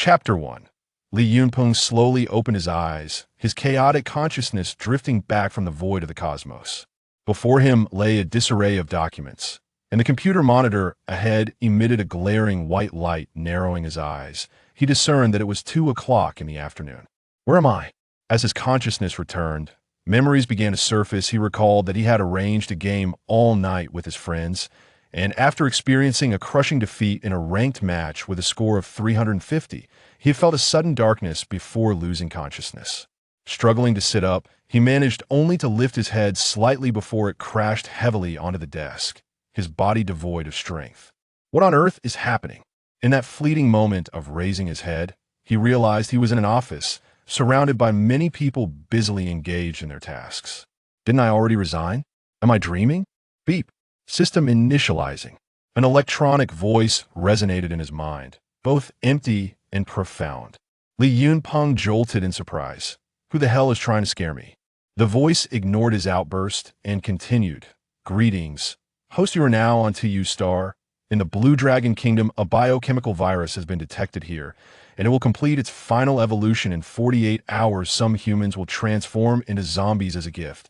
Chapter 1. Li Yunpeng slowly opened his eyes, his chaotic consciousness drifting back from the void of the cosmos. Before him lay a disarray of documents, and the computer monitor ahead emitted a glaring white light, narrowing his eyes. He discerned that it was 2 o'clock in the afternoon. Where am I? As his consciousness returned, memories began to surface. He recalled that he had arranged a game all night with his friends, and after experiencing a crushing defeat in a ranked match with a score of 350, he had felt a sudden darkness before losing consciousness. Struggling to sit up, he managed only to lift his head slightly before it crashed heavily onto the desk, his body devoid of strength. What on earth is happening? In that fleeting moment of raising his head, he realized he was in an office, surrounded by many people busily engaged in their tasks. Didn't I already resign? Am I dreaming? Beep. System initializing. An electronic voice resonated in his mind, both empty and profound. Li Yunpeng jolted in surprise. Who the hell is trying to scare me? The voice ignored his outburst and continued. Greetings. Host, you are now on TU Star. In the Blue Dragon Kingdom, a biochemical virus has been detected here, and it will complete its final evolution in 48 hours. Some humans will transform into zombies as a gift.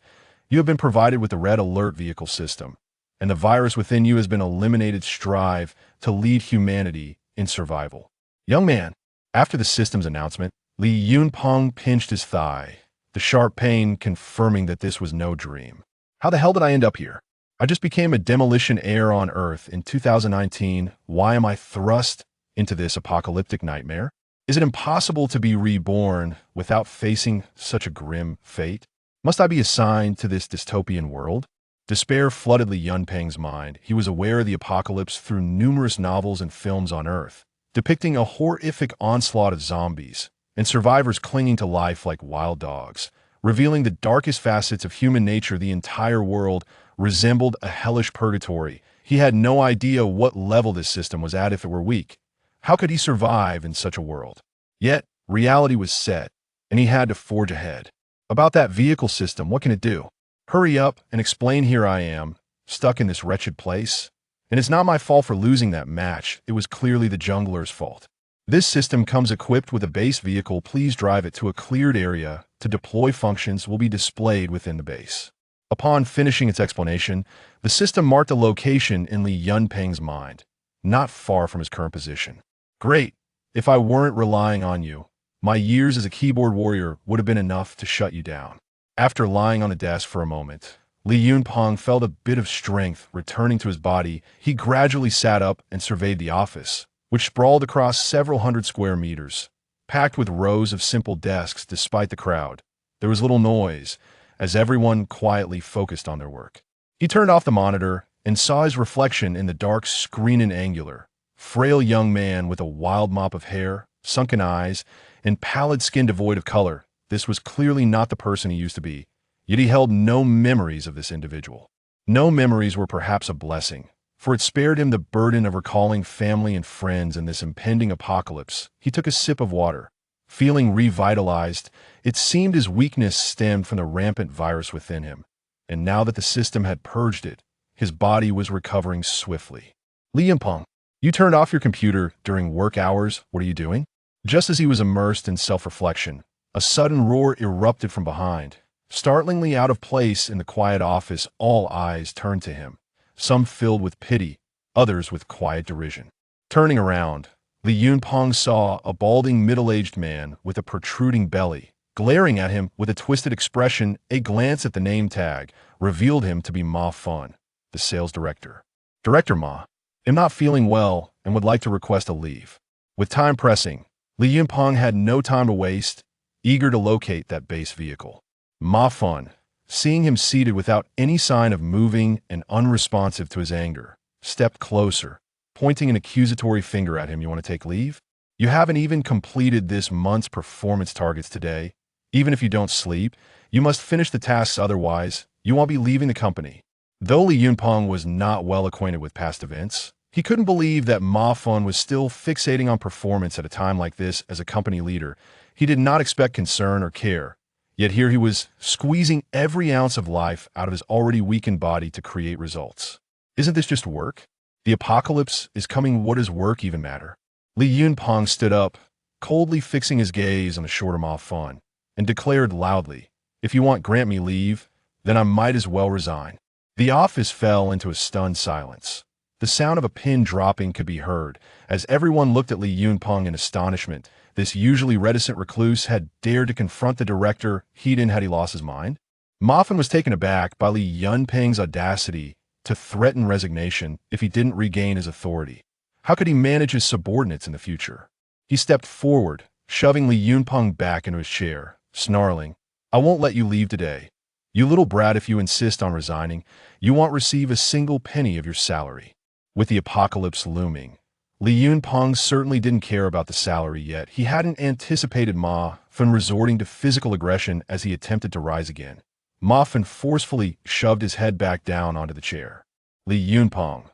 You have been provided with the Red Alert vehicle system, and the virus within you has been eliminated. Strive to lead humanity in survival. Young man. After the system's announcement, Li Yunpeng pinched his thigh, the sharp pain confirming that this was no dream. How the hell did I end up here? I just became a demolition heir on Earth in 2019. Why am I thrust into this apocalyptic nightmare? Is it impossible to be reborn without facing such a grim fate? Must I be assigned to this dystopian world? Despair flooded Li Yunpeng's mind. He was aware of the apocalypse through numerous novels and films on Earth, depicting a horrific onslaught of zombies and survivors clinging to life like wild dogs, revealing the darkest facets of human nature. The entire world resembled a hellish purgatory. He had no idea what level this system was at if it were weak. How could he survive in such a world? Yet, reality was set, and he had to forge ahead. About that vehicle system, what can it do? Hurry up and explain. Here I am, stuck in this wretched place. And it's not my fault for losing that match. It was clearly the jungler's fault. This system comes equipped with a base vehicle. Please drive it to a cleared area. To deploy, functions will be displayed within the base. Upon finishing its explanation, the system marked a location in Li Yunpeng's mind, not far from his current position. Great. If I weren't relying on you, my years as a keyboard warrior would have been enough to shut you down. After lying on the desk for a moment, Li Yunpeng felt a bit of strength returning to his body. He gradually sat up and surveyed the office, which sprawled across several hundred square meters, packed with rows of simple desks. Despite the crowd, there was little noise, as everyone quietly focused on their work. He turned off the monitor and saw his reflection in the dark screen. An angular, frail young man with a wild mop of hair, sunken eyes, and pallid skin devoid of color. This was clearly not the person he used to be, yet he held no memories of this individual. No memories were perhaps a blessing, for it spared him the burden of recalling family and friends in this impending apocalypse. He took a sip of water. Feeling revitalized, it seemed his weakness stemmed from the rampant virus within him, and now that the system had purged it, his body was recovering swiftly. Li Yunpeng, you turned off your computer during work hours. What are you doing? Just as he was immersed in self-reflection, a sudden roar erupted from behind. Startlingly out of place in the quiet office, all eyes turned to him, some filled with pity, others with quiet derision. Turning around, Li Yunpeng saw a balding middle-aged man with a protruding belly, glaring at him with a twisted expression. A glance at the name tag revealed him to be Ma Fun, the sales director. Director Ma, am not feeling well and would like to request a leave. With time pressing, Li Yunpeng had no time to waste, eager to locate that base vehicle. Ma Fun, seeing him seated without any sign of moving and unresponsive to his anger, stepped closer, pointing an accusatory finger at him. You want to take leave? You haven't even completed this month's performance targets today. Even if you don't sleep, you must finish the tasks, otherwise you won't be leaving the company. Though Li Yunpeng was not well acquainted with past events, he couldn't believe that Ma Fun was still fixating on performance at a time like this. As a company leader, he did not expect concern or care, yet here he was squeezing every ounce of life out of his already weakened body to create results. Isn't this just work? The apocalypse is coming. What does work even matter? Li Yunpeng stood up, coldly fixing his gaze on the shorter Ma Fun, and declared loudly, "If you want grant me leave, then I might as well resign." The office fell into a stunned silence. The sound of a pin dropping could be heard, as everyone looked at Li Yunpeng in astonishment. This usually reticent recluse had dared to confront the director. Had he lost his mind? Ma Fun was taken aback by Li Yunpeng's audacity to threaten resignation if he didn't regain his authority. How could he manage his subordinates in the future? He stepped forward, shoving Li Yunpeng back into his chair, snarling, "I won't let you leave today. You little brat, if you insist on resigning, you won't receive a single penny of your salary." With the apocalypse looming, Li Yunpeng certainly didn't care about the salary yet. He hadn't anticipated Ma Fun resorting to physical aggression as he attempted to rise again. Ma Fun forcefully shoved his head back down onto the chair. Li Yunpeng,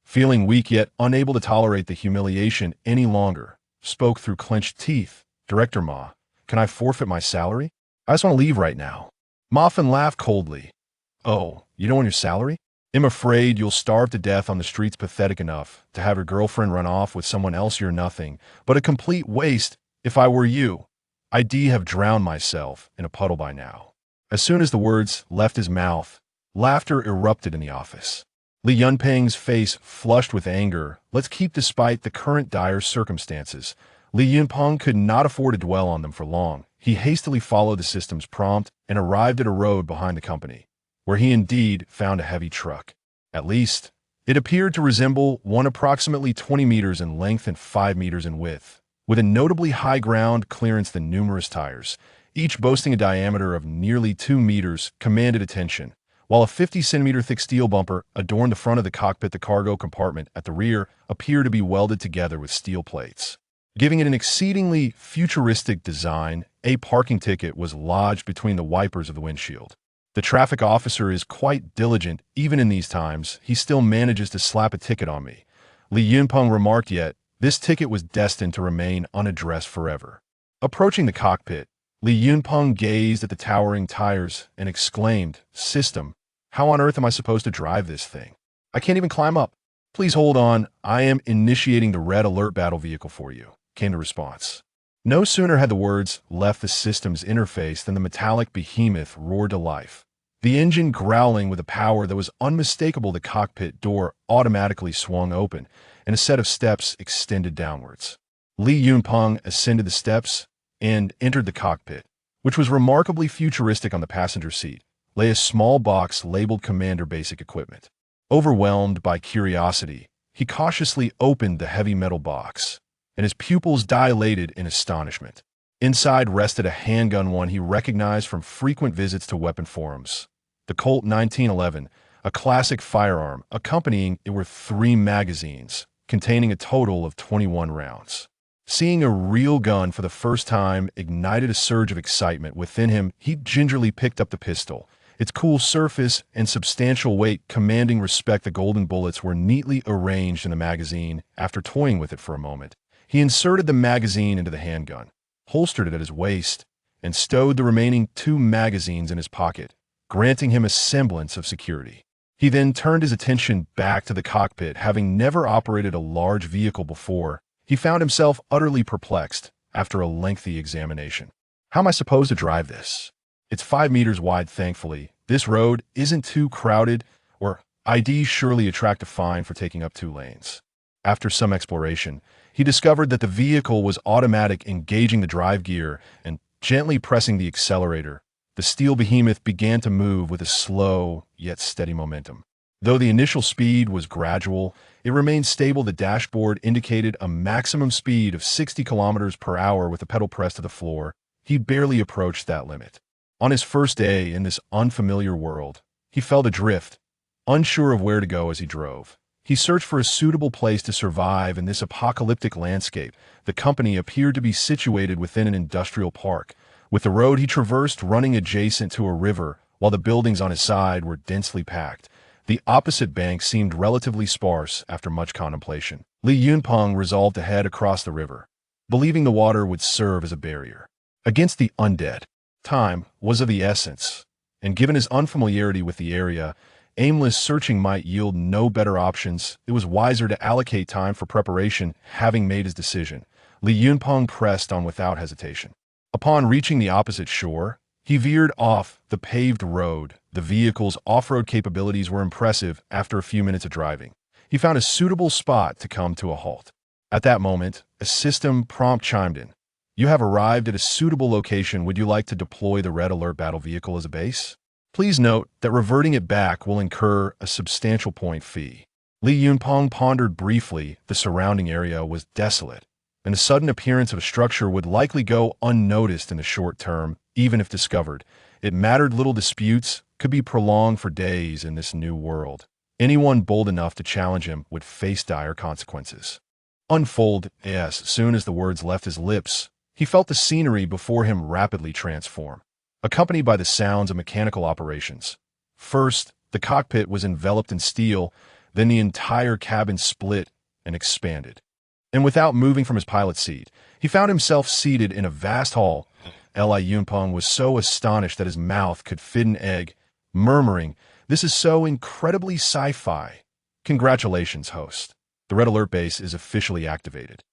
feeling weak yet unable to tolerate the humiliation any longer, spoke through clenched teeth. "Director Ma, can I forfeit my salary? I just want to leave right now." Ma Fun laughed coldly. "Oh, you don't want your salary? I'm afraid you'll starve to death on the streets. Pathetic enough to have your girlfriend run off with someone else. You're nothing but a complete waste. If I were you, I'd have drowned myself in a puddle by now." As soon as the words left his mouth, laughter erupted in the office. Li Yunpeng's face flushed with anger. Despite the current dire circumstances, Li Yunpeng could not afford to dwell on them for long. He hastily followed the system's prompt and arrived at a road behind the company, where he indeed found a heavy truck. At least, it appeared to resemble one approximately 20 meters in length and 5 meters in width, with a notably high ground clearance than numerous tires, each boasting a diameter of nearly 2 meters, commanded attention, while a 50-centimeter thick steel bumper adorned the front of the cockpit. The cargo compartment at the rear appeared to be welded together with steel plates, giving it an exceedingly futuristic design. A parking ticket was lodged between the wipers of the windshield. The traffic officer is quite diligent. Even in these times, he still manages to slap a ticket on me, Li Yunpeng remarked, yet this ticket was destined to remain unaddressed forever. Approaching the cockpit, Li Yunpeng gazed at the towering tires and exclaimed, "System, how on earth am I supposed to drive this thing? I can't even climb up." "Please hold on, I am initiating the red alert battle vehicle for you," came the response. No sooner had the words left the system's interface than the metallic behemoth roared to life. The engine growling with a power that was unmistakable. The cockpit door automatically swung open, and a set of steps extended downwards. Li Yunpeng ascended the steps and entered the cockpit, which was remarkably futuristic. On the passenger seat lay a small box labeled Commander Basic Equipment. Overwhelmed by curiosity, he cautiously opened the heavy metal box, and his pupils dilated in astonishment. Inside rested a handgun, one he recognized from frequent visits to weapon forums. The Colt 1911, a classic firearm. Accompanying it were 3 magazines, containing a total of 21 rounds. Seeing a real gun for the first time ignited a surge of excitement within him. He gingerly picked up the pistol, its cool surface and substantial weight commanding respect. The golden bullets were neatly arranged in the magazine. After toying with it for a moment, he inserted the magazine into the handgun, holstered it at his waist, and stowed the remaining 2 magazines in his pocket, granting him a semblance of security. He then turned his attention back to the cockpit. Having never operated a large vehicle before, he found himself utterly perplexed after a lengthy examination. "How am I supposed to drive this? It's 5 meters wide, thankfully. This road isn't too crowded, or I'd surely attract a fine for taking up 2 lanes." After some exploration, he discovered that the vehicle was automatic. Engaging the drive gear and gently pressing the accelerator, the steel behemoth began to move with a slow yet steady momentum. Though the initial speed was gradual, it remained stable. The dashboard indicated a maximum speed of 60 kilometers per hour with the pedal pressed to the floor. He barely approached that limit. On his first day in this unfamiliar world, he felt adrift, unsure of where to go as he drove. He searched for a suitable place to survive in this apocalyptic landscape. The company appeared to be situated within an industrial park, with the road he traversed running adjacent to a river, while the buildings on his side were densely packed. The opposite bank seemed relatively sparse. After much contemplation, Li Yunpeng resolved to head across the river, believing the water would serve as a barrier against the undead. Time was of the essence, and given his unfamiliarity with the area, aimless searching might yield no better options. It was wiser to allocate time for preparation. Having made his decision, Li Yunpeng pressed on without hesitation. Upon reaching the opposite shore, he veered off the paved road. The vehicle's off-road capabilities were impressive after a few minutes of driving. He found a suitable spot to come to a halt. At that moment, a system prompt chimed in. You have arrived at a suitable location. Would you like to deploy the red alert battle vehicle as a base? Please note that reverting it back will incur a substantial point fee. Li Yunpeng pondered briefly. The surrounding area was desolate, and the sudden appearance of a structure would likely go unnoticed in the short term, even if discovered. It mattered little. Disputes could be prolonged for days in this new world. Anyone bold enough to challenge him would face dire consequences. Unfold, yes. As soon as the words left his lips, he felt the scenery before him rapidly transform, accompanied by the sounds of mechanical operations. First, the cockpit was enveloped in steel, then the entire cabin split and expanded. And without moving from his pilot's seat, he found himself seated in a vast hall. Li Yunpeng was so astonished that his mouth could fit an egg, murmuring, "This is so incredibly sci-fi." Congratulations, host. The Red Alert base is officially activated.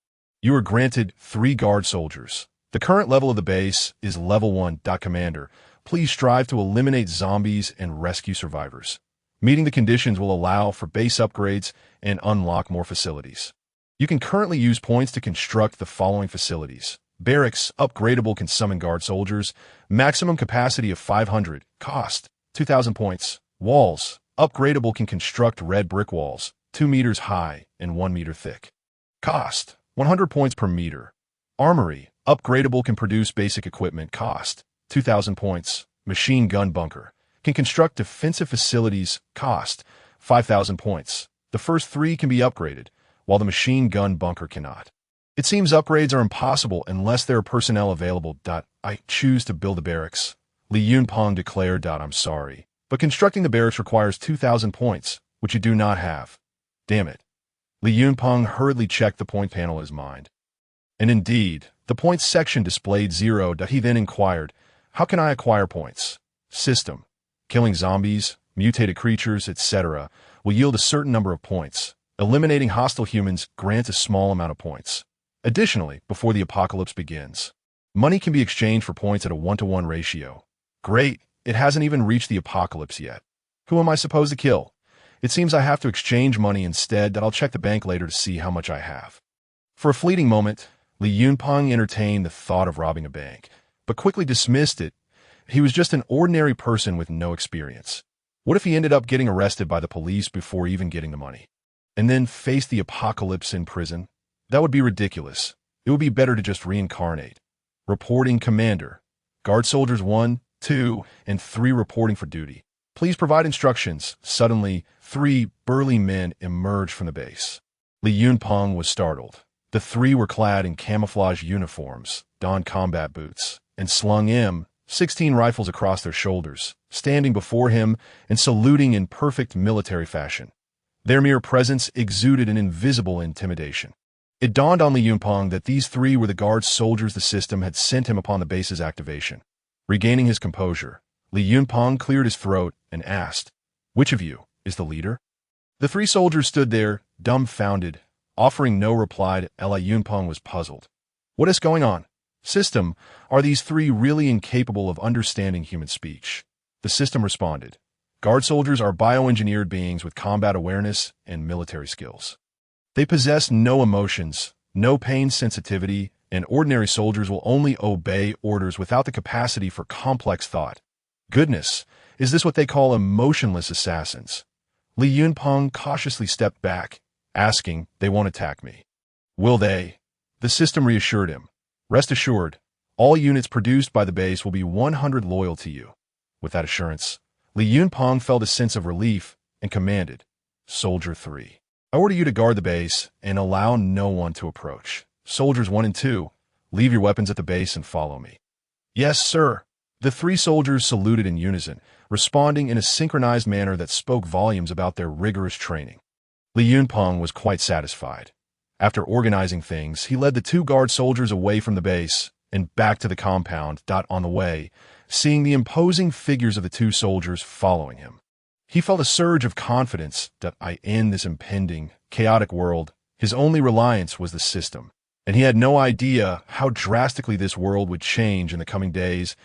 You are granted 3 guard soldiers. The current level of the base is level 1. Commander, please strive to eliminate zombies and rescue survivors. Meeting the conditions will allow for base upgrades and unlock more facilities. You can currently use points to construct the following facilities. Barracks, upgradable, can summon guard soldiers. Maximum capacity of 500. Cost, 2,000 points. Walls, upgradable, can construct red brick walls, 2 meters high and 1 meter thick. Cost, 100 points per meter. Armory, upgradable, can produce basic equipment. Cost, 2,000 points. Machine gun bunker, can construct defensive facilities. Cost, 5,000 points. The first 3 can be upgraded, while the machine gun bunker cannot. It seems upgrades are impossible unless there are personnel available. I choose to build the barracks. Li Yunpeng declared. I'm sorry, but constructing the barracks requires 2,000 points, which you do not have. Damn it. Li Yunpeng hurriedly checked the point panel in his mind. And indeed, the points section displayed 0. He then inquired, how can I acquire points? System. Killing zombies, mutated creatures, etc. will yield a certain number of points. Eliminating hostile humans grants a small amount of points. Additionally, before the apocalypse begins, money can be exchanged for points at a 1-to-1 ratio. Great, it hasn't even reached the apocalypse yet. Who am I supposed to kill? It seems I have to exchange money instead. I'll check the bank later to see how much I have. For a fleeting moment, Li Yunpeng entertained the thought of robbing a bank, but quickly dismissed it. He was just an ordinary person with no experience. What if he ended up getting arrested by the police before even getting the money? And then face the apocalypse in prison? That would be ridiculous. It would be better to just reincarnate. Reporting, Commander. Guard soldiers 1, 2, and 3 reporting for duty. Please provide instructions. Suddenly, 3 burly men emerged from the base. Li Yunpeng was startled. The 3 were clad in camouflage uniforms, donned combat boots, and slung M16 rifles across their shoulders, standing before him and saluting in perfect military fashion. Their mere presence exuded an invisible intimidation. It dawned on Li Yunpeng that these 3 were the guard soldiers the system had sent him upon the base's activation. Regaining his composure, Li Yunpeng cleared his throat and asked, "Which of you is the leader?" The 3 soldiers stood there, dumbfounded, offering no reply. Li Yunpeng was puzzled. What is going on? System, are these 3 really incapable of understanding human speech? The system responded. Guard soldiers are bioengineered beings with combat awareness and military skills. They possess no emotions, no pain sensitivity, and ordinary soldiers will only obey orders without the capacity for complex thought. Goodness, is this what they call emotionless assassins? Li Yunpeng cautiously stepped back, asking, they won't attack me. Will they? The system reassured him. Rest assured, all units produced by the base will be 100 loyal to you. With that assurance, Li Yunpeng felt a sense of relief and commanded, Soldier 3. I order you to guard the base and allow no one to approach. Soldiers 1 and 2, leave your weapons at the base and follow me. Yes, sir. The 3 soldiers saluted in unison, responding in a synchronized manner that spoke volumes about their rigorous training. Li Yunpeng was quite satisfied. After organizing things, he led the 2 guard soldiers away from the base and back to the compound. On the way, seeing the imposing figures of the 2 soldiers following him, he felt a surge of confidence that in this impending, chaotic world, his only reliance was the system. And he had no idea how drastically this world would change in the coming days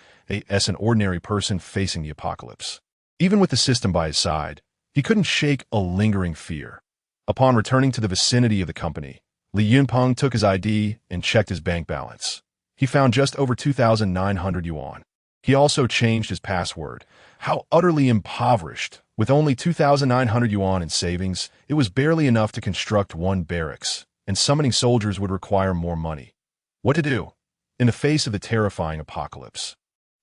as an ordinary person facing the apocalypse. Even with the system by his side, he couldn't shake a lingering fear. Upon returning to the vicinity of the company, Li Yunpeng took his ID and checked his bank balance. He found just over 2,900 yuan. He also changed his password. How utterly impoverished! With only 2,900 yuan in savings, it was barely enough to construct one barracks, and summoning soldiers would require more money. What to do? In the face of the terrifying apocalypse,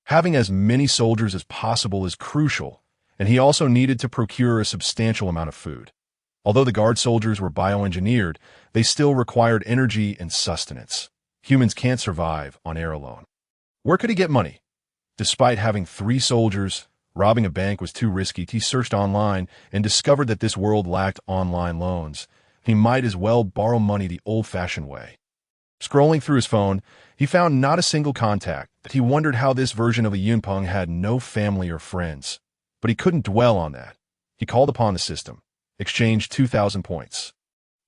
having as many soldiers as possible is crucial, and he also needed to procure a substantial amount of food. Although the guard soldiers were bioengineered, they still required energy and sustenance. Humans can't survive on air alone. Where could he get money? Despite having 3 soldiers, robbing a bank was too risky. He searched online and discovered that this world lacked online loans. He might as well borrow money the old-fashioned way. Scrolling through his phone, he found not a single contact. He wondered how this version of Li Yunpeng had no family or friends. But he couldn't dwell on that. He called upon the system. Exchanged 2,000 points.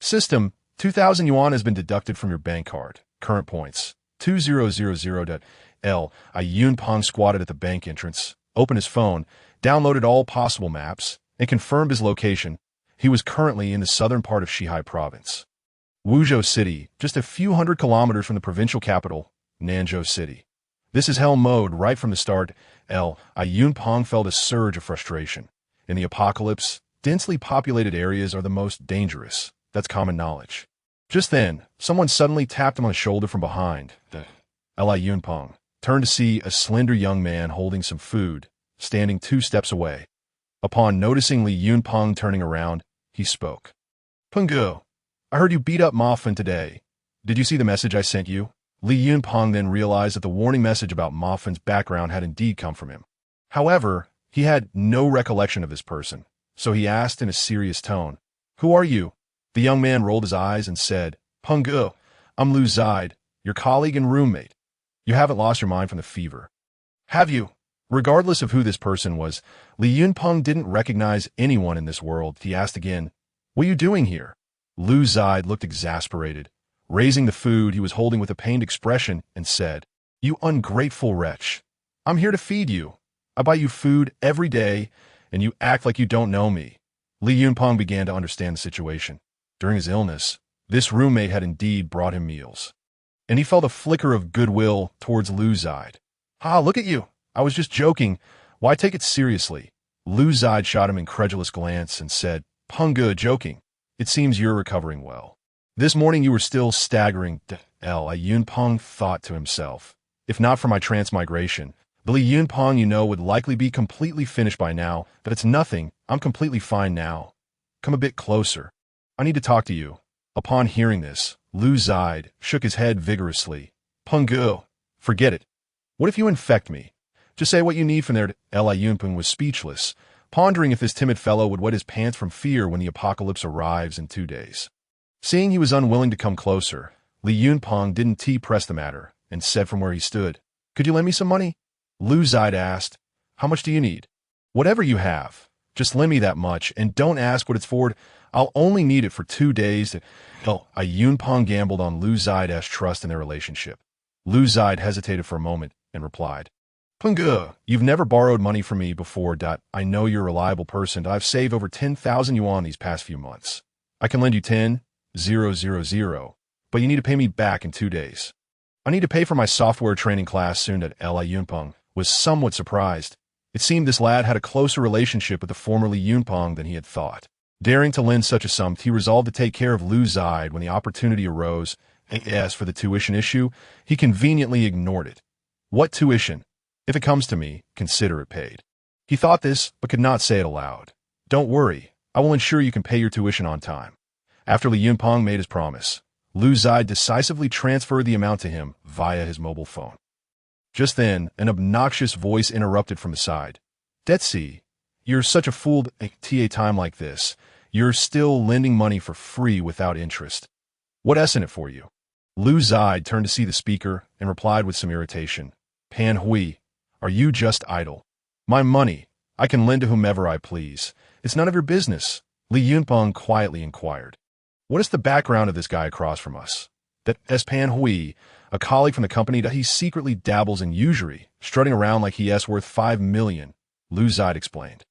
System, 2,000 yuan has been deducted from your bank card. Current points, 2000. Li Yunpeng squatted at the bank entrance, opened his phone, downloaded all possible maps, and confirmed his location. He was currently in the southern part of Xihai province. Wuzhou City, just a few hundred kilometers from the provincial capital, Nanzhou City. This is hell mode right from the start. Li Yunpeng felt a surge of frustration. In the apocalypse, densely populated areas are the most dangerous. That's common knowledge. Just then, someone suddenly tapped him on the shoulder from behind. Li Yunpeng turned to see a slender young man holding some food, standing 2 steps away. Upon noticing Li Yunpeng turning around, he spoke. "Penggu, I heard you beat up Ma Fen today. Did you see the message I sent you?" Li Yunpeng then realized that the warning message about Ma Fen's background had indeed come from him. However, he had no recollection of this person, so he asked in a serious tone, "Who are you?" The young man rolled his eyes and said, "Penggu, I'm Lu Zide, your colleague and roommate. You haven't lost your mind from the fever, have you?" Regardless of who this person was, Li Yunpeng didn't recognize anyone in this world. He asked again, "What are you doing here?" Lu Zide looked exasperated, raising the food he was holding with a pained expression, and said, "You ungrateful wretch. I'm here to feed you. I buy you food every day, and you act like you don't know me." Li Yunpeng began to understand the situation. During his illness, this roommate had indeed brought him meals, and he felt a flicker of goodwill towards Lu Zide. "Ah, look at you. I was just joking. Why take it seriously?" Lu Zide shot him an incredulous glance and said, "Penggu, joking. It seems you're recovering well. This morning you were still staggering." Li Yunpeng thought to himself, "If not for my transmigration, the Li Yunpeng you know would likely be completely finished by now, but it's nothing. I'm completely fine now. Come a bit closer. I need to talk to you." Upon hearing this, Lu Zide shook his head vigorously. "Penggu, forget it. What if you infect me? Just say what you need from there." Li Yunpeng was speechless, pondering if this timid fellow would wet his pants from fear when the apocalypse arrives in 2 days. Seeing he was unwilling to come closer, Li Yunpeng didn't press the matter and said from where he stood, "Could you lend me some money?" Lu Zide asked, "How much do you need?" "Whatever you have. Just lend me that much, and don't ask what it's for. I'll only need it for 2 days." Li Yunpeng gambled on Lu Zide's trust in their relationship. Lu Zide hesitated for a moment and replied, "Penggu, you've never borrowed money from me before. I know you're a reliable person. I've saved over 10,000 yuan these past few months. I can lend you 10,000, but you need to pay me back in 2 days. I need to pay for my software training class soon." Li Yunpeng was somewhat surprised. It seemed this lad had a closer relationship with the former Li Yunpeng than he had thought. Daring to lend such a sum, he resolved to take care of Lu Zide when the opportunity arose. As for the tuition issue, he conveniently ignored it. "What tuition? If it comes to me, consider it paid." He thought this, but could not say it aloud. "Don't worry, I will ensure you can pay your tuition on time." After Li Yunpeng made his promise, Lu Zide decisively transferred the amount to him via his mobile phone. Just then, an obnoxious voice interrupted from the side. "Detsi, you're such a fool at a time like this. You're still lending money for free without interest. What isn't it for you?" Lu Zide turned to see the speaker and replied with some irritation, "Pan Hui, are you just idle? My money, I can lend to whomever I please. It's none of your business." Li Yunpeng quietly inquired, "What is the background of this guy across from us? That's Pan Hui, a colleague from the company that he secretly dabbles in usury, strutting around like he is worth 5 million, Lu Zide explained.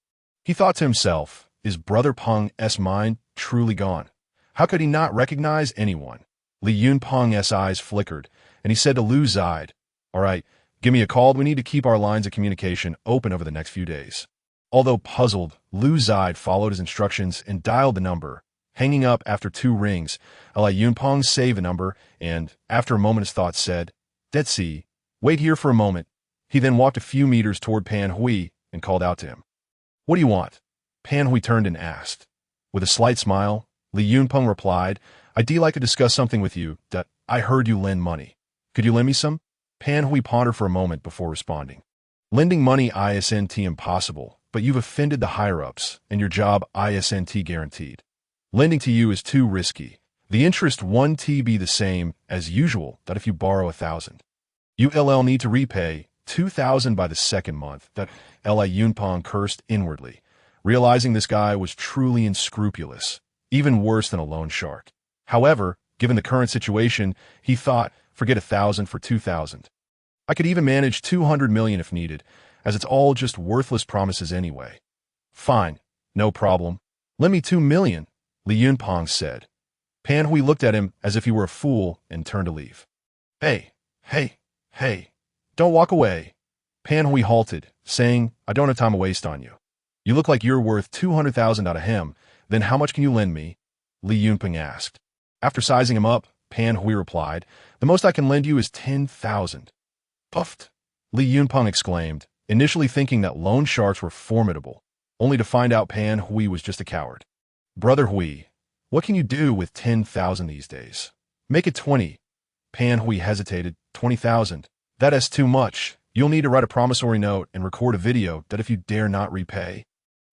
He thought to himself, is Brother Peng's mind truly gone? How could he not recognize anyone? Li Yunpeng's eyes flickered, and he said to Lu Zide, all right, give me a call. We need to keep our lines of communication open over the next few days. Although puzzled, Lu Zide followed his instructions and dialed the number. Hanging up after 2 rings, Li Yunpeng saved the number and, after a moment's thought, said, Dead Sea, wait here for a moment. He then walked a few meters toward Pan Hui and called out to him. What do you want? Pan Hui turned and asked. With a slight smile, Li Yunpeng replied, I'd like to discuss something with you. I heard you lend money. Could you lend me some? Pan Hui pondered for a moment before responding. Lending money isn't impossible, but you've offended the higher-ups, and your job isn't guaranteed. Lending to you is too risky. The interest won't be the same as usual that if you borrow 1,000. You'll need to repay 2,000 by the second month. Li Yunpeng cursed inwardly, realizing this guy was truly unscrupulous, even worse than a loan shark. However, given the current situation, he thought, forget 1,000 for 2,000. I could even manage 200 million if needed, as it's all just worthless promises anyway. Fine, no problem. Lend me 2 million, Li Yunpeng said. Pan Hui looked at him as if he were a fool and turned to leave. Hey, don't walk away. Pan Hui halted, saying, I don't have time to waste on you. You look like you're worth 200,000 out of him, then how much can you lend me? Li Yunpeng asked. After sizing him up, Pan Hui replied, the most I can lend you is 10,000. Puffed, Li Yunpeng exclaimed, initially thinking that loan sharks were formidable, only to find out Pan Hui was just a coward. Brother Hui, what can you do with 10,000 these days? Make it 20. Pan Hui hesitated. 20,000. That is too much. You'll need to write a promissory note and record a video that if you dare not repay,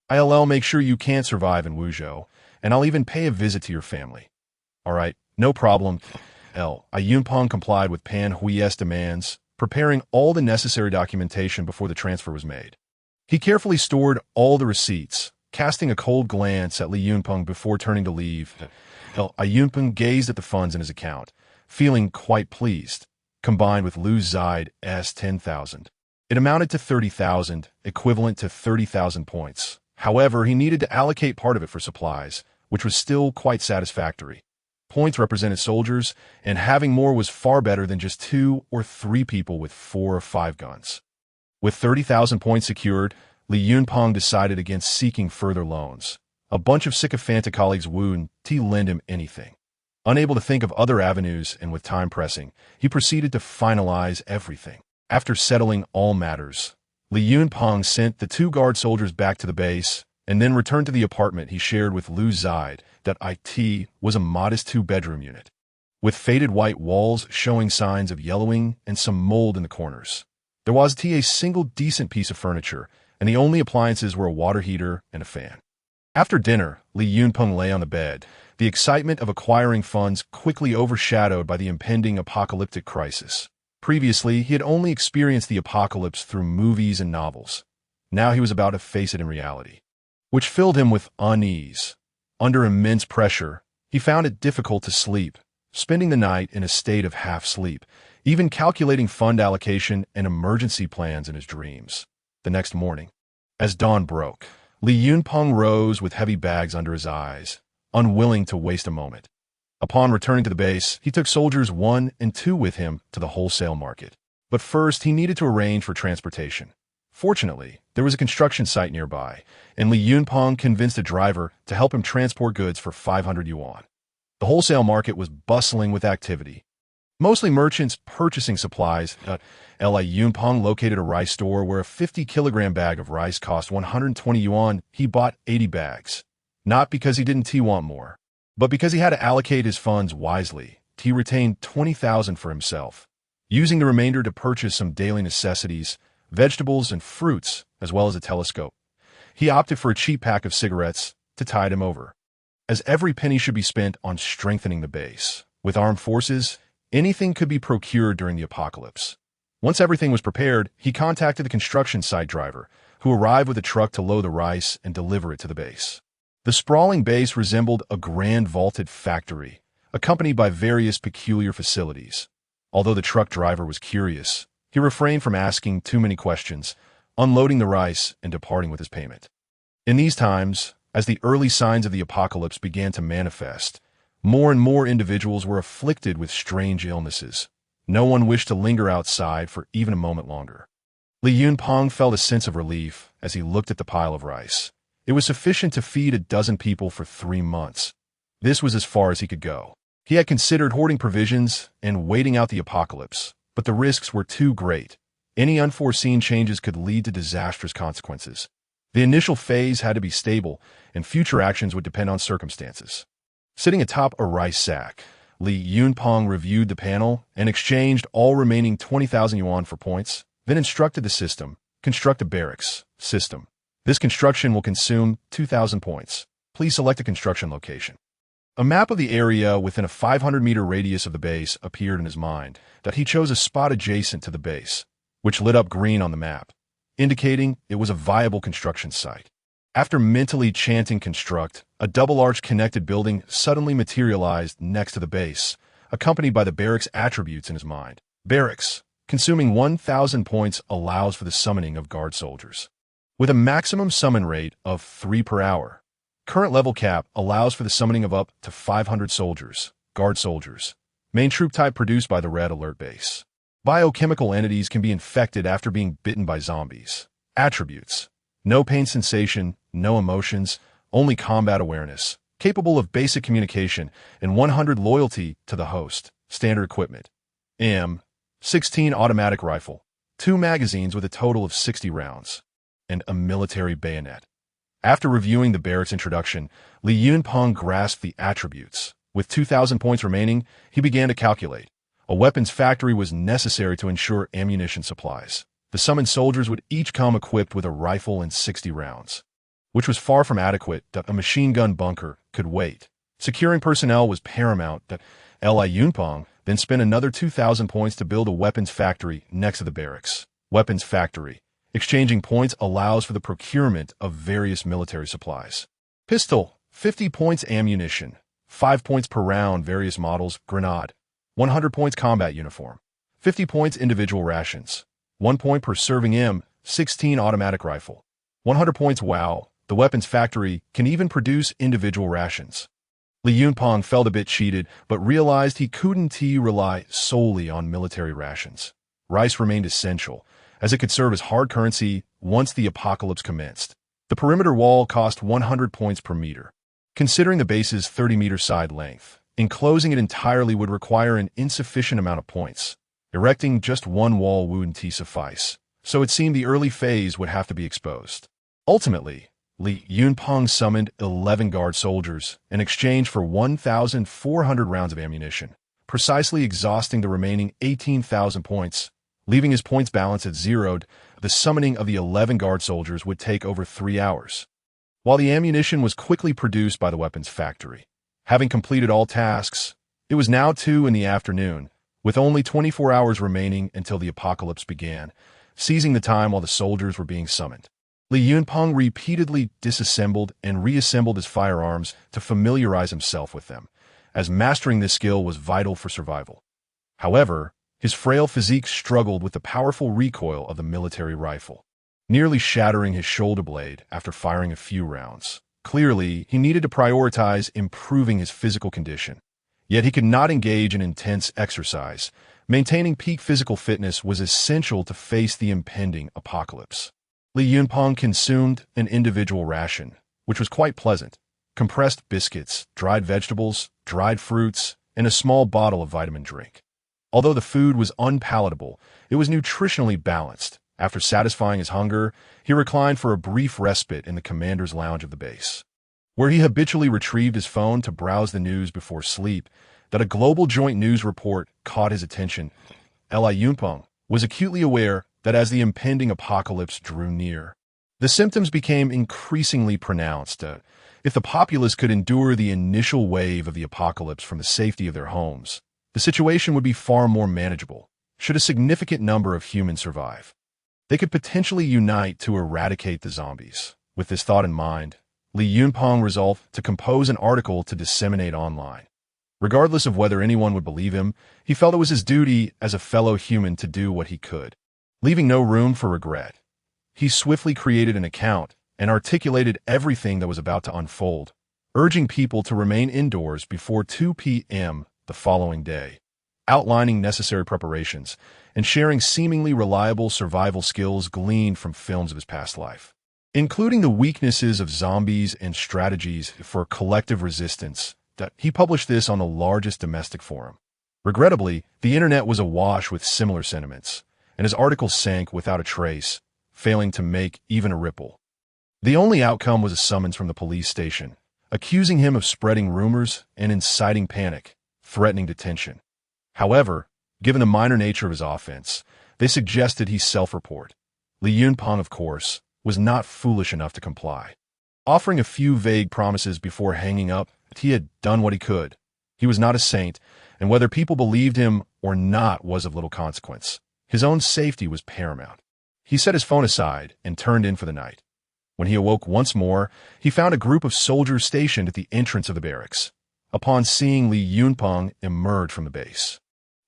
I'll make sure you can't survive in Wuzhou, and I'll even pay a visit to your family. All right, no problem. Li Yunpeng complied with Pan Hui's demands, preparing all the necessary documentation before the transfer was made. He carefully stored all the receipts, casting a cold glance at Li Yunpeng before turning to leave. Li Yunpeng gazed at the funds in his account, feeling quite pleased, combined with Lu Zide's 10,000. It amounted to 30,000, equivalent to 30,000 points. However, he needed to allocate part of it for supplies, which was still quite satisfactory. Points represented soldiers, and having more was far better than just 2 or 3 people with 4 or 5 guns. With 30,000 points secured, Li Yunpeng decided against seeking further loans. A bunch of sycophantic colleagues wouldn't lend him anything. Unable to think of other avenues and with time pressing, he proceeded to finalize everything. After settling all matters, Li Yunpeng sent the 2 guard soldiers back to the base and then returned to the apartment he shared with Lu Zide. That it was a modest 2-bedroom unit, with faded white walls showing signs of yellowing and some mold in the corners. There was a single decent piece of furniture, and the only appliances were a water heater and a fan. After dinner, Li Yunpeng lay on the bed, the excitement of acquiring funds quickly overshadowed by the impending apocalyptic crisis. Previously, he had only experienced the apocalypse through movies and novels. Now he was about to face it in reality, which filled him with unease. Under immense pressure, he found it difficult to sleep, spending the night in a state of half-sleep, even calculating fund allocation and emergency plans in his dreams. The next morning, as dawn broke, Li Yunpeng rose with heavy bags under his eyes, unwilling to waste a moment. Upon returning to the base, he took soldiers 1 and 2 with him to the wholesale market. But first, he needed to arrange for transportation. Fortunately, there was a construction site nearby, and Li Yunpeng convinced a driver to help him transport goods for 500 yuan. The wholesale market was bustling with activity, mostly merchants purchasing supplies. Li Yunpeng located a rice store where a 50-kilogram bag of rice cost 120 yuan. He bought 80 bags, not because he didn't want more, but because he had to allocate his funds wisely. He retained 20,000 for himself, using the remainder to purchase some daily necessities, vegetables and fruits, as well as a telescope. He opted for a cheap pack of cigarettes to tide him over, as every penny should be spent on strengthening the base. With armed forces, anything could be procured during the apocalypse. Once everything was prepared, he contacted the construction site driver, who arrived with a truck to load the rice and deliver it to the base. The sprawling base resembled a grand vaulted factory, accompanied by various peculiar facilities. Although the truck driver was curious, he refrained from asking too many questions, unloading the rice and departing with his payment. In these times, as the early signs of the apocalypse began to manifest, more and more individuals were afflicted with strange illnesses. No one wished to linger outside for even a moment longer. Li Yunpeng felt a sense of relief as he looked at the pile of rice. It was sufficient to feed a dozen people for 3 months. This was as far as he could go. He had considered hoarding provisions and waiting out the apocalypse, but the risks were too great. Any unforeseen changes could lead to disastrous consequences. The initial phase had to be stable, and future actions would depend on circumstances. Sitting atop a rice sack, Li Yunpeng reviewed the panel and exchanged all remaining 20,000 yuan for points, then instructed the system, construct a barracks. System. This construction will consume 2,000 points. Please select a construction location. A map of the area within a 500-meter radius of the base appeared in his mind, that he chose a spot adjacent to the base, which lit up green on the map, indicating it was a viable construction site. After mentally chanting construct, a double-arch connected building suddenly materialized next to the base, accompanied by the barracks attributes in his mind. Barracks, consuming 1,000 points, allows for the summoning of guard soldiers. With a maximum summon rate of 3 per hour, current level cap allows for the summoning of up to 500 soldiers, guard soldiers. Main troop type produced by the Red Alert base. Biochemical entities can be infected after being bitten by zombies. Attributes. No pain sensation, no emotions, only combat awareness, capable of basic communication, and 100 loyalty to the host. Standard equipment. M16 automatic rifle, 2 magazines with a total of 60 rounds, and a military bayonet. After reviewing the barracks introduction, Li Yunpeng grasped the attributes. With 2,000 points remaining, he began to calculate. A weapons factory was necessary to ensure ammunition supplies. The summoned soldiers would each come equipped with a rifle and 60 rounds, which was far from adequate that a machine gun bunker could wait. Securing personnel was paramount that Li Yunpeng then spent another 2,000 points to build a weapons factory next to the barracks. Weapons factory. Exchanging points allows for the procurement of various military supplies. Pistol, 50 points ammunition, 5 points per round various models, grenade, 100 points combat uniform, 50 points individual rations, 1 point per serving M16 automatic rifle, 100 points WOW. The weapons factory can even produce individual rations. Li Yunpeng felt a bit cheated, but realized he couldn't rely solely on military rations. Rice remained essential, as it could serve as hard currency once the apocalypse commenced. The perimeter wall cost 100 points per meter. Considering the base's 30-meter side length, enclosing it entirely would require an insufficient amount of points. Erecting just one wall wouldn't suffice, so it seemed the early phase would have to be exposed. Ultimately, Li Yunpeng summoned 11 guard soldiers in exchange for 1,400 rounds of ammunition, precisely exhausting the remaining 18,000 points. Leaving his points balance at zeroed, the summoning of the 11 guard soldiers would take over 3 hours. While the ammunition was quickly produced by the weapons factory, having completed all tasks, it was now 2 in the afternoon, with only 24 hours remaining until the apocalypse began, seizing the time while the soldiers were being summoned. Li Yunpeng repeatedly disassembled and reassembled his firearms to familiarize himself with them, as mastering this skill was vital for survival. However, his frail physique struggled with the powerful recoil of the military rifle, nearly shattering his shoulder blade after firing a few rounds. Clearly, he needed to prioritize improving his physical condition. Yet he could not engage in intense exercise. Maintaining peak physical fitness was essential to face the impending apocalypse. Li Yunpeng consumed an individual ration, which was quite pleasant. Compressed biscuits, dried vegetables, dried fruits, and a small bottle of vitamin drink. Although the food was unpalatable, it was nutritionally balanced. After satisfying his hunger, he reclined for a brief respite in the commander's lounge of the base, where he habitually retrieved his phone to browse the news before sleep. That a global joint news report caught his attention. Li Yunpeng was acutely aware that as the impending apocalypse drew near, the symptoms became increasingly pronounced. If the populace could endure the initial wave of the apocalypse from the safety of their homes, the situation would be far more manageable. Should a significant number of humans survive, they could potentially unite to eradicate the zombies. With this thought in mind, Li Yunpeng resolved to compose an article to disseminate online. Regardless of whether anyone would believe him, he felt it was his duty as a fellow human to do what he could. Leaving no room for regret, he swiftly created an account and articulated everything that was about to unfold, urging people to remain indoors before 2 p.m. the following day, outlining necessary preparations, and sharing seemingly reliable survival skills gleaned from films of his past life, including the weaknesses of zombies and strategies for collective resistance. He published this on the largest domestic forum. Regrettably, the internet was awash with similar sentiments, and his article sank without a trace, failing to make even a ripple. The only outcome was a summons from the police station, accusing him of spreading rumors and inciting panic, threatening detention. However, given the minor nature of his offense, they suggested he self-report. Li Yunpeng, of course, was not foolish enough to comply. Offering a few vague promises before hanging up, he had done what he could. He was not a saint, and whether people believed him or not was of little consequence. His own safety was paramount. He set his phone aside and turned in for the night. When he awoke once more, he found a group of soldiers stationed at the entrance of the barracks. Upon seeing Li Yunpeng emerge from the base,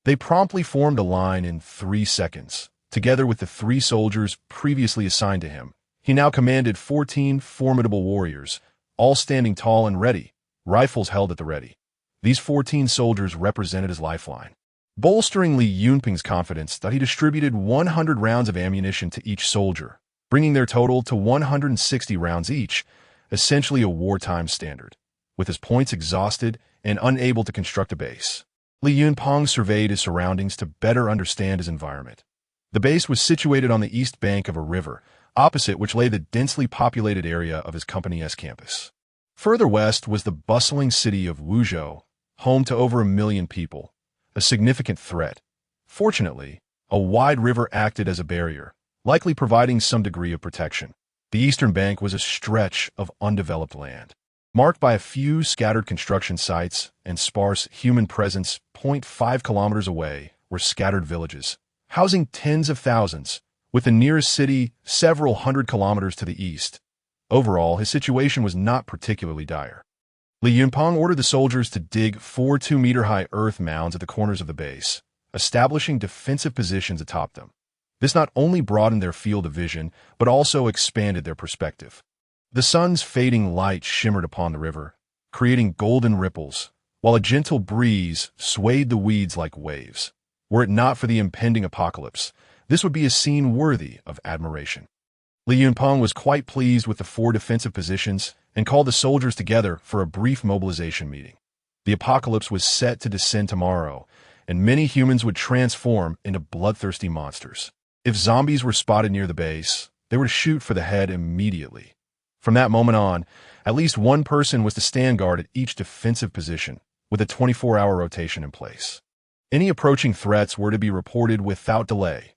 they promptly formed a line in 3 seconds. Together with the 3 soldiers previously assigned to him, he now commanded 14 formidable warriors, all standing tall and ready, rifles held at the ready. These 14 soldiers represented his lifeline. Bolstering Li Yunpeng's confidence, that he distributed 100 rounds of ammunition to each soldier, bringing their total to 160 rounds each, essentially a wartime standard. With his points exhausted and unable to construct a base, Li Yunpeng surveyed his surroundings to better understand his environment. The base was situated on the east bank of a river, opposite which lay the densely populated area of his company's campus. Further west was the bustling city of Wuzhou, home to over 1 million people, a significant threat. Fortunately, a wide river acted as a barrier, likely providing some degree of protection. The eastern bank was a stretch of undeveloped land, marked by a few scattered construction sites and sparse human presence. 0.5 kilometers away were scattered villages, housing tens of thousands, with the nearest city several hundred kilometers to the east. Overall, his situation was not particularly dire. Li Yunpeng ordered the soldiers to dig 4 2-meter-high earth mounds at the corners of the base, establishing defensive positions atop them. This not only broadened their field of vision, but also expanded their perspective. The sun's fading light shimmered upon the river, creating golden ripples, while a gentle breeze swayed the weeds like waves. Were it not for the impending apocalypse, this would be a scene worthy of admiration. Li Yunpeng was quite pleased with the 4 defensive positions and called the soldiers together for a brief mobilization meeting. The apocalypse was set to descend tomorrow, and many humans would transform into bloodthirsty monsters. If zombies were spotted near the base, they were to shoot for the head immediately. From that moment on, at least one person was to stand guard at each defensive position, with a 24-hour rotation in place. Any approaching threats were to be reported without delay.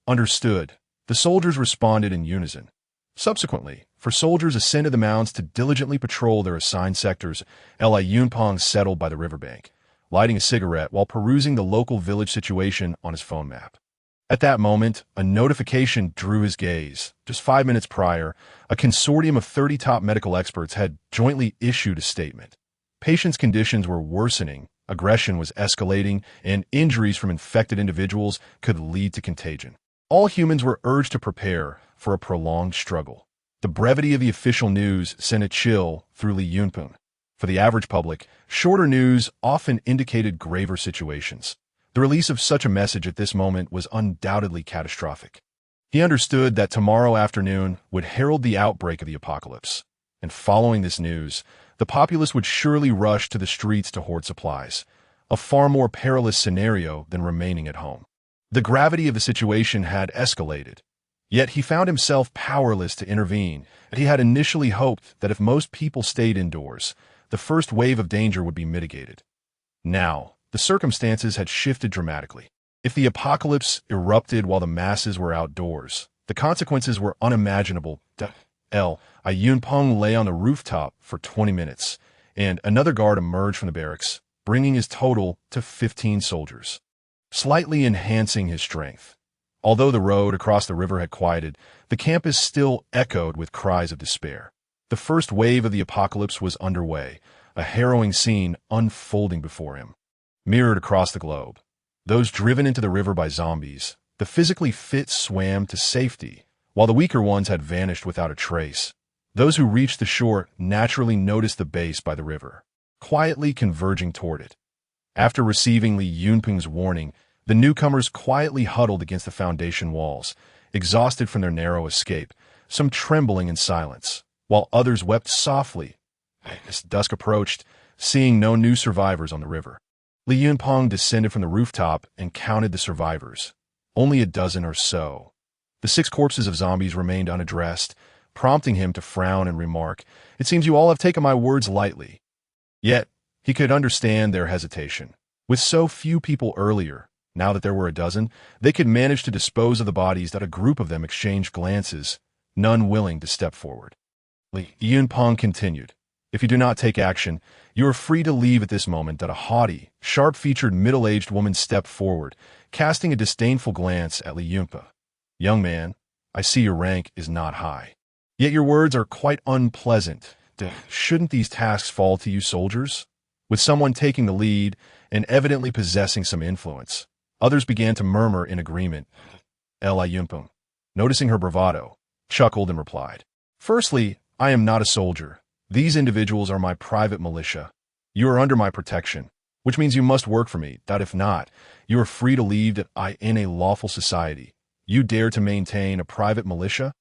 Understood. The soldiers responded in unison. Subsequently, soldiers ascended the mounds to diligently patrol their assigned sectors. Li Yunpeng settled by the riverbank, lighting a cigarette while perusing the local village situation on his phone map. At that moment, a notification drew his gaze. Just 5 minutes prior, a consortium of 30 top medical experts had jointly issued a statement. Patients' conditions were worsening, aggression was escalating, and injuries from infected individuals could lead to contagion. All humans were urged to prepare for a prolonged struggle. The brevity of the official news sent a chill through Li Yunpeng. For the average public, shorter news often indicated graver situations. The release of such a message at this moment was undoubtedly catastrophic. He understood that tomorrow afternoon would herald the outbreak of the apocalypse, and following this news, the populace would surely rush to the streets to hoard supplies, a far more perilous scenario than remaining at home. The gravity of the situation had escalated, yet he found himself powerless to intervene, and he had initially hoped that if most people stayed indoors, the first wave of danger would be mitigated. Now, the circumstances had shifted dramatically. If the apocalypse erupted while the masses were outdoors, the consequences were unimaginable. Li Yunpeng lay on the rooftop for 20 minutes, and another guard emerged from the barracks, bringing his total to 15 soldiers, slightly enhancing his strength. Although the road across the river had quieted, the campus still echoed with cries of despair. The first wave of the apocalypse was underway, a harrowing scene unfolding before him. Mirrored across the globe, those driven into the river by zombies, the physically fit swam to safety, while the weaker ones had vanished without a trace. Those who reached the shore naturally noticed the base by the river, quietly converging toward it. After receiving Li Yunpeng's warning, the newcomers quietly huddled against the foundation walls, exhausted from their narrow escape, some trembling in silence, while others wept softly as dusk approached, seeing no new survivors on the river. Li Yunpeng descended from the rooftop and counted the survivors. Only a dozen or so. The 6 corpses of zombies remained unaddressed, prompting him to frown and remark, "It seems you all have taken my words lightly." Yet, he could understand their hesitation. With so few people earlier, now that there were a dozen, they could manage to dispose of the bodies that a group of them exchanged glances, none willing to step forward. Li Yunpeng continued, "If you do not take action, you are free to leave at this moment." That a haughty, sharp-featured middle-aged woman stepped forward, casting a disdainful glance at Li Yunpeng. "Young man, I see your rank is not high. Yet your words are quite unpleasant. Shouldn't these tasks fall to you soldiers?" With someone taking the lead and evidently possessing some influence, others began to murmur in agreement. Li Yunpeng, noticing her bravado, chuckled and replied, "Firstly, I am not a soldier. These individuals are my private militia. You are under my protection, which means you must work for me, that if not, you are free to leave that I in a lawful society. You dare to maintain a private militia?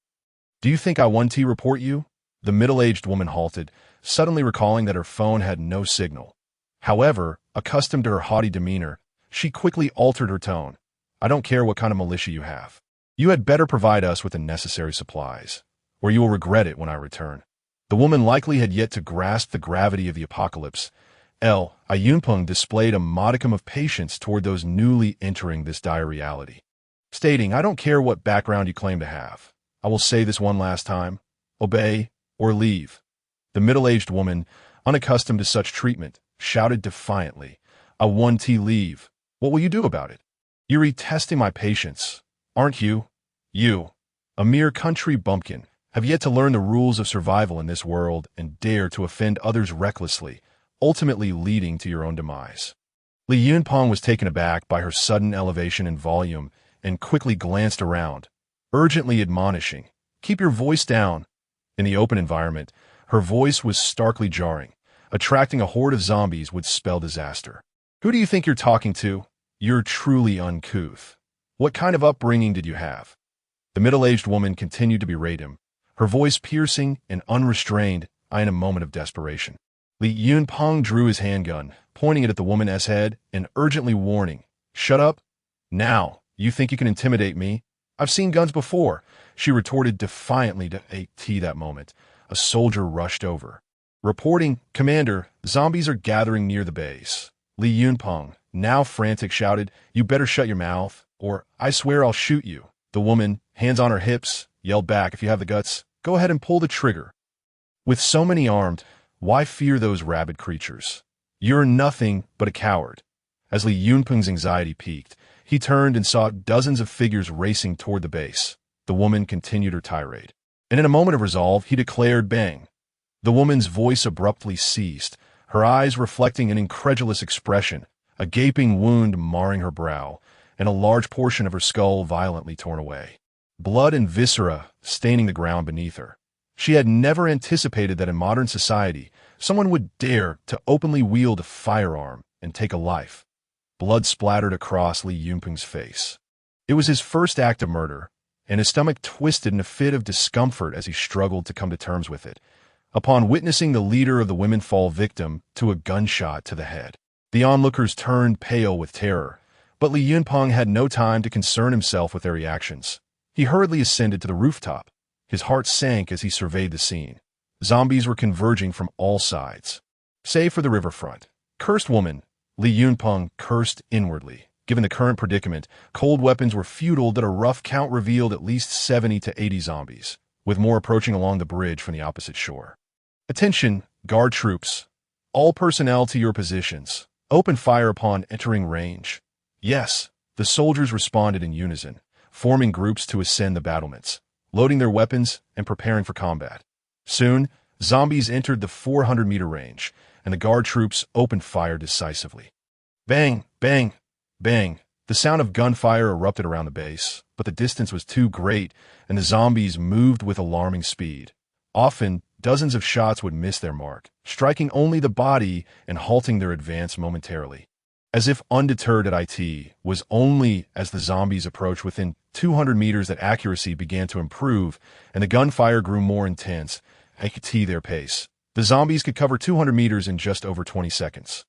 Do you think I want to report you?" The middle-aged woman halted, suddenly recalling that her phone had no signal. However, accustomed to her haughty demeanor, she quickly altered her tone. "I don't care what kind of militia you have. You had better provide us with the necessary supplies, or you will regret it when I return." The woman likely had yet to grasp the gravity of the apocalypse. Li Yunpeng displayed a modicum of patience toward those newly entering this dire reality, stating, "I don't care what background you claim to have. I will say this one last time. Obey or leave." The middle-aged woman, unaccustomed to such treatment, shouted defiantly, "I want to leave. What will you do about it? You're retesting my patience, aren't you? You, a mere country bumpkin, have yet to learn the rules of survival in this world and dare to offend others recklessly, ultimately leading to your own demise." Li Yunpeng was taken aback by her sudden elevation in volume and quickly glanced around, urgently admonishing, "Keep your voice down." In the open environment, her voice was starkly jarring. Attracting a horde of zombies would spell disaster. "Who do you think you're talking to? You're truly uncouth. What kind of upbringing did you have?" The middle-aged woman continued to berate him, her voice piercing and unrestrained in a moment of desperation. Li Yunpeng drew his handgun, pointing it at the woman's head and urgently warning, "Shut up. Now, you think you can intimidate me? I've seen guns before," she retorted defiantly. To that moment, a soldier rushed over, reporting, "Commander, zombies are gathering near the base." Li Yunpeng, now frantic, shouted, "You better shut your mouth, or I swear I'll shoot you." The woman, hands on her hips, yelled back, "If you have the guts, go ahead and pull the trigger. With so many armed, why fear those rabid creatures? You're nothing but a coward." As Li Yunpeng's anxiety peaked, he turned and saw dozens of figures racing toward the base. The woman continued her tirade, and in a moment of resolve, he declared, "Bang." The woman's voice abruptly ceased, her eyes reflecting an incredulous expression, a gaping wound marring her brow, and a large portion of her skull violently torn away. Blood and viscera staining the ground beneath her. She had never anticipated that in modern society, someone would dare to openly wield a firearm and take a life. Blood splattered across Li Yunpeng's face. It was his first act of murder, and his stomach twisted in a fit of discomfort as he struggled to come to terms with it, upon witnessing the leader of the women fall victim to a gunshot to the head. The onlookers turned pale with terror, but Li Yunpeng had no time to concern himself with their reactions. He hurriedly ascended to the rooftop. His heart sank as he surveyed the scene. Zombies were converging from all sides, save for the riverfront. "Cursed woman," Li Yunpeng cursed inwardly. Given the current predicament, cold weapons were futile. That a rough count revealed at least 70 to 80 zombies, with more approaching along the bridge from the opposite shore. "Attention, guard troops. All personnel to your positions. Open fire upon entering range." "Yes," the soldiers responded in unison, forming groups to ascend the battlements, loading their weapons and preparing for combat. Soon, zombies entered the 400-meter range, and the guard troops opened fire decisively. Bang, bang, bang. The sound of gunfire erupted around the base, but the distance was too great, and the zombies moved with alarming speed. Often, dozens of shots would miss their mark, striking only the body and halting their advance momentarily. As if undeterred at it, was only as the zombies approached within 200 meters that accuracy began to improve, and the gunfire grew more intense at their pace. The zombies could cover 200 meters in just over 20 seconds.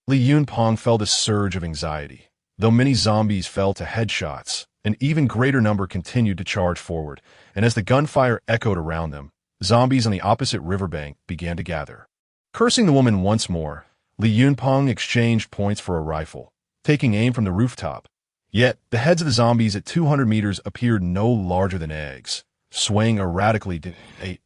Li Yunpeng felt a surge of anxiety. Though many zombies fell to headshots, an even greater number continued to charge forward, and as the gunfire echoed around them, zombies on the opposite riverbank began to gather. Cursing the woman once more, Li Yunpeng exchanged points for a rifle, taking aim from the rooftop. Yet, the heads of the zombies at 200 meters appeared no larger than eggs, swaying erratically to a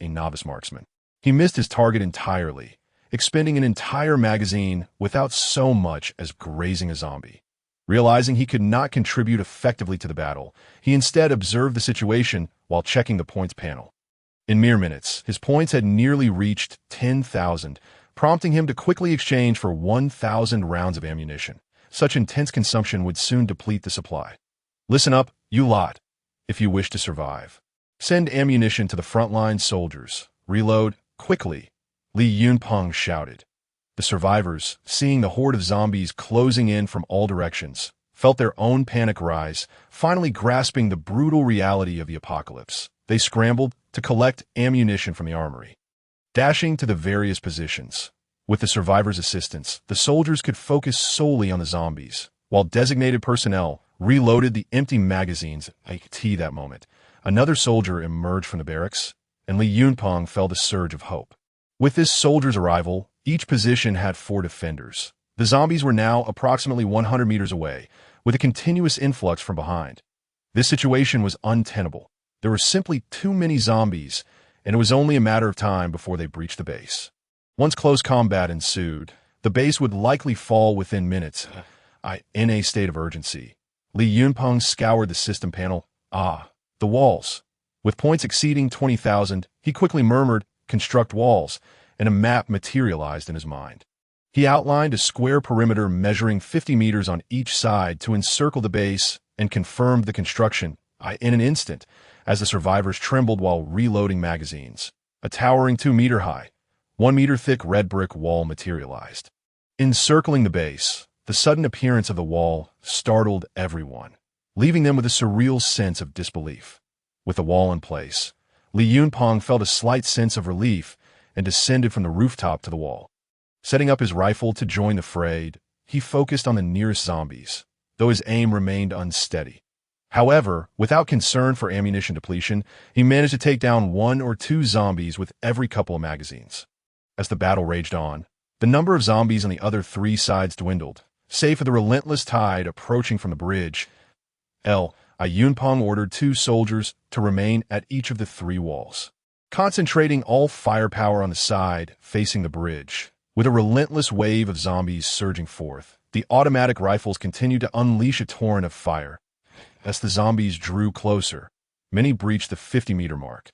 novice marksman. He missed his target entirely, expending an entire magazine without so much as grazing a zombie. Realizing he could not contribute effectively to the battle, he instead observed the situation while checking the points panel. In mere minutes, his points had nearly reached 10,000, prompting him to quickly exchange for 1,000 rounds of ammunition. Such intense consumption would soon deplete the supply. Listen up, you lot, if you wish to survive. Send ammunition to the frontline soldiers. Reload, quickly, Li Yunpeng shouted. The survivors, seeing the horde of zombies closing in from all directions, felt their own panic rise, finally grasping the brutal reality of the apocalypse. They scrambled to collect ammunition from the armory. Dashing to the various positions. With the survivors' assistance, the soldiers could focus solely on the zombies, while designated personnel reloaded the empty magazines at that moment. Another soldier emerged from the barracks, and Li Yunpeng felt a surge of hope. With this soldier's arrival, each position had 4 defenders. The zombies were now approximately 100 meters away, with a continuous influx from behind. This situation was untenable. There were simply too many zombies, and it was only a matter of time before they breached the base. Once close combat ensued, the base would likely fall within minutes. In a state of urgency, Li Yunpeng scoured the system panel. The walls. With points exceeding 20,000, he quickly murmured, "Construct walls," and a map materialized in his mind. He outlined a square perimeter measuring 50 meters on each side to encircle the base and confirmed the construction in an instant as the survivors trembled while reloading magazines. A towering 2-meter high, 1-meter thick red brick wall materialized. Encircling the base, the sudden appearance of the wall startled everyone, leaving them with a surreal sense of disbelief. With the wall in place, Li Yunpeng felt a slight sense of relief and descended from the rooftop to the wall. Setting up his rifle to join the fray, he focused on the nearest zombies, though his aim remained unsteady. However, without concern for ammunition depletion, he managed to take down 1 or 2 zombies with every couple of magazines. As the battle raged on, the number of zombies on the other 3 sides dwindled, save for the relentless tide approaching from the bridge. Yunpeng ordered 2 soldiers to remain at each of the 3 walls, concentrating all firepower on the side facing the bridge. With a relentless wave of zombies surging forth, the automatic rifles continued to unleash a torrent of fire. As the zombies drew closer, many breached the 50-meter mark,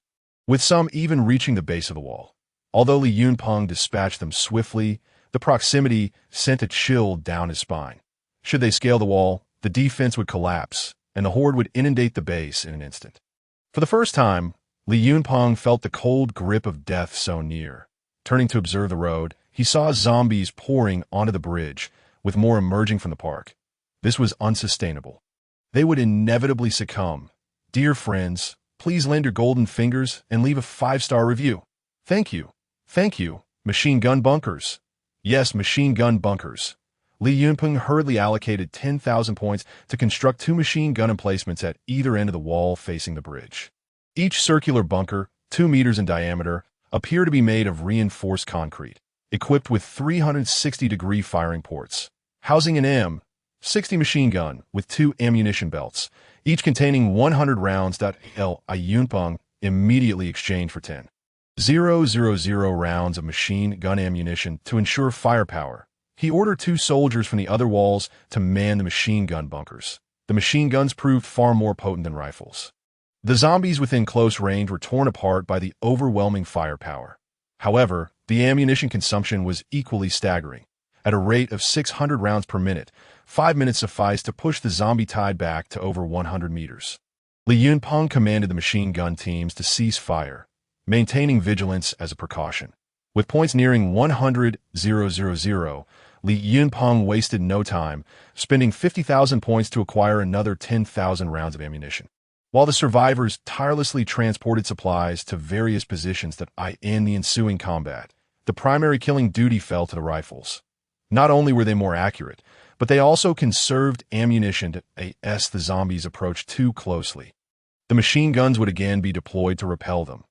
with some even reaching the base of the wall. Although Li Yunpeng dispatched them swiftly, the proximity sent a chill down his spine. Should they scale the wall, the defense would collapse, and the horde would inundate the base in an instant. For the first time, Li Yunpeng felt the cold grip of death so near. Turning to observe the road, he saw zombies pouring onto the bridge, with more emerging from the park. This was unsustainable. They would inevitably succumb. Dear friends, please lend your golden fingers and leave a 5-star review. Thank you. Thank you. Machine gun bunkers. Yes, machine gun bunkers. Li Yunpeng hurriedly allocated 10,000 points to construct 2 machine gun emplacements at either end of the wall facing the bridge. Each circular bunker, 2 meters in diameter, appeared to be made of reinforced concrete, equipped with 360-degree firing ports, housing an M60 machine gun with 2 ammunition belts, each containing 100 rounds. Li Yunpeng immediately exchanged for 10,000 rounds of machine gun ammunition to ensure firepower. He ordered 2 soldiers from the other walls to man the machine gun bunkers. The machine guns proved far more potent than rifles. The zombies within close range were torn apart by the overwhelming firepower. However, The ammunition consumption was equally staggering. At a rate of 600 rounds per minute, 5 minutes sufficed to push the zombie tide back to over 100 meters. Li Yunpeng commanded the machine gun teams to cease fire, maintaining vigilance as a precaution. With points nearing 100,000, Li Yunpeng wasted no time, spending 50,000 points to acquire another 10,000 rounds of ammunition. While the survivors tirelessly transported supplies to various positions that in the ensuing combat, the primary killing duty fell to the rifles. Not only were they more accurate, but they also conserved ammunition to as the zombies approached too closely. The machine guns would again be deployed to repel them.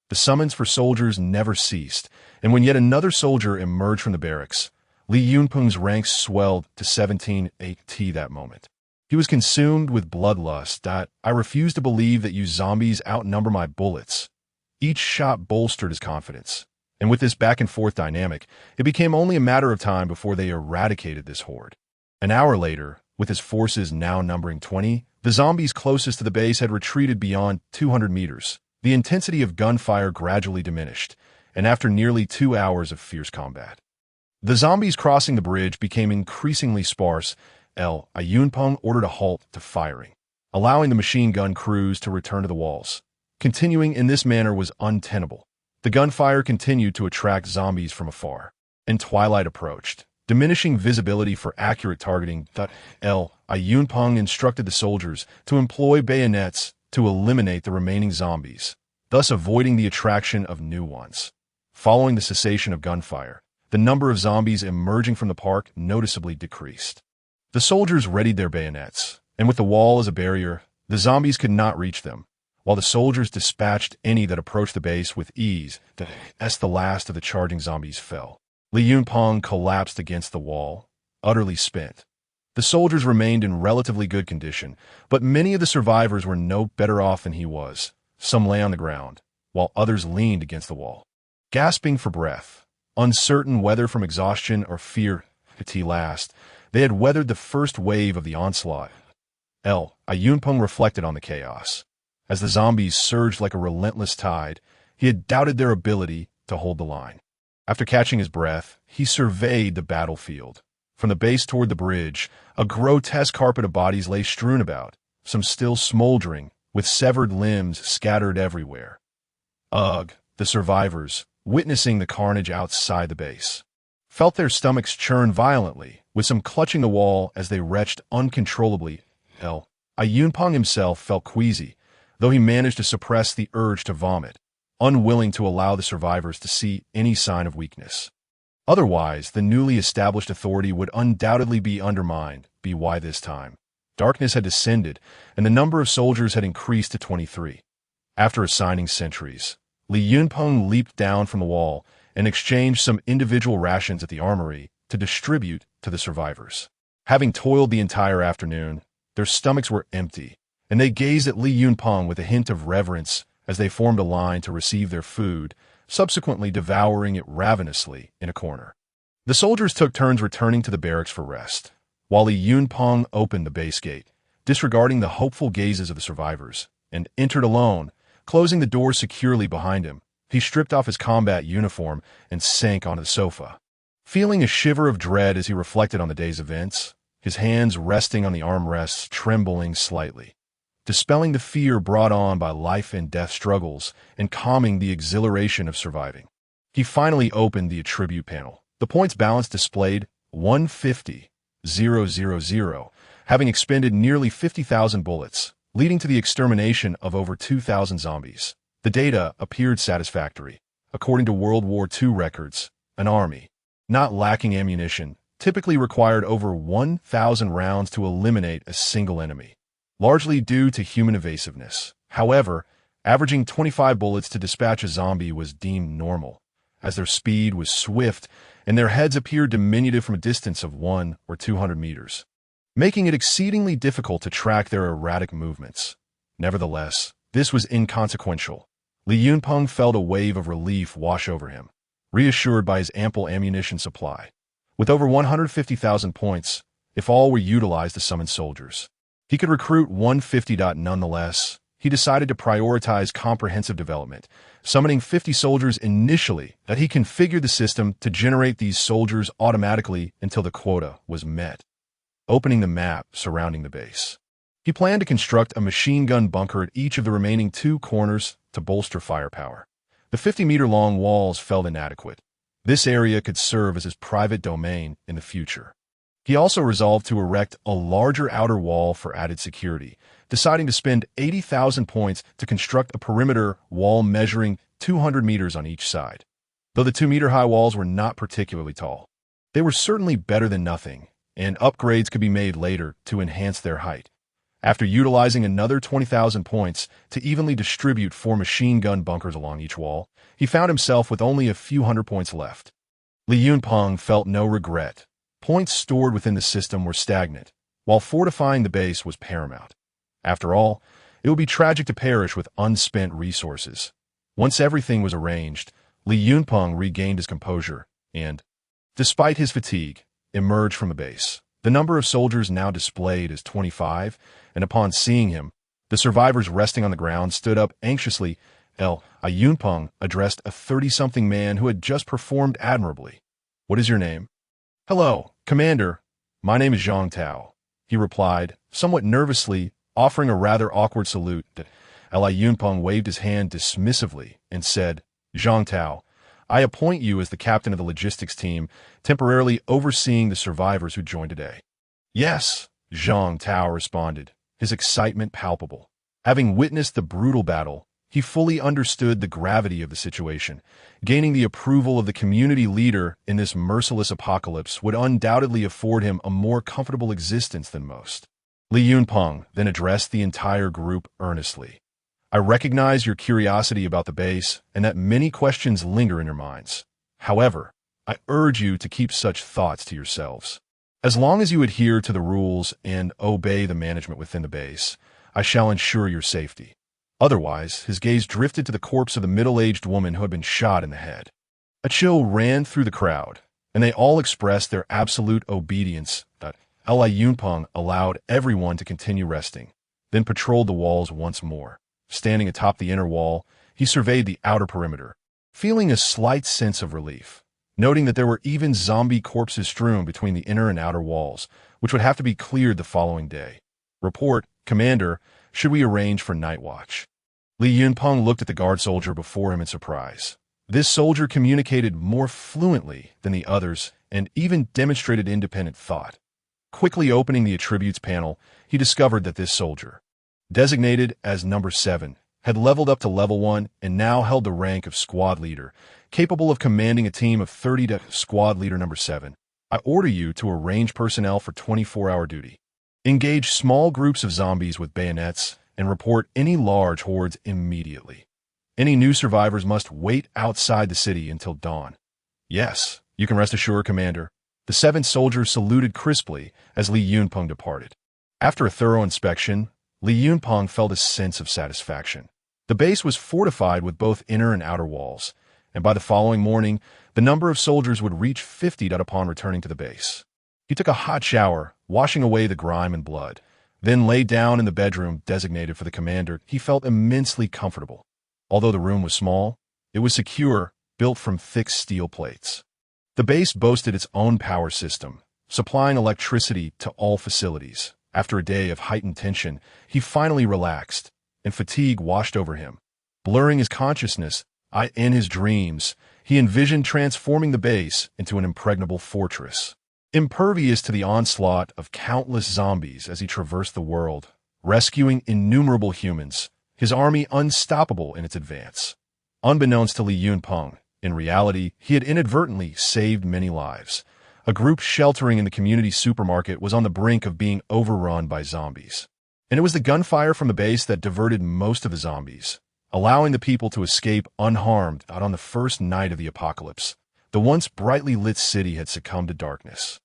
The summons for soldiers never ceased, and when yet another soldier emerged from the barracks, Li Yunpeng's ranks swelled to 17 AT that moment. He was consumed with bloodlust. I refuse to believe that you zombies outnumber my bullets. Each shot bolstered his confidence, and with this back-and-forth dynamic, it became only a matter of time before they eradicated this horde. An hour later, with his forces now numbering 20, the zombies closest to the base had retreated beyond 200 meters. The intensity of gunfire gradually diminished, and after nearly 2 hours of fierce combat, the zombies crossing the bridge became increasingly sparse. Li Yunpeng ordered a halt to firing, allowing the machine gun crews to return to the walls. Continuing in this manner was untenable. The gunfire continued to attract zombies from afar, and twilight approached, diminishing visibility for accurate targeting. Li Yunpeng instructed the soldiers to employ bayonets to eliminate the remaining zombies, thus avoiding the attraction of new ones. Following the cessation of gunfire, the number of zombies emerging from the park noticeably decreased. The soldiers readied their bayonets, and with the wall as a barrier, the zombies could not reach them, while the soldiers dispatched any that approached the base with ease. As the last of the charging zombies fell, Li Yunpeng collapsed against the wall, utterly spent. The soldiers remained in relatively good condition, but many of the survivors were no better off than he was. Some lay on the ground, while others leaned against the wall, gasping for breath, uncertain whether from exhaustion or fear. At last, they had weathered the first wave of the onslaught. Li Yunpeng reflected on the chaos. As the zombies surged like a relentless tide, he had doubted their ability to hold the line. After catching his breath, he surveyed the battlefield. From the base toward the bridge, a grotesque carpet of bodies lay strewn about, some still smoldering, with severed limbs scattered everywhere. Ugh, the survivors, witnessing the carnage outside the base, felt their stomachs churn violently, with some clutching the wall as they retched uncontrollably. Li Yunpeng himself felt queasy, though he managed to suppress the urge to vomit, unwilling to allow the survivors to see any sign of weakness. Otherwise, the newly established authority would undoubtedly be undermined. By this time, darkness had descended, and the number of soldiers had increased to 23. After assigning sentries, Li Yunpeng leaped down from the wall and exchanged some individual rations at the armory to distribute to the survivors. Having toiled the entire afternoon, their stomachs were empty, and they gazed at Li Yunpeng with a hint of reverence as they formed a line to receive their food, subsequently devouring it ravenously in a corner. The soldiers took turns returning to the barracks for rest, while Li Yunpeng opened the base gate, disregarding the hopeful gazes of the survivors, and entered alone, closing the door securely behind him. He stripped off his combat uniform and sank onto the sofa, feeling a shiver of dread as he reflected on the day's events, his hands resting on the armrests, trembling slightly, dispelling the fear brought on by life and death struggles and calming the exhilaration of surviving. He finally opened the attribute panel. The points balance displayed 150,000, having expended nearly 50,000 bullets, leading to the extermination of over 2,000 zombies. The data appeared satisfactory. According to World War II records, an army, not lacking ammunition, typically required over 1,000 rounds to eliminate a single enemy, largely due to human evasiveness. However, averaging 25 bullets to dispatch a zombie was deemed normal, as their speed was swift and their heads appeared diminutive from a distance of 100 or 200 meters, making it exceedingly difficult to track their erratic movements. Nevertheless, this was inconsequential. Li Yunpeng felt a wave of relief wash over him, reassured by his ample ammunition supply. With over 150,000 points, if all were utilized to summon soldiers, he could recruit 150. Nonetheless, he decided to prioritize comprehensive development, summoning 50 soldiers initially that he configured the system to generate these soldiers automatically until the quota was met. Opening the map surrounding the base, he planned to construct a machine gun bunker at each of the remaining 2 corners to bolster firepower. The 50-meter-long walls felt inadequate. This area could serve as his private domain in the future. He also resolved to erect a larger outer wall for added security, deciding to spend 80,000 points to construct a perimeter wall measuring 200 meters on each side. Though the 2-meter-high walls were not particularly tall, they were certainly better than nothing, and upgrades could be made later to enhance their height. After utilizing another 20,000 points to evenly distribute 4 machine gun bunkers along each wall, he found himself with only a few hundred points left. Li Yunpeng felt no regret. Points stored within the system were stagnant, while fortifying the base was paramount. After all, it would be tragic to perish with unspent resources. Once everything was arranged, Li Yunpeng regained his composure and, despite his fatigue, emerged from the base. The number of soldiers now displayed is 25, and upon seeing him, the survivors resting on the ground stood up anxiously. Yunpeng addressed a 30-something man who had just performed admirably. "What is your name?" "Hello, Commander. My name is Zhang Tao," he replied, somewhat nervously, offering a rather awkward salute. Yunpeng waved his hand dismissively and said, "Zhang Tao, I appoint you as the captain of the logistics team, temporarily overseeing the survivors who joined today." "Yes," Zhang Tao responded, his excitement palpable. Having witnessed the brutal battle, he fully understood the gravity of the situation. Gaining the approval of the community leader in this merciless apocalypse would undoubtedly afford him a more comfortable existence than most. Li Yunpeng then addressed the entire group earnestly. "I recognize your curiosity about the base and that many questions linger in your minds. However, I urge you to keep such thoughts to yourselves. As long as you adhere to the rules and obey the management within the base, I shall ensure your safety." Otherwise, his gaze drifted to the corpse of the middle-aged woman who had been shot in the head. A chill ran through the crowd, and they all expressed their absolute obedience. Yunpeng allowed everyone to continue resting, then patrolled the walls once more. Standing atop the inner wall, he surveyed the outer perimeter, feeling a slight sense of relief, noting that there were even zombie corpses strewn between the inner and outer walls, which would have to be cleared the following day. "Report, Commander, should we arrange for night watch?" Li Yunpeng looked at the guard soldier before him in surprise. This soldier communicated more fluently than the others and even demonstrated independent thought. Quickly opening the attributes panel, he discovered that this soldier, designated as number 7, had leveled up to level 1 and now held the rank of squad leader, capable of commanding a team of 30 to squad leader number 7. "I order you to arrange personnel for 24-hour duty. Engage small groups of zombies with bayonets and report any large hordes immediately. Any new survivors must wait outside the city until dawn." "Yes, you can rest assured, Commander." The 7 soldiers saluted crisply as Li Yunpeng departed. After a thorough inspection, Li Yunpeng felt a sense of satisfaction. The base was fortified with both inner and outer walls, and by the following morning, the number of soldiers would reach 50 upon returning to the base. He took a hot shower, washing away the grime and blood, then lay down in the bedroom designated for the commander. He felt immensely comfortable. Although the room was small, it was secure, built from thick steel plates. The base boasted its own power system, supplying electricity to all facilities. After a day of heightened tension, he finally relaxed, and fatigue washed over him. Blurring his consciousness, in his dreams, he envisioned transforming the base into an impregnable fortress, impervious to the onslaught of countless zombies as he traversed the world, rescuing innumerable humans, his army unstoppable in its advance. Unbeknownst to Li Yunpeng, in reality, he had inadvertently saved many lives. A group sheltering in the community supermarket was on the brink of being overrun by zombies. And it was the gunfire from the base that diverted most of the zombies, allowing the people to escape unharmed out on the first night of the apocalypse. The once brightly lit city had succumbed to darkness,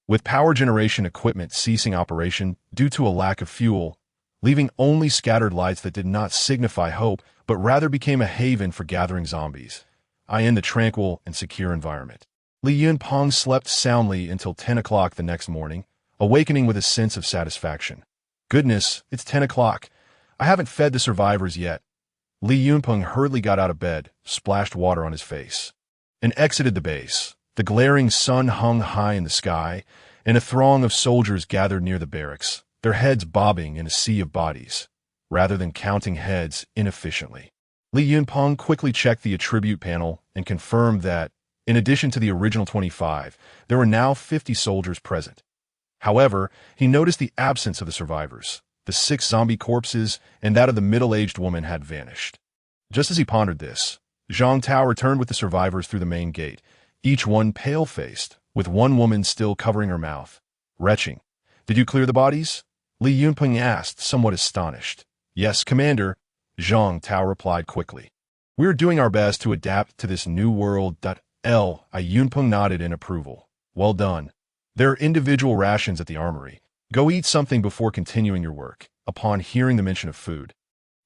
with power generation equipment ceasing operation due to a lack of fuel, leaving only scattered lights that did not signify hope, but rather became a haven for gathering zombies. In the tranquil and secure environment, Li Yunpeng slept soundly until 10 o'clock the next morning, awakening with a sense of satisfaction. "Goodness, it's 10 o'clock. I haven't fed the survivors yet. Li Yunpeng hurriedly got out of bed, splashed water on his face, and exited the base. The glaring sun hung high in the sky, and a throng of soldiers gathered near the barracks, their heads bobbing in a sea of bodies, rather than counting heads inefficiently. Li Yunpeng quickly checked the attribute panel and confirmed that, in addition to the original 25, there were now 50 soldiers present. However, he noticed the absence of the survivors. The 6 zombie corpses and that of the middle-aged woman had vanished. Just as he pondered this, Zhang Tao returned with the survivors through the main gate, each one pale-faced, with one woman still covering her mouth, retching. "Did you clear the bodies?" Li Yunpeng asked, somewhat astonished. "Yes, Commander," Zhang Tao replied quickly. "We're doing our best to adapt to this new world." Yunpeng nodded in approval. "Well done. There are individual rations at the armory. Go eat something before continuing your work." Upon hearing the mention of food,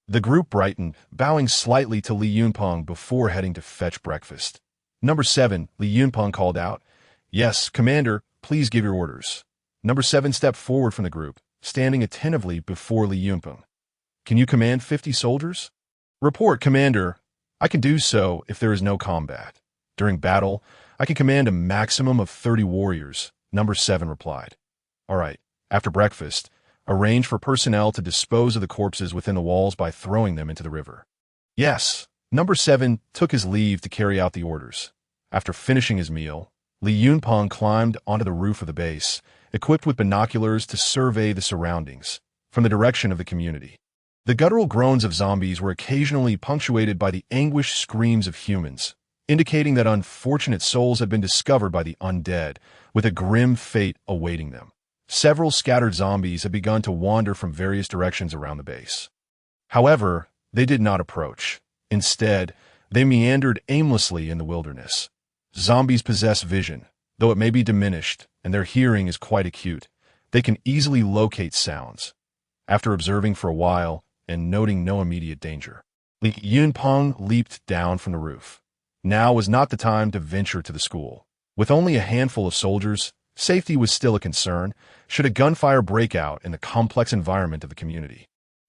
the group brightened, bowing slightly to Li Yunpeng before heading to fetch breakfast. "Number 7, Li Yunpeng called out. "Yes, Commander, please give your orders." Number 7 stepped forward from the group, standing attentively before Li Yunpeng. "Can you command 50 soldiers?" "Report, Commander. I can do so if there is no combat. During battle, I can command a maximum of 30 warriors," Number 7 replied. "All right. After breakfast, arrange for personnel to dispose of the corpses within the walls by throwing them into the river." "Yes." Number 7 took his leave to carry out the orders. After finishing his meal, Li Yunpeng climbed onto the roof of the base, equipped with binoculars to survey the surroundings from the direction of the community. The guttural groans of zombies were occasionally punctuated by the anguished screams of humans, indicating that unfortunate souls had been discovered by the undead, with a grim fate awaiting them. Several scattered zombies had begun to wander from various directions around the base. However, they did not approach. Instead, they meandered aimlessly in the wilderness. Zombies possess vision, though it may be diminished, and their hearing is quite acute. They can easily locate sounds. After observing for a while and noting no immediate danger, Li Yunpeng leaped down from the roof. Now was not the time to venture to the school. With only a handful of soldiers, safety was still a concern should a gunfire break out in the complex environment of the community.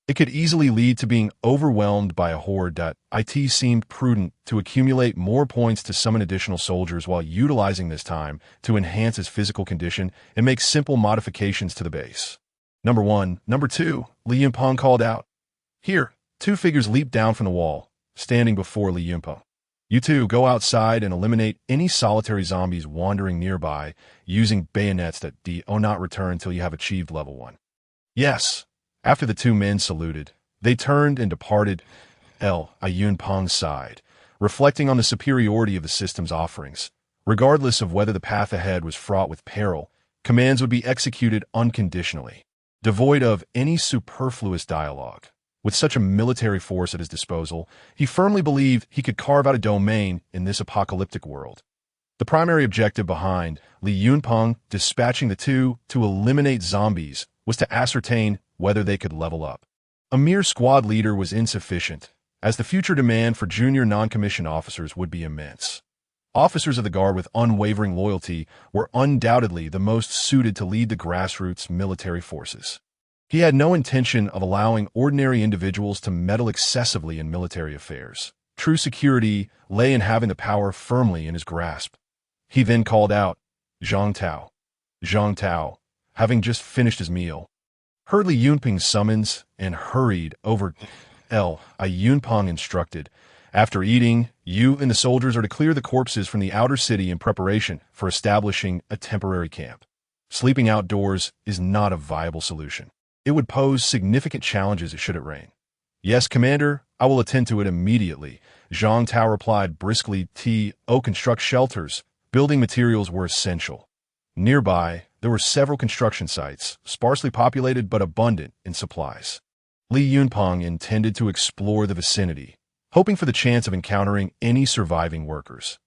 It could easily lead to being overwhelmed by a horde. It seemed prudent to accumulate more points to summon additional soldiers while utilizing this time to enhance his physical condition and make simple modifications to the base. "Number 1, Number 2, Li Yunpeng called out. Here, 2 figures leaped down from the wall, standing before Li Yunpeng. "You two go outside and eliminate any solitary zombies wandering nearby using bayonets that do not return until you have achieved level 1. "Yes." After the 2 men saluted, they turned and departed. Yunpeng sighed, reflecting on the superiority of the system's offerings. Regardless of whether the path ahead was fraught with peril, commands would be executed unconditionally, devoid of any superfluous dialogue. With such a military force at his disposal, he firmly believed he could carve out a domain in this apocalyptic world. The primary objective behind Li Yunpeng dispatching the 2 to eliminate zombies was to ascertain whether they could level up. A mere squad leader was insufficient, as the future demand for junior non-commissioned officers would be immense. Officers of the Guard with unwavering loyalty were undoubtedly the most suited to lead the grassroots military forces. He had no intention of allowing ordinary individuals to meddle excessively in military affairs. True security lay in having the power firmly in his grasp. He then called out, "Zhang Tao." Zhang Tao, having just finished his meal, heard Li Yunpeng's summons and hurried over. Yunpeng instructed, "After eating, you and the soldiers are to clear the corpses from the outer city in preparation for establishing a temporary camp. Sleeping outdoors is not a viable solution. It would pose significant challenges should it rain." "Yes, Commander, I will attend to it immediately," Zhang Tao replied briskly. Construct shelters. Building materials were essential. Nearby, there were several construction sites, sparsely populated but abundant in supplies. Li Yunpeng intended to explore the vicinity, hoping for the chance of encountering any surviving workers.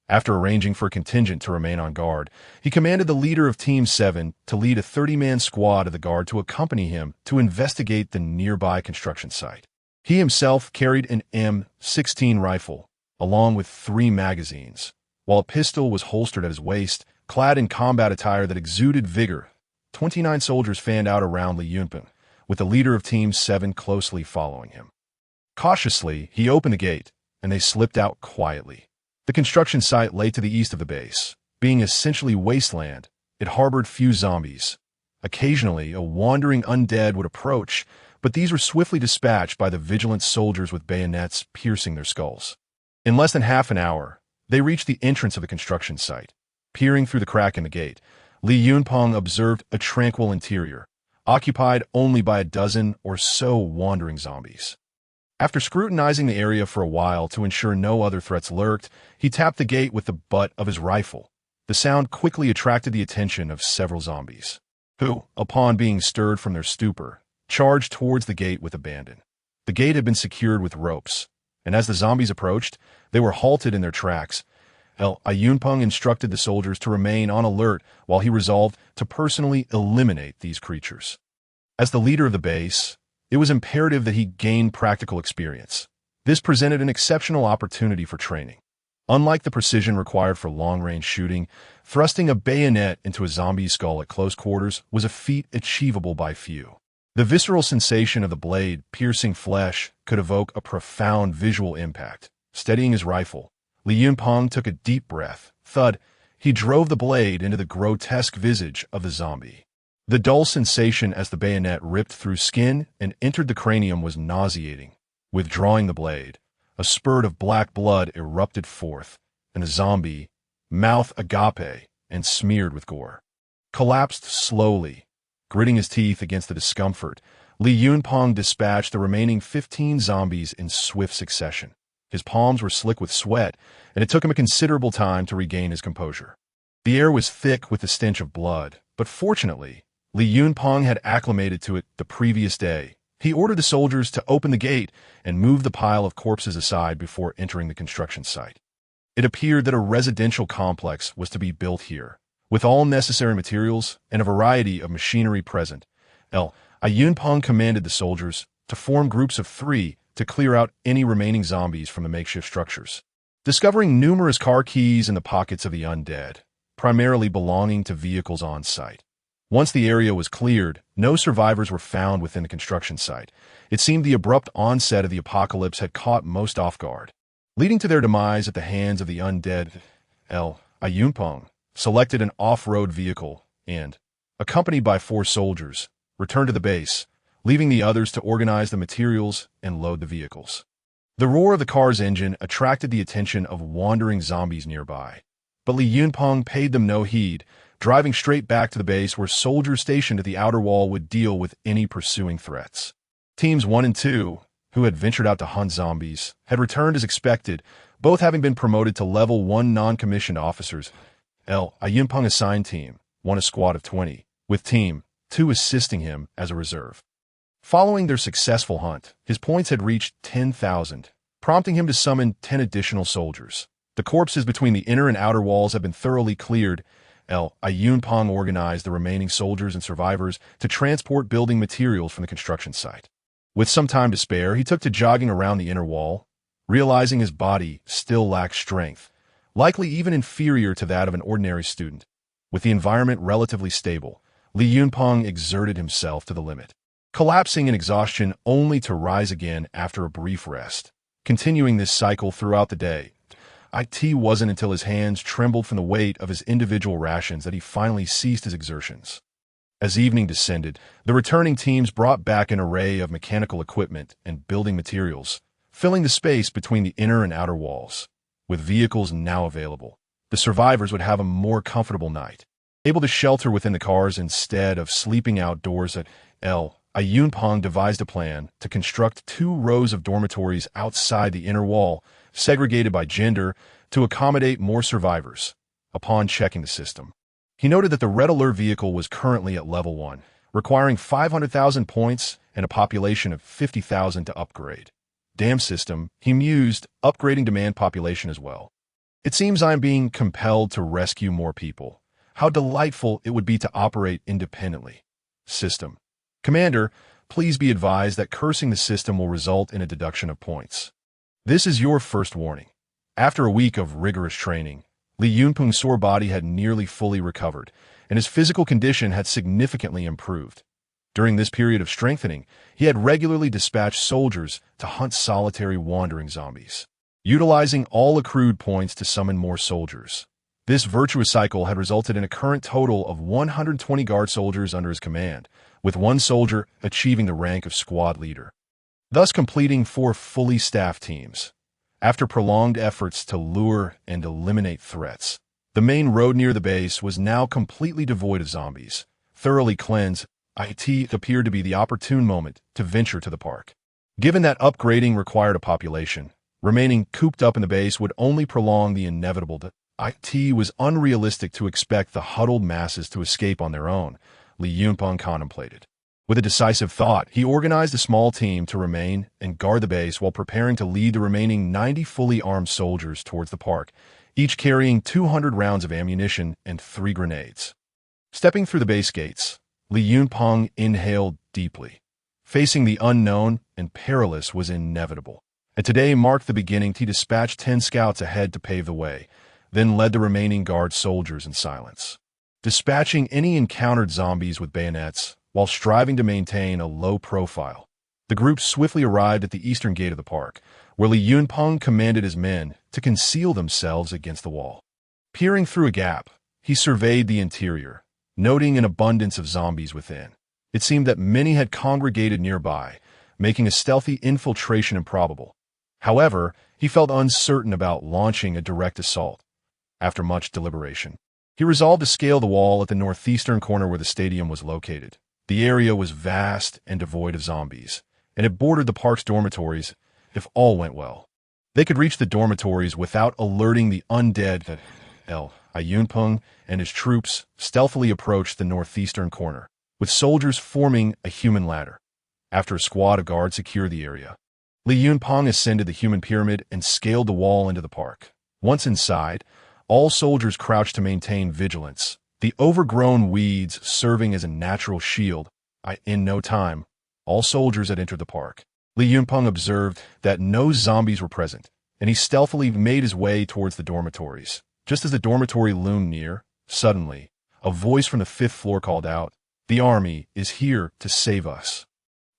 After arranging for a contingent to remain on guard, he commanded the leader of Team 7 to lead a 30-man squad of the Guard to accompany him to investigate the nearby construction site. He himself carried an M16 rifle, along with 3 magazines, while a pistol was holstered at his waist, clad in combat attire that exuded vigor. 29 soldiers fanned out around Li Yunpeng, with the leader of Team 7 closely following him. Cautiously, he opened the gate, and they slipped out quietly. The construction site lay to the east of the base. Being essentially wasteland, it harbored few zombies. Occasionally, a wandering undead would approach, but these were swiftly dispatched by the vigilant soldiers with bayonets piercing their skulls. In less than half an hour, they reached the entrance of the construction site. Peering through the crack in the gate, Li Yunpeng observed a tranquil interior, occupied only by a dozen or so wandering zombies. After scrutinizing the area for a while to ensure no other threats lurked, he tapped the gate with the butt of his rifle. The sound quickly attracted the attention of several zombies, who, upon being stirred from their stupor, charged towards the gate with abandon. The gate had been secured with ropes, and as the zombies approached, they were halted in their tracks. Yunpeng instructed the soldiers to remain on alert while he resolved to personally eliminate these creatures. As the leader of the base, it was imperative that he gain practical experience. This presented an exceptional opportunity for training. Unlike the precision required for long-range shooting, thrusting a bayonet into a zombie's skull at close quarters was a feat achievable by few. The visceral sensation of the blade piercing flesh could evoke a profound visual impact. Steadying his rifle, Li Yunpeng took a deep breath. Thud, he drove the blade into the grotesque visage of the zombie. The dull sensation as the bayonet ripped through skin and entered the cranium was nauseating. Withdrawing the blade, a spurt of black blood erupted forth, and the zombie, mouth agape and smeared with gore, collapsed slowly. Gritting his teeth against the discomfort, Li Yunpeng dispatched the remaining 15 zombies in swift succession. His palms were slick with sweat, and it took him a considerable time to regain his composure. The air was thick with the stench of blood, but fortunately, Li Yunpeng had acclimated to it the previous day. He ordered the soldiers to open the gate and move the pile of corpses aside before entering the construction site. It appeared that a residential complex was to be built here, with all necessary materials and a variety of machinery present. Yunpeng commanded the soldiers to form groups of 3 to clear out any remaining zombies from the makeshift structures. Discovering numerous car keys in the pockets of the undead, primarily belonging to vehicles on site. Once the area was cleared, no survivors were found within the construction site. It seemed the abrupt onset of the apocalypse had caught most off guard, leading to their demise at the hands of the undead. Yunpeng selected an off-road vehicle and, accompanied by 4 soldiers, returned to the base, leaving the others to organize the materials and load the vehicles. The roar of the car's engine attracted the attention of wandering zombies nearby, but Li Yunpeng paid them no heed, driving straight back to the base where soldiers stationed at the outer wall would deal with any pursuing threats. Teams 1 and 2, who had ventured out to hunt zombies, had returned as expected, both having been promoted to level 1 non-commissioned officers. Yunpeng assigned Team 1 a squad of 20, with Team 2 assisting him as a reserve. Following their successful hunt, his points had reached 10,000, prompting him to summon 10 additional soldiers. The corpses between the inner and outer walls had been thoroughly cleared. Yunpeng organized the remaining soldiers and survivors to transport building materials from the construction site. With some time to spare, he took to jogging around the inner wall, realizing his body still lacked strength, likely even inferior to that of an ordinary student. With the environment relatively stable, Li Yunpeng exerted himself to the limit, collapsing in exhaustion only to rise again after a brief rest. Continuing this cycle throughout the day, it wasn't until his hands trembled from the weight of his individual rations that he finally ceased his exertions. As evening descended, the returning teams brought back an array of mechanical equipment and building materials, filling the space between the inner and outer walls. With vehicles now available, the survivors would have a more comfortable night, able to shelter within the cars instead of sleeping outdoors. Yunpeng devised a plan to construct 2 rows of dormitories outside the inner wall, segregated by gender, to accommodate more survivors. Upon checking the system, he noted that the Red Alert vehicle was currently at level 1, requiring 500,000 points and a population of 50,000 to upgrade. Damn system, he mused, upgrading demand population as well. It seems I am being compelled to rescue more people. How delightful it would be to operate independently. System. Commander, please be advised that cursing the system will result in a deduction of points. This is your first warning. After a week of rigorous training, Li Yunpeng's sore body had nearly fully recovered, and his physical condition had significantly improved. During this period of strengthening, he had regularly dispatched soldiers to hunt solitary wandering zombies, utilizing all accrued points to summon more soldiers. This virtuous cycle had resulted in a current total of 120 guard soldiers under his command, with one soldier achieving the rank of squad leader, thus completing 4 fully staffed teams. After prolonged efforts to lure and eliminate threats, the main road near the base was now completely devoid of zombies. Thoroughly cleansed, it appeared to be the opportune moment to venture to the park. Given that upgrading required a population, remaining cooped up in the base would only prolong the inevitable death. It was unrealistic to expect the huddled masses to escape on their own, Li Yunpeng contemplated. With a decisive thought, he organized a small team to remain and guard the base while preparing to lead the remaining 90 fully armed soldiers towards the park, each carrying 200 rounds of ammunition and 3 grenades. Stepping through the base gates, Li Yunpeng inhaled deeply. Facing the unknown and perilous was inevitable, and today marked the beginning. He dispatched 10 scouts ahead to pave the way, then led the remaining guard soldiers in silence, dispatching any encountered zombies with bayonets while striving to maintain a low profile. The group swiftly arrived at the eastern gate of the park, where Li Yunpeng commanded his men to conceal themselves against the wall. Peering through a gap, he surveyed the interior, noting an abundance of zombies within. It seemed that many had congregated nearby, making a stealthy infiltration improbable. However, he felt uncertain about launching a direct assault. After much deliberation, he resolved to scale the wall at the northeastern corner where the stadium was located. The area was vast and devoid of zombies, and it bordered the park's dormitories. If all went well, they could reach the dormitories without alerting the undead. Yunpeng and his troops stealthily approached the northeastern corner, with soldiers forming a human ladder. After a squad of guards secured the area, Li Yunpeng ascended the human pyramid and scaled the wall into the park. Once inside, all soldiers crouched to maintain vigilance, the overgrown weeds serving as a natural shield. In no time, all soldiers had entered the park. Li Yunpeng observed that no zombies were present, and he stealthily made his way towards the dormitories. Just as the dormitory loomed near, suddenly, a voice from the 5th floor called out, "The army is here to save us."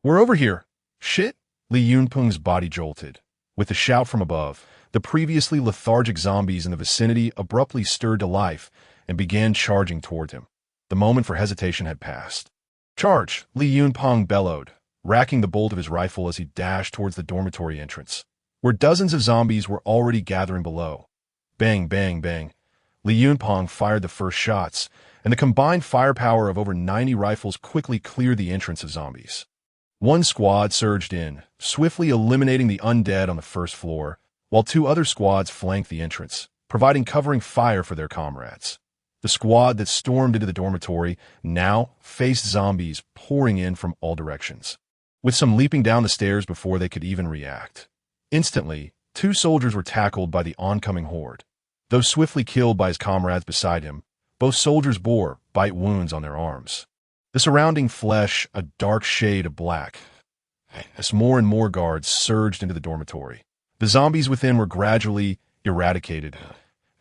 "We're over here." "Shit!" Li Yunpeng's body jolted. With the shout from above, the previously lethargic zombies in the vicinity abruptly stirred to life and began charging toward him. The moment for hesitation had passed. "Charge!" Li Yunpeng bellowed, racking the bolt of his rifle as he dashed towards the dormitory entrance, where dozens of zombies were already gathering below. Bang, bang, bang. Li Yunpeng fired the first shots, and the combined firepower of over 90 rifles quickly cleared the entrance of zombies. One squad surged in, swiftly eliminating the undead on the 1st floor, while 2 other squads flanked the entrance, providing covering fire for their comrades. The squad that stormed into the dormitory now faced zombies pouring in from all directions, with some leaping down the stairs before they could even react. Instantly, 2 soldiers were tackled by the oncoming horde. Though swiftly killed by his comrades beside him, both soldiers bore bite wounds on their arms, the surrounding flesh a dark shade of black. As more and more guards surged into the dormitory, the zombies within were gradually eradicated.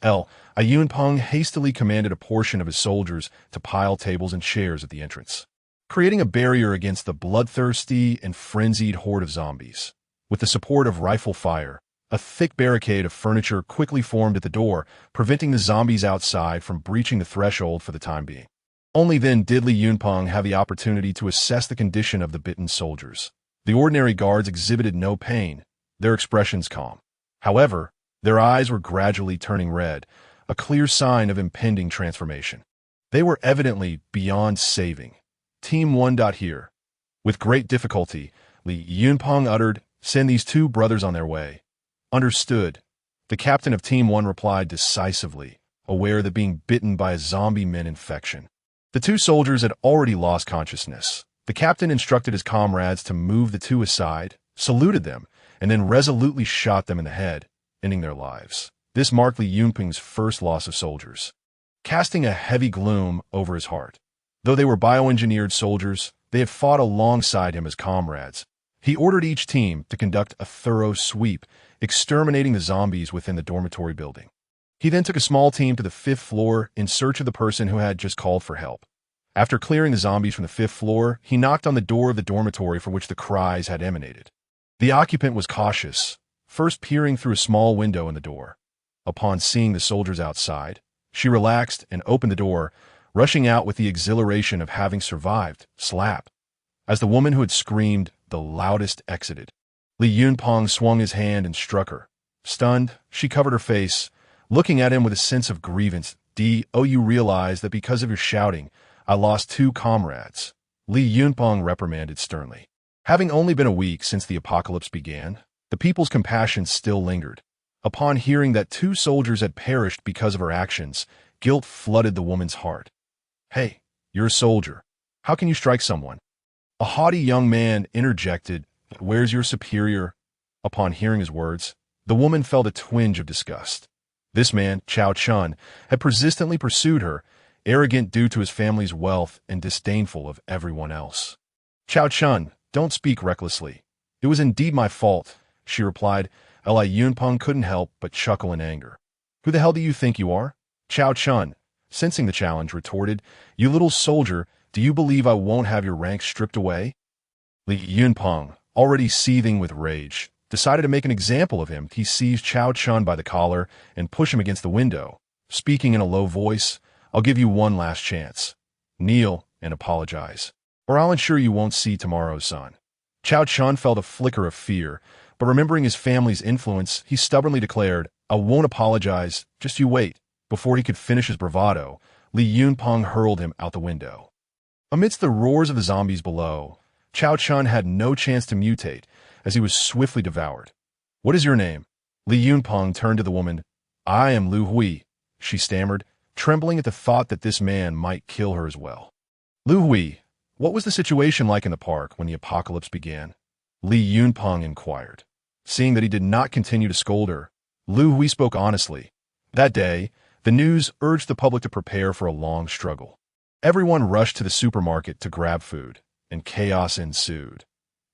Yunpeng hastily commanded a portion of his soldiers to pile tables and chairs at the entrance, creating a barrier against the bloodthirsty and frenzied horde of zombies. With the support of rifle fire, a thick barricade of furniture quickly formed at the door, preventing the zombies outside from breaching the threshold for the time being. Only then did Li Yunpeng have the opportunity to assess the condition of the bitten soldiers. The ordinary guards exhibited no pain, their expressions calm. However, their eyes were gradually turning red, a clear sign of impending transformation. They were evidently beyond saving. Team 1. Here. With great difficulty, Li Yunpeng uttered, "Send these 2 brothers on their way." "Understood." The captain of Team 1 replied decisively, aware that being bitten by a zombie meant infection. The 2 soldiers had already lost consciousness. The captain instructed his comrades to move the 2 aside, saluted them, and then resolutely shot them in the head, ending their lives. This marked Li Yunpeng's first loss of soldiers, casting a heavy gloom over his heart. Though they were bioengineered soldiers, they had fought alongside him as comrades. He ordered each team to conduct a thorough sweep, exterminating the zombies within the dormitory building. He then took a small team to the 5th floor in search of the person who had just called for help. After clearing the zombies from the 5th floor, he knocked on the door of the dormitory from which the cries had emanated. The occupant was cautious, first peering through a small window in the door. Upon seeing the soldiers outside, she relaxed and opened the door, rushing out with the exhilaration of having survived. Slap. As the woman who had screamed the loudest exited, Li Yunpeng swung his hand and struck her. Stunned, she covered her face, looking at him with a sense of grievance. You realize that because of your shouting, I lost 2 comrades. Li Yunpeng reprimanded sternly. Having only been a week since the apocalypse began, the people's compassion still lingered. Upon hearing that 2 soldiers had perished because of her actions, guilt flooded the woman's heart. Hey, you're a soldier. How can you strike someone? A haughty young man interjected. Where's your superior? Upon hearing his words, the woman felt a twinge of disgust. This man, Chao Chun, had persistently pursued her, arrogant due to his family's wealth and disdainful of everyone else. Chao Chun, don't speak recklessly. It was indeed my fault, she replied. Li Yunpeng couldn't help but chuckle in anger. Who the hell do you think you are? Chao Chun, sensing the challenge, retorted. You little soldier, do you believe I won't have your rank stripped away? Li Yunpeng, already seething with rage, decided to make an example of him. He seized Chao Chun by the collar and pushed him against the window, speaking in a low voice. I'll give you one last chance. Kneel and apologize, or I'll ensure you won't see tomorrow's sun. Chao Chun felt a flicker of fear, but remembering his family's influence, he stubbornly declared, I won't apologize, just you wait. Before he could finish his bravado, Li Yunpeng hurled him out the window. Amidst the roars of the zombies below, Chao Chun had no chance to mutate, as he was swiftly devoured. What is your name? Li Yunpeng turned to the woman. I am Lu Hui, she stammered, trembling at the thought that this man might kill her as well. Lu Hui, what was the situation like in the park when the apocalypse began? Li Yunpeng inquired. Seeing that he did not continue to scold her, Lu Hui spoke honestly. That day, the news urged the public to prepare for a long struggle. Everyone rushed to the supermarket to grab food, and chaos ensued.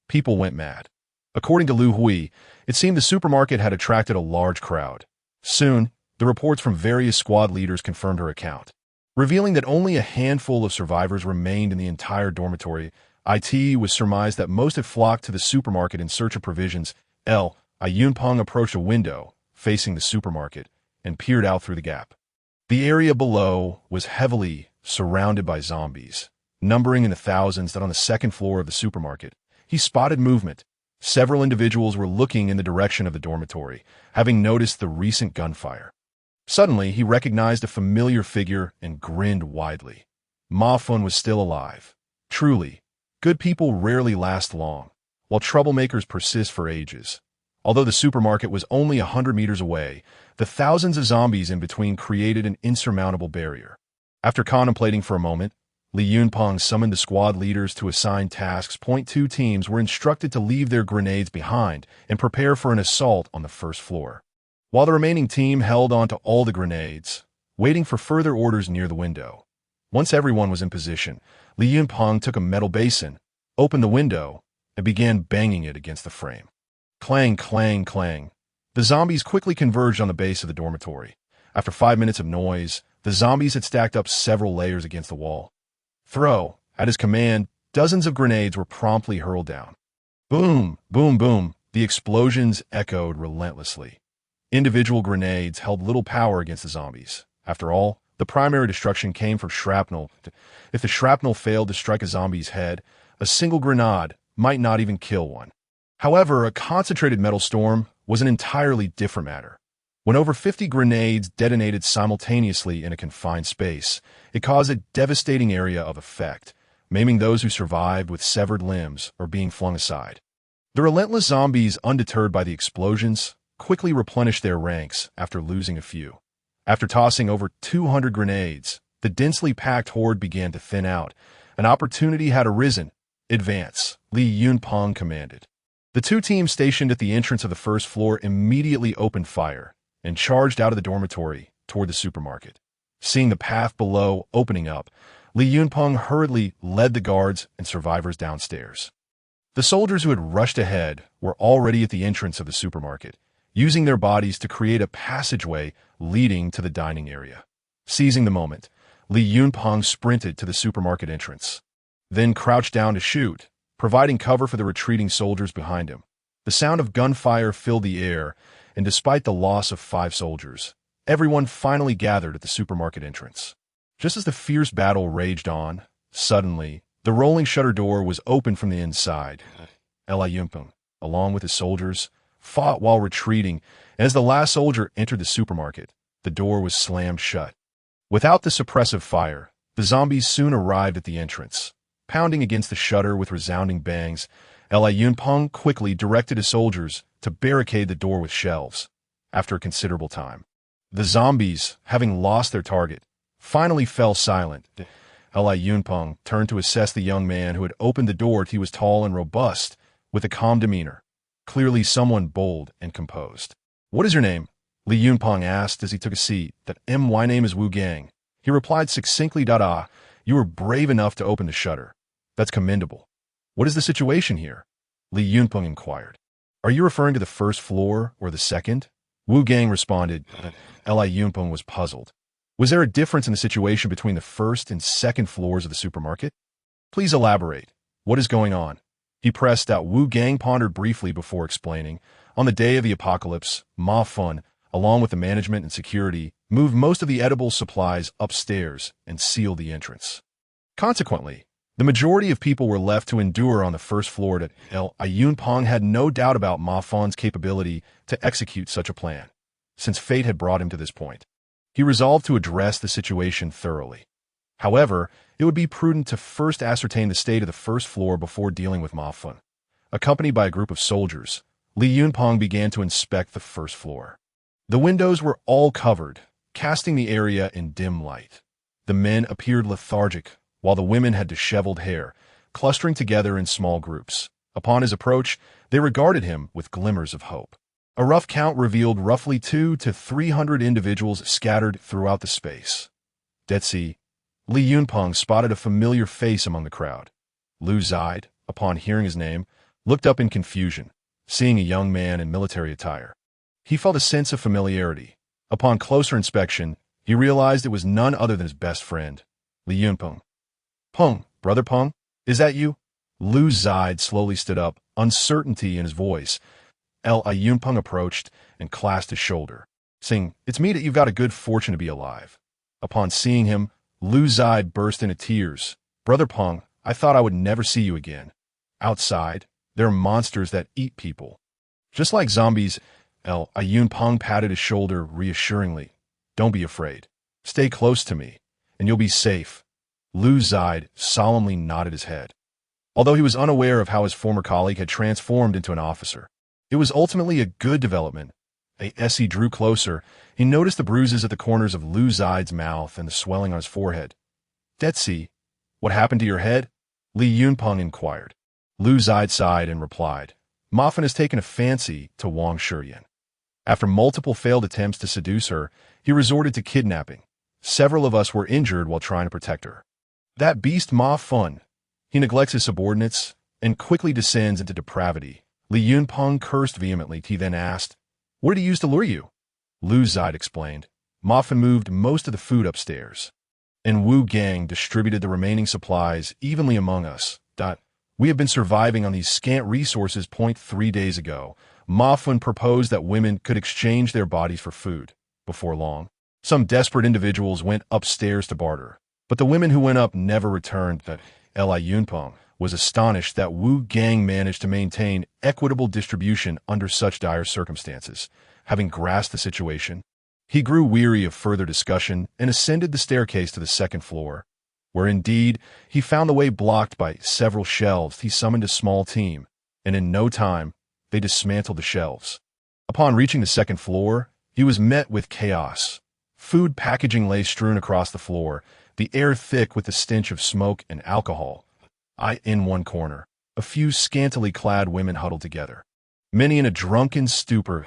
People went mad. According to Lu Hui, it seemed the supermarket had attracted a large crowd. Soon, the reports from various squad leaders confirmed her account, revealing that only a handful of survivors remained in the entire dormitory. It was surmised that most had flocked to the supermarket in search of provisions. Li Yunpeng approached a window facing the supermarket and peered out through the gap. The area below was heavily surrounded by zombies, numbering in the thousands. That on the 2nd floor of the supermarket, he spotted movement. Several individuals were looking in the direction of the dormitory, having noticed the recent gunfire. Suddenly, he recognized a familiar figure and grinned widely. Ma Fun was still alive. Truly, good people rarely last long, while troublemakers persist for ages. Although the supermarket was only 100 meters away, the thousands of zombies in between created an insurmountable barrier. After contemplating for a moment, Li Yunpeng summoned the squad leaders to assign tasks. 2 teams were instructed to leave their grenades behind and prepare for an assault on the 1st floor, while the remaining team held on to all the grenades, waiting for further orders near the window. Once everyone was in position, Li Yunpeng took a metal basin, opened the window, and began banging it against the frame. Clang, clang, clang. The zombies quickly converged on the base of the dormitory. After 5 minutes of noise, the zombies had stacked up several layers against the wall. Throw. At his command, dozens of grenades were promptly hurled down. Boom, boom, boom. The explosions echoed relentlessly. Individual grenades held little power against the zombies. After all, the primary destruction came from shrapnel. If the shrapnel failed to strike a zombie's head, a single grenade might not even kill one. However, a concentrated metal storm was an entirely different matter. When over 50 grenades detonated simultaneously in a confined space, it caused a devastating area of effect, maiming those who survived with severed limbs or being flung aside. The relentless zombies, undeterred by the explosions, quickly replenished their ranks after losing a few. After tossing over 200 grenades, the densely packed horde began to thin out. An opportunity had arisen. Advance, Li Yunpeng commanded. The 2 teams stationed at the entrance of the 1st floor immediately opened fire and charged out of the dormitory toward the supermarket. Seeing the path below opening up, Li Yunpeng hurriedly led the guards and survivors downstairs. The soldiers who had rushed ahead were already at the entrance of the supermarket, using their bodies to create a passageway leading to the dining area. Seizing the moment, Li Yunpeng sprinted to the supermarket entrance, then crouched down to shoot, providing cover for the retreating soldiers behind him. The sound of gunfire filled the air, and despite the loss of 5 soldiers, everyone finally gathered at the supermarket entrance. Just as the fierce battle raged on, suddenly, the rolling shutter door was opened from the inside. Li Yunpeng, along with his soldiers, fought while retreating, and as the last soldier entered the supermarket, the door was slammed shut. Without the suppressive fire, the zombies soon arrived at the entrance. Pounding against the shutter with resounding bangs, Li Yunpeng quickly directed his soldiers to barricade the door with shelves. After a considerable time, the zombies, having lost their target, finally fell silent. Li Yunpeng turned to assess the young man who had opened the door. He was tall and robust, with a calm demeanor, clearly someone bold and composed. "What is your name?" Li Yunpeng asked as he took a seat. "My name is Wu Gang." He replied succinctly. "You were brave enough to open the shutter. That's commendable. What is the situation here?" Li Yunpeng inquired. "Are you referring to the first floor or the second?" Wu Gang responded. Li Yunpeng was puzzled. Was there a difference in the situation between the first and second floors of the supermarket? "Please elaborate. What is going on?" He pressed out. Wu Gang pondered briefly before explaining. On the day of the apocalypse, Ma Fun, along with the management and security, moved most of the edible supplies upstairs and sealed the entrance. Consequently, the majority of people were left to endure on the first floor. Li Yunpeng had no doubt about Ma Fun's capability to execute such a plan, since fate had brought him to this point. He resolved to address the situation thoroughly. However, it would be prudent to first ascertain the state of the first floor before dealing with Ma Fun. Accompanied by a group of soldiers, Li Yunpeng began to inspect the first floor. The windows were all covered, casting the area in dim light. The men appeared lethargic, while the women had disheveled hair, clustering together in small groups. Upon his approach, they regarded him with glimmers of hope. A rough count revealed roughly 200 to 300 individuals scattered throughout the space. Detsi, Li Yunpeng spotted a familiar face among the crowd. Lu Zide, upon hearing his name, looked up in confusion, seeing a young man in military attire. He felt a sense of familiarity. Upon closer inspection, he realized it was none other than his best friend, Li Yunpeng. "Peng, brother Peng, is that you?" Lu Zide slowly stood up, uncertainty in his voice. Li Yunpeng approached and clasped his shoulder, saying, "It's me that you've got a good fortune to be alive." Upon seeing him, Lu Zide burst into tears. "Brother Peng, I thought I would never see you again. Outside, there are monsters that eat people. Just like zombies." Li Yunpeng patted his shoulder reassuringly. "Don't be afraid. Stay close to me, and you'll be safe." Lu Zide solemnly nodded his head. Although he was unaware of how his former colleague had transformed into an officer, it was ultimately a good development. As he drew closer, he noticed the bruises at the corners of Lu Zide's mouth and the swelling on his forehead. "Detsi, what happened to your head?" Li Yunpeng inquired. Lu Zide sighed and replied, "Ma Fun has taken a fancy to Wang Shiyan. After multiple failed attempts to seduce her, he resorted to kidnapping. Several of us were injured while trying to protect her. That beast Ma Fun. He neglects his subordinates and quickly descends into depravity." Li Yunpeng cursed vehemently. He then asked, "What did he use to lure you?" Lu Zide explained, "Ma Fun moved most of the food upstairs, and Wu Gang distributed the remaining supplies evenly among us. We have been surviving on these scant resources. 3 days ago, Ma Fun proposed that women could exchange their bodies for food. Before long, some desperate individuals went upstairs to barter, but the women who went up never returned." Li Yunpeng was astonished that Wu Gang managed to maintain equitable distribution under such dire circumstances. Having grasped the situation, he grew weary of further discussion and ascended the staircase to the second floor, where indeed he found the way blocked by several shelves. He summoned a small team, and in no time, they dismantled the shelves. Upon reaching the second floor, he was met with chaos. Food packaging lay strewn across the floor, the air thick with the stench of smoke and alcohol. In one corner, a few scantily clad women huddled together, many in a drunken stupor.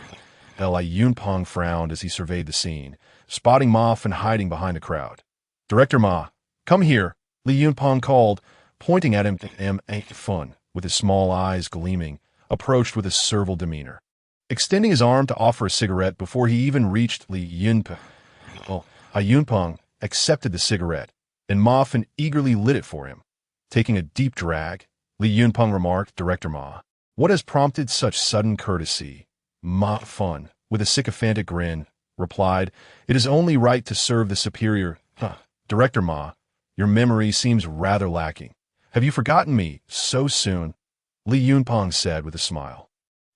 Li Yunpeng frowned as he surveyed the scene, spotting Ma Fun hiding behind the crowd. "Director Ma, come here," Li Yunpeng called, pointing at him. Ma Fun, with his small eyes gleaming, approached with a servile demeanor, extending his arm to offer a cigarette before he even reached Li Yunpeng. Yunpeng accepted the cigarette, and Ma Fun eagerly lit it for him. Taking a deep drag, Li Yunpeng remarked, "Director Ma, what has prompted such sudden courtesy?" Ma Fun, with a sycophantic grin, replied, "It is only right to serve the superior." Director Ma, your memory seems rather lacking. Have you forgotten me so soon?" Li Yunpeng said with a smile.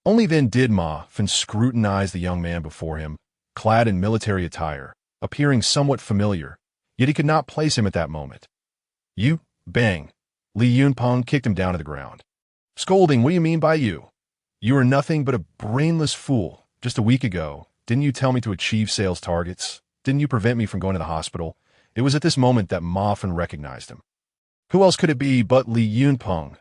Only then did Ma Fun scrutinize the young man before him, clad in military attire, appearing somewhat familiar, yet he could not place him at that moment. "You?" Bang! Li Yunpeng kicked him down to the ground. "Scolding, what do you mean by you? You are nothing but a brainless fool. Just a week ago, didn't you tell me to achieve sales targets? Didn't you prevent me from going to the hospital?" It was at this moment that Ma Fun recognized him. Who else could it be but Li Yunpeng?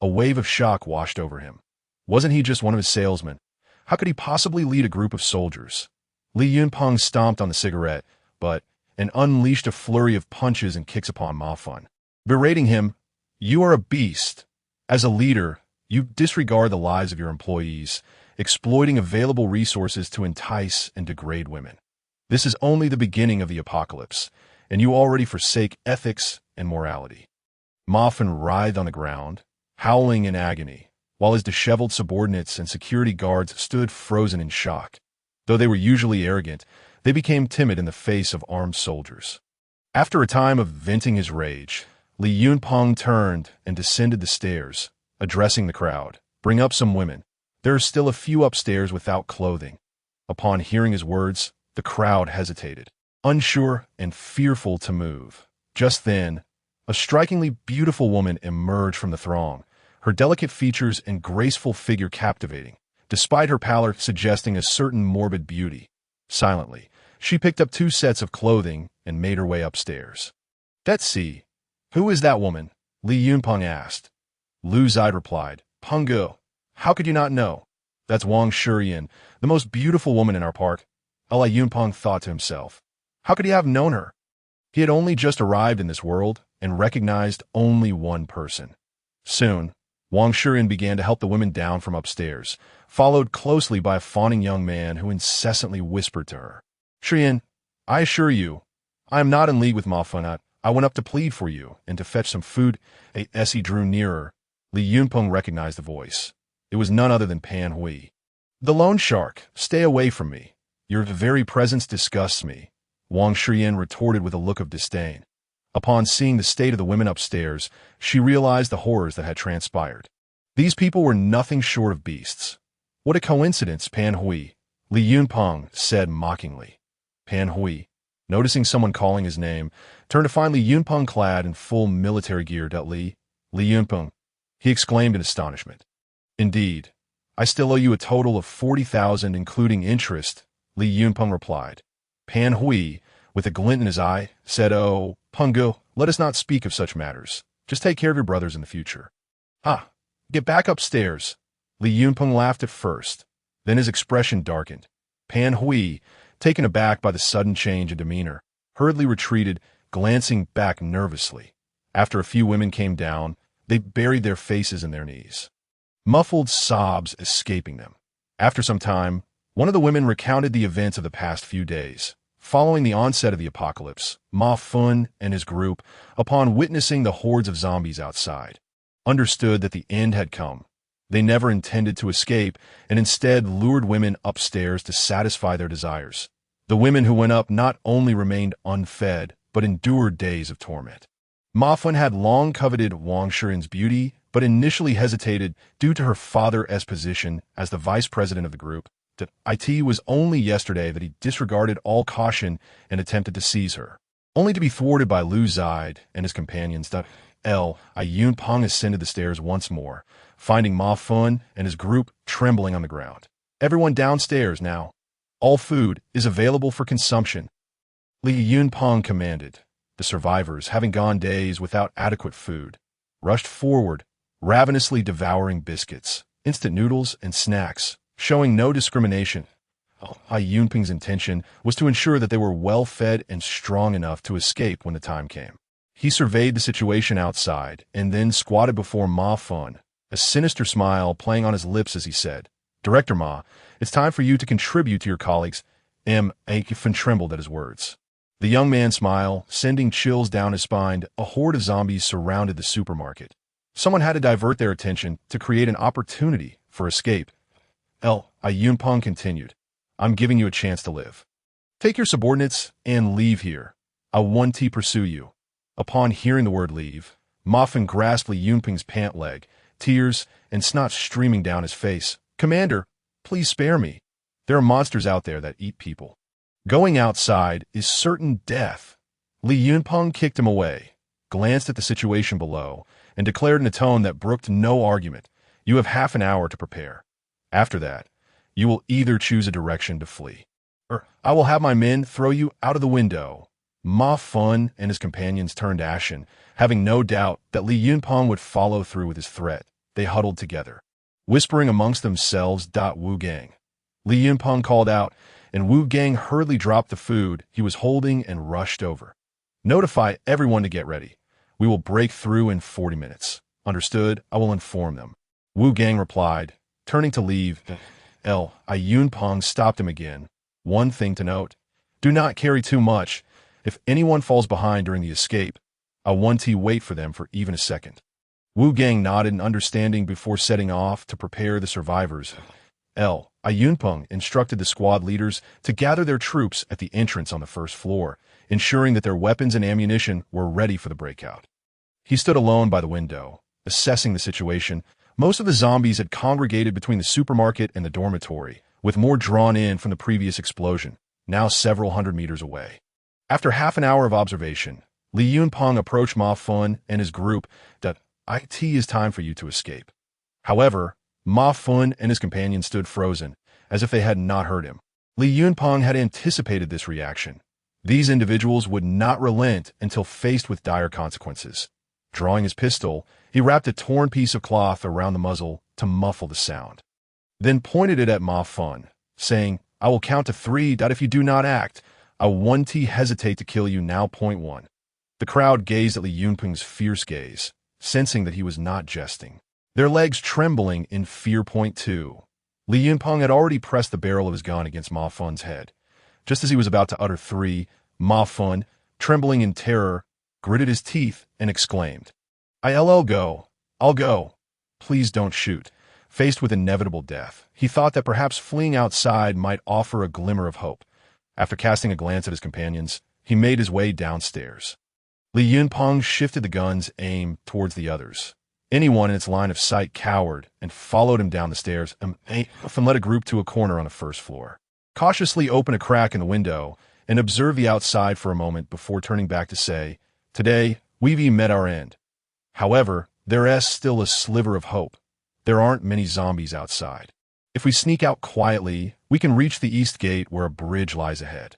A wave of shock washed over him. Wasn't he just one of his salesmen? How could he possibly lead a group of soldiers? Li Yunpeng stomped on the cigarette, and unleashed a flurry of punches and kicks upon Ma Fun, berating him. "You are a beast. As a leader, you disregard the lives of your employees, exploiting available resources to entice and degrade women. This is only the beginning of the apocalypse, and you already forsake ethics and morality." Ma Fun writhed on the ground, howling in agony, while his disheveled subordinates and security guards stood frozen in shock. Though they were usually arrogant, they became timid in the face of armed soldiers. After a time of venting his rage, Li Yunpeng turned and descended the stairs, addressing the crowd. "Bring up some women. There are still a few upstairs without clothing." Upon hearing his words, the crowd hesitated, unsure and fearful to move. Just then, a strikingly beautiful woman emerged from the throng, her delicate features and graceful figure captivating, despite her pallor suggesting a certain morbid beauty. Silently, she picked up 2 sets of clothing and made her way upstairs. "Let's see. Who is that woman?" Li Yunpeng asked. Lu Zide replied, "Pungo, how could you not know? That's Wang Shurian, the most beautiful woman in our park." Li Yunpeng thought to himself. How could he have known her? He had only just arrived in this world and recognized only one person. Soon, Wang Shurian began to help the women down from upstairs, followed closely by a fawning young man who incessantly whispered to her. "Shurian, I assure you, I am not in league with Ma Fun. I went up to plead for you and to fetch some food." As he drew nearer, Li Yunpeng recognized the voice. It was none other than Pan Hui. "The loan shark, stay away from me. Your very presence disgusts me," Wang Shurian retorted with a look of disdain. Upon seeing the state of the women upstairs, she realized the horrors that had transpired. These people were nothing short of beasts. "What a coincidence, Pan Hui," Li Yunpeng said mockingly. Pan Hui, noticing someone calling his name, turned to find Li Yunpeng clad in full military gear. Li Yunpeng, he exclaimed in astonishment. "Indeed, I still owe you a total of 40,000 including interest," Li Yunpeng replied. Pan Hui, with a glint in his eye, said, "Oh, Pungo, let us not speak of such matters. Just take care of your brothers in the future." Get back upstairs." Li Yunpeng laughed at first, then his expression darkened. Pan Hui, taken aback by the sudden change in demeanor, hurriedly retreated, glancing back nervously. After a few women came down, they buried their faces in their knees, muffled sobs escaping them. After some time, one of the women recounted the events of the past few days. Following the onset of the apocalypse, Ma Fun and his group, upon witnessing the hordes of zombies outside, understood that the end had come. They never intended to escape and instead lured women upstairs to satisfy their desires. The women who went up not only remained unfed, but endured days of torment. Ma Fun had long coveted Wang Shurian's beauty, but initially hesitated due to her father's position as the vice president of the group. It was only yesterday that he disregarded all caution and attempted to seize her, only to be thwarted by Lu Zide and his companions. Yunpeng ascended the stairs once more, finding Ma Fun and his group trembling on the ground. "Everyone downstairs now. All food is available for consumption," Li Yunpeng commanded. The survivors, having gone days without adequate food, rushed forward, ravenously devouring biscuits, instant noodles, and snacks, showing no discrimination. Yunpeng's intention was to ensure that they were well-fed and strong enough to escape when the time came. He surveyed the situation outside and then squatted before Ma Fun, a sinister smile playing on his lips as he said, "Director Ma, it's time for you to contribute to your colleagues." Fun trembled at his words. The young man smiled, sending chills down his spine. A horde of zombies surrounded the supermarket. Someone had to divert their attention to create an opportunity for escape. Yunpeng continued. I'm giving you a chance to live. Take your subordinates and leave here. I want to pursue you. Upon hearing the word leave, Ma Feng grasped Li Yunpeng's pant leg, tears and snot streaming down his face. Commander, please spare me. There are monsters out there that eat people. Going outside is certain death. Li Yunpeng kicked him away, glanced at the situation below, and declared in a tone that brooked no argument. You have half an hour to prepare. After that, you will either choose a direction to flee, or I will have my men throw you out of the window. Ma Feng and his companions turned ashen, having no doubt that Li Yunpeng would follow through with his threat. They huddled together, whispering amongst themselves. Wu Gang. Li Yunpeng called out, and Wu Gang hurriedly dropped the food he was holding and rushed over. Notify everyone to get ready. We will break through in 40 minutes. Understood, I will inform them. Wu Gang replied, turning to leave. Yunpeng stopped him again. One thing to note, do not carry too much. If anyone falls behind during the escape, I want to wait for them for even a second. Wu Gang nodded in understanding before setting off to prepare the survivors. Yunpeng instructed the squad leaders to gather their troops at the entrance on the first floor, ensuring that their weapons and ammunition were ready for the breakout. He stood alone by the window, assessing the situation. Most of the zombies had congregated between the supermarket and the dormitory, with more drawn in from the previous explosion, now several hundred meters away. After half an hour of observation, Li Yunpeng approached Ma Feng and his group. It is time for you to escape. However, Ma Feng and his companions stood frozen, as if they had not heard him. Li Yunpeng had anticipated this reaction. These individuals would not relent until faced with dire consequences. Drawing his pistol, he wrapped a torn piece of cloth around the muzzle to muffle the sound, then pointed it at Ma Feng, saying, I will count to 3. If you do not act, I won't hesitate to kill you now. Point 1. The crowd gazed at Li Yunpeng's fierce gaze, sensing that he was not jesting, their legs trembling in fear. Point 2. Li Yunpeng had already pressed the barrel of his gun against Ma Feng's head. Just as he was about to utter 3, Ma Feng, trembling in terror, gritted his teeth and exclaimed, I'll go. I'll go. Please don't shoot. Faced with inevitable death, he thought that perhaps fleeing outside might offer a glimmer of hope. After casting a glance at his companions, he made his way downstairs. Li Yunpeng shifted the gun's aim towards the others. Anyone in its line of sight cowered and followed him down the stairs and led a group to a corner on the first floor. Cautiously opened a crack in the window and observed the outside for a moment before turning back to say, Today, we've met our end. However, there's still a sliver of hope. There aren't many zombies outside. If we sneak out quietly, we can reach the east gate where a bridge lies ahead.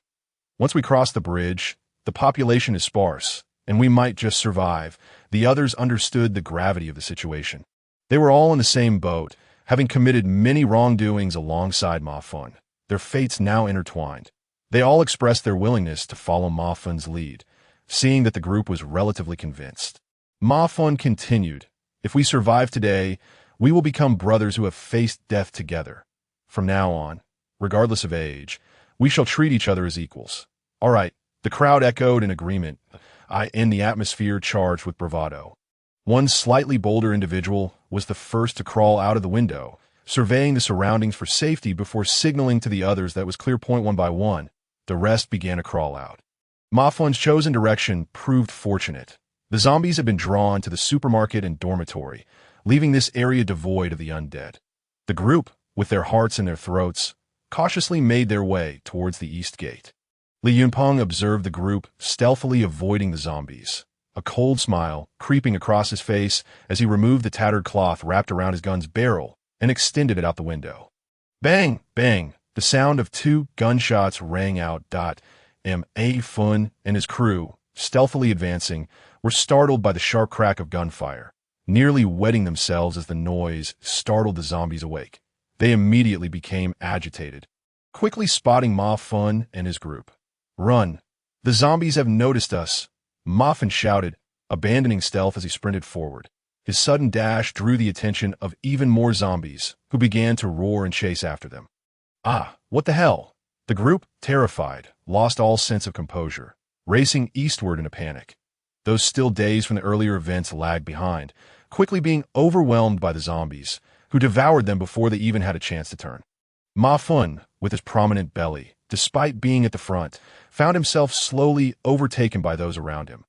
Once we cross the bridge, the population is sparse, and we might just survive. The others understood the gravity of the situation. They were all in the same boat, having committed many wrongdoings alongside Ma Feng, their fates now intertwined. They all expressed their willingness to follow Ma Feng's lead, seeing that the group was relatively convinced. Ma Feng continued, If we survive today, we will become brothers who have faced death together. From now on, regardless of age, we shall treat each other as equals. All right, the crowd echoed in agreement, in the atmosphere charged with bravado. One slightly bolder individual was the first to crawl out of the window, surveying the surroundings for safety before signaling to the others that it was clear. Point 1 by 1. The rest began to crawl out. Ma Feng's chosen direction proved fortunate. The zombies had been drawn to the supermarket and dormitory, leaving this area devoid of the undead. The group, with their hearts in their throats, cautiously made their way towards the east gate. Li Yunpeng observed the group stealthily avoiding the zombies, a cold smile creeping across his face as he removed the tattered cloth wrapped around his gun's barrel and extended it out the window. Bang! Bang! The sound of 2 gunshots rang out. Ma Feng and his crew, stealthily advancing, were startled by the sharp crack of gunfire, nearly wetting themselves as the noise startled the zombies awake. They immediately became agitated, quickly spotting Ma Feng and his group. Run! The zombies have noticed us! Ma Feng shouted, abandoning stealth as he sprinted forward. His sudden dash drew the attention of even more zombies, who began to roar and chase after them. What the hell? The group, terrified, lost all sense of composure. racing eastward in a panic. Those still days from the earlier events lagged behind, quickly being overwhelmed by the zombies, who devoured them before they even had a chance to turn. Ma Fun, with his prominent belly, despite being at the front, found himself slowly overtaken by those around him.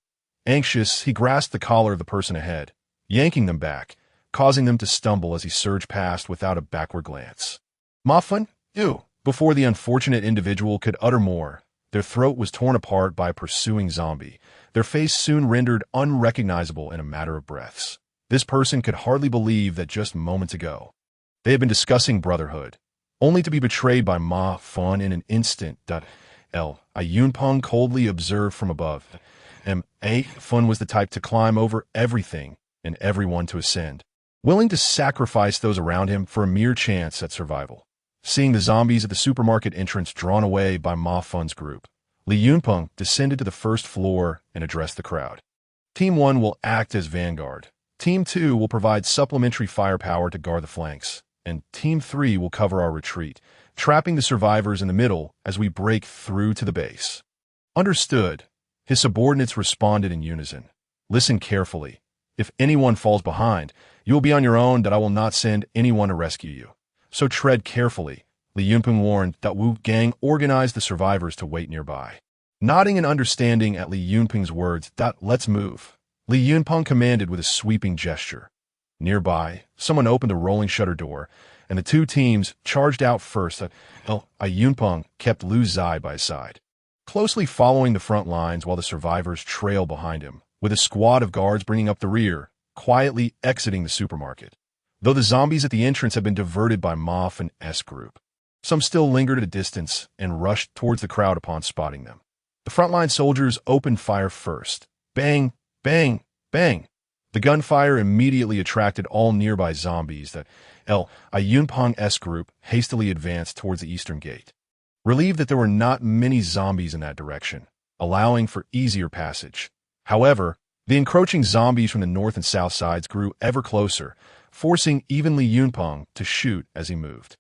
Anxious, he grasped the collar of the person ahead, yanking them back, causing them to stumble as he surged past without a backward glance. Ma Fun, you! Before the unfortunate individual could utter more, their throat was torn apart by a pursuing zombie, their face soon rendered unrecognizable in a matter of breaths. This person could hardly believe that just moments ago, they had been discussing brotherhood, only to be betrayed by Ma Fun in an instant. Yunpeng coldly observed from above. Fun was the type to climb over everything and everyone to ascend, willing to sacrifice those around him for a mere chance at survival. Seeing the zombies at the supermarket entrance drawn away by Ma Fun's group, Li Yunpeng descended to the first floor and addressed the crowd. Team 1 will act as vanguard. Team 2 will provide supplementary firepower to guard the flanks, and Team 3 will cover our retreat, trapping the survivors in the middle as we break through to the base. Understood. His subordinates responded in unison. Listen carefully. If anyone falls behind, you will be on your own, that I will not send anyone to rescue you. So tread carefully. Li Yunpeng warned that Wu Gang organized the survivors to wait nearby. Nodding in understanding at Li Yunpeng's words, let's move. Li Yunpeng commanded with a sweeping gesture. Nearby, someone opened a rolling shutter door, and the two teams charged out first. Yunpeng kept Lu Zai by his side, closely following the front lines while the survivors trailed behind him, with a squad of guards bringing up the rear, quietly exiting the supermarket. Though the zombies at the entrance had been diverted by Moff and S group, some still lingered at a distance and rushed towards the crowd upon spotting them. The frontline soldiers opened fire first. Bang, bang, bang. The gunfire immediately attracted all nearby zombies that Yunpeng S group hastily advanced towards the eastern gate. Relieved that there were not many zombies in that direction, allowing for easier passage. However, the encroaching zombies from the north and south sides grew ever closer, forcing even Li Yunpeng to shoot as he moved.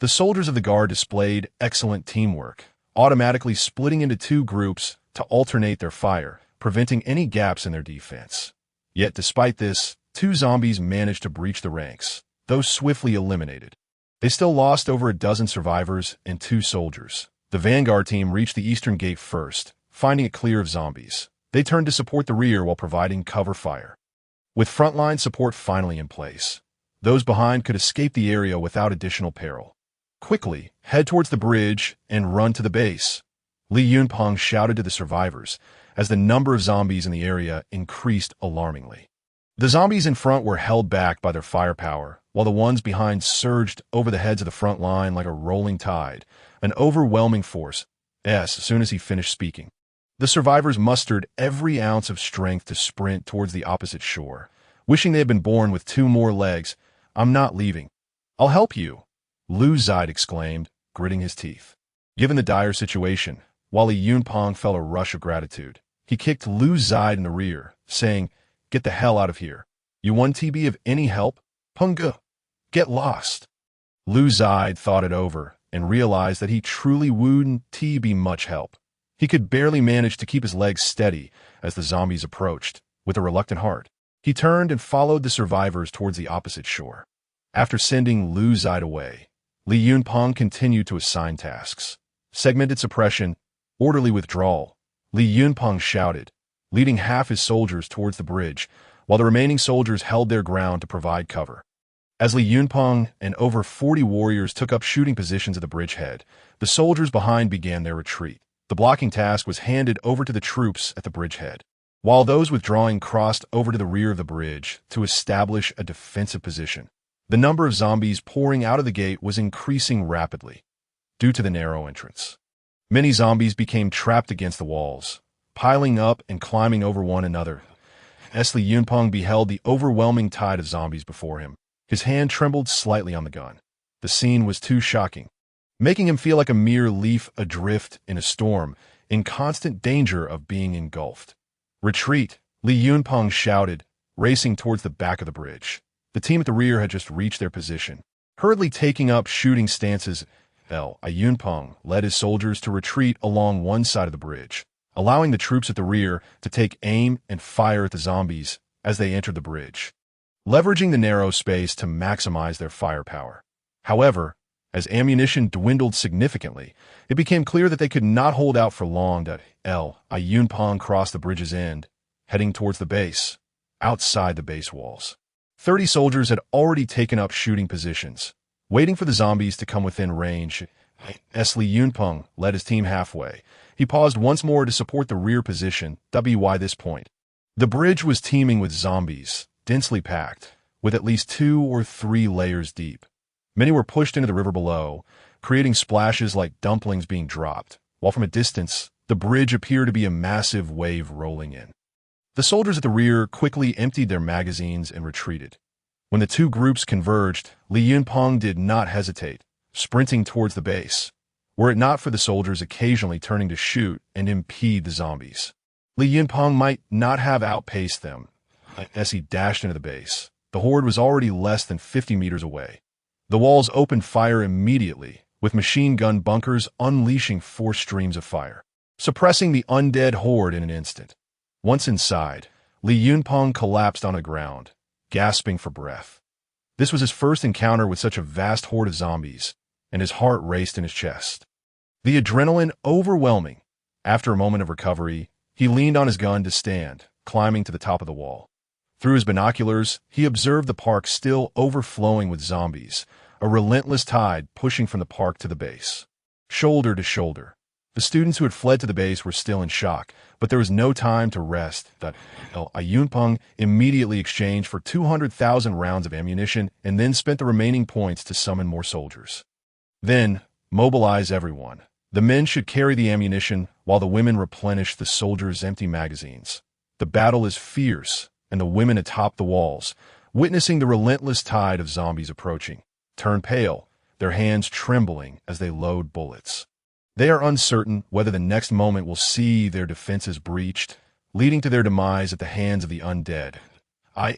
The soldiers of the guard displayed excellent teamwork, automatically splitting into two groups to alternate their fire, preventing any gaps in their defense. Yet despite this, two zombies managed to breach the ranks, though swiftly eliminated. They still lost over a dozen survivors and two soldiers. The vanguard team reached the eastern gate first, finding it clear of zombies. They turned to support the rear while providing cover fire. With frontline support finally in place, those behind could escape the area without additional peril. Quickly, head towards the bridge and run to the base. Li Yunpeng shouted to the survivors as the number of zombies in the area increased alarmingly. The zombies in front were held back by their firepower, while the ones behind surged over the heads of the front line like a rolling tide, an overwhelming force. As soon as he finished speaking, the survivors mustered every ounce of strength to sprint towards the opposite shore, wishing they had been born with two more legs. I'm not leaving. I'll help you, Lu Zai exclaimed, gritting his teeth. Given the dire situation, while Li Yunpeng felt a rush of gratitude, he kicked Lu Zai in the rear, saying, "Get the hell out of here. You want to be of any help? Punga. Get lost." Lu Zai thought it over and realized that he truly wouldn't be much help. He could barely manage to keep his legs steady as the zombies approached. With a reluctant heart, he turned and followed the survivors towards the opposite shore. After sending Lu Zai away, Li Yunpeng continued to assign tasks. Segmented suppression, orderly withdrawal. Li Yunpeng shouted, leading half his soldiers towards the bridge, while the remaining soldiers held their ground to provide cover. As Li Yunpeng and over 40 warriors took up shooting positions at the bridgehead, the soldiers behind began their retreat. The blocking task was handed over to the troops at the bridgehead, while those withdrawing crossed over to the rear of the bridge to establish a defensive position. The number of zombies pouring out of the gate was increasing rapidly due to the narrow entrance. Many zombies became trapped against the walls, piling up and climbing over one another. As Li Yunpeng beheld the overwhelming tide of zombies before him, his hand trembled slightly on the gun. The scene was too shocking, making him feel like a mere leaf adrift in a storm, in constant danger of being engulfed. "Retreat!" Li Yunpeng shouted, racing towards the back of the bridge. The team at the rear had just reached their position, hurriedly taking up shooting stances. Yunpeng led his soldiers to retreat along one side of the bridge, allowing the troops at the rear to take aim and fire at the zombies as they entered the bridge, leveraging the narrow space to maximize their firepower. However, as ammunition dwindled significantly, it became clear that they could not hold out for long. Yunpeng crossed the bridge's end, heading towards the base, outside the base walls. 30 soldiers had already taken up shooting positions, waiting for the zombies to come within range. As Li Yunpeng led his team halfway, he paused once more to support the rear position. By this point, the bridge was teeming with zombies, densely packed, with at least 2 or 3 layers deep. Many were pushed into the river below, creating splashes like dumplings being dropped, while from a distance, the bridge appeared to be a massive wave rolling in. The soldiers at the rear quickly emptied their magazines and retreated. When the two groups converged, Li Yunpeng did not hesitate, sprinting towards the base, were it not for the soldiers occasionally turning to shoot and impede the zombies. Li Yunpeng might not have outpaced them. As he dashed into the base, the horde was already less than 50 meters away. The walls opened fire immediately, with machine gun bunkers unleashing 4 streams of fire, suppressing the undead horde in an instant. Once inside, Li Yunpeng collapsed on the ground, gasping for breath. This was his first encounter with such a vast horde of zombies, and his heart raced in his chest. The adrenaline overwhelming. After a moment of recovery, he leaned on his gun to stand, climbing to the top of the wall. Through his binoculars, he observed the park still overflowing with zombies, a relentless tide pushing from the park to the base. Shoulder to shoulder, the students who had fled to the base were still in shock, but there was no time to rest. Yunpeng immediately exchanged for 200,000 rounds of ammunition and then spent the remaining points to summon more soldiers. Then, mobilize everyone. The men should carry the ammunition while the women replenish the soldiers' empty magazines. The battle is fierce, and the women atop the walls, witnessing the relentless tide of zombies approaching, turn pale, their hands trembling as they load bullets. They are uncertain whether the next moment will see their defenses breached, leading to their demise at the hands of the undead.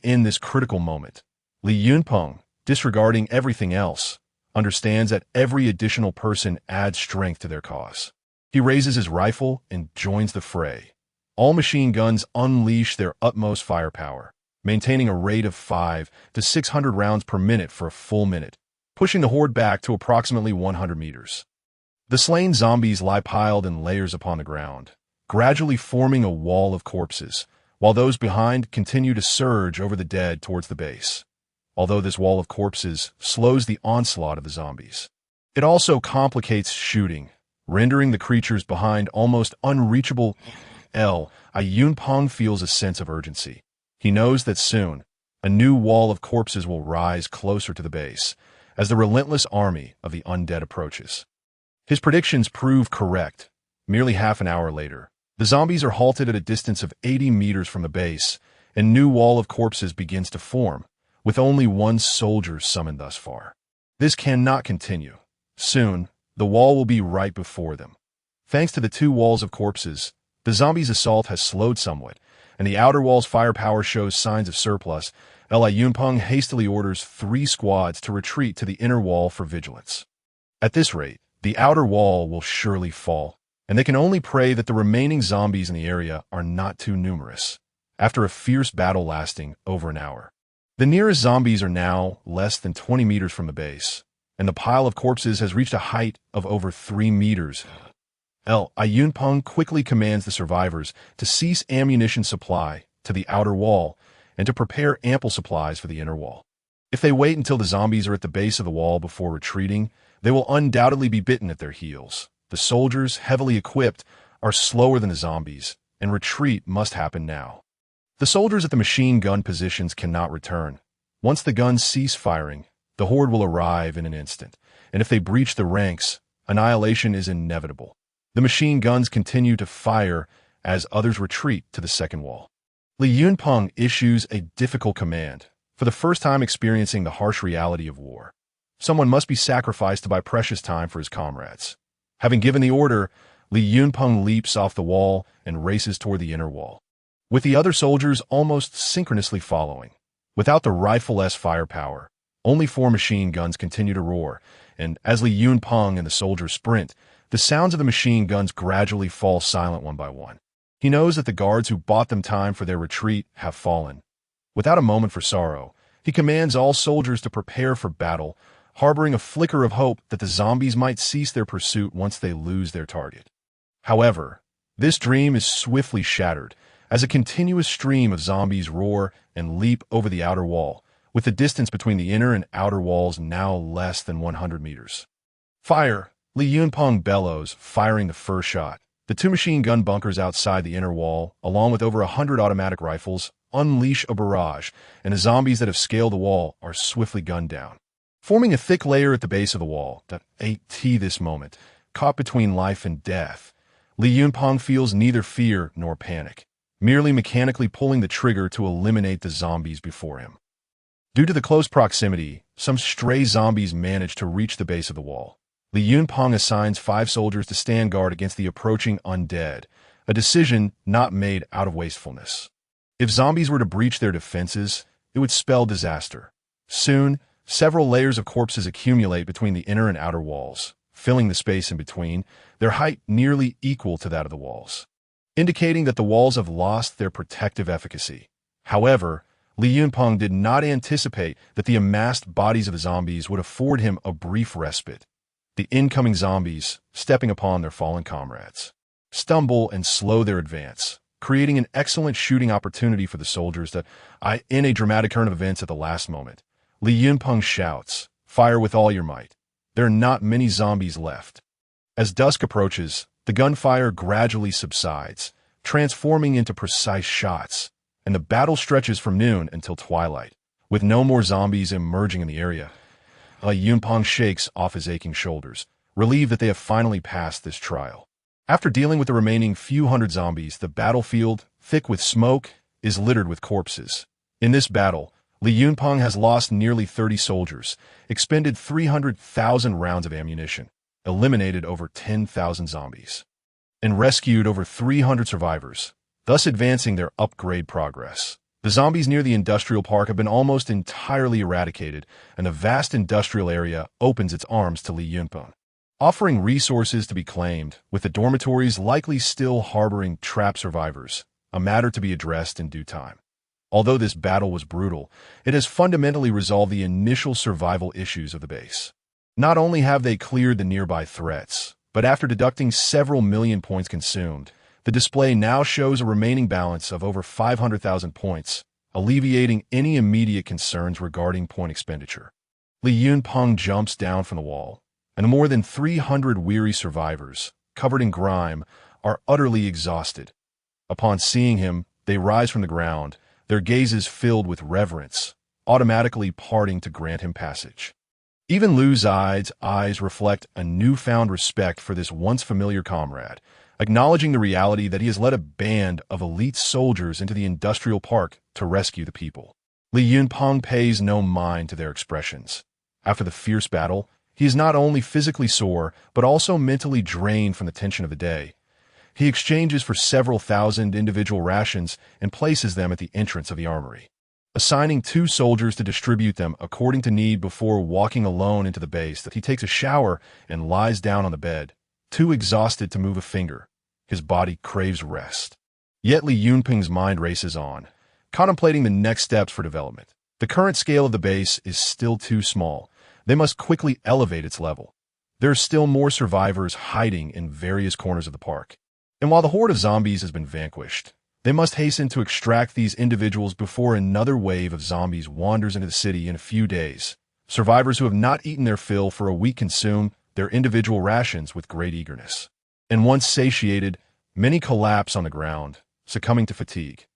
In this critical moment, Li Yunpeng, disregarding everything else, understands that every additional person adds strength to their cause. He raises his rifle and joins the fray. All machine guns unleash their utmost firepower, maintaining a rate of 500 to 600 rounds per minute for a full minute, pushing the horde back to approximately 100 meters. The slain zombies lie piled in layers upon the ground, gradually forming a wall of corpses, while those behind continue to surge over the dead towards the base. Although this wall of corpses slows the onslaught of the zombies, it also complicates shooting, rendering the creatures behind almost unreachable. Yunpeng feels a sense of urgency. He knows that soon, a new wall of corpses will rise closer to the base, as the relentless army of the undead approaches. His predictions prove correct. Merely half an hour later, the zombies are halted at a distance of 80 meters from the base, and a new wall of corpses begins to form, with only one soldier summoned thus far. This cannot continue. Soon, the wall will be right before them. Thanks to the 2 walls of corpses, the zombies' assault has slowed somewhat, and the outer wall's firepower shows signs of surplus. Yunpeng hastily orders 3 squads to retreat to the inner wall for vigilance. At this rate, the outer wall will surely fall, and they can only pray that the remaining zombies in the area are not too numerous. After a fierce battle lasting over an hour, the nearest zombies are now less than 20 meters from the base, and the pile of corpses has reached a height of over 3 meters. Yunpeng quickly commands the survivors to cease ammunition supply to the outer wall and to prepare ample supplies for the inner wall. If they wait until the zombies are at the base of the wall before retreating, they will undoubtedly be bitten at their heels. The soldiers, heavily equipped, are slower than the zombies, and retreat must happen now. The soldiers at the machine gun positions cannot return. Once the guns cease firing, the horde will arrive in an instant, and if they breach the ranks, annihilation is inevitable. The machine guns continue to fire as others retreat to the second wall. Li Yunpeng issues a difficult command, for the first time experiencing the harsh reality of war. Someone must be sacrificed to buy precious time for his comrades. Having given the order, Li Yunpeng leaps off the wall and races toward the inner wall, with the other soldiers almost synchronously following. Without the rifle-less firepower, only 4 machine guns continue to roar, and as Li Yunpeng and the soldiers sprint, the sounds of the machine guns gradually fall silent one by one. He knows that the guards who bought them time for their retreat have fallen. Without a moment for sorrow, he commands all soldiers to prepare for battle, harboring a flicker of hope that the zombies might cease their pursuit once they lose their target. However, this dream is swiftly shattered as a continuous stream of zombies roar and leap over the outer wall, with the distance between the inner and outer walls now less than 100 meters. Fire! Li Yunpeng bellows, firing the first shot. The two machine gun bunkers outside the inner wall, along with over 100 automatic rifles, unleash a barrage, and the zombies that have scaled the wall are swiftly gunned down. Forming a thick layer at the base of the wall, that at this moment, caught between life and death, Li Yunpeng feels neither fear nor panic, merely mechanically pulling the trigger to eliminate the zombies before him. Due to the close proximity, some stray zombies manage to reach the base of the wall. Li Yunpeng assigns 5 soldiers to stand guard against the approaching undead, a decision not made out of wastefulness. If zombies were to breach their defenses, it would spell disaster. Soon, several layers of corpses accumulate between the inner and outer walls, filling the space in between, their height nearly equal to that of the walls, indicating that the walls have lost their protective efficacy. However, Li Yunpeng did not anticipate that the amassed bodies of the zombies would afford him a brief respite. The incoming zombies, stepping upon their fallen comrades, stumble and slow their advance, creating an excellent shooting opportunity for the soldiers that, in a dramatic turn of events at the last moment, Li Yunpeng shouts, "Fire with all your might. There are not many zombies left." As dusk approaches, the gunfire gradually subsides, transforming into precise shots, and the battle stretches from noon until twilight. With no more zombies emerging in the area, Li Yunpeng shakes off his aching shoulders, relieved that they have finally passed this trial. After dealing with the remaining few hundred zombies, the battlefield, thick with smoke, is littered with corpses. In this battle, Li Yunpeng has lost nearly 30 soldiers, expended 300,000 rounds of ammunition, eliminated over 10,000 zombies, and rescued over 300 survivors, thus advancing their upgrade progress. The zombies near the industrial park have been almost entirely eradicated, and the vast industrial area opens its arms to Li Yunpeng, offering resources to be claimed, with the dormitories likely still harboring trapped survivors, a matter to be addressed in due time. Although this battle was brutal, it has fundamentally resolved the initial survival issues of the base. Not only have they cleared the nearby threats, but after deducting several million points consumed, the display now shows a remaining balance of over 500,000 points, alleviating any immediate concerns regarding point expenditure. Li Yunpeng jumps down from the wall, and the more than 300 weary survivors, covered in grime, are utterly exhausted. Upon seeing him, they rise from the ground, their gazes filled with reverence, automatically parting to grant him passage. Even Lu Zide's eyes reflect a newfound respect for this once familiar comrade, acknowledging the reality that he has led a band of elite soldiers into the industrial park to rescue the people. Li Yunpeng pays no mind to their expressions. After the fierce battle, he is not only physically sore, but also mentally drained from the tension of the day. He exchanges for several thousand individual rations and places them at the entrance of the armory, assigning 2 soldiers to distribute them according to need before walking alone into the base. That he takes a shower and lies down on the bed, too exhausted to move a finger. His body craves rest. Yet Li Yunpeng's mind races on, contemplating the next steps for development. The current scale of the base is still too small. They must quickly elevate its level. There are still more survivors hiding in various corners of the park. And while the horde of zombies has been vanquished, they must hasten to extract these individuals before another wave of zombies wanders into the city in a few days. Survivors who have not eaten their fill for a week consume their individual rations with great eagerness. And once satiated, many collapse on the ground, succumbing to fatigue.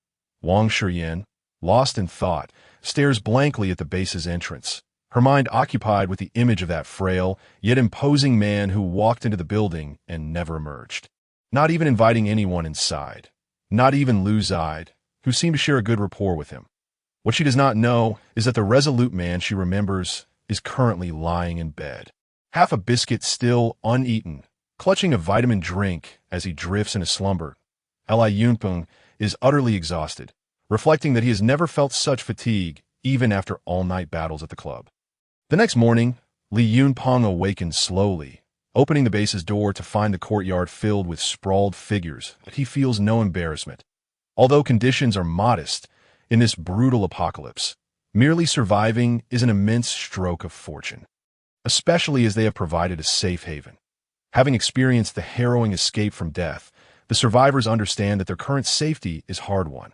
Wang Shiyan, lost in thought, stares blankly at the base's entrance, her mind occupied with the image of that frail, yet imposing man who walked into the building and never emerged, not even inviting anyone inside, not even Lu Zide, who seemed to share a good rapport with him. What she does not know is that the resolute man she remembers is currently lying in bed, half a biscuit still uneaten, clutching a vitamin drink as he drifts in a slumber. Li Yunpeng is utterly exhausted, reflecting that he has never felt such fatigue even after all-night battles at the club. The next morning, Li Yunpeng awakens slowly, opening the base's door to find the courtyard filled with sprawled figures. He feels no embarrassment. Although conditions are modest in this brutal apocalypse, merely surviving is an immense stroke of fortune, especially as they have provided a safe haven. Having experienced the harrowing escape from death, the survivors understand that their current safety is hard-won.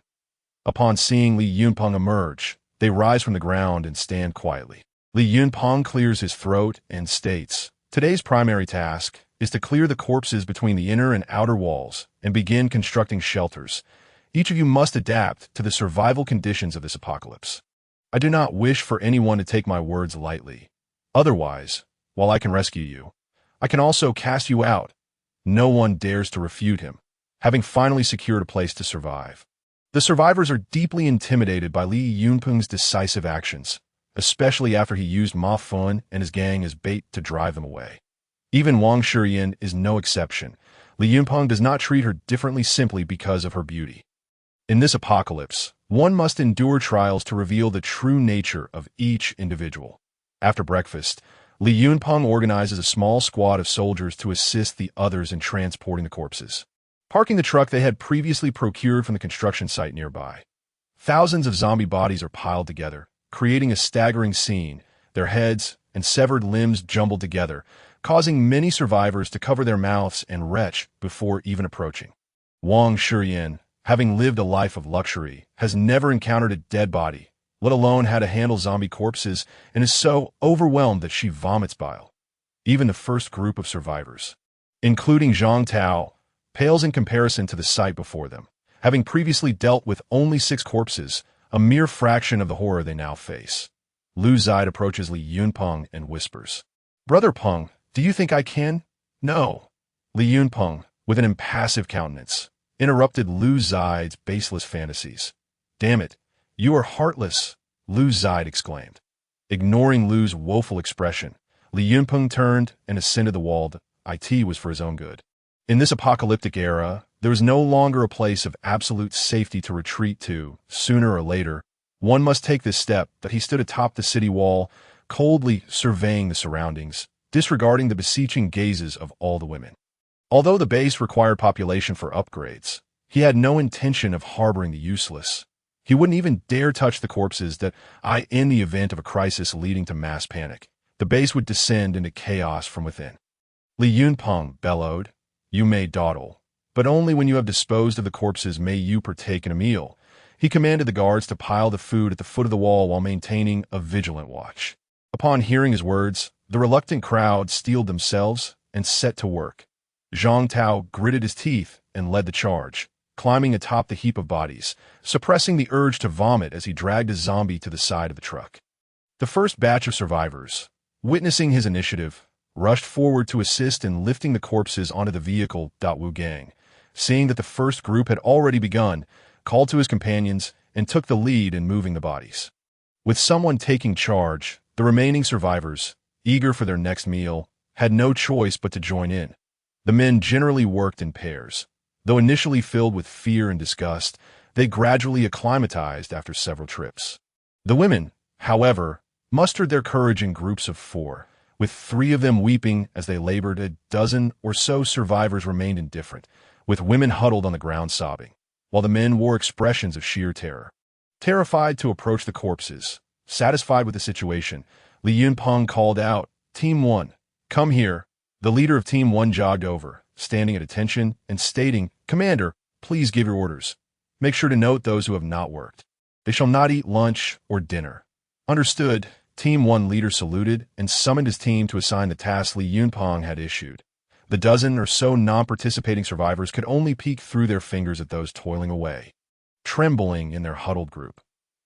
Upon seeing Li Yunpeng emerge, they rise from the ground and stand quietly. Li Yunpeng clears his throat and states, "Today's primary task is to clear the corpses between the inner and outer walls and begin constructing shelters. Each of you must adapt to the survival conditions of this apocalypse. I do not wish for anyone to take my words lightly. Otherwise, while I can rescue you, I can also cast you out." No one dares to refute him, having finally secured a place to survive. The survivors are deeply intimidated by Li Yunpeng's decisive actions, especially after he used Ma Fun and his gang as bait to drive them away. Even Wang Shiyan is no exception. Li Yunpeng does not treat her differently simply because of her beauty. In this apocalypse, one must endure trials to reveal the true nature of each individual. After breakfast, Li Yunpeng organizes a small squad of soldiers to assist the others in transporting the corpses. Parking the truck they had previously procured from the construction site nearby, thousands of zombie bodies are piled together, creating a staggering scene, their heads and severed limbs jumbled together, causing many survivors to cover their mouths and retch before even approaching. Wang Shiyan, having lived a life of luxury, has never encountered a dead body, let alone had to handle zombie corpses, and is so overwhelmed that she vomits bile. Even the first group of survivors, including Zhang Tao, pales in comparison to the sight before them, having previously dealt with only 6 corpses, a mere fraction of the horror they now face. Lu Zide approaches Li Yunpeng and whispers, "Brother Peng, do you think I can?" "No." Li Yunpeng, with an impassive countenance, interrupted Lu Zide's baseless fantasies. "Damn it, you are heartless," Lu Zide exclaimed. Ignoring Lu's woeful expression, Li Yunpeng turned and ascended the wall. It was for his own good. In this apocalyptic era, there is no longer a place of absolute safety to retreat to. Sooner or later, one must take this step. That he stood atop the city wall, coldly surveying the surroundings, disregarding the beseeching gazes of all the women. Although the base required population for upgrades, he had no intention of harboring the useless. He wouldn't even dare touch the corpses that, in the event of a crisis leading to mass panic, the base would descend into chaos from within. Li Yunpeng bellowed, "You may dawdle, but only when you have disposed of the corpses may you partake in a meal." He commanded the guards to pile the food at the foot of the wall while maintaining a vigilant watch. Upon hearing his words, the reluctant crowd steeled themselves and set to work. Zhang Tao gritted his teeth and led the charge, climbing atop the heap of bodies, suppressing the urge to vomit as he dragged a zombie to the side of the truck. The first batch of survivors, witnessing his initiative, rushed forward to assist in lifting the corpses onto the vehicle. Wu Gang, seeing that the first group had already begun, called to his companions and took the lead in moving the bodies. With someone taking charge, the remaining survivors, eager for their next meal, had no choice but to join in. The men generally worked in pairs. Though initially filled with fear and disgust, they gradually acclimatized after several trips. The women, however, mustered their courage in groups of 4, with 3 of them weeping as they labored. A dozen or so survivors remained indifferent, with women huddled on the ground sobbing, while the men wore expressions of sheer terror. Terrified to approach the corpses, satisfied with the situation, Li Yunpeng called out, "Team 1, come here." The leader of Team 1 jogged over, standing at attention and stating, "Commander, please give your orders. Make sure to note those who have not worked. They shall not eat lunch or dinner." "Understood." Team 1 leader saluted and summoned his team to assign the tasks Li Yunpeng had issued. The dozen or so non-participating survivors could only peek through their fingers at those toiling away, trembling in their huddled group.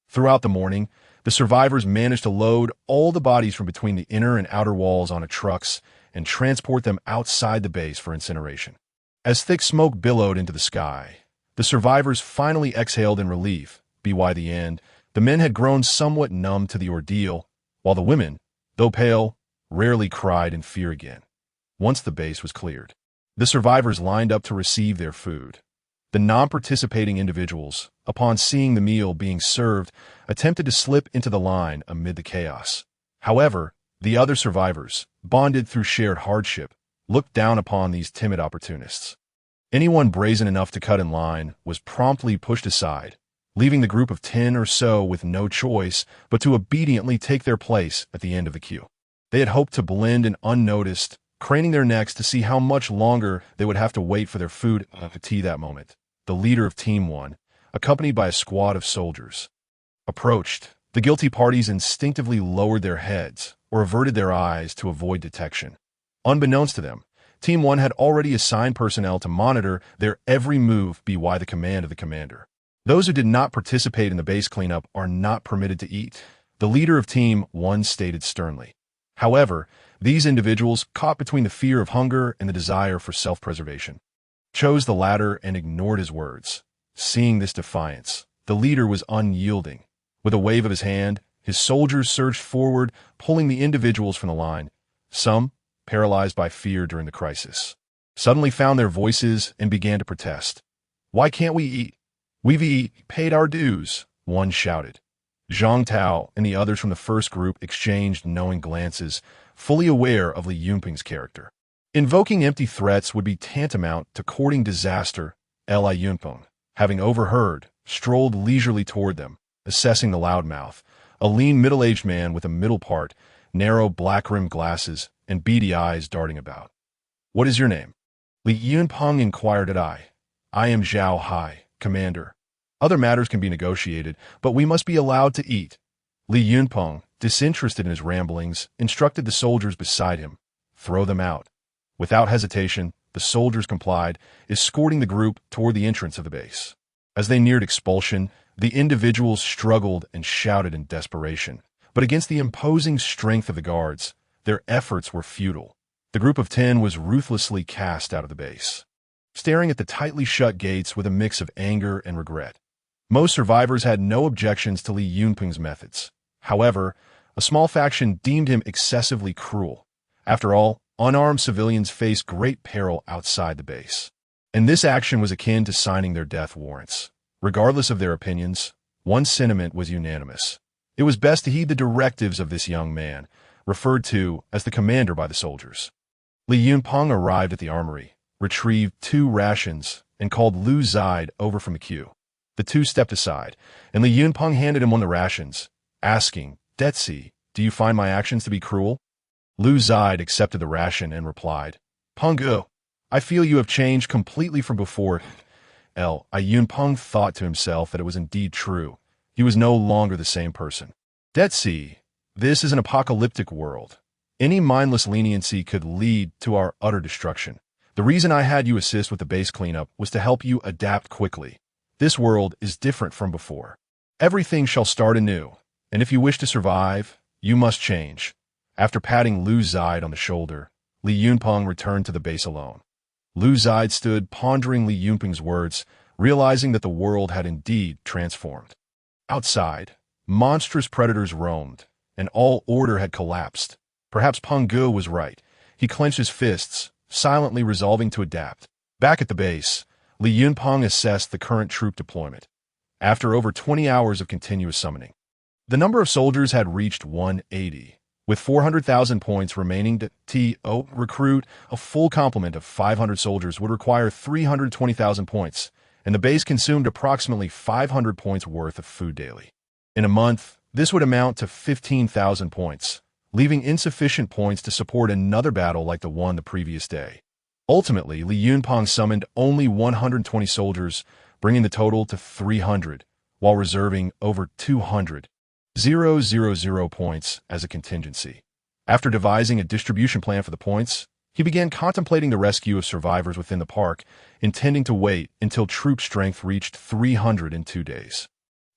Throughout the morning, the survivors managed to load all the bodies from between the inner and outer walls onto trucks and transport them outside the base for incineration. As thick smoke billowed into the sky, the survivors finally exhaled in relief. By the end, the men had grown somewhat numb to the ordeal, while the women, though pale, rarely cried in fear again. Once the base was cleared, the survivors lined up to receive their food. The non-participating individuals, upon seeing the meal being served, attempted to slip into the line amid the chaos. However, the other survivors, bonded through shared hardship, looked down upon these timid opportunists. Anyone brazen enough to cut in line was promptly pushed aside, leaving the group of 10 or so with no choice but to obediently take their place at the end of the queue. They had hoped to blend in unnoticed, craning their necks to see how much longer they would have to wait for their food to tea that moment. The leader of Team 1, accompanied by a squad of soldiers, approached. The guilty parties instinctively lowered their heads or averted their eyes to avoid detection. Unbeknownst to them, Team 1 had already assigned personnel to monitor their every move by the command of the commander. Those who did not participate in the base cleanup are not permitted to eat, the leader of Team 1 stated sternly. However, these individuals, caught between the fear of hunger and the desire for self-preservation, chose the latter and ignored his words. Seeing this defiance, the leader was unyielding. With a wave of his hand, his soldiers surged forward, pulling the individuals from the line. Some, paralyzed by fear during the crisis, suddenly found their voices and began to protest. "Why can't we eat? We've paid our dues," one shouted. Zhang Tao and the others from the first group exchanged knowing glances, fully aware of Li Yunping's character. Invoking empty threats would be tantamount to courting disaster. Li Yunping, having overheard, strolled leisurely toward them, assessing the loudmouth, a lean middle-aged man with a middle part, narrow black-rimmed glasses, and beady eyes darting about. "What is your name?" Li Yunping inquired at I am Zhao Hai, Commander. Other matters can be negotiated, but we must be allowed to eat. Li Yunping, disinterested in his ramblings, instructed the soldiers beside him. Throw them out. Without hesitation, the soldiers complied, escorting the group toward the entrance of the base. As they neared expulsion, the individuals struggled and shouted in desperation, but against the imposing strength of the guards, their efforts were futile. The group of 10 was ruthlessly cast out of the base, staring at the tightly shut gates with a mix of anger and regret. Most survivors had no objections to Li Yunping's methods. However, a small faction deemed him excessively cruel. After all, unarmed civilians faced great peril outside the base, and this action was akin to signing their death warrants. Regardless of their opinions, one sentiment was unanimous. It was best to heed the directives of this young man, referred to as the commander by the soldiers. Li Yunping arrived at the armory, retrieved 2 rations, and called Lu Zide over from the queue. The two stepped aside, and Li Yunping handed him one of the rations, asking, "Detsi, do you find my actions to be cruel?" Lu Zide accepted the ration and replied, "Pungu, I feel you have changed completely from before." Yunping thought to himself that it was indeed true. He was no longer the same person. "Detsi, this is an apocalyptic world. Any mindless leniency could lead to our utter destruction. The reason I had you assist with the base cleanup was to help you adapt quickly. This world is different from before. Everything shall start anew, and if you wish to survive, you must change." After patting Lu Zide on the shoulder, Li Yunping returned to the base alone. Lu Zide stood pondering Li Yunping's words, realizing that the world had indeed transformed. Outside, monstrous predators roamed, and all order had collapsed. Perhaps Pungu was right. He clenched his fists, silently resolving to adapt. Back at the base, Li Yunping assessed the current troop deployment. After over 20 hours of continuous summoning, the number of soldiers had reached 180. With 400,000 points remaining to recruit, a full complement of 500 soldiers would require 320,000 points, and the base consumed approximately 500 points worth of food daily. In a month, this would amount to 15,000 points, leaving insufficient points to support another battle like the one the previous day. Ultimately, Li Yunping summoned only 120 soldiers, bringing the total to 300, while reserving over 200,000 points as a contingency. After devising a distribution plan for the points, he began contemplating the rescue of survivors within the park, intending to wait until troop strength reached 300 in 2 days.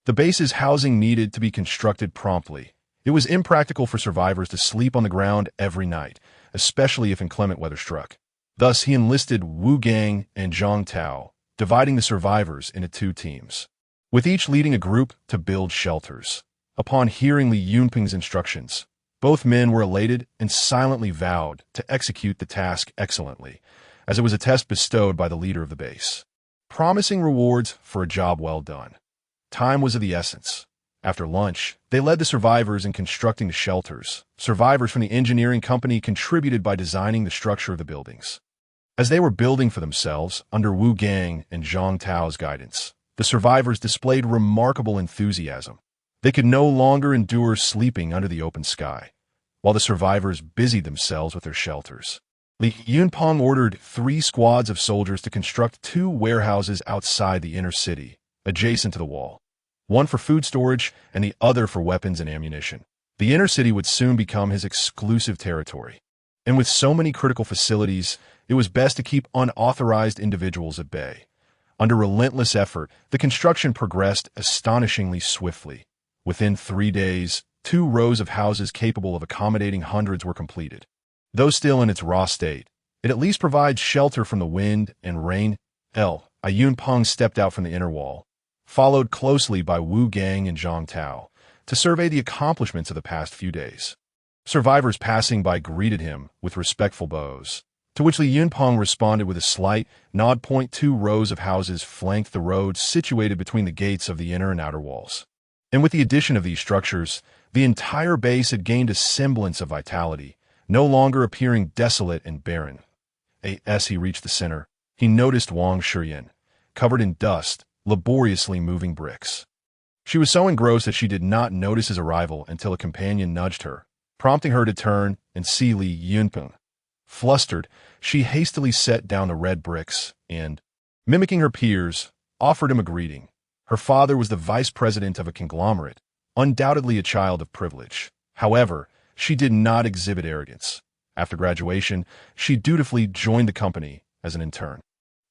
The base's housing needed to be constructed promptly. It was impractical for survivors to sleep on the ground every night, especially if inclement weather struck. Thus, he enlisted Wu Gang and Zhang Tao, dividing the survivors into 2 teams, with each leading a group to build shelters. Upon hearing Li Yunping's instructions, both men were elated and silently vowed to execute the task excellently, as it was a test bestowed by the leader of the base, promising rewards for a job well done. Time was of the essence. After lunch, they led the survivors in constructing the shelters. Survivors from the engineering company contributed by designing the structure of the buildings. As they were building for themselves, under Wu Gang and Zhang Tao's guidance, the survivors displayed remarkable enthusiasm. They could no longer endure sleeping under the open sky, while the survivors busied themselves with their shelters. Li Yunpeng ordered 3 squads of soldiers to construct 2 warehouses outside the inner city, adjacent to the wall. One for food storage and the other for weapons and ammunition. The inner city would soon become his exclusive territory. And with so many critical facilities, it was best to keep unauthorized individuals at bay. Under relentless effort, the construction progressed astonishingly swiftly. Within 3 days, 2 rows of houses capable of accommodating hundreds were completed. Though still in its raw state, it at least provides shelter from the wind and rain. Yunpeng stepped out from the inner wall, followed closely by Wu Gang and Zhang Tao, to survey the accomplishments of the past few days. Survivors passing by greeted him with respectful bows, to which Li Yunpeng responded with a slight nod. 2 rows of houses flanked the road situated between the gates of the inner and outer walls. And with the addition of these structures, the entire base had gained a semblance of vitality, no longer appearing desolate and barren. As he reached the center, he noticed Wang Shiyan, covered in dust, laboriously moving bricks. She was so engrossed that she did not notice his arrival until a companion nudged her, prompting her to turn and see Li Yunpeng. Flustered, she hastily set down the red bricks and, mimicking her peers, offered him a greeting. Her father was the vice president of a conglomerate, undoubtedly a child of privilege. However, she did not exhibit arrogance. After graduation, she dutifully joined the company as an intern.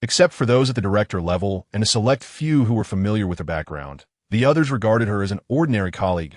Except for those at the director level and a select few who were familiar with her background, the others regarded her as an ordinary colleague.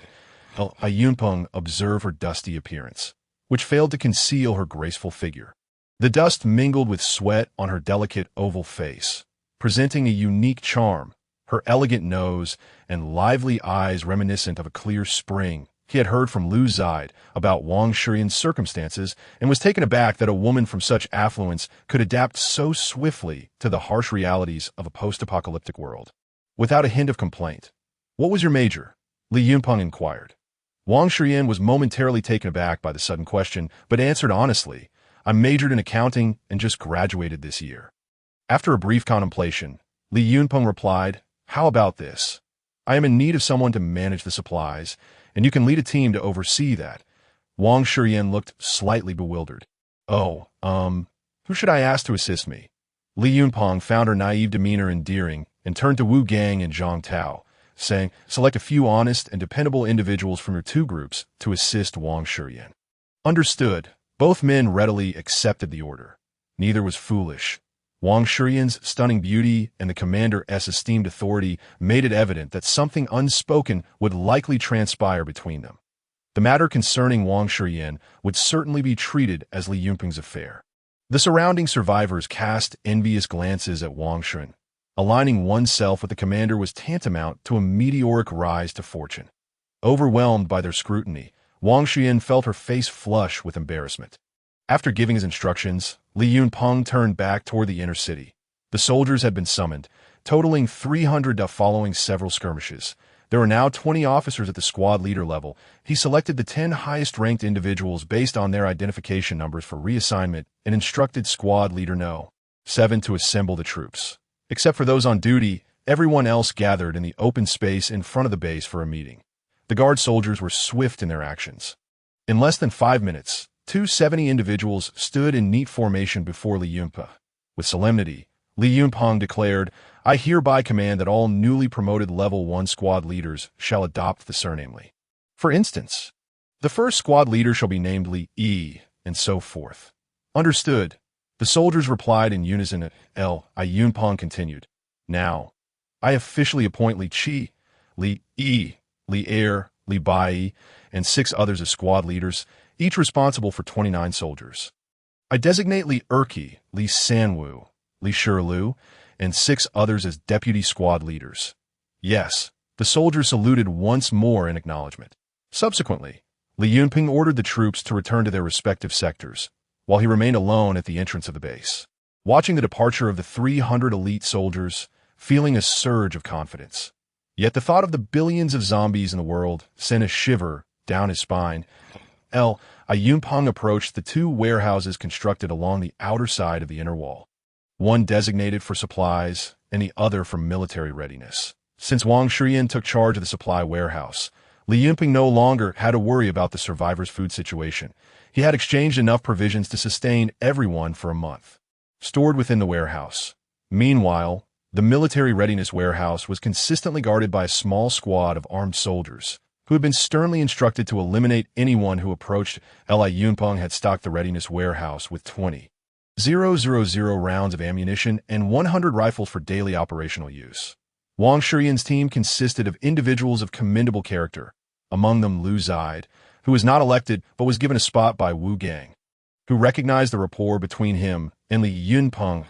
Yunpeng observed her dusty appearance, which failed to conceal her graceful figure. The dust mingled with sweat on her delicate oval face, presenting a unique charm, her elegant nose and lively eyes reminiscent of a clear spring. He had heard from Lu Zide about Wang Shiyan's circumstances and was taken aback that a woman from such affluence could adapt so swiftly to the harsh realities of a post-apocalyptic world. Without a hint of complaint, "What was your major?" Li Yunpeng inquired. Wang Shiyan was momentarily taken aback by the sudden question, but answered honestly, "I majored in accounting and just graduated this year." After a brief contemplation, Li Yunpeng replied, "How about this? I am in need of someone to manage the supplies, and you can lead a team to oversee that." Wang Shiyan looked slightly bewildered. Who should I ask to assist me?" Li Yunpeng found her naive demeanor endearing and turned to Wu Gang and Zhang Tao, saying, "Select a few honest and dependable individuals from your 2 groups to assist Wang Shiyan." Understood. Both men readily accepted the order. Neither was foolish. Wang Shiyan's stunning beauty and the commander's esteemed authority made it evident that something unspoken would likely transpire between them. The matter concerning Wang Shiyan would certainly be treated as Li Yunpeng's affair. The surrounding survivors cast envious glances at Wang Shiyan. Aligning oneself with the commander was tantamount to a meteoric rise to fortune. Overwhelmed by their scrutiny, Wang Shiyan felt her face flush with embarrassment. After giving his instructions, Li Yunpeng turned back toward the inner city. The soldiers had been summoned, totaling 300 following several skirmishes. There were now 20 officers at the squad leader level. He selected the 10 highest-ranked individuals based on their identification numbers for reassignment and instructed Squad Leader No. 7 to assemble the troops. Except for those on duty, everyone else gathered in the open space in front of the base for a meeting. The guard soldiers were swift in their actions. In less than 5 minutes, 270 individuals stood in neat formation before Li Yunpeng. With solemnity, Li Yunpeng declared, "I hereby command that all newly promoted Level 1 squad leaders shall adopt the surname Li. For instance, the first squad leader shall be named Li E, and so forth." Understood. The soldiers replied in unison. Yunpeng continued, "Now, I officially appoint Li Qi, Li E, Li Er, Li Bai, and 6 others as squad leaders, each responsible for 29 soldiers. I designate Li Erqi, Li Sanwu, Li Shirlu, and 6 others as deputy squad leaders." Yes, the soldiers saluted once more in acknowledgement. Subsequently, Li Yunpeng ordered the troops to return to their respective sectors, while he remained alone at the entrance of the base. Watching the departure of the 300 elite soldiers, feeling a surge of confidence, Yet the thought of the billions of zombies in the world sent a shiver down his spine. Yunpeng approached the two warehouses constructed along the outer side of the inner wall, one designated for supplies and the other for military readiness. Since Wang Shiyan took charge of the supply warehouse, Li Yunpeng no longer had to worry about the survivors' food situation. He had exchanged enough provisions to sustain everyone for a month, stored within the warehouse. Meanwhile, the military readiness warehouse was consistently guarded by a small squad of armed soldiers, who had been sternly instructed to eliminate anyone who approached. Li Yunpeng had stocked the readiness warehouse with 20,000 rounds of ammunition and 100 rifles for daily operational use. Wang Shiyan's team consisted of individuals of commendable character, among them Lu Zide, who was not elected but was given a spot by Wu Gang, who recognized the rapport between him and Li Yunpeng.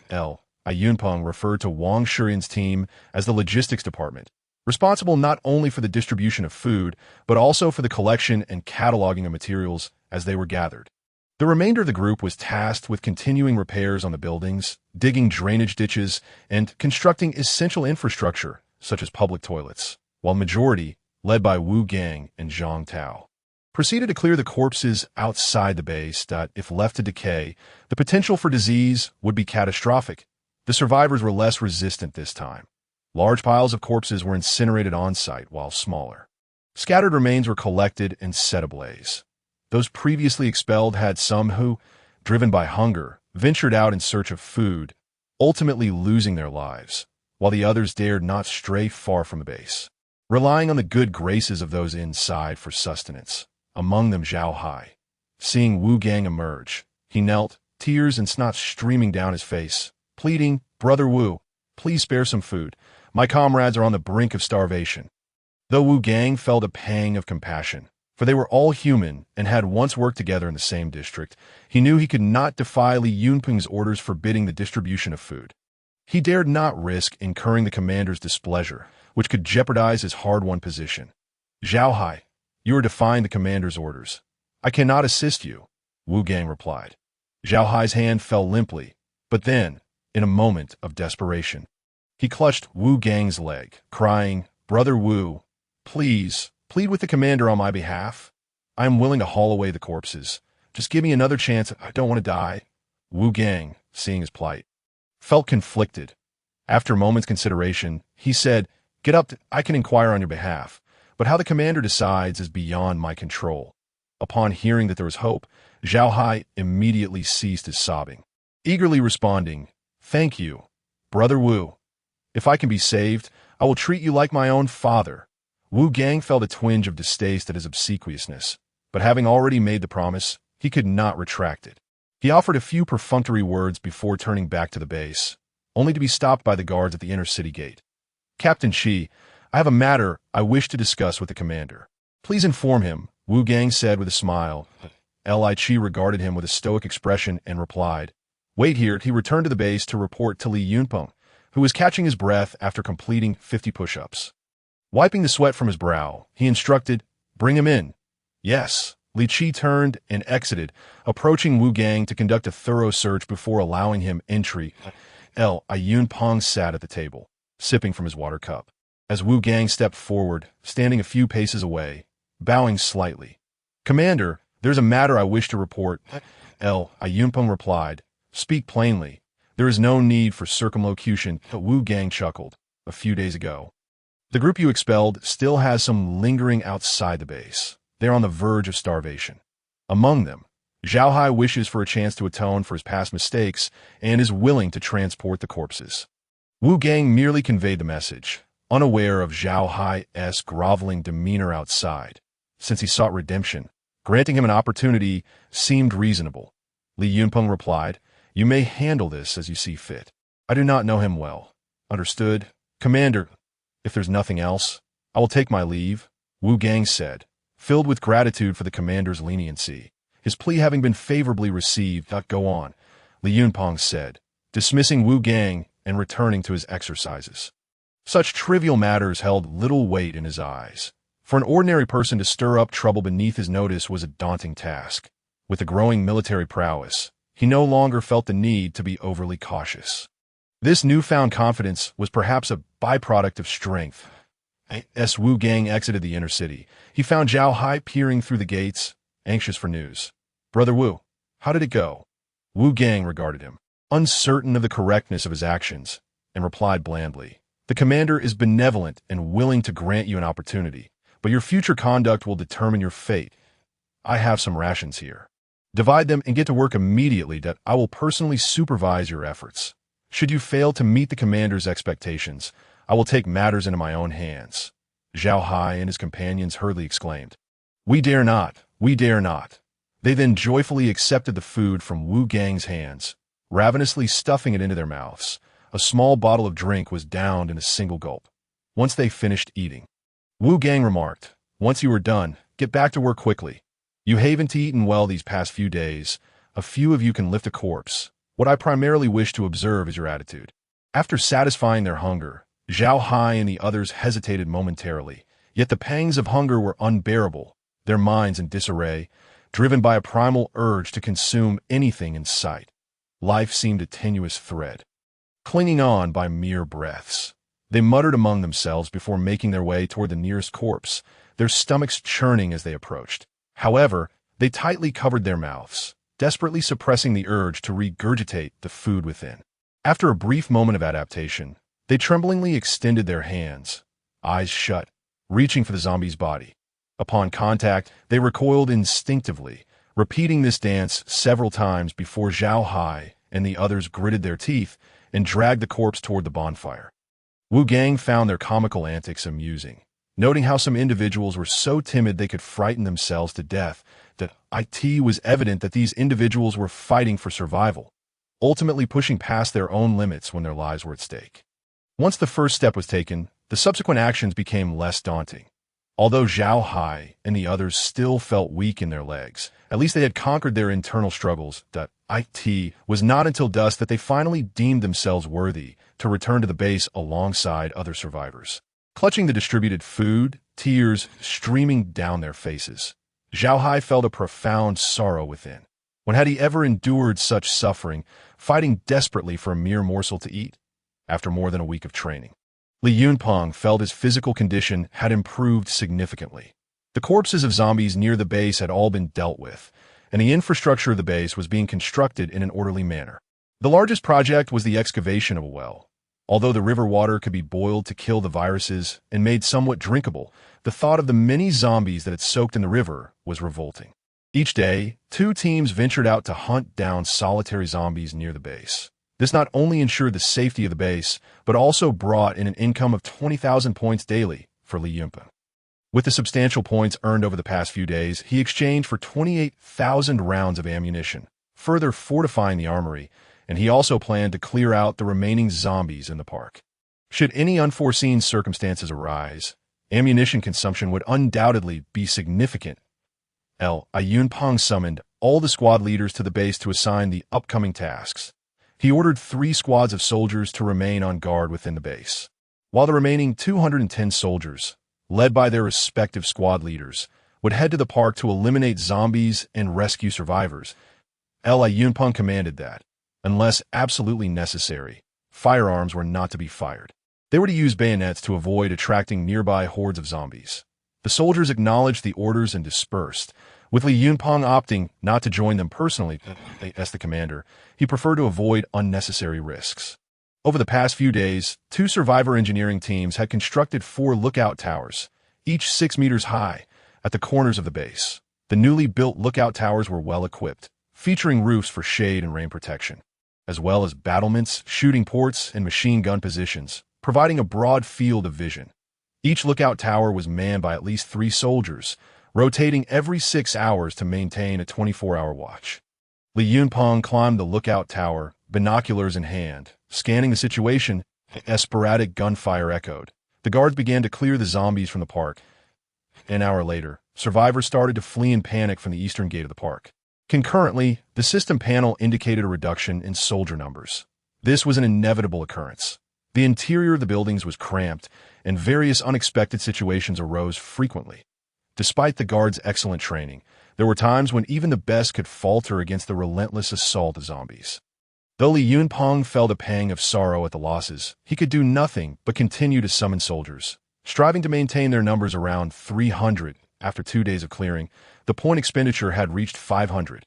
Li Yunpeng referred to Wang Shiyan's team as the logistics department, responsible not only for the distribution of food, but also for the collection and cataloging of materials as they were gathered. The remainder of the group was tasked with continuing repairs on the buildings, digging drainage ditches, and constructing essential infrastructure, such as public toilets, while majority, led by Wu Gang and Zhang Tao, proceeded to clear the corpses outside the base that, if left to decay, the potential for disease would be catastrophic. The survivors were less resistant this time. Large piles of corpses were incinerated on-site, while smaller, scattered remains were collected and set ablaze. Those previously expelled had some who, driven by hunger, ventured out in search of food, ultimately losing their lives, while the others dared not stray far from the base, relying on the good graces of those inside for sustenance, among them Zhao Hai. Seeing Wu Gang emerge, he knelt, tears and snot streaming down his face, pleading, "Brother Wu, please spare some food. My comrades are on the brink of starvation." Though Wu Gang felt a pang of compassion, for they were all human and had once worked together in the same district, he knew he could not defy Li Yunpeng's orders forbidding the distribution of food. He dared not risk incurring the commander's displeasure, which could jeopardize his hard-won position. "Zhao Hai, you are defying the commander's orders. I cannot assist you," Wu Gang replied. Zhao Hai's hand fell limply, but then, in a moment of desperation, he clutched Wu Gang's leg, crying, "Brother Wu, please, plead with the commander on my behalf. I am willing to haul away the corpses. Just give me another chance. I don't want to die." Wu Gang, seeing his plight, felt conflicted. After a moment's consideration, he said, "Get up, I can inquire on your behalf, but how the commander decides is beyond my control." Upon hearing that there was hope, Zhao Hai immediately ceased his sobbing, eagerly responding, "Thank you, Brother Wu. If I can be saved, I will treat you like my own father." Wu Gang felt a twinge of distaste at his obsequiousness, but having already made the promise, he could not retract it. He offered a few perfunctory words before turning back to the base, only to be stopped by the guards at the inner city gate. "Captain Shi, I have a matter I wish to discuss with the commander. Please inform him," Wu Gang said with a smile. Li Chi regarded him with a stoic expression and replied, "Wait here." He returned to the base to report to Li Yunpeng, who was catching his breath after completing 50 push-ups. Wiping the sweat from his brow, he instructed, "Bring him in." "Yes." Li Chi turned and exited, approaching Wu Gang to conduct a thorough search before allowing him entry. Li Yunpeng sat at the table, sipping from his water cup, as Wu Gang stepped forward, standing a few paces away, bowing slightly. "Commander, there's a matter I wish to report." Li Yunpeng replied, "Speak plainly. There is no need for circumlocution." Wu Gang chuckled. "A few days ago, the group you expelled still has some lingering outside the base. They're on the verge of starvation. Among them, Zhao Hai wishes for a chance to atone for his past mistakes and is willing to transport the corpses." Wu Gang merely conveyed the message, unaware of Zhao Hai's groveling demeanor outside. Since he sought redemption, granting him an opportunity seemed reasonable. Li Yunpeng replied, "You may handle this as you see fit. I do not know him well." "Understood. Commander, if there's nothing else, I will take my leave," Wu Gang said, filled with gratitude for the commander's leniency, his plea having been favorably received. "Go on," Li Yunpeng said, dismissing Wu Gang and returning to his exercises. Such trivial matters held little weight in his eyes. For an ordinary person to stir up trouble beneath his notice was a daunting task. With the growing military prowess, he no longer felt the need to be overly cautious. This newfound confidence was perhaps a byproduct of strength, As Wu Gang exited the inner city, he found Zhao Hai peering through the gates, anxious for news. "Brother Wu, how did it go?" Wu Gang regarded him, uncertain of the correctness of his actions, and replied blandly, "The commander is benevolent and willing to grant you an opportunity, but your future conduct will determine your fate. I have some rations here. Divide them and get to work immediately that I will personally supervise your efforts. Should you fail to meet the commander's expectations, I will take matters into my own hands." Zhao Hai and his companions hurriedly exclaimed, "We dare not, we dare not." They then joyfully accepted the food from Wu Gang's hands, ravenously stuffing it into their mouths. A small bottle of drink was downed in a single gulp. Once they finished eating, Wu Gang remarked, "Once you are done, get back to work quickly. You haven't eaten well these past few days. A few of you can lift a corpse. What I primarily wish to observe is your attitude." After satisfying their hunger, Zhao Hai and the others hesitated momentarily, yet the pangs of hunger were unbearable, their minds in disarray, driven by a primal urge to consume anything in sight. Life seemed a tenuous thread, clinging on by mere breaths. They muttered among themselves before making their way toward the nearest corpse, their stomachs churning as they approached. However, they tightly covered their mouths, desperately suppressing the urge to regurgitate the food within. After a brief moment of adaptation, they tremblingly extended their hands, eyes shut, reaching for the zombie's body. Upon contact, they recoiled instinctively, repeating this dance several times before Zhao Hai and the others gritted their teeth and dragged the corpse toward the bonfire. Wu Gang found their comical antics amusing, noting how some individuals were so timid they could frighten themselves to death that it was evident that these individuals were fighting for survival, ultimately pushing past their own limits when their lives were at stake. Once the first step was taken, the subsequent actions became less daunting. Although Zhao Hai and the others still felt weak in their legs, at least they had conquered their internal struggles. It was not until dusk that they finally deemed themselves worthy to return to the base alongside other survivors. Clutching the distributed food, tears streaming down their faces, Zhao Hai felt a profound sorrow within. When had he ever endured such suffering, fighting desperately for a mere morsel to eat? After more than a week of training, Li Yunpeng felt his physical condition had improved significantly. The corpses of zombies near the base had all been dealt with, and the infrastructure of the base was being constructed in an orderly manner. The largest project was the excavation of a well. Although the river water could be boiled to kill the viruses and made somewhat drinkable, the thought of the many zombies that had soaked in the river was revolting. Each day, 2 teams ventured out to hunt down solitary zombies near the base. This not only ensured the safety of the base, but also brought in an income of 20,000 points daily for Li Yunpeng. With the substantial points earned over the past few days, he exchanged for 28,000 rounds of ammunition, further fortifying the armory, and he also planned to clear out the remaining zombies in the park. Should any unforeseen circumstances arise, ammunition consumption would undoubtedly be significant. Yunpeng summoned all the squad leaders to the base to assign the upcoming tasks. He ordered 3 squads of soldiers to remain on guard within the base, while the remaining 210 soldiers, led by their respective squad leaders, would head to the park to eliminate zombies and rescue survivors. Yunpeng commanded that, unless absolutely necessary, firearms were not to be fired. They were to use bayonets to avoid attracting nearby hordes of zombies. The soldiers acknowledged the orders and dispersed, with Li Yunpeng opting not to join them personally as the commander. He preferred to avoid unnecessary risks. Over the past few days, 2 survivor engineering teams had constructed 4 lookout towers, each 6 meters high, at the corners of the base. The newly built lookout towers were well equipped, featuring roofs for shade and rain protection, as well as battlements, shooting ports, and machine gun positions, providing a broad field of vision. Each lookout tower was manned by at least 3 soldiers, rotating every 6 hours to maintain a 24-hour watch. Li Yunpeng climbed the lookout tower, binoculars in hand, scanning the situation as sporadic gunfire echoed. The guards began to clear the zombies from the park. An hour later, survivors started to flee in panic from the eastern gate of the park. Concurrently, the system panel indicated a reduction in soldier numbers. This was an inevitable occurrence. The interior of the buildings was cramped, and various unexpected situations arose frequently. Despite the guards' excellent training, there were times when even the best could falter against the relentless assault of zombies. Though Li Yunpeng felt a pang of sorrow at the losses, he could do nothing but continue to summon soldiers, Striving to maintain their numbers around 300 after 2 days of clearing, the point expenditure had reached 500.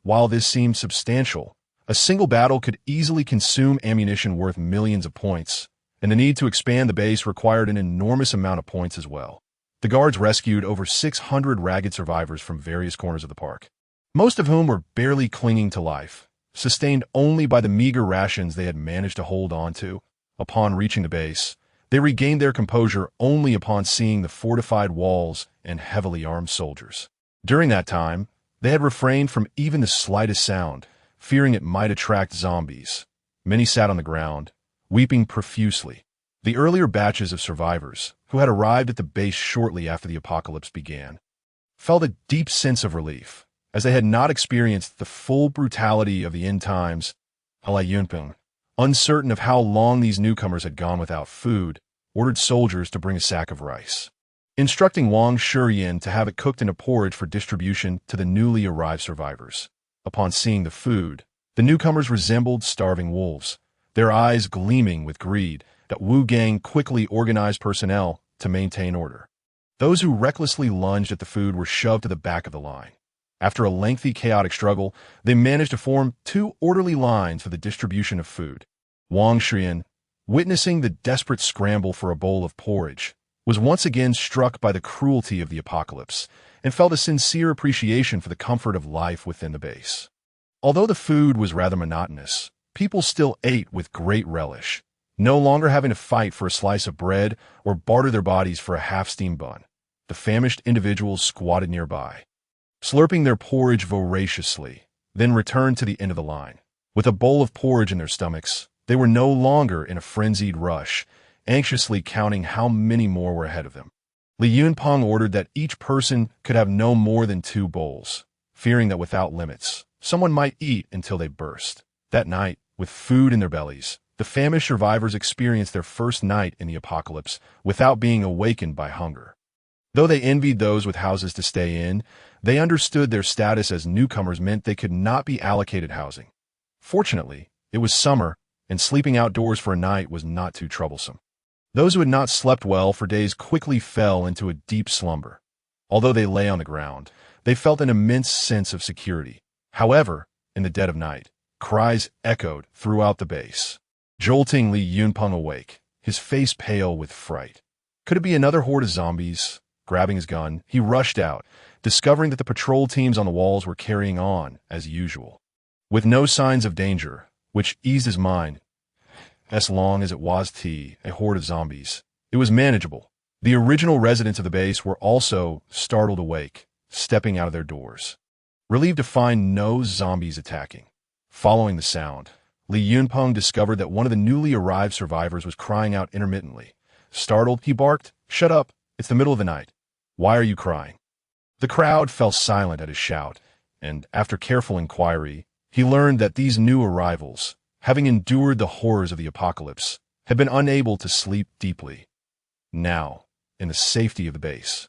While this seemed substantial, a single battle could easily consume ammunition worth millions of points, and the need to expand the base required an enormous amount of points as well. The guards rescued over 600 ragged survivors from various corners of the park, most of whom were barely clinging to life, sustained only by the meager rations they had managed to hold on to. Upon reaching the base, they regained their composure only upon seeing the fortified walls and heavily armed soldiers. During that time, they had refrained from even the slightest sound, fearing it might attract zombies. Many sat on the ground, weeping profusely. The earlier batches of survivors, who had arrived at the base shortly after the apocalypse began, felt a deep sense of relief, as they had not experienced the full brutality of the end times. Uncertain of how long these newcomers had gone without food, ordered soldiers to bring a sack of rice, instructing Wang Shiyan to have it cooked in a porridge for distribution to the newly arrived survivors. Upon seeing the food, the newcomers resembled starving wolves, their eyes gleaming with greed. That Wu Gang quickly organized personnel to maintain order. Those who recklessly lunged at the food were shoved to the back of the line. After a lengthy, chaotic struggle, they managed to form 2 orderly lines for the distribution of food. Wang Shiyan, witnessing the desperate scramble for a bowl of porridge, was once again struck by the cruelty of the apocalypse and felt a sincere appreciation for the comfort of life within the base. Although the food was rather monotonous, people still ate with great relish, no longer having to fight for a slice of bread or barter their bodies for a half-steamed bun. The famished individuals squatted nearby, slurping their porridge voraciously, then returned to the end of the line. With a bowl of porridge in their stomachs, they were no longer in a frenzied rush, anxiously counting how many more were ahead of them. Li Yunpeng ordered that each person could have no more than 2 bowls, fearing that without limits, someone might eat until they burst. That night, with food in their bellies, the famished survivors experienced their first night in the apocalypse without being awakened by hunger. Though they envied those with houses to stay in, they understood their status as newcomers meant they could not be allocated housing. Fortunately, it was summer, and sleeping outdoors for a night was not too troublesome. Those who had not slept well for days quickly fell into a deep slumber. Although they lay on the ground, they felt an immense sense of security. However, in the dead of night, cries echoed throughout the base, jolting Li Yunpeng awake, his face pale with fright. Could it be another horde of zombies? Grabbing his gun, he rushed out, discovering that the patrol teams on the walls were carrying on as usual. With no signs of danger, which eased his mind, as long as it was a horde of zombies, it was manageable. The original residents of the base were also startled awake, stepping out of their doors, relieved to find no zombies attacking. Following the sound, Li Yunpeng discovered that one of the newly arrived survivors was crying out intermittently. Startled, he barked, "Shut up! It's the middle of the night. Why are you crying?" The crowd fell silent at his shout, and after careful inquiry, he learned that these new arrivals, having endured the horrors of the apocalypse, had been unable to sleep deeply. Now, in the safety of the base,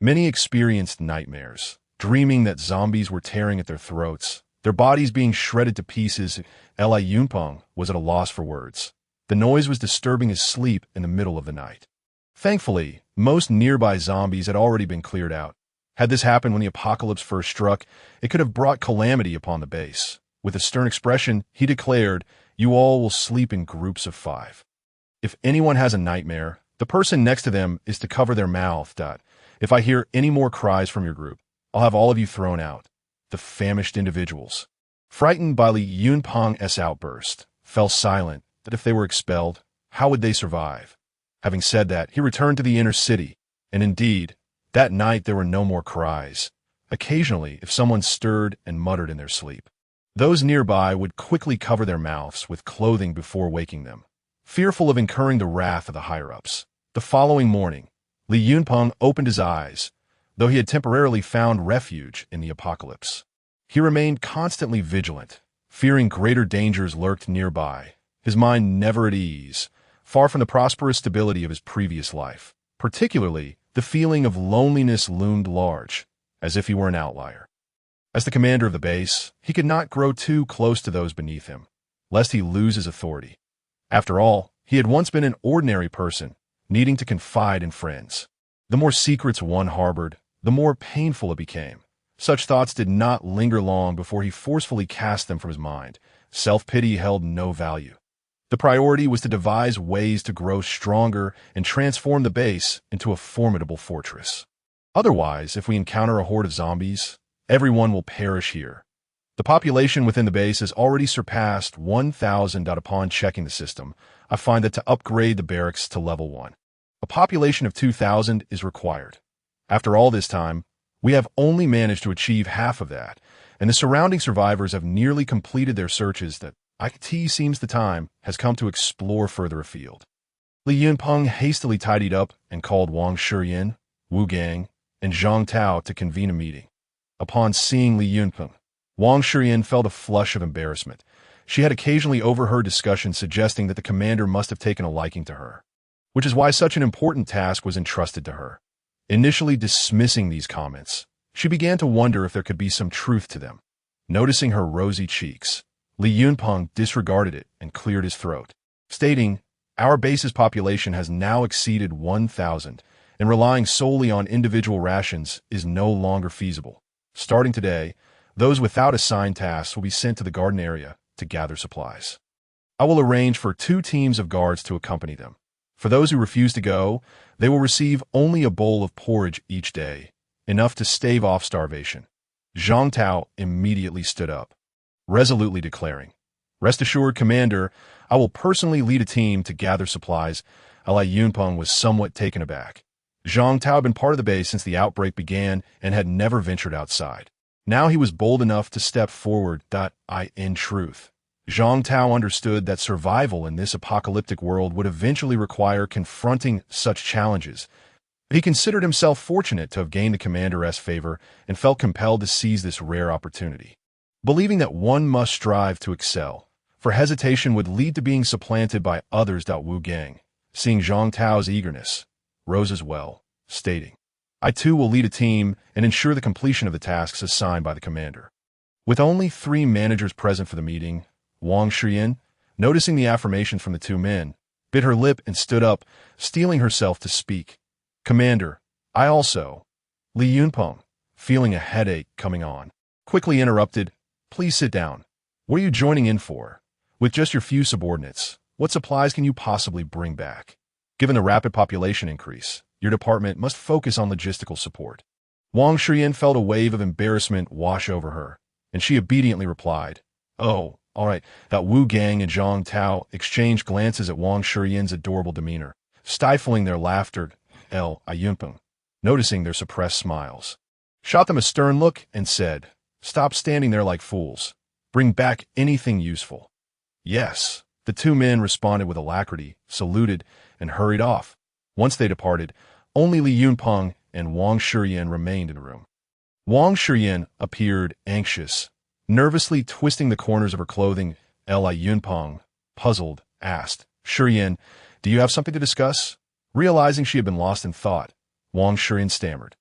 many experienced nightmares, dreaming that zombies were tearing at their throats, their bodies being shredded to pieces. Li Yunpeng was at a loss for words. The noise was disturbing his sleep in the middle of the night. Thankfully, most nearby zombies had already been cleared out. Had this happened when the apocalypse first struck, it could have brought calamity upon the base. With a stern expression, he declared, "You all will sleep in groups of 5. If anyone has a nightmare, the person next to them is to cover their mouth. If I hear any more cries from your group, I'll have all of you thrown out." The famished individuals, frightened by Li Yunpeng's outburst, fell silent that if they were expelled, how would they survive? Having said that, he returned to the inner city, and indeed, that night there were no more cries. Occasionally, if someone stirred and muttered in their sleep, those nearby would quickly cover their mouths with clothing before waking them, fearful of incurring the wrath of the higher-ups. The following morning, Li Yunpeng opened his eyes, though he had temporarily found refuge in the apocalypse. He remained constantly vigilant, fearing greater dangers lurked nearby, his mind never at ease, far from the prosperous stability of his previous life. Particularly, the feeling of loneliness loomed large, as if he were an outlier. As the commander of the base, he could not grow too close to those beneath him, lest he lose his authority. After all, He had once been an ordinary person, needing to confide in friends. The more secrets one harbored, the more painful it became. Such thoughts did not linger long before he forcefully cast them from his mind. Self-pity held no value. The priority was to devise ways to grow stronger and transform the base into a formidable fortress. Otherwise, if we encounter a horde of zombies, everyone will perish here. The population within the base has already surpassed 1,000. Upon checking the system, I find that to upgrade the barracks to level 1, a population of 2,000 is required. After all this time, we have only managed to achieve half of that, and the surrounding survivors have nearly completed their searches. That it seems the time has come to explore further afield. Li Yunpeng hastily tidied up and called Wang Shiyin, Wu Gang, and Zhang Tao to convene a meeting. Upon seeing Li Yunpeng, Wang Shiyin felt a flush of embarrassment. She had occasionally overheard discussions suggesting that the commander must have taken a liking to her, which is why such an important task was entrusted to her. Initially dismissing these comments, she began to wonder if there could be some truth to them. Noticing her rosy cheeks, Li Yunpeng disregarded it and cleared his throat, stating, "Our base's population has now exceeded 1,000, and relying solely on individual rations is no longer feasible. Starting today, those without assigned tasks will be sent to the garden area to gather supplies. I will arrange for 2 teams of guards to accompany them. For those who refuse to go, they will receive only a bowl of porridge each day, enough to stave off starvation." Zhang Tao immediately stood up, resolutely declaring, "Rest assured, Commander, I will personally lead a team to gather supplies." Li Yunpeng was somewhat taken aback. Zhang Tao had been part of the base since the outbreak began and had never ventured outside. Now he was bold enough to step forward. In truth, Zhang Tao understood that survival in this apocalyptic world would eventually require confronting such challenges. He considered himself fortunate to have gained the commander's favor and felt compelled to seize this rare opportunity. Believing that one must strive to excel, for hesitation would lead to being supplanted by others. Wu Gang, seeing Zhang Tao's eagerness, rose as well, stating, "I too will lead a team and ensure the completion of the tasks assigned by the commander." With only 3 managers present for the meeting, Wang Shiyin, noticing the affirmation from the 2 men, bit her lip and stood up, steeling herself to speak. "Commander, I also..." Li Yunpeng, feeling a headache coming on, quickly interrupted, "Please sit down. What are you joining in for? With just your few subordinates, what supplies can you possibly bring back? Given the rapid population increase, your department must focus on logistical support." Wang Shiyin felt a wave of embarrassment wash over her, and she obediently replied, "Oh, all right." Wu Gang and Zhang Tao exchanged glances at Wang Shiyin's adorable demeanor, stifling their laughter. Li Yunpeng, noticing their suppressed smiles, shot them a stern look and said, "Stop standing there like fools. Bring back anything useful." "Yes." The 2 men responded with alacrity, saluted, and hurried off. Once they departed, only Li Yunpeng and Wang Shiyin remained in the room. Wang Shiyin appeared anxious, nervously twisting the corners of her clothing. Li Yunpeng, puzzled, asked, "Shiyin, do you have something to discuss?" Realizing she had been lost in thought, Wang Shiyin stammered,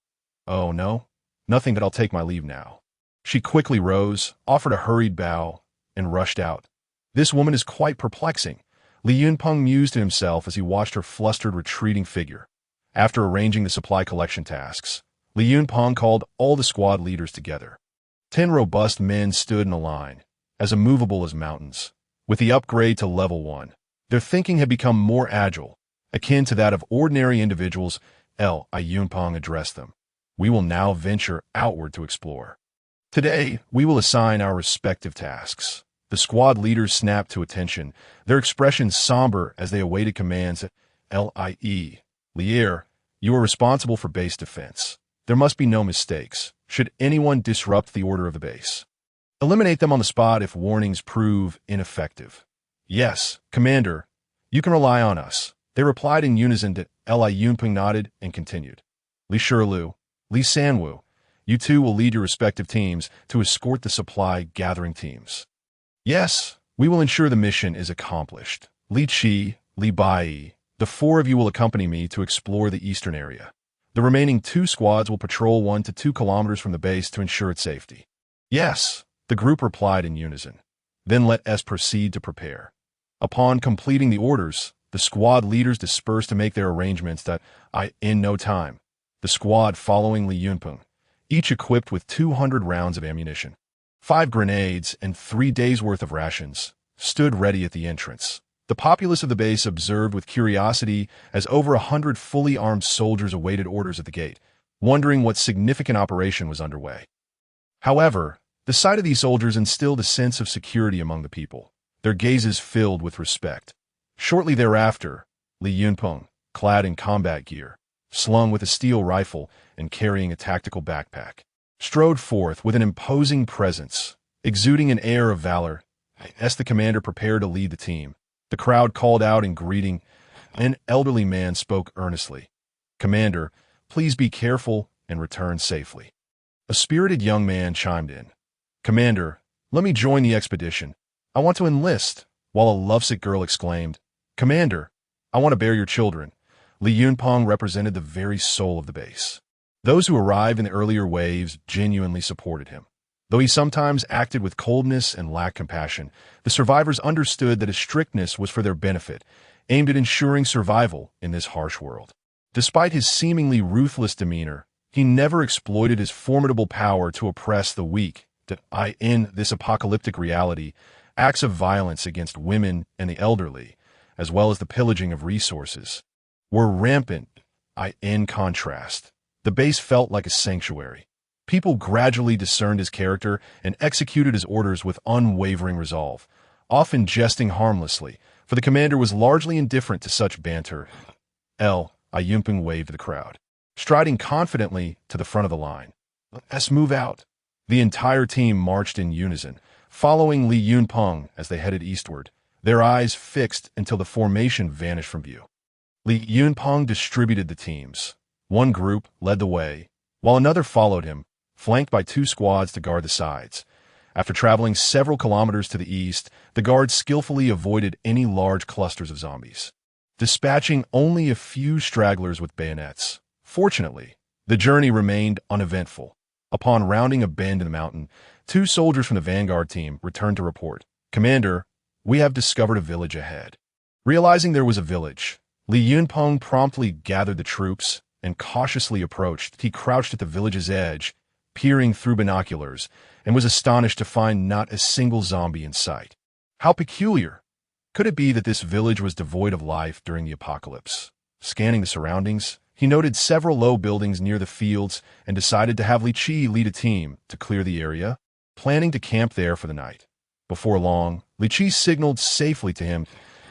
"Oh, no, nothing, but I'll take my leave now." She quickly rose, offered a hurried bow, and rushed out. This woman is quite perplexing, Li Yunpeng mused to himself as he watched her flustered, retreating figure. After arranging the supply collection tasks, Li Yunpeng called all the squad leaders together. 10 robust men stood in a line, as immovable as mountains. With the upgrade to level 1, their thinking had become more agile, akin to that of ordinary individuals. Li Yunpeng addressed them. "We will now venture outward to explore. Today, we will assign our respective tasks." The squad leaders snapped to attention, their expressions somber as they awaited commands. Lier, you are responsible for base defense. There must be no mistakes, should anyone disrupt the order of the base. Eliminate them on the spot if warnings prove ineffective. "Yes, Commander, you can rely on us," they replied in unison. Li Yunpeng nodded and continued. "Li Shilu, Li Sanwu, you 2 will lead your respective teams to escort the supply-gathering teams." "Yes, we will ensure the mission is accomplished. Li Qi, Li Bai, the 4 of you will accompany me to explore the eastern area. The remaining 2 squads will patrol 1 to 2 kilometers from the base to ensure its safety." "Yes," the group replied in unison. "Then let us proceed to prepare." Upon completing the orders, The squad leaders dispersed to make their arrangements in no time. The squad following Li Yunpeng, each equipped with 200 rounds of ammunition, 5 grenades, and 3 days' worth of rations, stood ready at the entrance. The populace of the base observed with curiosity as over 100 fully armed soldiers awaited orders at the gate, wondering what significant operation was underway. However, the sight of these soldiers instilled a sense of security among the people, their gazes filled with respect. Shortly thereafter, Li Yunpeng, clad in combat gear, slung with a steel rifle and carrying a tactical backpack, strode forth with an imposing presence, exuding an air of valor. As the commander prepared to lead the team, the crowd called out in greeting. An elderly man spoke earnestly. "Commander, please be careful and return safely." A spirited young man chimed in. "Commander, let me join the expedition. I want to enlist," while a lovesick girl exclaimed, "Commander, I want to bear your children." Li Yunpeng represented the very soul of the base. Those who arrived in the earlier waves genuinely supported him. Though he sometimes acted with coldness and lacked compassion, the survivors understood that his strictness was for their benefit, aimed at ensuring survival in this harsh world. Despite his seemingly ruthless demeanor, he never exploited his formidable power to oppress the weak. In this apocalyptic reality, acts of violence against women and the elderly, as well as the pillaging of resources, were rampant. In contrast, the base felt like a sanctuary. People gradually discerned his character and executed his orders with unwavering resolve, often jesting harmlessly, for the commander was largely indifferent to such banter. Yunpeng waved to the crowd, striding confidently to the front of the line. "Let's move out." The entire team marched in unison, following Li Yunpeng as they headed eastward, their eyes fixed until the formation vanished from view. Li Yunpeng distributed the teams. One group led the way, while another followed him, flanked by 2 squads to guard the sides. After traveling several kilometers to the east, the guards skillfully avoided any large clusters of zombies, dispatching only a few stragglers with bayonets. Fortunately, the journey remained uneventful. Upon rounding a bend in the mountain, 2 soldiers from the vanguard team returned to report. "Commander, we have discovered a village ahead." Realizing there was a village, Li Yunpeng promptly gathered the troops and cautiously approached. He crouched at the village's edge, peering through binoculars, and was astonished to find not a single zombie in sight. How peculiar! Could it be that this village was devoid of life during the apocalypse? Scanning the surroundings, he noted several low buildings near the fields and decided to have Li Qi lead a team to clear the area, planning to camp there for the night. Before long, Li Qi signaled safely to him.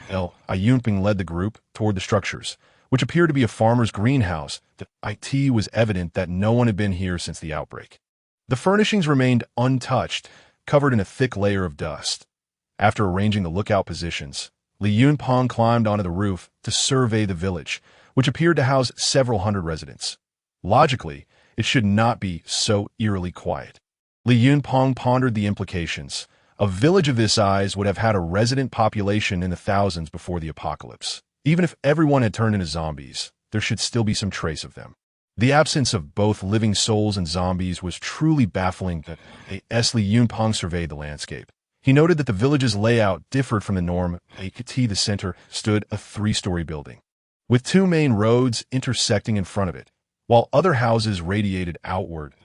Yunpeng led the group toward the structures, which appeared to be a farmer's greenhouse. It was evident that no one had been here since the outbreak. The furnishings remained untouched, covered in a thick layer of dust. After arranging the lookout positions, Li Yunpeng climbed onto the roof to survey the village, which appeared to house several hundred residents. Logically, it should not be so eerily quiet. Li Yunpeng pondered the implications. A village of this size would have had a resident population in the thousands before the apocalypse. Even if everyone had turned into zombies, there should still be some trace of them. The absence of both living souls and zombies was truly baffling. As Li Yunpeng surveyed the landscape, he noted that the village's layout differed from the norm. At the center stood a 3-story building, with 2 main roads intersecting in front of it, while other houses radiated outward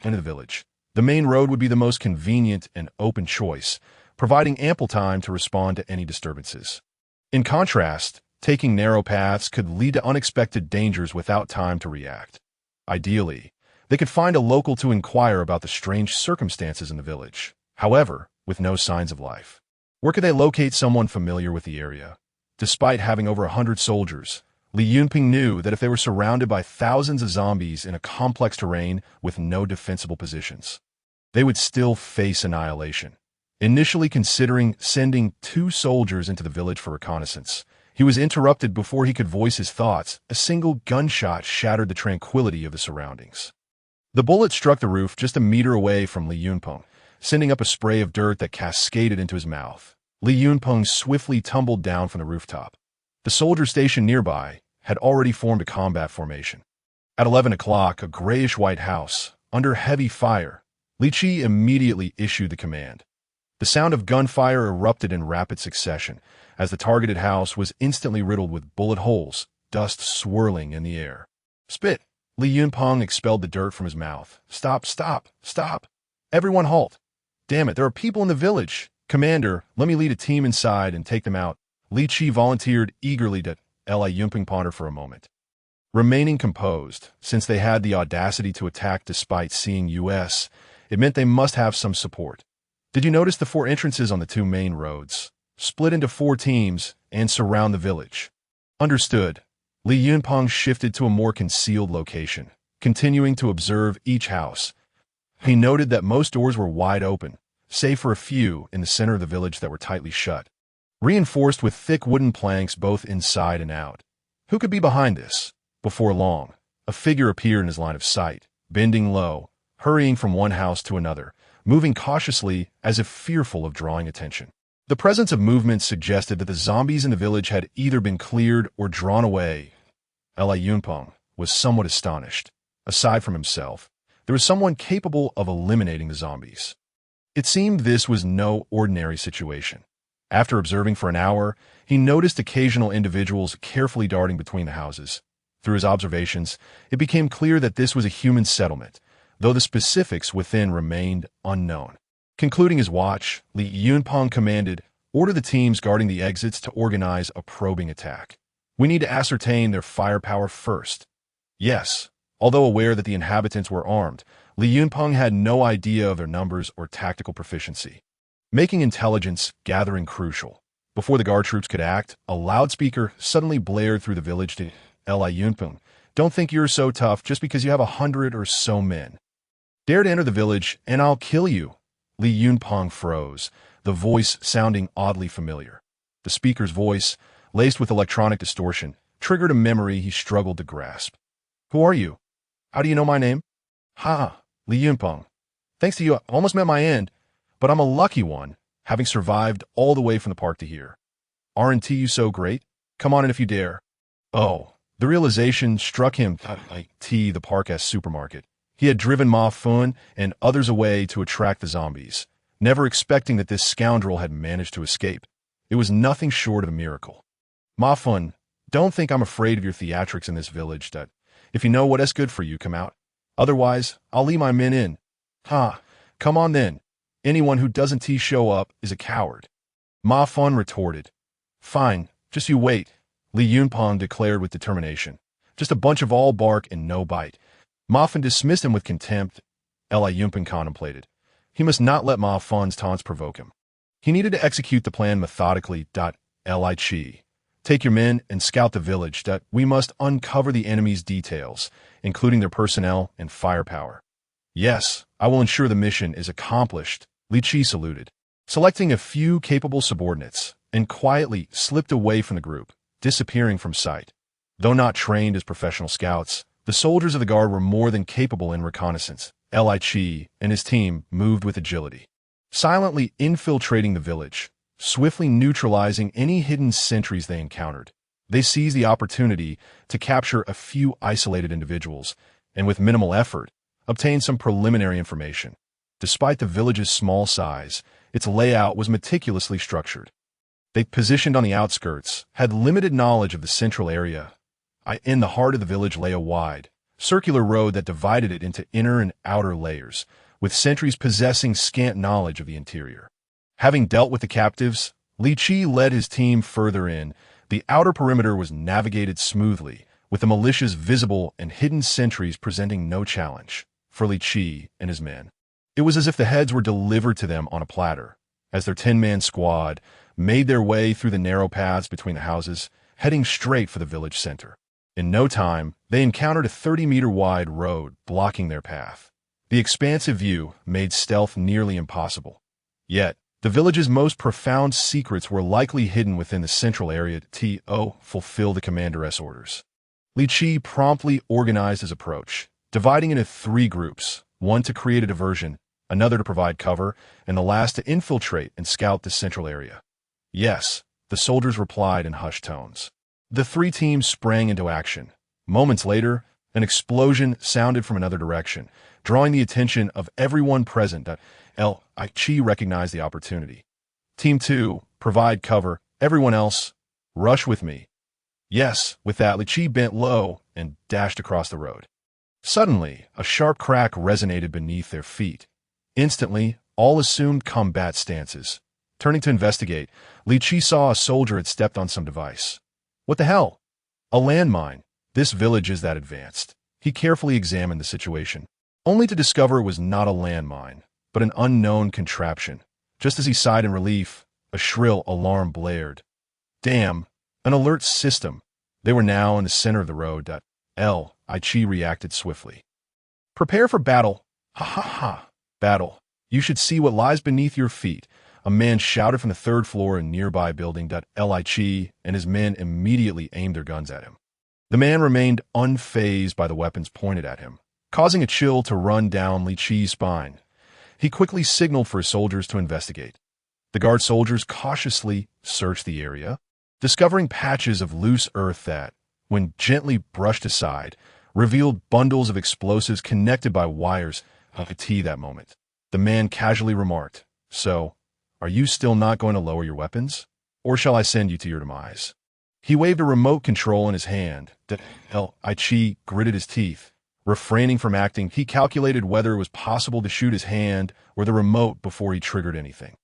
into the village. The main road would be the most convenient and open choice, providing ample time to respond to any disturbances. In contrast, taking narrow paths could lead to unexpected dangers without time to react. Ideally, they could find a local to inquire about the strange circumstances in the village. However, with no signs of life, where could they locate someone familiar with the area? Despite having over 100 soldiers, Li Yunpeng knew that if they were surrounded by thousands of zombies in a complex terrain with no defensible positions, they would still face annihilation. Initially considering sending 2 soldiers into the village for reconnaissance, he was interrupted before he could voice his thoughts. A single gunshot shattered the tranquility of the surroundings. The bullet struck the roof just a meter away from Li Yunpeng, sending up a spray of dirt that cascaded into his mouth. Li Yunpeng swiftly tumbled down from the rooftop. The soldiers stationed nearby had already formed a combat formation. At 11 o'clock, a grayish-white house, under heavy fire, Li Qi immediately issued the command. The sound of gunfire erupted in rapid succession, as the targeted house was instantly riddled with bullet holes, dust swirling in the air. Spit! Li Yunpeng expelled the dirt from his mouth. Stop, stop, stop! Everyone halt! Damn it, there are people in the village! Commander, let me lead a team inside and take them out. Li Qi volunteered eagerly to Li Yunpeng ponder for a moment. Remaining composed, since they had the audacity to attack despite seeing US, it meant they must have some support. Did you notice the 4 entrances on the 2 main roads? Split into 4 teams and surround the village. Understood. Li Yunpeng shifted to a more concealed location, continuing to observe each house. He noted that most doors were wide open, save for a few in the center of the village that were tightly shut, reinforced with thick wooden planks both inside and out. Who could be behind this? Before long, a figure appeared in his line of sight, bending low, hurrying from one house to another, moving cautiously as if fearful of drawing attention. The presence of movement suggested that the zombies in the village had either been cleared or drawn away. Li Yunpeng was somewhat astonished. Aside from himself, there was someone capable of eliminating the zombies. It seemed this was no ordinary situation. After observing for an hour, he noticed occasional individuals carefully darting between the houses. Through his observations, it became clear that this was a human settlement, though the specifics within remained unknown. Concluding his watch, Li Yunpeng commanded, "Order the teams guarding the exits to organize a probing attack. We need to ascertain their firepower first." Yes, although aware that the inhabitants were armed, Li Yunpeng had no idea of their numbers or tactical proficiency, making intelligence gathering crucial. Before the guard troops could act, a loudspeaker suddenly blared through the village to Li Yunpeng. "Don't think you're so tough just because you have 100 or so men. Dare to enter the village, and I'll kill you." Li Yunpeng froze, the voice sounding oddly familiar. The speaker's voice, laced with electronic distortion, triggered a memory he struggled to grasp. "Who are you? How do you know my name?" "Ha, Li Yunpeng. Thanks to you, I almost met my end, but I'm a lucky one, having survived all the way from the park to here. Aren't you so great? Come on in if you dare." Oh, the realization struck him like the park as supermarket. He had driven Ma Fun and others away to attract the zombies, never expecting that this scoundrel had managed to escape. It was nothing short of a miracle. "Ma Fun, don't think I'm afraid of your theatrics in this village. That if you know what is good for you, come out. Otherwise, I'll leave my men in." "Ha, come on then. Anyone who doesn't show up is a coward." Ma Fun retorted. "Fine, just you wait," Li Yunpeng declared with determination. "Just a bunch of all bark and no bite." Ma Fun dismissed him with contempt. Li Yunpeng contemplated. He must not let Ma Fun's taunts provoke him. He needed to execute the plan methodically. Li Qi, take your men and scout the village. We must uncover the enemy's details, including their personnel and firepower. "Yes, I will ensure the mission is accomplished," Li Qi saluted, selecting a few capable subordinates, and quietly slipped away from the group, disappearing from sight. Though not trained as professional scouts, the soldiers of the guard were more than capable in reconnaissance. Li Qi and his team moved with agility, silently infiltrating the village, swiftly neutralizing any hidden sentries they encountered. They seized the opportunity to capture a few isolated individuals, and with minimal effort, obtained some preliminary information. Despite the village's small size, its layout was meticulously structured. They positioned on the outskirts, had limited knowledge of the central area. In the heart of the village lay a wide, circular road that divided it into inner and outer layers, with sentries possessing scant knowledge of the interior. Having dealt with the captives, Li Qi led his team further in. The outer perimeter was navigated smoothly, with the militia's visible and hidden sentries presenting no challenge for Li Qi and his men. It was as if the heads were delivered to them on a platter, as their 10-man squad made their way through the narrow paths between the houses, heading straight for the village center. In no time, they encountered a 30-meter-wide road blocking their path. The expansive view made stealth nearly impossible. Yet, the village's most profound secrets were likely hidden within the central area to fulfill the commander's orders. Li Qi promptly organized his approach, dividing into 3 groups, one to create a diversion, another to provide cover, and the last to infiltrate and scout the central area. "Yes," the soldiers replied in hushed tones. The 3 teams sprang into action. Moments later, an explosion sounded from another direction, drawing the attention of everyone present. Li recognized the opportunity. Team 2, provide cover. Everyone else, rush with me. Yes, with that, Li Chi bent low and dashed across the road. Suddenly, a sharp crack resonated beneath their feet. Instantly, all assumed combat stances. Turning to investigate, Li Chi saw a soldier had stepped on some device. What the hell? A landmine. This village is that advanced. He carefully examined the situation, only to discover it was not a landmine, but an unknown contraption. Just as he sighed in relief, a shrill alarm blared. Damn, an alert system. They were now in the center of the road. Li reacted swiftly. Prepare for battle. Ha ha ha. Battle. You should see what lies beneath your feet. A man shouted from the third floor in nearby building. Li and his men immediately aimed their guns at him. The man remained unfazed by the weapons pointed at him, causing a chill to run down Li Chi's spine. He quickly signaled for his soldiers to investigate. The guard soldiers cautiously searched the area, discovering patches of loose earth that, when gently brushed aside, revealed bundles of explosives connected by wires. That moment, the man casually remarked, "So, are you still not going to lower your weapons? Or shall I send you to your demise?" He waved a remote control in his hand. Li gritted his teeth. Refraining from acting, he calculated whether it was possible to shoot his hand or the remote before he triggered anything.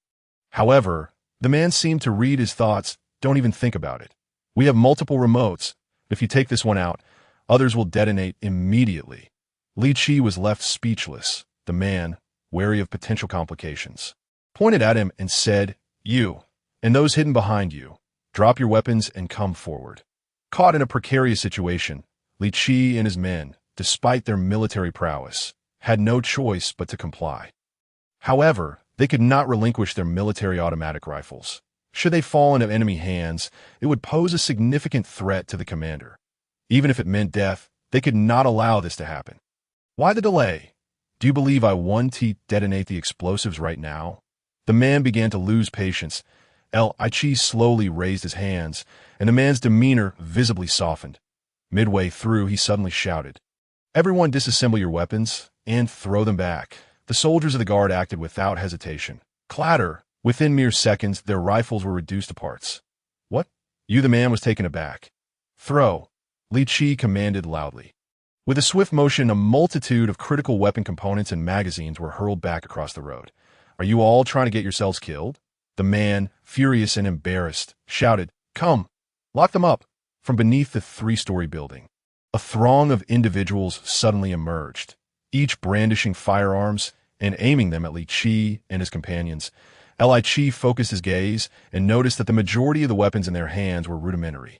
However, the man seemed to read his thoughts. Don't even think about it. We have multiple remotes. If you take this one out, others will detonate immediately. Li Chi was left speechless. The man, wary of potential complications, pointed at him and said, "You, and those hidden behind you, drop your weapons and come forward." Caught in a precarious situation, Li Chi and his men, despite their military prowess, had no choice but to comply. However, they could not relinquish their military automatic rifles. Should they fall into enemy hands, it would pose a significant threat to the commander. Even if it meant death, they could not allow this to happen. Why the delay? Do you believe I want to detonate the explosives right now? The man began to lose patience. Li slowly raised his hands, and the man's demeanor visibly softened. Midway through, he suddenly shouted, "Everyone disassemble your weapons and throw them back." The soldiers of the guard acted without hesitation. Clatter! Within mere seconds, their rifles were reduced to parts. "What?" The man was taken aback. "Throw!" Li Chi commanded loudly. With a swift motion, a multitude of critical weapon components and magazines were hurled back across the road. "Are you all trying to get yourselves killed?" The man, furious and embarrassed, shouted, "Come, lock them up!" From beneath the three-story building, a throng of individuals suddenly emerged, each brandishing firearms and aiming them at Li Chi and his companions. Li focused his gaze and noticed that the majority of the weapons in their hands were rudimentary.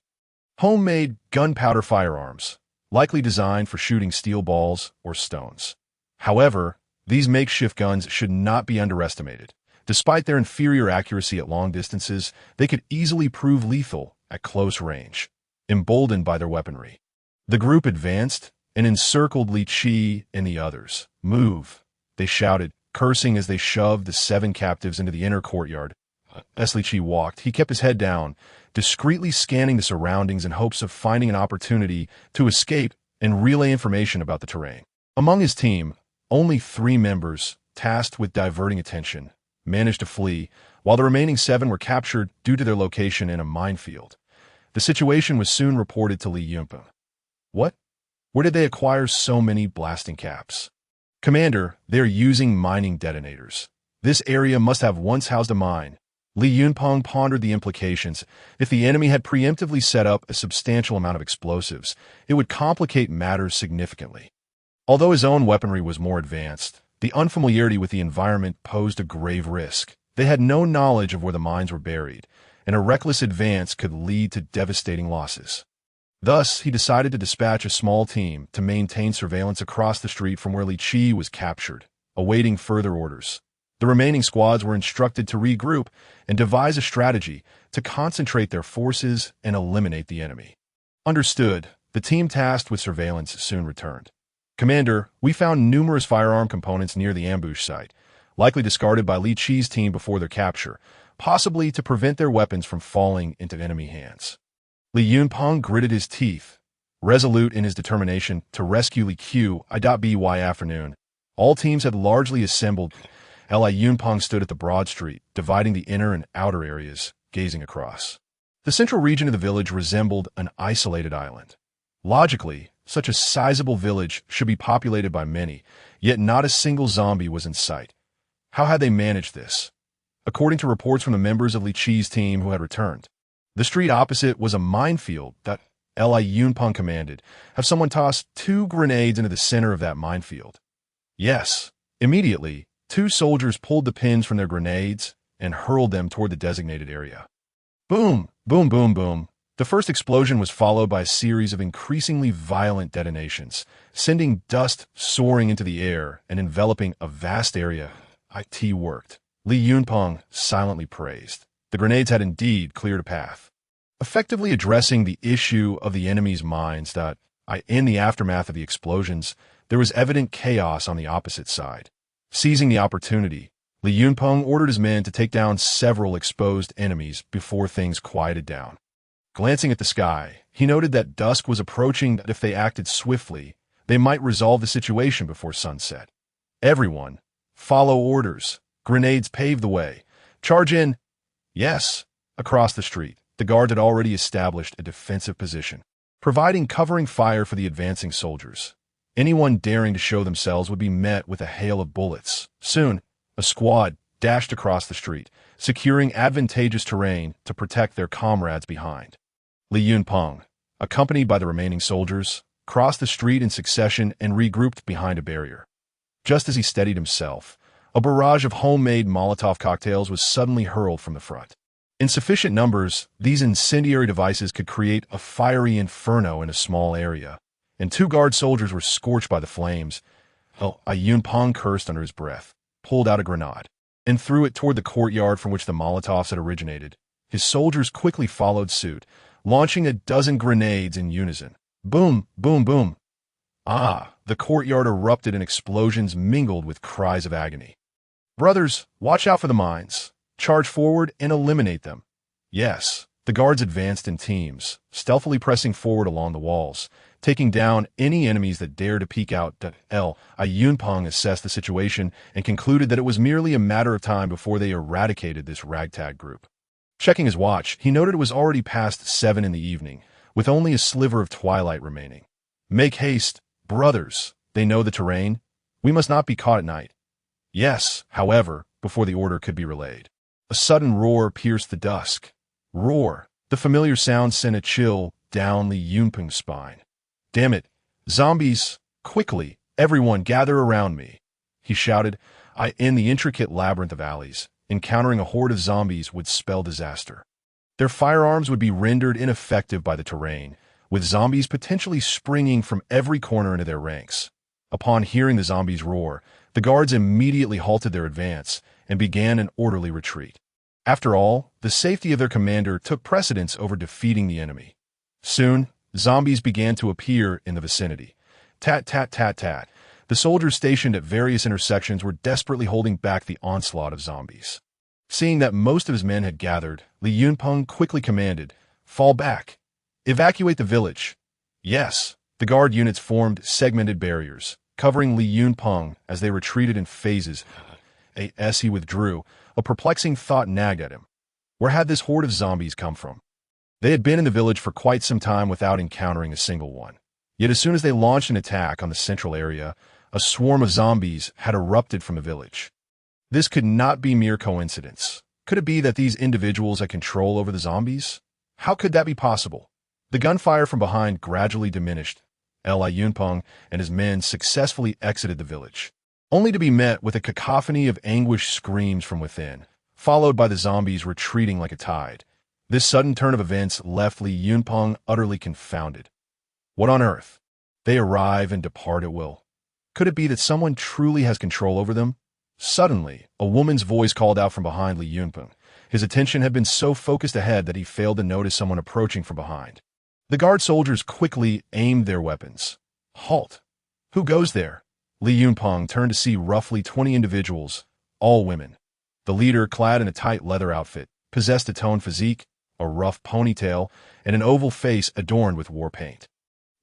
Homemade gunpowder firearms, likely designed for shooting steel balls or stones. However, these makeshift guns should not be underestimated. Despite their inferior accuracy at long distances, they could easily prove lethal at close range, emboldened by their weaponry. The group advanced and encircled Li Chi and the others. "Move!" they shouted, cursing as they shoved the 7 captives into the inner courtyard. As Li Chi walked, he kept his head down, discreetly scanning the surroundings in hopes of finding an opportunity to escape and relay information about the terrain. Among his team, only 3 members, tasked with diverting attention, managed to flee, while the remaining 7 were captured due to their location in a minefield. The situation was soon reported to Li Yunpeng. "What? Where did they acquire so many blasting caps?" "Commander, they are using mining detonators. This area must have once housed a mine." Li Yunpeng pondered the implications. If the enemy had preemptively set up a substantial amount of explosives, it would complicate matters significantly. Although his own weaponry was more advanced, the unfamiliarity with the environment posed a grave risk. They had no knowledge of where the mines were buried, and a reckless advance could lead to devastating losses. Thus, he decided to dispatch a small team to maintain surveillance across the street from where Li Chi was captured, awaiting further orders. The remaining squads were instructed to regroup and devise a strategy to concentrate their forces and eliminate the enemy. Understood. The team tasked with surveillance soon returned. "Commander, we found numerous firearm components near the ambush site, likely discarded by Li Chi's team before their capture, possibly to prevent their weapons from falling into enemy hands." Li Yunpeng gritted his teeth, resolute in his determination to rescue Li Q. By afternoon, all teams had largely assembled Li Yunpeng stood at the broad street, dividing the inner and outer areas, gazing across. The central region of the village resembled an isolated island. Logically, such a sizable village should be populated by many, yet not a single zombie was in sight. How had they managed this? According to reports from the members of Li Qi's team who had returned, the street opposite was a minefield that Li Yunpeng commanded. Have someone toss 2 grenades into the center of that minefield. Yes. Immediately, 2 soldiers pulled the pins from their grenades and hurled them toward the designated area. Boom, boom, boom, boom. The first explosion was followed by a series of increasingly violent detonations, sending dust soaring into the air and enveloping a vast area. It worked. Li Yunpeng silently praised. The grenades had indeed cleared a path, effectively addressing the issue of the enemy's minds. In the aftermath of the explosions, there was evident chaos on the opposite side. Seizing the opportunity, Li Yunpeng ordered his men to take down several exposed enemies before things quieted down. Glancing at the sky, he noted that dusk was approaching, that if they acted swiftly, they might resolve the situation before sunset. Everyone, follow orders. Grenades paved the way. Charge in. Yes. Across the street, the guard had already established a defensive position, providing covering fire for the advancing soldiers. Anyone daring to show themselves would be met with a hail of bullets. Soon, a squad dashed across the street, securing advantageous terrain to protect their comrades behind. Li Yunpeng, accompanied by the remaining soldiers, crossed the street in succession and regrouped behind a barrier. Just as he steadied himself, a barrage of homemade Molotov cocktails was suddenly hurled from the front. In sufficient numbers, these incendiary devices could create a fiery inferno in a small area, and 2 guard soldiers were scorched by the flames. Yunpeng cursed under his breath, pulled out a grenade, and threw it toward the courtyard from which the Molotovs had originated. His soldiers quickly followed suit, launching a dozen grenades in unison. Boom, boom, boom. The courtyard erupted in explosions mingled with cries of agony. Brothers, watch out for the mines. Charge forward and eliminate them. Yes, the guards advanced in teams, stealthily pressing forward along the walls, taking down any enemies that dared to peek out. Yunpeng assessed the situation and concluded that it was merely a matter of time before they eradicated this ragtag group. Checking his watch, he noted it was already past 7 in the evening, with only a sliver of twilight remaining. Make haste, brothers. They know the terrain. We must not be caught at night. Yes, however, before the order could be relayed, a sudden roar pierced the dusk. Roar. The familiar sound sent a chill down Li Yunpeng's spine. Damn it. Zombies. Quickly, everyone gather around me, he shouted. In the intricate labyrinth of alleys, encountering a horde of zombies would spell disaster. Their firearms would be rendered ineffective by the terrain, with zombies potentially springing from every corner into their ranks. Upon hearing the zombies roar, the guards immediately halted their advance and began an orderly retreat. After all, the safety of their commander took precedence over defeating the enemy. Soon, zombies began to appear in the vicinity. Tat, tat, tat, tat. The soldiers stationed at various intersections were desperately holding back the onslaught of zombies. Seeing that most of his men had gathered, Li Yunpeng quickly commanded, "Fall back. Evacuate the village." Yes, the guard units formed segmented barriers, covering Li Yunpeng as they retreated in phases. As he withdrew, a perplexing thought nagged at him. Where had this horde of zombies come from? They had been in the village for quite some time without encountering a single one. Yet as soon as they launched an attack on the central area, a swarm of zombies had erupted from the village. This could not be mere coincidence. Could it be that these individuals had control over the zombies? How could that be possible? The gunfire from behind gradually diminished. Li Yunpeng and his men successfully exited the village, only to be met with a cacophony of anguished screams from within, followed by the zombies retreating like a tide. This sudden turn of events left Li Yunpeng utterly confounded. What on earth? They arrive and depart at will. Could it be that someone truly has control over them? Suddenly, a woman's voice called out from behind Li Yunpeng. His attention had been so focused ahead that he failed to notice someone approaching from behind. The guard soldiers quickly aimed their weapons. Halt! Who goes there? Li Yunpeng turned to see roughly 20 individuals, all women. The leader, clad in a tight leather outfit, possessed a toned physique, a rough ponytail, and an oval face adorned with war paint.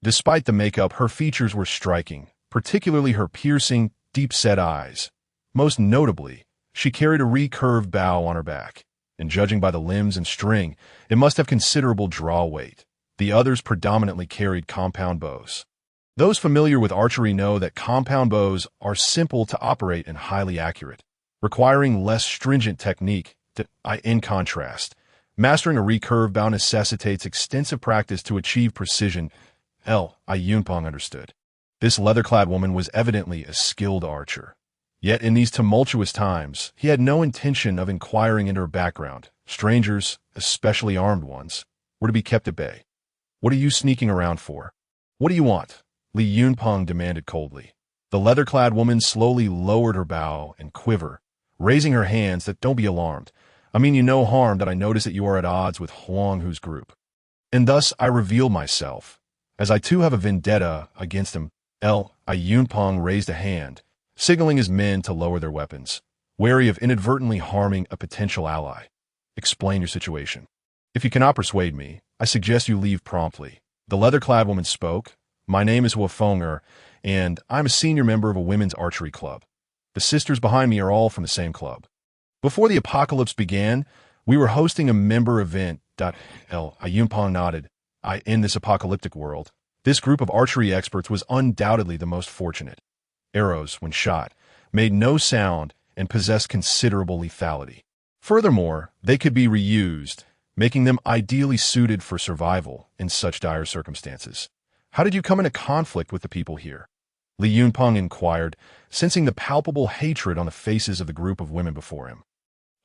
Despite the makeup, her features were striking, particularly her piercing, deep-set eyes. Most notably, She carried a recurved bow on her back, and judging by the limbs and string, it must have considerable draw weight. The others predominantly carried compound bows. Those familiar with archery know that compound bows are simple to operate and highly accurate, requiring less stringent technique. In contrast, mastering a recurved bow necessitates extensive practice to achieve precision. Yunpeng understood. This leather-clad woman was evidently a skilled archer. Yet in these tumultuous times, he had no intention of inquiring into her background. Strangers, especially armed ones, were to be kept at bay. "What are you sneaking around for? What do you want?" Li Yunpeng demanded coldly. The leather-clad woman slowly lowered her bow and quiver, raising her hands. "Don't be alarmed. I mean you no harm that I notice that you are at odds with Huang Hu's group. And thus I reveal myself, as I too have a vendetta against him." Yunpeng raised a hand, signaling his men to lower their weapons, wary of inadvertently harming a potential ally. "Explain your situation. If you cannot persuade me, I suggest you leave promptly." The leather-clad woman spoke. "My name is Huafeng, and I'm a senior member of a women's archery club. The sisters behind me are all from the same club. Before the apocalypse began, we were hosting a member event. Yunpeng nodded. In this apocalyptic world, this group of archery experts was undoubtedly the most fortunate. Arrows, when shot, made no sound and possessed considerable lethality. Furthermore, they could be reused, making them ideally suited for survival in such dire circumstances. How did you come into conflict with the people here?" Li Yunpeng inquired, sensing the palpable hatred on the faces of the group of women before him.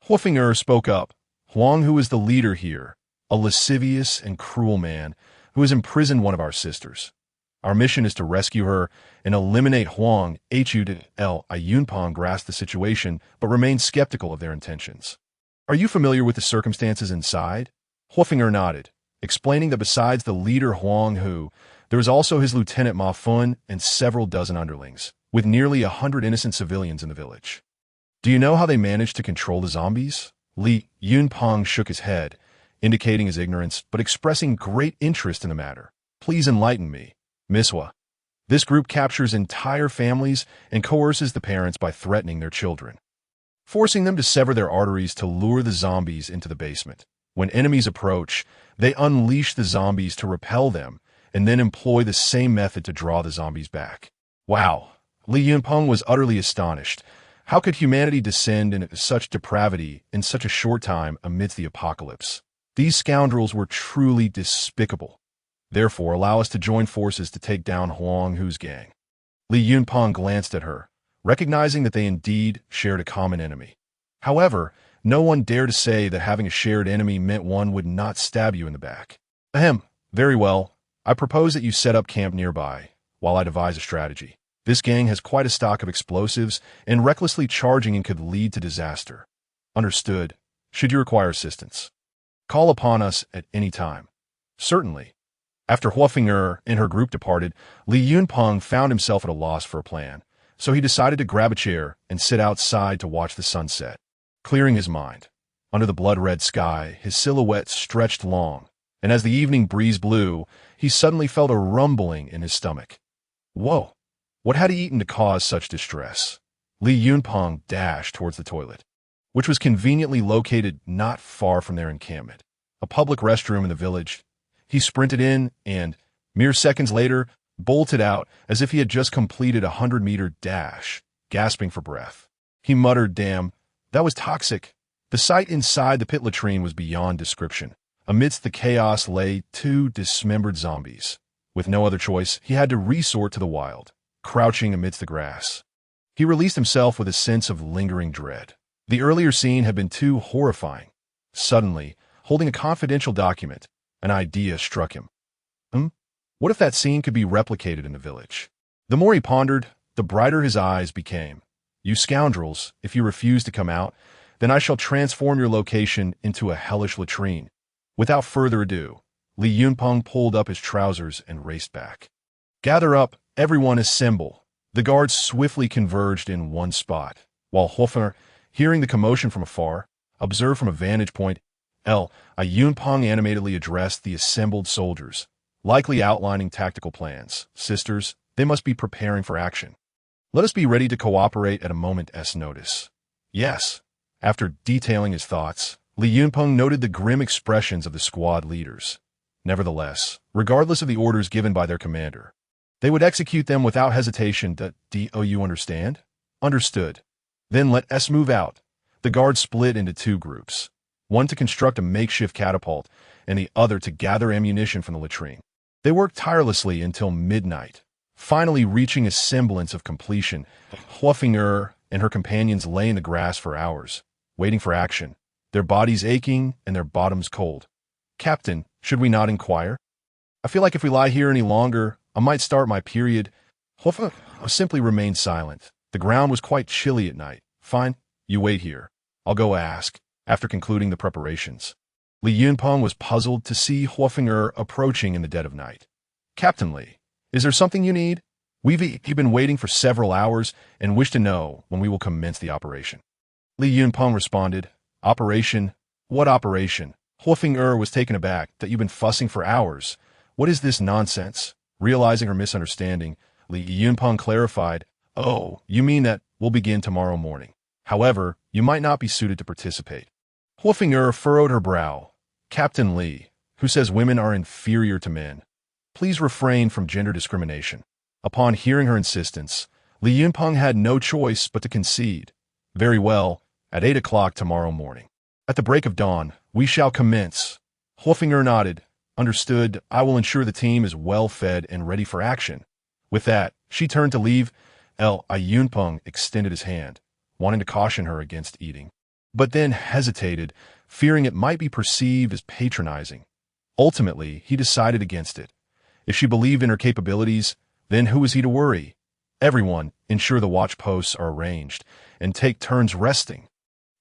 Huafeng spoke up. "Huang Hu is the leader here, a lascivious and cruel man who has imprisoned one of our sisters. Our mission is to rescue her and eliminate Huang Hu." Yunpeng grasped the situation but remained skeptical of their intentions. "Are you familiar with the circumstances inside?" Huafeng nodded, explaining that besides the leader Huang Hu, there was also his lieutenant Ma Fun and several dozen underlings, with nearly 100 innocent civilians in the village. "Do you know how they managed to control the zombies?" Li Yunpeng shook his head, indicating his ignorance, but expressing great interest in the matter. "Please enlighten me." "Miss Hua, this group captures entire families and coerces the parents by threatening their children, forcing them to sever their arteries to lure the zombies into the basement. When enemies approach, they unleash the zombies to repel them, and then employ the same method to draw the zombies back." Wow! Li Yunpeng was utterly astonished. How could humanity descend into such depravity in such a short time amidst the apocalypse? These scoundrels were truly despicable. Therefore, allow us to join forces to take down Huang Hu's gang. Li Yunpeng glanced at her, recognizing that they indeed shared a common enemy. However, no one dared to say that having a shared enemy meant one would not stab you in the back. Very well. I propose that you set up camp nearby, while I devise a strategy. This gang has quite a stock of explosives, and recklessly charging could lead to disaster. Understood. Should you require assistance, call upon us at any time. Certainly. After Huafeng and her group departed, Li Yunpeng found himself at a loss for a plan, so he decided to grab a chair and sit outside to watch the sunset. Clearing his mind, under the blood-red sky, his silhouette stretched long, and as the evening breeze blew, he suddenly felt a rumbling in his stomach. Whoa! What had he eaten to cause such distress? Li Yunpeng dashed towards the toilet, which was conveniently located not far from their encampment, a public restroom in the village. He sprinted in and, mere seconds later, bolted out as if he had just completed a 100-meter dash, gasping for breath. He muttered, "Damn, that was toxic." The sight inside the pit latrine was beyond description. Amidst the chaos lay 2 dismembered zombies. With no other choice, he had to resort to the wild, crouching amidst the grass. He released himself with a sense of lingering dread. The earlier scene had been too horrifying. Suddenly, holding a confidential document, an idea struck him. What if that scene could be replicated in the village? The more he pondered, the brighter his eyes became. "You scoundrels, if you refuse to come out, then I shall transform your location into a hellish latrine." Without further ado, Li Yunpeng pulled up his trousers and raced back. "Gather up, everyone assemble." The guards swiftly converged in one spot, while Huafeng, hearing the commotion from afar, observed from a vantage point. Yunpeng animatedly addressed the assembled soldiers, likely outlining tactical plans. "Sisters, they must be preparing for action. Let us be ready to cooperate at a moment's notice." "Yes, After detailing his thoughts, Li Yunpeng noted the grim expressions of the squad leaders. Nevertheless, regardless of the orders given by their commander, they would execute them without hesitation. Do you understand? Understood. Then let us move out. The guards split into two groups, one to construct a makeshift catapult and the other to gather ammunition from the latrine. They worked tirelessly until midnight, finally reaching a semblance of completion. Huofinger and her companions lay in the grass for hours, waiting for action, their bodies aching and their bottoms cold. Captain, should we not inquire? I feel like if we lie here any longer, I might start my period. Huofinger simply remained silent. The ground was quite chilly at night. Fine, you wait here. I'll go ask, after concluding the preparations. Li Yunpeng was puzzled to see Huofinger approaching in the dead of night. Captain Li, is there something you need? We've been waiting for several hours and wish to know when we will commence the operation. Li Yunpeng responded, Operation? What operation? Huofinger was taken aback. That you've been fussing for hours. What is this nonsense? Realizing her misunderstanding, Li Yunpeng clarified, Oh, you mean that we'll begin tomorrow morning. However, you might not be suited to participate. Huofinger furrowed her brow. Captain Li, who says women are inferior to men? Please refrain from gender discrimination. Upon hearing her insistence, Li Yunpeng had no choice but to concede. Very well, at 8 o'clock tomorrow morning. At the break of dawn, we shall commence. Huofinger nodded. Understood, I will ensure the team is well fed and ready for action. With that, she turned to leave. Li Yunpeng extended his hand, wanting to caution her against eating, but then hesitated, fearing it might be perceived as patronizing. Ultimately, he decided against it. If she believed in her capabilities, then who was he to worry? Everyone, ensure the watch posts are arranged, and take turns resting.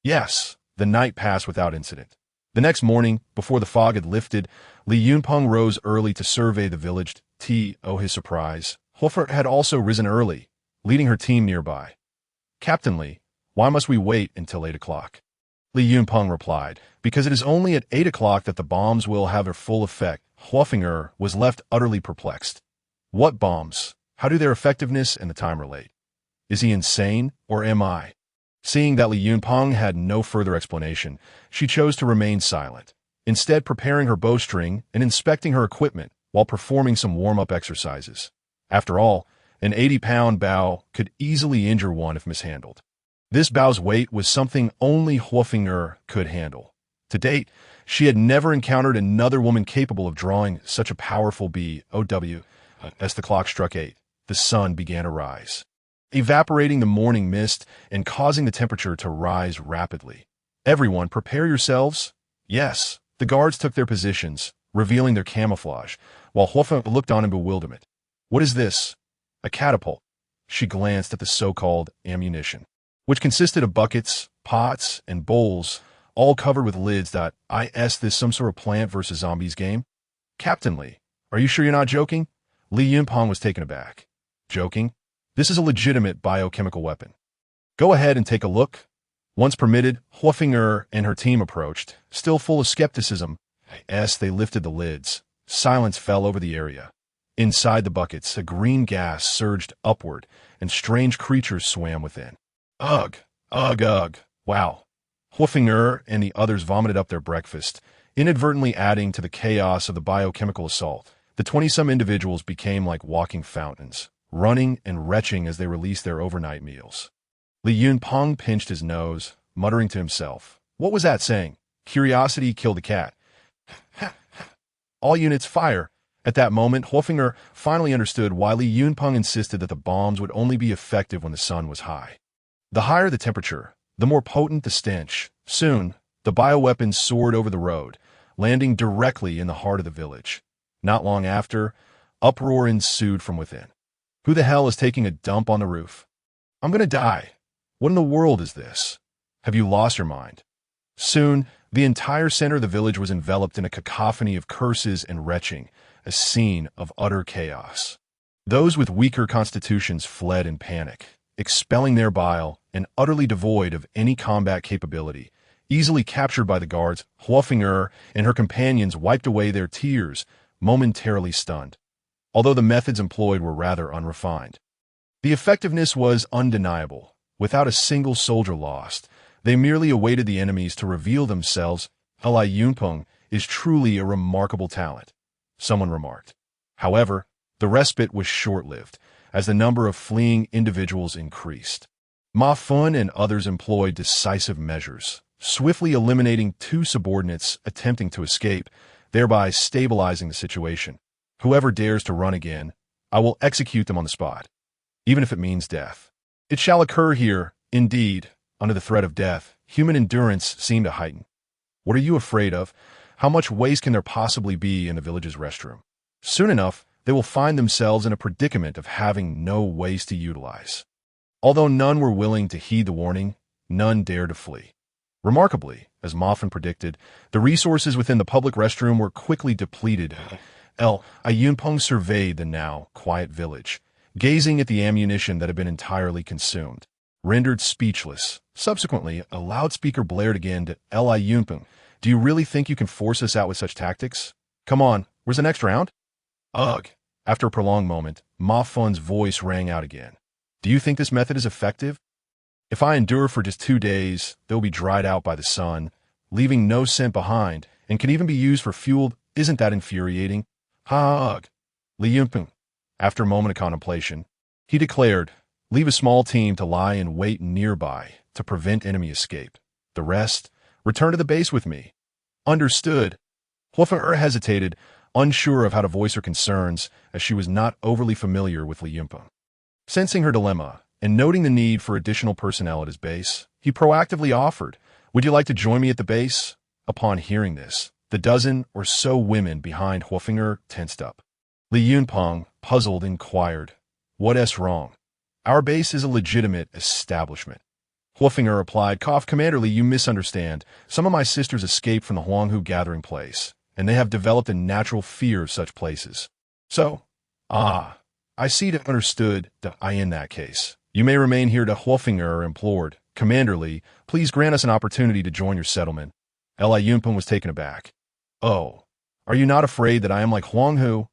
Yes, the night passed without incident. The next morning, before the fog had lifted, Li Yunpeng rose early to survey the village. To his surprise, Huofinger had also risen early, leading her team nearby. Captain Li, why must we wait until 8 o'clock? Li Yunpeng replied, Because it is only at 8 o'clock that the bombs will have their full effect. Huofinger was left utterly perplexed. What bombs? How do their effectiveness and the time relate? Is he insane, or am I? Seeing that Li Yunpeng had no further explanation, she chose to remain silent, instead preparing her bowstring and inspecting her equipment while performing some warm-up exercises. After all, an 80-pound bow could easily injure one if mishandled. This bow's weight was something only Huofinger could handle. To date, she had never encountered another woman capable of drawing such a powerful bow. As the clock struck 8, the sun began to rise, evaporating the morning mist and causing the temperature to rise rapidly. Everyone, prepare yourselves. Yes, the guards took their positions, revealing their camouflage, while Huofinger looked on in bewilderment. What is this? A catapult. She glanced at the so-called ammunition, which consisted of buckets, pots, and bowls, all covered with lids. Is this some sort of Plant vs. Zombies game? Captain Li, are you sure you're not joking? Li Yunpeng was taken aback. Joking? This is a legitimate biochemical weapon. Go ahead and take a look. Once permitted, Huofinger and her team approached, still full of skepticism. As they lifted the lids, silence fell over the area. Inside the buckets, a green gas surged upward, and strange creatures swam within. Ugh, ugh, ugh, wow. Huofinger and the others vomited up their breakfast, inadvertently adding to the chaos of the biochemical assault. The 20-some individuals became like walking fountains, running and retching as they released their overnight meals. Li Yunpeng pinched his nose, muttering to himself. What was that saying? Curiosity killed the cat. All units fire. At that moment, Huofinger finally understood why Li Yunpeng insisted that the bombs would only be effective when the sun was high. The higher the temperature, the more potent the stench. Soon, the bioweapons soared over the road, landing directly in the heart of the village. Not long after, uproar ensued from within. Who the hell is taking a dump on the roof? I'm gonna die. What in the world is this? Have you lost your mind? Soon, the entire center of the village was enveloped in a cacophony of curses and retching, a scene of utter chaos. Those with weaker constitutions fled in panic, expelling their bile and utterly devoid of any combat capability. Easily captured by the guards, Huofinger and her companions wiped away their tears, momentarily stunned, although the methods employed were rather unrefined. The effectiveness was undeniable. Without a single soldier lost, They merely awaited the enemies to reveal themselves. Li Yunpeng is truly a remarkable talent, someone remarked. However, the respite was short-lived, as the number of fleeing individuals increased. Ma Fun and others employed decisive measures, swiftly eliminating 2 subordinates attempting to escape, thereby stabilizing the situation. Whoever dares to run again, I will execute them on the spot, even if it means death. It shall occur here, indeed. Under the threat of death, human endurance seemed to heighten. What are you afraid of? How much waste can there possibly be in the village's restroom? Soon enough, they will find themselves in a predicament of having no waste to utilize. Although none were willing to heed the warning, none dared to flee. Remarkably, as Moffin predicted, the resources within the public restroom were quickly depleted. Yunpeng surveyed the now quiet village, gazing at the ammunition that had been entirely consumed. Rendered speechless, subsequently, a loudspeaker blared again to Li Yunpeng. Do you really think you can force us out with such tactics? Come on, where's the next round? Ugh. After a prolonged moment, Ma Fun's voice rang out again. Do you think this method is effective? If I endure for just 2 days, they'll be dried out by the sun, leaving no scent behind, and can even be used for fuel. Isn't that infuriating? Ugh. Li Yunpeng. After a moment of contemplation, he declared, leave a small team to lie in wait nearby to prevent enemy escape. The rest, return to the base with me. Understood. Huofeng hesitated, unsure of how to voice her concerns, as she was not overly familiar with Li Yunpeng. Sensing her dilemma, and noting the need for additional personnel at his base, he proactively offered, would you like to join me at the base? Upon hearing this, the dozen or so women behind Huofeng tensed up. Li Yunpeng, puzzled, inquired, what's wrong? Our base is a legitimate establishment. Huofeng replied, Commander Li, you misunderstand. Some of my sisters escaped from the Huanghu gathering place, and they have developed a natural fear of such places. So, I see to understood that in that case, you may remain here. To Huofeng implored, Commander Li, please grant us an opportunity to join your settlement. Li Yunpeng was taken aback. Oh, are you not afraid that I am like Huanghu?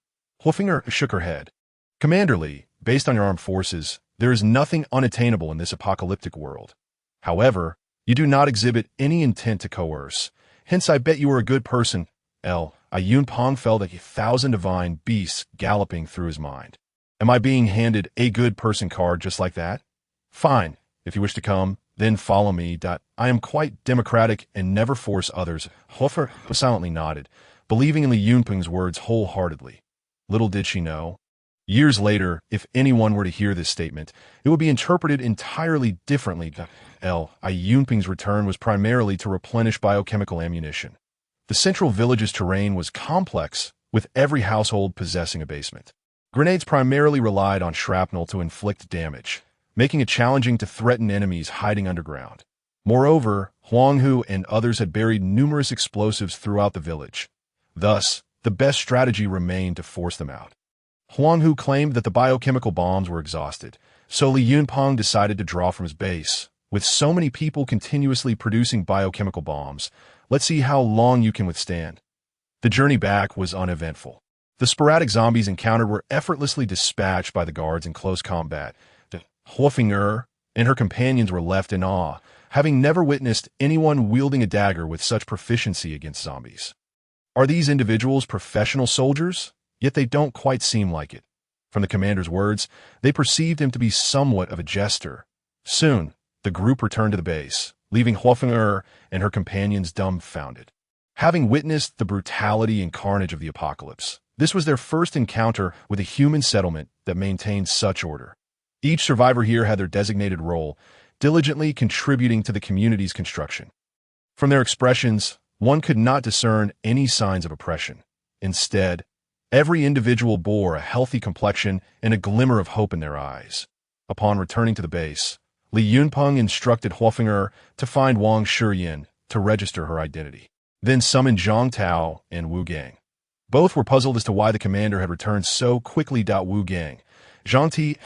Huofeng shook her head. Commander Li, based on your armed forces, there is nothing unattainable in this apocalyptic world. However, you do not exhibit any intent to coerce. Hence, I bet you are a good person. Yunpeng felt like 1,000 divine beasts galloping through his mind. Am I being handed a good person card just like that? Fine. If you wish to come, then follow me. I am quite democratic and never force others. Hofer silently nodded, believing in Li Yunpeng's words wholeheartedly. Little did she know. Years later, if anyone were to hear this statement, it would be interpreted entirely differently. Yunpeng's return was primarily to replenish biochemical ammunition. The central village's terrain was complex, with every household possessing a basement. Grenades primarily relied on shrapnel to inflict damage, making it challenging to threaten enemies hiding underground. Moreover, Huanghu and others had buried numerous explosives throughout the village. Thus, the best strategy remained to force them out. Huanghu claimed that the biochemical bombs were exhausted, so Li Yunpeng decided to draw from his base. With so many people continuously producing biochemical bombs, let's see how long you can withstand. The journey back was uneventful. The sporadic zombies encountered were effortlessly dispatched by the guards in close combat. Huofeng and her companions were left in awe, having never witnessed anyone wielding a dagger with such proficiency against zombies. Are these individuals professional soldiers? Yet they don't quite seem like it. From the commander's words, they perceived him to be somewhat of a jester. Soon, the group returned to the base, leaving Huofeng and her companions dumbfounded. Having witnessed the brutality and carnage of the apocalypse, this was their first encounter with a human settlement that maintained such order. Each survivor here had their designated role, diligently contributing to the community's construction. From their expressions, one could not discern any signs of oppression. Instead, every individual bore a healthy complexion and a glimmer of hope in their eyes. Upon returning to the base, Li Yunpeng instructed Huofeng to find Wang Shiyin to register her identity, then summoned Zhang Tao and Wu Gang. Both were puzzled as to why the commander had returned so quickly. Wu Gang, Zhang Ti,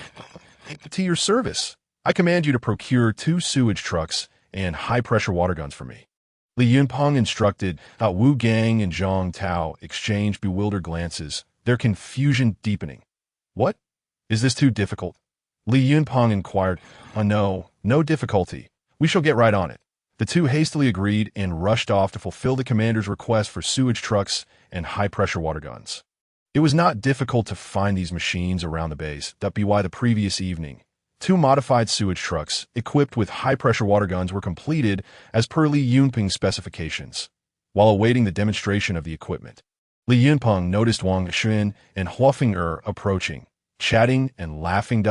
to your service. I command you to procure 2 sewage trucks and high-pressure water guns for me. Li Yunpeng instructed. Wu Gang and Zhang Tao exchanged bewildered glances, their confusion deepening. What? Is this too difficult? Li Yunpeng inquired. No difficulty. We shall get right on it. The two hastily agreed and rushed off to fulfill the commander's request for sewage trucks and high-pressure water guns. It was not difficult to find these machines around the base. By the previous evening, two modified sewage trucks equipped with high-pressure water guns were completed as per Li Yunpeng's specifications. While awaiting the demonstration of the equipment, Li Yunpeng noticed Wang Xuan and Huafeng approaching, chatting and laughing.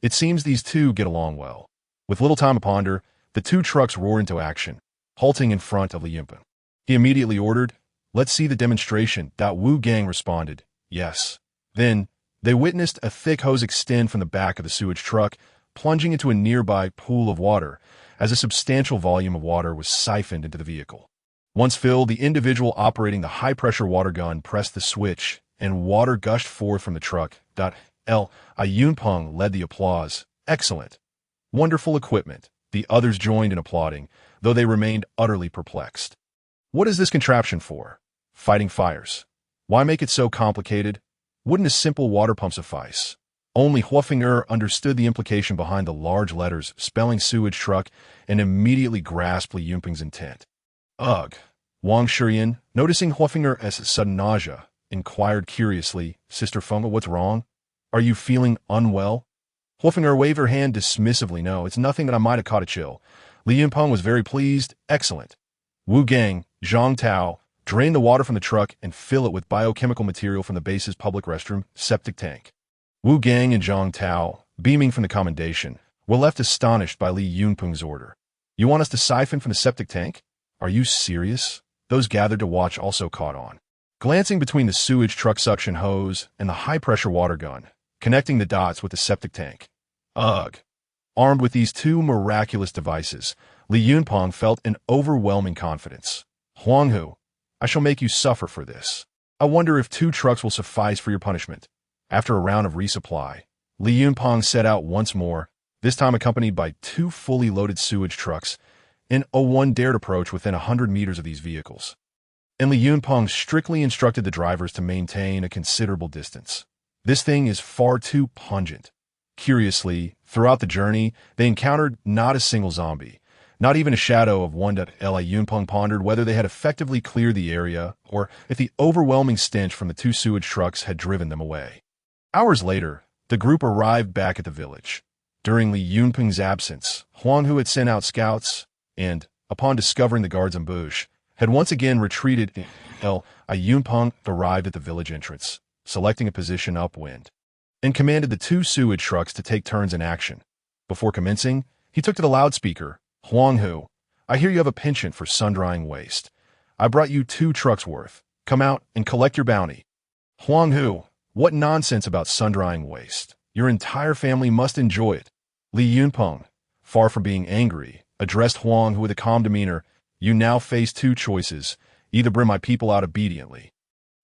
It seems these two get along well. With little time to ponder, the two trucks roared into action, halting in front of Li Yunpeng. He immediately ordered, "Let's see the demonstration." Wu Gang responded, "Yes." Then, they witnessed a thick hose extend from the back of the sewage truck, plunging into a nearby pool of water, as a substantial volume of water was siphoned into the vehicle. Once filled, the individual operating the high-pressure water gun pressed the switch, and water gushed forth from the truck. Li Yunpeng led the applause. "Excellent. Wonderful equipment." The others joined in applauding, though they remained utterly perplexed. What is this contraption for? Fighting fires. Why make it so complicated? Wouldn't a simple water pump suffice? Only Huafeng understood the implication behind the large letters spelling sewage truck and immediately grasped Li Yunpeng's intent. Ugh. Wang Shiyan, noticing Huafeng's sudden nausea, inquired curiously, "Sister Feng, what's wrong? Are you feeling unwell?" Huafeng waved her hand dismissively. "No, it's nothing, that I might have caught a chill." Li Yunpeng was very pleased. "Excellent. Wu Gang, Zhang Tao, drain the water from the truck and fill it with biochemical material from the base's public restroom septic tank." Wu Gang and Zhang Tao, beaming from the commendation, were left astonished by Li Yunpeng's order. "You want us to siphon from the septic tank? Are you serious?" Those gathered to watch also caught on, glancing between the sewage truck suction hose and the high-pressure water gun, connecting the dots with the septic tank. Ugh. Armed with these two miraculous devices, Li Yunpeng felt an overwhelming confidence. "Huanghu, I shall make you suffer for this. I wonder if 2 trucks will suffice for your punishment." After a round of resupply, Li Yunpeng set out once more, this time accompanied by 2 fully loaded sewage trucks, and one dared approach within 100 meters of these vehicles. And Li Yunpeng strictly instructed the drivers to maintain a considerable distance. This thing is far too pungent. Curiously, throughout the journey, they encountered not a single zombie, not even a shadow of one. Li Yunpeng pondered whether they had effectively cleared the area or if the overwhelming stench from the 2 sewage trucks had driven them away. Hours later, the group arrived back at the village. During Li Yunpeng's absence, Huanghu had sent out scouts and, upon discovering the guards' ambush, had once again retreated. Li Yunpeng arrived at the village entrance, selecting a position upwind, and commanded the 2 sewage trucks to take turns in action. Before commencing, he took to the loudspeaker. "Huanghu, I hear you have a penchant for sun-drying waste. I brought you 2 trucks worth. Come out and collect your bounty." "Huanghu, what nonsense about sun-drying waste? Your entire family must enjoy it." Li Yunpeng, far from being angry, addressed Huanghu with a calm demeanor. "You now face 2 choices. Either bring my people out obediently,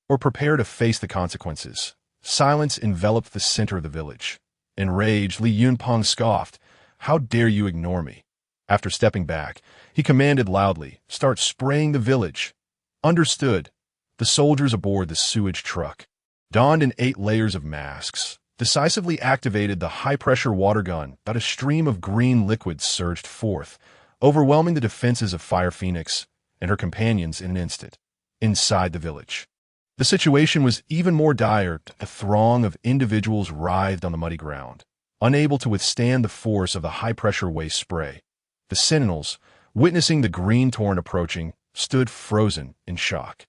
or prepare to face the consequences." Silence enveloped the center of the village. Enraged, Li Yunpeng scoffed, "How dare you ignore me?" After stepping back, he commanded loudly, "Start spraying the village." Understood. The soldiers aboard the sewage truck donned in 8 layers of masks, decisively activated the high-pressure water gun. A stream of green liquid surged forth, overwhelming the defenses of Fire Phoenix and her companions in an instant. Inside the village, the situation was even more dire. A throng of individuals writhed on the muddy ground, unable to withstand the force of the high-pressure waste spray. The sentinels, witnessing the green torrent approaching, stood frozen in shock.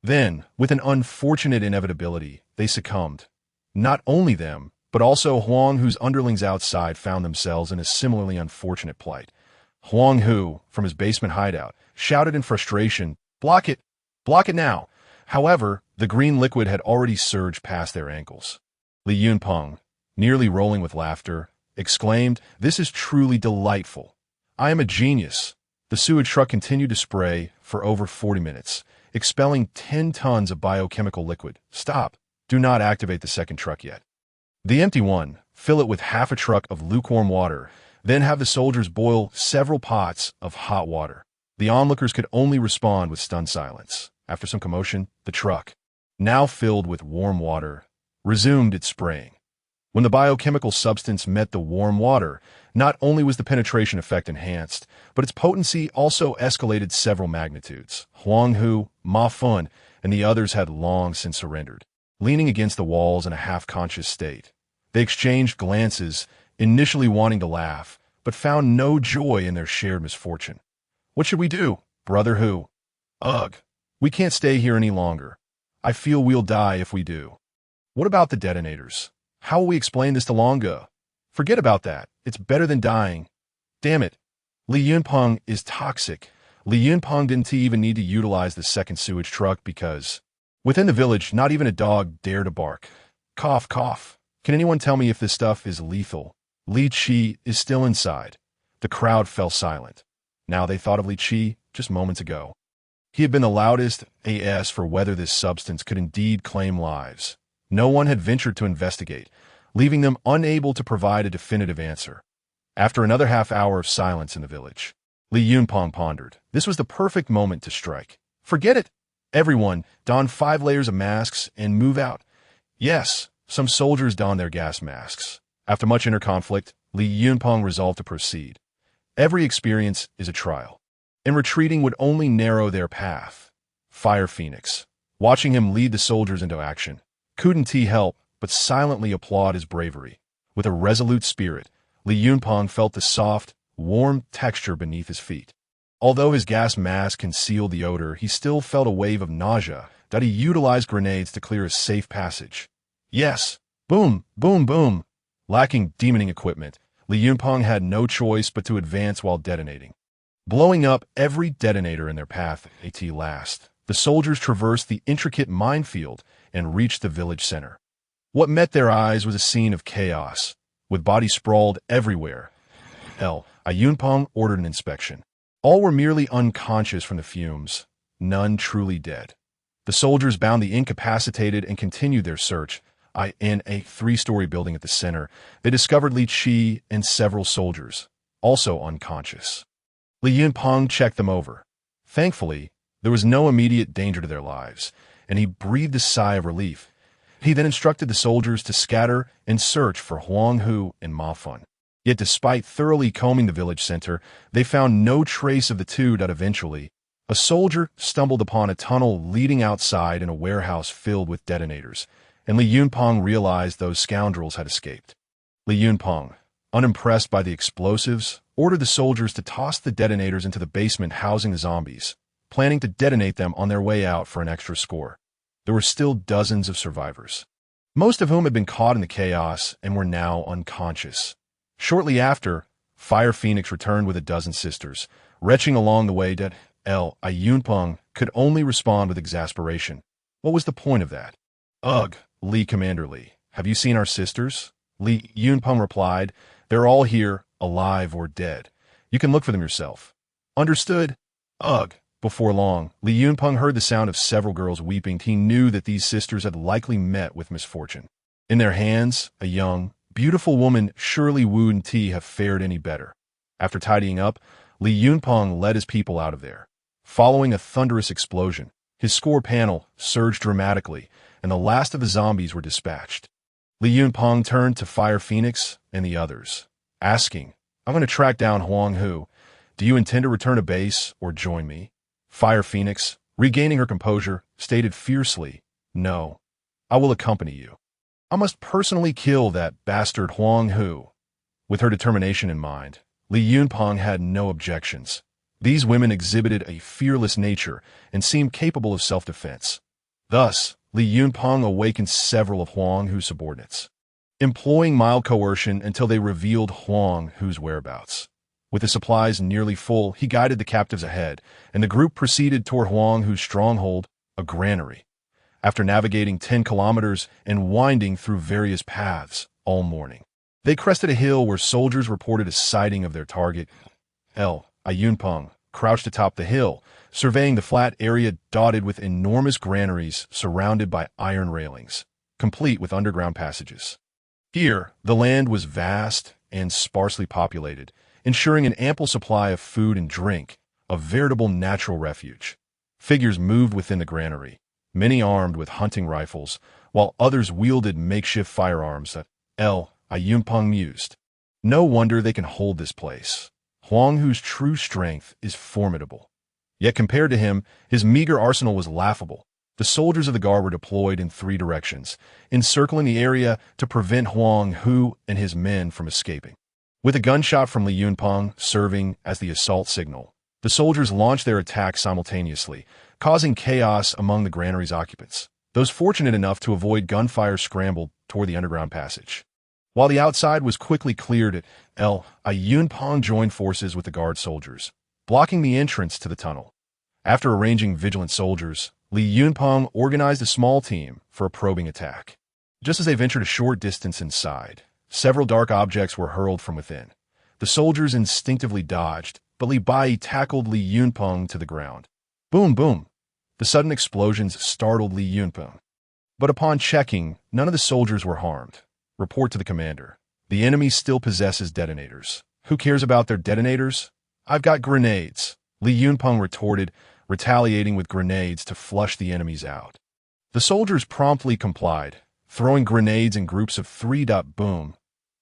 Then, with an unfortunate inevitability, they succumbed. Not only them, but also Huanghu's underlings outside found themselves in a similarly unfortunate plight. Huanghu, from his basement hideout, shouted in frustration, "Block it! Block it now!" However, the green liquid had already surged past their ankles. Li Yunpeng, nearly rolling with laughter, exclaimed, "This is truly delightful. I am a genius." The sewage truck continued to spray for over 40 minutes, expelling 10 tons of biochemical liquid. "Stop. Do not activate the second truck yet. The empty one, fill it with half a truck of lukewarm water, then have the soldiers boil several pots of hot water." The onlookers could only respond with stunned silence. After some commotion, the truck, now filled with warm water, resumed its spraying. When the biochemical substance met the warm water, not only was the penetration effect enhanced, but its potency also escalated several magnitudes. Huang Hu, Ma Fun, and the others had long since surrendered, leaning against the walls in a half-conscious state. They exchanged glances, initially wanting to laugh, but found no joy in their shared misfortune. "What should we do, Brother Hu?" "Ugh, we can't stay here any longer. I feel we'll die if we do." "What about the detonators? How will we explain this to Longa?" "Forget about that. It's better than dying." "Damn it. Li Yunpeng is toxic." Li Yunpeng didn't even need to utilize the second sewage truck because within the village, not even a dog dared to bark. Cough, cough. "Can anyone tell me if this stuff is lethal?" Li Qi is still inside. The crowd fell silent. Now they thought of Li Qi just moments ago. He had been the loudest AS for whether this substance could indeed claim lives. No one had ventured to investigate, leaving them unable to provide a definitive answer. After another half-hour of silence in the village, Li Yunpeng pondered. This was the perfect moment to strike. "Forget it! Everyone, don 5 layers of masks and move out." Yes, some soldiers donned their gas masks. After much inner conflict, Li Yunpeng resolved to proceed. Every experience is a trial, and retreating would only narrow their path. Fire Phoenix, watching him lead the soldiers into action, couldn't he help but silently applaud his bravery. With a resolute spirit, Li Yunpeng felt the soft, warm texture beneath his feet. Although his gas mask concealed the odor, he still felt a wave of nausea that he utilized grenades to clear a safe passage. Yes, boom, boom, boom. Lacking demoning equipment, Li Yunpeng had no choice but to advance while detonating. Blowing up every detonator in their path at last, the soldiers traversed the intricate minefield and reached the village center. What met their eyes was a scene of chaos, with bodies sprawled everywhere. Yunpeng ordered an inspection. All were merely unconscious from the fumes, none truly dead. The soldiers bound the incapacitated and continued their search. In a 3-story building at the center, they discovered Li Qi and several soldiers, also unconscious. Li Yunpeng checked them over. Thankfully, there was no immediate danger to their lives, and he breathed a sigh of relief. He then instructed the soldiers to scatter and search for Huang Hu and Ma Fun. Yet despite thoroughly combing the village center, they found no trace of the two. Eventually, a soldier stumbled upon a tunnel leading outside in a warehouse filled with detonators, and Li Yunpeng realized those scoundrels had escaped. Li Yunpeng, unimpressed by the explosives, ordered the soldiers to toss the detonators into the basement housing the zombies, planning to detonate them on their way out for an extra score. There were still dozens of survivors, most of whom had been caught in the chaos and were now unconscious. Shortly after, Fire Phoenix returned with a dozen sisters, retching along the way. Yunpeng could only respond with exasperation. What was the point of that? "Ugh, Commander Li, have you seen our sisters?" Li Yunpeng replied, "They're all here, alive or dead. You can look for them yourself." "Understood." "Ugh." Before long, Li Yunpeng heard the sound of several girls weeping. He knew that these sisters had likely met with misfortune. In their hands, a young, beautiful woman. Surely wouldn't he have fared any better. After tidying up, Li Yunpeng led his people out of there. Following a thunderous explosion, his score panel surged dramatically, and the last of the zombies were dispatched. Li Yunpeng turned to Fire Phoenix and the others, asking, "I'm going to track down Huang Hu. Do you intend to return to base or join me?" Fire Phoenix, regaining her composure, stated fiercely, "No, I will accompany you. I must personally kill that bastard Huang Hu." With her determination in mind, Li Yunpeng had no objections. These women exhibited a fearless nature and seemed capable of self-defense. Thus, Li Yunpeng awakened several of Huang Hu's subordinates, employing mild coercion until they revealed Huang Hu's whereabouts. With the supplies nearly full, he guided the captives ahead, and the group proceeded toward Huang Hu's stronghold, a granary. After navigating 10 kilometers and winding through various paths all morning, they crested a hill where soldiers reported a sighting of their target. Yunpeng crouched atop the hill, surveying the flat area dotted with enormous granaries surrounded by iron railings, complete with underground passages. Here, the land was vast and sparsely populated, ensuring an ample supply of food and drink, a veritable natural refuge. Figures moved within the granary, many armed with hunting rifles, while others wielded makeshift firearms. Yunpeng mused. No wonder they can hold this place. Huang Hu's true strength is formidable. Yet compared to him, his meager arsenal was laughable. The soldiers of the guard were deployed in 3 directions, encircling the area to prevent Huang Hu and his men from escaping. With a gunshot from Li Yunpeng serving as the assault signal, the soldiers launched their attack simultaneously, causing chaos among the granary's occupants. Those fortunate enough to avoid gunfire scrambled toward the underground passage. While the outside was quickly cleared, Yunpeng joined forces with the guard soldiers, blocking the entrance to the tunnel. After arranging vigilant soldiers, Li Yunpeng organized a small team for a probing attack. Just as they ventured a short distance inside, several dark objects were hurled from within. The soldiers instinctively dodged, but Li Bai tackled Li Yunpeng to the ground. Boom, boom! The sudden explosions startled Li Yunpeng. But upon checking, none of the soldiers were harmed. Report to the commander. The enemy still possesses detonators. Who cares about their detonators? I've got grenades, Li Yunpeng retorted, retaliating with grenades to flush the enemies out. The soldiers promptly complied, throwing grenades in groups of 3. Boom,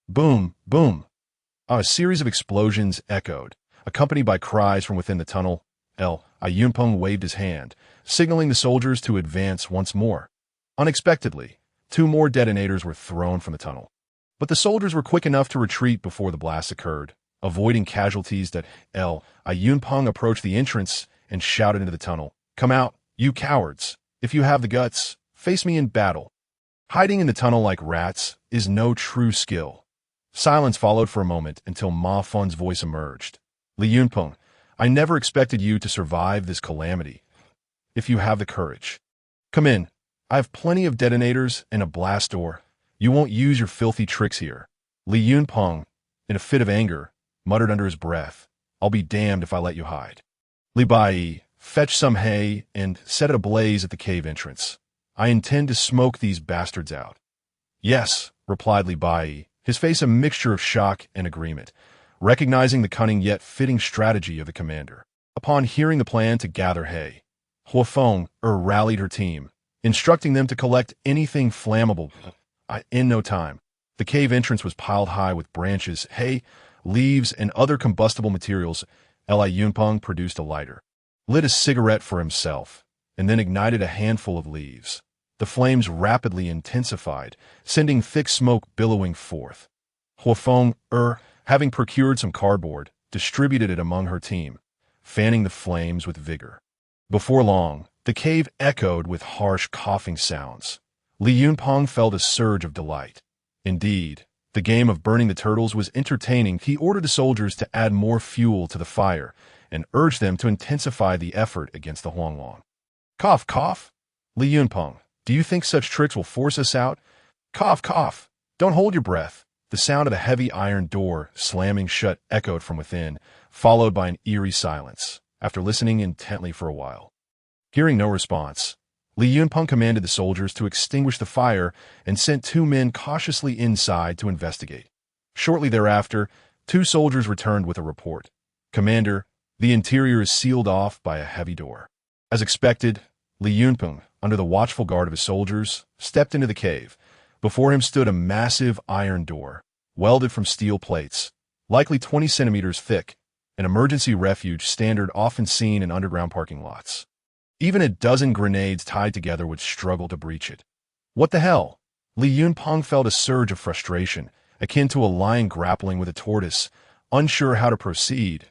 boom, boom. A series of explosions echoed, accompanied by cries from within the tunnel. Yunpeng waved his hand, signaling the soldiers to advance once more. Unexpectedly, 2 more detonators were thrown from the tunnel. But the soldiers were quick enough to retreat before the blast occurred, avoiding casualties. Yunpeng approached the entrance and shouted into the tunnel, "Come out, you cowards! If you have the guts, face me in battle." Hiding in the tunnel like rats is no true skill. Silence followed for a moment until Ma Fun's voice emerged. Li Yunpeng, I never expected you to survive this calamity. If you have the courage, come in. I have plenty of detonators and a blast door. You won't use your filthy tricks here. Li Yunpeng, in a fit of anger, muttered under his breath, I'll be damned if I let you hide. Li Bai, fetch some hay and set it ablaze at the cave entrance. I intend to smoke these bastards out. Yes, replied Li Bai, his face a mixture of shock and agreement, recognizing the cunning yet fitting strategy of the commander. Upon hearing the plan to gather hay, Huafeng rallied her team, instructing them to collect anything flammable. In no time, the cave entrance was piled high with branches, hay, leaves, and other combustible materials. Li Yunpeng produced a lighter, lit a cigarette for himself, and then ignited a handful of leaves. The flames rapidly intensified, sending thick smoke billowing forth. Huafeng, having procured some cardboard, distributed it among her team, fanning the flames with vigor. Before long, the cave echoed with harsh coughing sounds. Li Yunpeng felt a surge of delight. Indeed, the game of burning the turtles was entertaining. He ordered the soldiers to add more fuel to the fire and urged them to intensify the effort against the Huanglong. Cough, cough. Li Yunpeng, do you think such tricks will force us out? Cough, cough. Don't hold your breath. The sound of the heavy iron door slamming shut echoed from within, followed by an eerie silence, after listening intently for a while. Hearing no response, Li Yunpeng commanded the soldiers to extinguish the fire and sent 2 men cautiously inside to investigate. Shortly thereafter, 2 soldiers returned with a report. Commander, the interior is sealed off by a heavy door. As expected, Li Yunpeng, under the watchful guard of his soldiers, stepped into the cave. Before him stood a massive iron door, welded from steel plates, likely 20 centimeters thick, an emergency refuge standard often seen in underground parking lots. Even a dozen grenades tied together would struggle to breach it. What the hell? Li Yunpeng felt a surge of frustration, akin to a lion grappling with a tortoise, unsure how to proceed.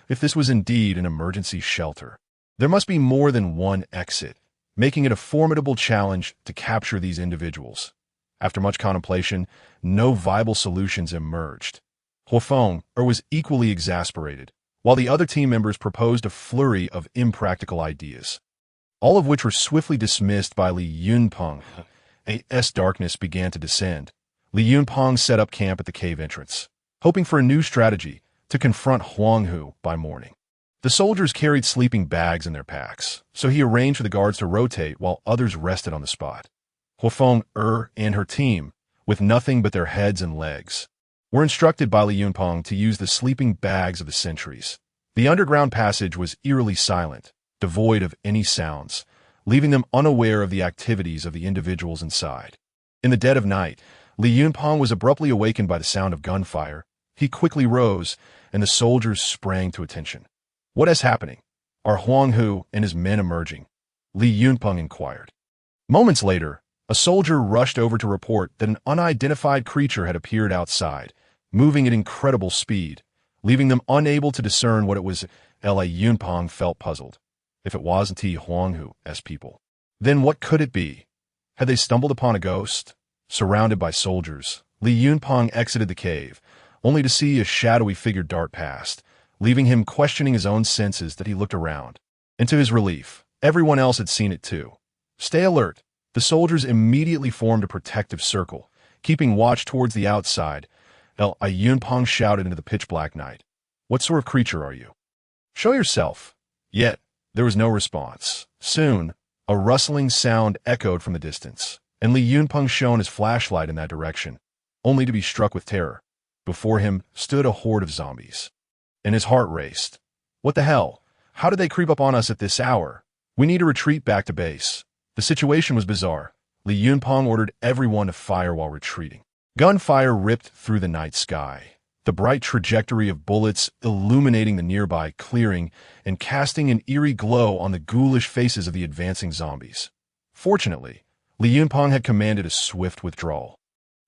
If this was indeed an emergency shelter, there must be more than one exit, making it a formidable challenge to capture these individuals. After much contemplation, no viable solutions emerged. Huafeng was equally exasperated, while the other team members proposed a flurry of impractical ideas, all of which were swiftly dismissed by Li Yunpeng. As darkness began to descend, Li Yunpeng set up camp at the cave entrance, hoping for a new strategy to confront Huang Hu by morning. The soldiers carried sleeping bags in their packs, so he arranged for the guards to rotate while others rested on the spot. Huafeng and her team, with nothing but their heads and legs, were instructed by Li Yunpeng to use the sleeping bags of the sentries. The underground passage was eerily silent, devoid of any sounds, leaving them unaware of the activities of the individuals inside. In the dead of night, Li Yunpeng was abruptly awakened by the sound of gunfire. He quickly rose, and the soldiers sprang to attention. "What is happening? Are Huang Hu and his men emerging?" Li Yunpeng inquired. Moments later, a soldier rushed over to report that an unidentified creature had appeared outside, moving at incredible speed, leaving them unable to discern what it was. Li Yunpeng felt puzzled. If it wasn't Huang Hu's people, then what could it be? Had they stumbled upon a ghost? Surrounded by soldiers, Li Yunpeng exited the cave, only to see a shadowy figure dart past, leaving him questioning his own senses that he looked around. And to his relief, everyone else had seen it too. "Stay alert." The soldiers immediately formed a protective circle, keeping watch towards the outside. Li Yunpeng shouted into the pitch-black night. "What sort of creature are you? Show yourself." Yet, there was no response. Soon, a rustling sound echoed from the distance, and Li Yunpeng shone his flashlight in that direction, only to be struck with terror. Before him stood a horde of zombies, and his heart raced. "What the hell? How did they creep up on us at this hour? We need to retreat back to base." The situation was bizarre. Li Yunpeng ordered everyone to fire while retreating. Gunfire ripped through the night sky, the bright trajectory of bullets illuminating the nearby clearing and casting an eerie glow on the ghoulish faces of the advancing zombies. Fortunately, Li Yunpeng had commanded a swift withdrawal.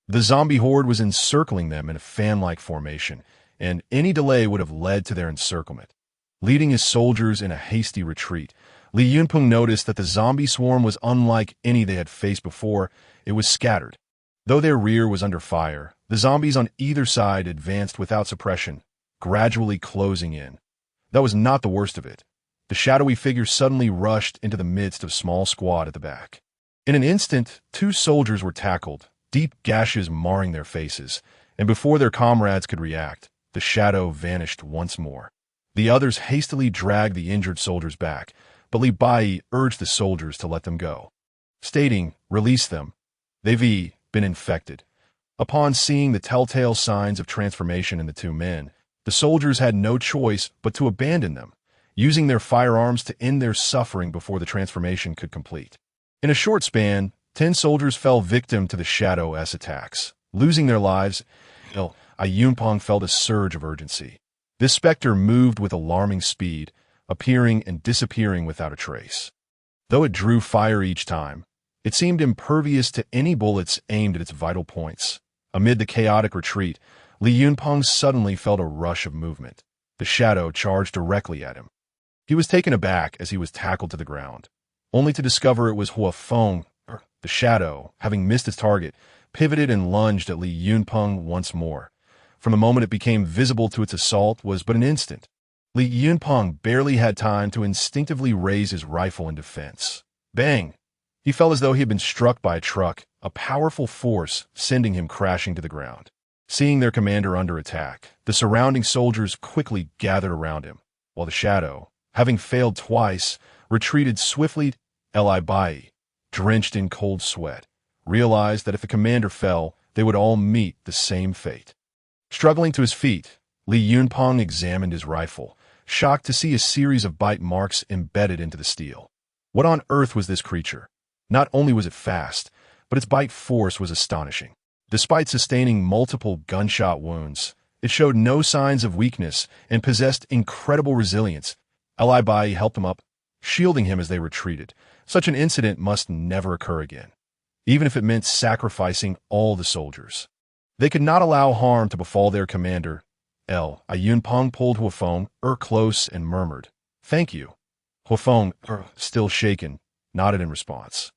The zombie horde was encircling them in a fan-like formation, and any delay would have led to their encirclement. Leading his soldiers in a hasty retreat, Li Yunpeng noticed that the zombie swarm was unlike any they had faced before. It was scattered. Though their rear was under fire, the zombies on either side advanced without suppression, gradually closing in. That was not the worst of it. The shadowy figure suddenly rushed into the midst of a small squad at the back. In an instant, 2 soldiers were tackled, deep gashes marring their faces, and before their comrades could react, the shadow vanished once more. The others hastily dragged the injured soldiers back, but Li Bai urged the soldiers to let them go, stating, "Release them. They've been infected." Upon seeing the telltale signs of transformation in the 2 men, the soldiers had no choice but to abandon them, using their firearms to end their suffering before the transformation could complete. In a short span, 10 soldiers fell victim to the Shadow's attacks, losing their lives. Li Yunpeng felt a surge of urgency. This specter moved with alarming speed, appearing and disappearing without a trace. Though it drew fire each time, it seemed impervious to any bullets aimed at its vital points. Amid the chaotic retreat, Li Yunpeng suddenly felt a rush of movement. The shadow charged directly at him. He was taken aback as he was tackled to the ground, only to discover it was Huafeng. The shadow, having missed its target, pivoted and lunged at Li Yunpeng once more. From the moment it became visible to its assault was but an instant. Li Yunpeng barely had time to instinctively raise his rifle in defense. Bang! He felt as though he had been struck by a truck, a powerful force sending him crashing to the ground. Seeing their commander under attack, the surrounding soldiers quickly gathered around him, while the shadow, having failed twice, retreated swiftly. Li Bai, drenched in cold sweat, realized that if the commander fell, they would all meet the same fate. Struggling to his feet, Li Yunpeng examined his rifle, shocked to see a series of bite marks embedded into the steel. What on earth was this creature? Not only was it fast, but its bite force was astonishing. Despite sustaining multiple gunshot wounds, it showed no signs of weakness and possessed incredible resilience. Li Bai helped him up, shielding him as they retreated. Such an incident must never occur again, even if it meant sacrificing all the soldiers. They could not allow harm to befall their commander. Li Yunpeng pulled Huafeng close and murmured, "Thank you." Huafeng, still shaken, nodded in response.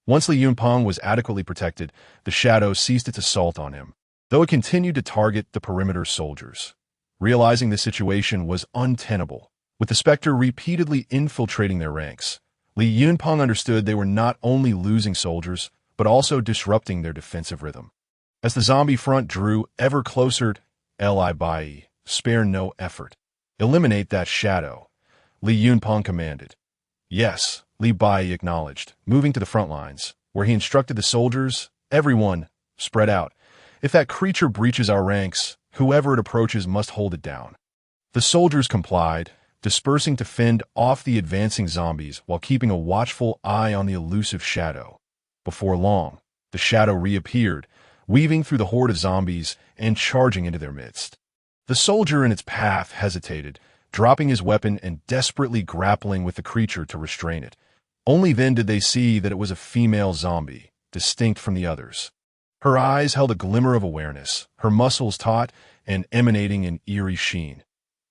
Once Li Yunpeng was adequately protected, the shadow ceased its assault on him, though it continued to target the perimeter soldiers. Realizing the situation was untenable, with the specter repeatedly infiltrating their ranks, Li Yunpeng understood they were not only losing soldiers, but also disrupting their defensive rhythm. As the zombie front drew ever closer, Li Bai, spare no effort. "Eliminate that shadow," Li Yunpeng commanded. "Yes," Li Bai acknowledged, moving to the front lines, where he instructed the soldiers, "Everyone, spread out. If that creature breaches our ranks, whoever it approaches must hold it down." The soldiers complied, dispersing to fend off the advancing zombies while keeping a watchful eye on the elusive shadow. Before long, the shadow reappeared, weaving through the horde of zombies and charging into their midst. The soldier in its path hesitated, dropping his weapon and desperately grappling with the creature to restrain it. Only then did they see that it was a female zombie, distinct from the others. Her eyes held a glimmer of awareness, her muscles taut and emanating an eerie sheen.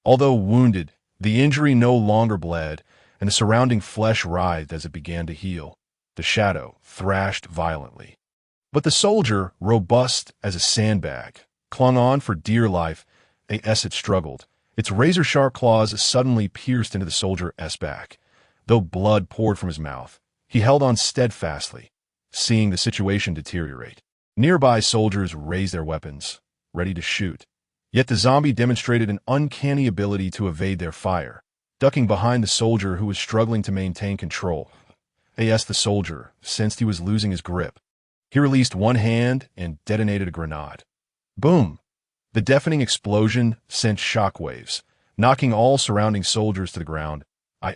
Although wounded, the injury no longer bled, and the surrounding flesh writhed as it began to heal. The shadow thrashed violently. But the soldier, robust as a sandbag, clung on for dear life as it struggled. Its razor-sharp claws suddenly pierced into the soldier's back. Though blood poured from his mouth, he held on steadfastly, seeing the situation deteriorate. Nearby soldiers raised their weapons, ready to shoot. Yet the zombie demonstrated an uncanny ability to evade their fire, ducking behind the soldier who was struggling to maintain control. As the soldier sensed he was losing his grip, he released one hand and detonated a grenade. Boom! The deafening explosion sent shockwaves, knocking all surrounding soldiers to the ground.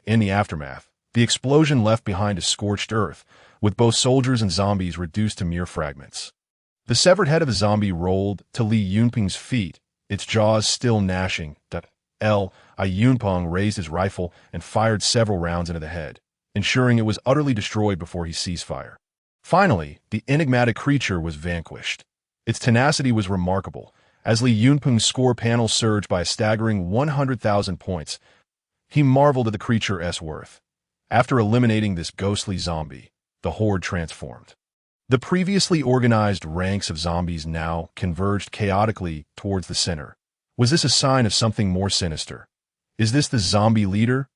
In the aftermath, the explosion left behind a scorched earth, with both soldiers and zombies reduced to mere fragments. The severed head of a zombie rolled to Li Yunping's feet, its jaws still gnashing. Yunping raised his rifle and fired several rounds into the head, ensuring it was utterly destroyed before he ceased fire. Finally, the enigmatic creature was vanquished. Its tenacity was remarkable, as Li Yunping's score panel surged by a staggering 100,000 points. He marveled at the creature's worth. After eliminating this ghostly zombie, the horde transformed. The previously organized ranks of zombies now converged chaotically towards the center. Was this a sign of something more sinister? Is this the zombie leader?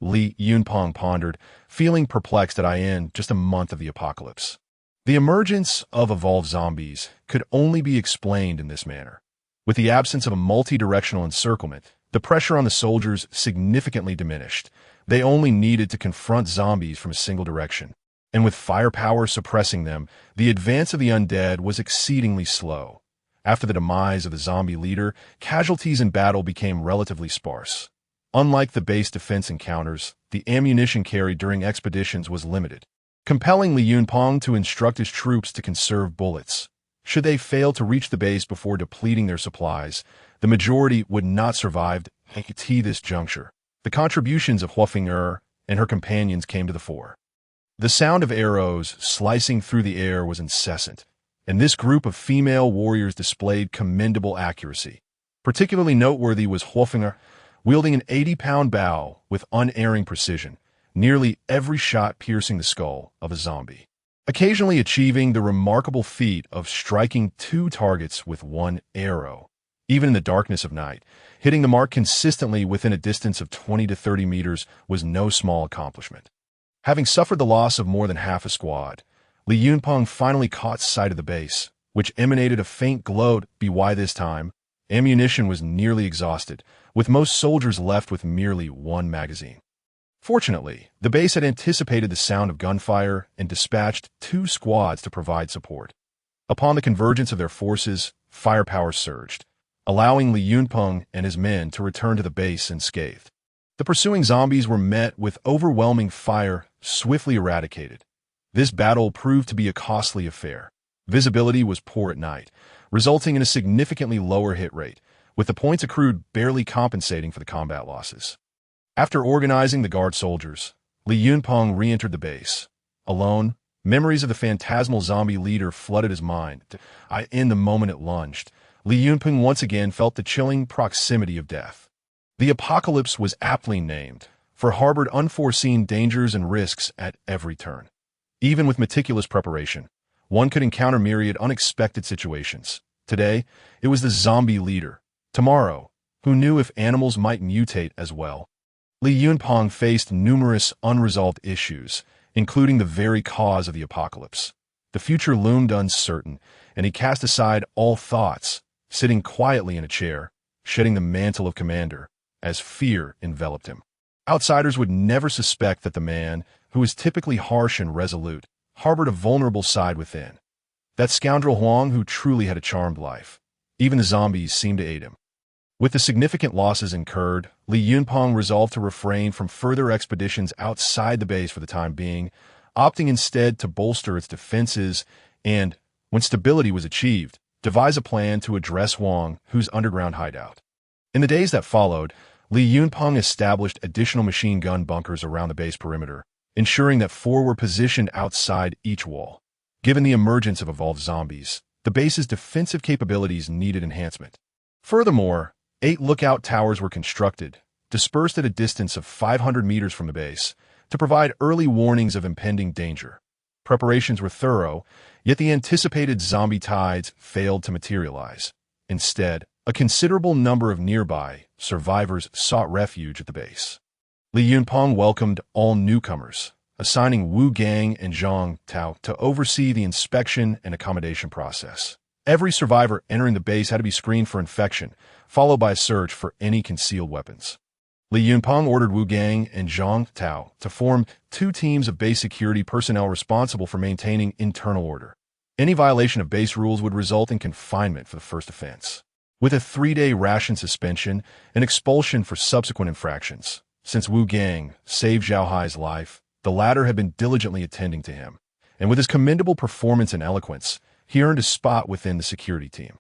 Li Yunping pondered, feeling perplexed at just a month of the apocalypse. The emergence of evolved zombies could only be explained in this manner. With the absence of a multi-directional encirclement, the pressure on the soldiers significantly diminished. They only needed to confront zombies from a single direction. And with firepower suppressing them, the advance of the undead was exceedingly slow. After the demise of the zombie leader, casualties in battle became relatively sparse. Unlike the base defense encounters, the ammunition carried during expeditions was limited, compelling Li Yunping to instruct his troops to conserve bullets. Should they fail to reach the base before depleting their supplies, the majority would not survive at this juncture. The contributions of Huafinger and her companions came to the fore. The sound of arrows slicing through the air was incessant, and this group of female warriors displayed commendable accuracy. Particularly noteworthy was Huafinger, wielding an 80-pound bow with unerring precision, nearly every shot piercing the skull of a zombie, occasionally achieving the remarkable feat of striking 2 targets with 1 arrow. Even in the darkness of night, hitting the mark consistently within a distance of 20 to 30 meters was no small accomplishment. Having suffered the loss of more than half a squad, Li Yunping finally caught sight of the base, which emanated a faint glow. By this time, ammunition was nearly exhausted, with most soldiers left with merely 1 magazine. Fortunately, the base had anticipated the sound of gunfire and dispatched 2 squads to provide support. Upon the convergence of their forces, firepower surged, allowing Li Yunping and his men to return to the base unscathed. The pursuing zombies were met with overwhelming fire, swiftly eradicated. This battle proved to be a costly affair. Visibility was poor at night, resulting in a significantly lower hit rate, with the points accrued barely compensating for the combat losses. After organizing the guard soldiers, Li Yunping re-entered the base. Alone, memories of the phantasmal zombie leader flooded his mind. In the moment it lunged, Li Yunping once again felt the chilling proximity of death. The apocalypse was aptly named, for it harbored unforeseen dangers and risks at every turn. Even with meticulous preparation, one could encounter myriad unexpected situations. Today, it was the zombie leader. Tomorrow, who knew if animals might mutate as well? Li Yunping faced numerous unresolved issues, including the very cause of the apocalypse. The future loomed uncertain, and he cast aside all thoughts, sitting quietly in a chair, shedding the mantle of commander, as fear enveloped him. Outsiders would never suspect that the man, who was typically harsh and resolute, harbored a vulnerable side within. That scoundrel Huang who truly had a charmed life. Even the zombies seemed to aid him. With the significant losses incurred, Li Yunping resolved to refrain from further expeditions outside the base for the time being, opting instead to bolster its defenses and, When stability was achieved, devise a plan to address Wang Hu's underground hideout. In the days that followed, Li Yunpeng established additional machine gun bunkers around the base perimeter, ensuring that 4 were positioned outside each wall. Given the emergence of evolved zombies, the base's defensive capabilities needed enhancement. Furthermore, 8 lookout towers were constructed, dispersed at a distance of 500 meters from the base, to provide early warnings of impending danger. Preparations were thorough, yet the anticipated zombie tides failed to materialize. Instead, a considerable number of nearby survivors sought refuge at the base. Li Yunpeng welcomed all newcomers, assigning Wu Gang and Zhang Tao to oversee the inspection and accommodation process. Every survivor entering the base had to be screened for infection, followed by a search for any concealed weapons. Li Yunpeng ordered Wu Gang and Zhang Tao to form 2 teams of base security personnel responsible for maintaining internal order. Any violation of base rules would result in confinement for the first offense, with a 3-day ration suspension and expulsion for subsequent infractions. Since Wu Gang saved Zhao Hai's life, the latter had been diligently attending to him, and with his commendable performance and eloquence, he earned a spot within the security team.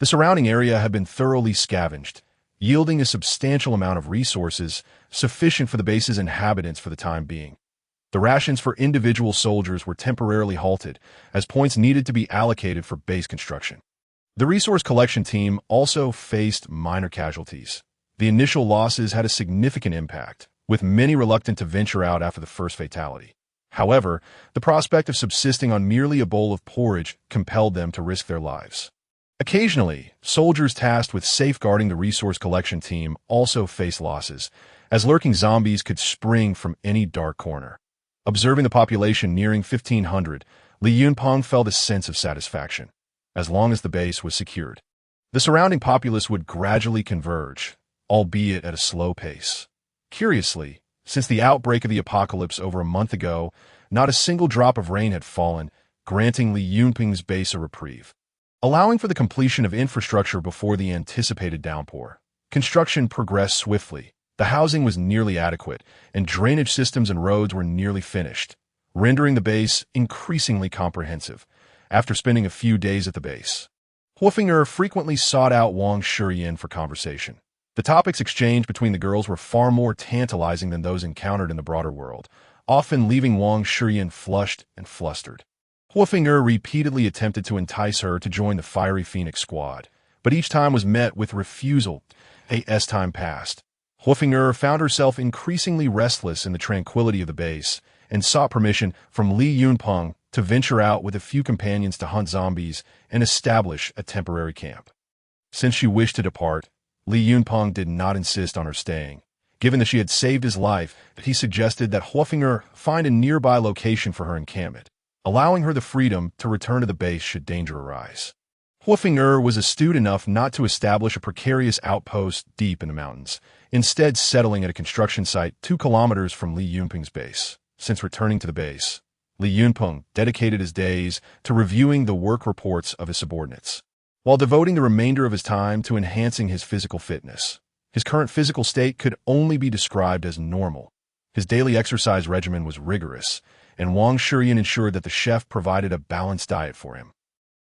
The surrounding area had been thoroughly scavenged, yielding a substantial amount of resources sufficient for the base's inhabitants for the time being. The rations for individual soldiers were temporarily halted, as points needed to be allocated for base construction. The resource collection team also faced minor casualties. The initial losses had a significant impact, with many reluctant to venture out after the first fatality. However, the prospect of subsisting on merely a bowl of porridge compelled them to risk their lives. Occasionally, soldiers tasked with safeguarding the resource collection team also faced losses, as lurking zombies could spring from any dark corner. Observing the population nearing 1,500, Li Yunpeng felt a sense of satisfaction, as long as the base was secured. The surrounding populace would gradually converge, albeit at a slow pace. Curiously, since the outbreak of the apocalypse over a month ago, not a single drop of rain had fallen, granting Li Yunpeng's base a reprieve. Allowing for the completion of infrastructure before the anticipated downpour, construction progressed swiftly. The housing was nearly adequate, and drainage systems and roads were nearly finished, rendering the base increasingly comprehensive. After spending a few days at the base, Huofinger frequently sought out Wang Shiyan for conversation. The topics exchanged between the girls were far more tantalizing than those encountered in the broader world, often leaving Wang Shiyan flushed and flustered. Huofinger repeatedly attempted to entice her to join the Fiery Phoenix squad, but each time was met with refusal. As time passed, Huofinger found herself increasingly restless in the tranquility of the base and sought permission from Li Yunpeng to venture out with a few companions to hunt zombies and establish a temporary camp. Since she wished to depart, Li Yunpeng did not insist on her staying. Given that she had saved his life, he suggested that Huofinger find a nearby location for her encampment, allowing her the freedom to return to the base should danger arise. Huofinger was astute enough not to establish a precarious outpost deep in the mountains, instead settling at a construction site 2 kilometers from Li Yunpeng's base. Since returning to the base, Li Yunpeng dedicated his days to reviewing the work reports of his subordinates, while devoting the remainder of his time to enhancing his physical fitness. His current physical state could only be described as normal. His daily exercise regimen was rigorous, and Wang Shiyan ensured that the chef provided a balanced diet for him.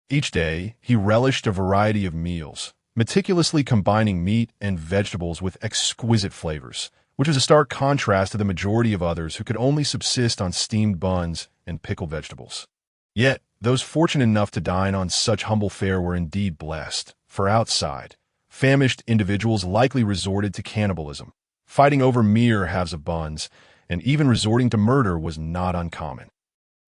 Each day, he relished a variety of meals, meticulously combining meat and vegetables with exquisite flavors, which was a stark contrast to the majority of others who could only subsist on steamed buns and pickled vegetables. Yet, those fortunate enough to dine on such humble fare were indeed blessed, for outside, famished individuals likely resorted to cannibalism. Fighting over mere halves of buns, and even resorting to murder was not uncommon.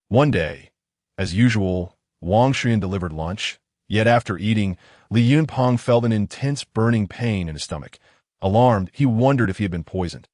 One day, as usual, Wang Shiyan delivered lunch, yet after eating, Li Yunpeng felt an intense burning pain in his stomach. Alarmed, he wondered if he had been poisoned.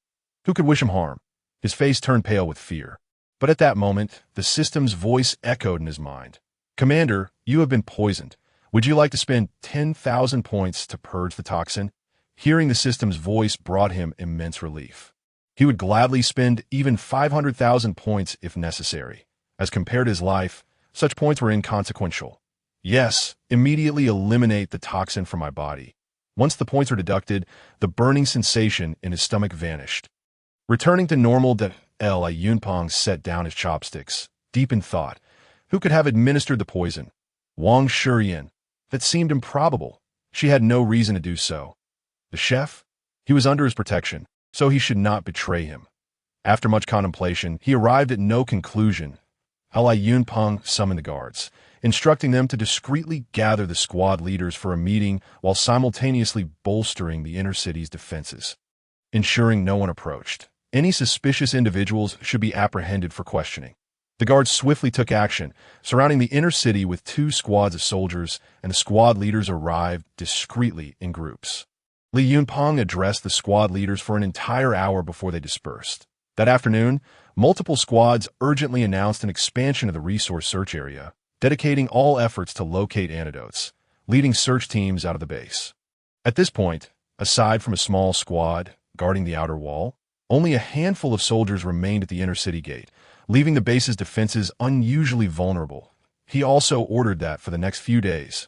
Who could wish him harm? His face turned pale with fear. But at that moment, the system's voice echoed in his mind. "Commander, you have been poisoned. Would you like to spend 10,000 points to purge the toxin?" Hearing the system's voice brought him immense relief. He would gladly spend even 500,000 points if necessary. As compared to his life, such points were inconsequential. "Yes, immediately eliminate the toxin from my body." Once the points were deducted, the burning sensation in his stomach vanished. Returning to normal, Li Yunpeng set down his chopsticks, deep in thought. Who could have administered the poison? Wang Shiyan. That seemed improbable. She had no reason to do so. The chef? He was under his protection, so he should not betray him. After much contemplation, he arrived at no conclusion. Li Yunpeng summoned the guards, instructing them to discreetly gather the squad leaders for a meeting while simultaneously bolstering the inner city's defenses, ensuring no one approached. Any suspicious individuals should be apprehended for questioning. The guards swiftly took action, surrounding the inner city with 2 squads of soldiers, and the squad leaders arrived discreetly in groups. Li Yunpeng addressed the squad leaders for an entire hour before they dispersed. That afternoon, multiple squads urgently announced an expansion of the resource search area, dedicating all efforts to locate antidotes, leading search teams out of the base. At this point, aside from a small squad guarding the outer wall, only a handful of soldiers remained at the inner city gate, leaving the base's defenses unusually vulnerable. He also ordered that for the next few days,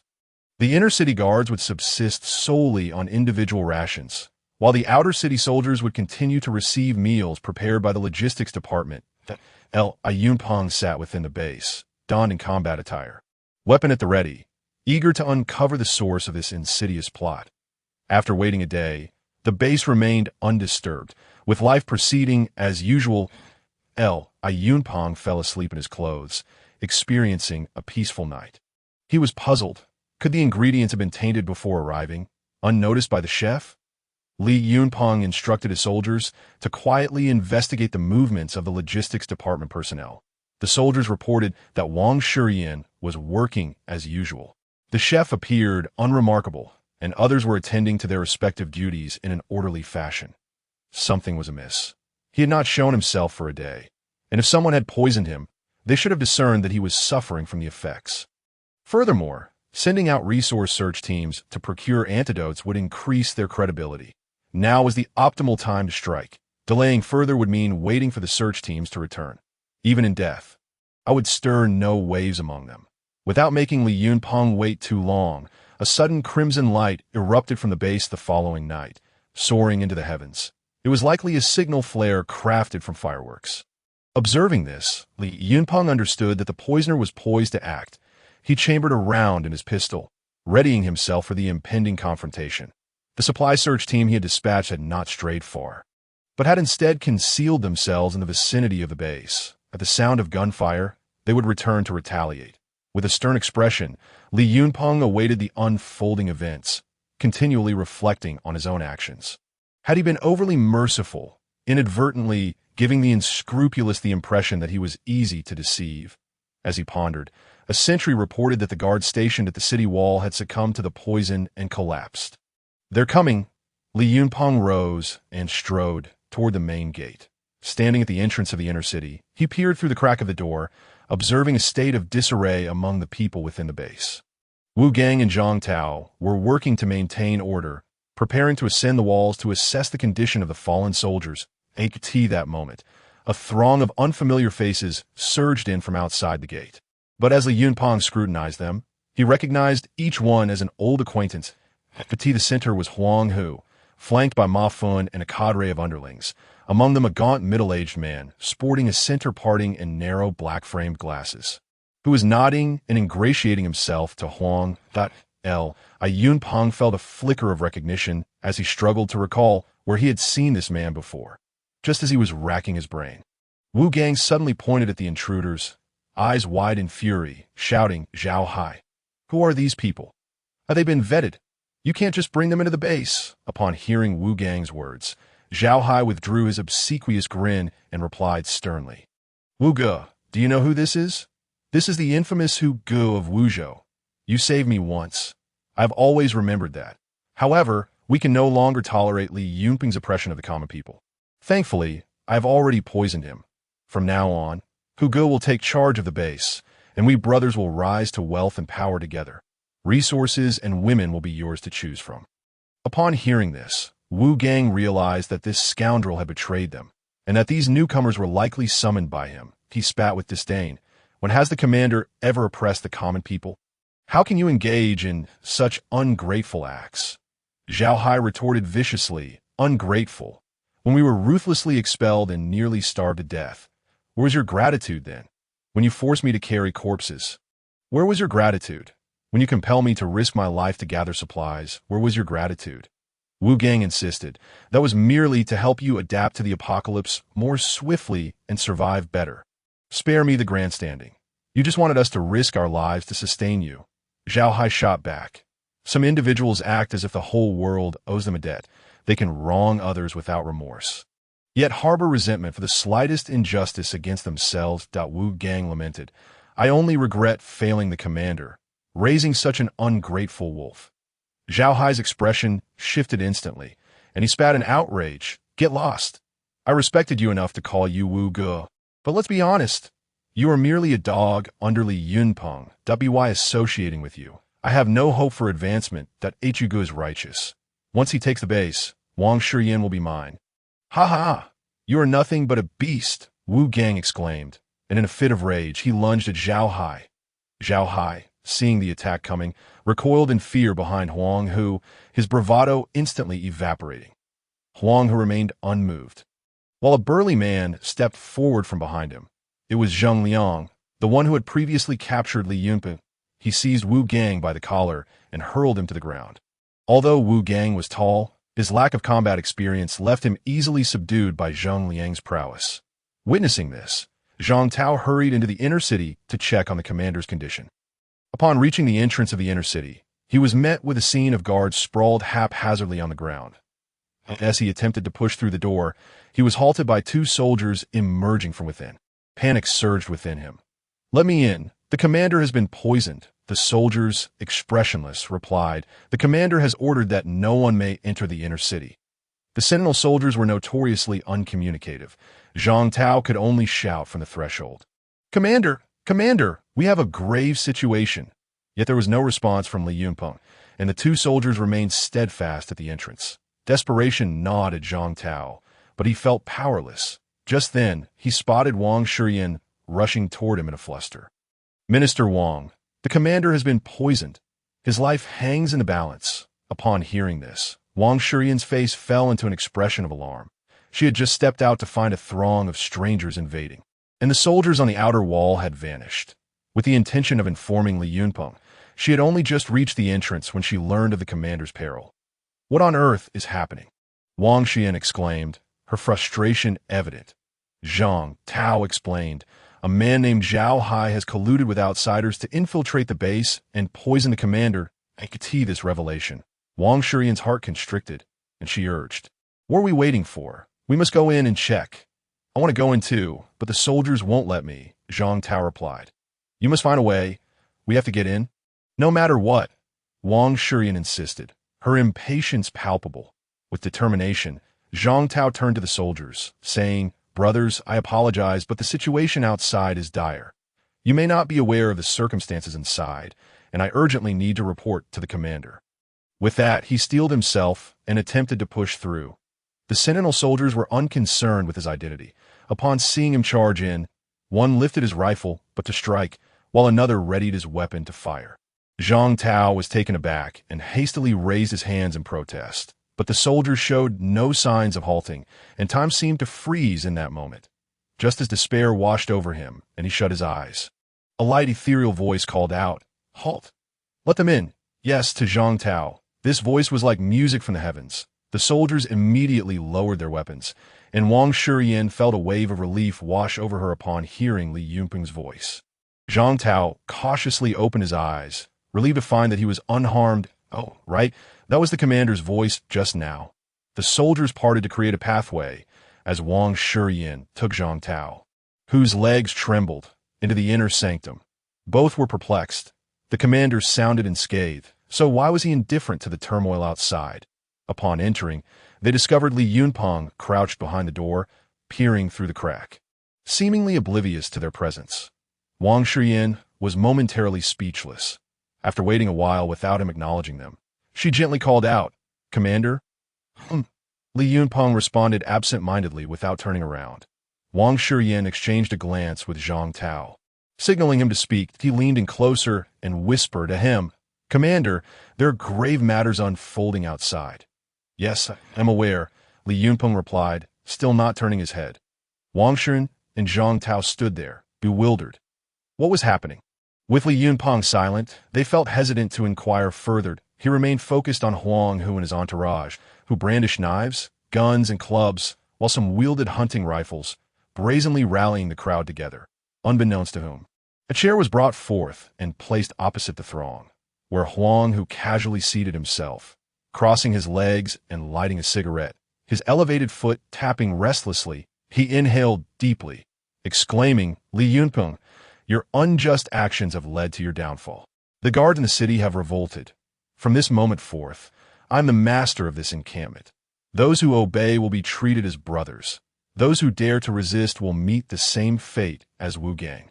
the inner city guards would subsist solely on individual rations, while the outer city soldiers would continue to receive meals prepared by the logistics department. Li Yunpeng sat within the base, donned in combat attire, weapon at the ready, eager to uncover the source of this insidious plot. After waiting a day, the base remained undisturbed, with life proceeding as usual. Li Yunpeng fell asleep in his clothes, experiencing a peaceful night. He was puzzled. Could the ingredients have been tainted before arriving, unnoticed by the chef? Li Yunpeng instructed his soldiers to quietly investigate the movements of the logistics department personnel. The soldiers reported that Wang Shiyan was working as usual. The chef appeared unremarkable, and others were attending to their respective duties in an orderly fashion. Something was amiss. He had not shown himself for a day, and if someone had poisoned him, they should have discerned that he was suffering from the effects. Furthermore, sending out resource search teams to procure antidotes would increase their credibility. Now was the optimal time to strike. Delaying further would mean waiting for the search teams to return. Even in death, I would stir no waves among them. Without making Li Yunpeng wait too long, a sudden crimson light erupted from the base the following night, soaring into the heavens. It was likely a signal flare crafted from fireworks. Observing this, Li Yunpeng understood that the poisoner was poised to act. He chambered a round in his pistol, readying himself for the impending confrontation. The supply search team he had dispatched had not strayed far, but had instead concealed themselves in the vicinity of the base. At the sound of gunfire, they would return to retaliate. With a stern expression, Li Yunpeng awaited the unfolding events, continually reflecting on his own actions. Had he been overly merciful, inadvertently giving the unscrupulous the impression that he was easy to deceive? As he pondered, a sentry reported that the guard stationed at the city wall had succumbed to the poison and collapsed. "They're coming." Li Yunpeng rose and strode toward the main gate. Standing at the entrance of the inner city, he peered through the crack of the door, observing a state of disarray among the people within the base. Wu Gang and Zhang Tao were working to maintain order, preparing to ascend the walls to assess the condition of the fallen soldiers. At that moment, a throng of unfamiliar faces surged in from outside the gate. But as Li Yunpeng scrutinized them, he recognized each one as an old acquaintance. At the center was Huang Hu, flanked by Ma Fun and a cadre of underlings, among them a gaunt middle-aged man, sporting a center-parting and narrow black-framed glasses, who was nodding and ingratiating himself to Huang. Li Yunpeng felt a flicker of recognition as he struggled to recall where he had seen this man before. Just as he was racking his brain, Wu Gang suddenly pointed at the intruders, eyes wide in fury, shouting, "Zhao Hai! Who are these people? Have they been vetted? You can't just bring them into the base." Upon hearing Wu Gang's words, Zhao Hai withdrew his obsequious grin and replied sternly, "Wu Ge, do you know who this is? This is the infamous Hu Ge of Wuzhou. You saved me once. I've always remembered that. However, we can no longer tolerate Li Yunpeng's oppression of the common people. Thankfully, I have already poisoned him. From now on, Hu Ge will take charge of the base, and we brothers will rise to wealth and power together. Resources and women will be yours to choose from." Upon hearing this, Wu Gang realized that this scoundrel had betrayed them, and that these newcomers were likely summoned by him. He spat with disdain. When has the commander ever oppressed the common people? How can you engage in such ungrateful acts? Zhao Hai retorted viciously, "Ungrateful? When we were ruthlessly expelled and nearly starved to death. Where was your gratitude then? When you forced me to carry corpses? Where was your gratitude? When you compel me to risk my life to gather supplies, where was your gratitude? Wu Gang insisted. That was merely to help you adapt to the apocalypse more swiftly and survive better. Spare me the grandstanding. You just wanted us to risk our lives to sustain you. Zhao Hai shot back. Some individuals act as if the whole world owes them a debt. They can wrong others without remorse, yet harbor resentment for the slightest injustice against themselves. Wu Gang lamented. I only regret failing the commander, raising such an ungrateful wolf. Zhao Hai's expression shifted instantly, and he spat in outrage. Get lost. I respected you enough to call you Wu Ge. But let's be honest. You are merely a dog under Li Yunpeng. Why associating with you? I have no hope for advancement. Hu Ge is righteous. Once he takes the base, Wang Shiyan will be mine. Ha ha! You are nothing but a beast, Wu Gang exclaimed, and in a fit of rage he lunged at Zhao Hai. Zhao Hai, seeing the attack coming, recoiled in fear behind Huang Hu, his bravado instantly evaporating. Huang Hu remained unmoved, while a burly man stepped forward from behind him. It was Zheng Liang, the one who had previously captured Li Yunpeng. He seized Wu Gang by the collar and hurled him to the ground. Although Wu Gang was tall, his lack of combat experience left him easily subdued by Zheng Liang's prowess. Witnessing this, Zhang Tao hurried into the inner city to check on the commander's condition. Upon reaching the entrance of the inner city, he was met with a scene of guards sprawled haphazardly on the ground. As he attempted to push through the door, he was halted by two soldiers emerging from within. Panic surged within him. Let me in. The commander has been poisoned. The soldiers, expressionless, replied, the commander has ordered that no one may enter the inner city. The sentinel soldiers were notoriously uncommunicative. Zhang Tao could only shout from the threshold. Commander! Commander! We have a grave situation. Yet there was no response from Li Yunpeng, and the two soldiers remained steadfast at the entrance. Desperation gnawed at Zhang Tao, but he felt powerless. Just then, he spotted Wang Shiyan rushing toward him in a fluster. Minister Wang, the commander has been poisoned. His life hangs in the balance. Upon hearing this, Wang Shiyan's face fell into an expression of alarm. She had just stepped out to find a throng of strangers invading, and the soldiers on the outer wall had vanished. With the intention of informing Li Yunpeng, she had only just reached the entrance when she learned of the commander's peril. What on earth is happening? Wang Shiyan exclaimed, her frustration evident. Zhang Tao explained, a man named Zhao Hai has colluded with outsiders to infiltrate the base and poison the commander. I could see this revelation. Wang Shiyan's heart constricted, and she urged, what are we waiting for? We must go in and check. I want to go in too, but the soldiers won't let me, Zhang Tao replied. You must find a way. We have to get in. No matter what, Wang Shiyan insisted, her impatience palpable. With determination, Zhang Tao turned to the soldiers, saying, brothers, I apologize, but the situation outside is dire. You may not be aware of the circumstances inside, and I urgently need to report to the commander. With that, he steeled himself and attempted to push through. The sentinel soldiers were unconcerned with his identity. Upon seeing him charge in, one lifted his rifle, but to strike, while another readied his weapon to fire. Zhang Tao was taken aback and hastily raised his hands in protest. But the soldiers showed no signs of halting, and time seemed to freeze in that moment, just as despair washed over him, and he shut his eyes. A light ethereal voice called out, halt! Let them in. Yes, to Zhang Tao. This voice was like music from the heavens. The soldiers immediately lowered their weapons, and Wang Shiyan felt a wave of relief wash over her upon hearing Li Yunpeng's voice. Zhang Tao cautiously opened his eyes, relieved to find that he was unharmed. Oh, right. That was the commander's voice just now. The soldiers parted to create a pathway as Wang Shiyan took Zhang Tao, whose legs trembled, into the inner sanctum. Both were perplexed. The commander sounded unscathed, so why was he indifferent to the turmoil outside? Upon entering, they discovered Li Yunpeng crouched behind the door, peering through the crack, seemingly oblivious to their presence. Wang Shiyan was momentarily speechless. After waiting a while without him acknowledging them, she gently called out, Commander? Li Yunpeng responded absent-mindedly without turning around. Wang Shiyan exchanged a glance with Zhang Tao. Signaling him to speak, he leaned in closer and whispered to him, Commander, there are grave matters unfolding outside. Yes, I'm aware, Li Yunpeng replied, still not turning his head. Wang Shiyan and Zhang Tao stood there, bewildered. What was happening? With Li Yunpeng silent, they felt hesitant to inquire further. He remained focused on Huang Hu and his entourage, who brandished knives, guns, and clubs, while some wielded hunting rifles, brazenly rallying the crowd together, unbeknownst to whom. A chair was brought forth and placed opposite the throng, where Huang Hu casually seated himself, crossing his legs and lighting a cigarette. His elevated foot tapping restlessly, he inhaled deeply, exclaiming, "Li Yunpeng, your unjust actions have led to your downfall. The guards in the city have revolted. From this moment forth, I am the master of this encampment. Those who obey will be treated as brothers. Those who dare to resist will meet the same fate as Wu Gang."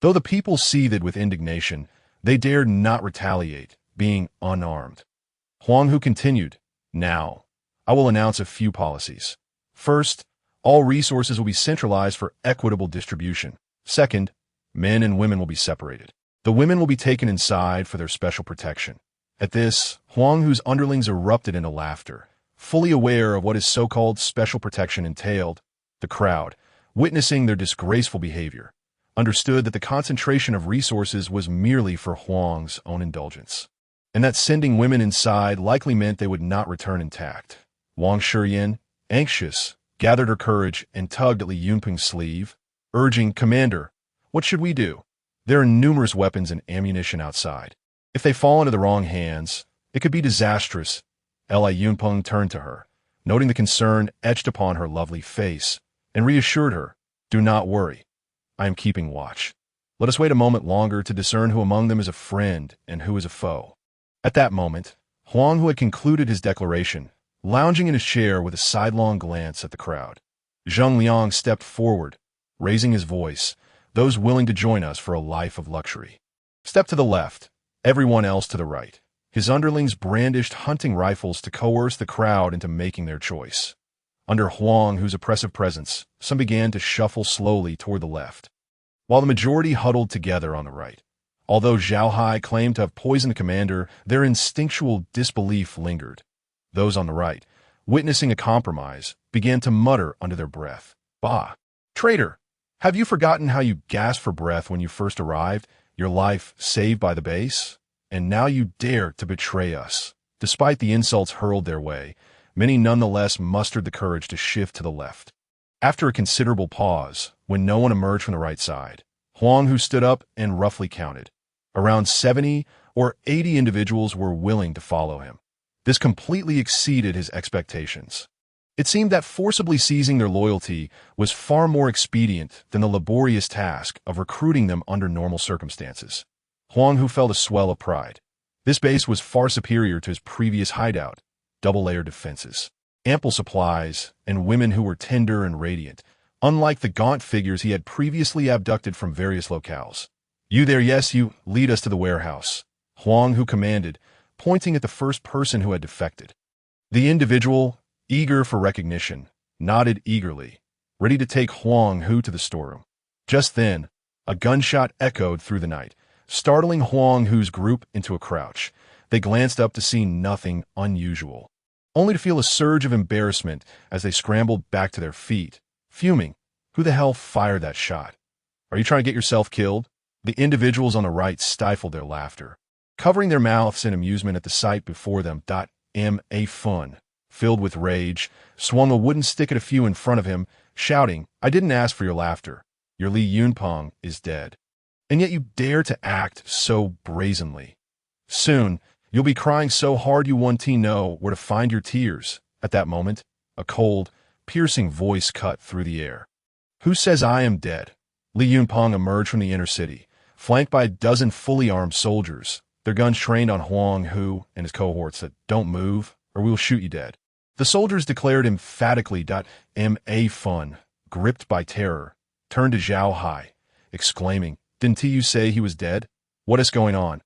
Though the people seethed with indignation, they dared not retaliate, being unarmed. Huang Hu continued, "Now, I will announce a few policies. First, all resources will be centralized for equitable distribution. Second, men and women will be separated. The women will be taken inside for their special protection." At this, Huang Hu's underlings erupted into laughter, fully aware of what his so-called special protection entailed. The crowd, witnessing their disgraceful behavior, understood that the concentration of resources was merely for Huang's own indulgence, and that sending women inside likely meant they would not return intact. Wang Shiyan, anxious, gathered her courage and tugged at Li Yunpeng's sleeve, urging, "Commander, what should we do? There are numerous weapons and ammunition outside. If they fall into the wrong hands, it could be disastrous." Li Yunpeng turned to her, noting the concern etched upon her lovely face, and reassured her, "Do not worry. I am keeping watch. Let us wait a moment longer to discern who among them is a friend and who is a foe." At that moment, Huang Hu had concluded his declaration, lounging in his chair with a sidelong glance at the crowd. Zheng Liang stepped forward, raising his voice, "Those willing to join us for a life of luxury, step to the left, everyone else to the right." His underlings brandished hunting rifles to coerce the crowd into making their choice. Under Huang Hu's oppressive presence, some began to shuffle slowly toward the left, while the majority huddled together on the right. Although Zhao Hai claimed to have poisoned the commander, their instinctual disbelief lingered. Those on the right, witnessing a compromise, began to mutter under their breath, "Bah! Traitor! Have you forgotten how you gasped for breath when you first arrived, your life saved by the base? And now you dare to betray us." Despite the insults hurled their way, many nonetheless mustered the courage to shift to the left. After a considerable pause, when no one emerged from the right side, Huang Hu stood up and roughly counted. Around 70 or 80 individuals were willing to follow him. This completely exceeded his expectations. It seemed that forcibly seizing their loyalty was far more expedient than the laborious task of recruiting them under normal circumstances. Huang Hu felt a swell of pride. This base was far superior to his previous hideout, double-layered defenses, ample supplies, and women who were tender and radiant, unlike the gaunt figures he had previously abducted from various locales. "You there, yes, you, lead us to the warehouse," Huang Hu commanded, pointing at the first person who had defected. The individual, eager for recognition, nodded eagerly, ready to take Huang Hu to the storeroom. Just then, a gunshot echoed through the night, startling Huang Hu's group into a crouch. They glanced up to see nothing unusual, only to feel a surge of embarrassment as they scrambled back to their feet, fuming. "Who the hell fired that shot? Are you trying to get yourself killed?" The individuals on the right stifled their laughter, covering their mouths in amusement at the sight before them. M.A. Fun, filled with rage, swung a wooden stick at a few in front of him, shouting, "I didn't ask for your laughter. Your Li Yunpeng is dead. And yet you dare to act so brazenly. Soon, you'll be crying so hard you won't know where to find your tears." At that moment, a cold, piercing voice cut through the air. "Who says I am dead?" Li Yunpeng emerged from the inner city, flanked by a dozen fully armed soldiers, their guns trained on Huang Hu and his cohorts that, "Don't move, or we will shoot you dead." The soldiers declared emphatically. M.A. Fun, gripped by terror, turned to Zhao Hai, exclaiming, "Didn't you say he was dead? What is going on?"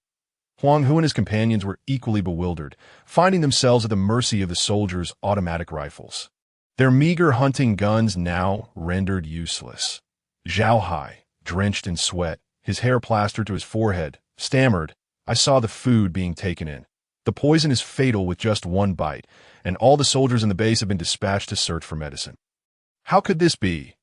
Huang Hu and his companions were equally bewildered, finding themselves at the mercy of the soldiers' automatic rifles, their meager hunting guns now rendered useless. Zhao Hai, drenched in sweat, his hair plastered to his forehead, stammered, "I saw the food being taken in. The poison is fatal with just one bite, and all the soldiers in the base have been dispatched to search for medicine." "How could this be?"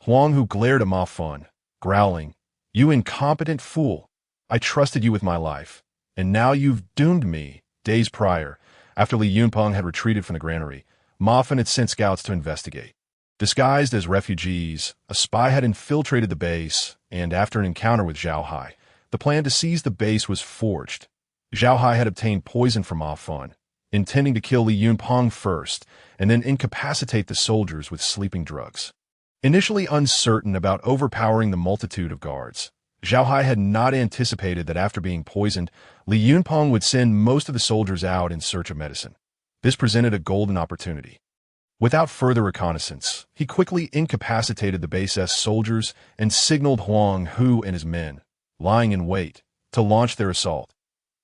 Huang Hu glared at Ma Fun, growling, "You incompetent fool. I trusted you with my life, and now you've doomed me. Days prior, after Li Yunpeng had retreated from the granary, Ma Fan had sent scouts to investigate. Disguised as refugees, a spy had infiltrated the base, and after an encounter with Zhao Hai, the plan to seize the base was forged. Zhao Hai had obtained poison from Ma Fan, intending to kill Li Yunpeng first, and then incapacitate the soldiers with sleeping drugs. Initially uncertain about overpowering the multitude of guards, Zhao Hai had not anticipated that after being poisoned, Li Yunpeng would send most of the soldiers out in search of medicine. This presented a golden opportunity. Without further reconnaissance, he quickly incapacitated the base's soldiers and signaled Huang Hu and his men, lying in wait, to launch their assault.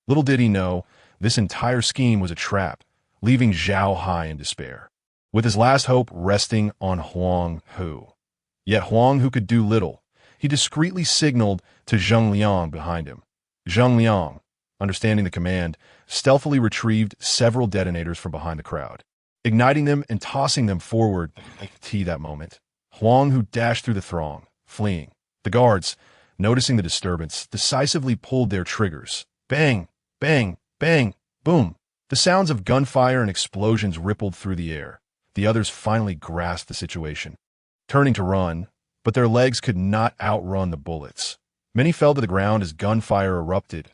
Little did he know, this entire scheme was a trap, leaving Zhao Hai in despair, with his last hope resting on Huang Hu. Yet Huang Hu could do little. He discreetly signaled to Zheng Liang behind him. Zheng Liang, understanding the command, stealthily retrieved several detonators from behind the crowd, igniting them and tossing them forward. That moment, Huang Hu dashed through the throng, fleeing. The guards, noticing the disturbance, decisively pulled their triggers. Bang, bang, bang, boom. The sounds of gunfire and explosions rippled through the air. The others finally grasped the situation, turning to run, but their legs could not outrun the bullets. Many fell to the ground as gunfire erupted.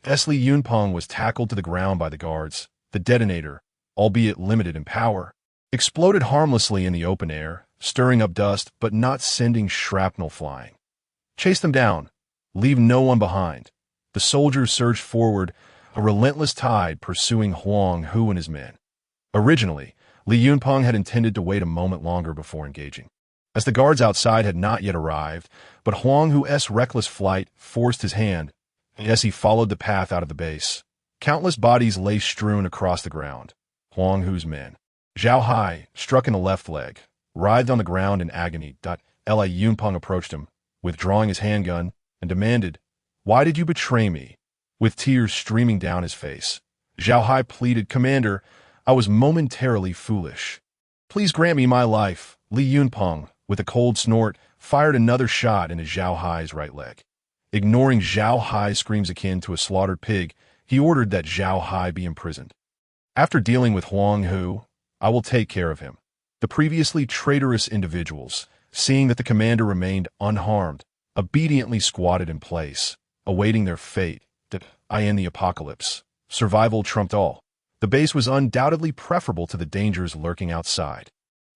Li Yunpeng was tackled to the ground by the guards. The detonator, albeit limited in power, exploded harmlessly in the open air, stirring up dust but not sending shrapnel flying. Chase them down. Leave no one behind. The soldiers surged forward, a relentless tide pursuing Huang Hu and his men. Originally, Li Yunpeng had intended to wait a moment longer before engaging, as the guards outside had not yet arrived, but Huang Hu's reckless flight forced his hand, as he followed the path out of the base. Countless bodies lay strewn across the ground. Huang Hu's men. Zhao Hai, struck in the left leg, writhed on the ground in agony. Li Yunpeng approached him, withdrawing his handgun, and demanded, "Why did you betray me?" With tears streaming down his face, Zhao Hai pleaded, "Commander, I was momentarily foolish. Please grant me my life." Li Yunpeng, with a cold snort, fired another shot into Zhao Hai's right leg. Ignoring Zhao Hai's screams akin to a slaughtered pig, he ordered that Zhao Hai be imprisoned. "After dealing with Huang Hu, I will take care of him." The previously traitorous individuals, seeing that the commander remained unharmed, obediently squatted in place, awaiting their fate. In the apocalypse, survival trumped all. The base was undoubtedly preferable to the dangers lurking outside.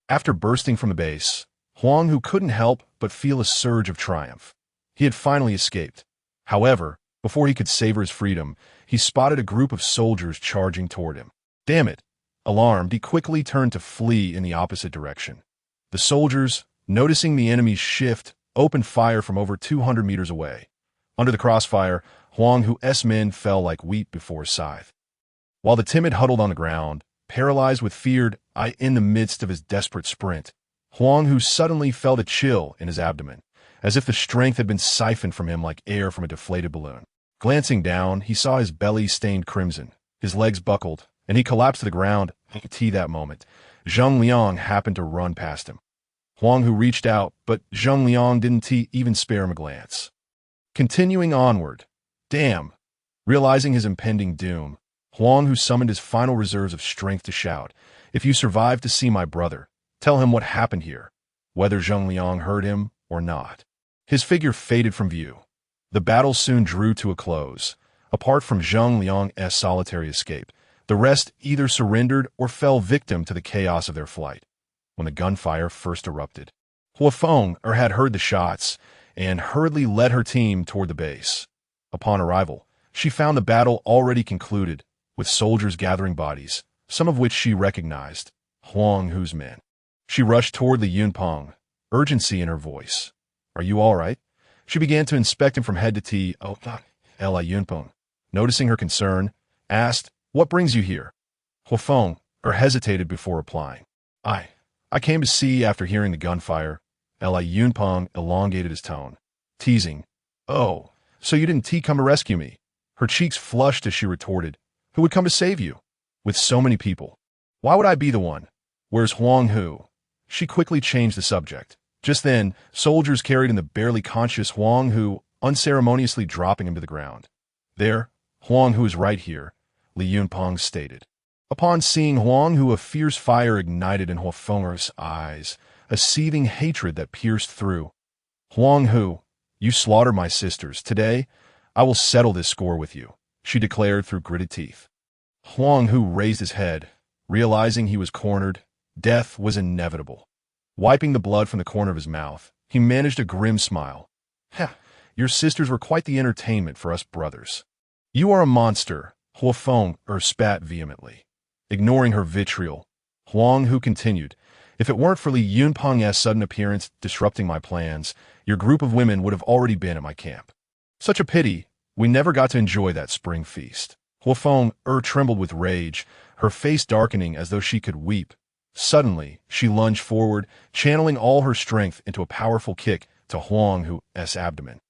After bursting from the base, Huang Hu couldn't help but feel a surge of triumph. He had finally escaped. However, before he could savor his freedom, he spotted a group of soldiers charging toward him. Damn it! Alarmed, he quickly turned to flee in the opposite direction. The soldiers, noticing the enemy's shift, opened fire from over 200 meters away. Under the crossfire, Huang Hu's men fell like wheat before a scythe. While the timid huddled on the ground, paralyzed with fear, in the midst of his desperate sprint, Huang Hu suddenly felt a chill in his abdomen, as if the strength had been siphoned from him like air from a deflated balloon. Glancing down, he saw his belly stained crimson, his legs buckled, and he collapsed to the ground. That moment, Zheng Liang happened to run past him. Huang Hu reached out, but Zheng Liang didn't even spare him a glance. Continuing onward. Damn! Realizing his impending doom, Huang Hu summoned his final reserves of strength to shout, "If you survive to see my brother, tell him what happened here," whether Zheng Liang heard him or not. His figure faded from view. The battle soon drew to a close. Apart from Zheng Liang's solitary escape, the rest either surrendered or fell victim to the chaos of their flight. When the gunfire first erupted, Hua Feng had heard the shots and hurriedly led her team toward the base. Upon arrival, she found the battle already concluded, with soldiers gathering bodies, some of which she recognized, Huang Hu's men. She rushed toward Li Yunpeng, urgency in her voice. "Are you all right?" She began to inspect him from head to toe. Li Yunpeng, noticing her concern, asked, "What brings you here?" Hua Feng hesitated before replying. I came to see after hearing the gunfire." Li Yunpeng elongated his tone, teasing, "Oh, so you didn't come to rescue me?" Her cheeks flushed as she retorted, "Who would come to save you? With so many people. Why would I be the one? Where's Huang Hu?" She quickly changed the subject. Just then, soldiers carried in the barely conscious Huang Hu unceremoniously dropping him to the ground. "There, Huang Hu is right here," Li Yunpeng stated. Upon seeing Huang Hu, a fierce fire ignited in Huafeng's eyes, a seething hatred that pierced through. "Huang Hu, you slaughtered my sisters. Today, I will settle this score with you," she declared through gritted teeth. Huang Hu raised his head, realizing he was cornered. Death was inevitable. Wiping the blood from the corner of his mouth, he managed a grim smile. "Ha, your sisters were quite the entertainment for us brothers." "You are a monster," Huafeng spat vehemently. Ignoring her vitriol, Huang Hu continued, "If it weren't for Li Yunpeng's sudden appearance disrupting my plans, your group of women would have already been at my camp. Such a pity, we never got to enjoy that spring feast." Huafeng trembled with rage, her face darkening as though she could weep. Suddenly, she lunged forward, channeling all her strength into a powerful kick to Huang Hu's abdomen.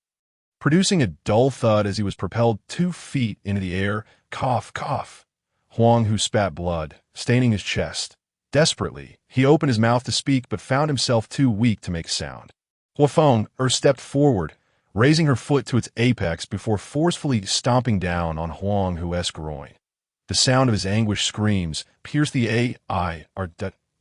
Producing a dull thud as he was propelled 2 feet into the air, cough, cough. Huang Hu spat blood, staining his chest. Desperately, he opened his mouth to speak but found himself too weak to make sound. Huafeng stepped forward, raising her foot to its apex before forcefully stomping down on Huang Hu's groin. The sound of his anguished screams pierced the Li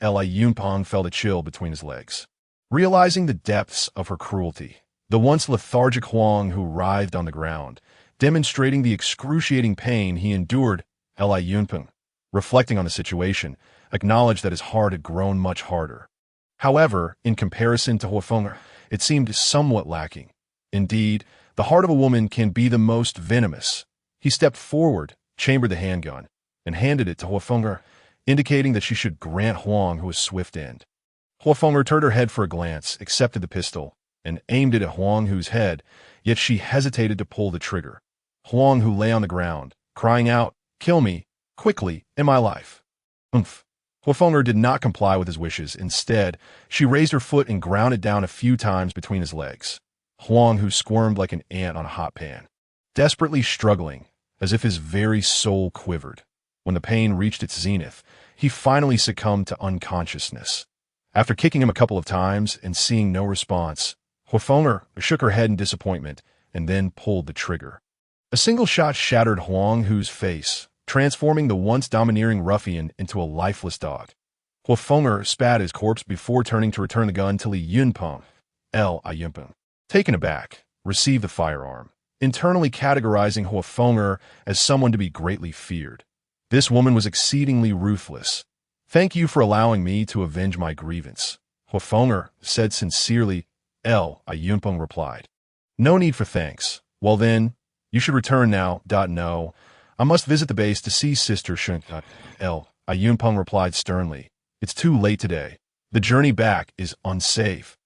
Yunpeng felt a chill between his legs. Realizing the depths of her cruelty, the once lethargic Huang Hu writhed on the ground, demonstrating the excruciating pain he endured. Li Yunpeng, reflecting on the situation, acknowledged that his heart had grown much harder. However, in comparison to Huafeng, it seemed somewhat lacking. Indeed, the heart of a woman can be the most venomous. He stepped forward, chambered the handgun, and handed it to Huafeng, indicating that she should grant Huang Hu a swift end. Huafeng turned her head for a glance, accepted the pistol, and aimed it at Huang Hu's head, yet she hesitated to pull the trigger. Huang Hu lay on the ground, crying out, "Kill me, quickly, in my life." Huafeng did not comply with his wishes. Instead, she raised her foot and ground it down a few times between his legs. Huang Hu squirmed like an ant on a hot pan, desperately struggling, as if his very soul quivered. When the pain reached its zenith, he finally succumbed to unconsciousness. After kicking him a couple of times and seeing no response, Huafeng shook her head in disappointment and then pulled the trigger. A single shot shattered Huang Hu's face, transforming the once domineering ruffian into a lifeless dog. Huafeng spat his corpse before turning to return the gun to Li Yunpeng. Taken aback, received the firearm, internally categorizing Huafeng as someone to be greatly feared. This woman was exceedingly ruthless. "Thank you for allowing me to avenge my grievance," Huafeng said sincerely. Li Yunpeng replied. "No need for thanks. Well then, you should return now. No, I must visit the base to see Sister Shun." Li Yunpeng replied sternly. "It's too late today. The journey back is unsafe."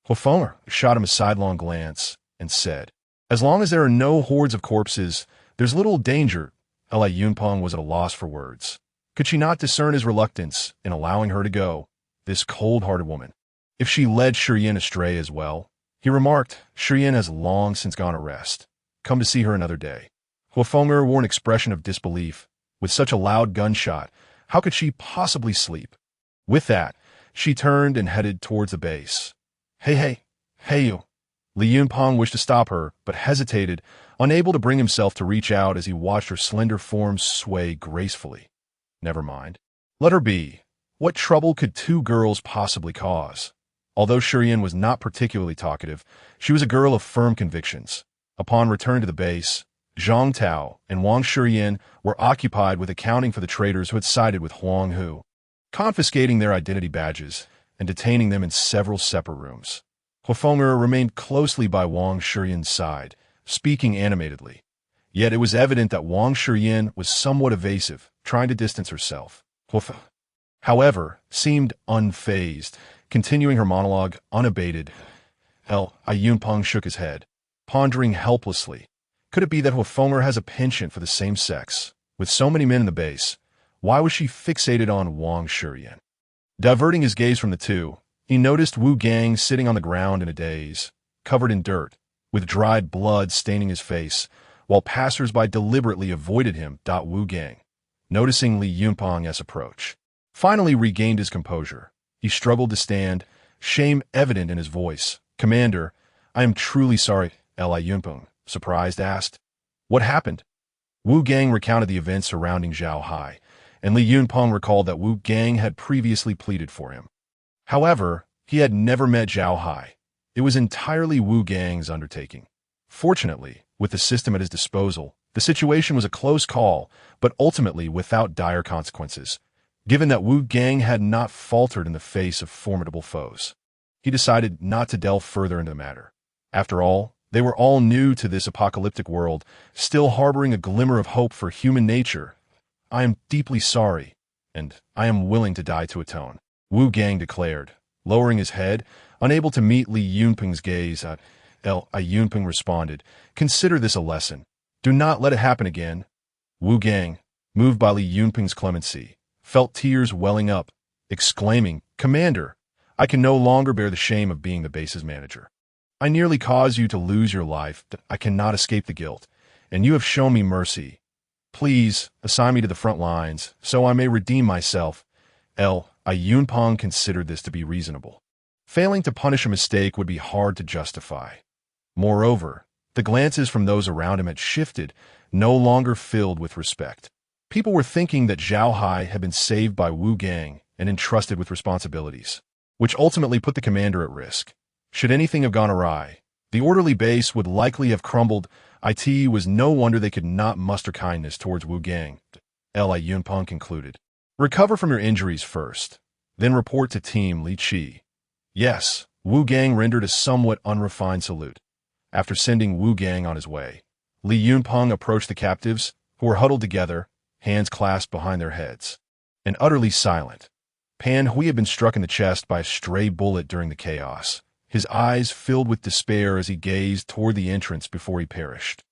Huafeng shot him a sidelong glance and said, "As long as there are no hordes of corpses, there's little danger." Li Yunpeng was at a loss for words. Could she not discern his reluctance in allowing her to go, this cold-hearted woman? If she led Shiyin astray as well? He remarked, "Shiyin has long since gone to rest. Come to see her another day." Huafeng wore an expression of disbelief. With such a loud gunshot, how could she possibly sleep? With that, she turned and headed towards the base. Hey you. Li Yunpeng wished to stop her, but hesitated, unable to bring himself to reach out as he watched her slender form sway gracefully. Never mind. Let her be. What trouble could 2 girls possibly cause? Although Shiyin was not particularly talkative, she was a girl of firm convictions. Upon return to the base, Zhang Tao and Wang Shiyin were occupied with accounting for the traitors who had sided with Huang Hu, confiscating their identity badges and detaining them in several separate rooms. Huafeng remained closely by Wang Shiyin's side, speaking animatedly. Yet it was evident that Wang Shiyin was somewhat evasive, trying to distance herself. Huafeng, however, seemed unfazed, continuing her monologue unabated. Li Yunpeng shook his head, pondering helplessly. Could it be that Huafeng has a penchant for the same sex? With so many men in the base, why was she fixated on Wang Shiyin? Diverting his gaze from the two, he noticed Wu Gang sitting on the ground in a daze, covered in dirt, with dried blood staining his face, while passers-by deliberately avoided him. Wu Gang, noticing Li Yunpeng's approach, finally regained his composure. He struggled to stand, shame evident in his voice. "Commander, I am truly sorry." Li Yunpeng, surprised, asked. What happened? Wu Gang recounted the events surrounding Zhao Hai, and Li Yunpeng recalled that Wu Gang had previously pleaded for him. However, he had never met Zhao Hai. It was entirely Wu Gang's undertaking. Fortunately, with the system at his disposal, the situation was a close call, but ultimately without dire consequences, given that Wu Gang had not faltered in the face of formidable foes. He decided not to delve further into the matter. After all, they were all new to this apocalyptic world, still harboring a glimmer of hope for human nature. I am deeply sorry, and I am willing to die to atone, Wu Gang declared, lowering his head, unable to meet Li Yunpeng's gaze. Li Yunpeng responded, consider this a lesson. Do not let it happen again. Wu Gang, moved by Li Yunpeng's clemency, felt tears welling up, exclaiming, Commander, I can no longer bear the shame of being the base's manager. I nearly caused you to lose your life. I cannot escape the guilt, and you have shown me mercy. Please, assign me to the front lines, so I may redeem myself. Li Yunpeng considered this to be reasonable. Failing to punish a mistake would be hard to justify. Moreover, the glances from those around him had shifted, no longer filled with respect. People were thinking that Zhao Hai had been saved by Wu Gang and entrusted with responsibilities, which ultimately put the commander at risk. Should anything have gone awry, the orderly base would likely have crumbled. It was no wonder they could not muster kindness towards Wu Gang. Li Yunpeng concluded. Recover from your injuries first, then report to Team Li Qi. Yes, Wu Gang rendered a somewhat unrefined salute. After sending Wu Gang on his way, Li Yunpeng approached the captives, who were huddled together, hands clasped behind their heads, and utterly silent. Pan Hui had been struck in the chest by a stray bullet during the chaos, his eyes filled with despair as he gazed toward the entrance before he perished.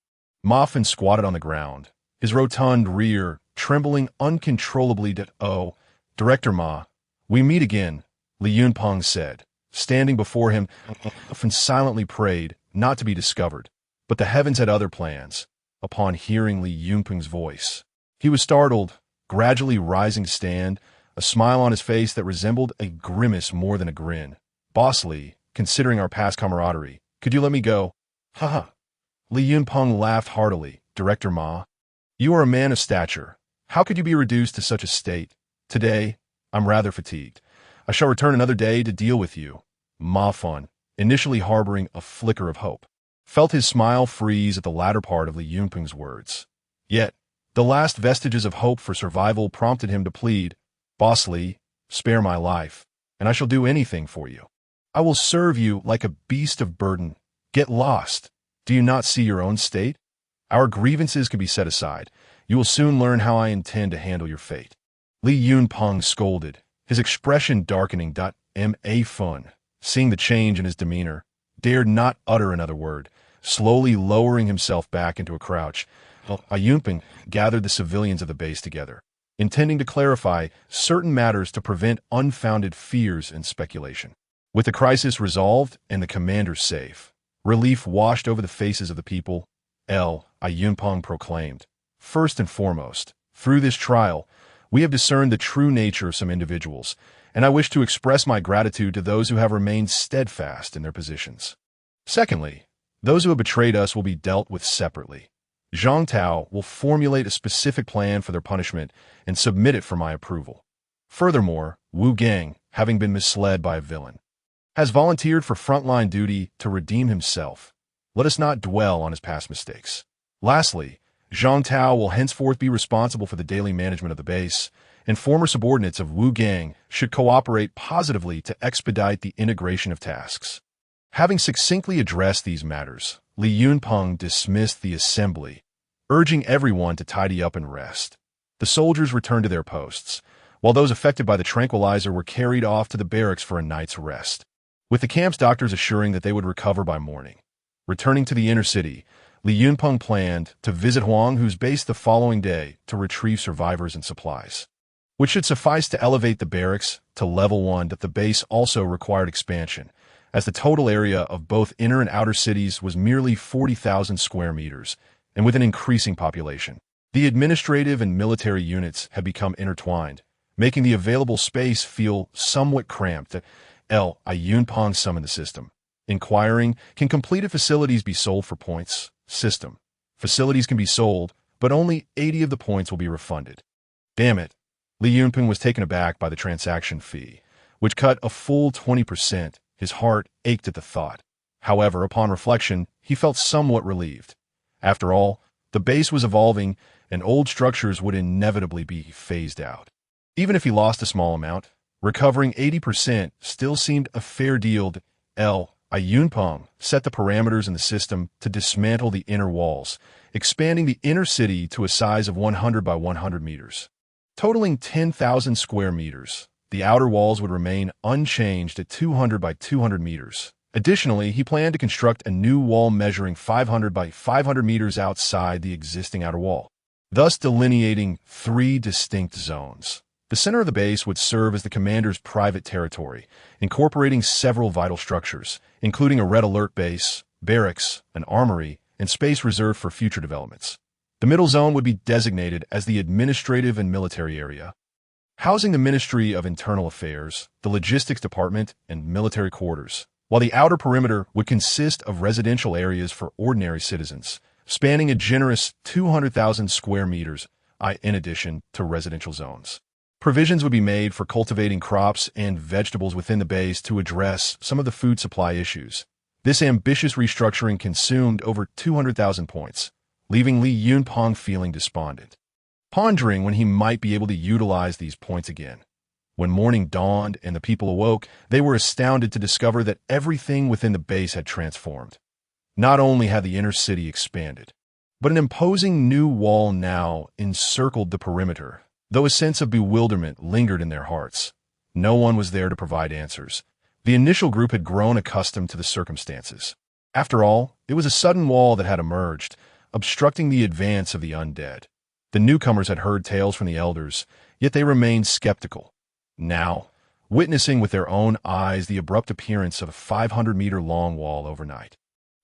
Ma Fan squatted on the ground, his rotund rear trembling uncontrollably. Oh, Director Ma, we meet again, Li Yunpeng said, standing before him. Ma Fan silently prayed not to be discovered, but the heavens had other plans. Upon hearing Li Yunpeng's voice, he was startled, gradually rising to stand, a smile on his face that resembled a grimace more than a grin. Boss Li, considering our past camaraderie, could you let me go? Haha. Li Yunpeng laughed heartily. Director Ma, you are a man of stature. How could you be reduced to such a state? Today, I'm rather fatigued. I shall return another day to deal with you. Ma Fan, initially harboring a flicker of hope, felt his smile freeze at the latter part of Li Yunpeng's words. Yet, the last vestiges of hope for survival prompted him to plead, Boss Li, spare my life, and I shall do anything for you. I will serve you like a beast of burden. Get lost. Do you not see your own state? Our grievances can be set aside. You will soon learn how I intend to handle your fate. Li Yunpeng scolded, his expression darkening. Ma Fan, seeing the change in his demeanor, dared not utter another word, slowly lowering himself back into a crouch. Li Yunpeng gathered the civilians of the base together, intending to clarify certain matters to prevent unfounded fears and speculation. With the crisis resolved and the commander safe, relief washed over the faces of the people. Li Yunpeng proclaimed, first and foremost, through this trial, we have discerned the true nature of some individuals, and I wish to express my gratitude to those who have remained steadfast in their positions. Secondly, those who have betrayed us will be dealt with separately. Zhang Tao will formulate a specific plan for their punishment and submit it for my approval. Furthermore, Wu Gang, having been misled by a villain, has volunteered for frontline duty to redeem himself. Let us not dwell on his past mistakes. Lastly, Zhang Tao will henceforth be responsible for the daily management of the base, and former subordinates of Wu Gang should cooperate positively to expedite the integration of tasks. Having succinctly addressed these matters, Li Yunpeng dismissed the assembly, urging everyone to tidy up and rest. The soldiers returned to their posts, while those affected by the tranquilizer were carried off to the barracks for a night's rest, with the camp's doctors assuring that they would recover by morning. Returning to the inner city, Li Yunpeng planned to visit Huang, who's based the following day, to retrieve survivors and supplies, which should suffice to elevate the barracks to level 1. That the base also required expansion, as the total area of both inner and outer cities was merely 40,000 square meters, and with an increasing population, the administrative and military units had become intertwined, making the available space feel somewhat cramped. Li Yunpeng summoned the system, Inquiring, can completed facilities be sold for points? System. Facilities can be sold, but only 80 of the points will be refunded. Damn it. Li Yunpeng was taken aback by the transaction fee, which cut a full 20%. His heart ached at the thought. However, upon reflection, he felt somewhat relieved. After all, the base was evolving, and old structures would inevitably be phased out. Even if he lost a small amount, recovering 80% still seemed a fair deal. Yunpeng set the parameters in the system to dismantle the inner walls, expanding the inner city to a size of 100 by 100 meters. Totaling 10,000 square meters, the outer walls would remain unchanged at 200 by 200 meters. Additionally, he planned to construct a new wall measuring 500 by 500 meters outside the existing outer wall, thus delineating 3 distinct zones. The center of the base would serve as the commander's private territory, incorporating several vital structures, including a red alert base, barracks, an armory, and space reserved for future developments. The middle zone would be designated as the administrative and military area, housing the Ministry of Internal Affairs, the Logistics Department, and military quarters, while the outer perimeter would consist of residential areas for ordinary citizens, spanning a generous 200,000 square meters, in addition to residential zones. Provisions would be made for cultivating crops and vegetables within the base to address some of the food supply issues. This ambitious restructuring consumed over 200,000 points, leaving Li Yunpeng feeling despondent, pondering when he might be able to utilize these points again. When morning dawned and the people awoke, they were astounded to discover that everything within the base had transformed. Not only had the inner city expanded, but an imposing new wall now encircled the perimeter. Though a sense of bewilderment lingered in their hearts, no one was there to provide answers. The initial group had grown accustomed to the circumstances. After all, it was a sudden wall that had emerged, obstructing the advance of the undead. The newcomers had heard tales from the elders, yet they remained skeptical. Now, witnessing with their own eyes the abrupt appearance of a 500-meter-long wall overnight,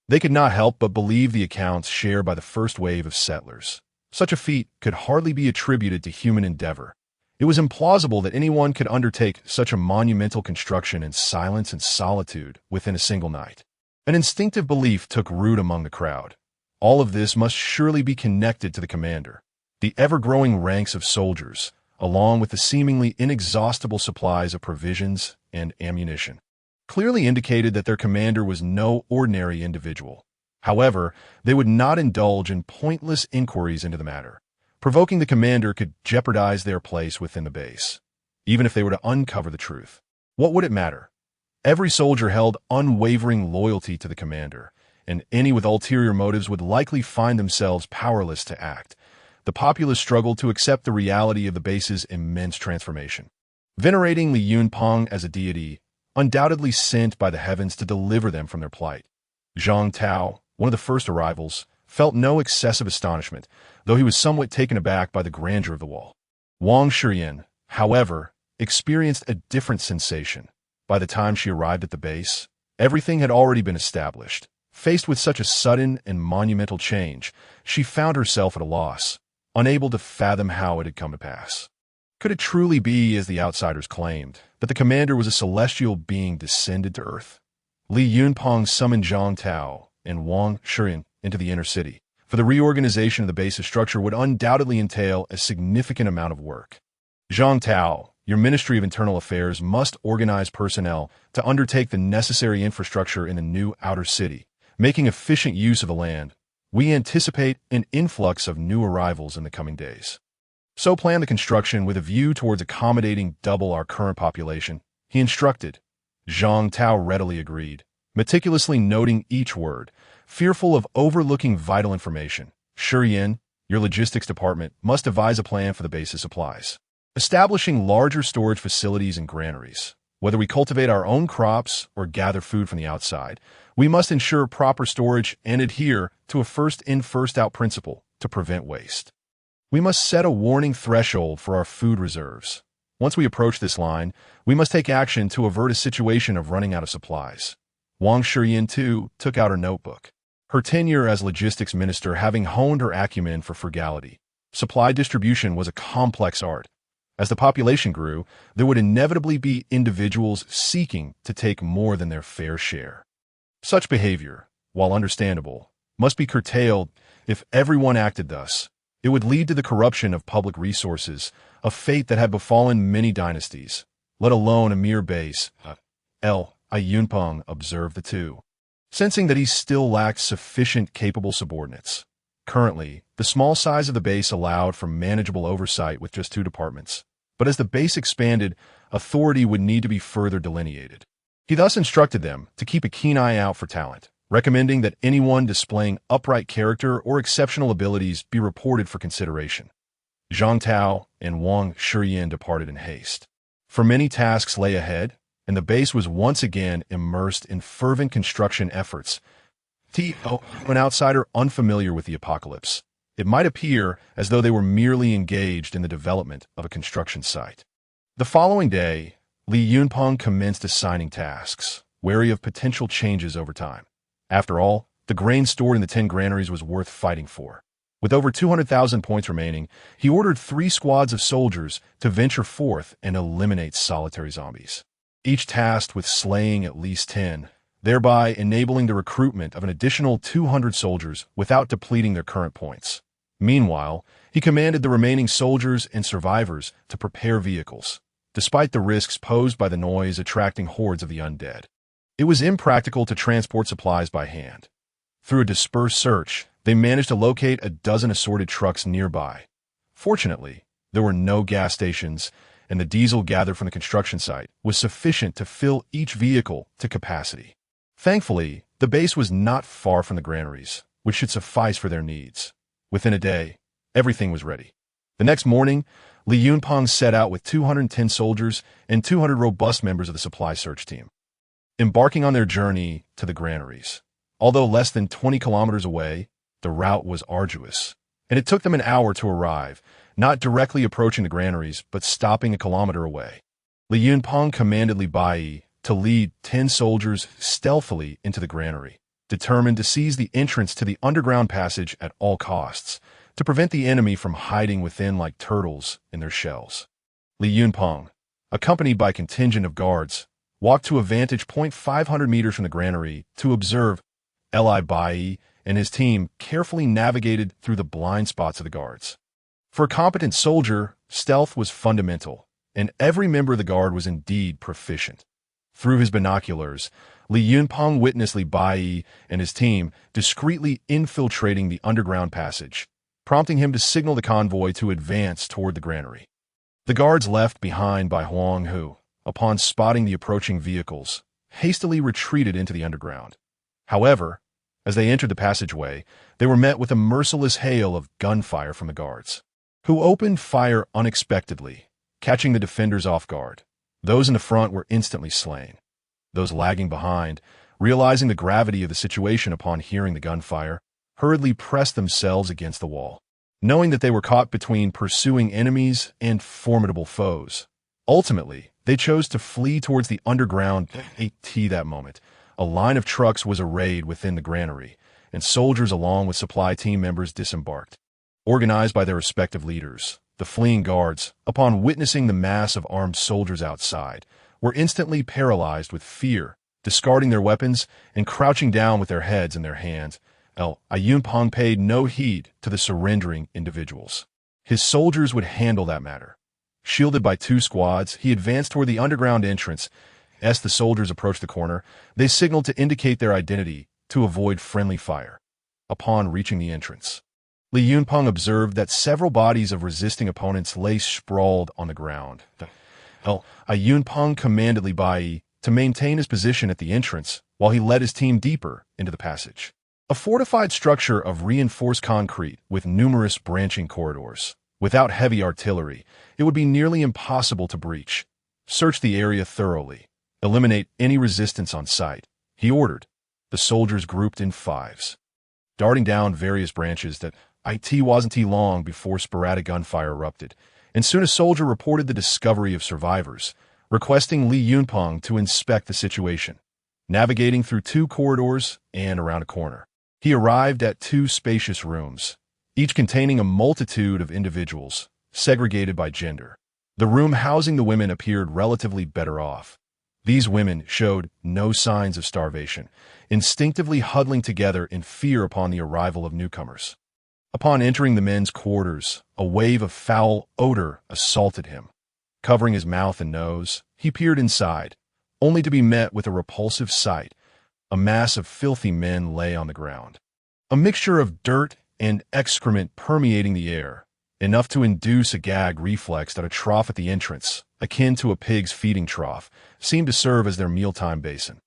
they could not help but believe the accounts shared by the first wave of settlers. Such a feat could hardly be attributed to human endeavor. It was implausible that anyone could undertake such a monumental construction in silence and solitude within a single night. An instinctive belief took root among the crowd. All of this must surely be connected to the commander. The ever-growing ranks of soldiers, along with the seemingly inexhaustible supplies of provisions and ammunition, clearly indicated that their commander was no ordinary individual. However, they would not indulge in pointless inquiries into the matter. Provoking the commander could jeopardize their place within the base. Even if they were to uncover the truth, what would it matter? Every soldier held unwavering loyalty to the commander, and any with ulterior motives would likely find themselves powerless to act. The populace struggled to accept the reality of the base's immense transformation. Venerating Li Yunpeng as a deity, undoubtedly sent by the heavens to deliver them from their plight, Zhang Tao, one of the first arrivals, felt no excessive astonishment, though he was somewhat taken aback by the grandeur of the wall. Wang Shiyan, however, experienced a different sensation. By the time she arrived at the base, everything had already been established. Faced with such a sudden and monumental change, she found herself at a loss, unable to fathom how it had come to pass. Could it truly be, as the outsiders claimed, that the commander was a celestial being descended to Earth? Li Yunpeng summoned Zhang Tao and Wang Shiyan into the inner city, for the reorganization of the base's structure would undoubtedly entail a significant amount of work. Zhang Tao, your Ministry of Internal Affairs must organize personnel to undertake the necessary infrastructure in the new outer city, making efficient use of the land. We anticipate an influx of new arrivals in the coming days. So plan the construction with a view towards accommodating double our current population, he instructed. Zhang Tao readily agreed, meticulously noting each word, fearful of overlooking vital information. Shiyan, your logistics department, must devise a plan for the base's supplies, establishing larger storage facilities and granaries. Whether we cultivate our own crops or gather food from the outside, we must ensure proper storage and adhere to a first-in, first-out principle to prevent waste. We must set a warning threshold for our food reserves. Once we approach this line, we must take action to avert a situation of running out of supplies. Wang Shiyan, too, took out her notebook, her tenure as logistics minister having honed her acumen for frugality. Supply distribution was a complex art. As the population grew, there would inevitably be individuals seeking to take more than their fair share. Such behavior, while understandable, must be curtailed. If everyone acted thus, it would lead to the corruption of public resources, a fate that had befallen many dynasties, let alone a mere base. Yunpeng observed the two, sensing that he still lacked sufficient capable subordinates. Currently, the small size of the base allowed for manageable oversight with just 2 departments, but as the base expanded, authority would need to be further delineated. He thus instructed them to keep a keen eye out for talent, recommending that anyone displaying upright character or exceptional abilities be reported for consideration. Zhang Tao and Wang Shiyan departed in haste. For many tasks lay ahead, and the base was once again immersed in fervent construction efforts. To an outsider unfamiliar with the apocalypse, it might appear as though they were merely engaged in the development of a construction site. The following day, Li Yunpeng commenced assigning tasks, wary of potential changes over time. After all, the grain stored in the 10 granaries was worth fighting for. With over 200,000 points remaining, he ordered 3 squads of soldiers to venture forth and eliminate solitary zombies, each tasked with slaying at least 10, thereby enabling the recruitment of an additional 200 soldiers without depleting their current points. Meanwhile, he commanded the remaining soldiers and survivors to prepare vehicles, despite the risks posed by the noise attracting hordes of the undead. It was impractical to transport supplies by hand. Through a dispersed search, they managed to locate a dozen assorted trucks nearby. Fortunately, there were no gas stations, and the diesel gathered from the construction site was sufficient to fill each vehicle to capacity. Thankfully, the base was not far from the granaries, which should suffice for their needs. Within a day, everything was ready. The next morning, Li Yunpeng set out with 210 soldiers and 200 robust members of the supply search team, embarking on their journey to the granaries. Although less than 20 kilometers away, the route was arduous, and it took them an hour to arrive, not directly approaching the granaries, but stopping a kilometer away. Li Yunpeng commanded Li Bai to lead 10 soldiers stealthily into the granary, determined to seize the entrance to the underground passage at all costs, to prevent the enemy from hiding within like turtles in their shells. Li Yunpeng, accompanied by a contingent of guards, walked to a vantage point 500 meters from the granary to observe. Li Bai and his team carefully navigated through the blind spots of the guards. For a competent soldier, stealth was fundamental, and every member of the guard was indeed proficient. Through his binoculars, Li Yunpeng witnessed Li Bai and his team discreetly infiltrating the underground passage, prompting him to signal the convoy to advance toward the granary. The guards left behind by Huang Hu, upon spotting the approaching vehicles, hastily retreated into the underground. However, as they entered the passageway, they were met with a merciless hail of gunfire from the guards, who opened fire unexpectedly, catching the defenders off guard. Those in the front were instantly slain. Those lagging behind, realizing the gravity of the situation upon hearing the gunfire, hurriedly pressed themselves against the wall, knowing that they were caught between pursuing enemies and formidable foes. Ultimately, they chose to flee towards the underground. At that moment, a line of trucks was arrayed within the granary, and soldiers along with supply team members disembarked. Organized by their respective leaders, the fleeing guards, upon witnessing the mass of armed soldiers outside, were instantly paralyzed with fear, discarding their weapons and crouching down with their heads in their hands. Yunpeng paid no heed to the surrendering individuals. His soldiers would handle that matter. Shielded by 2 squads, he advanced toward the underground entrance. As the soldiers approached the corner, they signaled to indicate their identity to avoid friendly fire. Upon reaching the entrance, Li Yunpeng observed that several bodies of resisting opponents lay sprawled on the ground. Yunpeng commanded Li Bai to maintain his position at the entrance while he led his team deeper into the passage. A fortified structure of reinforced concrete with numerous branching corridors. Without heavy artillery, it would be nearly impossible to breach. Search the area thoroughly. Eliminate any resistance on sight, he ordered. The soldiers grouped in 5s, darting down various branches that it wasn't long before sporadic gunfire erupted, and soon a soldier reported the discovery of survivors, requesting Li Yunpeng to inspect the situation. Navigating through 2 corridors and around a corner, he arrived at 2 spacious rooms, each containing a multitude of individuals, segregated by gender. The room housing the women appeared relatively better off. These women showed no signs of starvation, instinctively huddling together in fear upon the arrival of newcomers. Upon entering the men's quarters, a wave of foul odor assaulted him. Covering his mouth and nose, he peered inside, only to be met with a repulsive sight. A mass of filthy men lay on the ground. A mixture of dirt and excrement permeating the air, enough to induce a gag reflex that a trough at the entrance, akin to a pig's feeding trough, seemed to serve as their mealtime basin.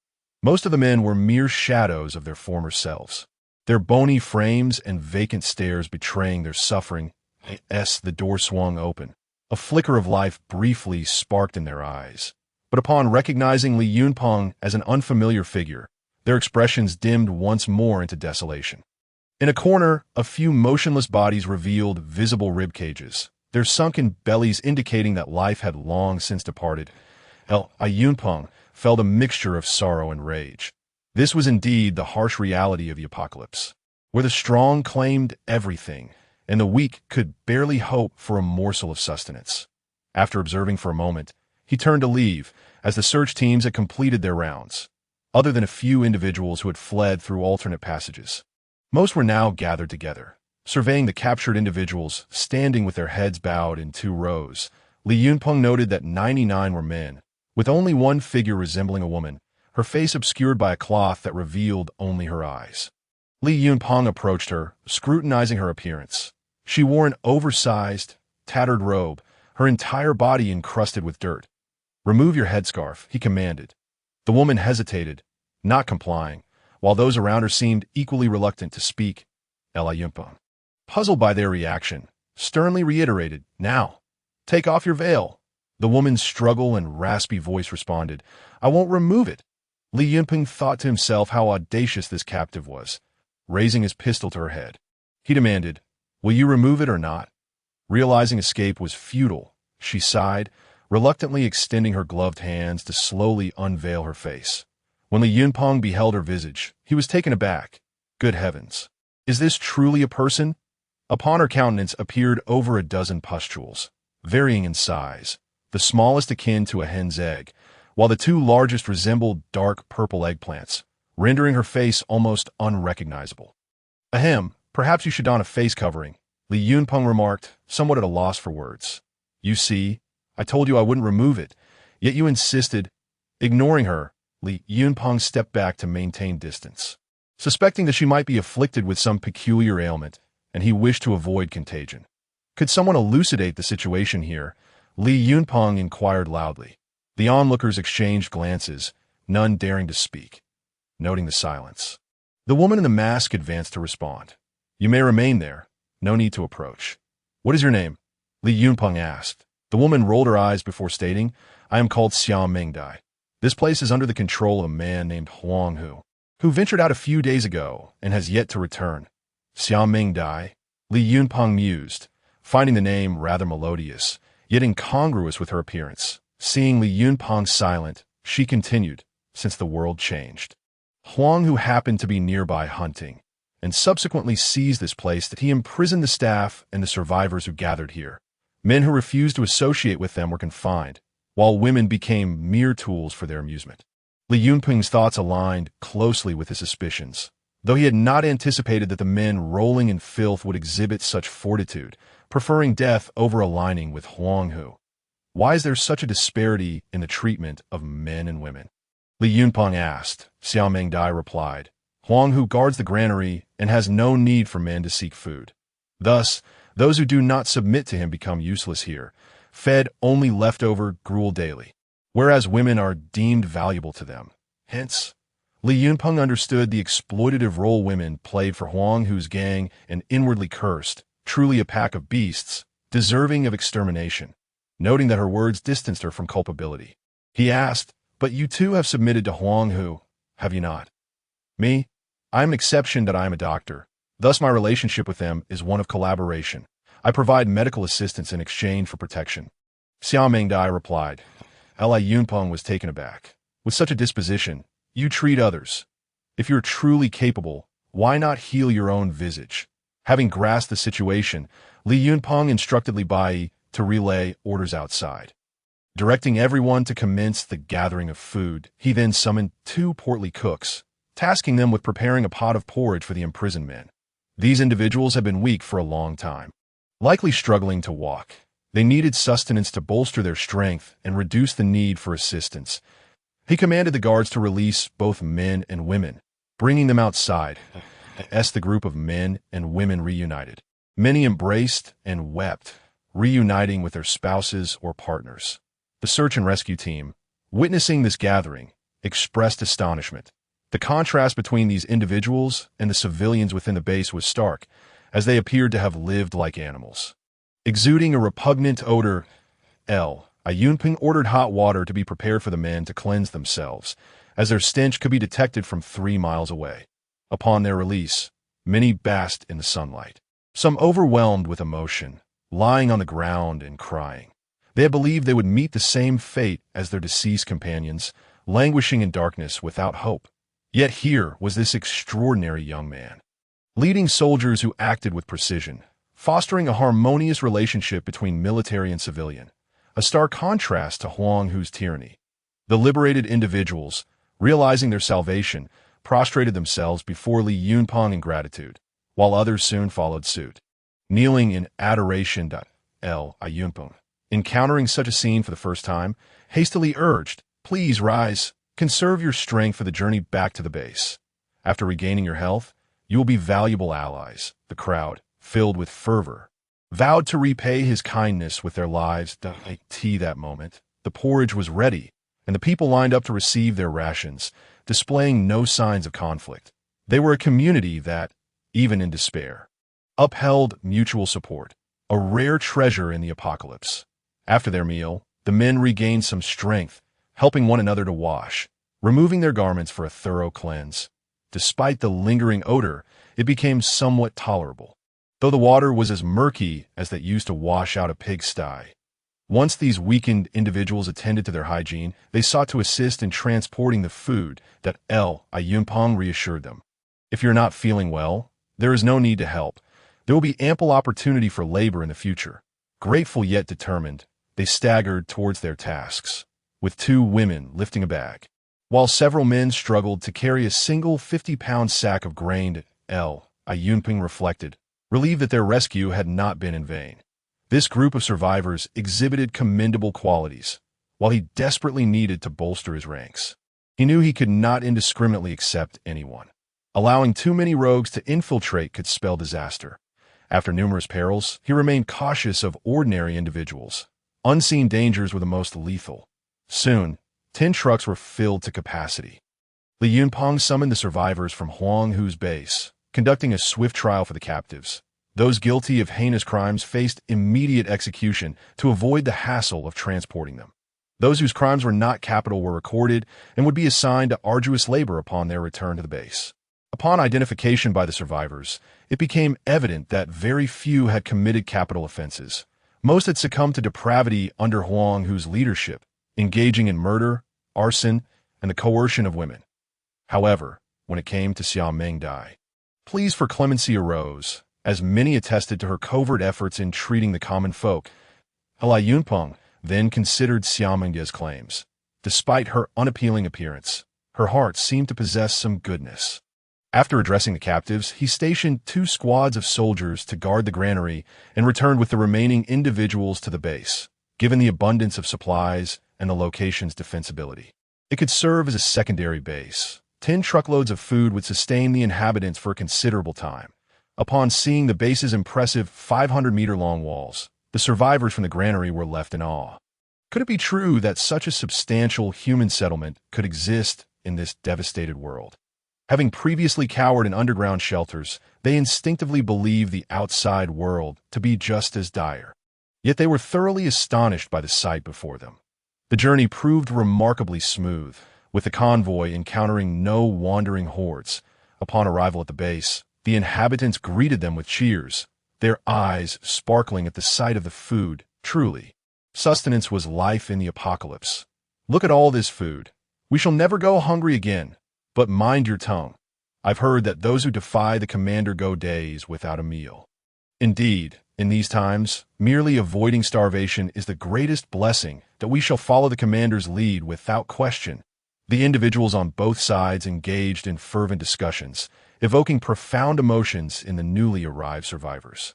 Most of the men were mere shadows of their former selves, their bony frames and vacant stares betraying their suffering. As the door swung open, a flicker of life briefly sparked in their eyes. But upon recognizing Li Yunpeng as an unfamiliar figure, their expressions dimmed once more into desolation. In a corner, a few motionless bodies revealed visible rib cages, their sunken bellies indicating that life had long since departed. Li Yunpeng felt a mixture of sorrow and rage. This was indeed the harsh reality of the apocalypse, where the strong claimed everything, and the weak could barely hope for a morsel of sustenance. After observing for a moment, he turned to leave, as the search teams had completed their rounds, other than a few individuals who had fled through alternate passages. Most were now gathered together, surveying the captured individuals standing with their heads bowed in 2 rows. Li Yunpeng noted that 99 were men, with only one figure resembling a woman, her face obscured by a cloth that revealed only her eyes. Li Yunpeng approached her, scrutinizing her appearance. She wore an oversized, tattered robe, her entire body encrusted with dirt. "Remove your headscarf," he commanded. The woman hesitated, not complying, while those around her seemed equally reluctant to speak. Li Yunpeng, puzzled by their reaction, sternly reiterated, "Now, take off your veil." The woman's struggle and raspy voice responded, "I won't remove it." Li Yunpeng thought to himself how audacious this captive was. Raising his pistol to her head, he demanded, "Will you remove it or not?" Realizing escape was futile, she sighed, reluctantly extending her gloved hands to slowly unveil her face. When Li Yunpeng beheld her visage, he was taken aback. Good heavens! Is this truly a person? Upon her countenance appeared over a dozen pustules, varying in size, the smallest akin to a hen's egg, while the 2 largest resembled dark purple eggplants, rendering her face almost unrecognizable. "Ahem, perhaps you should don a face covering," Li Yunpeng remarked, somewhat at a loss for words. "You see, I told you I wouldn't remove it, yet you insisted." Ignoring her, Li Yunpeng stepped back to maintain distance, suspecting that she might be afflicted with some peculiar ailment, and he wished to avoid contagion. Could someone elucidate the situation here? Li Yunpeng inquired loudly. The onlookers exchanged glances, none daring to speak. Noting the silence, the woman in the mask advanced to respond. "You may remain there. No need to approach." "What is your name?" Li Yunpeng asked. The woman rolled her eyes before stating, "I am called Xiao Mingdai. This place is under the control of a man named Huang Hu, who ventured out a few days ago and has yet to return." Xiao Mingdai, Li Yunpeng mused, finding the name rather melodious, yet incongruous with her appearance. Seeing Li Yunpeng silent, she continued, "Since the world changed, Huang Hu happened to be nearby hunting, and subsequently seized this place that he imprisoned the staff and the survivors who gathered here. Men who refused to associate with them were confined, while women became mere tools for their amusement." Li Yunpeng's thoughts aligned closely with his suspicions, though he had not anticipated that the men rolling in filth would exhibit such fortitude, preferring death over aligning with Huang Hu. Why is there such a disparity in the treatment of men and women? Li Yunpeng asked. Xiao Mingdai replied, "Huang Hu guards the granary and has no need for men to seek food. Thus, those who do not submit to him become useless here, fed only leftover gruel daily, whereas women are deemed valuable to them. Hence, Li Yunpeng understood the exploitative role women played for Huang Hu's gang and inwardly cursed, truly a pack of beasts, deserving of extermination. Noting that her words distanced her from culpability, he asked, "But you too have submitted to Huang Hu, have you not?" "Me? I am an exception that I am a doctor. Thus my relationship with them is one of collaboration. I provide medical assistance in exchange for protection." Xiao Mingdai replied. Li Yunpeng was taken aback. "With such a disposition, you treat others. If you're truly capable, why not heal your own visage?" Having grasped the situation, Li Yunpeng instructed Li Bai to relay orders outside. Directing everyone to commence the gathering of food, he then summoned 2 portly cooks, tasking them with preparing a pot of porridge for the imprisoned men. These individuals had been weak for a long time, likely struggling to walk. They needed sustenance to bolster their strength and reduce the need for assistance. He commanded the guards to release both men and women, bringing them outside, as the group of men and women reunited. Many embraced and wept, reuniting with their spouses or partners. The search and rescue team, witnessing this gathering, expressed astonishment. The contrast between these individuals and the civilians within the base was stark, as they appeared to have lived like animals. Exuding a repugnant odor, Yunpeng ordered hot water to be prepared for the men to cleanse themselves, as their stench could be detected from 3 miles away. Upon their release, many basked in the sunlight, some overwhelmed with emotion, lying on the ground and crying. They had believed they would meet the same fate as their deceased companions, languishing in darkness without hope. Yet here was this extraordinary young man, leading soldiers who acted with precision, fostering a harmonious relationship between military and civilian, a stark contrast to Huang Hu's tyranny. The liberated individuals, realizing their salvation, prostrated themselves before Li Yunpeng in gratitude, while others soon followed suit. Kneeling in adoration, Yunpeng, encountering such a scene for the first time, hastily urged, "Please rise, conserve your strength for the journey back to the base. After regaining your health, you will be valuable allies." The crowd, filled with fervor, vowed to repay his kindness with their lives. That moment, the porridge was ready, and the people lined up to receive their rations, displaying no signs of conflict. They were a community that, even in despair, upheld mutual support, a rare treasure in the apocalypse. After their meal, the men regained some strength, helping one another to wash, removing their garments for a thorough cleanse. Despite the lingering odor, it became somewhat tolerable, though the water was as murky as that used to wash out a pigsty. Once these weakened individuals attended to their hygiene, they sought to assist in transporting the food that Yunpeng reassured them. "If you're not feeling well, there is no need to help. There will be ample opportunity for labor in the future." Grateful yet determined, they staggered towards their tasks, with 2 women lifting a bag, while several men struggled to carry a single 50-pound sack of grain. Yunpeng reflected, relieved that their rescue had not been in vain. This group of survivors exhibited commendable qualities, while he desperately needed to bolster his ranks. He knew he could not indiscriminately accept anyone. Allowing too many rogues to infiltrate could spell disaster. After numerous perils, he remained cautious of ordinary individuals. Unseen dangers were the most lethal. Soon, 10 trucks were filled to capacity. Li Yunpeng summoned the survivors from Huang Hu's base, conducting a swift trial for the captives. Those guilty of heinous crimes faced immediate execution to avoid the hassle of transporting them. Those whose crimes were not capital were recorded and would be assigned to arduous labor upon their return to the base. Upon identification by the survivors, it became evident that very few had committed capital offenses. Most had succumbed to depravity under Huang Hu's leadership, engaging in murder, arson, and the coercion of women. However, when it came to Xiaomeng Dai, pleas for clemency arose, as many attested to her covert efforts in treating the common folk. Li Yunpeng then considered Xiaomeng's claims. Despite her unappealing appearance, her heart seemed to possess some goodness. After addressing the captives, he stationed 2 squads of soldiers to guard the granary and returned with the remaining individuals to the base. Given the abundance of supplies and the location's defensibility, it could serve as a secondary base. 10 truckloads of food would sustain the inhabitants for a considerable time. Upon seeing the base's impressive 500-meter-long walls, the survivors from the granary were left in awe. Could it be true that such a substantial human settlement could exist in this devastated world? Having previously cowered in underground shelters, they instinctively believed the outside world to be just as dire. Yet they were thoroughly astonished by the sight before them. The journey proved remarkably smooth, with the convoy encountering no wandering hordes. Upon arrival at the base, the inhabitants greeted them with cheers, their eyes sparkling at the sight of the food. Truly, sustenance was life in the apocalypse. "Look at all this food. We shall never go hungry again. But mind your tongue. I've heard that those who defy the commander go days without a meal." Indeed, in these times, merely avoiding starvation is the greatest blessing that we shall follow the commander's lead without question. The individuals on both sides engaged in fervent discussions, evoking profound emotions in the newly arrived survivors.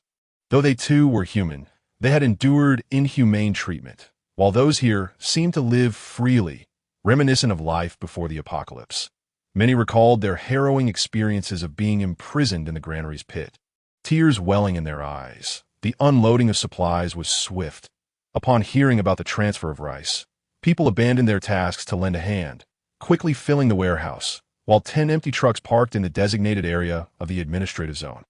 Though they too were human, they had endured inhumane treatment, while those here seemed to live freely, reminiscent of life before the apocalypse. Many recalled their harrowing experiences of being imprisoned in the granary's pit, tears welling in their eyes. The unloading of supplies was swift. Upon hearing about the transfer of rice, people abandoned their tasks to lend a hand, quickly filling the warehouse, while 10 empty trucks parked in the designated area of the administrative zone.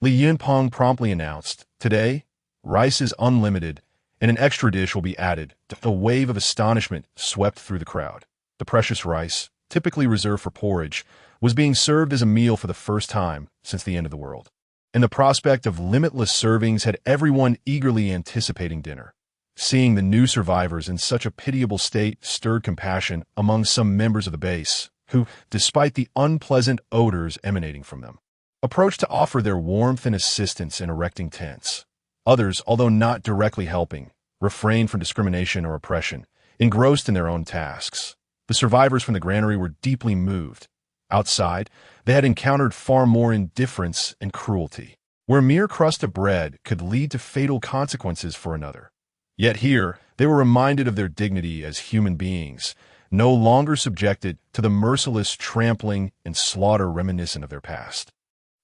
Li Yunpeng promptly announced, "Today, rice is unlimited, and an extra dish will be added." A wave of astonishment swept through the crowd. The precious rice, typically reserved for porridge, was being served as a meal for the first time since the end of the world. And the prospect of limitless servings had everyone eagerly anticipating dinner. Seeing the new survivors in such a pitiable state stirred compassion among some members of the base, who, despite the unpleasant odors emanating from them, approached to offer their warmth and assistance in erecting tents. Others, although not directly helping, refrained from discrimination or oppression, engrossed in their own tasks. The survivors from the granary were deeply moved. Outside, they had encountered far more indifference and cruelty, where mere crust of bread could lead to fatal consequences for another. Yet here, they were reminded of their dignity as human beings, no longer subjected to the merciless trampling and slaughter reminiscent of their past.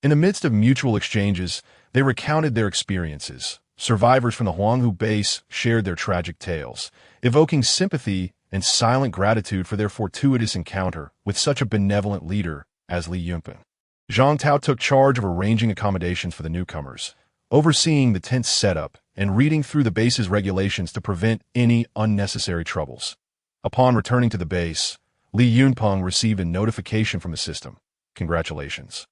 In the midst of mutual exchanges, they recounted their experiences. Survivors from the Huanghu base shared their tragic tales, evoking sympathy and silent gratitude for their fortuitous encounter with such a benevolent leader as Li Yunpeng. Zhang Tao took charge of arranging accommodations for the newcomers, overseeing the tent setup and reading through the base's regulations to prevent any unnecessary troubles. Upon returning to the base, Li Yunpeng received a notification from the system. Congratulations.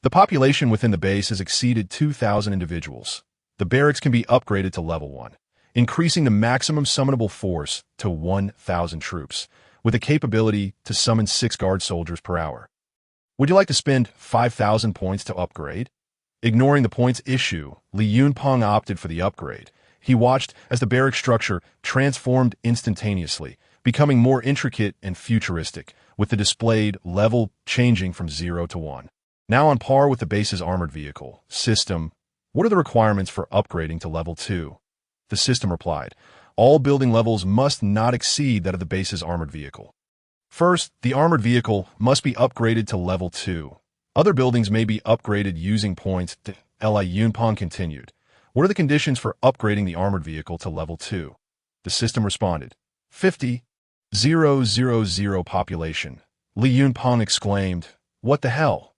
The population within the base has exceeded 2,000 individuals. The barracks can be upgraded to level 1, increasing the maximum summonable force to 1,000 troops, with a capability to summon 6 guard soldiers per hour. Would you like to spend 5,000 points to upgrade? Ignoring the points issue, Li Yunpeng opted for the upgrade. He watched as the barrack structure transformed instantaneously, becoming more intricate and futuristic, with the displayed level changing from 0 to 1. Now on par with the base's armored vehicle system, what are the requirements for upgrading to level 2? The system replied, all building levels must not exceed that of the base's armored vehicle. First, the armored vehicle must be upgraded to level 2. Other buildings may be upgraded using points. Li Yunpeng continued. What are the conditions for upgrading the armored vehicle to level 2? The system responded. 50,000 population. Li Yunpeng exclaimed, "What the hell?"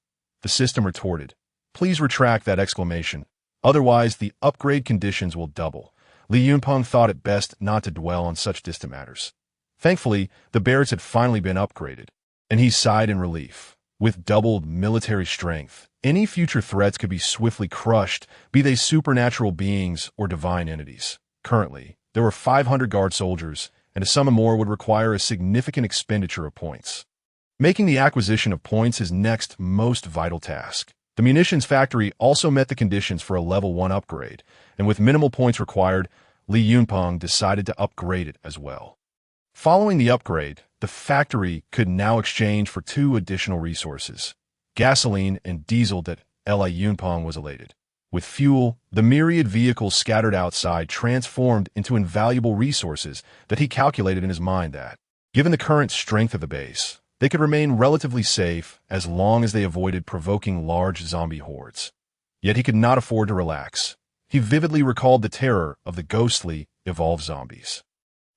The system retorted, "Please retract that exclamation. Otherwise, the upgrade conditions will double." Li Yunpeng thought it best not to dwell on such distant matters. Thankfully, the barracks had finally been upgraded, and he sighed in relief. With doubled military strength, any future threats could be swiftly crushed, be they supernatural beings or divine entities. Currently, there were 500 guard soldiers, and to summon more would require a significant expenditure of points. Making the acquisition of points his next most vital task. The munitions factory also met the conditions for a level 1 upgrade, and with minimal points required, Li Yunpeng decided to upgrade it as well. Following the upgrade, the factory could now exchange for 2 additional resources, gasoline and diesel. That Li Yunpeng was elated. With fuel, the myriad vehicles scattered outside transformed into invaluable resources that he calculated in his mind that, given the current strength of the base, they could remain relatively safe as long as they avoided provoking large zombie hordes. Yet he could not afford to relax. He vividly recalled the terror of the ghostly, evolved zombies.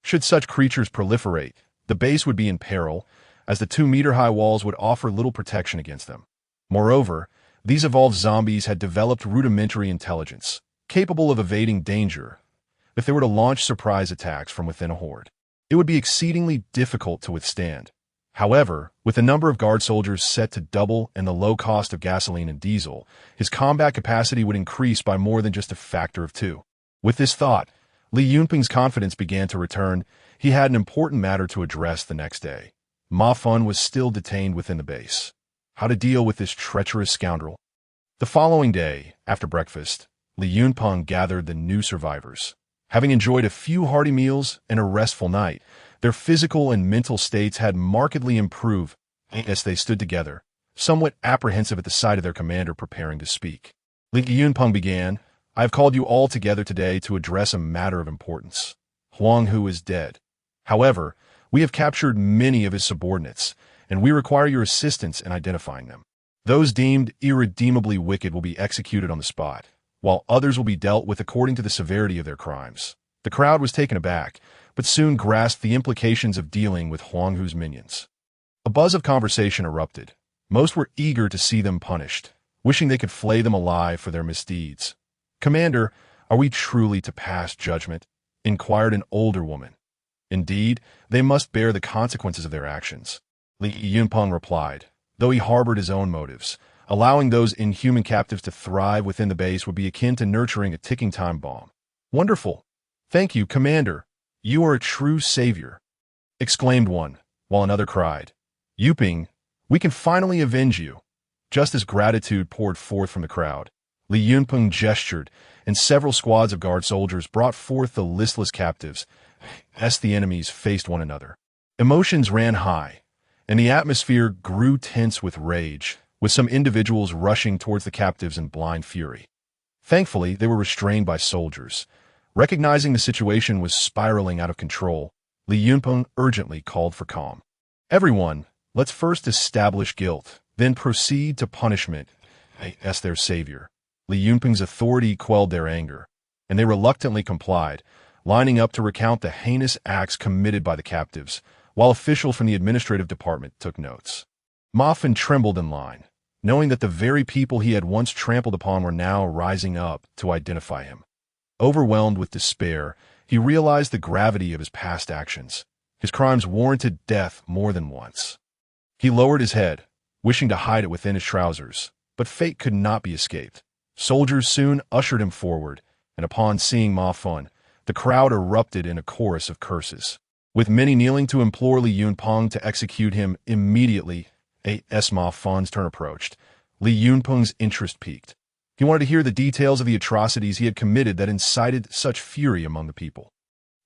Should such creatures proliferate, the base would be in peril, as the 2-meter-high walls would offer little protection against them. Moreover, these evolved zombies had developed rudimentary intelligence, capable of evading danger. If they were to launch surprise attacks from within a horde, it would be exceedingly difficult to withstand. However, with the number of guard soldiers set to double and the low cost of gasoline and diesel, his combat capacity would increase by more than just a factor of 2. With this thought, Li Yunpeng's confidence began to return. He had an important matter to address the next day. Ma Fun was still detained within the base. How to deal with this treacherous scoundrel? The following day, after breakfast, Li Yunpeng gathered the new survivors. Having enjoyed a few hearty meals and a restful night, their physical and mental states had markedly improved as they stood together, somewhat apprehensive at the sight of their commander preparing to speak. Li Yunpeng began, "I have called you all together today to address a matter of importance. Huang Hu is dead. However, we have captured many of his subordinates, and we require your assistance in identifying them. Those deemed irredeemably wicked will be executed on the spot, while others will be dealt with according to the severity of their crimes." The crowd was taken aback, but soon grasped the implications of dealing with Huang Hu's minions. A buzz of conversation erupted. Most were eager to see them punished, wishing they could flay them alive for their misdeeds. "Commander, are we truly to pass judgment?" inquired an older woman. "Indeed, they must bear the consequences of their actions," Li Yunpeng replied, though he harbored his own motives. Allowing those inhuman captives to thrive within the base would be akin to nurturing a ticking time bomb. "Wonderful! Thank you, Commander. You are a true savior," exclaimed one, while another cried, "Yuping, we can finally avenge you." Just as gratitude poured forth from the crowd, Li Yunpeng gestured, and several squads of guard soldiers brought forth the listless captives as the enemies faced one another. Emotions ran high, and the atmosphere grew tense with rage, with some individuals rushing towards the captives in blind fury. Thankfully, they were restrained by soldiers. Recognizing the situation was spiraling out of control, Li Yunpeng urgently called for calm. "Everyone, let's first establish guilt, then proceed to punishment," as their savior. Li Yunpeng's authority quelled their anger, and they reluctantly complied, lining up to recount the heinous acts committed by the captives, while officials from the administrative department took notes. Ma Fan trembled in line, knowing that the very people he had once trampled upon were now rising up to identify him. Overwhelmed with despair, he realized the gravity of his past actions. His crimes warranted death more than once. He lowered his head, wishing to hide it within his trousers, but fate could not be escaped. Soldiers soon ushered him forward, and upon seeing Ma Fan, the crowd erupted in a chorus of curses. With many kneeling to implore Li Yunpeng to execute him immediately, as Ma Fan's turn approached, Li Yunpeng's interest peaked. He wanted to hear the details of the atrocities he had committed that incited such fury among the people.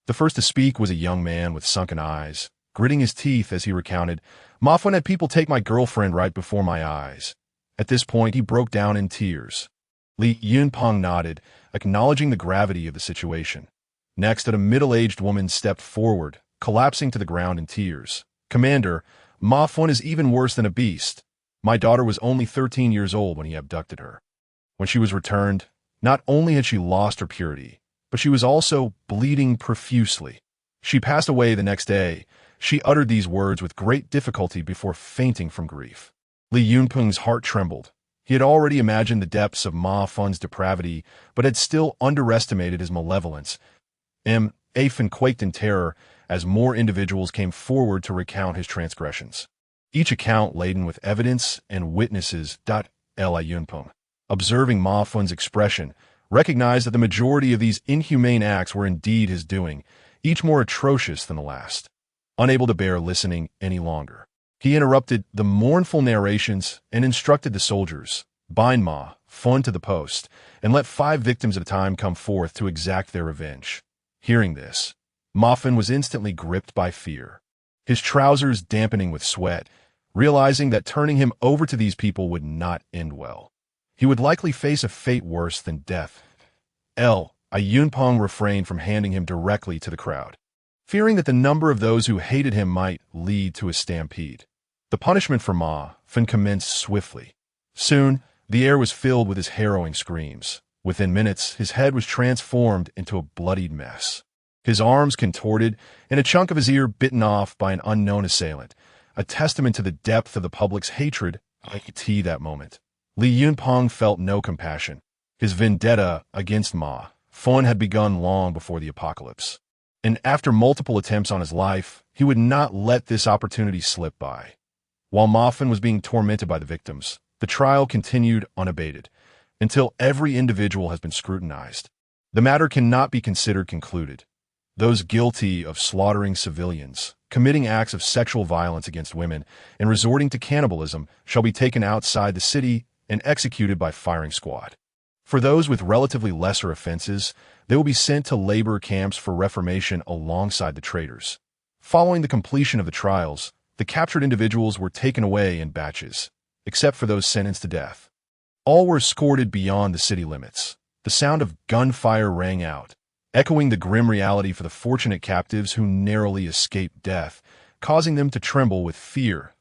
The first to speak was a young man with sunken eyes, gritting his teeth as he recounted, "Ma Fan had people take my girlfriend right before my eyes." At this point, he broke down in tears. Li Yunpeng nodded, acknowledging the gravity of the situation. Next, a middle-aged woman stepped forward, collapsing to the ground in tears. "Commander, Ma Fan is even worse than a beast. My daughter was only 13 years old when he abducted her. When she was returned, not only had she lost her purity, but she was also bleeding profusely. She passed away the next day." She uttered these words with great difficulty before fainting from grief. Li Yunpeng's heart trembled. He had already imagined the depths of Ma Fan's depravity, but had still underestimated his malevolence. Fan quaked in terror as more individuals came forward to recount his transgressions, each account laden with evidence and witnesses. Li Yunpeng, observing Ma Fan's expression, recognized that the majority of these inhumane acts were indeed his doing, each more atrocious than the last. Unable to bear listening any longer, he interrupted the mournful narrations and instructed the soldiers, "Bind Ma Fan to the post, and let 5 victims at a time come forth to exact their revenge." Hearing this, Ma Fan was instantly gripped by fear, his trousers dampening with sweat, realizing that turning him over to these people would not end well. He would likely face a fate worse than death. Li Yunpeng refrained from handing him directly to the crowd, fearing that the number of those who hated him might lead to a stampede. The punishment for Ma Fan commenced swiftly. Soon, the air was filled with his harrowing screams. Within minutes, his head was transformed into a bloodied mess, his arms contorted, and a chunk of his ear bitten off by an unknown assailant, a testament to the depth of the public's hatred at that moment. Li Yunpeng felt no compassion. His vendetta against Ma Fan had begun long before the apocalypse, and after multiple attempts on his life, he would not let this opportunity slip by. While Ma Fan was being tormented by the victims, the trial continued unabated, until every individual has been scrutinized. The matter cannot be considered concluded. Those guilty of slaughtering civilians, committing acts of sexual violence against women, and resorting to cannibalism shall be taken outside the city and executed by firing squad. For those with relatively lesser offenses, they will be sent to labor camps for reformation alongside the traitors. Following the completion of the trials, the captured individuals were taken away in batches, except for those sentenced to death. All were escorted beyond the city limits. The sound of gunfire rang out, echoing the grim reality for the fortunate captives who narrowly escaped death, causing them to tremble with fear.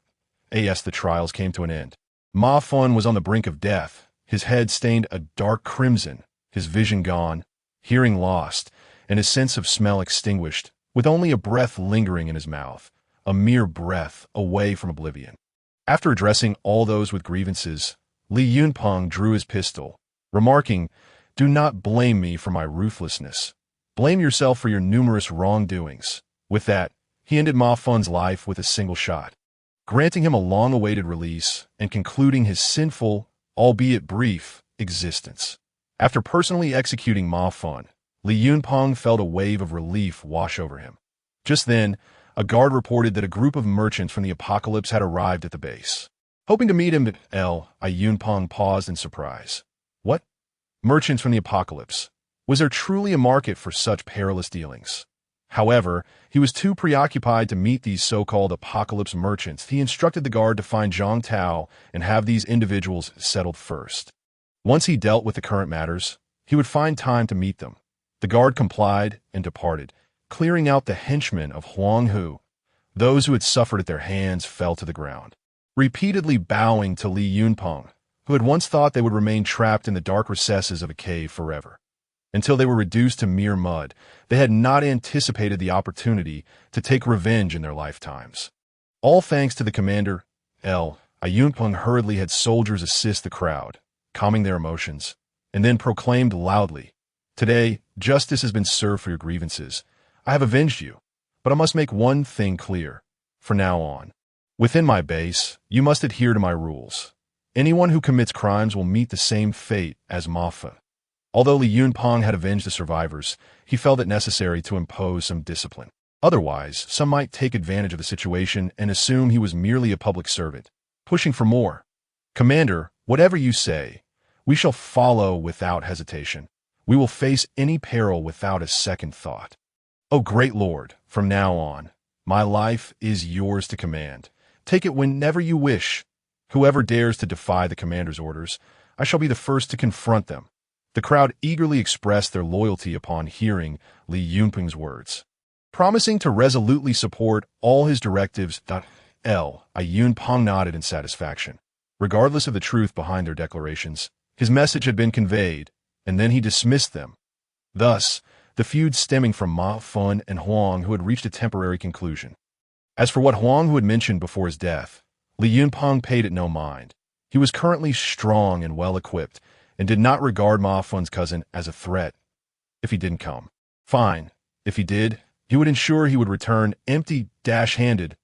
As the trials came to an end, Ma Fun was on the brink of death, his head stained a dark crimson, his vision gone, hearing lost, and his sense of smell extinguished, with only a breath lingering in his mouth, a mere breath away from oblivion. After addressing all those with grievances, Li Yunpeng drew his pistol, remarking, "Do not blame me for my ruthlessness. Blame yourself for your numerous wrongdoings." With that, he ended Ma Fun's life with a single shot, granting him a long-awaited release and concluding his sinful, albeit brief, existence. After personally executing Ma Fun, Li Yunpeng felt a wave of relief wash over him. Just then, a guard reported that a group of merchants from the apocalypse had arrived at the base. Hoping to meet him, Yunpeng paused in surprise. What? Merchants from the apocalypse? Was there truly a market for such perilous dealings? However, he was too preoccupied to meet these so-called apocalypse merchants. He instructed the guard to find Zhang Tao and have these individuals settled first. Once he dealt with the current matters, he would find time to meet them. The guard complied and departed, clearing out the henchmen of Huang Hu. Those who had suffered at their hands fell to the ground, repeatedly bowing to Li Yunpeng, who had once thought they would remain trapped in the dark recesses of a cave forever. Until they were reduced to mere mud, they had not anticipated the opportunity to take revenge in their lifetimes. All thanks to the commander, Yunpeng hurriedly had soldiers assist the crowd, calming their emotions, and then proclaimed loudly, "Today, justice has been served for your grievances. I have avenged you, but I must make one thing clear. From now on, within my base, you must adhere to my rules. Anyone who commits crimes will meet the same fate as Ma Fun." Although Li Yunpeng had avenged the survivors, he felt it necessary to impose some discipline. Otherwise, some might take advantage of the situation and assume he was merely a public servant, pushing for more. "Commander, whatever you say, we shall follow without hesitation. We will face any peril without a second thought. O great Lord, from now on, my life is yours to command. Take it whenever you wish. Whoever dares to defy the commander's orders, I shall be the first to confront them." The crowd eagerly expressed their loyalty upon hearing Li Yunpeng's words. Promising to resolutely support all his directives, Yunpeng nodded in satisfaction. Regardless of the truth behind their declarations, his message had been conveyed, and then he dismissed them. Thus, the feud stemming from Ma Fun and Huang, who had reached a temporary conclusion. As for what Huang Hu had mentioned before his death, Li Yunpeng paid it no mind. He was currently strong and well-equipped, and did not regard Ma Fun's cousin as a threat. If he didn't come, fine. If he did, he would ensure he would return empty-handed.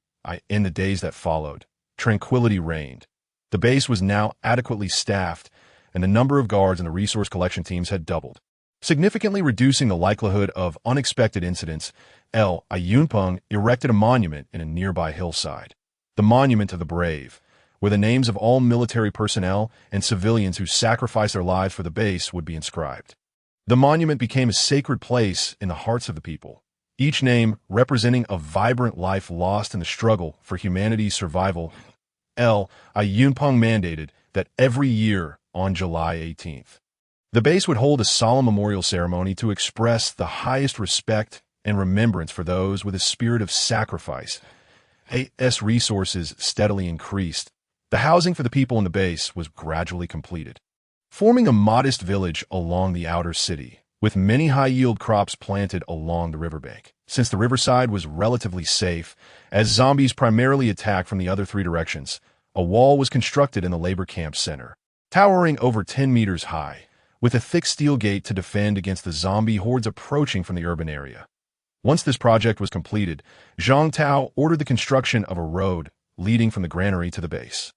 In the days that followed, tranquility reigned. The base was now adequately staffed, and the number of guards and the resource collection teams had doubled, significantly reducing the likelihood of unexpected incidents. Yunpeng erected a monument in a nearby hillside, the Monument of the Brave, where the names of all military personnel and civilians who sacrificed their lives for the base would be inscribed. The monument became a sacred place in the hearts of the people, each name representing a vibrant life lost in the struggle for humanity's survival. Yunpeng mandated that every year on July 18th, the base would hold a solemn memorial ceremony to express the highest respect and remembrance for those with a spirit of sacrifice. As resources steadily increased, the housing for the people in the base was gradually completed, forming a modest village along the outer city, with many high-yield crops planted along the riverbank. Since the riverside was relatively safe, as zombies primarily attacked from the other three directions, a wall was constructed in the labor camp center, towering over 10 meters high, with a thick steel gate to defend against the zombie hordes approaching from the urban area. Once this project was completed, Zhang Tao ordered the construction of a road leading from the granary to the base.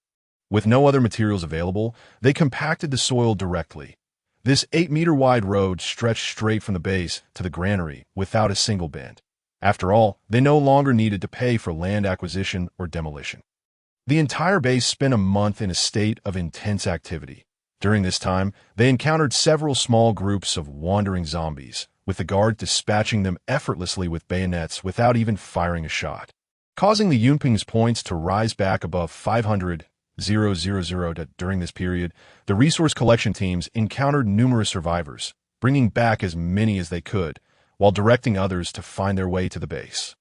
With no other materials available, they compacted the soil directly. This 8-meter-wide road stretched straight from the base to the granary without a single bend. After all, they no longer needed to pay for land acquisition or demolition. The entire base spent a month in a state of intense activity. During this time, they encountered several small groups of wandering zombies, with the guard dispatching them effortlessly with bayonets without even firing a shot, causing the Yunping's points to rise back above 500,000. During this period, the resource collection teams encountered numerous survivors, bringing back as many as they could, while directing others to find their way to the base.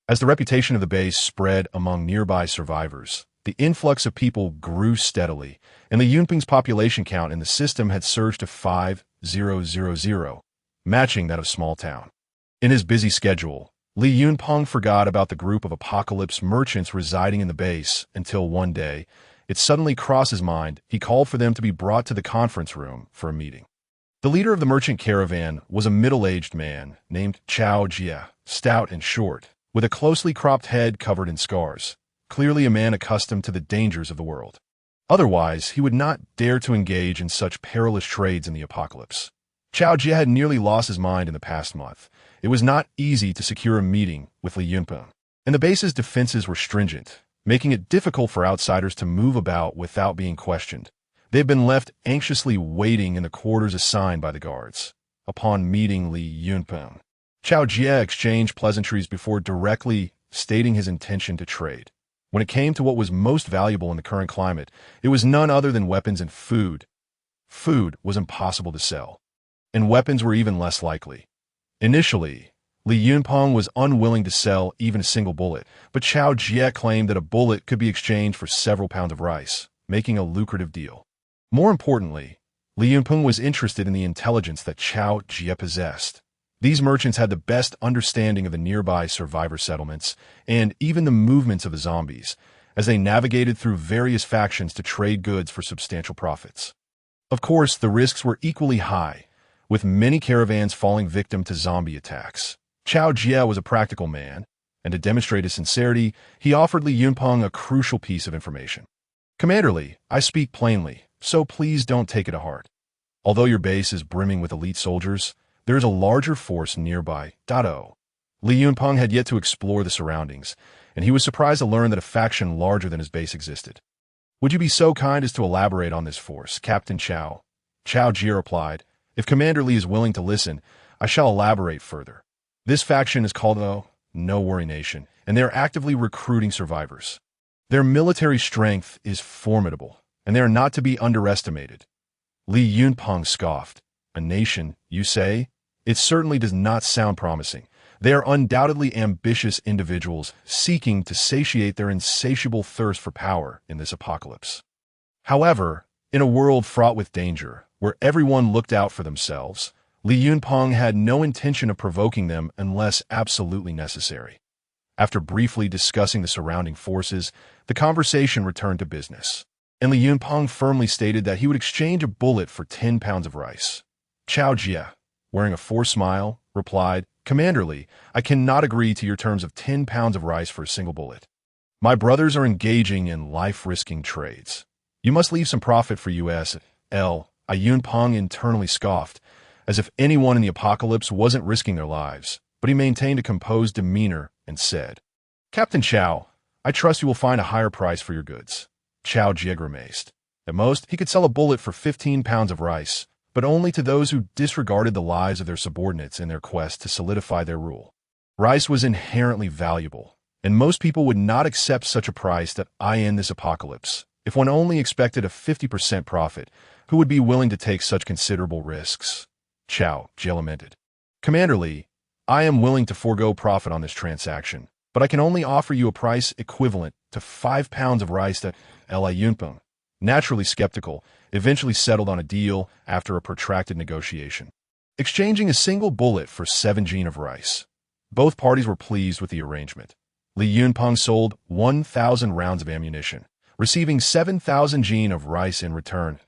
As the reputation of the base spread among nearby survivors, the influx of people grew steadily, and the Yunping's population count in the system had surged to 5,000, matching that of small town. In his busy schedule, Li Yunpeng forgot about the group of apocalypse merchants residing in the base until one day, it suddenly crossed his mind. He called for them to be brought to the conference room for a meeting. The leader of the merchant caravan was a middle-aged man named Chao Jie, stout and short, with a closely cropped head covered in scars, clearly a man accustomed to the dangers of the world. Otherwise, he would not dare to engage in such perilous trades in the apocalypse. Chao Jie had nearly lost his mind in the past month. It was not easy to secure a meeting with Li Yunpeng, and the base's defenses were stringent, making it difficult for outsiders to move about without being questioned. They had been left anxiously waiting in the quarters assigned by the guards. Upon meeting Li Yunpeng, Chao Jie exchanged pleasantries before directly stating his intention to trade. When it came to what was most valuable in the current climate, it was none other than weapons and food. Food was impossible to sell, and weapons were even less likely. Initially, Li Yunpeng was unwilling to sell even a single bullet, but Chao Jie claimed that a bullet could be exchanged for several pounds of rice, making a lucrative deal. More importantly, Li Yunpeng was interested in the intelligence that Chao Jie possessed. These merchants had the best understanding of the nearby survivor settlements and even the movements of the zombies, as they navigated through various factions to trade goods for substantial profits. Of course, the risks were equally high, with many caravans falling victim to zombie attacks. Chao Jie was a practical man, and to demonstrate his sincerity, he offered Li Yunpeng a crucial piece of information. "Commander Li, I speak plainly, so please don't take it to heart. Although your base is brimming with elite soldiers, there is a larger force nearby. Li Yunpeng had yet to explore the surroundings, and he was surprised to learn that a faction larger than his base existed. "Would you be so kind as to elaborate on this force, Captain Chao?" Chao Jie replied, "If Commander Li is willing to listen, I shall elaborate further. This faction is called the No Worry Nation, and they are actively recruiting survivors. Their military strength is formidable, and they are not to be underestimated." Li Yunpeng scoffed. "A nation, you say? It certainly does not sound promising. They are undoubtedly ambitious individuals seeking to satiate their insatiable thirst for power in this apocalypse. However, in a world fraught with danger, where everyone looked out for themselves, Li Yunpeng had no intention of provoking them unless absolutely necessary." After briefly discussing the surrounding forces, the conversation returned to business, and Li Yunpeng firmly stated that he would exchange a bullet for 10 pounds of rice. Chao Jie, wearing a forced smile, replied, "Commander Li, I cannot agree to your terms of 10 pounds of rice for a single bullet. My brothers are engaging in life-risking trades. You must leave some profit for USL." Yunpeng internally scoffed, as if anyone in the apocalypse wasn't risking their lives, but he maintained a composed demeanor and said, "Captain Chao, I trust you will find a higher price for your goods." Chao Jie grimaced. At most, he could sell a bullet for 15 pounds of rice, but only to those who disregarded the lives of their subordinates in their quest to solidify their rule. Rice was inherently valuable, and most people would not accept such a price that in this apocalypse. If one only expected a 50% profit, who would be willing to take such considerable risks? Chao Jie lamented. "Commander Li, I am willing to forego profit on this transaction, but I can only offer you a price equivalent to 5 pounds of rice that Li Yunpeng, naturally skeptical, eventually settled on a deal after a protracted negotiation, exchanging a single bullet for 7 jin of rice. Both parties were pleased with the arrangement. Li Yunpeng sold 1,000 rounds of ammunition, receiving 7,000 jin of rice in return.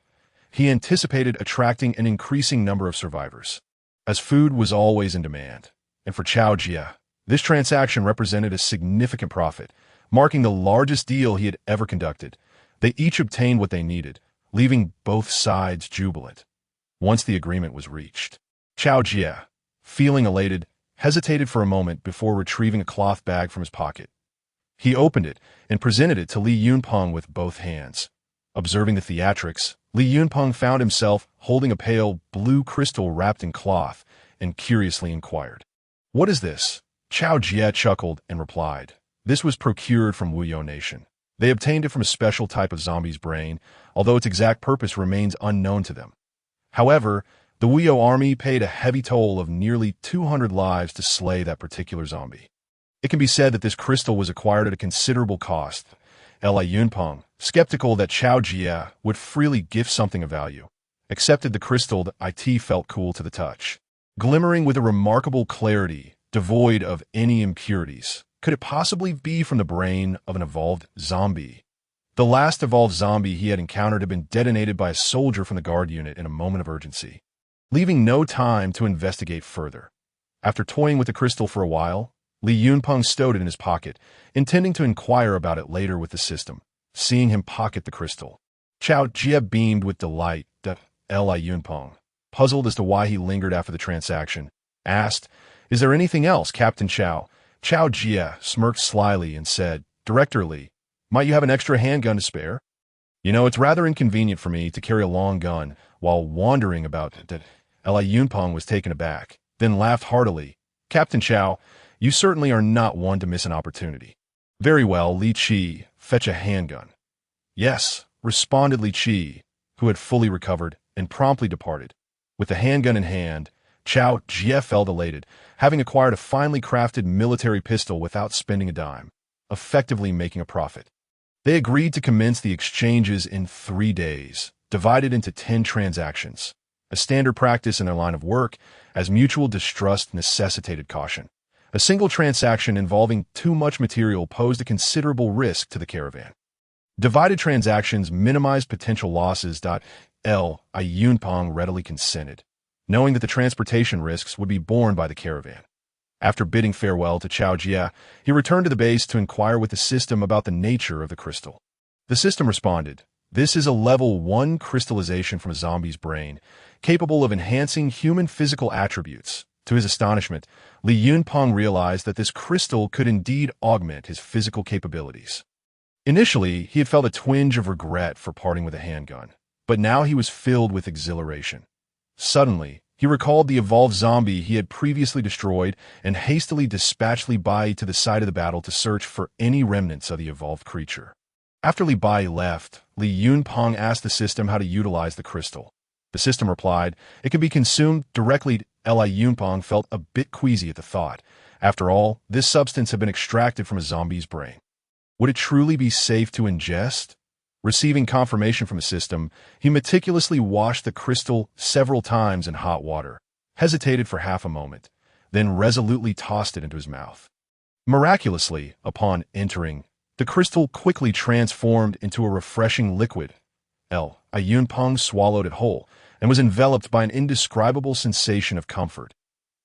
He anticipated attracting an increasing number of survivors, as food was always in demand. And for Chao Jie, this transaction represented a significant profit, marking the largest deal he had ever conducted. They each obtained what they needed, leaving both sides jubilant. Once the agreement was reached, Chao Jie, feeling elated, hesitated for a moment before retrieving a cloth bag from his pocket. He opened it and presented it to Li Yunpeng with both hands. Observing the theatrics, Li Yunpeng found himself holding a pale blue crystal wrapped in cloth and curiously inquired, "What is this?" Chao Jie chuckled and replied, "This was procured from Wuyou Nation. They obtained it from a special type of zombie's brain, although its exact purpose remains unknown to them. However, the Wuyou army paid a heavy toll of nearly 200 lives to slay that particular zombie. It can be said that this crystal was acquired at a considerable cost." Li Yunpeng, skeptical that Chao Jie would freely gift something of value, accepted the crystal that it felt cool to the touch. Glimmering with a remarkable clarity, devoid of any impurities. Could it possibly be from the brain of an evolved zombie? The last evolved zombie he had encountered had been detonated by a soldier from the guard unit in a moment of urgency, leaving no time to investigate further. After toying with the crystal for a while, Li Yunpeng stowed it in his pocket, intending to inquire about it later with the system. Seeing him pocket the crystal, Chao Jie beamed with delight. Li Yunpeng, puzzled as to why he lingered after the transaction, asked, "Is there anything else, Captain Chao?" Chao Jie smirked slyly and said, "Director Li, might you have an extra handgun to spare? You know, it's rather inconvenient for me to carry a long gun while wandering about." Li Yunpeng was taken aback, then laughed heartily. "Captain Chao, you certainly are not one to miss an opportunity." "Very well, Li Qi, fetch a handgun." "Yes," responded Li Qi, who had fully recovered and promptly departed. With the handgun in hand, Chao Jie felt elated, having acquired a finely crafted military pistol without spending a dime, effectively making a profit. They agreed to commence the exchanges in 3 days, divided into 10 transactions, a standard practice in their line of work, as mutual distrust necessitated caution. A single transaction involving too much material posed a considerable risk to the caravan. Divided transactions minimized potential losses. Li Yunpeng readily consented, knowing that the transportation risks would be borne by the caravan. After bidding farewell to Chao Jie, he returned to the base to inquire with the system about the nature of the crystal. The system responded, "This is a level 1 crystallization from a zombie's brain, capable of enhancing human physical attributes." To his astonishment, Li Yunpeng realized that this crystal could indeed augment his physical capabilities. Initially, he had felt a twinge of regret for parting with a handgun, but now he was filled with exhilaration. Suddenly, he recalled the evolved zombie he had previously destroyed and hastily dispatched Li Bai to the site of the battle to search for any remnants of the evolved creature. After Li Bai left, Li Yunpeng asked the system how to utilize the crystal. The system replied, "It can be consumed directly." Li Yunpeng felt a bit queasy at the thought. After all, this substance had been extracted from a zombie's brain. Would it truly be safe to ingest? Receiving confirmation from the system, he meticulously washed the crystal several times in hot water, hesitated for half a moment, then resolutely tossed it into his mouth. Miraculously, upon entering, the crystal quickly transformed into a refreshing liquid. Li Yunpeng swallowed it whole and was enveloped by an indescribable sensation of comfort.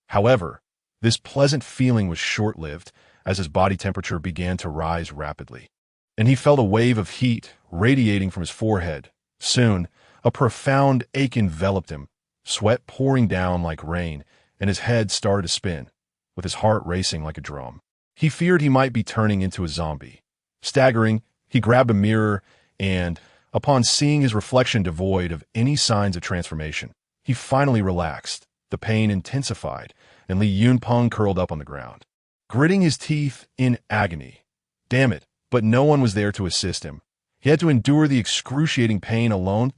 However, this pleasant feeling was short-lived, as his body temperature began to rise rapidly, and he felt a wave of heat radiating from his forehead. Soon, a profound ache enveloped him, sweat pouring down like rain, and his head started to spin, with his heart racing like a drum. He feared he might be turning into a zombie. Staggering, he grabbed a mirror and, upon seeing his reflection devoid of any signs of transformation, he finally relaxed. The pain intensified, and Li Yunpeng curled up on the ground, gritting his teeth in agony. Damn it, but no one was there to assist him. He had to endure the excruciating pain alone.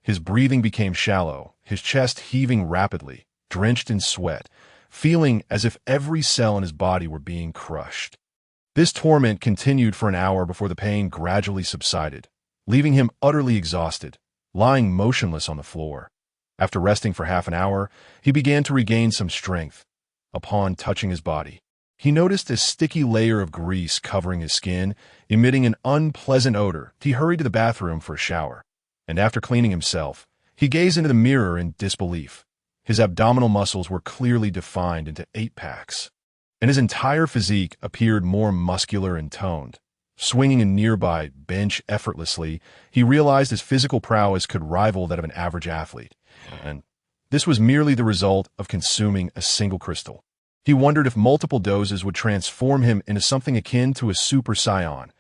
His breathing became shallow, his chest heaving rapidly, drenched in sweat, feeling as if every cell in his body were being crushed. This torment continued for an hour before the pain gradually subsided, leaving him utterly exhausted, lying motionless on the floor. After resting for half an hour, he began to regain some strength. Upon touching his body, he noticed a sticky layer of grease covering his skin, emitting an unpleasant odor. He hurried to the bathroom for a shower, and after cleaning himself, he gazed into the mirror in disbelief. His abdominal muscles were clearly defined into 8-packs, and his entire physique appeared more muscular and toned. Swinging a nearby bench effortlessly, he realized his physical prowess could rival that of an average athlete, and this was merely the result of consuming a single crystal. He wondered if multiple doses would transform him into something akin to a super saiyan,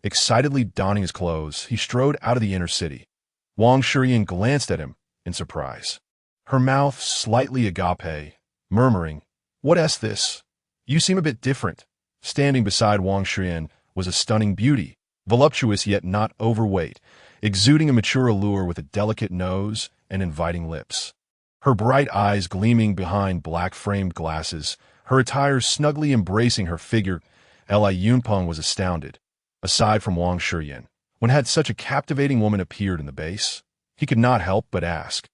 Excitedly donning his clothes, he strode out of the inner city. Wang Shiyan glanced at him in surprise. Her mouth slightly agape, murmuring, "What's this? You seem a bit different." Standing beside Wang Shiyan was a stunning beauty, voluptuous yet not overweight, exuding a mature allure with a delicate nose and inviting lips. Her bright eyes gleaming behind black-framed glasses, her attire snugly embracing her figure, Li Yunpeng was astounded. Aside from Wang Shiyan, when had such a captivating woman appeared in the base, he could not help but ask,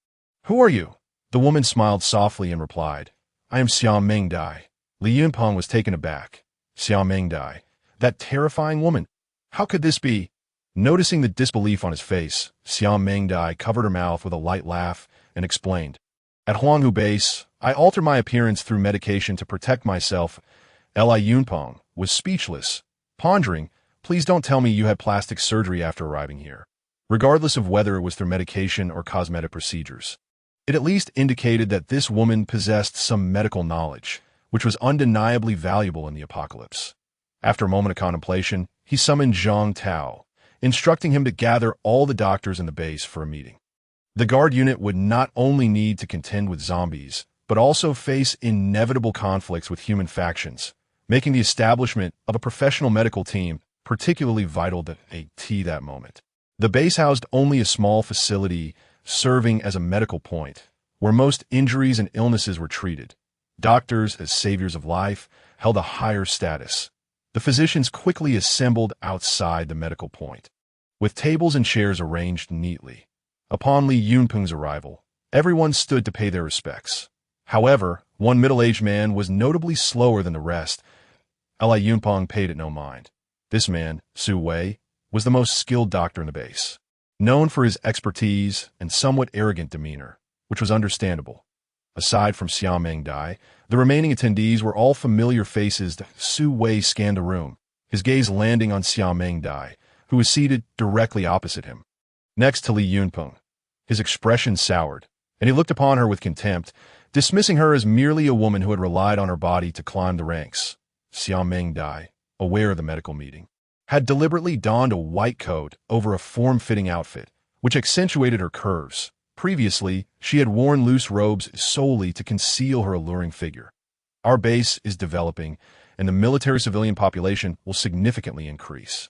"Who are you?" The woman smiled softly and replied, "I am Xiao Mengdai." Li Yunpeng was taken aback. Xiao Mengdai, that terrifying woman. How could this be? Noticing the disbelief on his face, Xiao Mengdai covered her mouth with a light laugh and explained, "At Huanghu base, I alter my appearance through medication to protect myself." Li Yunpeng was speechless, pondering, "Please don't tell me you had plastic surgery after arriving here." Regardless of whether it was through medication or cosmetic procedures, it at least indicated that this woman possessed some medical knowledge, which was undeniably valuable in the apocalypse. After a moment of contemplation, he summoned Zhang Tao, instructing him to gather all the doctors in the base for a meeting. The guard unit would not only need to contend with zombies, but also face inevitable conflicts with human factions, making the establishment of a professional medical team particularly vital to AT that moment. The base housed only a small facility serving as a medical point, where most injuries and illnesses were treated. Doctors, as saviors of life, held a higher status. The physicians quickly assembled outside the medical point, with tables and chairs arranged neatly. Upon Li Yunpeng's arrival, everyone stood to pay their respects. However, one middle-aged man was notably slower than the rest. Li Yunpeng paid it no mind. This man, Su Wei, was the most skilled doctor in the base, known for his expertise and somewhat arrogant demeanor, which was understandable. Aside from Xiao Mengdai, the remaining attendees were all familiar faces. Su Wei scanned the room, his gaze landing on Xiao Mengdai, who was seated directly opposite him. Next to Li Yunpeng, his expression soured, and he looked upon her with contempt, dismissing her as merely a woman who had relied on her body to climb the ranks. Xiao Mengdai, aware of the medical meeting, had deliberately donned a white coat over a form-fitting outfit, which accentuated her curves. Previously, she had worn loose robes solely to conceal her alluring figure. Our base is developing, and the military-civilian population will significantly increase.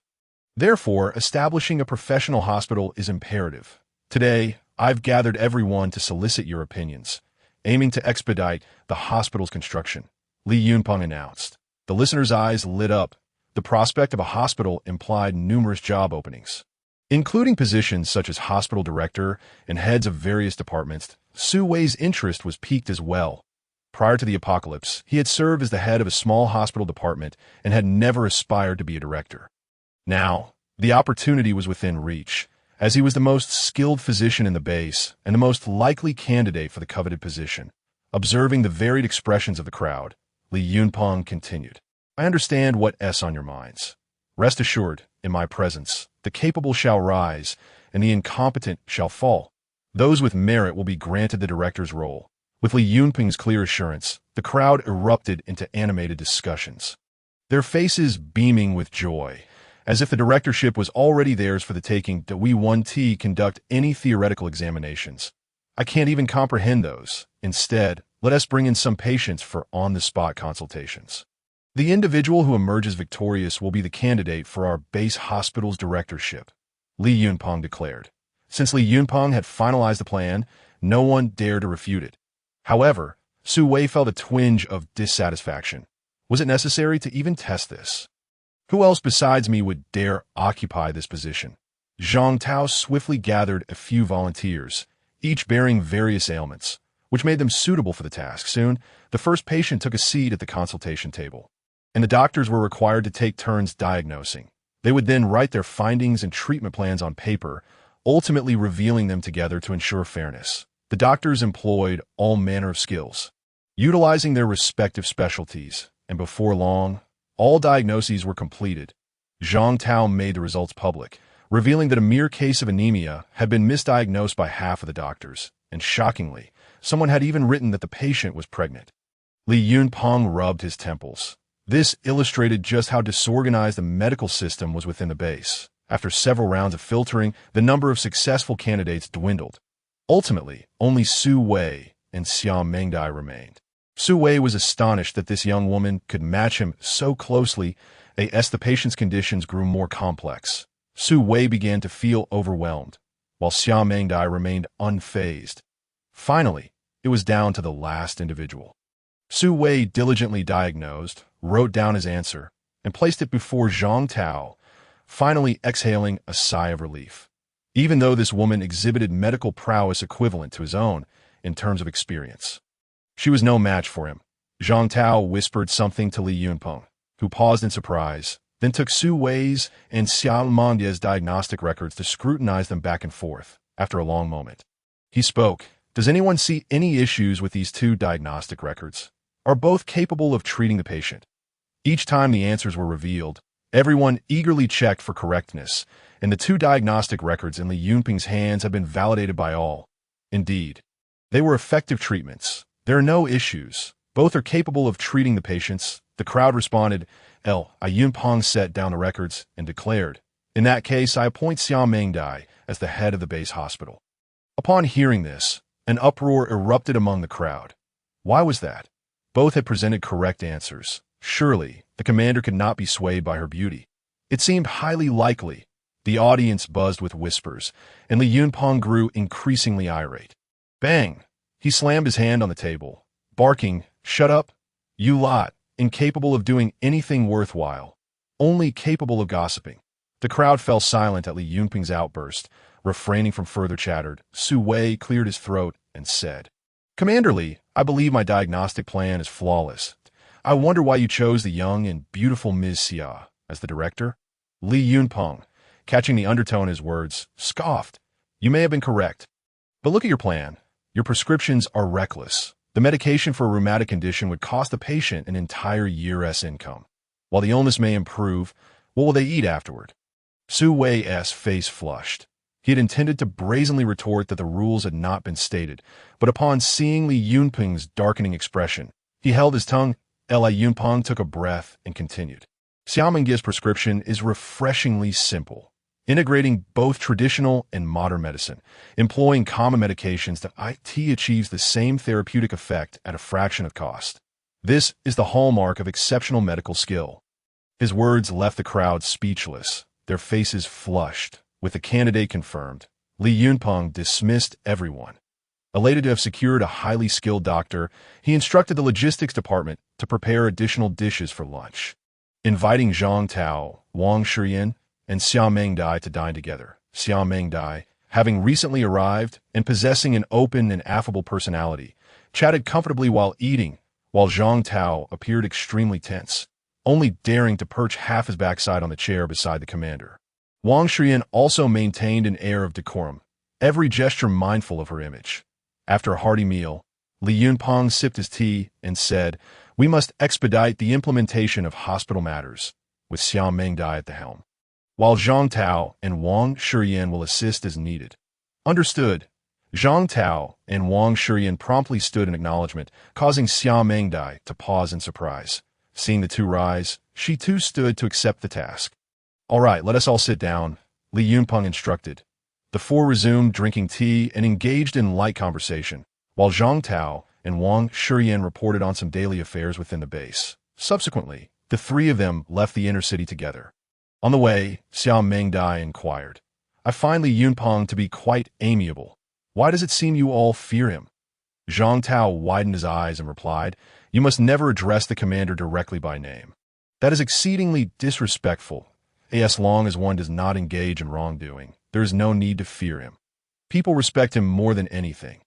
Therefore, establishing a professional hospital is imperative. Today, I've gathered everyone to solicit your opinions, aiming to expedite the hospital's construction, Li Yunpeng announced. The listeners' eyes lit up. The prospect of a hospital implied numerous job openings, including positions such as hospital director and heads of various departments. Su Wei's interest was piqued as well. Prior to the apocalypse, he had served as the head of a small hospital department and had never aspired to be a director. Now, the opportunity was within reach, as he was the most skilled physician in the base and the most likely candidate for the coveted position. Observing the varied expressions of the crowd, Li Yunpeng continued, "I understand what's on your minds. Rest assured, in my presence, the capable shall rise, and the incompetent shall fall. Those with merit will be granted the director's role." With Li Yunpeng's clear assurance, the crowd erupted into animated discussions, their faces beaming with joy, as if the directorship was already theirs for the taking. Do we 1T conduct any theoretical examinations? I can't even comprehend those. Instead, let us bring in some patients for on-the-spot consultations. The individual who emerges victorious will be the candidate for our base hospital's directorship, Li Yunpeng declared. Since Li Yunpeng had finalized the plan, no one dared to refute it. However, Su Wei felt a twinge of dissatisfaction. Was it necessary to even test this? Who else besides me would dare occupy this position? Zhang Tao swiftly gathered a few volunteers, each bearing various ailments, which made them suitable for the task. Soon, the first patient took a seat at the consultation table, and the doctors were required to take turns diagnosing. They would then write their findings and treatment plans on paper, ultimately revealing them together to ensure fairness. The doctors employed all manner of skills, utilizing their respective specialties, and before long, all diagnoses were completed. Zhang Tao made the results public, revealing that a mere case of anemia had been misdiagnosed by half of the doctors, and shockingly, someone had even written that the patient was pregnant. Li Yunpeng rubbed his temples. This illustrated just how disorganized the medical system was within the base. After several rounds of filtering, the number of successful candidates dwindled. Ultimately, only Su Wei and Xia Mengdai remained. Su Wei was astonished that this young woman could match him so closely, as the patient's conditions grew more complex. Su Wei began to feel overwhelmed, while Xia Mengdai remained unfazed. Finally, it was down to the last individual. Su Wei diligently diagnosed, wrote down his answer, and placed it before Zhang Tao, finally exhaling a sigh of relief. Even though this woman exhibited medical prowess equivalent to his own in terms of experience, she was no match for him. Zhang Tao whispered something to Li Yunpeng, who paused in surprise, then took Su Wei's and Xiao Mengdia's diagnostic records to scrutinize them back and forth. After a long moment, he spoke. Does anyone see any issues with these two diagnostic records? Are both capable of treating the patient? Each time the answers were revealed, everyone eagerly checked for correctness, and the two diagnostic records in Li Yunpeng's hands have been validated by all. Indeed, they were effective treatments. There are no issues. Both are capable of treating the patients. The crowd responded. Yunpeng set down the records and declared, "In that case, I appoint Xia Mengdai as the head of the base hospital." Upon hearing this, an uproar erupted among the crowd. Why was that? Both had presented correct answers. Surely, the commander could not be swayed by her beauty. It seemed highly likely. The audience buzzed with whispers, and Li Yunpeng grew increasingly irate. Bang! He slammed his hand on the table, barking, "Shut up! You lot, incapable of doing anything worthwhile, only capable of gossiping." The crowd fell silent at Li Yunpeng's outburst, refraining from further chatter. Su Wei cleared his throat and said, "Commander Li, I believe my diagnostic plan is flawless. I wonder why you chose the young and beautiful Ms. Xia as the director?" Li Yunpeng, catching the undertone in his words, scoffed. "You may have been correct, but look at your plan. Your prescriptions are reckless. The medication for a rheumatic condition would cost the patient an entire year's income. While the illness may improve, what will they eat afterward?" Su Wei's face flushed. He had intended to brazenly retort that the rules had not been stated, but upon seeing Li Yunpeng's darkening expression, he held his tongue. Li Yunpeng took a breath and continued. Xia Mengdia's prescription is refreshingly simple, integrating both traditional and modern medicine, employing common medications that achieves the same therapeutic effect at a fraction of cost. This is the hallmark of exceptional medical skill. His words left the crowd speechless, their faces flushed. With the candidate confirmed, Li Yunpeng dismissed everyone. Elated to have secured a highly skilled doctor, he instructed the logistics department to prepare additional dishes for lunch, inviting Zhang Tao, Wang Shiyan, and Xia Mengdai to dine together. Xia Mengdai, having recently arrived and possessing an open and affable personality, chatted comfortably while eating, while Zhang Tao appeared extremely tense, only daring to perch half his backside on the chair beside the commander. Wang Shiyan also maintained an air of decorum, every gesture mindful of her image. After a hearty meal, Li Yunpeng sipped his tea and said, "We must expedite the implementation of hospital matters, with Xia Mengdai at the helm, while Zhang Tao and Wang Shiyan will assist as needed." Understood. Zhang Tao and Wang Shiyan promptly stood in acknowledgement, causing Xia Mengdai to pause in surprise. Seeing the two rise, she too stood to accept the task. "All right, let us all sit down," Li Yunpeng instructed. The four resumed drinking tea and engaged in light conversation, while Zhang Tao and Wang Shiyan reported on some daily affairs within the base. Subsequently, the three of them left the inner city together. On the way, Xia Mengdai inquired, "I find Li Yunpeng to be quite amiable. Why does it seem you all fear him?" Zhang Tao widened his eyes and replied, "You must never address the commander directly by name. That is exceedingly disrespectful. As long as one does not engage in wrongdoing, there is no need to fear him. People respect him more than anything.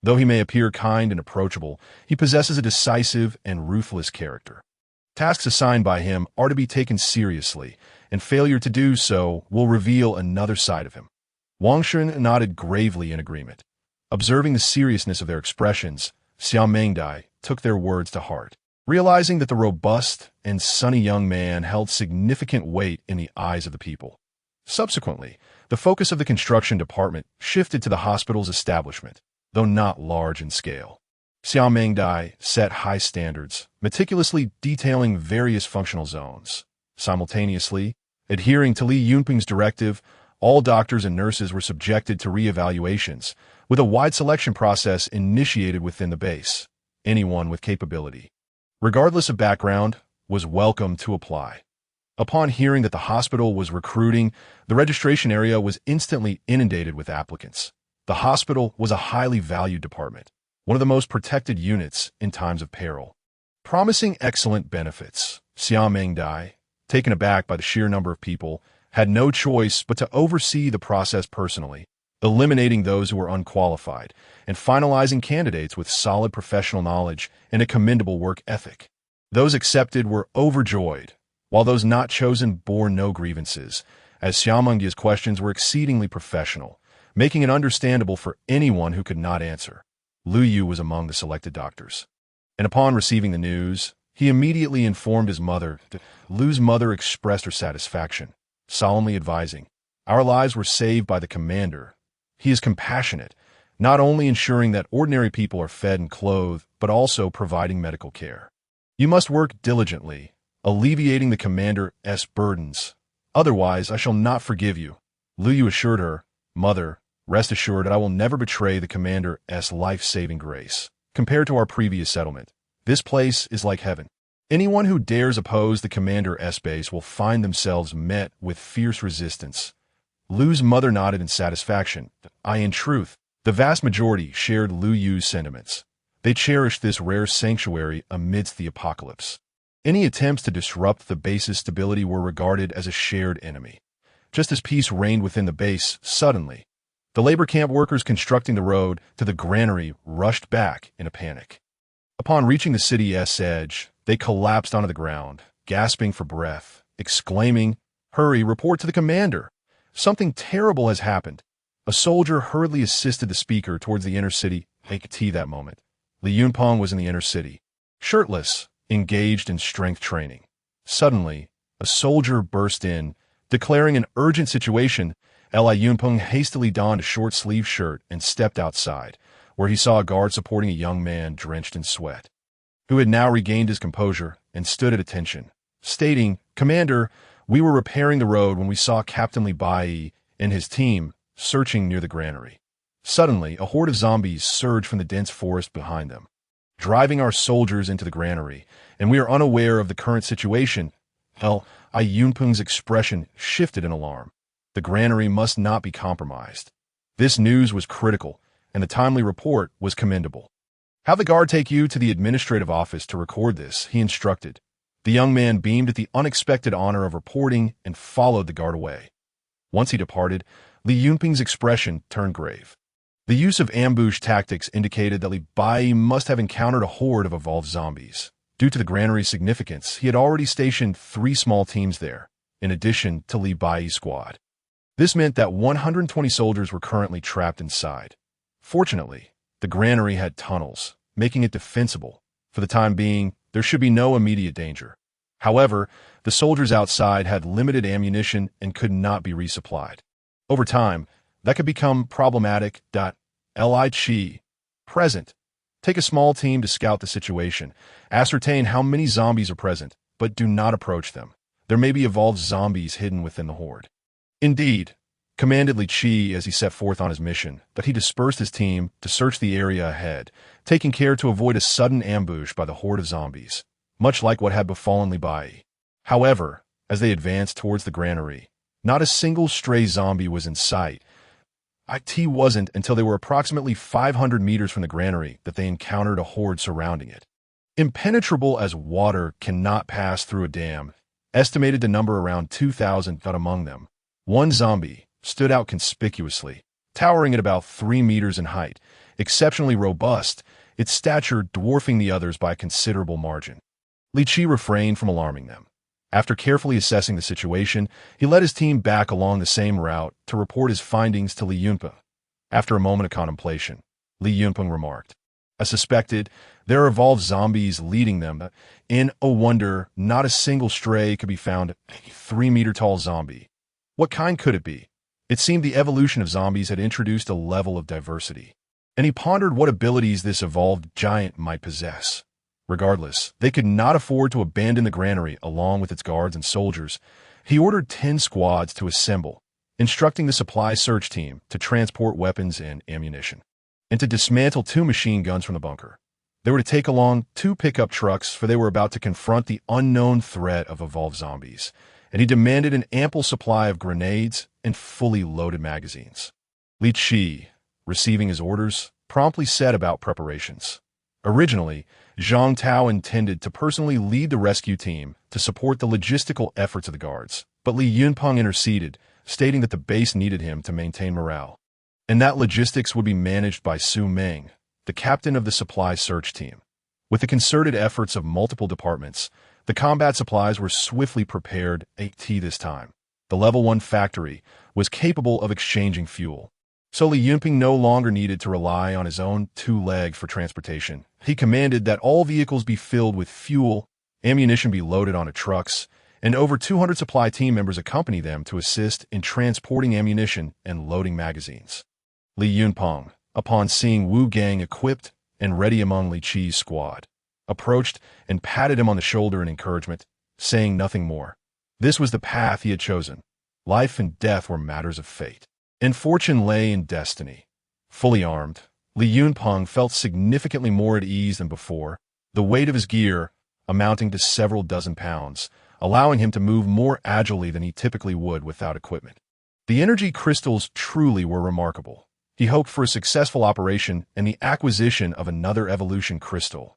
Though he may appear kind and approachable, he possesses a decisive and ruthless character. Tasks assigned by him are to be taken seriously, and failure to do so will reveal another side of him." Wang Shiyan nodded gravely in agreement. Observing the seriousness of their expressions, Xia Mengdai took their words to heart, realizing that the robust and sunny young man held significant weight in the eyes of the people. Subsequently, the focus of the construction department shifted to the hospital's establishment, though not large in scale. Xiao Dai set high standards, meticulously detailing various functional zones. Simultaneously, adhering to Li Yunping's directive, all doctors and nurses were subjected to re-evaluations, with a wide selection process initiated within the base. Anyone with capability, regardless of background, was welcome to apply. Upon hearing that the hospital was recruiting, the registration area was instantly inundated with applicants. The hospital was a highly valued department, one of the most protected units in times of peril. Promising excellent benefits, Xiao Dai, taken aback by the sheer number of people, had no choice but to oversee the process personally, eliminating those who were unqualified and finalizing candidates with solid professional knowledge and a commendable work ethic. Those accepted were overjoyed, while those not chosen bore no grievances, as Xiaomengdia's questions were exceedingly professional, making it understandable for anyone who could not answer. Lu Yu was among the selected doctors, and upon receiving the news, he immediately informed his mother. Lu's mother expressed her satisfaction, solemnly advising, "Our lives were saved by the commander. He is compassionate, not only ensuring that ordinary people are fed and clothed, but also providing medical care. You must work diligently, alleviating the commander's burdens. Otherwise, I shall not forgive you." Lu Yu assured her, "Mother, rest assured that I will never betray the commander's life-saving grace. Compared to our previous settlement, this place is like heaven. Anyone who dares oppose the commander's base will find themselves met with fierce resistance." Lu's mother nodded in satisfaction. In truth, the vast majority shared Lu Yu's sentiments. They cherished this rare sanctuary amidst the apocalypse. Any attempts to disrupt the base's stability were regarded as a shared enemy. Just as peace reigned within the base, suddenly, the labor camp workers constructing the road to the granary rushed back in a panic. Upon reaching the city's edge, they collapsed onto the ground, gasping for breath, exclaiming, "Hurry, report to the commander! Something terrible has happened." A soldier hurriedly assisted the speaker towards the inner city. That moment, Li Yunpeng was in the inner city, shirtless, engaged in strength training. Suddenly, a soldier burst in, declaring an urgent situation. Li Yunpeng hastily donned a short-sleeved shirt and stepped outside, where he saw a guard supporting a young man drenched in sweat, who had now regained his composure and stood at attention, stating, "Commander, we were repairing the road when we saw Captain Li Bai and his team searching near the granary. Suddenly, a horde of zombies surged from the dense forest behind them, driving our soldiers into the granary, and we are unaware of the current situation." Li Yunpeng's expression shifted in alarm. The granary must not be compromised. This news was critical, and the timely report was commendable. "Have the guard take you to the administrative office to record this," he instructed. The young man beamed at the unexpected honor of reporting and followed the guard away. Once he departed, Li Yunping's expression turned grave. The use of ambush tactics indicated that Li Bai must have encountered a horde of evolved zombies. Due to the granary's significance, he had already stationed 3 small teams there, in addition to Li Bai's squad. This meant that 120 soldiers were currently trapped inside. Fortunately, the granary had tunnels, making it defensible. For the time being, there should be no immediate danger. However, the soldiers outside had limited ammunition and could not be resupplied. Over time, that could become problematic. Li Qi. Present. Take a small team to scout the situation. Ascertain how many zombies are present, but do not approach them. There may be evolved zombies hidden within the horde. Indeed, commanded Li Qi as he set forth on his mission, that he dispersed his team to search the area ahead, taking care to avoid a sudden ambush by the horde of zombies, much like what had befallen Li Bai. However, as they advanced towards the granary, not a single stray zombie was in sight. It wasn't until they were approximately 500 meters from the granary that they encountered a horde surrounding it. Impenetrable as water cannot pass through a dam, estimated to number around 2,000, among them, one zombie stood out conspicuously, towering at about 3 meters in height, exceptionally robust, its stature dwarfing the others by a considerable margin. Li Qi refrained from alarming them. After carefully assessing the situation, he led his team back along the same route to report his findings to Li Yunpeng. After a moment of contemplation, Li Yunpeng remarked, "I suspected there are evolved zombies leading them. In a wonder, not a single stray could be found. A 3-meter-tall zombie. What kind could it be?" It seemed the evolution of zombies had introduced a level of diversity. and he pondered what abilities this evolved giant might possess. Regardless, they could not afford to abandon the granary along with its guards and soldiers. He ordered 10 squads to assemble, instructing the supply search team to transport weapons and ammunition, and to dismantle 2 machine guns from the bunker. They were to take along 2 pickup trucks, for they were about to confront the unknown threat of evolved zombies, and he demanded an ample supply of grenades and fully loaded magazines. Li Qi, receiving his orders, promptly set about preparations. Originally, Zhang Tao intended to personally lead the rescue team to support the logistical efforts of the guards, but Li Yunpeng interceded, stating that the base needed him to maintain morale, and that logistics would be managed by Su Meng, the captain of the supply search team. With the concerted efforts of multiple departments, the combat supplies were swiftly prepared. This time, the Level 1 factory was capable of exchanging fuel. So Li Yunpeng no longer needed to rely on his own 2 legs for transportation. He commanded that all vehicles be filled with fuel, ammunition be loaded onto trucks, and over 200 supply team members accompany them to assist in transporting ammunition and loading magazines. Li Yunpeng, upon seeing Wu Gang equipped and ready among Li Qi's squad, approached and patted him on the shoulder in encouragement, saying nothing more. This was the path he had chosen. Life and death were matters of fate, and fortune lay in destiny. Fully armed, Li Yunpeng felt significantly more at ease than before, the weight of his gear amounting to several dozen pounds, allowing him to move more agilely than he typically would without equipment. The energy crystals truly were remarkable. He hoped for a successful operation and the acquisition of another evolution crystal.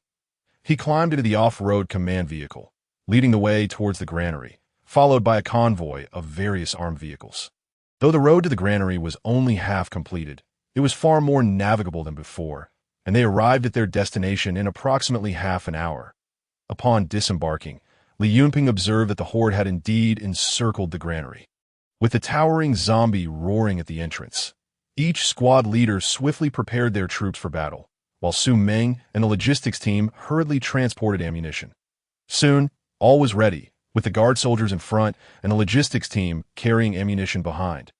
He climbed into the off-road command vehicle, leading the way towards the granary, followed by a convoy of various armed vehicles. Though the road to the granary was only half completed, it was far more navigable than before, and they arrived at their destination in approximately half an hour. Upon disembarking, Li Yunpeng observed that the horde had indeed encircled the granary, with the towering zombie roaring at the entrance. Each squad leader swiftly prepared their troops for battle, while Su Meng and the logistics team hurriedly transported ammunition. Soon, all was ready, with the guard soldiers in front and the logistics team carrying ammunition behind.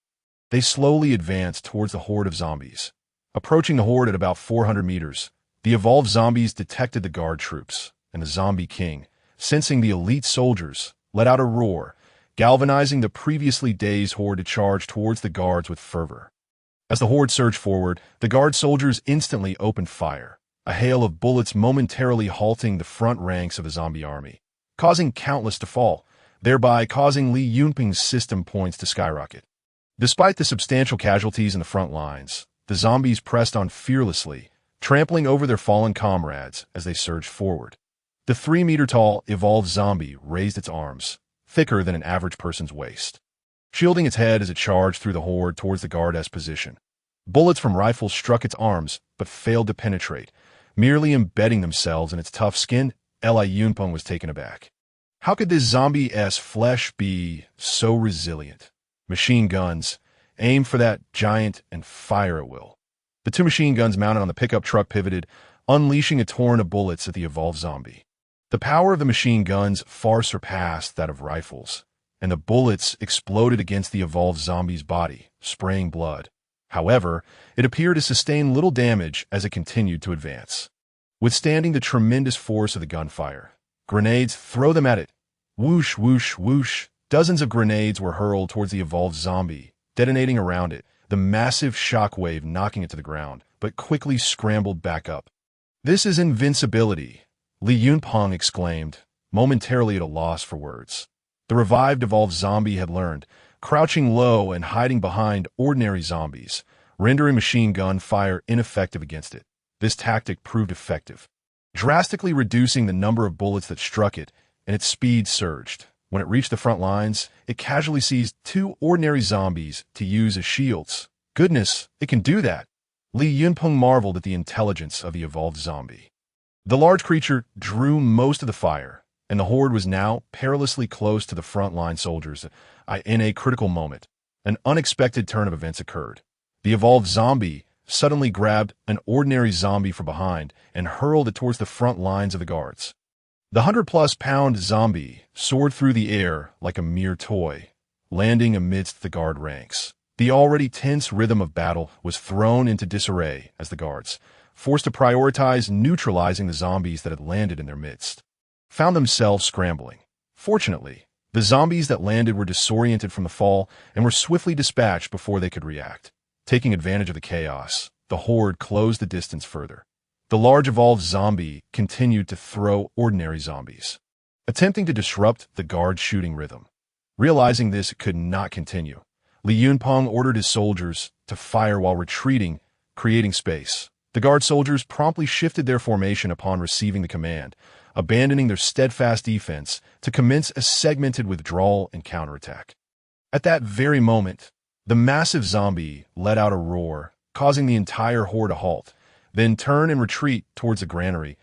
They slowly advanced towards the horde of zombies. Approaching the horde at about 400 meters, the evolved zombies detected the guard troops, and the zombie king, sensing the elite soldiers, let out a roar, galvanizing the previously dazed horde to charge towards the guards with fervor. As the horde surged forward, the guard soldiers instantly opened fire, a hail of bullets momentarily halting the front ranks of the zombie army, causing countless to fall, thereby causing Li Yunpeng's system points to skyrocket. Despite the substantial casualties in the front lines, the zombies pressed on fearlessly, trampling over their fallen comrades as they surged forward. The 3-meter-tall evolved zombie raised its arms, thicker than an average person's waist, shielding its head as it charged through the horde towards the guard's position. Bullets from rifles struck its arms, but failed to penetrate, merely embedding themselves in its tough skin. Li Yunpeng was taken aback. How could this zombie's flesh be so resilient? Machine guns, aim for that giant and fire at will. The 2 machine guns mounted on the pickup truck pivoted, unleashing a torrent of bullets at the evolved zombie. The power of the machine guns far surpassed that of rifles, and the bullets exploded against the evolved zombie's body, spraying blood. However, it appeared to sustain little damage as it continued to advance. Withstanding the tremendous force of the gunfire, grenades, throw them at it. Whoosh, whoosh, whoosh. Dozens of grenades were hurled towards the evolved zombie, detonating around it, the massive shockwave knocking it to the ground, but quickly scrambled back up. This is invincibility, Li Yunpeng exclaimed, momentarily at a loss for words. The revived evolved zombie had learned, crouching low and hiding behind ordinary zombies, rendering machine gun fire ineffective against it. This tactic proved effective, drastically reducing the number of bullets that struck it, and its speed surged. When it reached the front lines, it casually seized 2 ordinary zombies to use as shields. Goodness, it can do that! Li Yunpeng marveled at the intelligence of the evolved zombie. The large creature drew most of the fire, and the horde was now perilously close to the front-line soldiers. In a critical moment, an unexpected turn of events occurred. The evolved zombie suddenly grabbed an ordinary zombie from behind and hurled it towards the front lines of the guards. The 100-plus-pound zombie soared through the air like a mere toy, landing amidst the guard ranks. The already tense rhythm of battle was thrown into disarray as the guards, forced to prioritize neutralizing the zombies that had landed in their midst, found themselves scrambling. Fortunately, the zombies that landed were disoriented from the fall and were swiftly dispatched before they could react. Taking advantage of the chaos, the horde closed the distance further. The large evolved zombie continued to throw ordinary zombies, attempting to disrupt the guard's shooting rhythm. Realizing this could not continue, Li Yunpeng ordered his soldiers to fire while retreating, creating space. The guard soldiers promptly shifted their formation upon receiving the command, abandoning their steadfast defense to commence a segmented withdrawal and counterattack. At that very moment, the massive zombie let out a roar, causing the entire horde to halt, then turn and retreat towards the granary.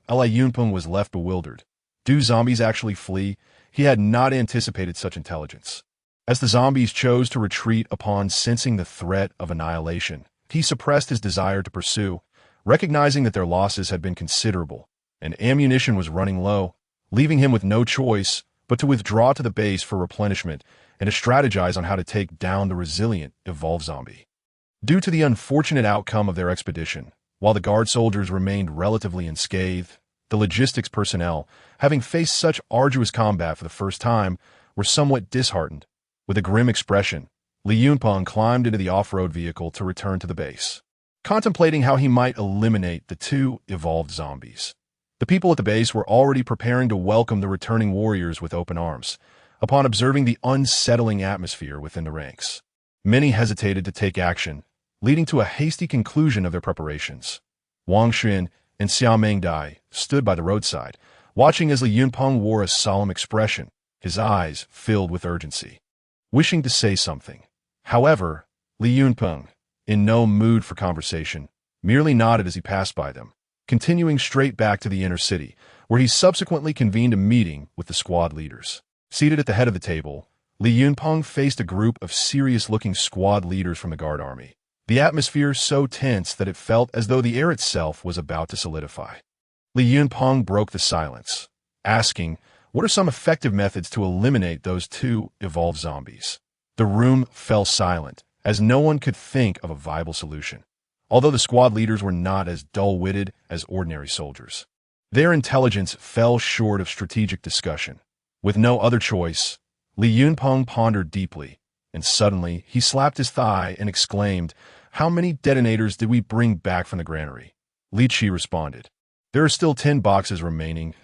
Li Yunpeng was left bewildered. Do zombies actually flee? He had not anticipated such intelligence. As the zombies chose to retreat upon sensing the threat of annihilation, he suppressed his desire to pursue, recognizing that their losses had been considerable, and ammunition was running low, leaving him with no choice but to withdraw to the base for replenishment and to strategize on how to take down the resilient, evolved zombie. Due to the unfortunate outcome of their expedition, while the guard soldiers remained relatively unscathed, the logistics personnel, having faced such arduous combat for the first time, were somewhat disheartened. With a grim expression, Li Yunpeng climbed into the off-road vehicle to return to the base, contemplating how he might eliminate the two evolved zombies. The people at the base were already preparing to welcome the returning warriors with open arms, upon observing the unsettling atmosphere within the ranks. Many hesitated to take action, leading to a hasty conclusion of their preparations. Wang Xun and Xiao Mengdai stood by the roadside, watching as Li Yunpeng wore a solemn expression, his eyes filled with urgency, wishing to say something. However, Li Yunpeng, in no mood for conversation, merely nodded as he passed by them, continuing straight back to the inner city, where he subsequently convened a meeting with the squad leaders. Seated at the head of the table, Li Yunpeng faced a group of serious-looking squad leaders from the guard army, the atmosphere so tense that it felt as though the air itself was about to solidify. Li Yunpeng broke the silence, asking, "What are some effective methods to eliminate those two evolved zombies?" The room fell silent, as no one could think of a viable solution, although the squad leaders were not as dull-witted as ordinary soldiers. Their intelligence fell short of strategic discussion. With no other choice, Li Yunpeng pondered deeply, and suddenly he slapped his thigh and exclaimed, "How many detonators did we bring back from the granary?" Li Qi responded, "There are still 10 boxes remaining."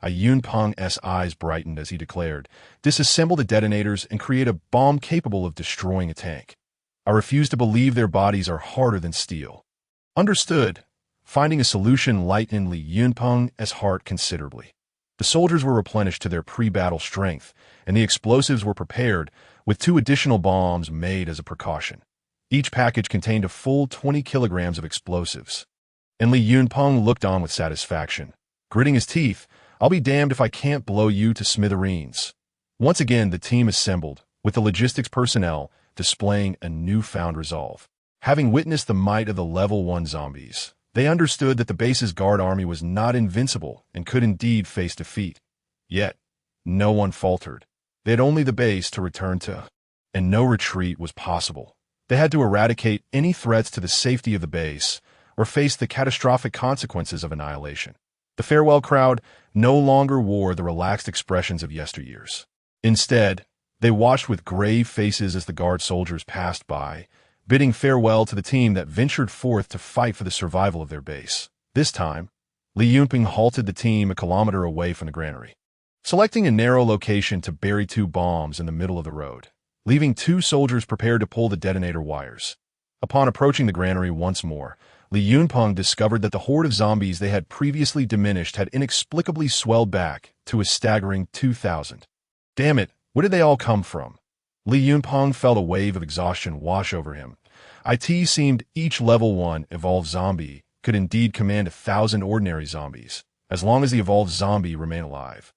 Yunpeng's eyes brightened as he declared, "Disassemble the detonators and create a bomb capable of destroying a tank. I refuse to believe their bodies are harder than steel." Understood. Finding a solution lightened Li Yunpeng's heart considerably. The soldiers were replenished to their pre-battle strength, and the explosives were prepared, with 2 additional bombs made as a precaution. Each package contained a full 20 kilograms of explosives. And Li Yunpeng looked on with satisfaction, gritting his teeth. "I'll be damned if I can't blow you to smithereens." Once again, the team assembled, with the logistics personnel displaying a newfound resolve. Having witnessed the might of the level 1 zombies, they understood that the base's guard army was not invincible and could indeed face defeat. Yet, no one faltered. They had only the base to return to, and no retreat was possible. They had to eradicate any threats to the safety of the base, or face the catastrophic consequences of annihilation. The farewell crowd no longer wore the relaxed expressions of yesteryears. Instead, they watched with grave faces as the guard soldiers passed by, bidding farewell to the team that ventured forth to fight for the survival of their base. This time, Li Yunpeng halted the team a kilometer away from the granary, selecting a narrow location to bury 2 bombs in the middle of the road, leaving 2 soldiers prepared to pull the detonator wires. Upon approaching the granary once more, Li Yunpeng discovered that the horde of zombies they had previously diminished had inexplicably swelled back to a staggering 2,000. Damn it, where did they all come from? Li Yunpeng felt a wave of exhaustion wash over him. It seemed each level 1 evolved zombie could indeed command 1,000 ordinary zombies, as long as the evolved zombie remained alive.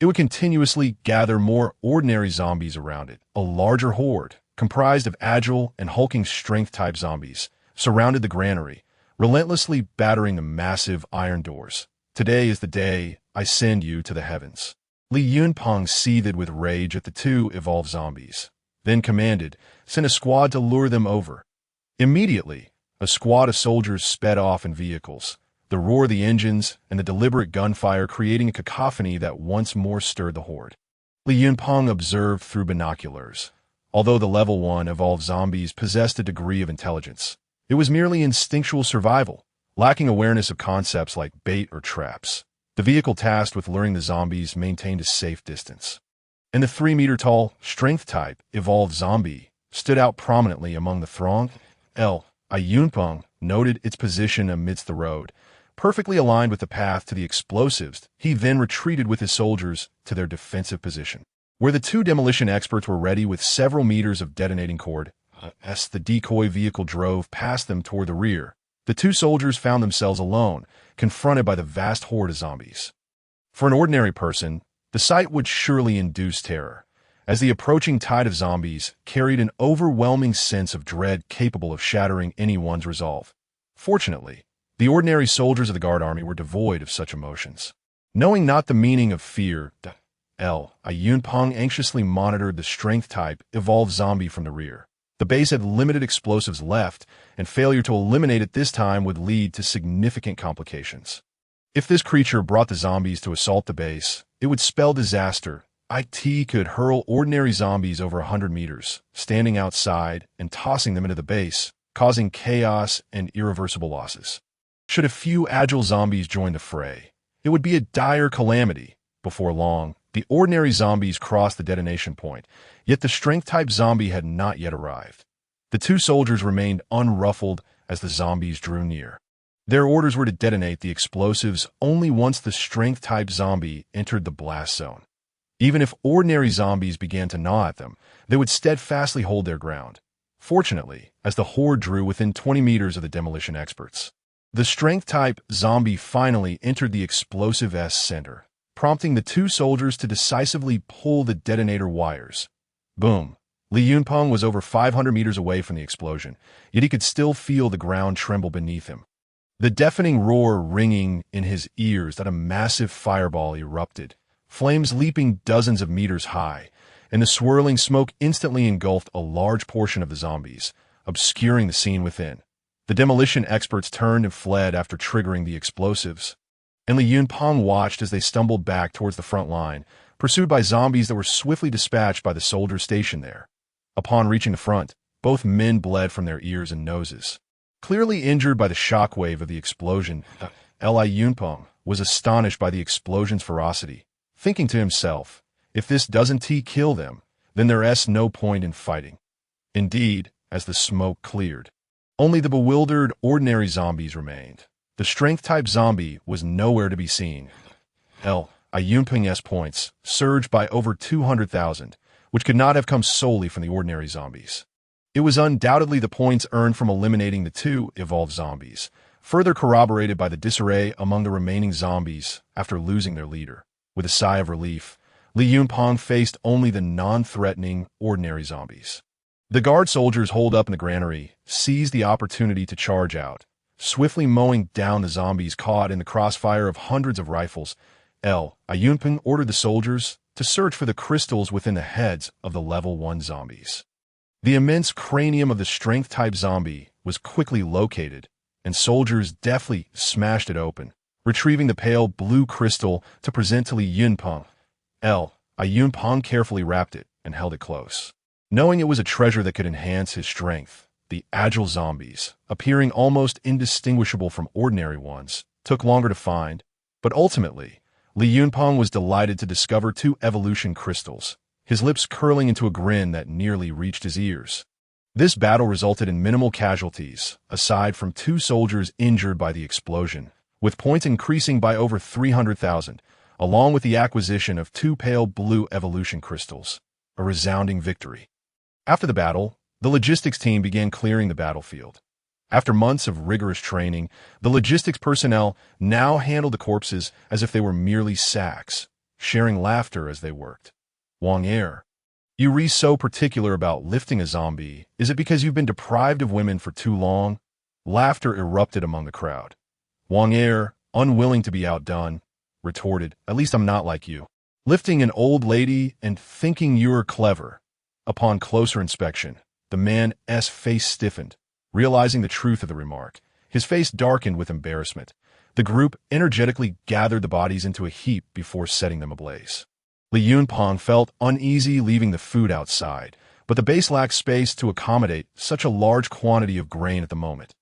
It would continuously gather more ordinary zombies around it. A larger horde, comprised of agile and hulking strength-type zombies, surrounded the granary, relentlessly battering the massive iron doors. "Today is the day I send you to the heavens." Li Yunpeng seethed with rage at the 2 evolved zombies. then commanded, "Send a squad to lure them over." Immediately, a squad of soldiers sped off in vehicles, the roar of the engines and the deliberate gunfire creating a cacophony that once more stirred the horde. Li Yunpeng observed through binoculars. Although the level 1 evolved zombies possessed a degree of intelligence, it was merely instinctual survival, lacking awareness of concepts like bait or traps. The vehicle tasked with luring the zombies maintained a safe distance. And the 3-meter-tall, strength-type, evolved zombie stood out prominently among the throng. Yunpeng noted its position amidst the road, perfectly aligned with the path to the explosives. He then retreated with his soldiers to their defensive position, where the 2 demolition experts were ready with several meters of detonating cord. As the decoy vehicle drove past them toward the rear, the 2 soldiers found themselves alone, confronted by the vast horde of zombies. For an ordinary person, the sight would surely induce terror, as the approaching tide of zombies carried an overwhelming sense of dread capable of shattering anyone's resolve. Fortunately, the ordinary soldiers of the Guard Army were devoid of such emotions. Knowing not the meaning of fear, Yunpeng anxiously monitored the strength-type evolved zombie from the rear. The base had limited explosives left, and failure to eliminate it this time would lead to significant complications. If this creature brought the zombies to assault the base, it would spell disaster. It could hurl ordinary zombies over 100 meters, standing outside and tossing them into the base, causing chaos and irreversible losses. Should a few agile zombies join the fray, it would be a dire calamity. Before long, the ordinary zombies crossed the detonation point, yet the strength-type zombie had not yet arrived. The 2 soldiers remained unruffled as the zombies drew near. Their orders were to detonate the explosives only once the strength-type zombie entered the blast zone. Even if ordinary zombies began to gnaw at them, they would steadfastly hold their ground. Fortunately, as the horde drew within 20 meters of the demolition experts, the strength-type zombie finally entered the explosive center, prompting the 2 soldiers to decisively pull the detonator wires. Boom! Li Yunpeng was over 500 meters away from the explosion, yet he could still feel the ground tremble beneath him. The deafening roar ringing in his ears that a massive fireball erupted, flames leaping dozens of meters high, and the swirling smoke instantly engulfed a large portion of the zombies, obscuring the scene within. The demolition experts turned and fled after triggering the explosives, and Li Yunpeng watched as they stumbled back towards the front line, pursued by zombies that were swiftly dispatched by the soldiers stationed there. Upon reaching the front, both men bled from their ears and noses. Clearly injured by the shockwave of the explosion, Li Yunpeng was astonished by the explosion's ferocity, thinking to himself, if this doesn't kill them, then there's no point in fighting. Indeed, as the smoke cleared, only the bewildered ordinary zombies remained. The strength-type zombie was nowhere to be seen. Yunpeng's points surged by over 200,000, which could not have come solely from the ordinary zombies. It was undoubtedly the points earned from eliminating the 2 evolved zombies, further corroborated by the disarray among the remaining zombies after losing their leader. With a sigh of relief, Li Yunpeng faced only the non-threatening, ordinary zombies. The guard soldiers holed up in the granary seized the opportunity to charge out, swiftly mowing down the zombies caught in the crossfire of hundreds of rifles. Yunpeng ordered the soldiers to search for the crystals within the heads of the level 1 zombies. The immense cranium of the strength-type zombie was quickly located, and soldiers deftly smashed it open, retrieving the pale blue crystal to present to Li Yunpeng. Yunpeng carefully wrapped it and held it close. Knowing it was a treasure that could enhance his strength, the agile zombies, appearing almost indistinguishable from ordinary ones, took longer to find, but ultimately, Li Yunpeng was delighted to discover 2 evolution crystals, his lips curling into a grin that nearly reached his ears. This battle resulted in minimal casualties, aside from 2 soldiers injured by the explosion, with points increasing by over 300,000, along with the acquisition of 2 pale blue evolution crystals, a resounding victory. After the battle, the logistics team began clearing the battlefield. After months of rigorous training, the logistics personnel now handled the corpses as if they were merely sacks, sharing laughter as they worked. Wang Er, you so particular about lifting a zombie, is it because you've been deprived of women for too long? Laughter erupted among the crowd. Wang Er, unwilling to be outdone, retorted, at least I'm not like you. Lifting an old lady and thinking you're clever. Upon closer inspection, the man's face stiffened. Realizing the truth of the remark, his face darkened with embarrassment. The group energetically gathered the bodies into a heap before setting them ablaze. Li Yunpeng felt uneasy leaving the food outside, but the base lacked space to accommodate such a large quantity of grain at the moment.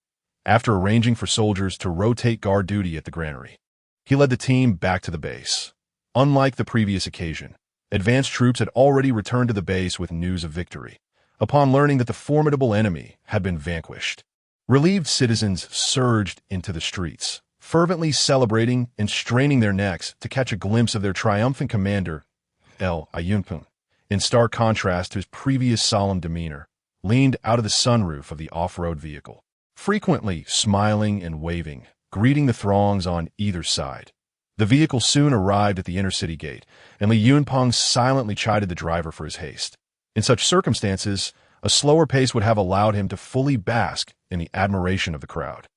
After arranging for soldiers to rotate guard duty at the granary, he led the team back to the base. Unlike the previous occasion, advanced troops had already returned to the base with news of victory, upon learning that the formidable enemy had been vanquished. Relieved citizens surged into the streets, fervently celebrating and straining their necks to catch a glimpse of their triumphant commander, Li Yunpeng. In stark contrast to his previous solemn demeanor, leaned out of the sunroof of the off-road vehicle, frequently smiling and waving, greeting the throngs on either side. The vehicle soon arrived at the inner city gate, and Li Yunpeng silently chided the driver for his haste. In such circumstances, a slower pace would have allowed him to fully bask in the admiration of the crowd.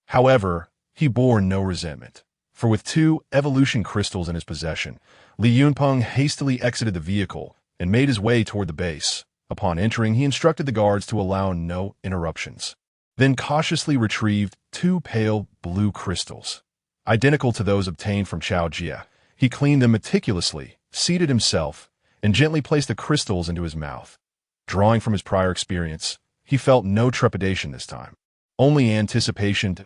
However, he bore no resentment, for with 2 evolution crystals in his possession, Li Yunpeng hastily exited the vehicle and made his way toward the base. Upon entering, he instructed the guards to allow no interruptions, then cautiously retrieved 2 pale blue crystals, identical to those obtained from Chao Jia. He cleaned them meticulously, seated himself, and gently placed the crystals into his mouth. Drawing from his prior experience, he felt no trepidation this time, only anticipation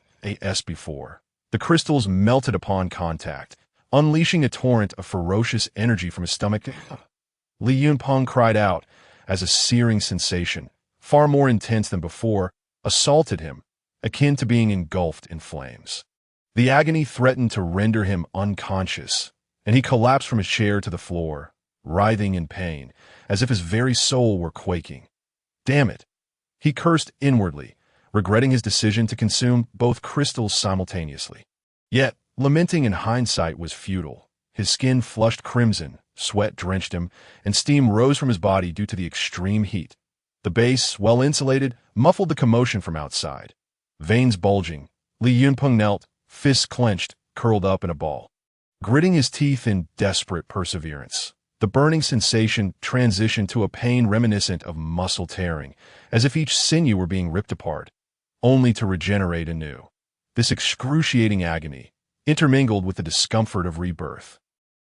as before. The crystals melted upon contact, unleashing a torrent of ferocious energy from his stomach. Li Yunpeng cried out as a searing sensation, far more intense than before, assaulted him, akin to being engulfed in flames. The agony threatened to render him unconscious, and he collapsed from his chair to the floor, writhing in pain, as if his very soul were quaking. Damn it! He cursed inwardly, regretting his decision to consume both crystals simultaneously. Yet, lamenting in hindsight was futile. His skin flushed crimson, sweat drenched him, and steam rose from his body due to the extreme heat. The base, well insulated, muffled the commotion from outside. Veins bulging, Li Yunpeng knelt, fists clenched, curled up in a ball, gritting his teeth in desperate perseverance. The burning sensation transitioned to a pain reminiscent of muscle tearing, as if each sinew were being ripped apart, only to regenerate anew. This excruciating agony, intermingled with the discomfort of rebirth,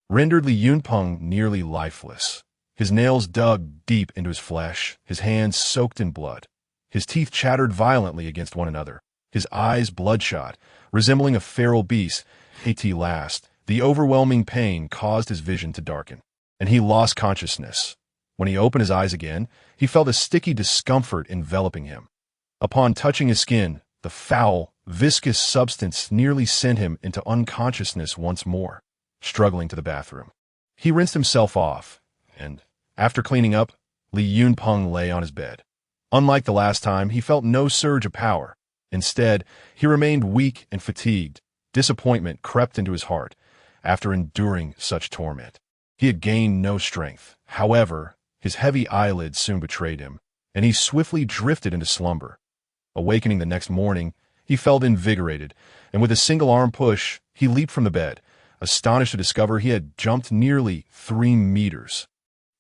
rendered Li Yunpeng nearly lifeless. His nails dug deep into his flesh, his hands soaked in blood. His teeth chattered violently against one another, his eyes bloodshot, resembling a feral beast. At last, the overwhelming pain caused his vision to darken, and he lost consciousness. When he opened his eyes again, he felt a sticky discomfort enveloping him. Upon touching his skin, the foul, viscous substance nearly sent him into unconsciousness once more. Struggling to the bathroom, he rinsed himself off, and, after cleaning up, Li Yunpeng lay on his bed. Unlike the last time, he felt no surge of power. Instead, he remained weak and fatigued. Disappointment crept into his heart after enduring such torment. He had gained no strength. However, his heavy eyelids soon betrayed him, and he swiftly drifted into slumber. Awakening the next morning, he felt invigorated, and with a single arm push, he leaped from the bed, astonished to discover he had jumped nearly 3 meters.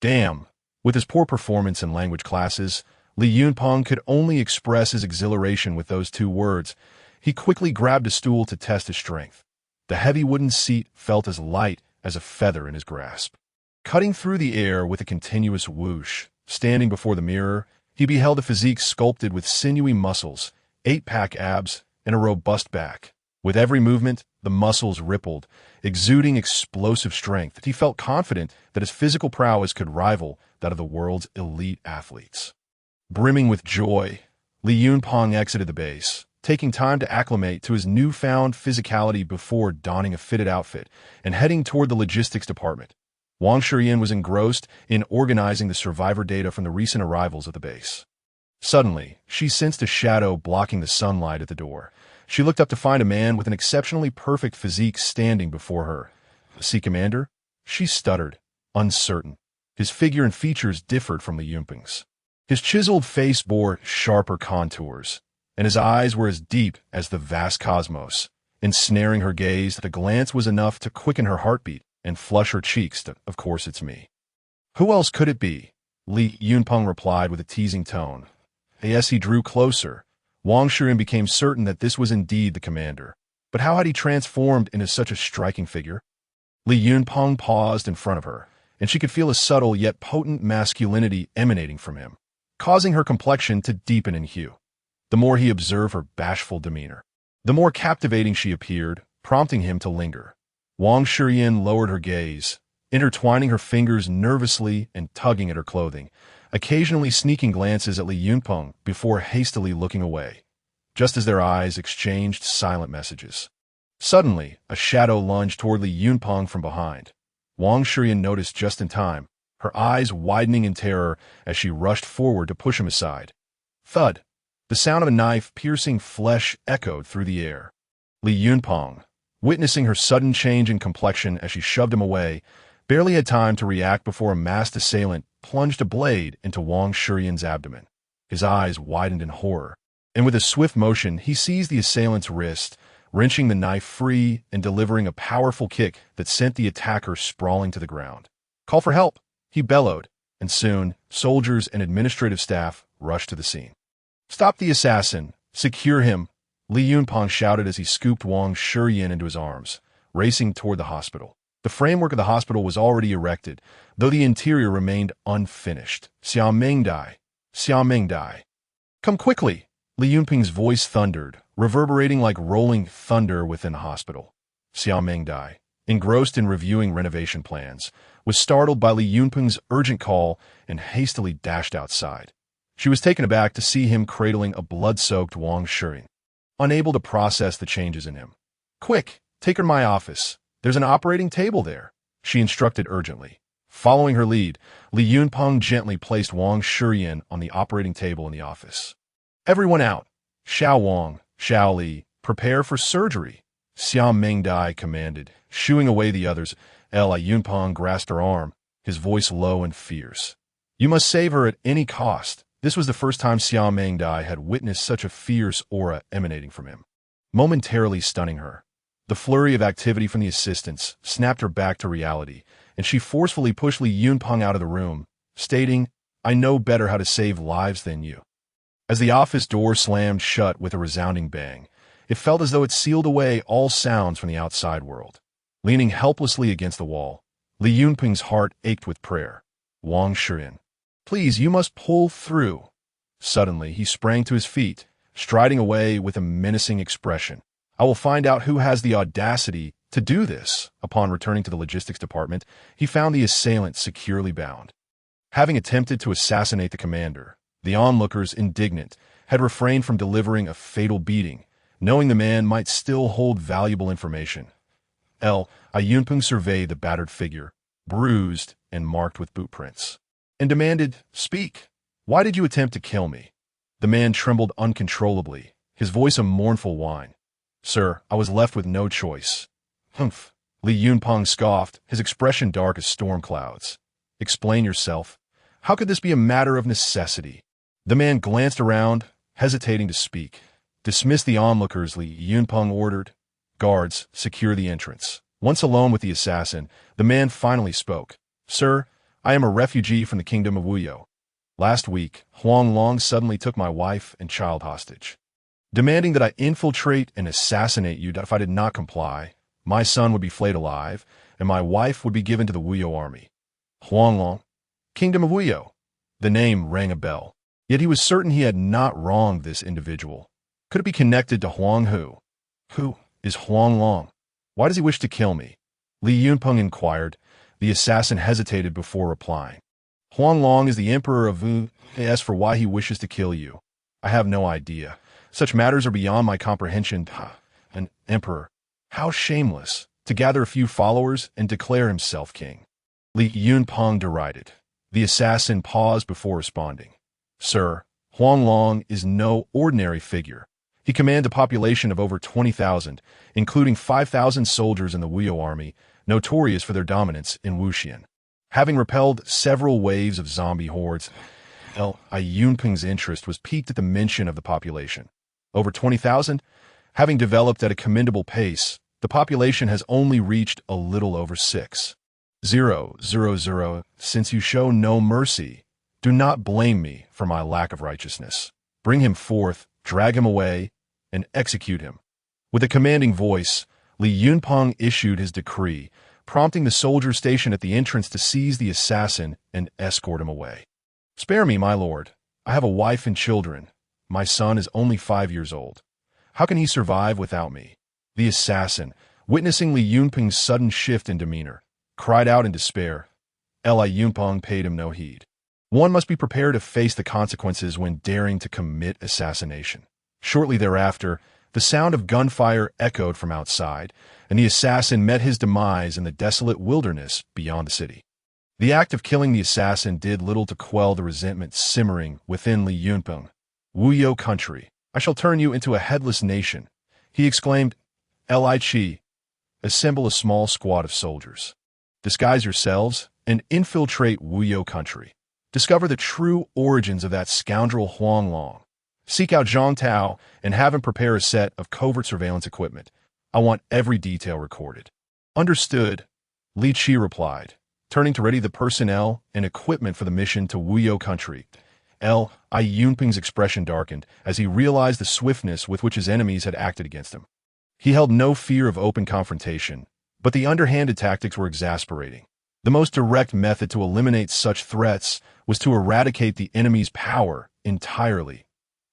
Damn! With his poor performance in language classes, Li Yunpeng could only express his exhilaration with those 2 words. He quickly grabbed a stool to test his strength. The heavy wooden seat felt as light as a feather in his grasp. Cutting through the air with a continuous whoosh, standing before the mirror, he beheld a physique sculpted with sinewy muscles, 8-pack abs, and a robust back. With every movement, the muscles rippled, exuding explosive strength. He felt confident that his physical prowess could rival that of the world's elite athletes. Brimming with joy, Li Yunpeng exited the base, taking time to acclimate to his newfound physicality before donning a fitted outfit and heading toward the logistics department. Wang Shiyan was engrossed in organizing the survivor data from the recent arrivals at the base. Suddenly, she sensed a shadow blocking the sunlight at the door. She looked up to find a man with an exceptionally perfect physique standing before her. "See, Commander?" She stuttered, uncertain. His figure and features differed from Li Yunpeng's. His chiseled face bore sharper contours, and his eyes were as deep as the vast cosmos, ensnaring her gaze that a glance was enough to quicken her heartbeat and flush her cheeks. Of course it's me. Who else could it be? Li Yunpeng replied with a teasing tone. As he drew closer, Wang Shiren became certain that this was indeed the commander. But how had he transformed into such a striking figure? Li Yunpeng paused in front of her, and she could feel a subtle yet potent masculinity emanating from him, causing her complexion to deepen in hue. The more he observed her bashful demeanor, the more captivating she appeared, prompting him to linger. Wang Shiren lowered her gaze, intertwining her fingers nervously and tugging at her clothing, occasionally sneaking glances at Li Yunpeng before hastily looking away, just as their eyes exchanged silent messages. Suddenly, a shadow lunged toward Li Yunpeng from behind. Wang Shiren noticed just in time, her eyes widening in terror as she rushed forward to push him aside. Thud! The sound of a knife piercing flesh echoed through the air. Li Yunpeng, witnessing her sudden change in complexion as she shoved him away, barely had time to react before a masked assailant plunged a blade into Wang Shiren's abdomen. His eyes widened in horror, and with a swift motion he seized the assailant's wrist, wrenching the knife free and delivering a powerful kick that sent the attacker sprawling to the ground. "Call for help!" he bellowed, and soon soldiers and administrative staff rushed to the scene. "Stop the assassin! Secure him!" Li Yunpeng shouted as he scooped Wang Shiren into his arms, racing toward the hospital. The framework of the hospital was already erected, though the interior remained unfinished. "Xiao Mengdai. Come quickly!" Li Yunpeng's voice thundered, reverberating like rolling thunder within the hospital. Xiao Mengdai, engrossed in reviewing renovation plans, was startled by Li Yunpeng's urgent call and hastily dashed outside. She was taken aback to see him cradling a blood-soaked Wang Shiren, unable to process the changes in him. "Quick, take her to my office. There's an operating table there," she instructed urgently. Following her lead, Li Yunpeng gently placed Wang Shiren on the operating table in the office. "Everyone out. Xiao Wang, Xiao Li, prepare for surgery," Xiao Mengdai commanded, shooing away the others. Li Yunpeng grasped her arm, his voice low and fierce. "You must save her at any cost." This was the first time Xiao Mengdai had witnessed such a fierce aura emanating from him, momentarily stunning her. The flurry of activity from the assistants snapped her back to reality, and she forcefully pushed Li Yunpeng out of the room, stating, "I know better how to save lives than you." As the office door slammed shut with a resounding bang, it felt as though it sealed away all sounds from the outside world. Leaning helplessly against the wall, Li Yunpeng's heart ached with prayer. "Wang Shiren, please, you must pull through." Suddenly, he sprang to his feet, striding away with a menacing expression. "I will find out who has the audacity to do this." Upon returning to the logistics department, he found the assailant securely bound. Having attempted to assassinate the commander, the onlookers, indignant, had refrained from delivering a fatal beating, knowing the man might still hold valuable information. Yunpeng surveyed the battered figure, bruised and marked with boot prints, and demanded, "Speak. Why did you attempt to kill me?" The man trembled uncontrollably, his voice a mournful whine. "Sir, I was left with no choice." "Humph," Li Yunpeng scoffed, his expression dark as storm clouds. "Explain yourself. How could this be a matter of necessity?" The man glanced around, hesitating to speak. "Dismiss the onlookers," Li Yunpeng ordered. "Guards, secure the entrance." Once alone with the assassin, the man finally spoke. "Sir, I am a refugee from the kingdom of Wuyo. Last week, Huang Long suddenly took my wife and child hostage, demanding that I infiltrate and assassinate you. If I did not comply, my son would be flayed alive, and my wife would be given to the Wuyo army." Huang Long, Kingdom of Wuyo. The name rang a bell, yet he was certain he had not wronged this individual. Could it be connected to Huang Hu? Who is Huang Long? Why does he wish to kill me? Li Yunpeng inquired. The assassin hesitated before replying. "Huang Long is the emperor of Wu. As for why he wishes to kill you, I have no idea. Such matters are beyond my comprehension." An emperor, how shameless, to gather a few followers and declare himself king. Li Yunpeng derided. The assassin paused before responding. "Sir, Huang Long is no ordinary figure. He commands a population of over 20,000, including 5,000 soldiers in the Wuyo army, notorious for their dominance in Wuxian. Having repelled several waves of zombie hordes, Yunpeng's interest was piqued at the mention of the population. Over 20,000? Having developed at a commendable pace, the population has only reached a little over 6,000. Since you show no mercy, Do not blame me for my lack of righteousness. Bring him forth, drag him away, and execute him." With a commanding voice, Li Yunpeng issued his decree, prompting the soldiers stationed at the entrance to seize the assassin and escort him away. "Spare me, my lord. I have a wife and children. My son is only 5 years old. How can he survive without me?" The assassin, witnessing Li Yunpeng's sudden shift in demeanor, cried out in despair. Li Yunpeng paid him no heed. One must be prepared to face the consequences when daring to commit assassination. Shortly thereafter, the sound of gunfire echoed from outside, and the assassin met his demise in the desolate wilderness beyond the city. The act of killing the assassin did little to quell the resentment simmering within Li Yunpeng. "Wuyo country, I shall turn you into a headless nation," he exclaimed. "Li Qi, assemble a small squad of soldiers. Disguise yourselves and infiltrate Wuyo country. Discover the true origins of that scoundrel Huang Long. Seek out Zhang Tao and have him prepare a set of covert surveillance equipment. I want every detail recorded." "Understood," Li Qi replied, turning to ready the personnel and equipment for the mission to Wuyo country. Li Yunpeng's expression darkened as he realized the swiftness with which his enemies had acted against him. He held no fear of open confrontation, but the underhanded tactics were exasperating. The most direct method to eliminate such threats was to eradicate the enemy's power entirely.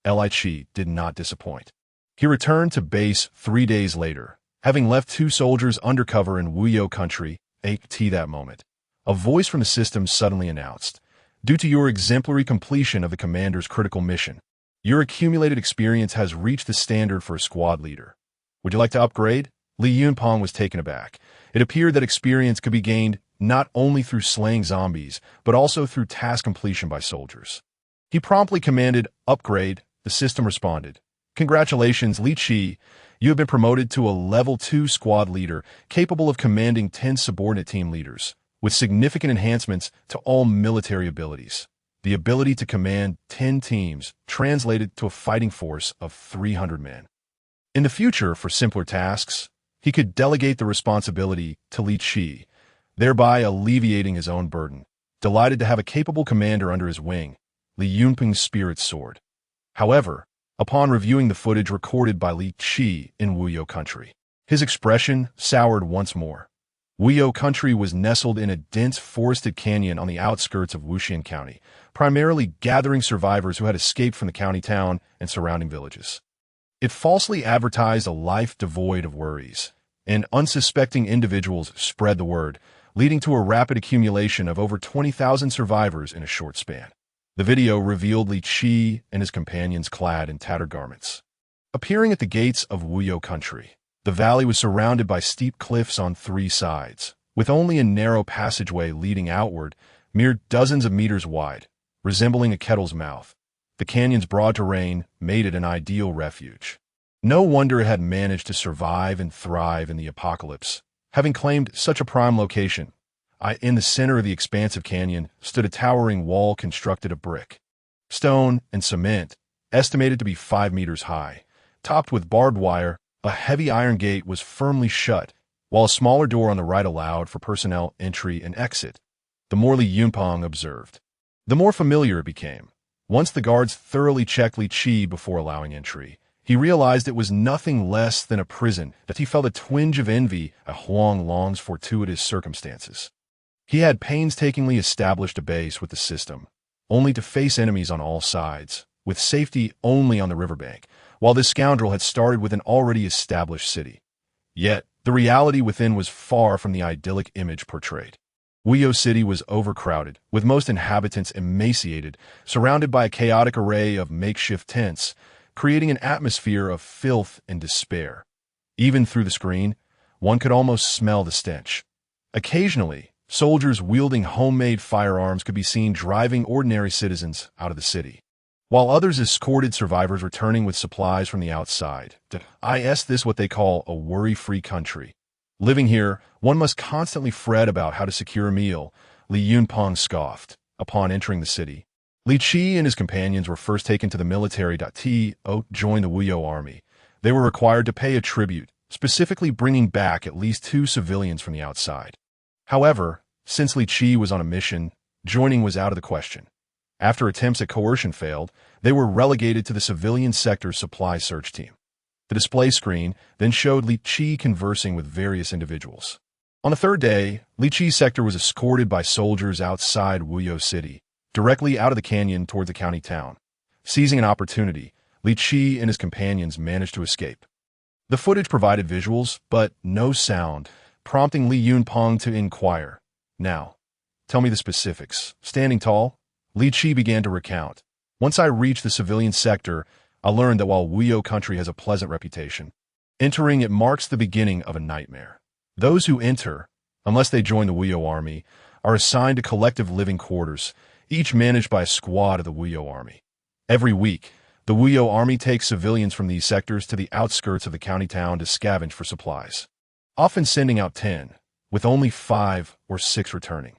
Li Qi did not disappoint. He returned to base 3 days later, having left 2 soldiers undercover in Wuyo country. That moment, a voice from the system suddenly announced, "Due to your exemplary completion of the commander's critical mission, your accumulated experience has reached the standard for a squad leader. Would you like to upgrade?" Li Yunpeng was taken aback. It appeared that experience could be gained not only through slaying zombies, but also through task completion by soldiers. He promptly commanded, "Upgrade." The system responded, "Congratulations, Li Qi. You have been promoted to a level 2 squad leader, capable of commanding 10 subordinate team leaders, with significant enhancements to all military abilities. The ability to command 10 teams translated to a fighting force of 300 men. In the future, for simpler tasks, he could delegate the responsibility to Li Qi, thereby alleviating his own burden. Delighted to have a capable commander under his wing, Li Yunpeng's spirits soared. However, upon reviewing the footage recorded by Li Qi in Wuyo country, his expression soured once more. Wuyo country was nestled in a dense forested canyon on the outskirts of Wuxian County, primarily gathering survivors who had escaped from the county town and surrounding villages. It falsely advertised a life devoid of worries, and unsuspecting individuals spread the word, leading to a rapid accumulation of over 20,000 survivors in a short span. The video revealed Li Qi and his companions clad in tattered garments. Appearing at the gates of Wuyo country, the valley was surrounded by steep cliffs on 3 sides, with only a narrow passageway leading outward, mere dozens of meters wide, resembling a kettle's mouth. The canyon's broad terrain made it an ideal refuge. No wonder it had managed to survive and thrive in the apocalypse, having claimed such a prime location. In the center of the expansive canyon stood a towering wall constructed of brick, stone, and cement, estimated to be 5 meters high. Topped with barbed wire, a heavy iron gate was firmly shut, while a smaller door on the right allowed for personnel entry and exit. The more Li Yunpeng observed, the more familiar it became. Once the guards thoroughly checked Li Qi before allowing entry, he realized it was nothing less than a prison, that he felt a twinge of envy at Huang Long's fortuitous circumstances. He had painstakingly established a base with the system, only to face enemies on all sides, with safety only on the riverbank, while this scoundrel had started with an already established city. Yet, the reality within was far from the idyllic image portrayed. Wuyo City was overcrowded, with most inhabitants emaciated, surrounded by a chaotic array of makeshift tents, creating an atmosphere of filth and despair. Even through the screen, one could almost smell the stench. Occasionally, soldiers wielding homemade firearms could be seen driving ordinary citizens out of the city, while others escorted survivors returning with supplies from the outside. This what they call a worry-free country. Living here, one must constantly fret about how to secure a meal, Li Yunpeng scoffed. Upon entering the city, Li Qi and his companions were first taken to the military to join the Wuyo army. They were required to pay a tribute, specifically bringing back at least 2 civilians from the outside. However, since Li Qi was on a mission, joining was out of the question. After attempts at coercion failed, they were relegated to the civilian sector's supply search team. The display screen then showed Li Qi conversing with various individuals. On the third day, Li Qi's sector was escorted by soldiers outside Wuyo City, directly out of the canyon toward the county town. Seizing an opportunity, Li Qi and his companions managed to escape. The footage provided visuals, but no sound, prompting Li Yunpeng to inquire. Now, tell me the specifics. Standing tall, Li Qi began to recount. Once I reached the civilian sector, I learned that while Wuyo country has a pleasant reputation, entering it marks the beginning of a nightmare. Those who enter, unless they join the Wuyo army, are assigned to collective living quarters, each managed by a squad of the Wuyo army. Every week, the Wuyo army takes civilians from these sectors to the outskirts of the county town to scavenge for supplies, often sending out 10, with only 5 or 6 returning.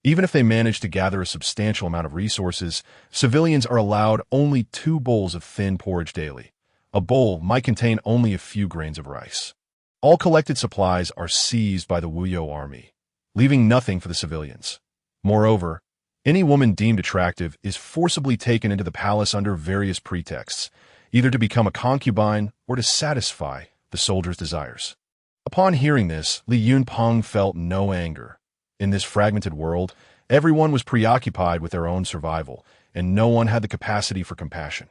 Even if they manage to gather a substantial amount of resources, civilians are allowed only 2 bowls of thin porridge daily. A bowl might contain only a few grains of rice. All collected supplies are seized by the Wuyo army, leaving nothing for the civilians. Moreover, any woman deemed attractive is forcibly taken into the palace under various pretexts, either to become a concubine or to satisfy the soldiers' desires. Upon hearing this, Li Yunpeng felt no anger. In this fragmented world, everyone was preoccupied with their own survival, and no one had the capacity for compassion.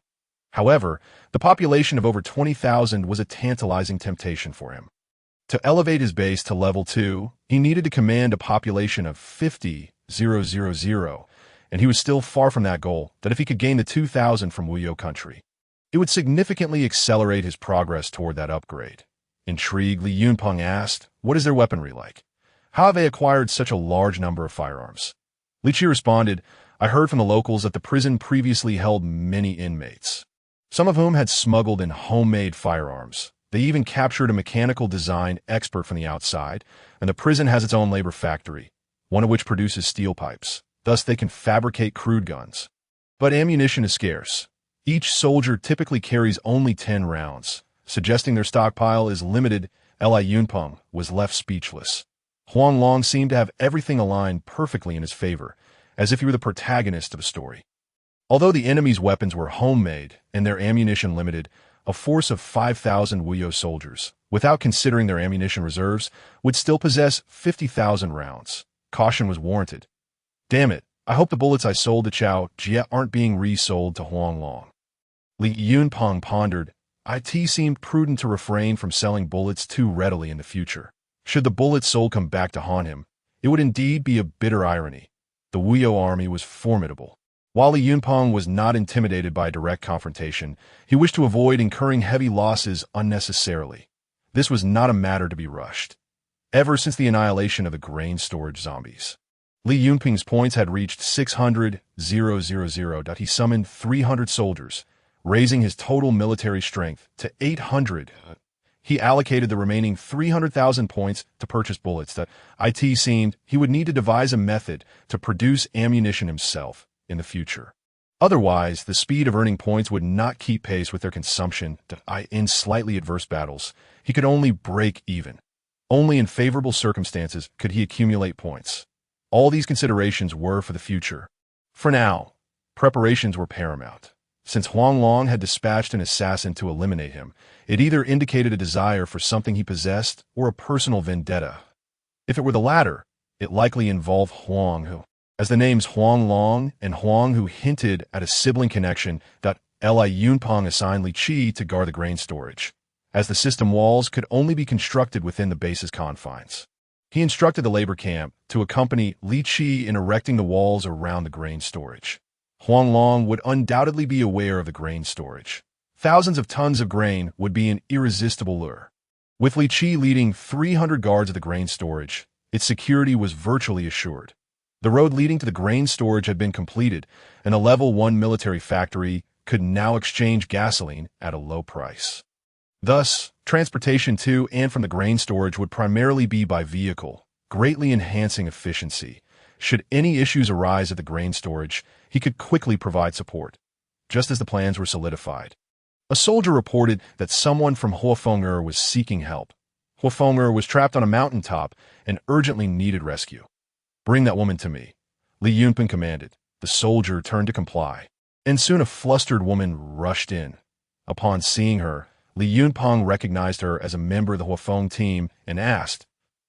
However, the population of over 20,000 was a tantalizing temptation for him. To elevate his base to level 2, he needed to command a population of 50,000, and he was still far from that goal, that if he could gain the 2,000 from Wuyo country, it would significantly accelerate his progress toward that upgrade. Intrigued, Li Yunpeng asked, "What is their weaponry like? How have they acquired such a large number of firearms?" Li Qi responded, "I heard from the locals that the prison previously held many inmates, some of whom had smuggled in homemade firearms. They even captured a mechanical design expert from the outside, and the prison has its own labor factory, one of which produces steel pipes. Thus they can fabricate crude guns. But ammunition is scarce. Each soldier typically carries only 10 rounds, suggesting their stockpile is limited." Li Yunpeng was left speechless. Huang Long seemed to have everything aligned perfectly in his favor, as if he were the protagonist of a story. Although the enemy's weapons were homemade and their ammunition limited, a force of 5,000 Wuyo soldiers, without considering their ammunition reserves, would still possess 50,000 rounds. Caution was warranted. Damn it, I hope the bullets I sold to Chao Jie aren't being resold to Huang Long. Li Yunpeng pondered. It seemed prudent to refrain from selling bullets too readily in the future. Should the bullets sold come back to haunt him, it would indeed be a bitter irony. The Wuyo army was formidable. While Li Yunpeng was not intimidated by direct confrontation, he wished to avoid incurring heavy losses unnecessarily. This was not a matter to be rushed. Ever since the annihilation of the grain storage zombies, Li Yunpeng's points had reached 600,000. He summoned 300 soldiers, raising his total military strength to 800. He allocated the remaining 300,000 points to purchase bullets that it seemed he would need to devise a method to produce ammunition himself in the future. Otherwise, the speed of earning points would not keep pace with their consumption. In slightly adverse battles, he could only break even. Only in favorable circumstances could he accumulate points. All these considerations were for the future. For now, preparations were paramount. Since Huang Long had dispatched an assassin to eliminate him, it either indicated a desire for something he possessed or a personal vendetta. If it were the latter, it likely involved Huang, who, as the names Huang Long and Huang Hu hinted at a sibling connection, Li Yunpeng assigned Li Qi to guard the grain storage, as the system walls could only be constructed within the base's confines. He instructed the labor camp to accompany Li Qi in erecting the walls around the grain storage. Huang Long would undoubtedly be aware of the grain storage. Thousands of tons of grain would be an irresistible lure. With Li Qi leading 300 guards of the grain storage, its security was virtually assured. The road leading to the grain storage had been completed, and a Level 1 military factory could now exchange gasoline at a low price. Thus, transportation to and from the grain storage would primarily be by vehicle, greatly enhancing efficiency. Should any issues arise at the grain storage, he could quickly provide support, just as the plans were solidified. A soldier reported that someone from Huafeng'er was seeking help. Huafeng'er was trapped on a mountaintop and urgently needed rescue. "Bring that woman to me," Li Yunpeng commanded. The soldier turned to comply, and soon a flustered woman rushed in. Upon seeing her, Li Yunpeng recognized her as a member of the Huafeng team and asked,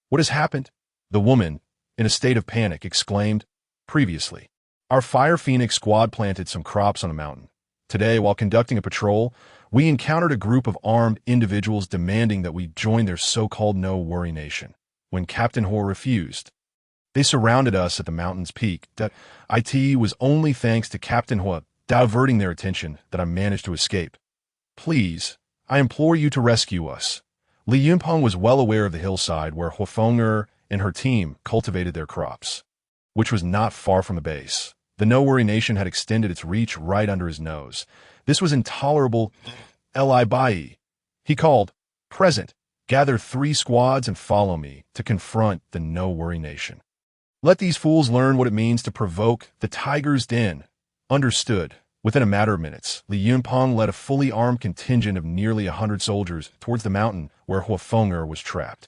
"What has happened?" The woman, in a state of panic, exclaimed, "Previously, our Fire Phoenix squad planted some crops on a mountain. Today, while conducting a patrol, we encountered a group of armed individuals demanding that we join their so-called no-worry nation. When Captain Ho refused, they surrounded us at the mountain's peak. That it was only thanks to Captain Ho diverting their attention that I managed to escape. Please, I implore you to rescue us." Li Yunpeng was well aware of the hillside where Huafeng and her team cultivated their crops, which was not far from the base. The no-worry nation had extended its reach right under his nose. This was intolerable. Li Bai. He called, "Present, gather 3 squads and follow me to confront the no-worry nation. Let these fools learn what it means to provoke the tiger's den." Understood. Within a matter of minutes, Li Yunpeng led a fully armed contingent of nearly 100 soldiers towards the mountain where Huafeng was trapped.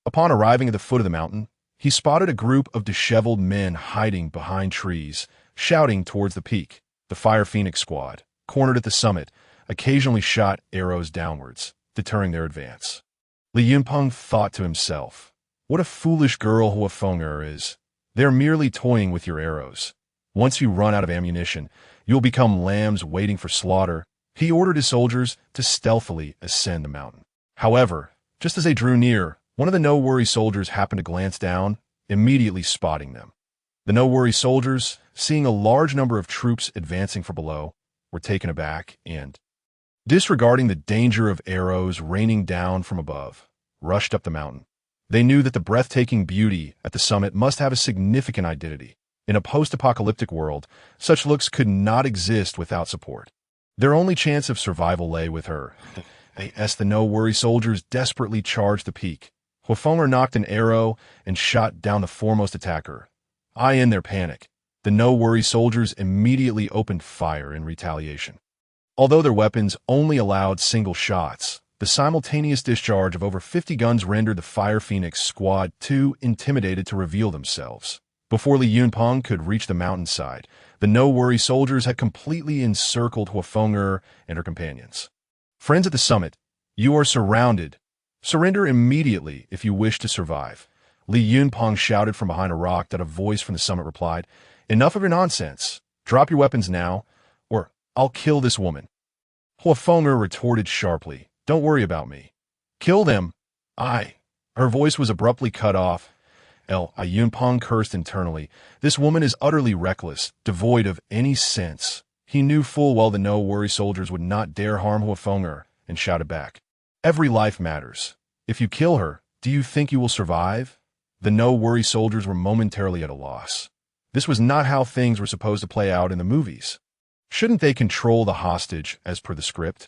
Upon arriving at the foot of the mountain, he spotted a group of disheveled men hiding behind trees, shouting towards the peak. The Fire Phoenix squad, cornered at the summit, occasionally shot arrows downwards, deterring their advance. Li Yunpeng thought to himself, "What a foolish girl Huafeng is. They're merely toying with your arrows. Once you run out of ammunition, you'll become lambs waiting for slaughter." He ordered his soldiers to stealthily ascend the mountain. However, just as they drew near, one of the no-worry soldiers happened to glance down, immediately spotting them. The no-worry soldiers, seeing a large number of troops advancing from below, were taken aback and, disregarding the danger of arrows raining down from above, rushed up the mountain. They knew that the breathtaking beauty at the summit must have a significant identity. In a post-apocalyptic world, such looks could not exist without support. Their only chance of survival lay with her. As the no-worry soldiers desperately charged the peak, Huafeng knocked an arrow and shot down the foremost attacker. In their panic, the no-worry soldiers immediately opened fire in retaliation. Although their weapons only allowed single shots, the simultaneous discharge of over 50 guns rendered the Fire Phoenix squad too intimidated to reveal themselves. Before Li Yunpeng could reach the mountainside, the no-worry soldiers had completely encircled Huafeng and her companions. "Friends at the summit, you are surrounded. Surrender immediately if you wish to survive." Li Yunpeng shouted from behind a rock that a voice from the summit replied, "Enough of your nonsense. Drop your weapons now, or I'll kill this woman." Huafeng retorted sharply, "Don't worry about me. Kill them." Her voice was abruptly cut off. Yunpeng cursed internally. This woman is utterly reckless, devoid of any sense. He knew full well the no-worry soldiers would not dare harm Huafeng, and shouted back, "Every life matters. If you kill her, do you think you will survive?" The no-worry soldiers were momentarily at a loss. This was not how things were supposed to play out in the movies. Shouldn't they control the hostage as per the script?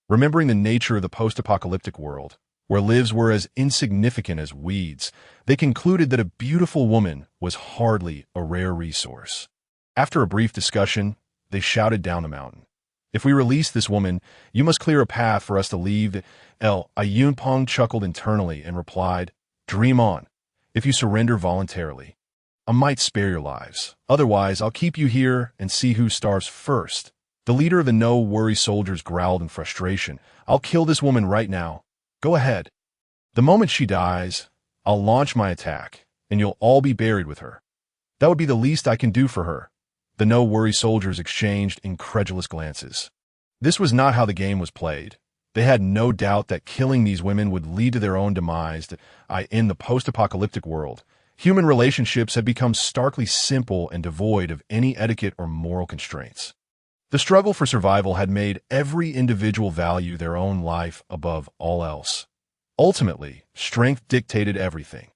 Remembering the nature of the post-apocalyptic world, where lives were as insignificant as weeds, they concluded that a beautiful woman was hardly a rare resource. After a brief discussion, they shouted down the mountain, "If we release this woman, you must clear a path for us to leave." Yunpeng chuckled internally and replied, "Dream on. If you surrender voluntarily, I might spare your lives. Otherwise, I'll keep you here and see who starves first." The leader of the no-worry soldiers growled in frustration, "I'll kill this woman right now. Go ahead. The moment she dies, I'll launch my attack, and you'll all be buried with her. That would be the least I can do for her." The no-worry soldiers exchanged incredulous glances. This was not how the game was played. They had no doubt that killing these women would lead to their own demise. In the post-apocalyptic world, human relationships had become starkly simple and devoid of any etiquette or moral constraints. The struggle for survival had made every individual value their own life above all else. Ultimately, strength dictated everything.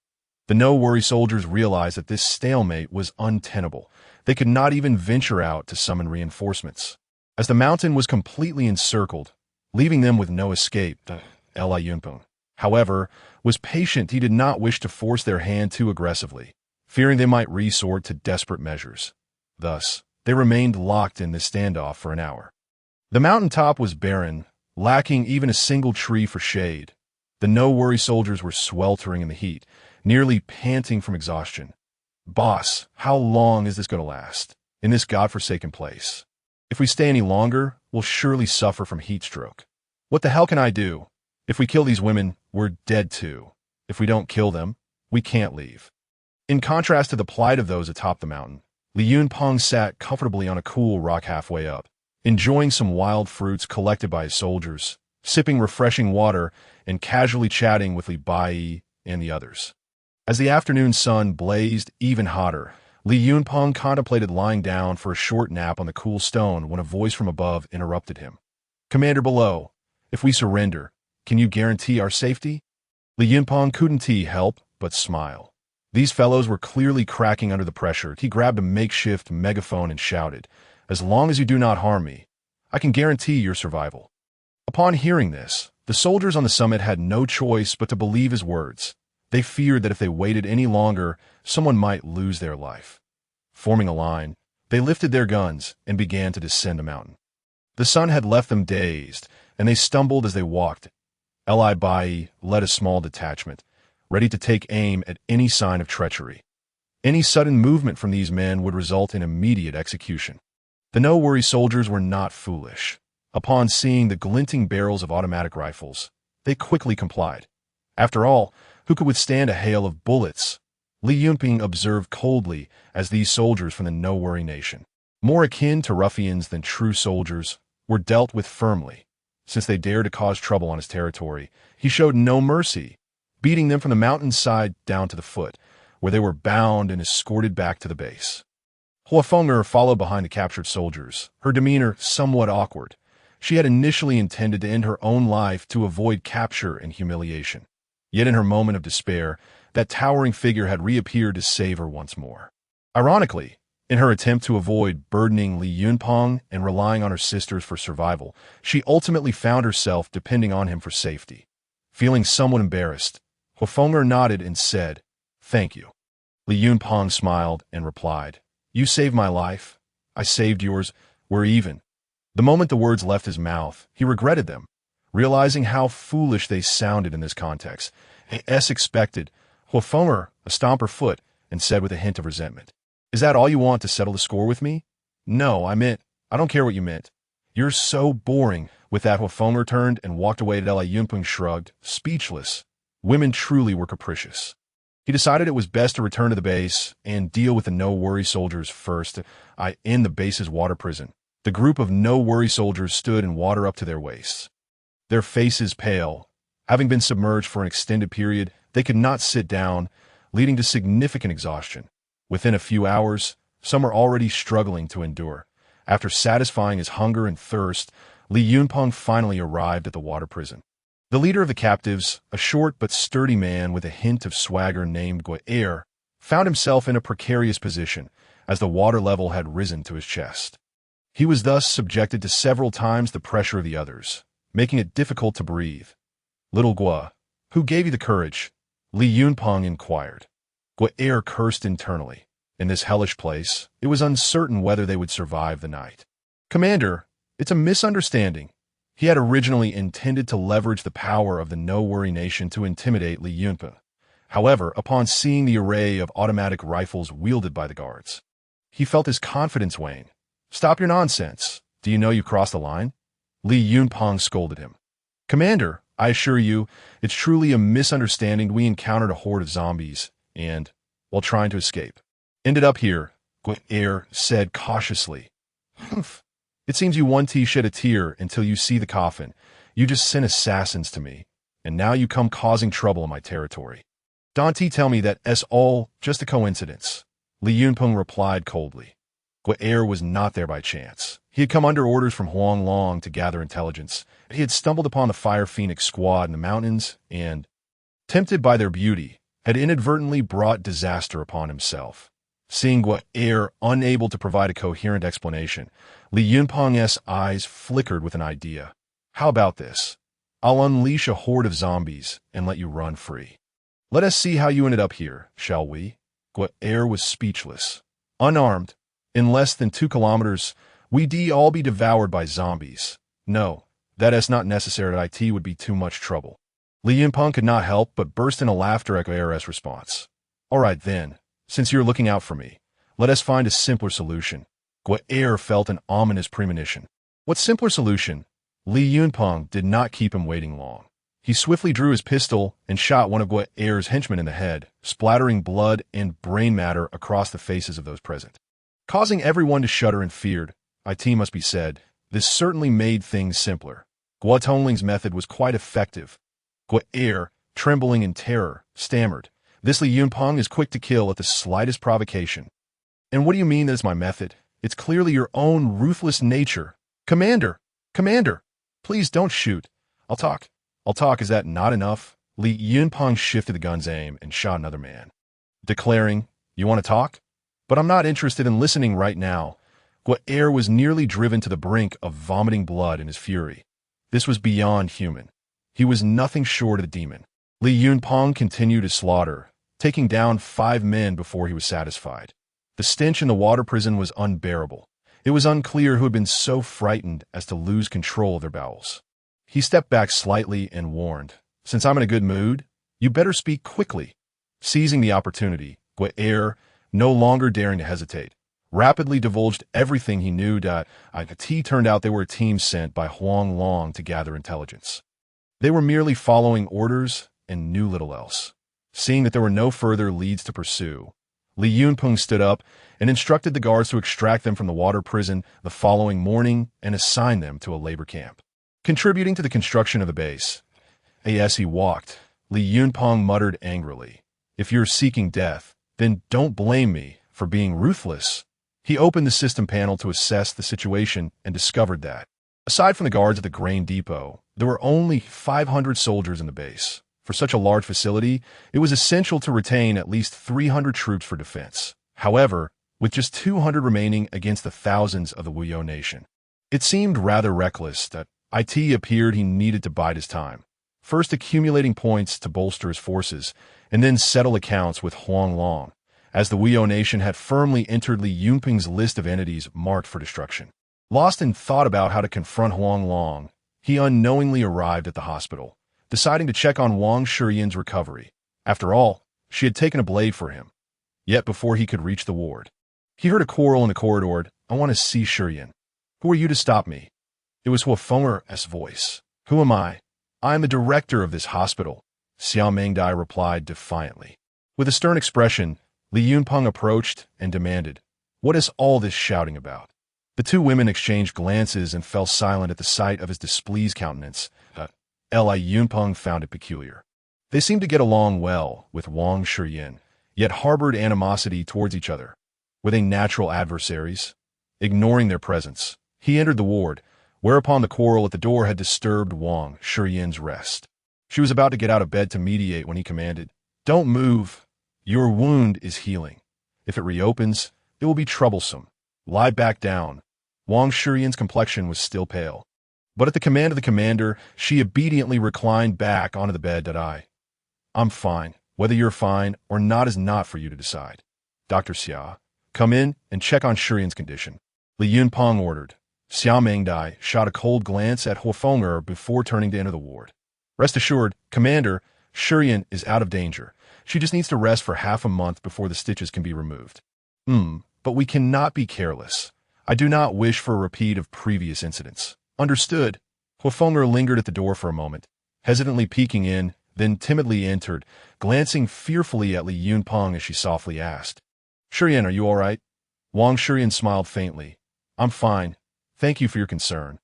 The no-worry soldiers realized that this stalemate was untenable. They could not even venture out to summon reinforcements, as the mountain was completely encircled, leaving them with no escape. Li Yunpeng, however, was patient. He did not wish to force their hand too aggressively, fearing they might resort to desperate measures. Thus, they remained locked in this standoff for an hour. The mountaintop was barren, lacking even a single tree for shade. The no-worry soldiers were sweltering in the heat, nearly panting from exhaustion. "Boss, how long is this going to last?" in this godforsaken place. If we stay any longer, we'll surely suffer from heat stroke. What the hell can I do? If we kill these women, we're dead too. If we don't kill them, we can't leave. In contrast to the plight of those atop the mountain, Li Yunpeng sat comfortably on a cool rock halfway up, enjoying some wild fruits collected by his soldiers, sipping refreshing water, and casually chatting with Li Bai and the others. As the afternoon sun blazed even hotter, Li Yunpeng contemplated lying down for a short nap on the cool stone when a voice from above interrupted him. "Commander below, if we surrender, can you guarantee our safety?" Li Yunpeng couldn't help but smile. These fellows were clearly cracking under the pressure. He grabbed a makeshift megaphone and shouted, "As long as you do not harm me, I can guarantee your survival." Upon hearing this, the soldiers on the summit had no choice but to believe his words. They feared that if they waited any longer, someone might lose their life. Forming a line, they lifted their guns and began to descend the mountain. The sun had left them dazed, and they stumbled as they walked. Li Bai led a small detachment, ready to take aim at any sign of treachery. Any sudden movement from these men would result in immediate execution. The no-worry soldiers were not foolish. Upon seeing the glinting barrels of automatic rifles, they quickly complied. After all, who could withstand a hail of bullets? Li Yunpeng observed coldly as these soldiers from the no-worry nation, more akin to ruffians than true soldiers, were dealt with firmly. Since they dared to cause trouble on his territory, he showed no mercy, beating them from the mountainside down to the foot, where they were bound and escorted back to the base. Huafeng'er followed behind the captured soldiers, her demeanor somewhat awkward. She had initially intended to end her own life to avoid capture and humiliation. Yet in her moment of despair, that towering figure had reappeared to save her once more. Ironically, in her attempt to avoid burdening Li Yunpeng and relying on her sisters for survival, she ultimately found herself depending on him for safety. Feeling somewhat embarrassed, Huafeng'er nodded and said, "Thank you." Li Yunpeng smiled and replied, "You saved my life. I saved yours. We're even." The moment the words left his mouth, he regretted them, realizing how foolish they sounded in this context. As expected, Huafeng'er stamped her foot and said with a hint of resentment, "Is that all you want to settle the score with me?" "No, I don't care what you meant. You're so boring." With that, Huafeng'er turned and walked away. Li Yunpeng shrugged, speechless. Women truly were capricious. He decided it was best to return to the base and deal with the no-worry soldiers first. In the base's water prison, the group of no-worry soldiers stood in water up to their waists. Their faces pale. Having been submerged for an extended period, they could not sit down, leading to significant exhaustion. Within a few hours, some were already struggling to endure. After satisfying his hunger and thirst, Li Yunpeng finally arrived at the water prison. The leader of the captives, a short but sturdy man with a hint of swagger named Guer, found himself in a precarious position, as the water level had risen to his chest. He was thus subjected to several times the pressure of the others, making it difficult to breathe. "Little Gua, who gave you the courage?" Li Yunpeng inquired. Guer cursed internally. In this hellish place, it was uncertain whether they would survive the night. "Commander, it's a misunderstanding." He had originally intended to leverage the power of the no-worry nation to intimidate Li Yunpeng. However, upon seeing the array of automatic rifles wielded by the guards, he felt his confidence wane. "Stop your nonsense. Do you know you crossed the line?" Li Yunpeng scolded him. "Commander, I assure you, it's truly a misunderstanding. We encountered a horde of zombies, and, while trying to escape, ended up here," Guer said cautiously. "Humph. It seems you won't shed a tear until you see the coffin. You just sent assassins to me, and now you come causing trouble in my territory. Don't tell me that it's all just a coincidence." Li Yunpeng replied coldly. Guer was not there by chance. He had come under orders from Huang Long to gather intelligence. He had stumbled upon the Fire Phoenix squad in the mountains and, tempted by their beauty, had inadvertently brought disaster upon himself. Seeing Guer unable to provide a coherent explanation, Li Yunpeng's eyes flickered with an idea. "How about this? I'll unleash a horde of zombies and let you run free. Let us see how you ended up here, shall we?" Guer was speechless. "Unarmed, in less than 2 kilometers, we'd all be devoured by zombies. No, that is not necessary. It would be too much trouble." Li Yunpeng could not help but burst into laughter at Guer's response. "All right then. Since you're looking out for me, let us find a simpler solution. Air felt an ominous premonition. What simpler solution? Li Yunpeng did not keep him waiting long. He swiftly drew his pistol and shot one of Air's henchmen in the head, splattering blood and brain matter across the faces of those present. Causing everyone to shudder and feared, it must be said, this certainly made things simpler. Guo Tongling's method was quite effective. Air, trembling in terror, stammered, "This Li Yunpeng is quick to kill at the slightest provocation." "And what do you mean that it's my method? It's clearly your own ruthless nature." "Commander! Commander! Please don't shoot. I'll talk. Is that not enough?" Li Yunpeng shifted the gun's aim and shot another man, declaring, "You want to talk? But I'm not interested in listening right now." Air was nearly driven to the brink of vomiting blood in his fury. This was beyond human. He was nothing short of a demon. Li Yunpeng continued his slaughter, taking down 5 men before he was satisfied. The stench in the water prison was unbearable. It was unclear who had been so frightened as to lose control of their bowels. He stepped back slightly and warned, "Since I'm in a good mood, you better speak quickly." Seizing the opportunity, Air, no longer daring to hesitate, rapidly divulged everything he knew. It turned out they were a team sent by Huang Long to gather intelligence. They were merely following orders and knew little else. Seeing that there were no further leads to pursue, Li Yunpeng stood up and instructed the guards to extract them from the water prison the following morning and assign them to a labor camp. Contributing to the construction of the base, as he walked, Li Yunpeng muttered angrily, "If you're seeking death, then don't blame me for being ruthless." He opened the system panel to assess the situation and discovered that, aside from the guards at the grain depot, there were only 500 soldiers in the base. For such a large facility, it was essential to retain at least 300 troops for defense. However, with just 200 remaining against the thousands of the Wuyo nation, it seemed rather reckless that it appeared he needed to bide his time, first accumulating points to bolster his forces, and then settle accounts with Huang Long, as the Wuyo nation had firmly entered Li Yunpeng's list of entities marked for destruction. Lost in thought about how to confront Huang Long, he unknowingly arrived at the hospital, deciding to check on Wang Shiyan's recovery. After all, she had taken a blade for him. Yet before he could reach the ward, he heard a quarrel in the corridor. "I want to see Shiyan." "Who are you to stop me?" It was Huafonger's voice. "Who am I? I am the director of this hospital," Xiao Mengdai replied defiantly. With a stern expression, Li Yunpeng approached and demanded, "What is all this shouting about?" The two women exchanged glances and fell silent at the sight of his displeased countenance. Li Yunpeng found it peculiar. They seemed to get along well with Wang Shiyan, yet harbored animosity towards each other. Were they natural adversaries? Ignoring their presence, he entered the ward, whereupon the quarrel at the door had disturbed Wang Shiyan's rest. She was about to get out of bed to mediate when he commanded, "Don't move. Your wound is healing. If it reopens, it will be troublesome. Lie back down." Wang Shiyan's complexion was still pale, but at the command of the commander, she obediently reclined back onto the bed. "I'm fine. Whether you're fine or not is not for you to decide. Dr. Xia, come in and check on Shiyan's condition," Li Yunpeng ordered. Xiao Mengdai shot a cold glance at Huafonger before turning to enter the ward. "Rest assured, Commander, Shiyan is out of danger. She just needs to rest for half a month before the stitches can be removed." But we cannot be careless. I do not wish for a repeat of previous incidents." "Understood." Huafonger lingered at the door for a moment, hesitantly peeking in, then timidly entered, glancing fearfully at Li Yunpeng as she softly asked, "Shiyan, are you all right?" Wang Shiyan smiled faintly. "I'm fine. Thank you for your concern."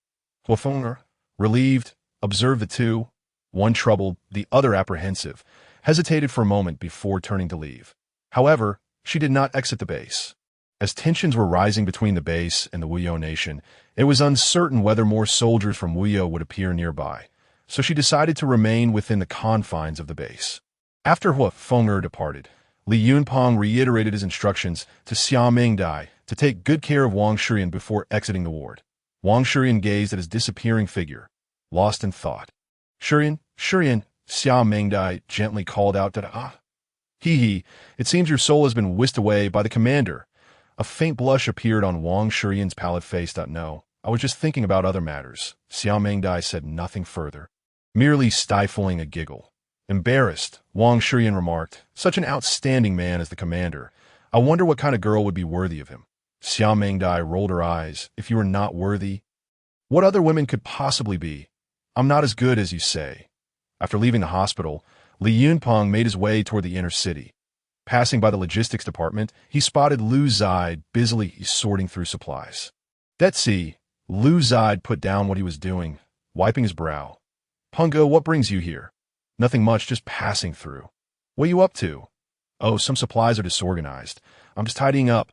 Huafonger, relieved, observed the two, one troubled, the other apprehensive, hesitated for a moment before turning to leave. However, she did not exit the base. As tensions were rising between the base and the Wuyo nation, it was uncertain whether more soldiers from Wuyo would appear nearby, so she decided to remain within the confines of the base. After Huafonger departed, Li Yunpeng reiterated his instructions to Xiao Mengdai to take good care of Wang Shiyan before exiting the ward. Wang Shiyan gazed at his disappearing figure, lost in thought. Shiyan, Xiao Mengdai gently called out, Hee, it seems your soul has been whisked away by the commander." A faint blush appeared on Wang Shiyan's pallid face. "No, I was just thinking about other matters." Xiao Mengdai said nothing further, merely stifling a giggle. Embarrassed, Wang Shiyan remarked, "Such an outstanding man as the commander. I wonder what kind of girl would be worthy of him." Xia Mengdai rolled her eyes. If you are not worthy, what other women could possibly be? I'm not as good as you say. After leaving the hospital, Li Yunpeng made his way toward the inner city. Passing by the logistics department, he spotted Lu Zide busily sorting through supplies. Detsi, Lu Zide put down what he was doing, wiping his brow. Pungo, what brings you here? Nothing much, just passing through. What are you up to? Oh, some supplies are disorganized. I'm just tidying up.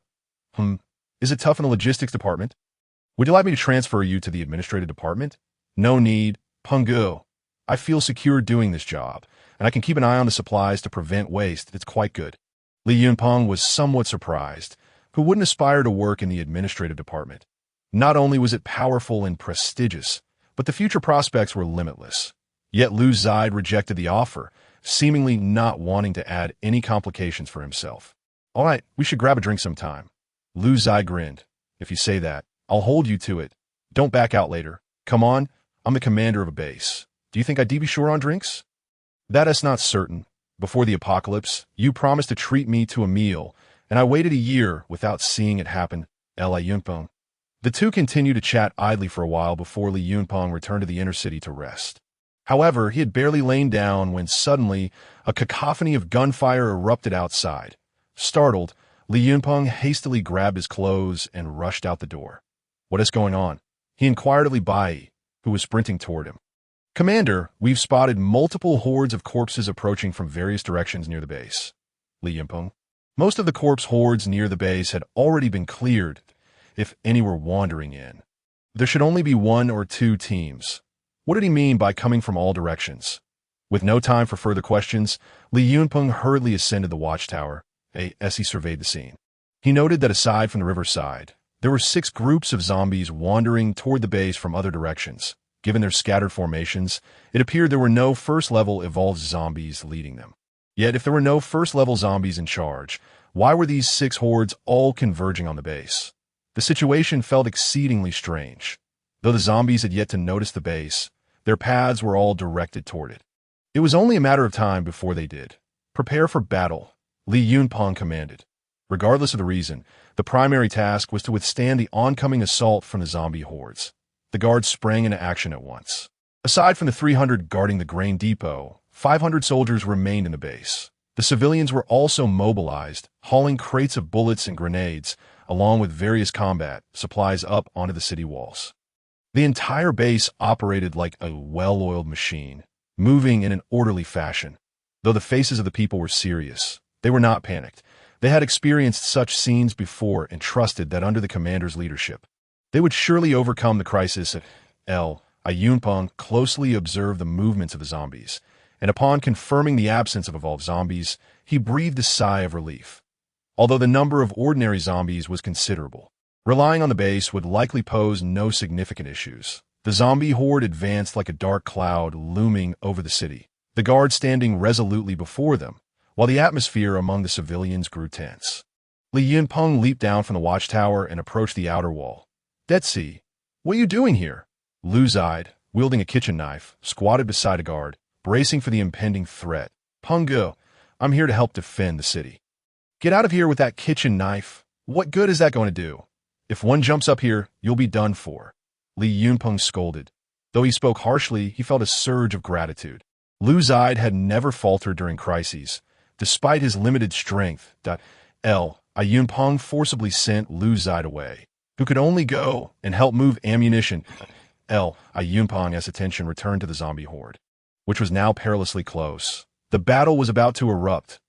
Is it tough in the logistics department? Would you like me to transfer you to the administrative department? No need, Pungo. I feel secure doing this job, and I can keep an eye on the supplies to prevent waste. It's quite good. Li Yunpeng was somewhat surprised. Who wouldn't aspire to work in the administrative department? Not only was it powerful and prestigious, but the future prospects were limitless. Yet Lu Zide rejected the offer, seemingly not wanting to add any complications for himself. All right, we should grab a drink sometime. Lu Zide grinned. If you say that, I'll hold you to it. Don't back out later. Come on, I'm the commander of a base. Do you think I'd be sure on drinks? That is not certain. Before the apocalypse, you promised to treat me to a meal, and I waited a year without seeing it happen. Li Yunpeng. The two continued to chat idly for a while before Li Yunpeng returned to the inner city to rest. However, he had barely lain down when suddenly a cacophony of gunfire erupted outside. Startled, Li Yunpeng hastily grabbed his clothes and rushed out the door. What is going on? He inquired of Li Bai, who was sprinting toward him. Commander, we've spotted multiple hordes of corpses approaching from various directions near the base. Li Yunpeng. Most of the corpse hordes near the base had already been cleared, if any were wandering in. There should only be 1 or 2 teams. What did he mean by coming from all directions? With no time for further questions, Li Yunpeng hurriedly ascended the watchtower, as he surveyed the scene. He noted that aside from the riverside, there were 6 groups of zombies wandering toward the base from other directions. Given their scattered formations, it appeared there were no first-level evolved zombies leading them. Yet if there were no first-level zombies in charge, why were these 6 hordes all converging on the base? The situation felt exceedingly strange. Though the zombies had yet to notice the base, their paths were all directed toward it. It was only a matter of time before they did. Prepare for battle, Li Yunpeng commanded. Regardless of the reason, the primary task was to withstand the oncoming assault from the zombie hordes. The guards sprang into action at once. Aside from the 300 guarding the grain depot, 500 soldiers remained in the base. The civilians were also mobilized, hauling crates of bullets and grenades, along with various combat supplies up onto the city walls. The entire base operated like a well-oiled machine, moving in an orderly fashion. Though the faces of the people were serious, they were not panicked. They had experienced such scenes before and trusted that under the commander's leadership, they would surely overcome the crisis. Li Yunpeng closely observed the movements of the zombies, and upon confirming the absence of evolved zombies, he breathed a sigh of relief. Although the number of ordinary zombies was considerable, relying on the base would likely pose no significant issues. The zombie horde advanced like a dark cloud looming over the city, the guards standing resolutely before them, while the atmosphere among the civilians grew tense. Li Yunpeng leaped down from the watchtower and approached the outer wall. Detsi, what are you doing here? Lu Zide, wielding a kitchen knife, squatted beside a guard, bracing for the impending threat. Pungo, I'm here to help defend the city. Get out of here with that kitchen knife. What good is that going to do? If one jumps up here, you'll be done for. Li Yunpeng scolded. Though he spoke harshly, he felt a surge of gratitude. Lu Zide had never faltered during crises. Despite his limited strength, Li Yunpeng forcibly sent Lu Zide away, who could only go and help move ammunition. Li Yunpeng's attention returned to the zombie horde, which was now perilously close. The battle was about to erupt.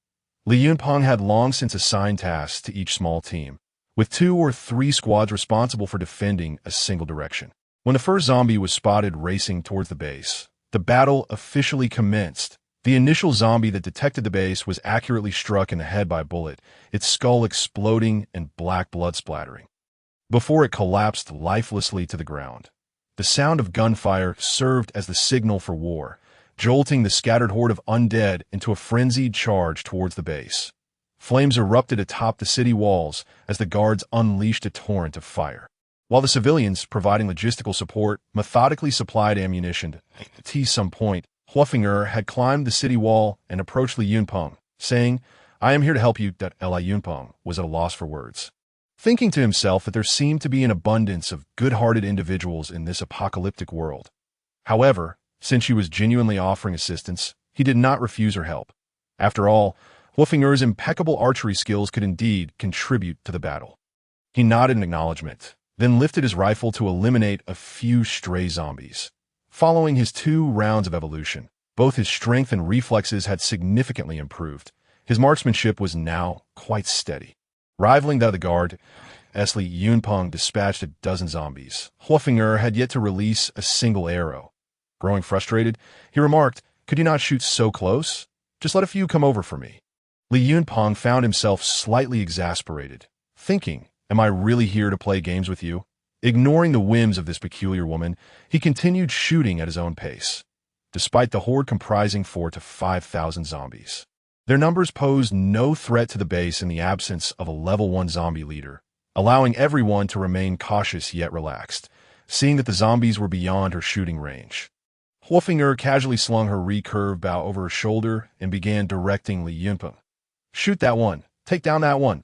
Li Yunpeng had long since assigned tasks to each small team, with 2 or 3 squads responsible for defending a single direction. When the first zombie was spotted racing towards the base, the battle officially commenced. The initial zombie that detected the base was accurately struck in the head by a bullet, its skull exploding and black blood splattering, before it collapsed lifelessly to the ground. The sound of gunfire served as the signal for war, jolting the scattered horde of undead into a frenzied charge towards the base. Flames erupted atop the city walls as the guards unleashed a torrent of fire, while the civilians, providing logistical support, methodically supplied ammunition. At some point, Hlufinger had climbed the city wall and approached Li Yunpeng, saying, I am here to help you. Li Yunpeng was at a loss for words. thinking to himself that there seemed to be an abundance of good-hearted individuals in this apocalyptic world. However, since she was genuinely offering assistance, he did not refuse her help. After all, Hoofinger's impeccable archery skills could indeed contribute to the battle. He nodded in acknowledgement, then lifted his rifle to eliminate a few stray zombies. Following his 2 rounds of evolution, both his strength and reflexes had significantly improved. His marksmanship was now quite steady. Rivaling that of the guard, Li Yunpeng dispatched a dozen zombies. Hoofinger had yet to release a single arrow. Growing frustrated, he remarked, "Could you not shoot so close? Just let a few come over for me." Li Yunpeng found himself slightly exasperated, thinking, "Am I really here to play games with you?" Ignoring the whims of this peculiar woman, he continued shooting at his own pace. Despite the horde comprising 4,000 to 5,000 zombies, their numbers posed no threat to the base in the absence of a level 1 zombie leader, allowing everyone to remain cautious yet relaxed, seeing that the zombies were beyond her shooting range. Hoofinger casually slung her recurve bow over her shoulder and began directing Li Yunpeng. "Shoot that one. Take down that one.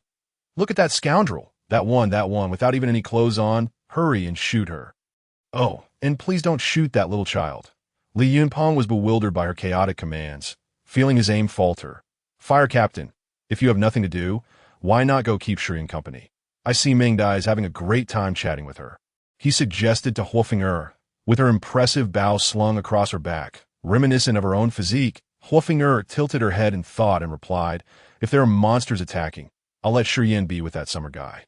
Look at that scoundrel. That one, without even any clothes on. Hurry and shoot her. Oh, and please don't shoot that little child." Li Yunpeng was bewildered by her chaotic commands, feeling his aim falter. "Fire Captain, if you have nothing to do, why not go keep Shireen company? I see Ming Dai is having a great time chatting with her," he suggested to Hoofinger. With her impressive bow slung across her back, reminiscent of her own physique, Hoofinger tilted her head in thought and replied, "If there are monsters attacking, I'll let Shireen be with that summer guy."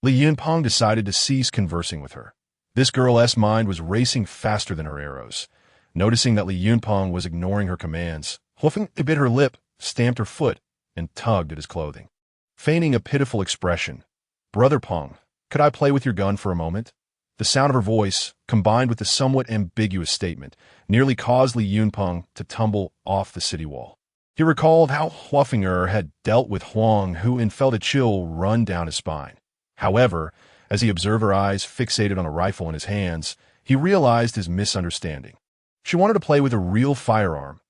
Li Yunpeng decided to cease conversing with her. This girl's mind was racing faster than her arrows. Noticing that Li Yunpeng was ignoring her commands, Hoofinger bit her lip, stamped her foot, and tugged at his clothing. Feigning a pitiful expression, "Brother Peng, could I play with your gun for a moment?" The sound of her voice, combined with the somewhat ambiguous statement, nearly caused Li Yunpeng to tumble off the city wall. He recalled how Hoofinger had dealt with Huang Hu and felt a chill run down his spine. However, as he observed her eyes fixated on a rifle in his hands, he realized his misunderstanding. She wanted to play with a real firearm.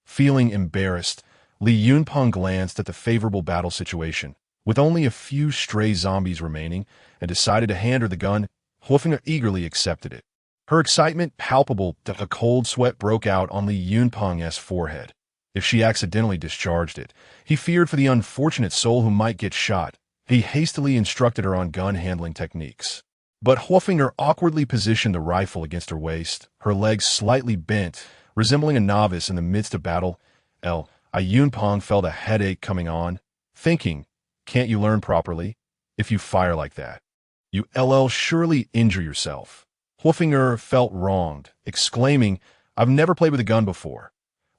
Feeling embarrassed, Li Yunpeng glanced at the favorable battle situation, with only a few stray zombies remaining, and decided to hand her the gun. Hoofinger eagerly accepted it. Her excitement palpable that a cold sweat broke out on Li Yunpeng's forehead. If she accidentally discharged it, he feared for the unfortunate soul who might get shot. He hastily instructed her on gun handling techniques. But Hoofinger awkwardly positioned the rifle against her waist, her legs slightly bent, resembling a novice in the midst of battle. Li Yunpeng felt a headache coming on, thinking, "Can't you learn properly? If you fire like that, you'll surely injure yourself." Hoofinger felt wronged, exclaiming, "I've never played with a gun before."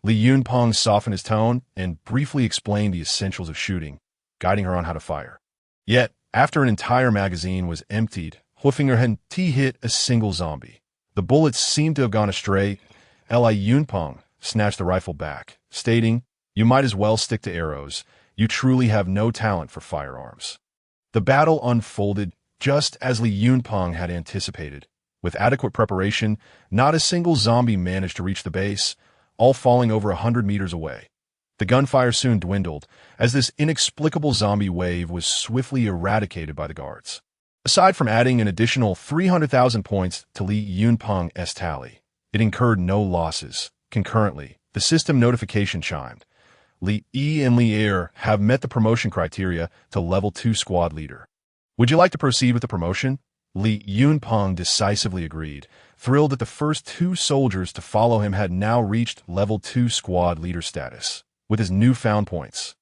Li Yunpeng softened his tone and briefly explained the essentials of shooting, guiding her on how to fire. Yet, after an entire magazine was emptied, Hoofinger hadn't hit a single zombie. The bullets seemed to have gone astray. Li Yunpeng snatched the rifle back, stating, "You might as well stick to arrows. You truly have no talent for firearms." The battle unfolded just as Li Yunpeng had anticipated. With adequate preparation, not a single zombie managed to reach the base, all falling over 100 meters away. The gunfire soon dwindled, as this inexplicable zombie wave was swiftly eradicated by the guards. Aside from adding an additional 300,000 points to Li Yunpeng's tally, it incurred no losses. Concurrently, the system notification chimed. Li Yi and Li Er have met the promotion criteria to level 2 squad leader. Would you like to proceed with the promotion? Li Yunpeng decisively agreed, thrilled that the first 2 soldiers to follow him had now reached level 2 squad leader status. With his newfound points,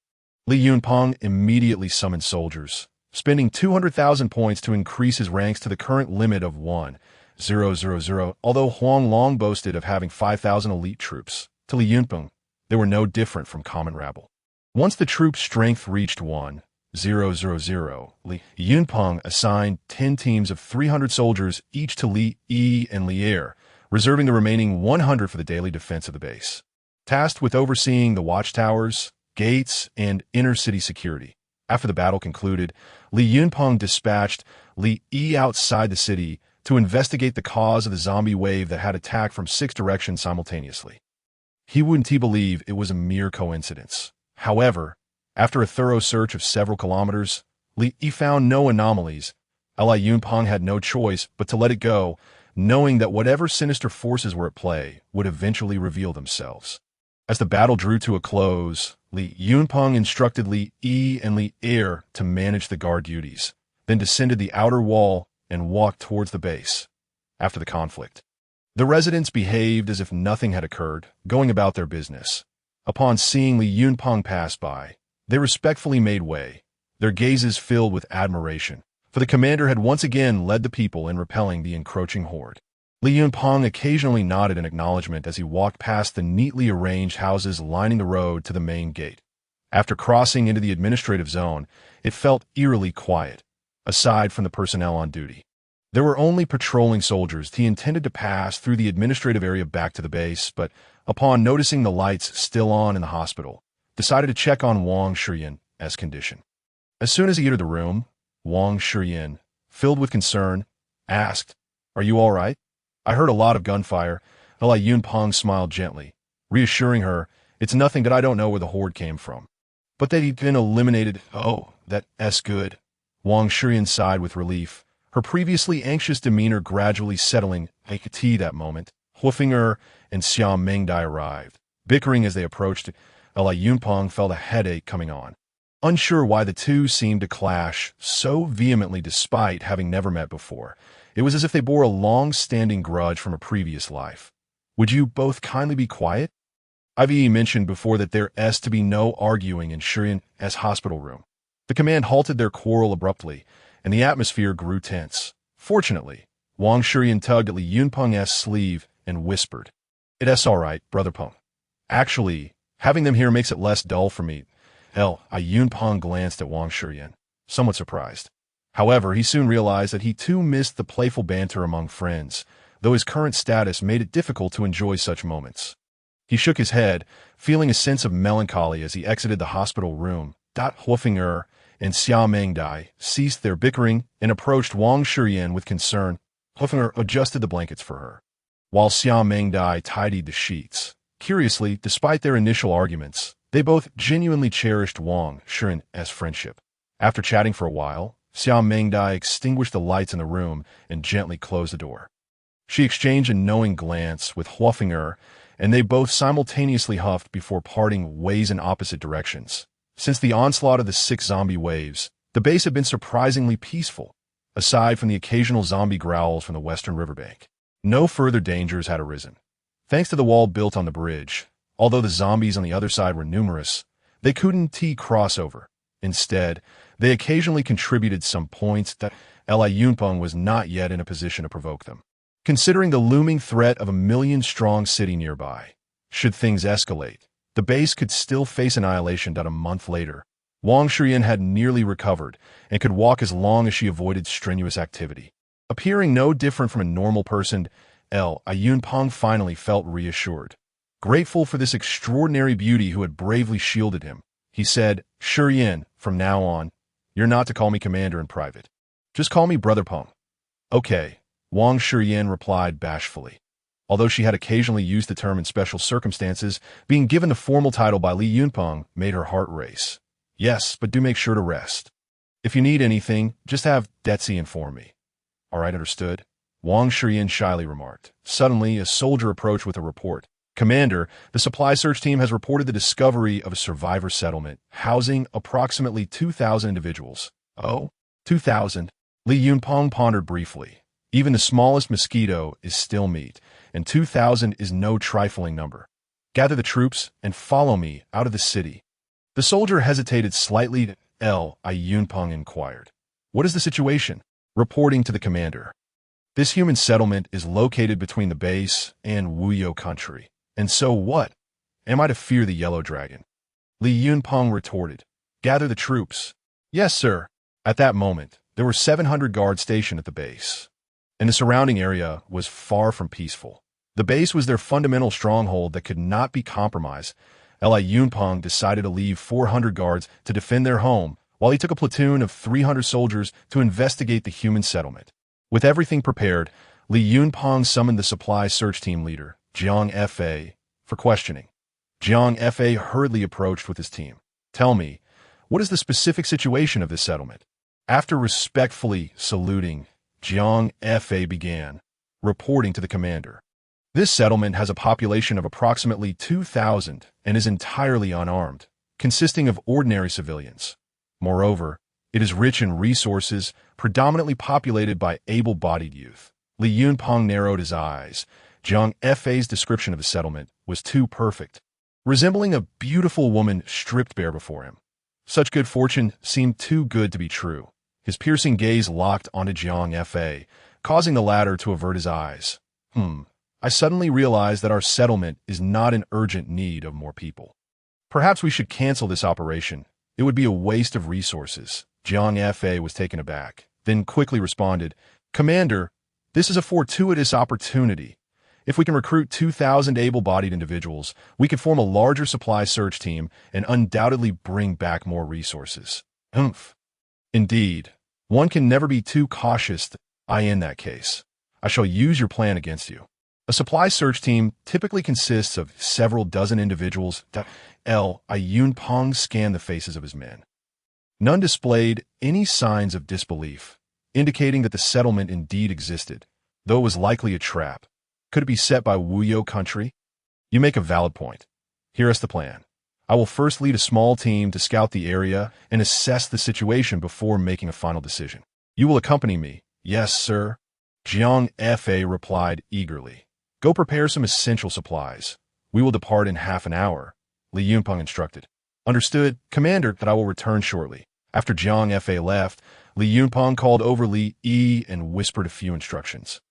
Li Yunpeng immediately summoned soldiers, spending 200,000 points to increase his ranks to the current limit of 1,000. Although Huang Long boasted of having 5,000 elite troops, to Li Yunpeng, they were no different from common rabble. Once the troop strength reached 1,000, Li Yunpeng assigned 10 teams of 300 soldiers each to Li Yi and Li Er, reserving the remaining 100 for the daily defense of the base. Tasked with overseeing the watchtowers, gates, and inner-city security. After the battle concluded, Li Yunpeng dispatched Li Yi outside the city to investigate the cause of the zombie wave that had attacked from 6 directions simultaneously. He wouldn't believe it was a mere coincidence. However, after a thorough search of several kilometers, Li Yi found no anomalies. Li Yunpeng had no choice but to let it go, knowing that whatever sinister forces were at play would eventually reveal themselves. As the battle drew to a close, Li Yunpeng instructed Li Yi and Li Er to manage the guard duties, then descended the outer wall and walked towards the base. After the conflict, the residents behaved as if nothing had occurred, going about their business. Upon seeing Li Yunpeng pass by, they respectfully made way, their gazes filled with admiration, for the commander had once again led the people in repelling the encroaching horde. Li Yunpeng occasionally nodded in acknowledgement as he walked past the neatly arranged houses lining the road to the main gate. After crossing into the administrative zone, it felt eerily quiet, aside from the personnel on duty. There were only patrolling soldiers. He intended to pass through the administrative area back to the base, but upon noticing the lights still on in the hospital, decided to check on Wang Shiyan condition. As soon as he entered the room, Wang Shiyan, filled with concern, asked, "Are you all right? I heard a lot of gunfire." Li Yunpeng smiled gently, reassuring her, "It's nothing that I don't know where the horde came from. But that he'd been eliminated, oh, that's good." Wang Shiyan sighed with relief, her previously anxious demeanor gradually settling. At that moment, Huifinger and Xiao Mengdai arrived. Bickering as they approached, Li Yunpeng felt a headache coming on. Unsure why the two seemed to clash so vehemently despite having never met before, it was as if they bore a long-standing grudge from a previous life. "Would you both kindly be quiet? I've mentioned before that there's to be no arguing in Shiyan's hospital room." The command halted their quarrel abruptly, and the atmosphere grew tense. Fortunately, Wang Shiyan tugged at Li Yunpeng's sleeve and whispered, "It's all right, Brother Peng. Actually, having them here makes it less dull for me." Li Yunpeng glanced at Wang Shiyan, somewhat surprised. However, he soon realized that he too missed the playful banter among friends, though his current status made it difficult to enjoy such moments. He shook his head, feeling a sense of melancholy as he exited the hospital room. Huifinger and Xiao Mengdai ceased their bickering and approached Wang Shiyan with concern. Huifinger adjusted the blankets for her, while Xiao Mengdai tidied the sheets. Curiously, despite their initial arguments, they both genuinely cherished Wang Shiyan's friendship. After chatting for a while, Xiao Mengdai extinguished the lights in the room and gently closed the door. She exchanged a knowing glance with Huifinger, and they both simultaneously huffed before parting ways in opposite directions. Since the onslaught of the 6 zombie waves, the base had been surprisingly peaceful, aside from the occasional zombie growls from the western riverbank. No further dangers had arisen. Thanks to the wall built on the bridge, although the zombies on the other side were numerous, they couldn't cross over. Instead, they occasionally contributed some points that Li Yunpeng was not yet in a position to provoke them. Considering the looming threat of a million-strong city nearby, should things escalate, the base could still face annihilation. A month later, Wang Shiyan had nearly recovered and could walk as long as she avoided strenuous activity. Appearing no different from a normal person, Li Yunpeng finally felt reassured. Grateful for this extraordinary beauty who had bravely shielded him, he said, "Shiyan, from now on, you're not to call me commander in private. Just call me Brother Peng." "Okay," Wang Shiyan replied bashfully. Although she had occasionally used the term in special circumstances, being given the formal title by Li Yunpeng made her heart race. "Yes, but do make sure to rest. If you need anything, just have Detzi inform me." "All right, understood," Wang Shiyan shyly remarked. Suddenly, a soldier approached with a report. "Commander, the supply search team has reported the discovery of a survivor settlement housing approximately 2,000 individuals." "Oh, 2,000? Li Yunpeng pondered briefly. Even the smallest mosquito is still meat, and 2,000 is no trifling number. "Gather the troops and follow me out of the city." The soldier hesitated slightly. Li Yunpeng inquired, "What is the situation?" Reporting to the commander, "This human settlement is located between the base and Wuyo country. And so what? Am I to fear the yellow dragon?" Li Yunpeng retorted, "Gather the troops." "Yes, sir." At that moment, there were 700 guards stationed at the base, and the surrounding area was far from peaceful. The base was their fundamental stronghold that could not be compromised. Li Yunpeng decided to leave 400 guards to defend their home, while he took a platoon of 300 soldiers to investigate the human settlement. With everything prepared, Li Yunpeng summoned the supply search team leader, Jiang Fa, for questioning. Jiang Fa hurriedly approached with his team. "Tell me, what is the specific situation of this settlement?" After respectfully saluting, Jiang Fa began, reporting to the commander. This settlement has a population of approximately 2,000 and is entirely unarmed, consisting of ordinary civilians. Moreover, it is rich in resources, predominantly populated by able-bodied youth. Li Yunpeng narrowed his eyes. Jiang Fa's description of the settlement was too perfect, resembling a beautiful woman stripped bare before him. Such good fortune seemed too good to be true. His piercing gaze locked onto Jiang Fa, causing the latter to avert his eyes. I suddenly realized that our settlement is not in urgent need of more people. Perhaps we should cancel this operation. It would be a waste of resources. Jiang Fa was taken aback, then quickly responded, Commander, this is a fortuitous opportunity. If we can recruit 2,000 able-bodied individuals, we could form a larger supply search team and undoubtedly bring back more resources. Indeed, one can never be too cautious. In that case, I shall use your plan against you. A supply search team typically consists of several dozen individuals. Yunpeng scanned the faces of his men. None displayed any signs of disbelief, indicating that the settlement indeed existed, though it was likely a trap. Could it be set by Wuyo country? You make a valid point. Here is the plan. I will first lead a small team to scout the area and assess the situation before making a final decision. You will accompany me. Yes, sir. Jiang Fa replied eagerly. Go prepare some essential supplies. We will depart in half an hour, Li Yunpeng instructed. Understood, Commander, that I will return shortly. After Jiang Fa left, Li Yunpeng called over Li Yi and whispered a few instructions.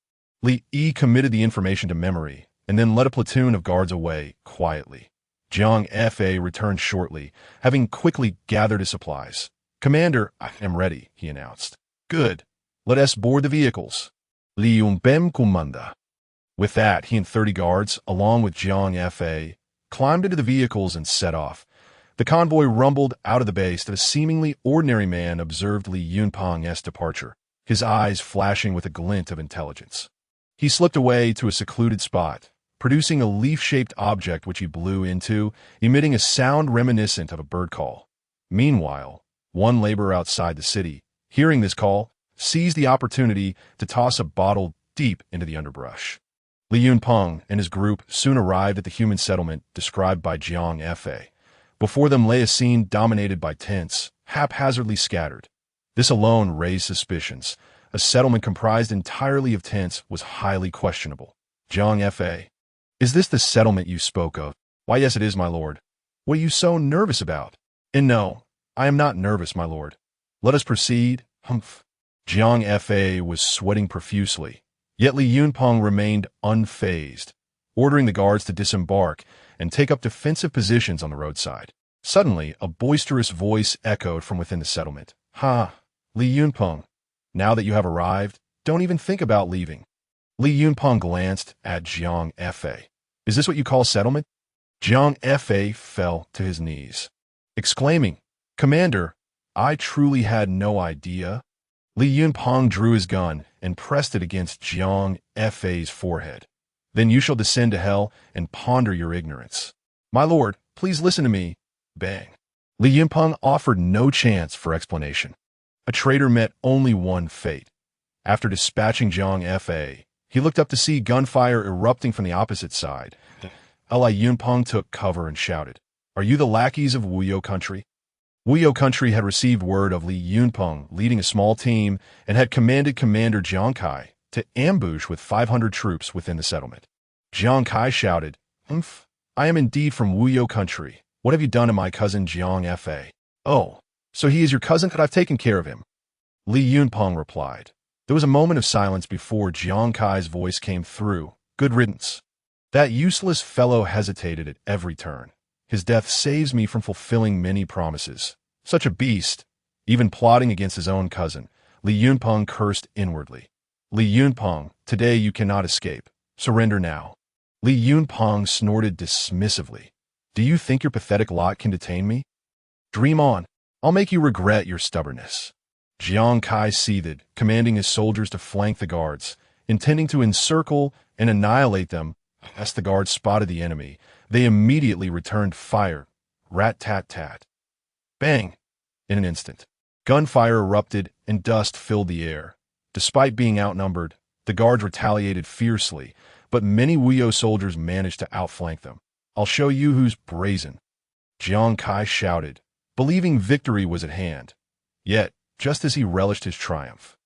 Li Yi committed the information to memory and then led a platoon of guards away quietly. Jiang Fa returned shortly, having quickly gathered his supplies. Commander, I am ready, he announced. Good. Let us board the vehicles. Li Yunpeng commanda. With that, he and 30 guards, along with Jiang Fa, climbed into the vehicles and set off. The convoy rumbled out of the base that a seemingly ordinary man observed Li Yunpeng's departure, his eyes flashing with a glint of intelligence. He slipped away to a secluded spot, producing a leaf-shaped object which he blew into, emitting a sound reminiscent of a bird call. Meanwhile, one laborer outside the city, hearing this call, seized the opportunity to toss a bottle deep into the underbrush. Li Yunpeng and his group soon arrived at the human settlement described by Jiang Fa. Before them lay a scene dominated by tents, haphazardly scattered. This alone raised suspicions. A settlement comprised entirely of tents was highly questionable. Jiang Fa. Is this the settlement you spoke of? Why, yes, it is, my lord. What are you so nervous about? And no, I am not nervous, my lord. Let us proceed. Jiang Fa was sweating profusely, yet Li Yunpeng remained unfazed, ordering the guards to disembark and take up defensive positions on the roadside. Suddenly, a boisterous voice echoed from within the settlement. Li Yunpeng, now that you have arrived, don't even think about leaving. Li Yunpeng glanced at Jiang Fa. Is this what you call settlement? Jiang Fa fell to his knees, exclaiming, Commander, I truly had no idea. Li Yunpeng drew his gun and pressed it against Jiang Fa's forehead. Then you shall descend to hell and ponder your ignorance. My lord, please listen to me. Bang. Li Yunpeng offered no chance for explanation. A traitor met only one fate. After dispatching Jiang Fa, he looked up to see gunfire erupting from the opposite side. Li Yunpeng took cover and shouted, Are you the lackeys of Wuyo country? Wuyo country had received word of Li Yunpeng leading a small team and had commanded Commander Jiang Kai to ambush with 500 troops within the settlement. Jiang Kai shouted, I am indeed from Wuyo country. What have you done to my cousin Jiang Fa? Oh, so he is your cousin? I've taken care of him. Li Yunpeng replied. There was a moment of silence before Jiang Kai's voice came through. Good riddance. That useless fellow hesitated at every turn. His death saves me from fulfilling many promises. Such a beast, even plotting against his own cousin. Li Yunpeng cursed inwardly. Li Yunpeng, today you cannot escape. Surrender now. Li Yunpeng snorted dismissively. Do you think your pathetic lot can detain me? Dream on. I'll make you regret your stubbornness. Jiang Kai seethed, commanding his soldiers to flank the guards, intending to encircle and annihilate them. As the guards spotted the enemy, they immediately returned fire. Rat-tat-tat. Bang! In an instant. Gunfire erupted and dust filled the air. Despite being outnumbered, the guards retaliated fiercely, but many Wuyo soldiers managed to outflank them. "I'll show you who's brazen," Jiang Kai shouted, believing victory was at hand. Yet, just as he relished his triumph,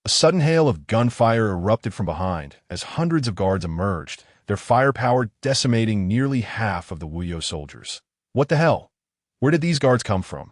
a sudden hail of gunfire erupted from behind as hundreds of guards emerged, their firepower decimating nearly half of the Wuyo soldiers. "What the hell? Where did these guards come from?"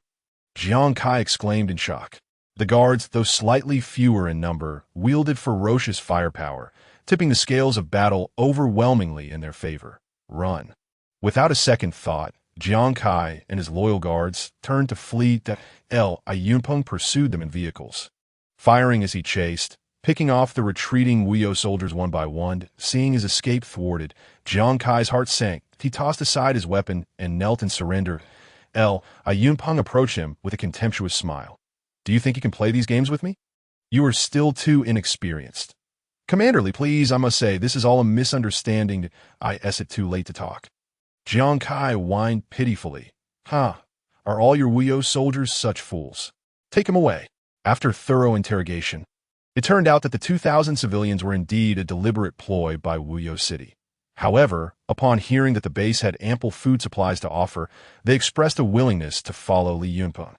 Jiang Kai exclaimed in shock. The guards, though slightly fewer in number, wielded ferocious firepower, tipping the scales of battle overwhelmingly in their favor. "Run." Without a second thought, Jiang Kai and his loyal guards turned to flee. Yunpeng pursued them in vehicles, firing as he chased, picking off the retreating Wuyo soldiers one by one. Seeing his escape thwarted, Jiang Kai's heart sank. He tossed aside his weapon and knelt in surrender. Yunpeng approached him with a contemptuous smile. "Do you think you can play these games with me? You are still too inexperienced." "Commanderly, please, I must say, this is all a misunderstanding. Is it too late to talk?" Jiang Kai whined pitifully. "Are all your Wuyo soldiers such fools? Take them away." After thorough interrogation, it turned out that the 2,000 civilians were indeed a deliberate ploy by Wuyo City. However, upon hearing that the base had ample food supplies to offer, they expressed a willingness to follow Li Yunpeng.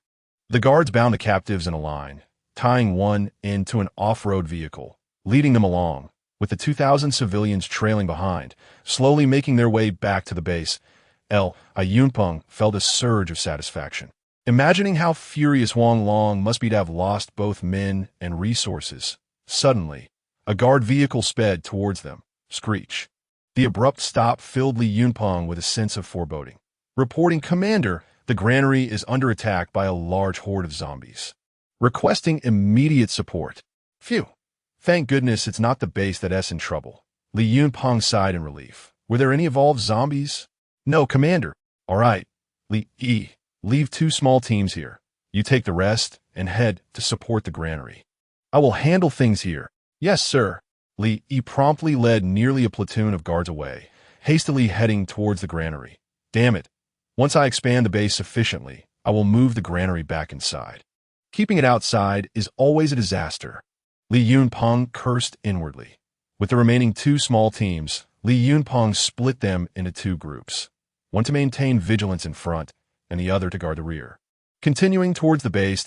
The guards bound the captives in a line, tying one end to an off-road vehicle, leading them along, with the 2,000 civilians trailing behind, slowly making their way back to the base. Yunpeng felt a surge of satisfaction, imagining how furious Wang Long must be to have lost both men and resources. Suddenly, a guard vehicle sped towards them. Screech. The abrupt stop filled Li Yunpeng with a sense of foreboding. Reporting, "Commander, the granary is under attack by a large horde of zombies. Requesting immediate support." "Phew. Thank goodness it's not the base that's in trouble." Li Yunpeng sighed in relief. "Were there any evolved zombies?" "No, Commander." "All right. Leave 2 small teams here. You take the rest and head to support the granary. I will handle things here." "Yes, sir." Li promptly led nearly a platoon of guards away, hastily heading towards the granary. "Damn it. Once I expand the base sufficiently, I will move the granary back inside. Keeping it outside is always a disaster." Li Yunpeng cursed inwardly. With the remaining 2 small teams, Li Yunpeng split them into 2 groups, one to maintain vigilance in front, and the other to guard the rear. Continuing towards the base,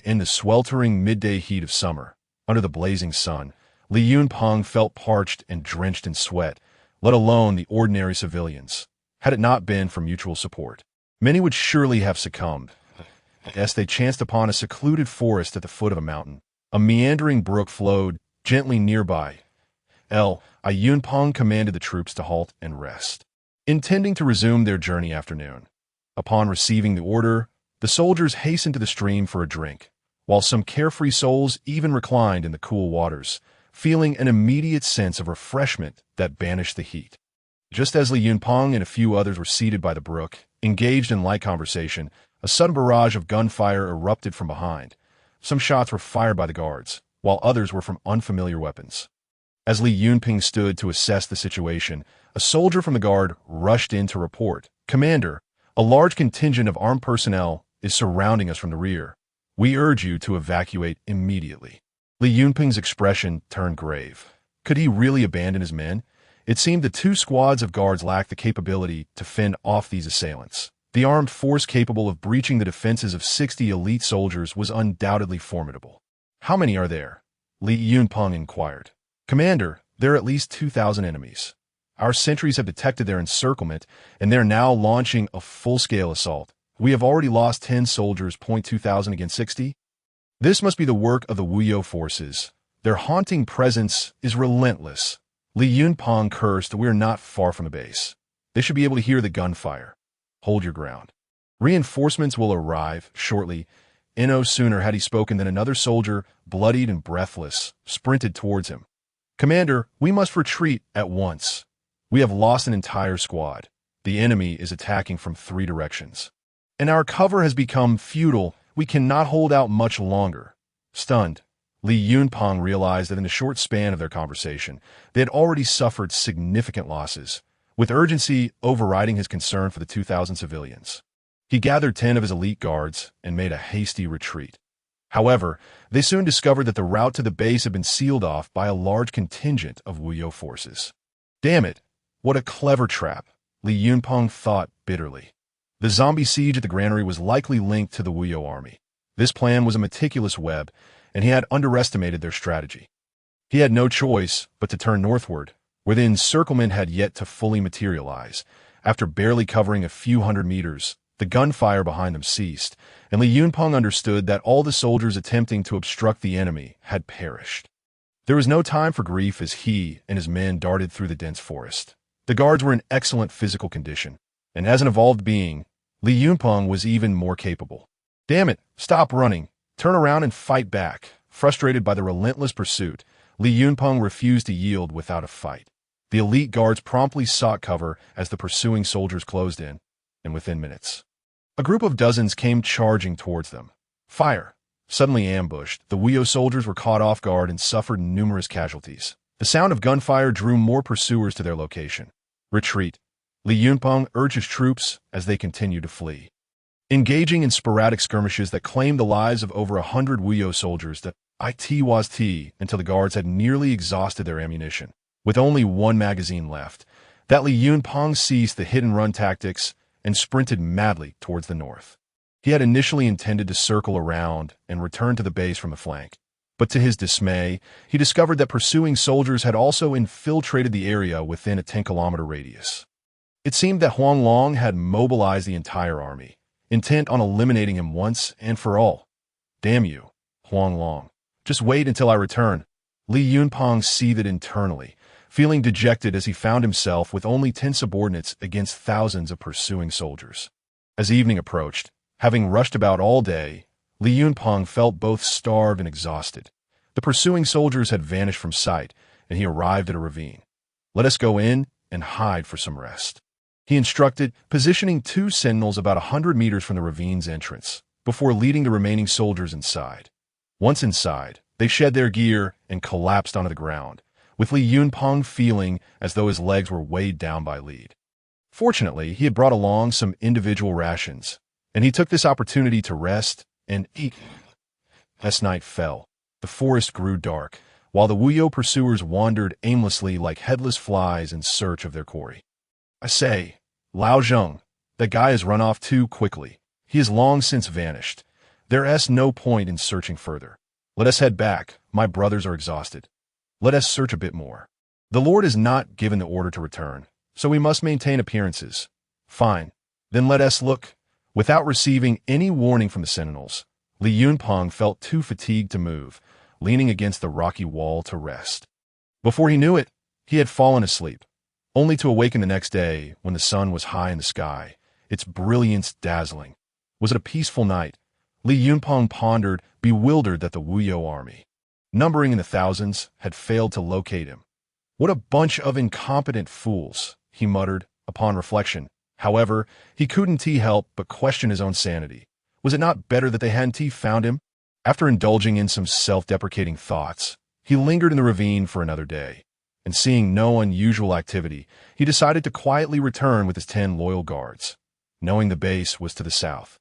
in the sweltering midday heat of summer, under the blazing sun, Li Yunpeng felt parched and drenched in sweat, let alone the ordinary civilians. Had it not been for mutual support, many would surely have succumbed. As they chanced upon a secluded forest at the foot of a mountain, a meandering brook flowed gently nearby. Yunpeng commanded the troops to halt and rest, intending to resume their journey afternoon. Upon receiving the order, the soldiers hastened to the stream for a drink, while some carefree souls even reclined in the cool waters, feeling an immediate sense of refreshment that banished the heat. Just as Li Yunpeng and a few others were seated by the brook, engaged in light conversation, a sudden barrage of gunfire erupted from behind. Some shots were fired by the guards, while others were from unfamiliar weapons. As Li Yunpeng stood to assess the situation, a soldier from the guard rushed in to report, "Commander, a large contingent of armed personnel is surrounding us from the rear. We urge you to evacuate immediately." Li Yunpeng's expression turned grave. Could he really abandon his men? It seemed the 2 squads of guards lacked the capability to fend off these assailants. The armed force capable of breaching the defenses of 60 elite soldiers was undoubtedly formidable. "How many are there?" Li Yunpeng inquired. "Commander, there are at least 2,000 enemies. Our sentries have detected their encirclement, and they're now launching a full-scale assault. We have already lost 10 soldiers, 2,000 against 60. This must be the work of the Wuyo forces. Their haunting presence is relentless." Li Yunpeng cursed. "We are not far from the base. They should be able to hear the gunfire. Hold your ground. Reinforcements will arrive shortly." No sooner had he spoken than another soldier, bloodied and breathless, sprinted towards him. "Commander, we must retreat at once. We have lost an entire squad. The enemy is attacking from 3 directions, and our cover has become futile. We cannot hold out much longer." Stunned, Li Yunpeng realized that in the short span of their conversation, they had already suffered significant losses, with urgency overriding his concern for the 2,000 civilians. He gathered 10 of his elite guards and made a hasty retreat. However, they soon discovered that the route to the base had been sealed off by a large contingent of Wuyo forces. Damn it, what a clever trap, Li Yunpeng thought bitterly. The zombie siege at the granary was likely linked to the Wuyo army. This plan was a meticulous web, and he had underestimated their strategy. He had no choice but to turn northward, where the encirclement had yet to fully materialize. After barely covering a few hundred meters, the gunfire behind them ceased, and Li Yunpeng understood that all the soldiers attempting to obstruct the enemy had perished. There was no time for grief as he and his men darted through the dense forest. The guards were in excellent physical condition, and as an evolved being, Li Yunpeng was even more capable. Damn it, stop running. Turn around and fight back. Frustrated by the relentless pursuit, Li Yunpeng refused to yield without a fight. The elite guards promptly sought cover as the pursuing soldiers closed in, and within minutes, a group of dozens came charging towards them. Fire! Suddenly ambushed, the Wuyo soldiers were caught off guard and suffered numerous casualties. The sound of gunfire drew more pursuers to their location. Retreat! Li Yunpeng urged his troops as they continued to flee. Engaging in sporadic skirmishes that claimed the lives of over 100 Wuyo soldiers, that it was until the guards had nearly exhausted their ammunition. With only one magazine left, that Li Yunpeng ceased the hit-and-run tactics and sprinted madly towards the north. He had initially intended to circle around and return to the base from the flank, but to his dismay, he discovered that pursuing soldiers had also infiltrated the area within a 10-kilometer radius. It seemed that Huang Long had mobilized the entire army, intent on eliminating him once and for all. Damn you, Huang Long. Just wait until I return. Li Yunpeng seethed internally, feeling dejected as he found himself with only 10 subordinates against thousands of pursuing soldiers. As evening approached, having rushed about all day, Li Yunpeng felt both starved and exhausted. The pursuing soldiers had vanished from sight, and he arrived at a ravine. Let us go in and hide for some rest, he instructed, positioning 2 sentinels about 100 meters from the ravine's entrance, before leading the remaining soldiers inside. Once inside, they shed their gear and collapsed onto the ground, with Li Yunpeng feeling as though his legs were weighed down by lead. Fortunately, he had brought along some individual rations, and he took this opportunity to rest and eat. As night fell, the forest grew dark, while the Wuyo pursuers wandered aimlessly like headless flies in search of their quarry. I say, Lao Zheng, that guy has run off too quickly. He has long since vanished. There's no point in searching further. Let us head back. My brothers are exhausted. Let us search a bit more. The Lord has not given the order to return, so we must maintain appearances. Fine. Then let us look. Without receiving any warning from the sentinels, Li Yunpeng felt too fatigued to move, leaning against the rocky wall to rest. Before he knew it, he had fallen asleep, only to awaken the next day when the sun was high in the sky, its brilliance dazzling. Was it a peaceful night? Li Yunpeng pondered, bewildered that the Wuyo army, numbering in the thousands, had failed to locate him. What a bunch of incompetent fools, he muttered, upon reflection. However, he couldn't help but question his own sanity. Was it not better that they hadn't found him? After indulging in some self-deprecating thoughts, he lingered in the ravine for another day, and seeing no unusual activity, he decided to quietly return with his 10 loyal guards, knowing the base was to the south.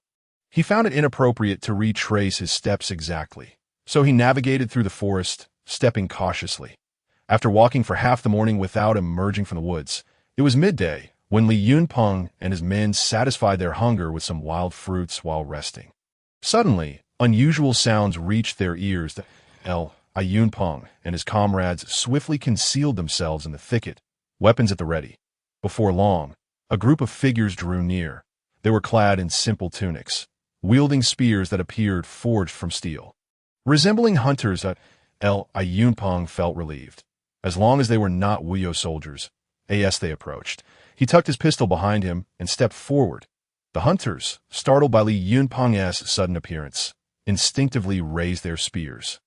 He found it inappropriate to retrace his steps exactly, so he navigated through the forest, stepping cautiously. After walking for half the morning without emerging from the woods, it was midday when Li Yunpeng and his men satisfied their hunger with some wild fruits while resting. Suddenly, unusual sounds reached their ears. Li Yunpeng and his comrades swiftly concealed themselves in the thicket, weapons at the ready. Before long, a group of figures drew near. They were clad in simple tunics, wielding spears that appeared forged from steel. Resembling hunters, Li Yunpeng felt relieved. As long as they were not Wuyo soldiers, as they approached, he tucked his pistol behind him and stepped forward. The hunters, startled by Li Yunpeng's sudden appearance, instinctively raised their spears,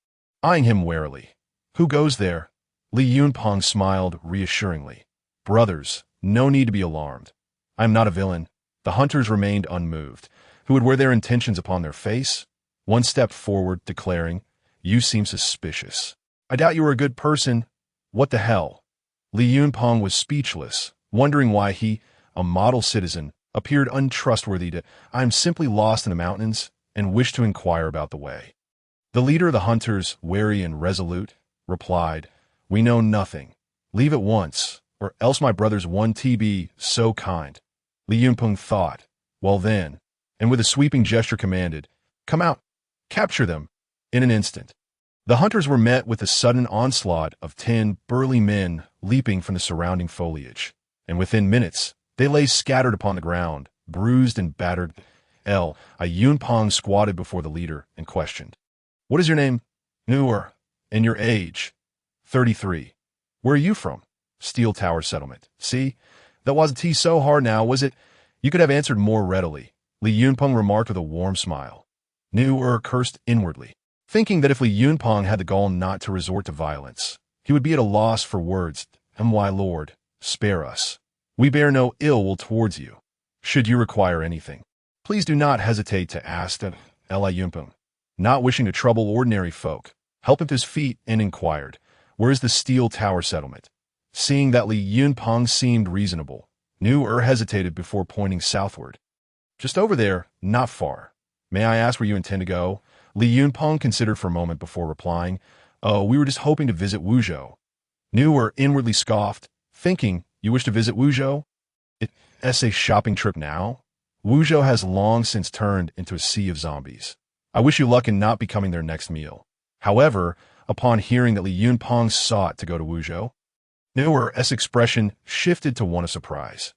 eyeing him warily. Who goes there? Li Yunpeng smiled reassuringly. Brothers, no need to be alarmed. I am not a villain. The hunters remained unmoved. Who would wear their intentions upon their face? One stepped forward, declaring, You seem suspicious. I doubt you are a good person. What the hell? Li Yunpeng was speechless, wondering why he, a model citizen, appeared untrustworthy to, I am simply lost in the mountains and wish to inquire about the way. The leader of the hunters, wary and resolute, replied, "We know nothing. Leave at once, or else my brothers won't be so kind." Li Yunpeng thought, "Well then," and with a sweeping gesture commanded, "Come out, capture them." In an instant, the hunters were met with a sudden onslaught of 10 burly men leaping from the surrounding foliage, and within minutes, they lay scattered upon the ground, bruised and battered. Yunpeng squatted before the leader and questioned, "What is your name?" "Newer." "And your age?" 33. "Where are you from?" "Steel Tower Settlement." "See, that wasn't so hard now, was it? You could have answered more readily," Li Yunpeng remarked with a warm smile. Newer cursed inwardly, thinking that if Li Yunpeng had the gall not to resort to violence, he would be at a loss for words. "My lord, spare us. We bear no ill will towards you. Should you require anything, please do not hesitate to ask." Li Yunpeng, not wishing to trouble ordinary folk, helped him to his feet and inquired, "Where is the Steel Tower Settlement?" Seeing that Li Yunpeng seemed reasonable, Newer hesitated before pointing southward. "Just over there, not far." "May I ask where you intend to go?" Li Yunpeng considered for a moment before replying, "Oh, we were just hoping to visit Wuzhou." Newer inwardly scoffed, thinking, "You wish to visit Wuzhou? It's a shopping trip now? Wuzhou has long since turned into a sea of zombies. I wish you luck in not becoming their next meal." However, upon hearing that Li Yunpeng sought to go to Wuzhou, Newer's expression shifted to one of surprise.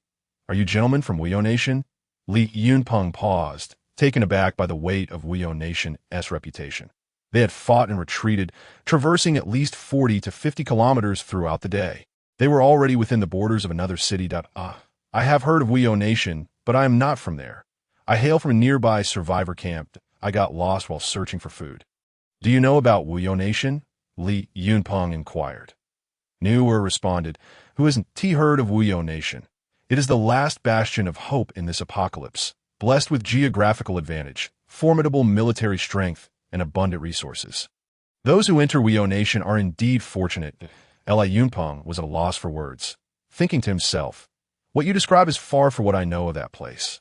"Are you gentlemen from Wuyou Nation?" Li Yunpeng paused, taken aback by the weight of Wuyou Nation's reputation. They had fought and retreated, traversing at least 40 to 50 kilometers throughout the day. They were already within the borders of another city. "I have heard of Wuyou Nation, but I am not from there. I hail from a nearby survivor camp. I got lost while searching for food." "Do you know about Wuyou Nation?" Li Yunpeng inquired. Newer responded, "Who hasn't heard of Wuyou Nation? It is the last bastion of hope in this apocalypse, blessed with geographical advantage, formidable military strength, and abundant resources. Those who enter Wuyou Nation are indeed fortunate." Li Yunpeng was at a loss for words, thinking to himself, "What you describe is far from what I know of that place.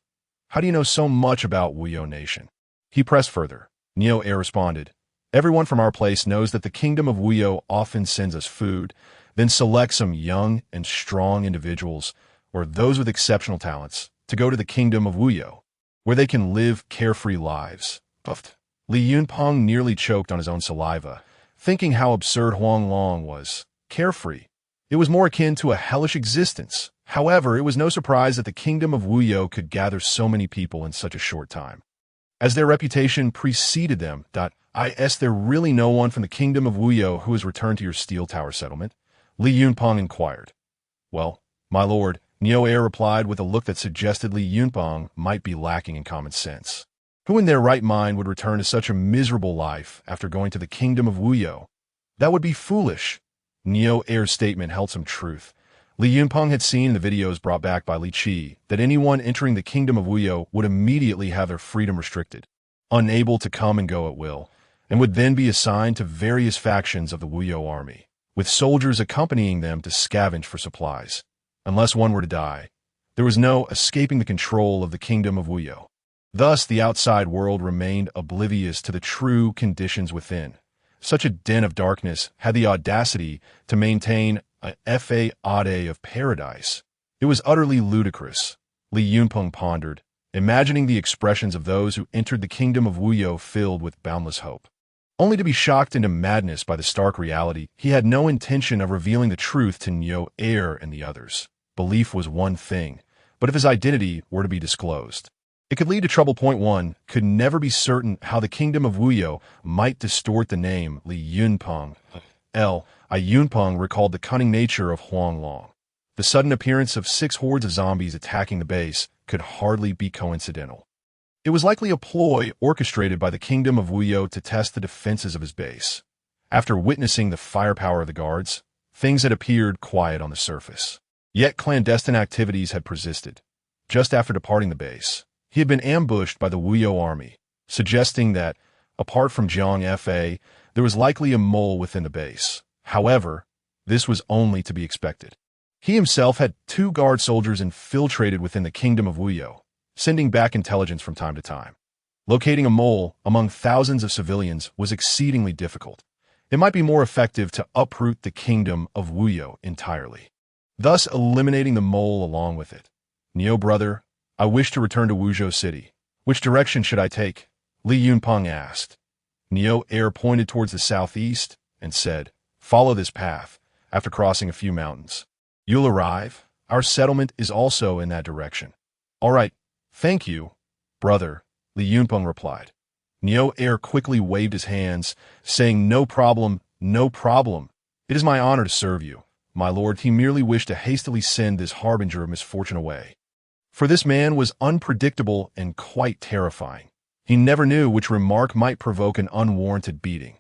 How do you know so much about Wuyou Nation?" He pressed further. Neo Air responded, "Everyone from our place knows that the kingdom of Wuyou often sends us food, then selects some young and strong individuals, or those with exceptional talents, to go to the kingdom of Wuyou, where they can live carefree lives." Li Yunpeng nearly choked on his own saliva, thinking how absurd Huang Long was. Carefree. It was more akin to a hellish existence. However, it was no surprise that the kingdom of Wuyou could gather so many people in such a short time, as their reputation preceded them. Is there really no one from the kingdom of Wuyou who has returned to your Steel Tower Settlement?" Li Yunpeng inquired. "Well, my lord," Neo Air replied with a look that suggested Li Yunpeng might be lacking in common sense. "Who in their right mind would return to such a miserable life after going to the kingdom of Wuyou? That would be foolish." Neo Air's statement held some truth. Li Yunpeng had seen in the videos brought back by Li Qi that anyone entering the kingdom of Wuyou would immediately have their freedom restricted, unable to come and go at will, and would then be assigned to various factions of the Wuyou army, with soldiers accompanying them to scavenge for supplies. Unless one were to die, there was no escaping the control of the kingdom of Wuyou. Thus, the outside world remained oblivious to the true conditions within. Such a den of darkness had the audacity to maintain a fade of paradise. It was utterly ludicrous, Li Yunpeng pondered, imagining the expressions of those who entered the kingdom of Wuyou filled with boundless hope, only to be shocked into madness by the stark reality. He had no intention of revealing the truth to Neo Air and the others. Belief was one thing, but if his identity were to be disclosed, it could lead to trouble. Point one, could never be certain how the kingdom of Wuyou might distort the name Li Yunpeng. Yunpeng recalled the cunning nature of Huang Long. The sudden appearance of 6 hordes of zombies attacking the base could hardly be coincidental. It was likely a ploy orchestrated by the kingdom of Wuyou to test the defenses of his base. After witnessing the firepower of the guards, things had appeared quiet on the surface. Yet clandestine activities had persisted. Just after departing the base, he had been ambushed by the Wuyou army, suggesting that, apart from Jiang Fa, there was likely a mole within the base. However, this was only to be expected. He himself had 2 guard soldiers infiltrated within the kingdom of Wuyou, sending back intelligence from time to time. Locating a mole among thousands of civilians was exceedingly difficult. It might be more effective to uproot the kingdom of Wuyo entirely, thus eliminating the mole along with it. Neo brother, I wish to return to Wuzhou City. Which direction should I take? Li Yunpeng asked. Neo Air pointed towards the southeast and said, follow this path. After crossing a few mountains, you'll arrive. Our settlement is also in that direction. All right, thank you, brother, Li Yunpeng replied. Neo Air quickly waved his hands, saying, no problem, no problem. It is my honor to serve you, my lord. He merely wished to hastily send this harbinger of misfortune away. For this man was unpredictable and quite terrifying. He never knew which remark might provoke an unwarranted beating.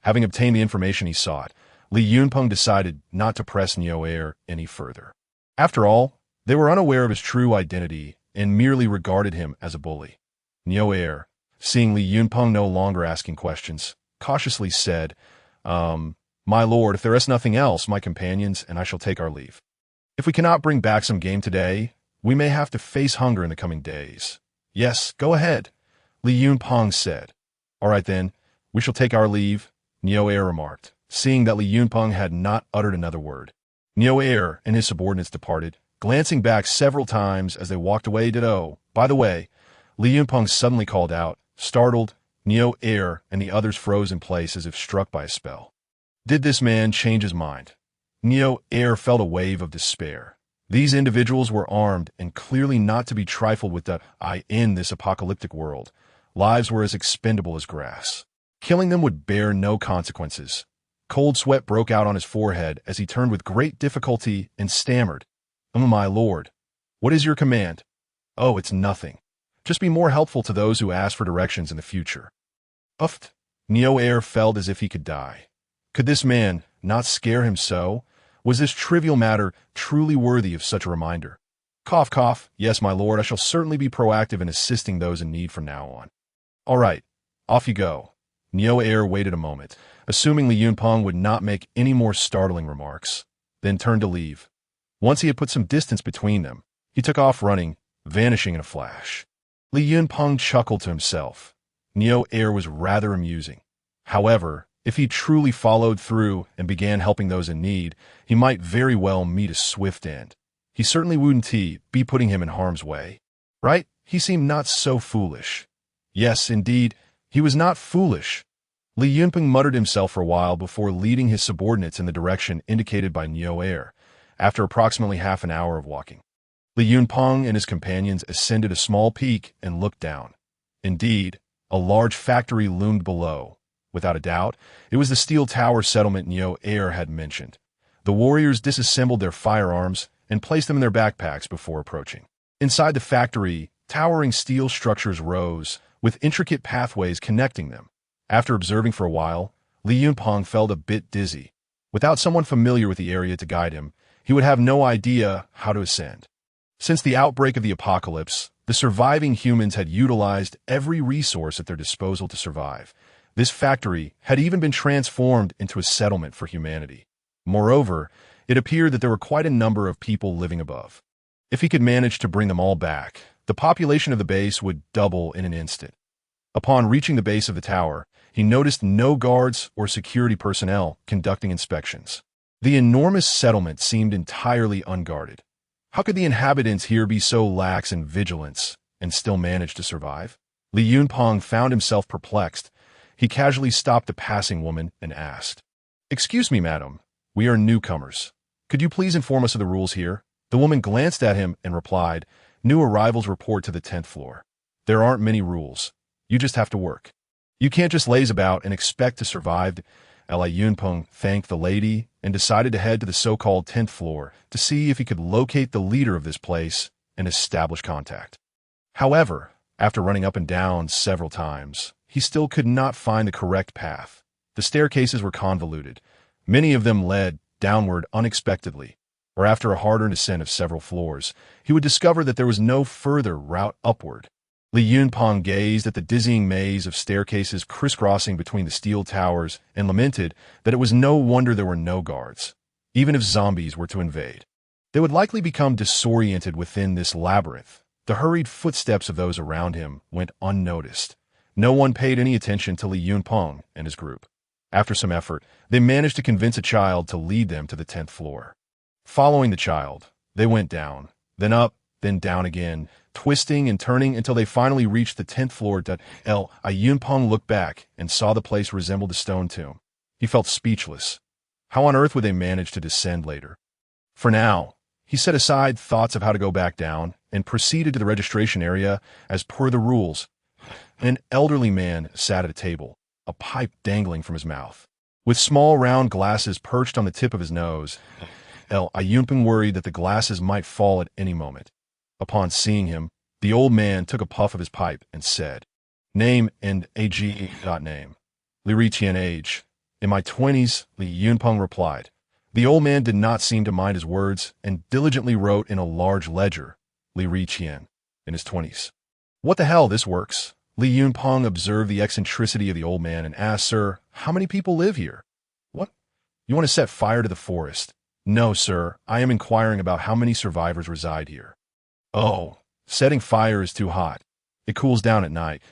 Having obtained the information he sought, Li Yunpeng decided not to press Neo Air any further. After all, they were unaware of his true identity and merely regarded him as a bully. Neo Air, seeing Li Yunpeng no longer asking questions, cautiously said, my lord, if there is nothing else, my companions and I shall take our leave. If we cannot bring back some game today, we may have to face hunger in the coming days. Yes, go ahead, Li Yunpeng said. All right then, we shall take our leave, Neo Air remarked, seeing that Li Yunpeng had not uttered another word. Neo Air and his subordinates departed, glancing back several times as they walked away. By the way, Li Yunpeng suddenly called out, startled. Neo Air and the others froze in place as if struck by a spell. Did this man change his mind? Neo Air felt a wave of despair. These individuals were armed and clearly not to be trifled with. In this apocalyptic world, lives were as expendable as grass. Killing them would bear no consequences. Cold sweat broke out on his forehead as he turned with great difficulty and stammered, my lord, what is your command? Oh, it's nothing. Just be more helpful to those who ask for directions in the future. Uffed. Neo Air felt as if he could die. Could this man not scare him so? Was this trivial matter truly worthy of such a reminder? Cough, cough. Yes, my lord, I shall certainly be proactive in assisting those in need from now on. All right, off you go. Neo Air waited a moment, assuming Li Yunpeng would not make any more startling remarks, then turned to leave. Once he had put some distance between them, he took off running, vanishing in a flash. Li Yunpeng chuckled to himself. Neo Air was rather amusing. However, if he truly followed through and began helping those in need, he might very well meet a swift end. He certainly wouldn't be putting him in harm's way. Right? He seemed not so foolish. Yes, indeed, he was not foolish. Li Yunpeng muttered himself for a while before leading his subordinates in the direction indicated by Neo Air. After approximately half an hour of walking, Li Yunpeng and his companions ascended a small peak and looked down. Indeed, a large factory loomed below. Without a doubt, it was the steel tower settlement Neo Air had mentioned. The warriors disassembled their firearms and placed them in their backpacks before approaching. Inside the factory, towering steel structures rose, with intricate pathways connecting them. After observing for a while, Li Yunpeng felt a bit dizzy. Without someone familiar with the area to guide him, he would have no idea how to ascend. Since the outbreak of the apocalypse, the surviving humans had utilized every resource at their disposal to survive. This factory had even been transformed into a settlement for humanity. Moreover, it appeared that there were quite a number of people living above. If he could manage to bring them all back, the population of the base would double in an instant. Upon reaching the base of the tower, he noticed no guards or security personnel conducting inspections. The enormous settlement seemed entirely unguarded. How could the inhabitants here be so lax in vigilance and still manage to survive? Li Yunpeng found himself perplexed. He casually stopped a passing woman and asked, "Excuse me, madam, we are newcomers. Could you please inform us of the rules here?" The woman glanced at him and replied, "New arrivals report to the 10th floor. There aren't many rules. You just have to work. You can't just laze about and expect to survive." Li Yunpeng thanked the lady and decided to head to the so-called 10th floor to see if he could locate the leader of this place and establish contact. However, after running up and down several times, he still could not find the correct path. The staircases were convoluted. Many of them led downward unexpectedly, or after a harder descent of several floors, he would discover that there was no further route upward. Li Yunpeng gazed at the dizzying maze of staircases crisscrossing between the steel towers and lamented that it was no wonder there were no guards. Even if zombies were to invade, they would likely become disoriented within this labyrinth. The hurried footsteps of those around him went unnoticed. No one paid any attention to Li Yunpeng and his group. After some effort, they managed to convince a child to lead them to the 10th floor. Following the child, they went down, then up, then down again, twisting and turning until they finally reached the 10th floor. Yunpeng looked back and saw the place resembled a stone tomb. He felt speechless. How on earth would they manage to descend later? For now, he set aside thoughts of how to go back down and proceeded to the registration area as per the rules. An elderly man sat at a table, a pipe dangling from his mouth. With small round glasses perched on the tip of his nose, Yunpeng worried that the glasses might fall at any moment. Upon seeing him, the old man took a puff of his pipe and said, "Name and age. Name. Li Riqian age. In my 20s, Li Yunpeng replied. The old man did not seem to mind his words and diligently wrote in a large ledger, Li Riqian, in his 20s. What the hell, this works. Li Yunpeng observed the eccentricity of the old man and asked, "Sir, how many people live here?" "What? You want to set fire to the forest?" "No, sir, I am inquiring about how many survivors reside here." "Oh, setting fire is too hot. It cools down at night."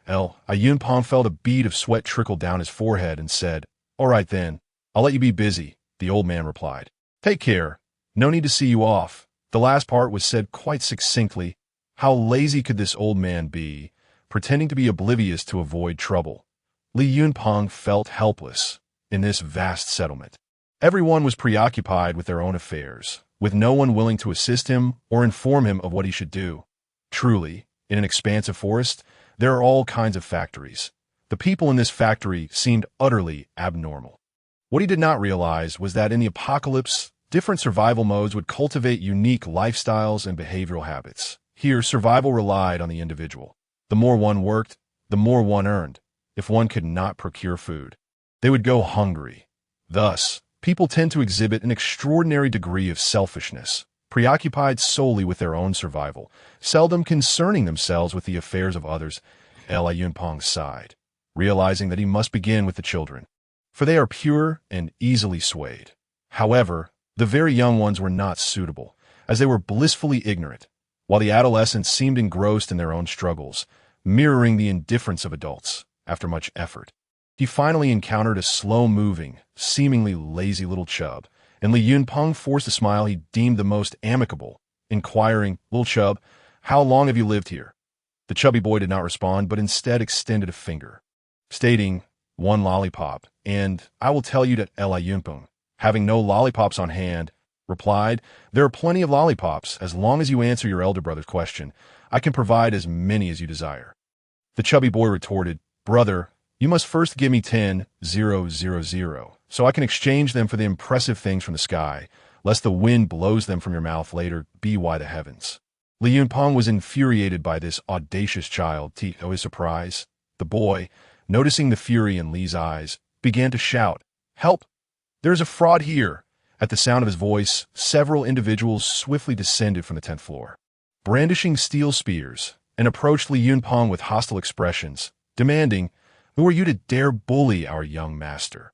Yunpeng felt a bead of sweat trickle down his forehead and said, "All right then, I'll let you be busy," the old man replied. "Take care. No need to see you off." The last part was said quite succinctly. How lazy could this old man be, pretending to be oblivious to avoid trouble? Li Yunpeng felt helpless in this vast settlement. Everyone was preoccupied with their own affairs, with no one willing to assist him or inform him of what he should do. Truly, in an expansive forest, there are all kinds of factories. The people in this factory seemed utterly abnormal. What he did not realize was that in the apocalypse, different survival modes would cultivate unique lifestyles and behavioral habits. Here, survival relied on the individual. The more one worked, the more one earned. If one could not procure food, they would go hungry. Thus, people tend to exhibit an extraordinary degree of selfishness, preoccupied solely with their own survival, seldom concerning themselves with the affairs of others. Yunpeng sighed, realizing that he must begin with the children, for they are pure and easily swayed. However, the very young ones were not suitable, as they were blissfully ignorant, while the adolescents seemed engrossed in their own struggles, mirroring the indifference of adults. After much effort, he finally encountered a slow-moving, seemingly lazy little chub, and Li Yunpeng forced a smile he deemed the most amicable, inquiring, "Little chub, how long have you lived here?" The chubby boy did not respond, but instead extended a finger, stating, "One lollipop, and I will tell you that Yunpeng, having no lollipops on hand, replied, "There are plenty of lollipops. As long as you answer your elder brother's question, I can provide as many as you desire." The chubby boy retorted, "Brother, you must first give me 10,000, so I can exchange them for the impressive things from the sky, lest the wind blows them from your mouth later, by the heavens." Li Yunpeng was infuriated by this audacious child. To his surprise, the boy, noticing the fury in Li's eyes, began to shout, "Help! There is a fraud here!" At the sound of his voice, several individuals swiftly descended from the 10th floor, brandishing steel spears, and approached Li Yunpeng with hostile expressions, demanding, "Who are you to dare bully our young master?"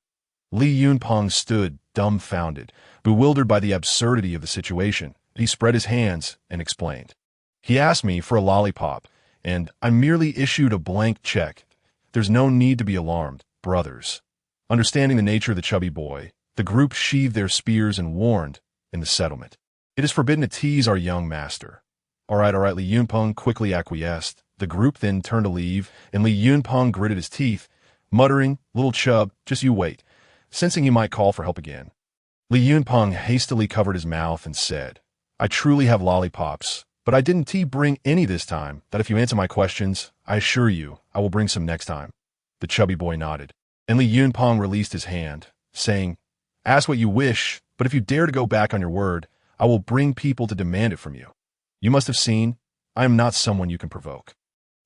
Li Yunpeng stood dumbfounded, bewildered by the absurdity of the situation. He spread his hands and explained. "He asked me for a lollipop, and I merely issued a blank check. There's no need to be alarmed, brothers." Understanding the nature of the chubby boy, the group sheathed their spears and warned, "In the settlement, it is forbidden to tease our young master." All right, Li Yunpeng quickly acquiesced. The group then turned to leave, and Li Yunpeng gritted his teeth, muttering, "Little chub, just you wait," sensing he might call for help again. Li Yunpeng hastily covered his mouth and said, "I truly have lollipops, but I didn't bring any this time, that if you answer my questions, I assure you, I will bring some next time." The chubby boy nodded, and Li Yunpeng released his hand, saying, "Ask what you wish, but if you dare to go back on your word, I will bring people to demand it from you. You must have seen, I am not someone you can provoke."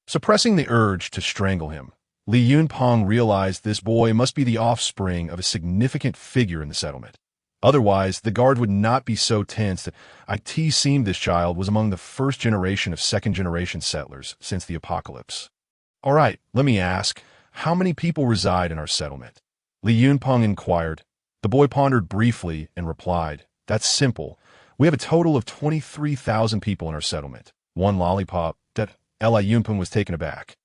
Suppressing the urge to strangle him, Li Yunpeng realized this boy must be the offspring of a significant figure in the settlement. Otherwise, the guard would not be so tense that it seemed this child was among the first generation of second-generation settlers since the apocalypse. "All right, let me ask, how many people reside in our settlement?" Li Yunpeng inquired. The boy pondered briefly and replied, "That's simple. We have a total of 23,000 people in our settlement." "One lollipop." That Yunpeng was taken aback.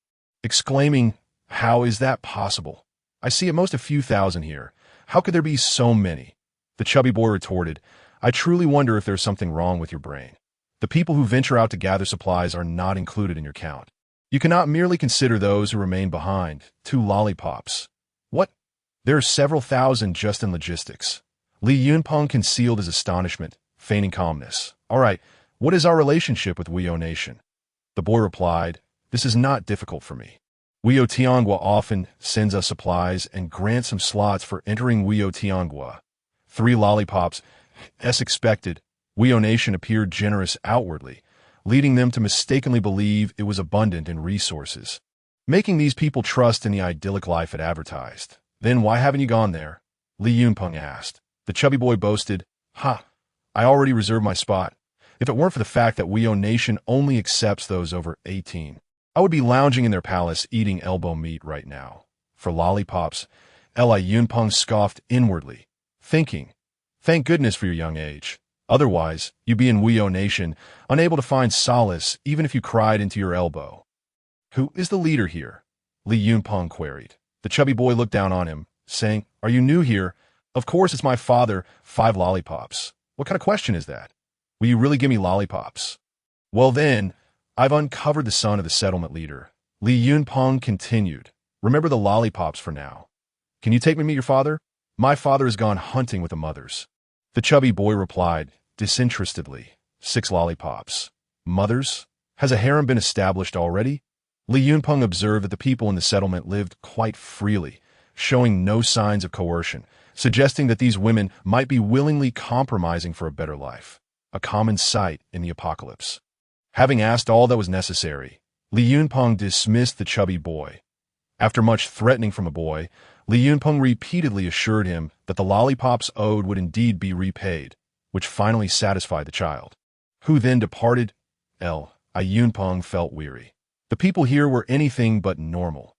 exclaiming, "How is that possible? I see at most a few thousand here. How could there be so many?" The chubby boy retorted, "I truly wonder if there's something wrong with your brain. The people who venture out to gather supplies are not included in your count. You cannot merely consider those who remain behind, 2 lollipops. What? There are several thousand just in logistics." Li Yunpeng concealed his astonishment, feigning calmness. "All right, what is our relationship with Weo Nation?" The boy replied, "This is not difficult for me. Weo Tianghua often sends us supplies and grants some slots for entering Weo Tianghua. 3 lollipops, as expected." Weo Nation appeared generous outwardly, leading them to mistakenly believe it was abundant in resources, making these people trust in the idyllic life it advertised. "Then why haven't you gone there?" Li Yunpeng asked. The chubby boy boasted, "Ha! I already reserved my spot. If it weren't for the fact that Weo Nation only accepts those over 18, I would be lounging in their palace eating elbow meat right now." "For lollipops," Li Yunpeng scoffed inwardly, thinking, "Thank goodness for your young age. Otherwise, you'd be in Weo Nation, unable to find solace even if you cried into your elbow." "Who is the leader here?" Li Yunpeng queried. The chubby boy looked down on him, saying, "Are you new here? Of course it's my father, 5 lollipops. What kind of question is that? Will you really give me lollipops?" "Well then, I've uncovered the son of the settlement leader." Li Yunpeng continued, "Remember the lollipops for now. Can you take me to meet your father? My father has gone hunting with the mothers." The chubby boy replied, disinterestedly, 6 lollipops. "Mothers? Has a harem been established already?" Li Yunpeng observed that the people in the settlement lived quite freely, showing no signs of coercion, suggesting that these women might be willingly compromising for a better life, a common sight in the apocalypse. Having asked all that was necessary, Li Yunpeng dismissed the chubby boy. After much threatening from the boy, Li Yunpeng repeatedly assured him that the lollipops owed would indeed be repaid, which finally satisfied the child, who then departed. Li Yunpeng felt weary. The people here were anything but normal.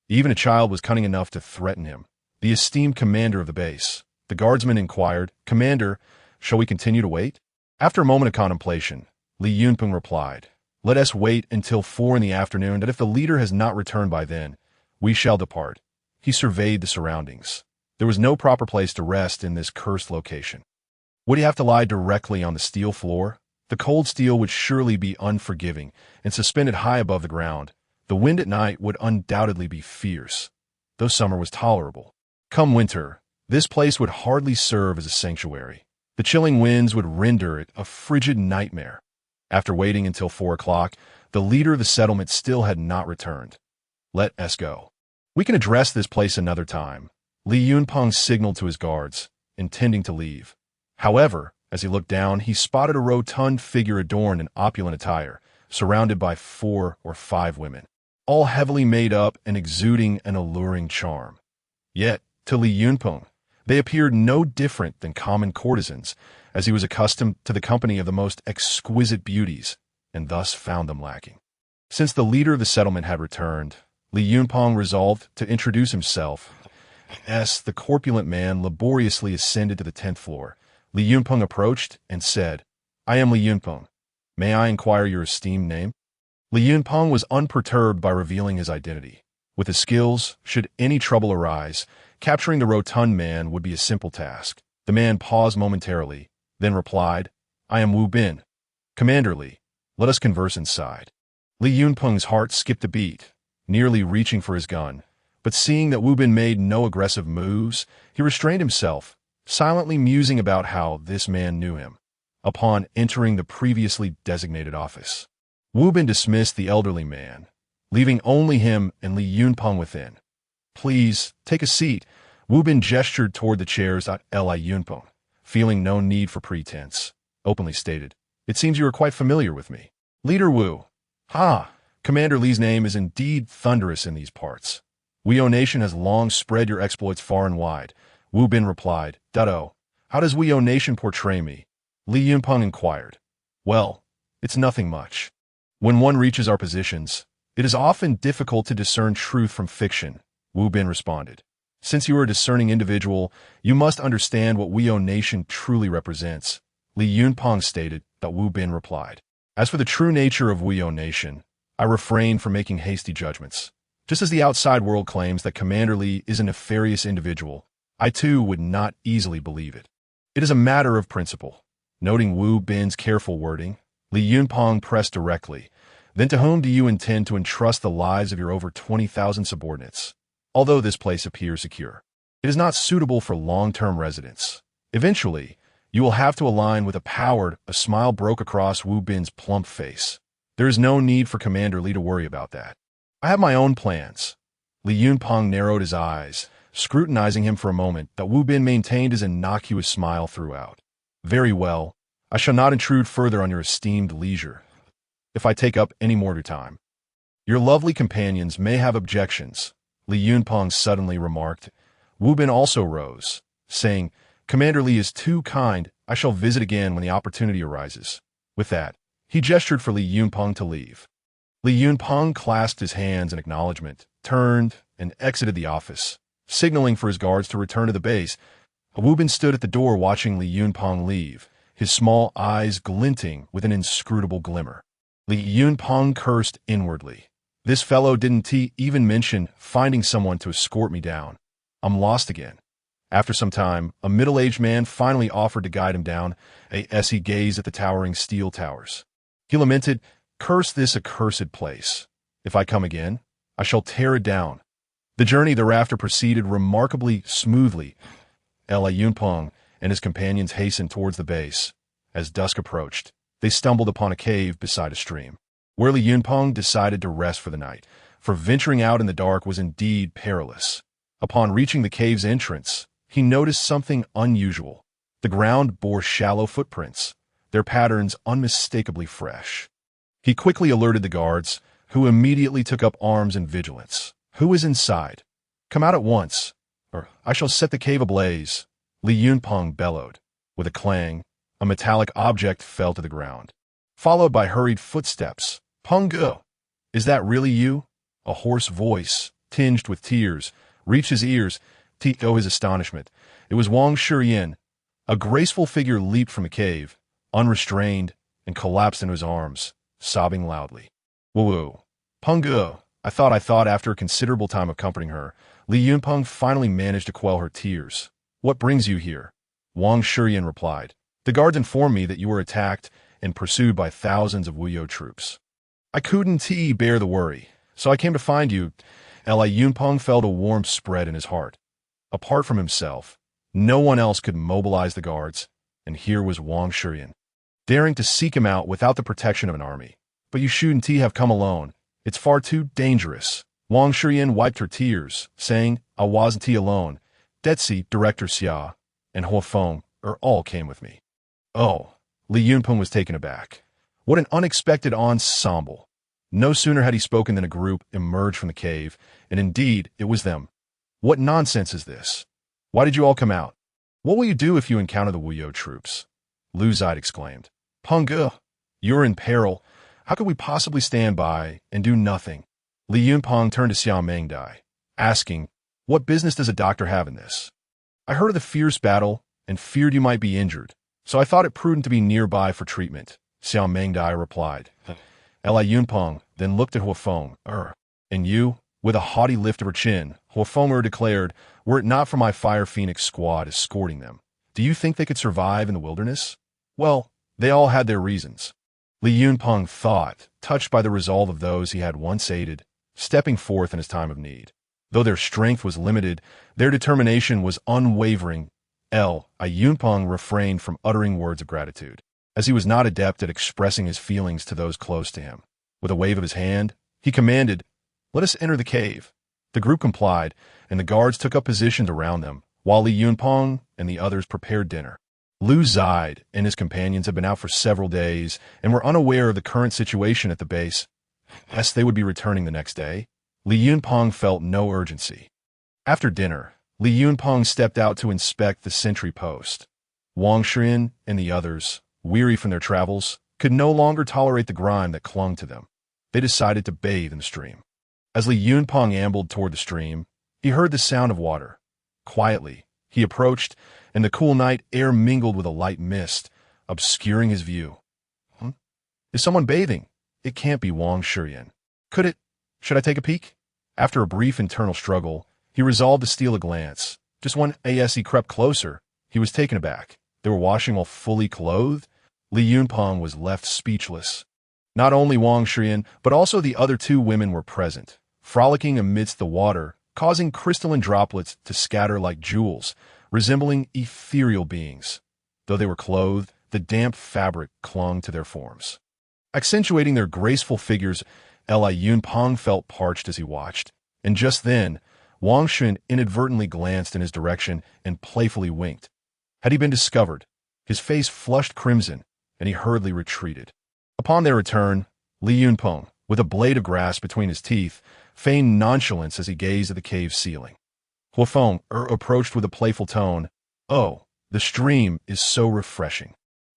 Even a child was cunning enough to threaten him. The esteemed commander of the base, the guardsman, inquired, "Commander, shall we continue to wait?" After a moment of contemplation, Li Yunpeng replied, "Let us wait until 4 in the afternoon, that if the leader has not returned by then, we shall depart." He surveyed the surroundings. There was no proper place to rest in this cursed location. Would he have to lie directly on the steel floor? The cold steel would surely be unforgiving, and suspended high above the ground, the wind at night would undoubtedly be fierce, though summer was tolerable. Come winter, this place would hardly serve as a sanctuary. The chilling winds would render it a frigid nightmare. After waiting until 4 o'clock, the leader of the settlement still had not returned. "Let us go. We can address this place another time." Li Yunpeng signaled to his guards, intending to leave. However, as he looked down, he spotted a rotund figure adorned in opulent attire, surrounded by 4 or 5 women, all heavily made up and exuding an alluring charm. Yet, to Li Yunpeng, they appeared no different than common courtesans, as he was accustomed to the company of the most exquisite beauties, and thus found them lacking. Since the leader of the settlement had returned, Li Yunpeng resolved to introduce himself. As the corpulent man laboriously ascended to the 10th floor, Li Yunpeng approached and said, "I am Li Yunpeng. May I inquire your esteemed name?" Li Yunpeng was unperturbed by revealing his identity. With his skills, should any trouble arise, capturing the rotund man would be a simple task. The man paused momentarily, then replied, "I am Wu Bin. Commander Li, let us converse inside." Li Yunpeng's heart skipped a beat, nearly reaching for his gun, but seeing that Wu Bin made no aggressive moves, he restrained himself, silently musing about how this man knew him. Upon entering the previously designated office, Wu Bin dismissed the elderly man, leaving only him and Li Yunpeng within. "Please, take a seat." Wu Bin gestured toward the chairs at Li Yunpeng, feeling no need for pretense, openly stated, "It seems you are quite familiar with me." "Leader Wu." "Ha! Commander Li's name is indeed thunderous in these parts. Weo Nation has long spread your exploits far and wide." Wu Bin replied, "Dutto, how does Weo Nation portray me?" Li Yunpeng inquired. "Well, it's nothing much. When one reaches our positions, it is often difficult to discern truth from fiction," Wu Bin responded. "Since you are a discerning individual, you must understand what Weo Nation truly represents." Li Yunpeng stated that Wu Bin replied, "As for the true nature of Weo Nation, I refrain from making hasty judgments. Just as the outside world claims that Commander Li is a nefarious individual, I too would not easily believe it. It is a matter of principle. Noting Wu Bin's careful wording, Li Yunpeng pressed directly. Then to whom do you intend to entrust the lives of your over 20,000 subordinates? Although this place appears secure, it is not suitable for long-term residence. Eventually, you will have to align with a smile broke across Wu Bin's plump face. There is no need for Commander Li to worry about that. I have my own plans. Li Yunpeng narrowed his eyes, scrutinizing him for a moment, but Wu Bin maintained his innocuous smile throughout. Very well. I shall not intrude further on your esteemed leisure, if I take up any more of your time. Your lovely companions may have objections, Li Yunpeng suddenly remarked. Wu Bin also rose, saying, Commander Li is too kind. I shall visit again when the opportunity arises. With that, he gestured for Li Yunpeng to leave. Li Yunpeng clasped his hands in acknowledgement, turned, and exited the office, signaling for his guards to return to the base. Wu Bin stood at the door watching Li Yunpeng leave, his small eyes glinting with an inscrutable glimmer. Li Yunpeng cursed inwardly. This fellow didn't even mention finding someone to escort me down. I'm lost again. After some time, a middle-aged man finally offered to guide him down, as he gazed at the towering steel towers. He lamented, Curse this accursed place. If I come again, I shall tear it down. The journey thereafter proceeded remarkably smoothly. Li Yunpeng and his companions hastened towards the base. As dusk approached, they stumbled upon a cave beside a stream, where Li Yunpeng decided to rest for the night, for venturing out in the dark was indeed perilous. Upon reaching the cave's entrance, he noticed something unusual. The ground bore shallow footprints, their patterns unmistakably fresh. He quickly alerted the guards, who immediately took up arms in vigilance. Who is inside? Come out at once, or I shall set the cave ablaze, Li Yunpeng bellowed. With a clang, a metallic object fell to the ground, followed by hurried footsteps. Peng Ge, is that really you? A hoarse voice, tinged with tears, reached his ears. To his astonishment, it was Wang Shiyin. A graceful figure leaped from the cave, unrestrained, and collapsed into his arms, sobbing loudly. Woo-woo. Peng Ge, I thought after a considerable time of comforting her, Li Yunpeng finally managed to quell her tears. What brings you here? Wang Shiyin replied. The guards informed me that you were attacked and pursued by thousands of Wuyou troops. I couldn't bear the worry, so I came to find you. Li Yunpeng felt a warm spread in his heart. Apart from himself, no one else could mobilize the guards, and here was Wang Shiyin, daring to seek him out without the protection of an army. But you shouldn't have come alone. It's far too dangerous. Wang Shiyin wiped her tears, saying, I wasn't alone. Detsi, Director Xia, and Huafeng all came with me. Oh, Li Yunpeng was taken aback. What an unexpected ensemble. No sooner had he spoken than a group emerged from the cave, and indeed, it was them. What nonsense is this? Why did you all come out? What will you do if you encounter the Wuyou troops? Lu Zide exclaimed. Peng Ge, you're in peril. How could we possibly stand by and do nothing? Li Yunpeng turned to Xiao Mengdai, asking, What business does a doctor have in this? I heard of the fierce battle and feared you might be injured, so I thought it prudent to be nearby for treatment, Xiao Mengdai replied. Li Yunpeng then looked at Huafeng. And you? With a haughty lift of her chin, Huafeng declared, Were it not for my Fire Phoenix squad escorting them, do you think they could survive in the wilderness? Well, they all had their reasons. Li Yunpeng thought, touched by the resolve of those he had once aided, stepping forth in his time of need. Though their strength was limited, their determination was unwavering. Li Yunpeng refrained from uttering words of gratitude, as he was not adept at expressing his feelings to those close to him. With a wave of his hand, he commanded, Let us enter the cave. The group complied, and the guards took up positions around them, while Li Yunpeng and the others prepared dinner. Lu Zide and his companions had been out for several days and were unaware of the current situation at the base. As they would be returning the next day, Li Yunpeng felt no urgency. After dinner, Li Yunpeng stepped out to inspect the sentry post. Wang Shiyin and the others, weary from their travels, could no longer tolerate the grime that clung to them. They decided to bathe in the stream. As Li Yunpeng ambled toward the stream, he heard the sound of water. Quietly, he approached, and the cool night air mingled with a light mist, obscuring his view. Is someone bathing? It can't be Wang Shiyin. Could it? Should I take a peek? After a brief internal struggle, he resolved to steal a glance. Just when as he crept closer, he was taken aback. They were washing while fully clothed. Li Yunpeng was left speechless. Not only Wang Shiyan, but also the other two women were present, frolicking amidst the water, causing crystalline droplets to scatter like jewels, resembling ethereal beings. Though they were clothed, the damp fabric clung to their forms, accentuating their graceful figures. Li Yunpeng felt parched as he watched, and just then, Wang Shiyan inadvertently glanced in his direction and playfully winked. Had he been discovered? His face flushed crimson, and he hurriedly retreated. Upon their return, Li Yunpeng, with a blade of grass between his teeth, feigned nonchalance as he gazed at the cave's ceiling. Huofeng approached with a playful tone. "Oh, the stream is so refreshing.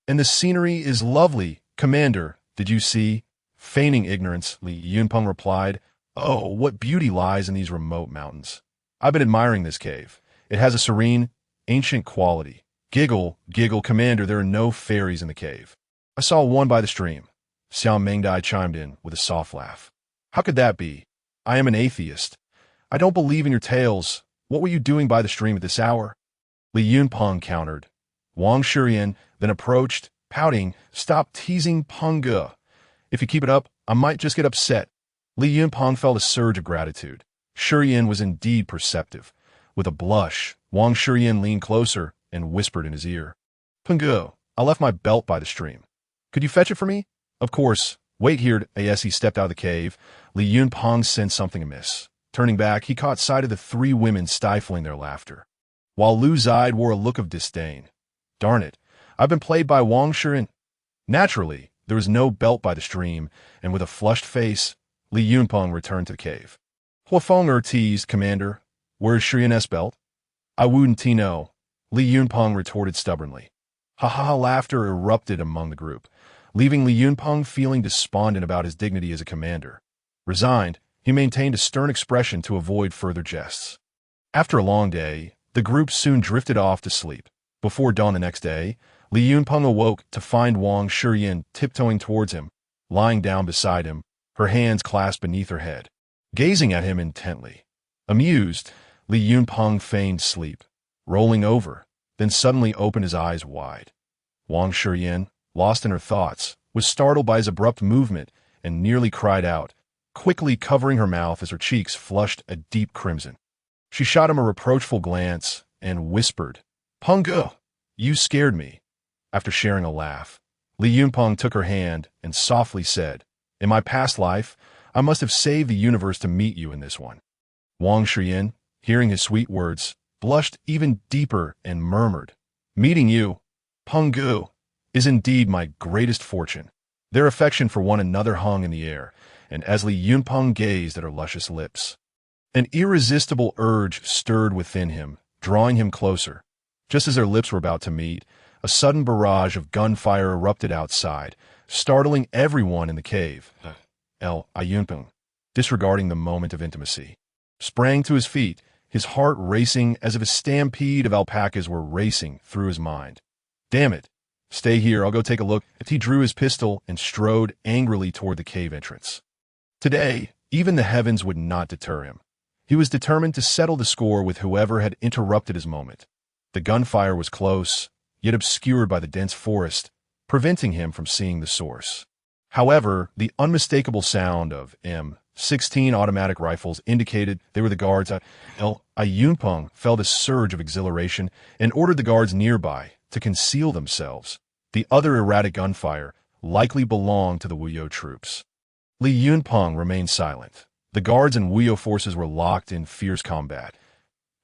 And the scenery is lovely, Commander, did you see?" Feigning ignorance, Li Yunpeng replied, "Oh, what beauty lies in these remote mountains. I've been admiring this cave. It has a serene, ancient quality. Giggle, giggle, Commander, there are no fairies in the cave. I saw one by the stream." Xiao Mengdai chimed in with a soft laugh. "How could that be? I am an atheist. I don't believe in your tales. What were you doing by the stream at this hour?" Li Yunpeng countered. Wang Shiyan then approached, pouting, "Stop teasing Peng Ge. If you keep it up, I might just get upset." Li Yunpeng felt a surge of gratitude. Shiyan was indeed perceptive. With a blush, Wang Shiyan leaned closer and whispered in his ear, "Peng Ge, I left my belt by the stream. Could you fetch it for me?" "Of course. Wait here." As he stepped out of the cave, Li Yunpeng sensed something amiss. Turning back, he caught sight of the three women stifling their laughter, while Lu Zide wore a look of disdain. "Darn it, I've been played by Wang Shiyan." Naturally, there was no belt by the stream, and with a flushed face, Li Yunpeng returned to the cave. "Huofeng teased, Commander. Where's Shiyan's belt?" "I wouldn't know," Li Yunpeng retorted stubbornly. Ha-ha laughter erupted among the group, leaving Li Yunpeng feeling despondent about his dignity as a commander. Resigned, he maintained a stern expression to avoid further jests. After a long day, the group soon drifted off to sleep. Before dawn the next day, Li Yunpeng awoke to find Wang Shiyan tiptoeing towards him, lying down beside him, her hands clasped beneath her head, gazing at him intently. Amused, Li Yunpeng feigned sleep, rolling over, then suddenly opened his eyes wide. Wang Shiyan, lost in her thoughts, was startled by his abrupt movement and nearly cried out, quickly covering her mouth as her cheeks flushed a deep crimson. She shot him a reproachful glance and whispered, "Peng Ge, you scared me." After sharing a laugh, Li Yunpeng took her hand and softly said, "In my past life, I must have saved the universe to meet you in this one." Wang Shiyan, hearing his sweet words, blushed even deeper and murmured, "Meeting you, Peng Ge, is indeed my greatest fortune." Their affection for one another hung in the air, and as Li Yunpeng gazed at her luscious lips, an irresistible urge stirred within him, drawing him closer. Just as their lips were about to meet, a sudden barrage of gunfire erupted outside, startling everyone in the cave. Li Yunpeng, disregarding the moment of intimacy, sprang to his feet, his heart racing as if a stampede of alpacas were racing through his mind. "Damn it! Stay here, I'll go take a look." He drew his pistol and strode angrily toward the cave entrance. Today, even the heavens would not deter him. He was determined to settle the score with whoever had interrupted his moment. The gunfire was close, yet obscured by the dense forest, preventing him from seeing the source. However, the unmistakable sound of M16 automatic rifles indicated they were the guards. Li Yunpeng felt a surge of exhilaration and ordered the guards nearby to conceal themselves. The other erratic gunfire likely belonged to the Wuyo troops. Li Yunpeng remained silent. The guards and Wuyo forces were locked in fierce combat.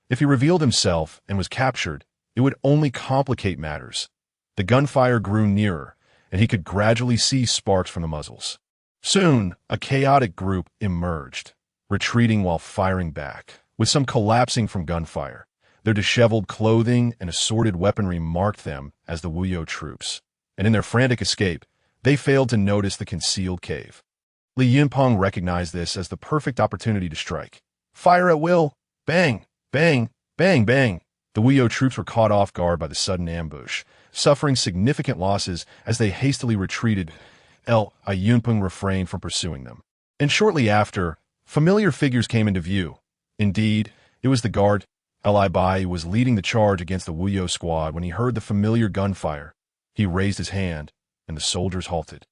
If he revealed himself and was captured, it would only complicate matters. The gunfire grew nearer, and he could gradually see sparks from the muzzles. Soon, a chaotic group emerged, retreating while firing back, with some collapsing from gunfire. Their disheveled clothing and assorted weaponry marked them as the Wuyo troops, and in their frantic escape, they failed to notice the concealed cave. Li Yunpeng recognized this as the perfect opportunity to strike. Fire at will! Bang! Bang! Bang! Bang! The Wuyo troops were caught off guard by the sudden ambush, suffering significant losses as they hastily retreated. Li Yunpeng refrained from pursuing them. And shortly after, familiar figures came into view. Indeed, it was the guard. Li Bai was leading the charge against the Wuyo squad when he heard the familiar gunfire. He raised his hand, and the soldiers halted.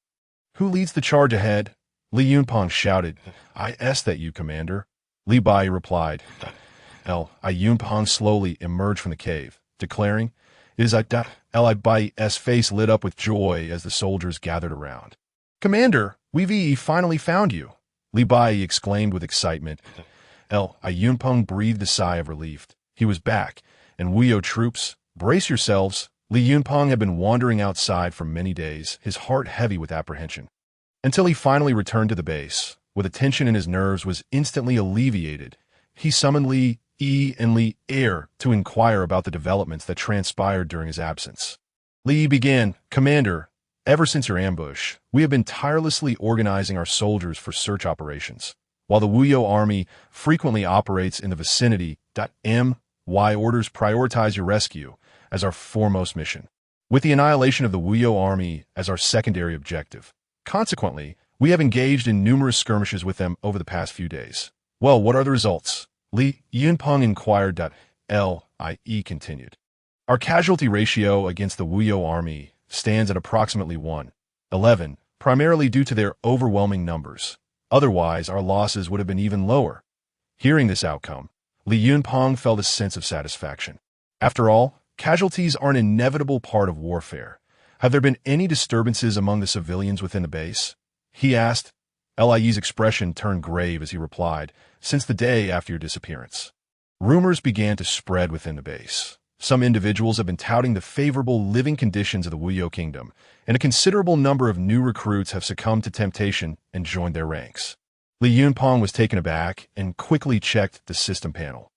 "Who leads the charge ahead?" Li Yunpeng shouted. "I ask that you, Commander." Li Bai replied. Li Yunpeng slowly emerged from the cave, declaring, "It is I." Li Bai's face lit up with joy as the soldiers gathered around. "Commander, we've finally found you," Li Bai exclaimed with excitement. Li Yunpeng breathed a sigh of relief. He was back, and Wuyo troops, brace yourselves. Li Yunpeng had been wandering outside for many days, his heart heavy with apprehension. Until he finally returned to the base, where the tension in his nerves was instantly alleviated. He summoned Li Yi and Li Er to inquire about the developments that transpired during his absence. Li began, "Commander, ever since your ambush, we have been tirelessly organizing our soldiers for search operations. While the Wuyo army frequently operates in the vicinity, my orders prioritize your rescue as our foremost mission, with the annihilation of the Wuyo army as our secondary objective. Consequently, we have engaged in numerous skirmishes with them over the past few days." "Well, what are the results?" Li Yunpeng inquired. Li continued. "Our casualty ratio against the Wuyo army stands at approximately 1:11, primarily due to their overwhelming numbers. Otherwise, our losses would have been even lower." Hearing this outcome, Li Yunpeng felt a sense of satisfaction. After all, casualties are an inevitable part of warfare. "Have there been any disturbances among the civilians within the base?" he asked. Li's expression turned grave as he replied, "Since the day after your disappearance, rumors began to spread within the base. Some individuals have been touting the favorable living conditions of the Wuyo kingdom, and a considerable number of new recruits have succumbed to temptation and joined their ranks." Li Yunpeng was taken aback and quickly checked the system panel.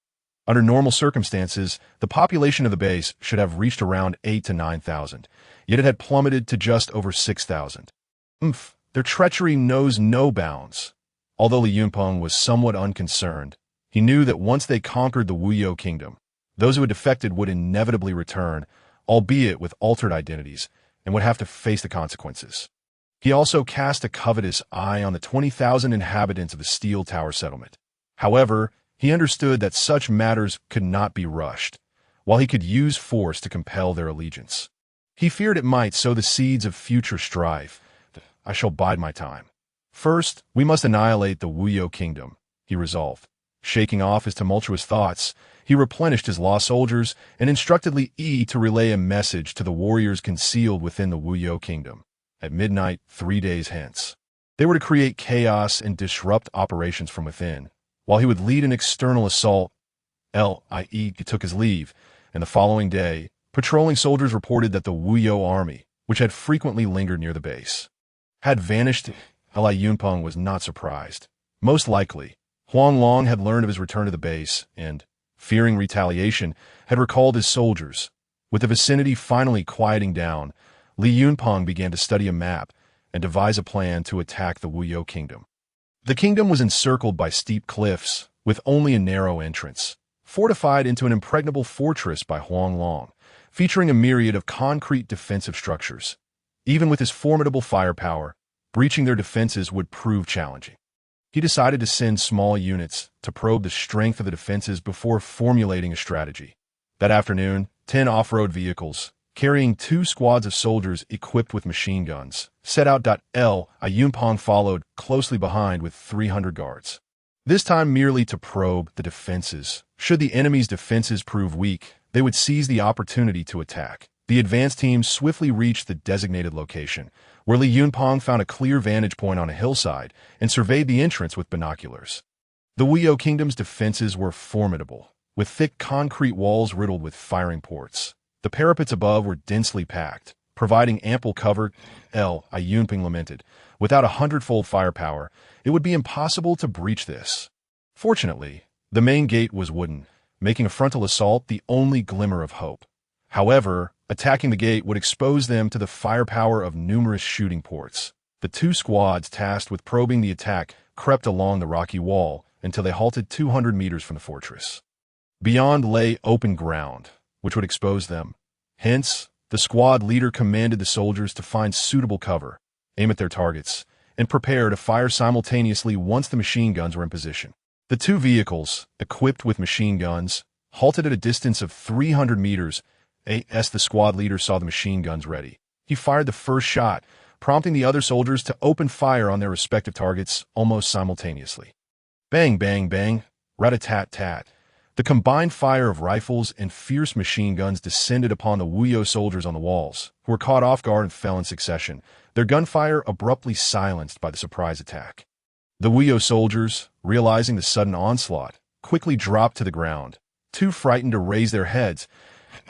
Under normal circumstances, the population of the base should have reached around 8,000 to 9,000, yet it had plummeted to just over 6,000. Their treachery knows no bounds. Although Li Yunpeng was somewhat unconcerned, he knew that once they conquered the Wuyo kingdom, those who had defected would inevitably return, albeit with altered identities, and would have to face the consequences. He also cast a covetous eye on the 20,000 inhabitants of the Steel Tower settlement. However, he understood that such matters could not be rushed, while he could use force to compel their allegiance. He feared it might sow the seeds of future strife. "I shall bide my time. First, we must annihilate the Wuyo kingdom," he resolved. Shaking off his tumultuous thoughts, he replenished his lost soldiers and instructed Li Yi to relay a message to the warriors concealed within the Wuyo kingdom. At midnight, 3 days hence, they were to create chaos and disrupt operations from within, while he would lead an external assault. Li took his leave, and the following day, patrolling soldiers reported that the Wuyo army, which had frequently lingered near the base, had vanished. Li Yunpeng was not surprised. Most likely, Huang Long had learned of his return to the base and, fearing retaliation, had recalled his soldiers. With the vicinity finally quieting down, Li Yunpeng began to study a map and devise a plan to attack the Wuyo kingdom. The kingdom was encircled by steep cliffs, with only a narrow entrance, fortified into an impregnable fortress by Huang Long, featuring a myriad of concrete defensive structures. Even with his formidable firepower, breaching their defenses would prove challenging. He decided to send small units to probe the strength of the defenses before formulating a strategy. That afternoon, 10 off-road vehicles, carrying 2 squads of soldiers equipped with machine guns, set out. Li Yunpeng followed closely behind with 300 guards. This time merely to probe the defenses. Should the enemy's defenses prove weak, they would seize the opportunity to attack. The advance team swiftly reached the designated location, where Li Yunpeng found a clear vantage point on a hillside and surveyed the entrance with binoculars. The Wuyo kingdom's defenses were formidable, with thick concrete walls riddled with firing ports. The parapets above were densely packed, providing ample cover. Li Yunpeng lamented, "Without 100-fold firepower, it would be impossible to breach this." Fortunately, the main gate was wooden, making a frontal assault the only glimmer of hope. However, attacking the gate would expose them to the firepower of numerous shooting ports. The 2 squads tasked with probing the attack crept along the rocky wall until they halted 200 meters from the fortress. Beyond lay open ground, which would expose them. Hence, the squad leader commanded the soldiers to find suitable cover, aim at their targets, and prepare to fire simultaneously once the machine guns were in position. The two vehicles, equipped with machine guns, halted at a distance of 300 meters as the squad leader saw the machine guns ready. He fired the first shot, prompting the other soldiers to open fire on their respective targets almost simultaneously. Bang, bang, bang, rat-a-tat-tat. The combined fire of rifles and fierce machine guns descended upon the Wuyo soldiers on the walls, who were caught off guard and fell in succession, their gunfire abruptly silenced by the surprise attack. The Wuyo soldiers, realizing the sudden onslaught, quickly dropped to the ground, too frightened to raise their heads.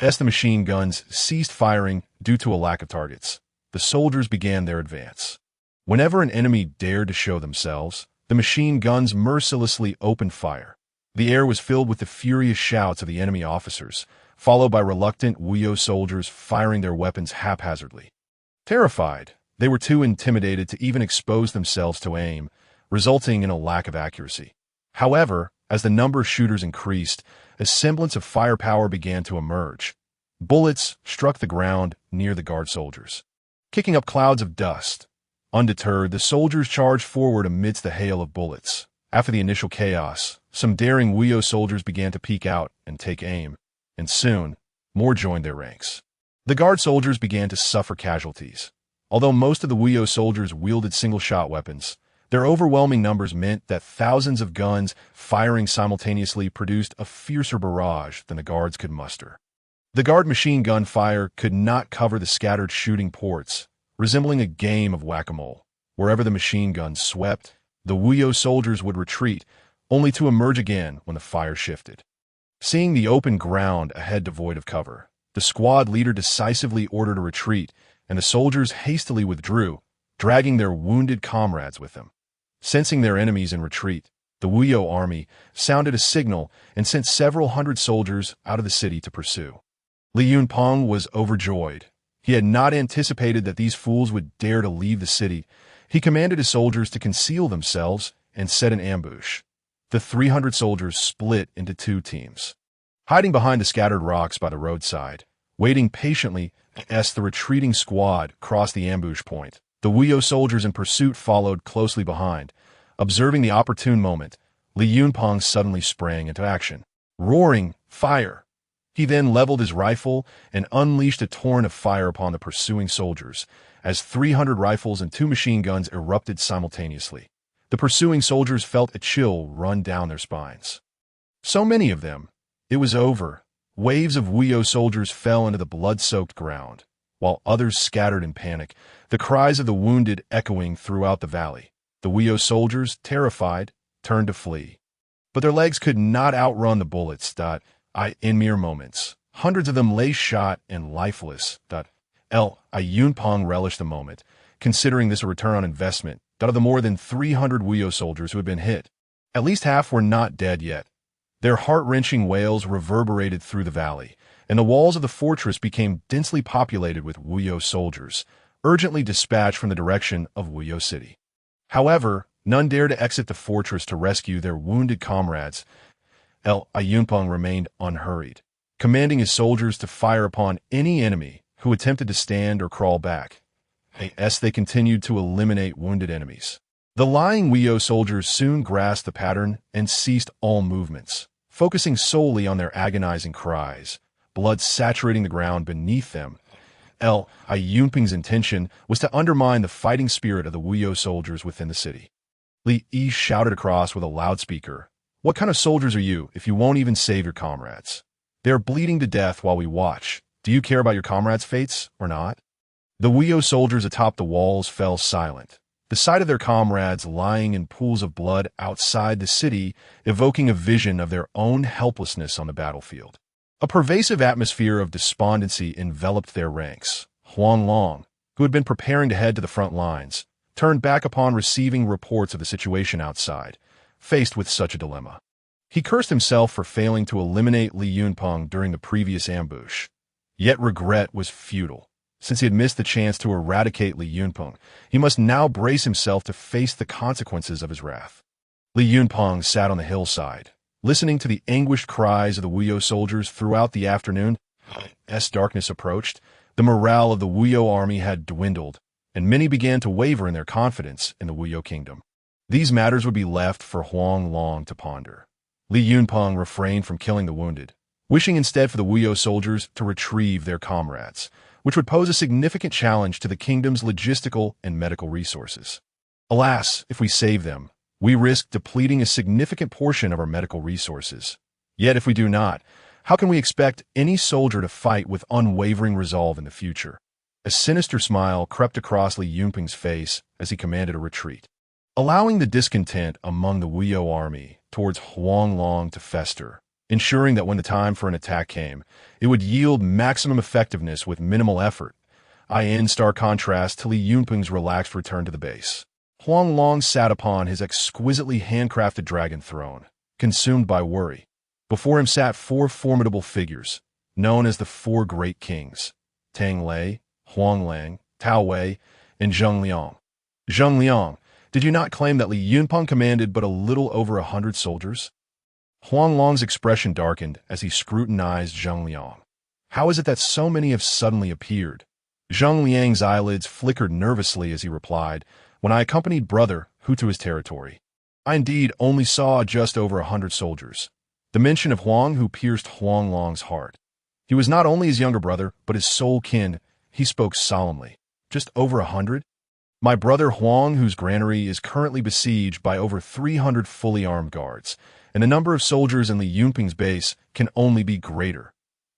As the machine guns ceased firing due to a lack of targets, the soldiers began their advance. Whenever an enemy dared to show themselves, the machine guns mercilessly opened fire. The air was filled with the furious shouts of the enemy officers, followed by reluctant Wuyo soldiers firing their weapons haphazardly. Terrified, they were too intimidated to even expose themselves to aim, resulting in a lack of accuracy. However, as the number of shooters increased, a semblance of firepower began to emerge. Bullets struck the ground near the guard soldiers, kicking up clouds of dust. Undeterred, the soldiers charged forward amidst the hail of bullets. After the initial chaos, some daring Wuyo soldiers began to peek out and take aim, and soon, more joined their ranks. The guard soldiers began to suffer casualties. Although most of the Wuyo soldiers wielded single-shot weapons, their overwhelming numbers meant that thousands of guns firing simultaneously produced a fiercer barrage than the guards could muster. The guard machine gun fire could not cover the scattered shooting ports, resembling a game of whack-a-mole. Wherever the machine guns swept, the Wuyo soldiers would retreat, only to emerge again when the fire shifted. Seeing the open ground ahead devoid of cover, the squad leader decisively ordered a retreat, and the soldiers hastily withdrew, dragging their wounded comrades with them. Sensing their enemies in retreat, the Wuyo army sounded a signal and sent several hundred soldiers out of the city to pursue. Li Yunpeng was overjoyed. He had not anticipated that these fools would dare to leave the city. He commanded his soldiers to conceal themselves and set an ambush. The 300 soldiers split into two teams, hiding behind the scattered rocks by the roadside, waiting patiently as the retreating squad crossed the ambush point. The Wuyo soldiers in pursuit followed closely behind. Observing the opportune moment, Li Yunpeng suddenly sprang into action. Roaring, "Fire!" He then leveled his rifle and unleashed a torrent of fire upon the pursuing soldiers, as 300 rifles and 2 machine guns erupted simultaneously. The pursuing soldiers felt a chill run down their spines. So many of them. It was over. Waves of Wuyo soldiers fell into the blood-soaked ground, while others scattered in panic, the cries of the wounded echoing throughout the valley. The Wuyo soldiers, terrified, turned to flee. But their legs could not outrun the bullets. In mere moments, hundreds of them lay shot and lifeless. Yunpeng relished the moment, considering this a return on investment. Of the more than 300 Wuyo soldiers who had been hit, at least half were not dead yet. Their heart-wrenching wails reverberated through the valley, and the walls of the fortress became densely populated with Wuyo soldiers, urgently dispatched from the direction of Wuyo City. However, none dared to exit the fortress to rescue their wounded comrades. Yunpeng remained unhurried, commanding his soldiers to fire upon any enemy who attempted to stand or crawl back. As they continued to eliminate wounded enemies, the lying Wuyo soldiers soon grasped the pattern and ceased all movements, focusing solely on their agonizing cries, blood saturating the ground beneath them. Yunpeng's intention was to undermine the fighting spirit of the Wuyo soldiers within the city. Li Yi shouted across with a loudspeaker, "What kind of soldiers are you if you won't even save your comrades? They are bleeding to death while we watch. Do you care about your comrades' fates or not?" The Wuyo soldiers atop the walls fell silent, the sight of their comrades lying in pools of blood outside the city evoking a vision of their own helplessness on the battlefield. A pervasive atmosphere of despondency enveloped their ranks. Huang Long, who had been preparing to head to the front lines, turned back upon receiving reports of the situation outside, faced with such a dilemma. He cursed himself for failing to eliminate Li Yunpeng during the previous ambush. Yet regret was futile. Since he had missed the chance to eradicate Li Yunpeng, he must now brace himself to face the consequences of his wrath. Li Yunpeng sat on the hillside, listening to the anguished cries of the Wuyo soldiers throughout the afternoon. As darkness approached, the morale of the Wuyo army had dwindled, and many began to waver in their confidence in the Wuyo kingdom. These matters would be left for Huang Long to ponder. Li Yunpeng refrained from killing the wounded, wishing instead for the Wuyo soldiers to retrieve their comrades, which would pose a significant challenge to the kingdom's logistical and medical resources. Alas, if we save them, we risk depleting a significant portion of our medical resources. Yet if we do not, how can we expect any soldier to fight with unwavering resolve in the future? A sinister smile crept across Li Yunpeng's face as he commanded a retreat, allowing the discontent among the Wuyo army towards Huang Long to fester, ensuring that when the time for an attack came, it would yield maximum effectiveness with minimal effort, in stark contrast to Li Yunpeng's relaxed return to the base. Huang Long sat upon his exquisitely handcrafted dragon throne, consumed by worry. Before him sat four formidable figures, known as the Four Great Kings: Tang Lei, Huang Lang, Tao Wei, and Zheng Liang. Zheng Liang, did you not claim that Li Yunpeng commanded but a little over 100 soldiers? Huang Long's expression darkened as he scrutinized Zheng Liang. How is it that so many have suddenly appeared? Zheng Liang's eyelids flickered nervously as he replied, when I accompanied Brother Hu to his territory, I indeed only saw just over 100 soldiers. The mention of Huang Hu pierced Huang Long's heart. He was not only his younger brother, but his sole kin. He spoke solemnly. Just over 100? My brother Huang Hu's granary is currently besieged by over 300 fully armed guards, and the number of soldiers in Li Yunpeng's base can only be greater.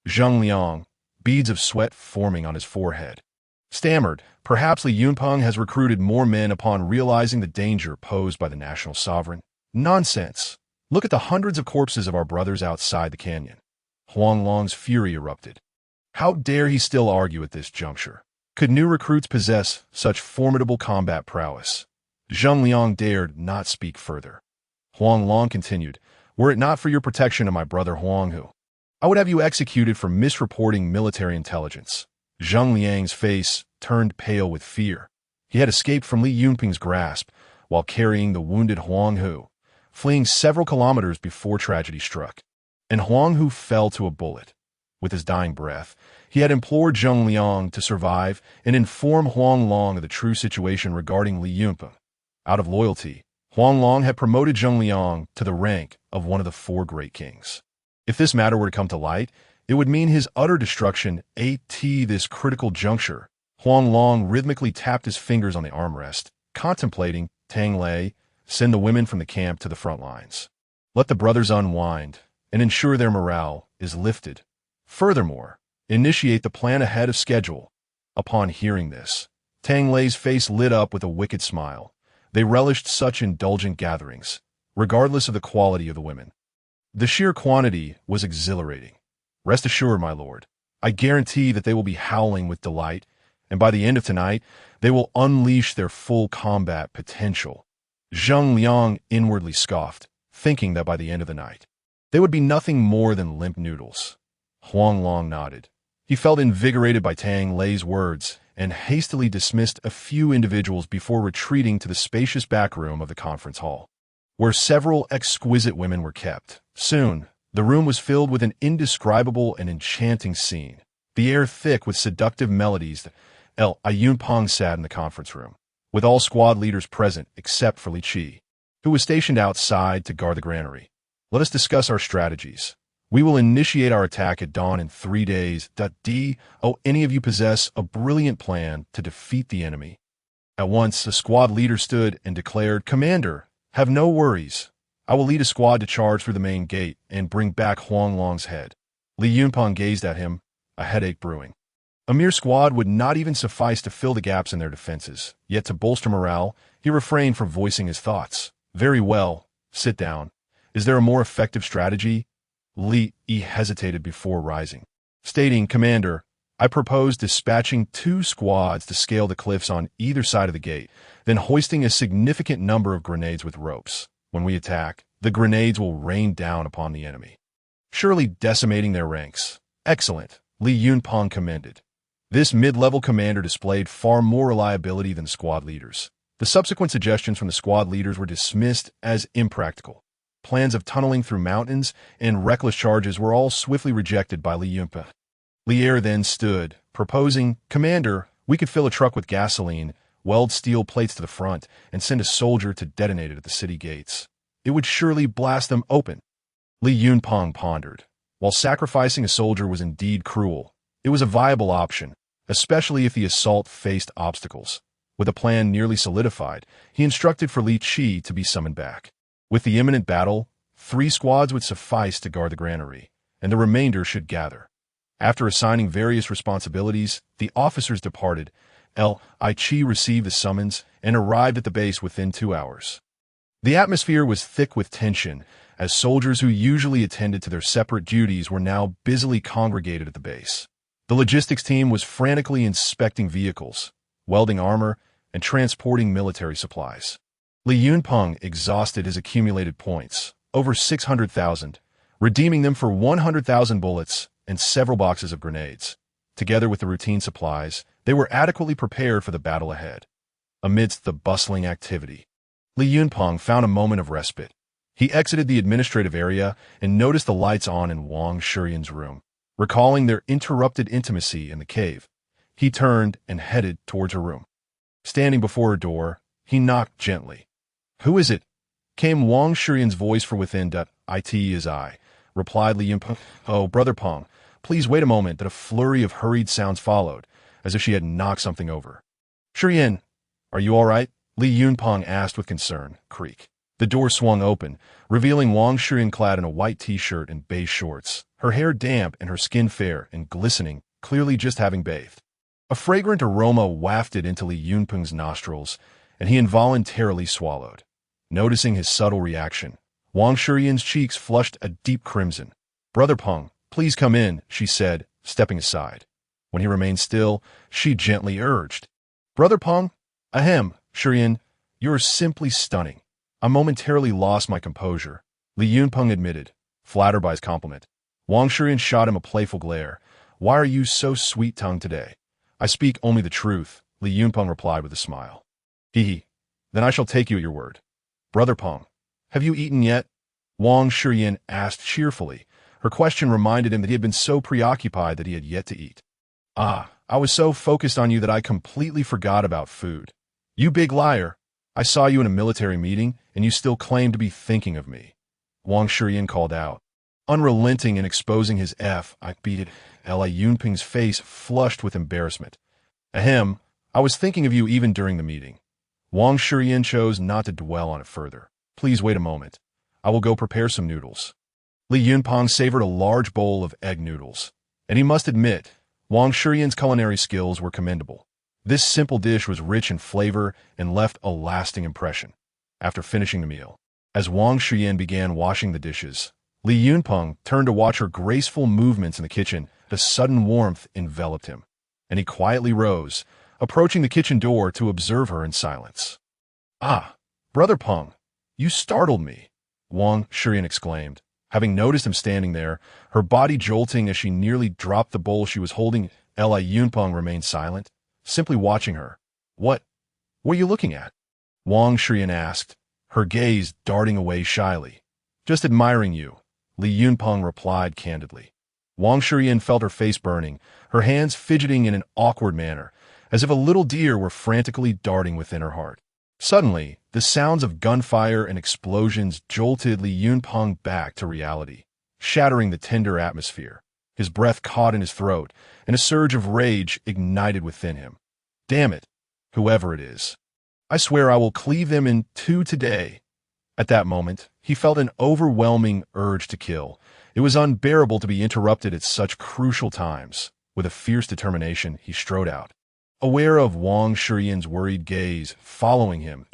Zheng Liang, beads of sweat forming on his forehead, stammered, perhaps Li Yunpeng has recruited more men upon realizing the danger posed by the national sovereign. Nonsense. Look at the hundreds of corpses of our brothers outside the canyon. Huang Long's fury erupted. How dare he still argue at this juncture? Could new recruits possess such formidable combat prowess? Zheng Liang dared not speak further. Huang Long continued, were it not for your protection of my brother Huang Hu, I would have you executed for misreporting military intelligence. Zheng Liang's face turned pale with fear. He had escaped from Li Yunpeng's grasp while carrying the wounded Huang Hu, fleeing several kilometers before tragedy struck. And Huang Hu fell to a bullet. With his dying breath, he had implored Zheng Liang to survive and inform Huang Long of the true situation regarding Li Yunpeng. Out of loyalty, Huang Long had promoted Zheng Liang to the rank of one of the Four Great Kings. If this matter were to come to light, it would mean his utter destruction at this critical juncture. Huang Long rhythmically tapped his fingers on the armrest, contemplating. Tang Lei, send the women from the camp to the front lines. Let the brothers unwind and ensure their morale is lifted. Furthermore, initiate the plan ahead of schedule. Upon hearing this, Tang Lei's face lit up with a wicked smile. They relished such indulgent gatherings, regardless of the quality of the women. The sheer quantity was exhilarating. Rest assured, my lord, I guarantee that they will be howling with delight, and by the end of tonight, they will unleash their full combat potential. Zheng Liang inwardly scoffed, thinking that by the end of the night, they would be nothing more than limp noodles. Huang Long nodded. He felt invigorated by Tang Lei's words and hastily dismissed a few individuals before retreating to the spacious back room of the conference hall, where several exquisite women were kept. Soon, the room was filled with an indescribable and enchanting scene, the air thick with seductive melodies. Yunpeng sat in the conference room, with all squad leaders present except for Li Qi, who was stationed outside to guard the granary. Let us discuss our strategies. We will initiate our attack at dawn in 3 days. Any of you possess a brilliant plan to defeat the enemy? At once, the squad leader stood and declared, Commander, have no worries. I will lead a squad to charge through the main gate and bring back Huang Long's head. Li Yunpeng gazed at him, a headache brewing. A mere squad would not even suffice to fill the gaps in their defenses, yet to bolster morale, he refrained from voicing his thoughts. Very well, sit down. Is there a more effective strategy? Li hesitated before rising, stating, Commander, I propose dispatching 2 squads to scale the cliffs on either side of the gate, then hoisting a significant number of grenades with ropes. When we attack, the grenades will rain down upon the enemy, surely decimating their ranks. Excellent, Li Yunpeng commended. This mid-level commander displayed far more reliability than squad leaders. The subsequent suggestions from the squad leaders were dismissed as impractical. Plans of tunneling through mountains and reckless charges were all swiftly rejected by Li Yunpeng. Li then stood, proposing, Commander, we could fill a truck with gasoline, weld steel plates to the front, and send a soldier to detonate it at the city gates. It would surely blast them open. Li Yunpeng pondered. While sacrificing a soldier was indeed cruel, it was a viable option, especially if the assault faced obstacles. With a plan nearly solidified, he instructed for Li Qi to be summoned back. With the imminent battle, 3 squads would suffice to guard the granary, and the remainder should gather. After assigning various responsibilities, the officers departed. Li Qi received the summons and arrived at the base within 2 hours. The atmosphere was thick with tension, as soldiers who usually attended to their separate duties were now busily congregated at the base. The logistics team was frantically inspecting vehicles, welding armor, and transporting military supplies. Li Yunpeng exhausted his accumulated points, over 600,000, redeeming them for 100,000 bullets and several boxes of grenades. Together with the routine supplies, they were adequately prepared for the battle ahead. Amidst the bustling activity, Li Yunpeng found a moment of respite. He exited the administrative area and noticed the lights on in Wang Shurian's room. Recalling their interrupted intimacy in the cave, he turned and headed towards her room. Standing before her door, he knocked gently. "Who is it?" came Wang Shurian's voice from within. "It is I," replied Li Yunpeng. "Oh, Brother Peng, please wait a moment." That a flurry of hurried sounds followed, as if she had knocked something over. "Shurian, are you all right?" Li Yunpeng asked with concern. Creak. The door swung open, revealing Wang Shurian clad in a white t-shirt and beige shorts, her hair damp and her skin fair and glistening, clearly just having bathed. A fragrant aroma wafted into Li Yunpeng's nostrils, and he involuntarily swallowed. Noticing his subtle reaction, Wang Shurian's cheeks flushed a deep crimson. "Brother Peng, please come in," she said, stepping aside. When he remained still, she gently urged, "Brother Peng, ahem, Shurian, you're simply stunning." I momentarily lost my composure, Li Yunpeng admitted, flattered by his compliment. Wang Shurian shot him a playful glare. "Why are you so sweet-tongued today?" "I speak only the truth," Li Yunpeng replied with a smile. "Hee. Then I shall take you at your word." "Brother Peng, have you eaten yet?" Wang Shurian asked cheerfully. Her question reminded him that he had been so preoccupied that he had yet to eat. "Ah, I was so focused on you that I completely forgot about food." "You big liar. I saw you in a military meeting, and you still claim to be thinking of me," Wang Shurian called out. Unrelenting in exposing his I beat it. Li Yunpeng's face flushed with embarrassment. "Ahem, I was thinking of you even during the meeting." Wang Shurian chose not to dwell on it further. "Please wait a moment. I will go prepare some noodles." Li Yunpeng savored a large bowl of egg noodles, and he must admit, Wang Shurian's culinary skills were commendable. This simple dish was rich in flavor and left a lasting impression. After finishing the meal, as Wang Shurian began washing the dishes, Li Yunpeng turned to watch her graceful movements in the kitchen. A sudden warmth enveloped him, and he quietly rose, approaching the kitchen door to observe her in silence. "Ah, Brother Peng, you startled me," Wang Shurian exclaimed. Having noticed him standing there, her body jolting as she nearly dropped the bowl she was holding, Li Yunpeng remained silent, simply watching her. What are you looking at?" Wang Shurian asked, her gaze darting away shyly. "Just admiring you," Li Yunpeng replied candidly. Wang Shurian felt her face burning, her hands fidgeting in an awkward manner, as if a little deer were frantically darting within her heart. Suddenly, the sounds of gunfire and explosions jolted Li Yunpeng back to reality, shattering the tender atmosphere. His breath caught in his throat, and a surge of rage ignited within him. "Damn it, whoever it is. I swear I will cleave them in two today." At that moment, he felt an overwhelming urge to kill. It was unbearable to be interrupted at such crucial times. With a fierce determination, he strode out. Aware of Wang Shurian's worried gaze following him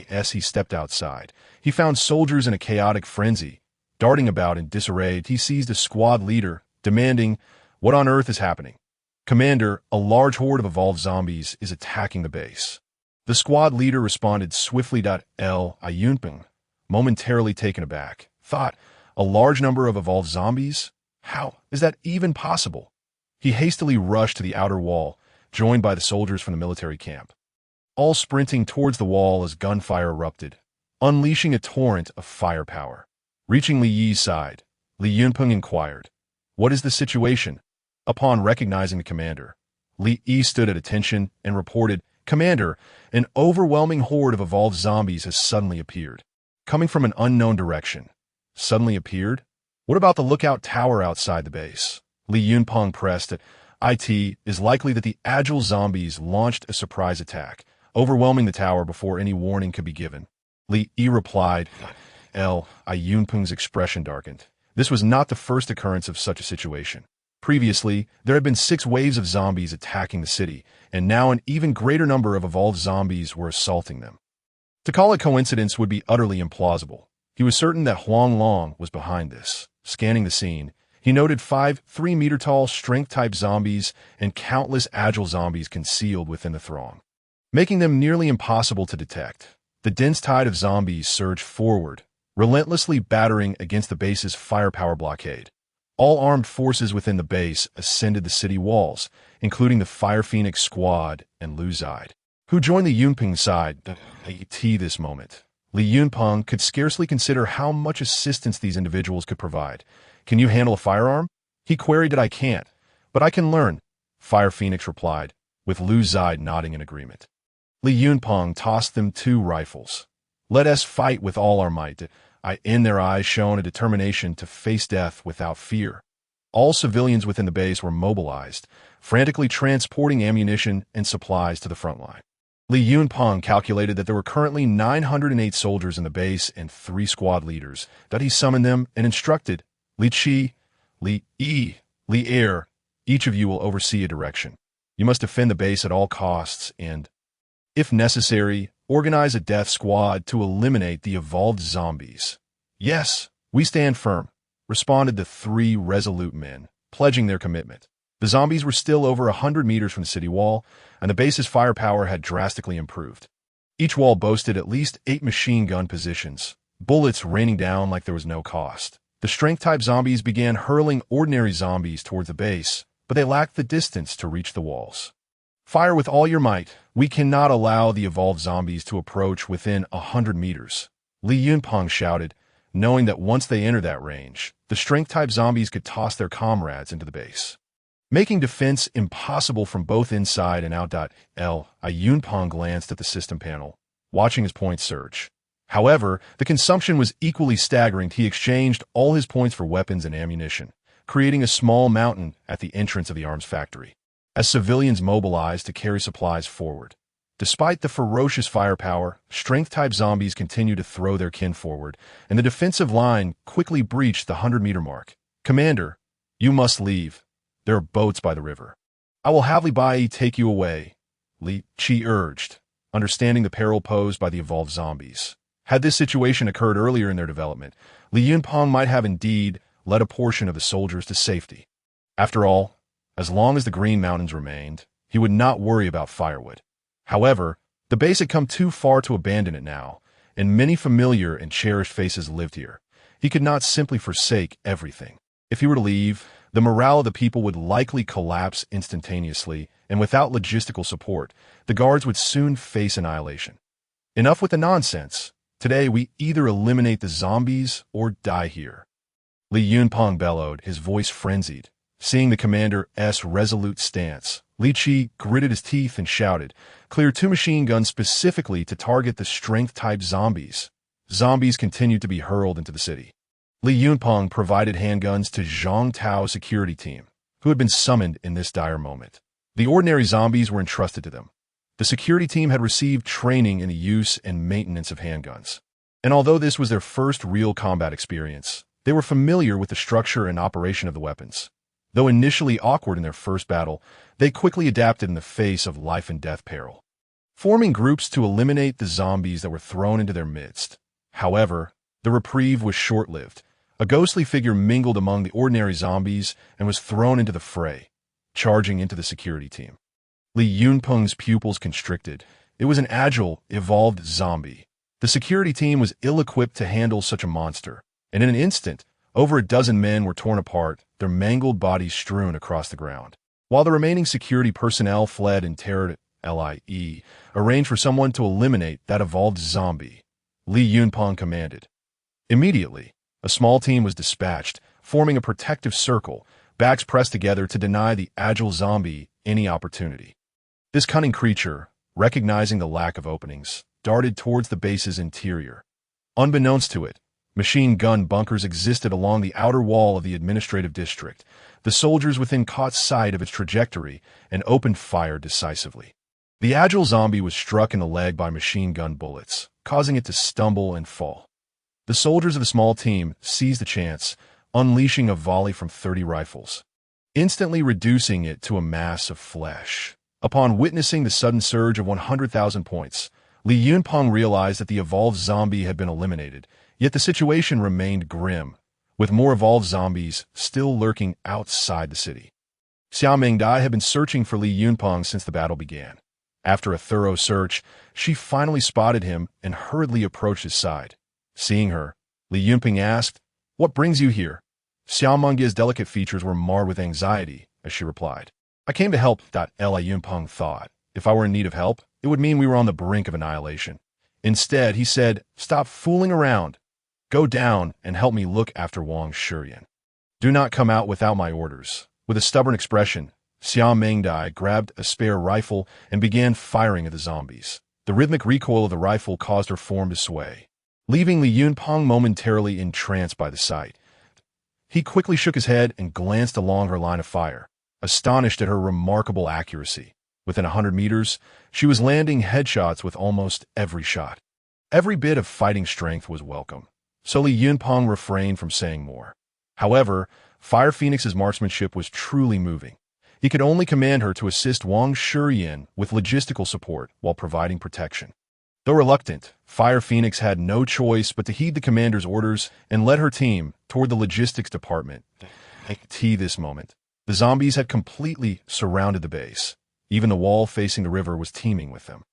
as he stepped outside, he found soldiers in a chaotic frenzy. Darting about in disarray, he seized a squad leader, demanding, "What on earth is happening?" "Commander, a large horde of evolved zombies is attacking the base." The squad leader responded swiftly. Li Yunpeng, momentarily taken aback, thought, "A large number of evolved zombies? How is that even possible?" He hastily rushed to the outer wall, joined by the soldiers from the military camp, all sprinting towards the wall as gunfire erupted, unleashing a torrent of firepower. Reaching Li Yi's side, Li Yunpeng inquired, "What is the situation?" Upon recognizing the commander, Li Yi stood at attention and reported, Commander, an overwhelming horde of evolved zombies has suddenly appeared. Coming from an unknown direction. Suddenly appeared? What about the lookout tower outside the base? Li Yunpeng pressed it. It is likely that the agile zombies launched a surprise attack, overwhelming the tower before any warning could be given. Li Yi replied. Yunpeng's expression darkened. This was not the first occurrence of such a situation. Previously, there had been 6 waves of zombies attacking the city, and now an even greater number of evolved zombies were assaulting them. To call it coincidence would be utterly implausible. He was certain that Huang Long was behind this. Scanning the scene, he noted 5 3-meter-tall strength-type zombies and countless agile zombies concealed within the throng, making them nearly impossible to detect. The dense tide of zombies surged forward, relentlessly battering against the base's firepower blockade. All armed forces within the base ascended the city walls, including the Fire Phoenix Squad and Lu Zide, who joined the Yunpeng side this moment. Li Yunpeng could scarcely consider how much assistance these individuals could provide. Can you handle a firearm? He queried. I can't, but I can learn, Fire Phoenix replied, with Lu Zide nodding in agreement. Li Yunpeng tossed them 2 rifles. Let us fight with all our might. In their eyes shone a determination to face death without fear. All civilians within the base were mobilized, frantically transporting ammunition and supplies to the front line. Li Yunpeng calculated that there were currently 908 soldiers in the base and 3 squad leaders, that he summoned them and instructed, Li Qi, Li Yi, Li Er, each of you will oversee a direction. You must defend the base at all costs and, if necessary, organize a death squad to eliminate the evolved zombies. Yes, we stand firm, responded the 3 resolute men, pledging their commitment. The zombies were still over 100 meters from the city wall, and the base's firepower had drastically improved. Each wall boasted at least 8 machine gun positions, bullets raining down like there was no cost. The strength-type zombies began hurling ordinary zombies towards the base, but they lacked the distance to reach the walls. Fire with all your might. We cannot allow the evolved zombies to approach within 100 meters. Li Yunpeng shouted, knowing that once they entered that range, the strength-type zombies could toss their comrades into the base, making defense impossible from both inside and out. Yunpeng glanced at the system panel, watching his points surge. However, the consumption was equally staggering. He exchanged all his points for weapons and ammunition, creating a small mountain at the entrance of the arms factory, as civilians mobilized to carry supplies forward. Despite the ferocious firepower, strength-type zombies continued to throw their kin forward, and the defensive line quickly breached the 100-meter mark. Commander, you must leave. There are boats by the river. I will have Li Bai take you away, Li Qi urged, understanding the peril posed by the evolved zombies. Had this situation occurred earlier in their development, Li Yunpeng might have indeed led a portion of the soldiers to safety. After all, as long as the Green Mountains remained, he would not worry about firewood. However, the base had come too far to abandon it now, and many familiar and cherished faces lived here. He could not simply forsake everything. If he were to leave, the morale of the people would likely collapse instantaneously, and without logistical support, the guards would soon face annihilation. Enough with the nonsense. Today we either eliminate the zombies or die here. Li Yunpeng bellowed, his voice frenzied. Seeing the commander's resolute stance, Li Qi gritted his teeth and shouted, "Clear 2 machine guns specifically to target the strength-type zombies." Zombies continued to be hurled into the city. Li Yunpeng provided handguns to Zhang Tao's security team, who had been summoned in this dire moment. The ordinary zombies were entrusted to them. The security team had received training in the use and maintenance of handguns, and although this was their first real combat experience, they were familiar with the structure and operation of the weapons. Though initially awkward in their first battle, they quickly adapted in the face of life and death peril, forming groups to eliminate the zombies that were thrown into their midst. However, the reprieve was short-lived. A ghostly figure mingled among the ordinary zombies and was thrown into the fray, charging into the security team. Li Yunpeng's pupils constricted. It was an agile, evolved zombie. The security team was ill-equipped to handle such a monster, and in an instant, over a dozen men were torn apart, their mangled bodies strewn across the ground. While the remaining security personnel fled in terror, Lie arranged for someone to eliminate that evolved zombie. Li Yunpeng commanded. Immediately, a small team was dispatched, forming a protective circle, backs pressed together to deny the agile zombie any opportunity. This cunning creature, recognizing the lack of openings, darted towards the base's interior. Unbeknownst to it, machine gun bunkers existed along the outer wall of the administrative district. The soldiers within caught sight of its trajectory and opened fire decisively. The agile zombie was struck in the leg by machine gun bullets, causing it to stumble and fall. The soldiers of the small team seized the chance, unleashing a volley from 30 rifles, instantly reducing it to a mass of flesh. Upon witnessing the sudden surge of 100,000 points, Li Yunpeng realized that the evolved zombie had been eliminated, yet the situation remained grim, with more evolved zombies still lurking outside the city. Xiao Mengdai had been searching for Li Yunpeng since the battle began. After a thorough search, she finally spotted him and hurriedly approached his side. Seeing her, Li Yunpeng asked, "What brings you here?" Xiao Mengdai's delicate features were marred with anxiety as she replied, "I came to help." Li Yunpeng thought, if I were in need of help, it would mean we were on the brink of annihilation. Instead, he said, "Stop fooling around. Go down and help me look after Wang Shiyan. Do not come out without my orders." With a stubborn expression, Xiao Mengdai grabbed a spare rifle and began firing at the zombies. The rhythmic recoil of the rifle caused her form to sway, leaving Li Yunpeng momentarily entranced by the sight. He quickly shook his head and glanced along her line of fire, astonished at her remarkable accuracy. Within 100 meters, she was landing headshots with almost every shot. Every bit of fighting strength was welcome, so Li Yunpeng refrained from saying more. However, Fire Phoenix's marksmanship was truly moving. He could only command her to assist Wang Shiyan with logistical support while providing protection. Though reluctant, Fire Phoenix had no choice but to heed the commander's orders and led her team toward the logistics department. At this moment, the zombies had completely surrounded the base. Even the wall facing the river was teeming with them.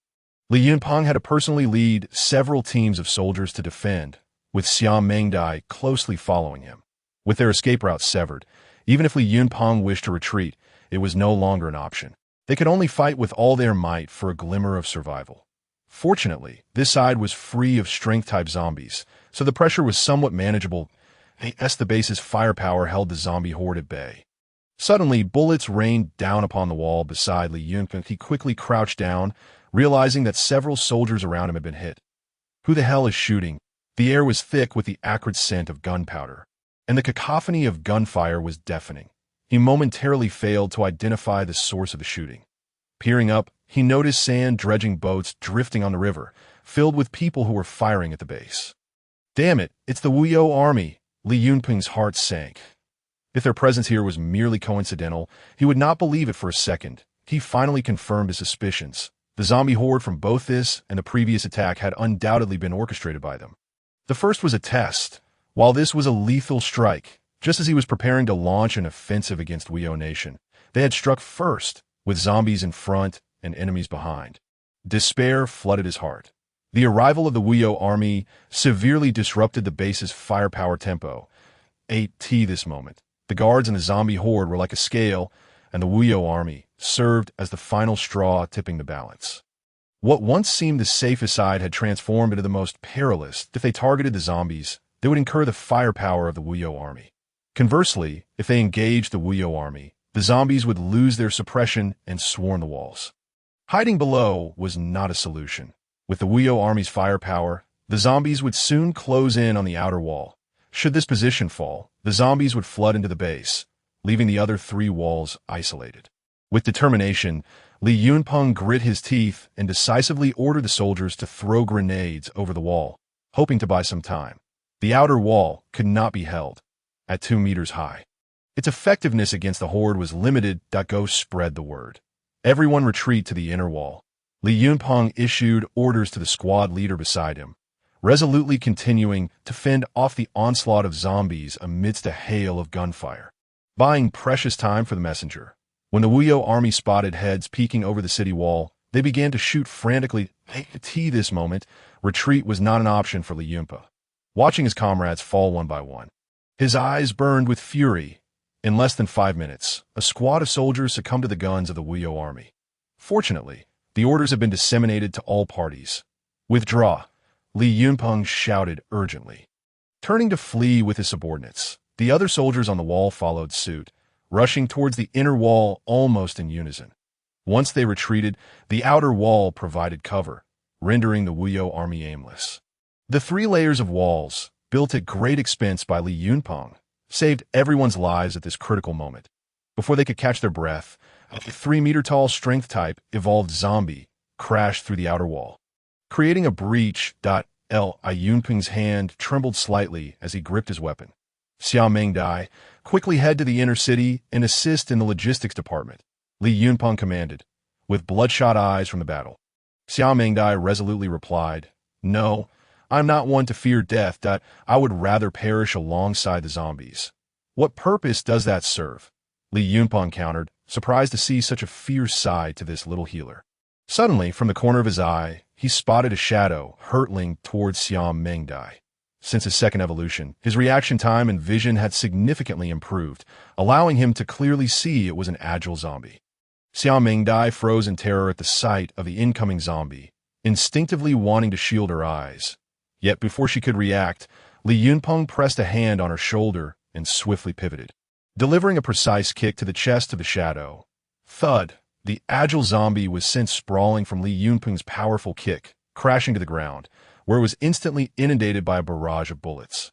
Li Yunpeng had to personally lead several teams of soldiers to defend, with Xiao Mengdai closely following him. With their escape routes severed, even if Li Yunpeng wished to retreat, it was no longer an option. They could only fight with all their might for a glimmer of survival. Fortunately, this side was free of strength-type zombies, so the pressure was somewhat manageable. The base's firepower held the zombie horde at bay. Suddenly, bullets rained down upon the wall beside Li Yunpeng. He quickly crouched down, realizing that several soldiers around him had been hit. Who the hell is shooting? The air was thick with the acrid scent of gunpowder, and the cacophony of gunfire was deafening. He momentarily failed to identify the source of the shooting. Peering up, he noticed sand-dredging boats drifting on the river, filled with people who were firing at the base. Damn it, it's the Wuyo army! Li Yunpeng's heart sank. If their presence here was merely coincidental, he would not believe it for a second. He finally confirmed his suspicions. The zombie horde from both this and the previous attack had undoubtedly been orchestrated by them. The first was a test, while this was a lethal strike. Just as he was preparing to launch an offensive against Wuyo Nation, they had struck first, with zombies in front and enemies behind. Despair flooded his heart. The arrival of the Wuyo army severely disrupted the base's firepower tempo. This moment, the guards and the zombie horde were like a scale, and the Wuyo army served as the final straw tipping the balance. What once seemed the safest side had transformed into the most perilous. If they targeted the zombies, they would incur the firepower of the Wuyo army. Conversely, if they engaged the Wuyo army, the zombies would lose their suppression and swarm the walls. Hiding below was not a solution. With the Wuyo army's firepower, the zombies would soon close in on the outer wall. Should this position fall, the zombies would flood into the base, leaving the other 3 walls isolated. With determination, Li Yunpeng grit his teeth and decisively ordered the soldiers to throw grenades over the wall, hoping to buy some time. The outer wall could not be held, at 2 meters high. Its effectiveness against the horde was limited. Go spread the word. Everyone retreat to the inner wall. Li Yunpeng issued orders to the squad leader beside him, resolutely continuing to fend off the onslaught of zombies amidst a hail of gunfire, buying precious time for the messenger. When the Wuyo army spotted heads peeking over the city wall, they began to shoot frantically. At this moment, retreat was not an option for Li Yunpeng. Watching his comrades fall one by one, his eyes burned with fury. In less than 5 minutes, a squad of soldiers succumbed to the guns of the Wuyo army. Fortunately, the orders had been disseminated to all parties. Withdraw, Li Yunpeng shouted urgently. Turning to flee with his subordinates, the other soldiers on the wall followed suit, rushing towards the inner wall almost in unison. Once they retreated, the outer wall provided cover, rendering the Wuyo army aimless. The 3 layers of walls, built at great expense by Li Yunpeng, saved everyone's lives at this critical moment. Before they could catch their breath, a 3-meter-tall strength-type evolved zombie crashed through the outer wall, creating a breach. Li Yunpeng's hand trembled slightly as he gripped his weapon. Xiao Mengdai, quickly head to the inner city and assist in the logistics department, Li Yunpeng commanded, with bloodshot eyes from the battle. Xiao Mengdai resolutely replied, "No, I'm not one to fear death. I would rather perish alongside the zombies." "What purpose does that serve?" Li Yunpeng countered, surprised to see such a fierce side to this little healer. Suddenly, from the corner of his eye, he spotted a shadow hurtling towards Xiao Mengdai. Since his second evolution, his reaction time and vision had significantly improved, allowing him to clearly see it was an agile zombie. Xiao Mengdai froze in terror at the sight of the incoming zombie, instinctively wanting to shield her eyes. Yet before she could react, Li Yunpeng pressed a hand on her shoulder and swiftly pivoted, delivering a precise kick to the chest of the shadow. Thud! The agile zombie was sent sprawling from Li Yunpeng's powerful kick, crashing to the ground, where it was instantly inundated by a barrage of bullets.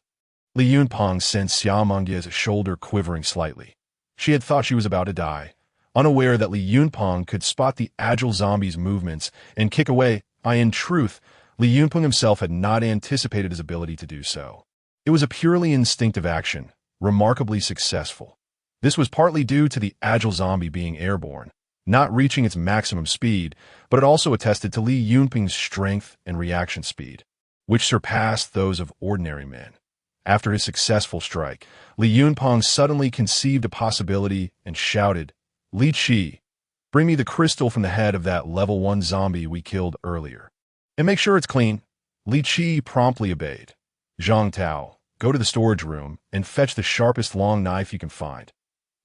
Li Yunpeng sensed Xiao Mengdai's shoulder quivering slightly. She had thought she was about to die, unaware that Li Yunpeng could spot the agile zombie's movements and kick away. In truth, Li Yunpeng himself had not anticipated his ability to do so. It was a purely instinctive action, remarkably successful. This was partly due to the agile zombie being airborne, not reaching its maximum speed, but it also attested to Li Yunpeng's strength and reaction speed, which surpassed those of ordinary men. After his successful strike, Li Yunpeng suddenly conceived a possibility and shouted, "Li Qi, bring me the crystal from the head of that level 1 zombie we killed earlier. And make sure it's clean." Li Qi promptly obeyed. "Zhang Tao, go to the storage room and fetch the sharpest long knife you can find."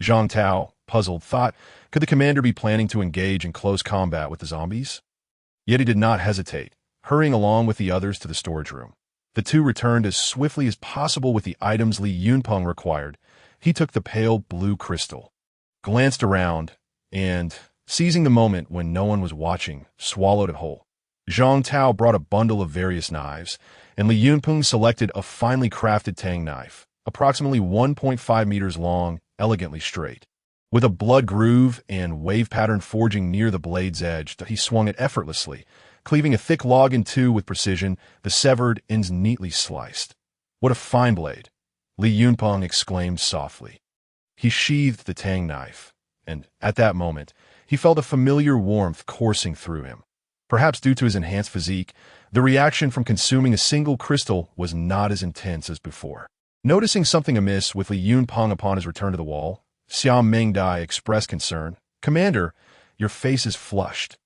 Zhang Tao, puzzled, thought, could the commander be planning to engage in close combat with the zombies? Yet he did not hesitate, hurrying along with the others to the storage room. The two returned as swiftly as possible with the items Li Yunpeng required. He took the pale blue crystal, glanced around, and, seizing the moment when no one was watching, swallowed it whole. Zhang Tao brought a bundle of various knives, and Li Yunpeng selected a finely crafted tang knife, approximately 1.5 meters long, elegantly straight. With a blood groove and wave pattern forging near the blade's edge, he swung it effortlessly, cleaving a thick log in two with precision, the severed ends neatly sliced. "What a fine blade!" Li Yunpeng exclaimed softly. He sheathed the tang knife, and, at that moment, he felt a familiar warmth coursing through him. Perhaps due to his enhanced physique, the reaction from consuming a single crystal was not as intense as before. Noticing something amiss with Li Yunpeng upon his return to the wall, Xiao Mengdai expressed concern. "Commander, your face is flushed.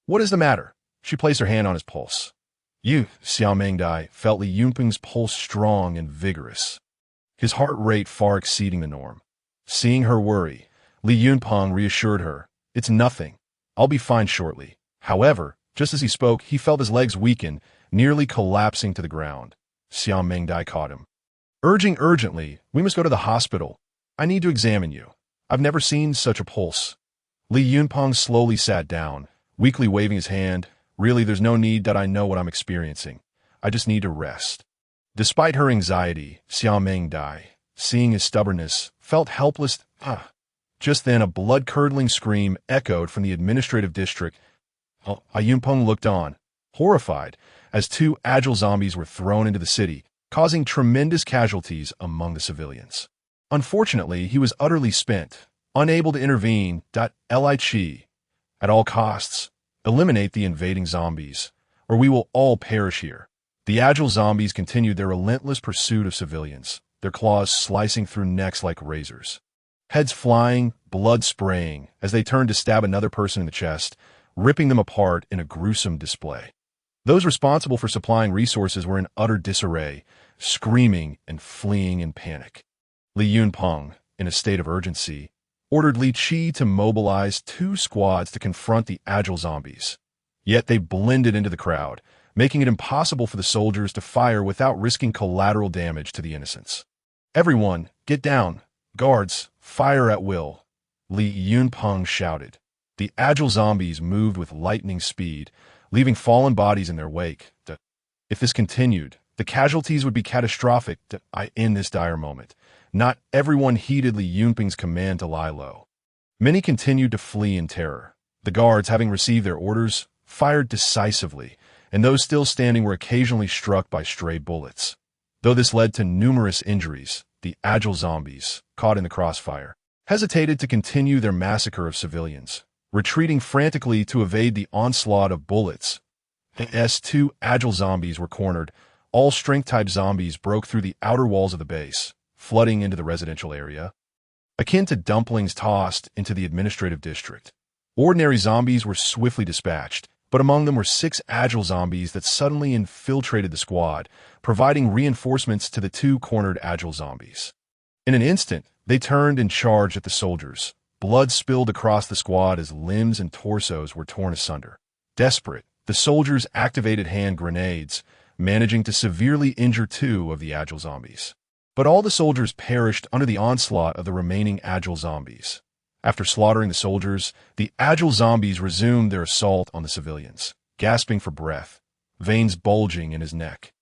What is the matter?" She placed her hand on his pulse. Xiao Mengdai felt Li Yunpeng's pulse strong and vigorous, his heart rate far exceeding the norm. Seeing her worry, Li Yunpeng reassured her, "It's nothing. I'll be fine shortly." However, just as he spoke, he felt his legs weaken, nearly collapsing to the ground. Xiao Mengdai caught him, urging urgently, "We must go to the hospital. I need to examine you. I've never seen such a pulse." Li Yunpeng slowly sat down, weakly waving his hand. "Really, there's no need. I know what I'm experiencing. I just need to rest." Despite her anxiety, Xiao Mengdai, seeing his stubbornness, felt helpless. Just then, a blood-curdling scream echoed from the administrative district. Yunpeng looked on, horrified, as 2 agile zombies were thrown into the city, causing tremendous casualties among the civilians. Unfortunately, he was utterly spent, unable to intervene. Li Qi, at all costs, eliminate the invading zombies, or we will all perish here. The agile zombies continued their relentless pursuit of civilians, their claws slicing through necks like razors. Heads flying, blood spraying, as they turned to stab another person in the chest, ripping them apart in a gruesome display. Those responsible for supplying resources were in utter disarray, screaming and fleeing in panic. Li Yunpeng, in a state of urgency, ordered Li Qi to mobilize 2 squads to confront the agile zombies. Yet they blended into the crowd, making it impossible for the soldiers to fire without risking collateral damage to the innocents. "Everyone, get down! Guards, fire at will!" Li Yunpeng shouted, The agile zombies moved with lightning speed, leaving fallen bodies in their wake. If this continued, the casualties would be catastrophic. In this dire moment, not everyone heeded Li Yunping's command to lie low. Many continued to flee in terror. The guards, having received their orders, fired decisively, and those still standing were occasionally struck by stray bullets. Though this led to numerous injuries, the agile zombies, caught in the crossfire, hesitated to continue their massacre of civilians, retreating frantically to evade the onslaught of bullets. As two agile zombies were cornered, all strength-type zombies broke through the outer walls of the base, flooding into the residential area. Akin to dumplings tossed into the administrative district, ordinary zombies were swiftly dispatched, but among them were 6 agile zombies that suddenly infiltrated the squad, providing reinforcements to the 2 cornered agile zombies. In an instant, they turned and charged at the soldiers. Blood spilled across the squad as limbs and torsos were torn asunder. Desperate, the soldiers activated hand grenades, managing to severely injure 2 of the agile zombies. But all the soldiers perished under the onslaught of the remaining agile zombies. After slaughtering the soldiers, the agile zombies resumed their assault on the civilians, gasping for breath, veins bulging in his neck.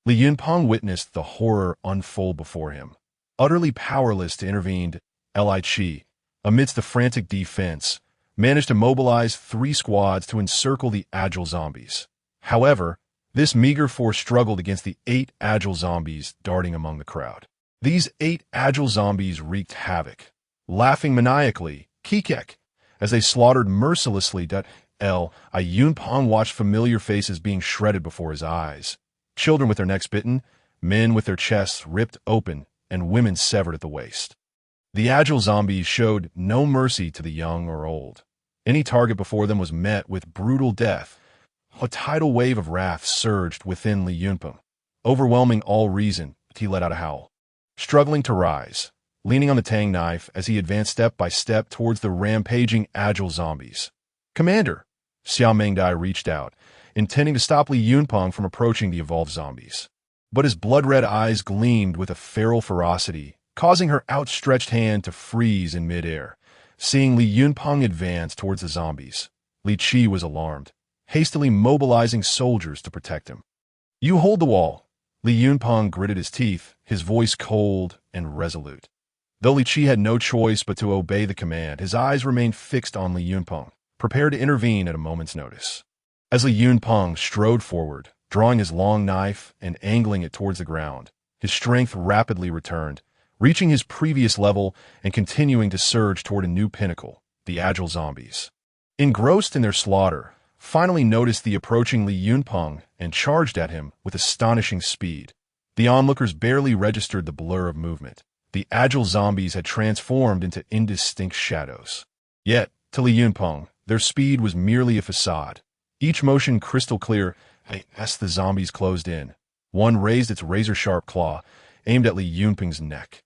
Li Yunping witnessed the horror unfold before him. Utterly powerless to intervene, Li Qi, amidst the frantic defense, managed to mobilize 3 squads to encircle the agile zombies. However, this meager force struggled against the 8 agile zombies darting among the crowd. These 8 agile zombies wreaked havoc, laughing maniacally, kikek, as they slaughtered mercilessly. Li Yunping watched familiar faces being shredded before his eyes. Children with their necks bitten, men with their chests ripped open, and women severed at the waist. The agile zombies showed no mercy to the young or old. Any target before them was met with brutal death. A tidal wave of wrath surged within Li Yunping. Overwhelming all reason, he let out a howl. Struggling to rise, leaning on the tang knife as he advanced step by step towards the rampaging agile zombies. "Commander!" Xiao Mengdai reached out, intending to stop Li Yunping from approaching the evolved zombies. But his blood-red eyes gleamed with a feral ferocity, causing her outstretched hand to freeze in midair. Seeing Li Yunping advance towards the zombies, Li Qi was alarmed, hastily mobilizing soldiers to protect him. "You hold the wall." Li Yunping gritted his teeth, his voice cold and resolute. Though Li Qi had no choice but to obey the command, his eyes remained fixed on Li Yunping, prepared to intervene at a moment's notice. As Li Yunping strode forward, drawing his long knife and angling it towards the ground, his strength rapidly returned, reaching his previous level and continuing to surge toward a new pinnacle, the agile zombies. Engrossed in their slaughter, finally noticed the approaching Li Yunping and charged at him with astonishing speed. The onlookers barely registered the blur of movement. The agile zombies had transformed into indistinct shadows. Yet, to Li Yunping, their speed was merely a facade. Each motion crystal clear. As the zombies closed in, one raised its razor-sharp claw, aimed at Li Yunping's neck.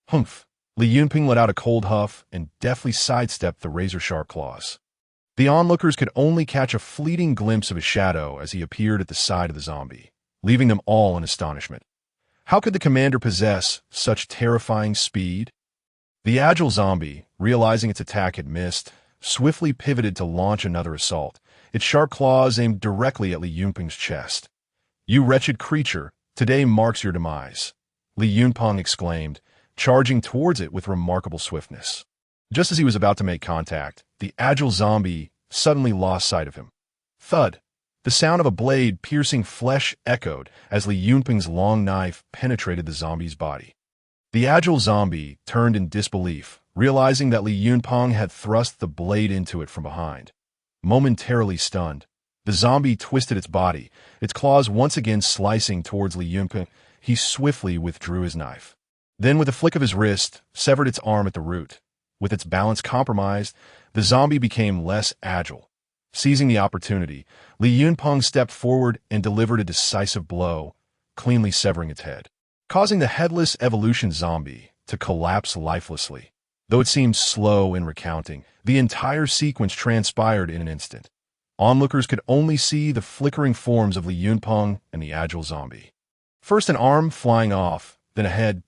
Humph! Li Yunping let out a cold huff and deftly sidestepped the razor-sharp claws. The onlookers could only catch a fleeting glimpse of his shadow as he appeared at the side of the zombie, leaving them all in astonishment. How could the commander possess such terrifying speed? The agile zombie, realizing its attack had missed, swiftly pivoted to launch another assault, its sharp claws aimed directly at Li Yunping's chest. "You wretched creature, today marks your demise," Li Yunping exclaimed, charging towards it with remarkable swiftness. Just as he was about to make contact, the agile zombie suddenly lost sight of him. Thud! The sound of a blade piercing flesh echoed as Li Yunping's long knife penetrated the zombie's body. The agile zombie turned in disbelief, realizing that Li Yunping had thrust the blade into it from behind. Momentarily stunned, the zombie twisted its body, its claws once again slicing towards Li Yunping. He swiftly withdrew his knife. Then, with a flick of his wrist, severed its arm at the root. With its balance compromised, the zombie became less agile. Seizing the opportunity, Li Yunping stepped forward and delivered a decisive blow, cleanly severing its head, causing the headless evolution zombie to collapse lifelessly. Though it seemed slow in recounting, the entire sequence transpired in an instant. Onlookers could only see the flickering forms of Li Yunping and the agile zombie. First an arm flying off, then a head.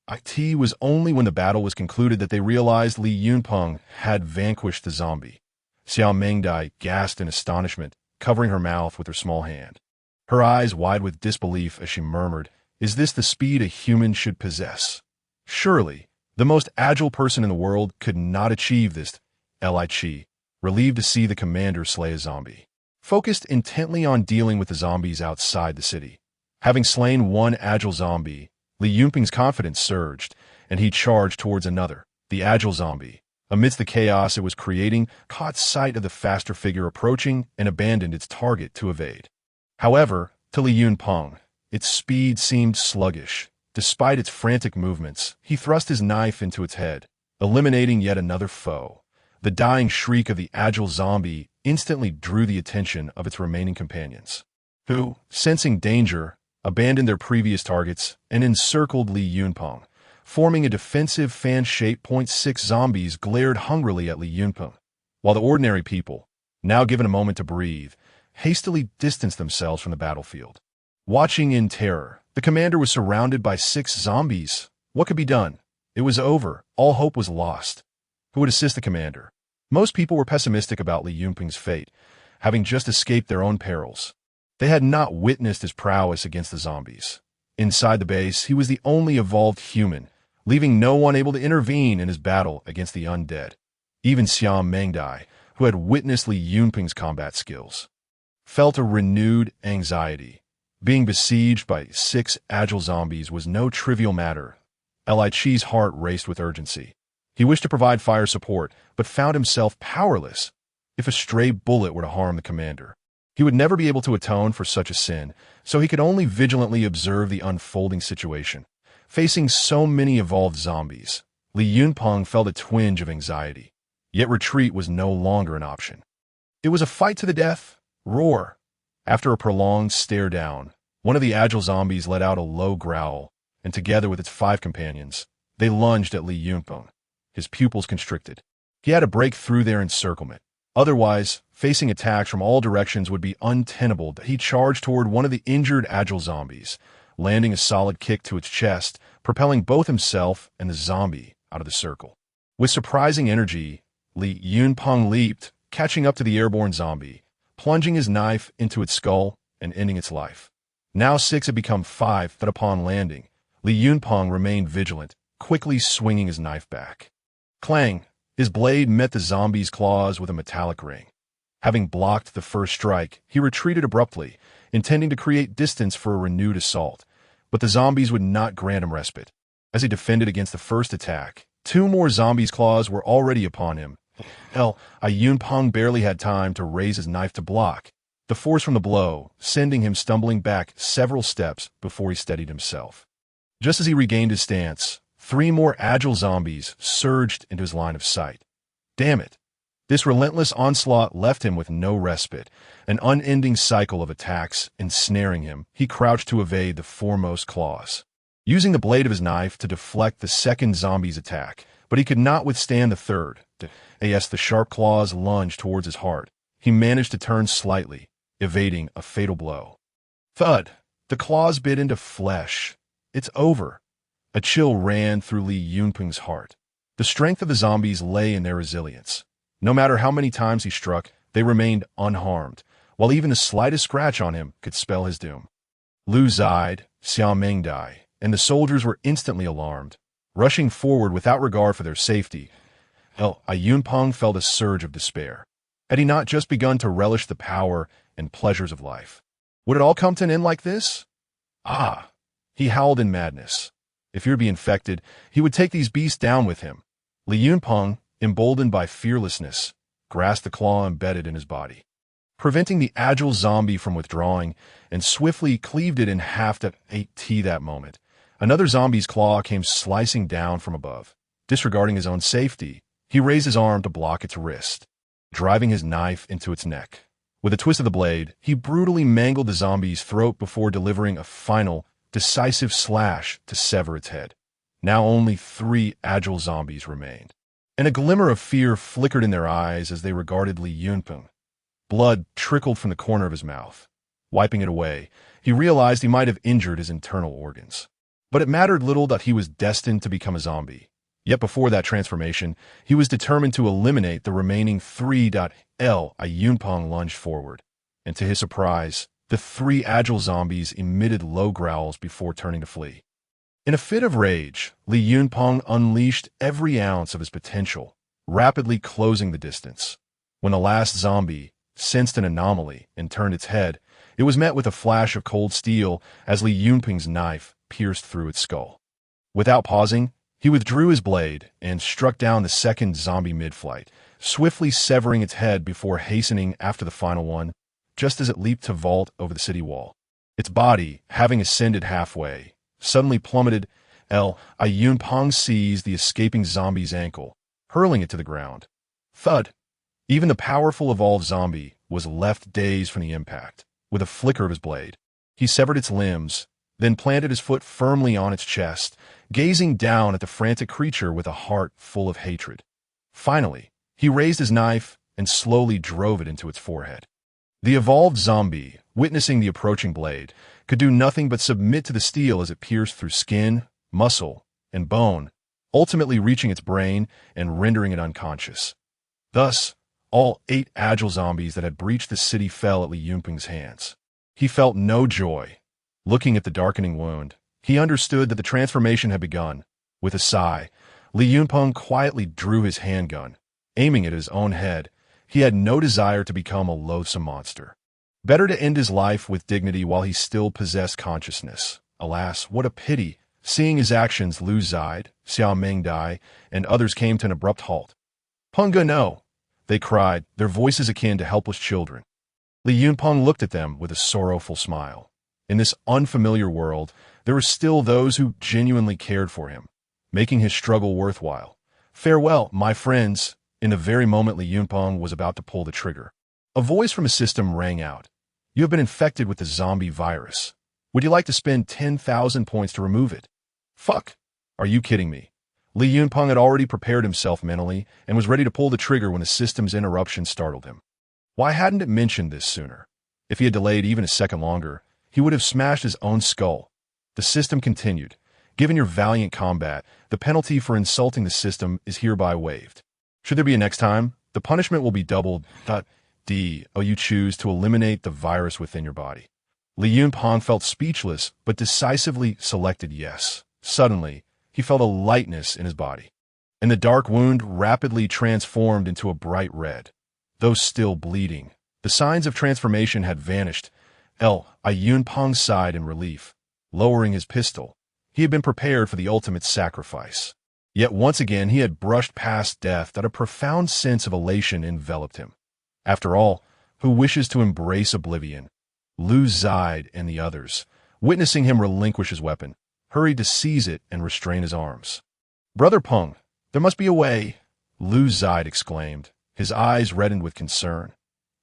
It was only when the battle was concluded that they realized Li Yunping had vanquished the zombie. Xiao Mengdai gasped in astonishment, covering her mouth with her small hand. Her eyes wide with disbelief as she murmured, "Is this the speed a human should possess? Surely, the most agile person in the world could not achieve this." Li Chi, relieved to see the commander slay a zombie, focused intently on dealing with the zombies outside the city. Having slain one agile zombie, Li Yunping's confidence surged, and he charged towards another. The agile zombie, amidst the chaos it was creating, caught sight of the faster figure approaching and abandoned its target to evade. However, to Li Yunping, its speed seemed sluggish. Despite its frantic movements, he thrust his knife into its head, eliminating yet another foe. The dying shriek of the agile zombie instantly drew the attention of its remaining companions, who, sensing danger, abandoned their previous targets and encircled Li Yunping. Forming a defensive fan-shaped .6 zombies glared hungrily at Li Yunping, while the ordinary people, now given a moment to breathe, hastily distanced themselves from the battlefield. Watching in terror, the commander was surrounded by 6 zombies. What could be done? It was over. All hope was lost. Who would assist the commander? Most people were pessimistic about Li Yunping's fate, having just escaped their own perils. They had not witnessed his prowess against the zombies. Inside the base, he was the only evolved human, leaving no one able to intervene in his battle against the undead. Even Xiao Mengdai, who had witnessed Li Yunping's combat skills, felt a renewed anxiety. Being besieged by 6 agile zombies was no trivial matter. Li Chi's heart raced with urgency. He wished to provide fire support, but found himself powerless. If a stray bullet were to harm the commander, he would never be able to atone for such a sin, so he could only vigilantly observe the unfolding situation. Facing so many evolved zombies, Li Yunping felt a twinge of anxiety. Yet retreat was no longer an option. It was a fight to the death. Roar! After a prolonged stare down, one of the agile zombies let out a low growl, and together with its 5 companions, they lunged at Li Yunping. His pupils constricted. He had to break through their encirclement. Otherwise, facing attacks from all directions would be untenable. He charged toward one of the injured agile zombies, landing a solid kick to its chest, propelling both himself and the zombie out of the circle. With surprising energy, Li Yunping leaped, catching up to the airborne zombie, plunging his knife into its skull and ending its life. Now 6 had become 5, but upon landing, Li Yunping remained vigilant, quickly swinging his knife back. Clang! His blade met the zombie's claws with a metallic ring. Having blocked the first strike, he retreated abruptly, intending to create distance for a renewed assault. But the zombies would not grant him respite. As he defended against the first attack, 2 more zombies' claws were already upon him. Yunping barely had time to raise his knife to block the force from the blow, sending him stumbling back several steps before he steadied himself. Just as he regained his stance, 3 more agile zombies surged into his line of sight. Damn it! This relentless onslaught left him with no respite, an unending cycle of attacks ensnaring him. He crouched to evade the foremost claws, using the blade of his knife to deflect the second zombie's attack, but he could not withstand the third. As the sharp claws lunged towards his heart, he managed to turn slightly, evading a fatal blow. Thud! The claws bit into flesh. It's over. A chill ran through Li Yunping's heart. The strength of the zombies lay in their resilience. No matter how many times he struck, they remained unharmed, while even the slightest scratch on him could spell his doom. Lu Zide, Xiao Mengdai, and the soldiers were instantly alarmed, rushing forward without regard for their safety. Yunping felt a surge of despair. Had he not just begun to relish the power and pleasures of life? Would it all come to an end like this? He howled in madness. If he were to be infected, he would take these beasts down with him. Li Yunping, emboldened by fearlessness, grasped the claw embedded in his body, preventing the agile zombie from withdrawing, and swiftly cleaved it in half. At that moment, another zombie's claw came slicing down from above. Disregarding his own safety, he raised his arm to block its wrist, driving his knife into its neck. With a twist of the blade, he brutally mangled the zombie's throat before delivering a final, decisive slash to sever its head. Now only 3 agile zombies remained, and a glimmer of fear flickered in their eyes as they regarded Li Yunping. Blood trickled from the corner of his mouth. Wiping it away, he realized he might have injured his internal organs. But it mattered little that he was destined to become a zombie. Yet before that transformation, he was determined to eliminate the remaining three. Yunpeng lunged forward, and to his surprise, the three agile zombies emitted low growls before turning to flee. In a fit of rage, Li Yunpeng unleashed every ounce of his potential, rapidly closing the distance. When the last zombie sensed an anomaly and turned its head, it was met with a flash of cold steel as Li Yunpeng's knife pierced through its skull. Without pausing, he withdrew his blade and struck down the second zombie mid-flight, swiftly severing its head before hastening after the final one, just as it leaped to vault over the city wall. Its body, having ascended halfway, suddenly plummeted. Yunpeng seized the escaping zombie's ankle, hurling it to the ground. Thud! Even the powerful evolved zombie was left dazed from the impact. With a flicker of his blade, he severed its limbs, then planted his foot firmly on its chest, gazing down at the frantic creature with a heart full of hatred. Finally, he raised his knife and slowly drove it into its forehead. The evolved zombie, witnessing the approaching blade, could do nothing but submit to the steel as it pierced through skin, muscle, and bone, ultimately reaching its brain and rendering it unconscious. Thus, all 8 agile zombies that had breached the city fell at Li Yunpeng's hands. He felt no joy. Looking at the darkening wound, he understood that the transformation had begun. With a sigh, Li Yunpeng quietly drew his handgun, aiming at his own head. He had no desire to become a loathsome monster. Better to end his life with dignity while he still possessed consciousness. Alas, what a pity! Seeing his actions, Lu Zide, Xiao Mengdai, and others came to an abrupt halt. "Punga, no!" they cried, their voices akin to helpless children. Li Yunpeng looked at them with a sorrowful smile. In this unfamiliar world, there were still those who genuinely cared for him, making his struggle worthwhile. "Farewell, my friends." In the very moment Li Yunpeng was about to pull the trigger, a voice from his system rang out. "You have been infected with the zombie virus. Would you like to spend 10,000 points to remove it?" "Fuck! Are you kidding me?" Li Yunpeng had already prepared himself mentally and was ready to pull the trigger when the system's interruption startled him. Why hadn't it mentioned this sooner? If he had delayed even a second longer, he would have smashed his own skull. The system continued. "Given your valiant combat, the penalty for insulting the system is hereby waived. Should there be a next time, the punishment will be doubled. You choose to eliminate the virus within your body." Li Yunpeng felt speechless, but decisively selected yes. Suddenly, he felt a lightness in his body, and the dark wound rapidly transformed into a bright red. Though still bleeding, the signs of transformation had vanished. Yunpeng sighed in relief. Lowering his pistol, he had been prepared for the ultimate sacrifice. Yet once again he had brushed past death that a profound sense of elation enveloped him. After all, who wishes to embrace oblivion? Lu Zide and the others, witnessing him relinquish his weapon, hurried to seize it and restrain his arms. "Brother Peng, there must be a way," Lu Zide exclaimed, his eyes reddened with concern.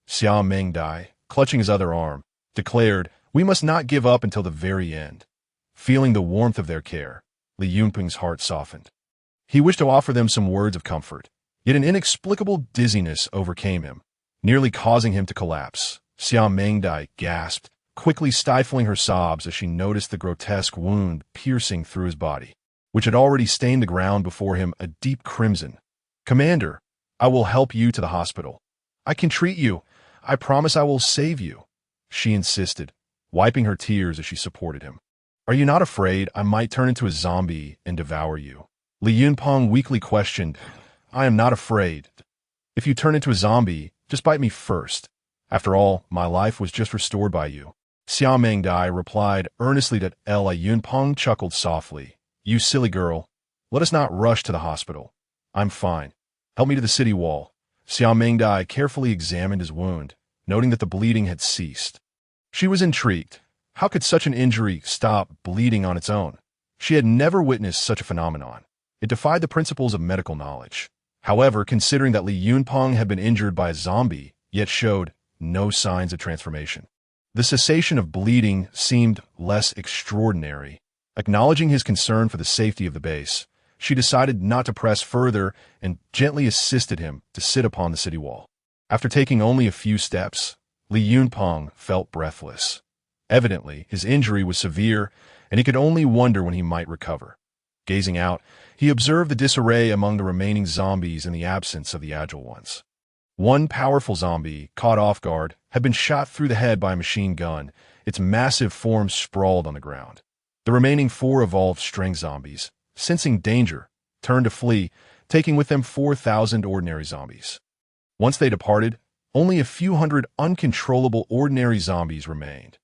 Xiao Mengdai, clutching his other arm, declared, "We must not give up until the very end." Feeling the warmth of their care, Li Yunpeng's heart softened. He wished to offer them some words of comfort, yet an inexplicable dizziness overcame him, nearly causing him to collapse. Xiao Mengdai gasped, quickly stifling her sobs as she noticed the grotesque wound piercing through his body, which had already stained the ground before him a deep crimson. "Commander, I will help you to the hospital. I can treat you. I promise I will save you," she insisted, wiping her tears as she supported him. "Are you not afraid I might turn into a zombie and devour you?" Li Yunpeng weakly questioned. "I am not afraid. If you turn into a zombie, just bite me first. After all, my life was just restored by you." Xiao Mengdai replied earnestly that Li Yunpeng chuckled softly. "You silly girl. Let us not rush to the hospital. I'm fine. Help me to the city wall." Xiao Mengdai carefully examined his wound, noting that the bleeding had ceased. She was intrigued. How could such an injury stop bleeding on its own? She had never witnessed such a phenomenon. It defied the principles of medical knowledge. However, considering that Li Yunpeng had been injured by a zombie, yet showed no signs of transformation, the cessation of bleeding seemed less extraordinary. Acknowledging his concern for the safety of the base, she decided not to press further and gently assisted him to sit upon the city wall. After taking only a few steps, Li Yunpeng felt breathless. Evidently, his injury was severe, and he could only wonder when he might recover. Gazing out, he observed the disarray among the remaining zombies in the absence of the agile ones. One powerful zombie, caught off guard, had been shot through the head by a machine gun, its massive form sprawled on the ground. The remaining 4 evolved string zombies, sensing danger, turned to flee, taking with them 4,000 ordinary zombies. Once they departed, only a few hundred uncontrollable ordinary zombies remained.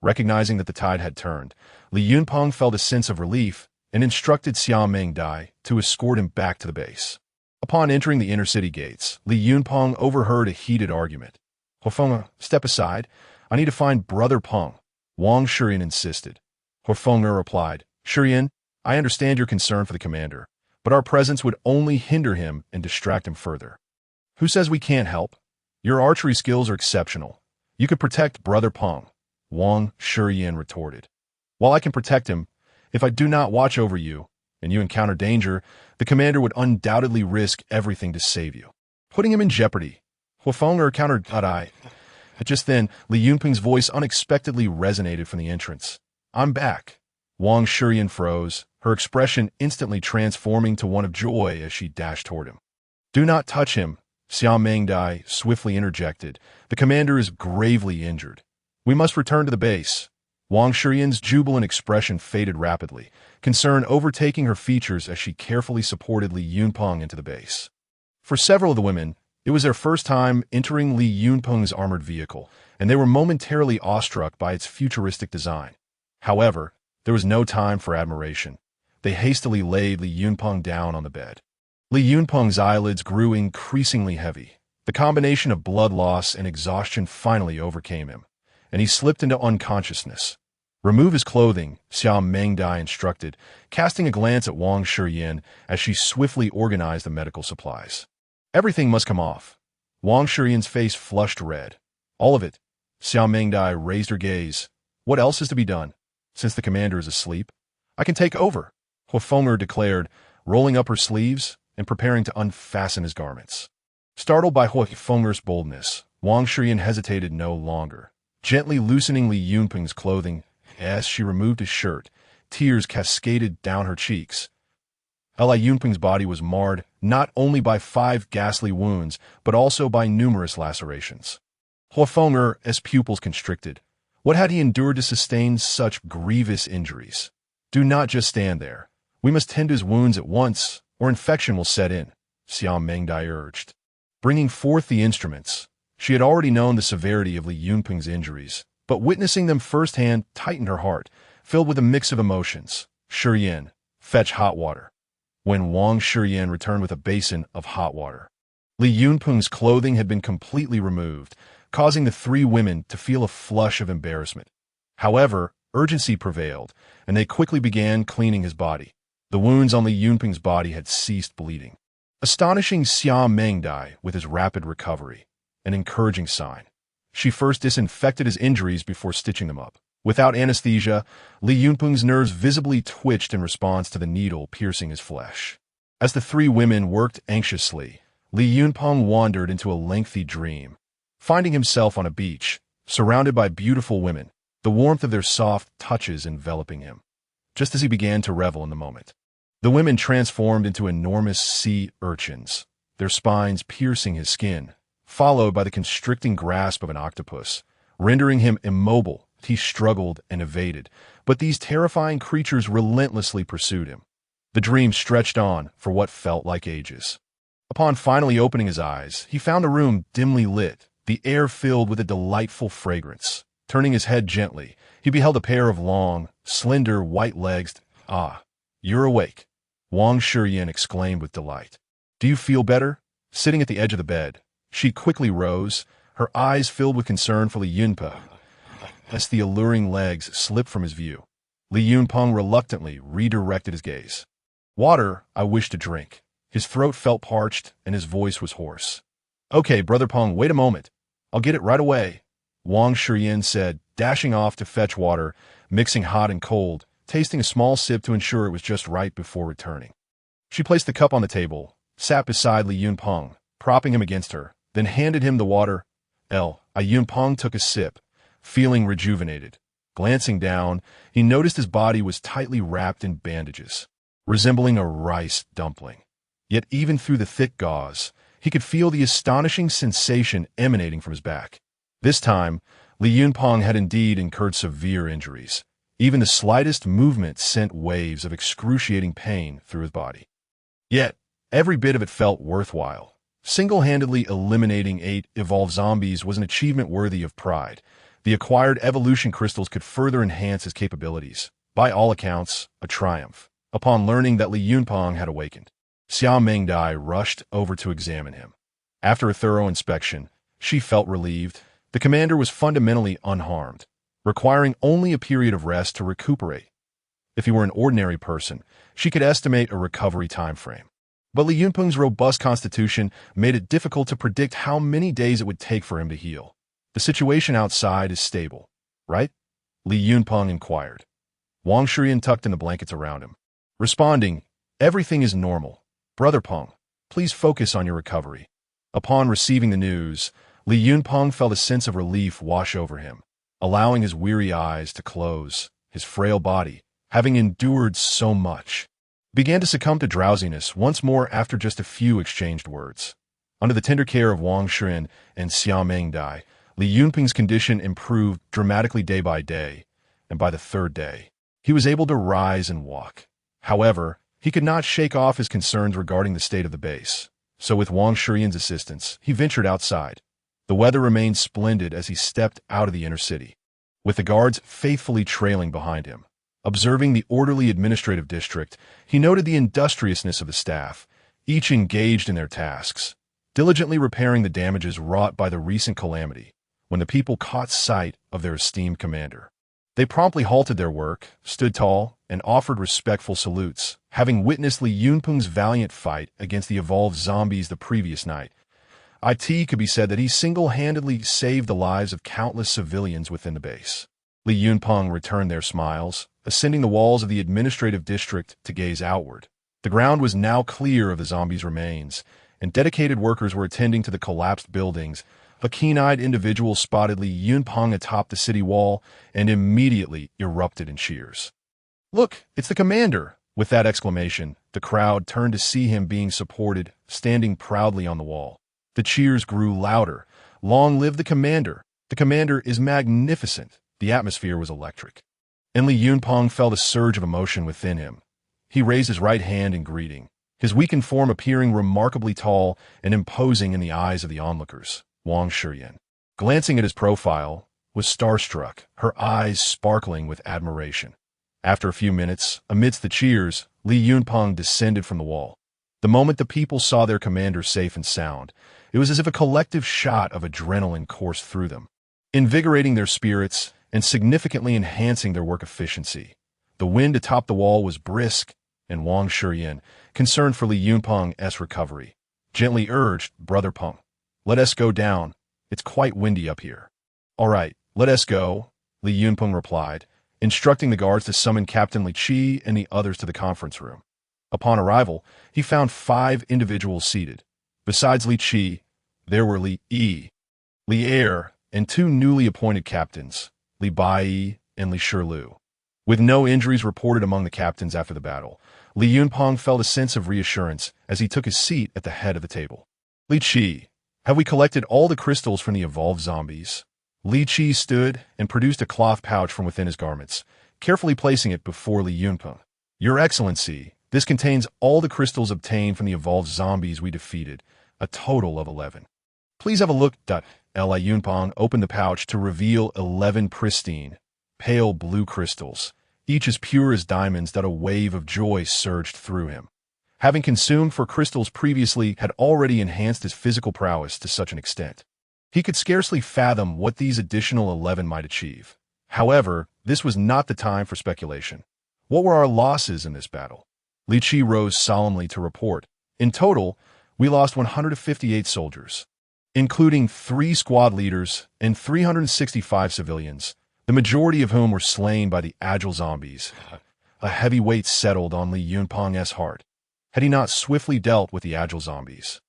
Recognizing that the tide had turned, Li Yunpeng felt a sense of relief and instructed Xia Mengdai to escort him back to the base. Upon entering the inner city gates, Li Yunpeng overheard a heated argument. "Hofeng, step aside. I need to find Brother Peng," Wang Shiyan insisted. Hofeng replied, "Shiyan, I understand your concern for the commander, but our presence would only hinder him and distract him further." "Who says we can't help? Your archery skills are exceptional. You could protect Brother Peng," Wang Shiyan retorted. "While I can protect him, if I do not watch over you, and you encounter danger, the commander would undoubtedly risk everything to save you, putting him in jeopardy." Huafeng countered, "I." Just then, Li Yunpeng's voice unexpectedly resonated from the entrance. "I'm back." Wang Shiyan froze, her expression instantly transforming to one of joy as she dashed toward him. "Do not touch him," Xia Mengdai swiftly interjected. "The commander is gravely injured. We must return to the base." Wang Shiyan's jubilant expression faded rapidly, concern overtaking her features as she carefully supported Li Yunpeng into the base. For several of the women, it was their first time entering Li Yunpeng's armored vehicle, and they were momentarily awestruck by its futuristic design. However, there was no time for admiration. They hastily laid Li Yunpeng down on the bed. Li Yunpeng's eyelids grew increasingly heavy. The combination of blood loss and exhaustion finally overcame him, and he slipped into unconsciousness. "Remove his clothing," Xia Mengdai instructed, casting a glance at Wang Shiyan as she swiftly organized the medical supplies. "Everything must come off." Wang Shiyan's face flushed red. "All of it?" Xia Mengdai raised her gaze. "What else is to be done? Since the commander is asleep, I can take over," Huafeng declared, rolling up her sleeves and preparing to unfasten his garments. Startled by Huafeng's boldness, Wang Shiyan hesitated no longer. Gently loosening Li Yunpeng's clothing, as she removed his shirt, tears cascaded down her cheeks. Li Yunpeng's body was marred not only by 5 ghastly wounds, but also by numerous lacerations. Huafeng's pupils constricted. What had he endured to sustain such grievous injuries? "Do not just stand there. We must tend to his wounds at once, or infection will set in," Xia Mengdai urged. Bringing forth the instruments, she had already known the severity of Li Yunpeng's injuries, but witnessing them firsthand tightened her heart, filled with a mix of emotions. "Shiyan, fetch hot water." When Wang Shiyan returned with a basin of hot water, Li Yunpeng's clothing had been completely removed, causing the 3 women to feel a flush of embarrassment. However, urgency prevailed, and they quickly began cleaning his body. The wounds on Li Yunpeng's body had ceased bleeding, astonishing Xia Mengdai with his rapid recovery, an encouraging sign. She first disinfected his injuries before stitching them up. Without anesthesia, Li Yunpeng's nerves visibly twitched in response to the needle piercing his flesh. As the 3 women worked anxiously, Li Yunpeng wandered into a lengthy dream, finding himself on a beach, surrounded by beautiful women, the warmth of their soft touches enveloping him. Just as he began to revel in the moment, the women transformed into enormous sea urchins, their spines piercing his skin, followed by the constricting grasp of an octopus, rendering him immobile. He struggled and evaded, but these terrifying creatures relentlessly pursued him. The dream stretched on for what felt like ages. Upon finally opening his eyes, he found a room dimly lit, the air filled with a delightful fragrance. Turning his head gently, he beheld a pair of long, slender, white legs. "Ah, you're awake," Wang Shiyan exclaimed with delight. "Do you feel better?" Sitting at the edge of the bed, she quickly rose, her eyes filled with concern for Li Yunpeng. As the alluring legs slipped from his view, Li Yunpeng reluctantly redirected his gaze. "Water, I wish to drink." His throat felt parched and his voice was hoarse. "Okay, Brother Peng, wait a moment. I'll get it right away," Wang Shiyan said, dashing off to fetch water, mixing hot and cold, tasting a small sip to ensure it was just right before returning. She placed the cup on the table, sat beside Li Yunpeng, propping him against her, then handed him the water. Li Yunpeng took a sip, feeling rejuvenated. Glancing down, he noticed his body was tightly wrapped in bandages. resembling a rice dumpling. Yet even through the thick gauze, he could feel the astonishing sensation emanating from his back. This time, Li Yunpeng had indeed incurred severe injuries. Even the slightest movement sent waves of excruciating pain through his body. Yet, every bit of it felt worthwhile. Single-handedly eliminating 8 evolved zombies was an achievement worthy of pride. The acquired evolution crystals could further enhance his capabilities. By all accounts, a triumph. Upon learning that Li Yunpeng had awakened, Xia Mengdai rushed over to examine him. After a thorough inspection, she felt relieved. The commander was fundamentally unharmed, requiring only a period of rest to recuperate. If he were an ordinary person, she could estimate a recovery time frame. But Li Yunpeng's robust constitution made it difficult to predict how many days it would take for him to heal. The situation outside is stable, right? Li Yunpeng inquired. Wang Shiyan tucked in the blankets around him, responding, "Everything is normal. Brother Peng, please focus on your recovery." Upon receiving the news, Li Yunpeng felt a sense of relief wash over him, allowing his weary eyes to close. His frail body, having endured so much, began to succumb to drowsiness once more after just a few exchanged words. Under the tender care of Wang Shiyan and Xia Mengdai, Li Yunpeng's condition improved dramatically day by day, and by the 3rd day, he was able to rise and walk. However, he could not shake off his concerns regarding the state of the base. So with Wang Shiyan's assistance, he ventured outside. The weather remained splendid as he stepped out of the inner city, with the guards faithfully trailing behind him. Observing the orderly administrative district, he noted the industriousness of the staff, each engaged in their tasks, diligently repairing the damages wrought by the recent calamity. When the people caught sight of their esteemed commander, they promptly halted their work, stood tall, and offered respectful salutes, having witnessed Li Yunpeng's valiant fight against the evolved zombies the previous night. It could be said that he single-handedly saved the lives of countless civilians within the base. Li Yunpeng returned their smiles, ascending the walls of the administrative district to gaze outward. The ground was now clear of the zombies' remains, and dedicated workers were attending to the collapsed buildings. A keen-eyed individual spotted Li Yunpeng atop the city wall and immediately erupted in cheers. "Look, it's the commander!" With that exclamation, the crowd turned to see him being supported, standing proudly on the wall. The cheers grew louder. "Long live the commander! The commander is magnificent!" The atmosphere was electric, and Li Yunpeng felt a surge of emotion within him. He raised his right hand in greeting, his weakened form appearing remarkably tall and imposing in the eyes of the onlookers. Wang Shiyan, glancing at his profile, was starstruck, her eyes sparkling with admiration. After a few minutes, amidst the cheers, Li Yunpeng descended from the wall. The moment the people saw their commander safe and sound, it was as if a collective shot of adrenaline coursed through them, invigorating their spirits and significantly enhancing their work efficiency. The wind atop the wall was brisk, and Wang Shiyan, concerned for Li Yunpeng's recovery, gently urged, "Brother Peng, let us go down. It's quite windy up here." "All right, let us go," Li Yunpeng replied, instructing the guards to summon Captain Li Qi and the others to the conference room. Upon arrival, he found 5 individuals seated. Besides Li Qi, there were Li Yi, Li Er, and 2 newly appointed captains, Li Bai and Li Shilu. With no injuries reported among the captains after the battle, Li Yunpeng felt a sense of reassurance as he took his seat at the head of the table. "Li Qi, have we collected all the crystals from the evolved zombies?" Li Qi stood and produced a cloth pouch from within his garments, carefully placing it before Li Yunpeng. "Your Excellency, this contains all the crystals obtained from the evolved zombies we defeated, a total of 11. Please have a look." Li Yunpeng opened the pouch to reveal 11 pristine, pale blue crystals, each as pure as diamonds. That a wave of joy surged through him. Having consumed 4 crystals previously had already enhanced his physical prowess to such an extent. He could scarcely fathom what these additional 11 might achieve. However, this was not the time for speculation. What were our losses in this battle? Li Qi rose solemnly to report. "In total, we lost 158 soldiers, including 3 squad leaders and 365 civilians, the majority of whom were slain by the agile zombies." A heavy weight settled on Li Yunpeng's heart. Had he not swiftly dealt with the agile zombies,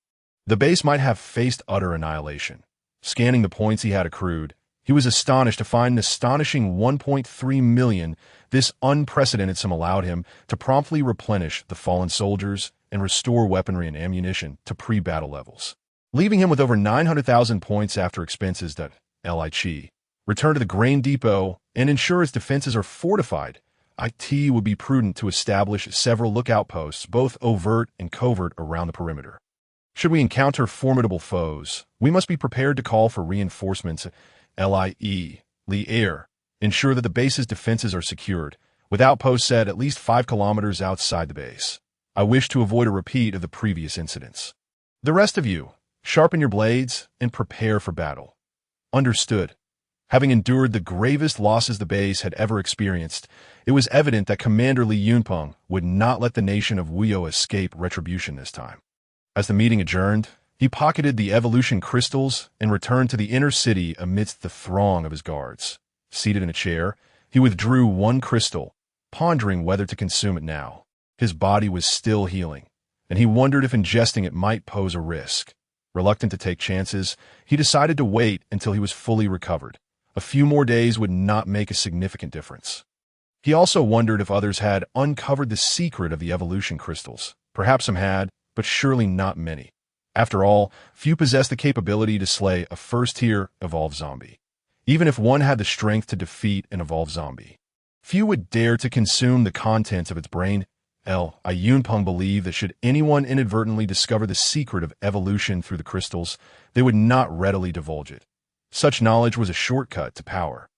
the base might have faced utter annihilation. Scanning the points he had accrued, He was astonished to find an astonishing 1.3 million. This unprecedented sum allowed him to promptly replenish the fallen soldiers and restore weaponry and ammunition to pre-battle levels, leaving him with over 900,000 points after expenses. Li return to the grain depot and ensure its defenses are fortified. It would be prudent to establish several lookout posts, both overt and covert, around the perimeter. Should we encounter formidable foes, we must be prepared to call for reinforcements. Air. Ensure that the base's defenses are secured, with outposts set at least 5 kilometers outside the base. I wish to avoid a repeat of the previous incidents. The rest of you, sharpen your blades and prepare for battle. Understood. Having endured the gravest losses the base had ever experienced, it was evident that Commander Li Yunpeng would not let the nation of Wuyo escape retribution this time. As the meeting adjourned, he pocketed the evolution crystals and returned to the inner city amidst the throng of his guards. Seated in a chair, he withdrew one crystal, pondering whether to consume it now. His body was still healing, and he wondered if ingesting it might pose a risk. Reluctant to take chances, he decided to wait until he was fully recovered. A few more days would not make a significant difference. He also wondered if others had uncovered the secret of the evolution crystals. Perhaps some had, but surely not many. After all, few possessed the capability to slay a first-tier evolved zombie. Even if one had the strength to defeat an evolved zombie, few would dare to consume the contents of its brain. Yunpeng believed that should anyone inadvertently discover the secret of evolution through the crystals, they would not readily divulge it. Such knowledge was a shortcut to power,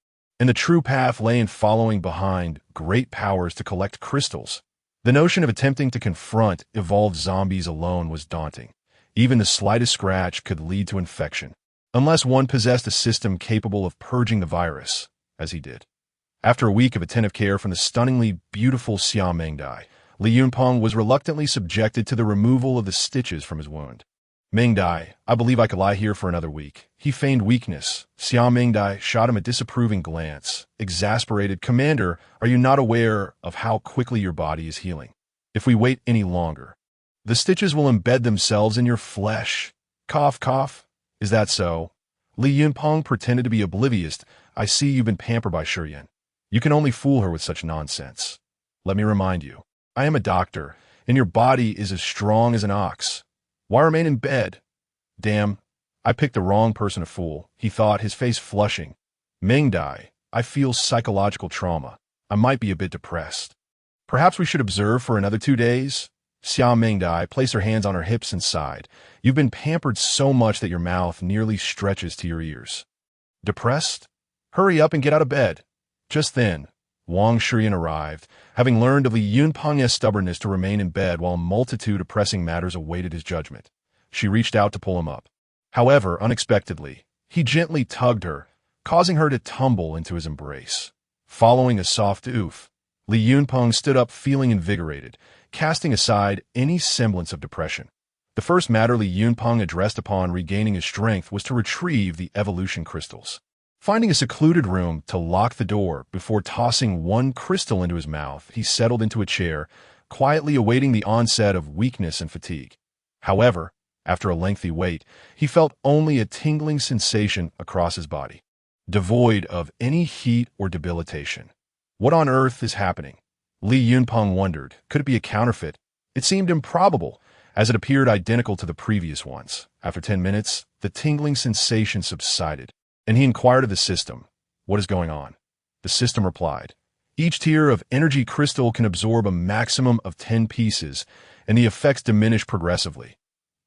and the true path lay in following behind great powers to collect crystals. The notion of attempting to confront evolved zombies alone was daunting. Even the slightest scratch could lead to infection, unless one possessed a system capable of purging the virus, as he did. After a week of attentive care from the stunningly beautiful Xia Mengdai, Li Yunpeng was reluctantly subjected to the removal of the stitches from his wound. Mengdai, I believe I could lie here for another week. He feigned weakness. Xia Mengdai shot him a disapproving glance. Exasperated, Commander, are you not aware of how quickly your body is healing? If we wait any longer, the stitches will embed themselves in your flesh. Cough, cough. Is that so? Li Yunpeng pretended to be oblivious. I see you've been pampered by Shurian. You can only fool her with such nonsense. Let me remind you, I am a doctor, and your body is as strong as an ox. Why remain in bed? Damn, I picked the wrong person to fool, he thought, his face flushing. Mengdai, I feel psychological trauma. I might be a bit depressed. Perhaps we should observe for another 2 days? Xia Mengdai placed her hands on her hips and sighed. You've been pampered so much that your mouth nearly stretches to your ears. Depressed? Hurry up and get out of bed. Just then, Wang Shurian arrived, having learned of Li Yunpeng's stubbornness to remain in bed while a multitude of pressing matters awaited his judgment. She reached out to pull him up. However, unexpectedly, he gently tugged her, causing her to tumble into his embrace. Following a soft oof, Li Yunpeng stood up feeling invigorated, casting aside any semblance of depression. The first matter Li Yunpeng addressed upon regaining his strength was to retrieve the evolution crystals. Finding a secluded room to lock the door before tossing one crystal into his mouth, he settled into a chair, quietly awaiting the onset of weakness and fatigue. However, after a lengthy wait, he felt only a tingling sensation across his body, devoid of any heat or debilitation. What on earth is happening? Li Yunpeng wondered. Could it be a counterfeit? It seemed improbable, as it appeared identical to the previous ones. After 10 minutes, the tingling sensation subsided, and he inquired of the system, "What is going on?" The system replied, "Each tier of energy crystal can absorb a maximum of 10 pieces, and the effects diminish progressively."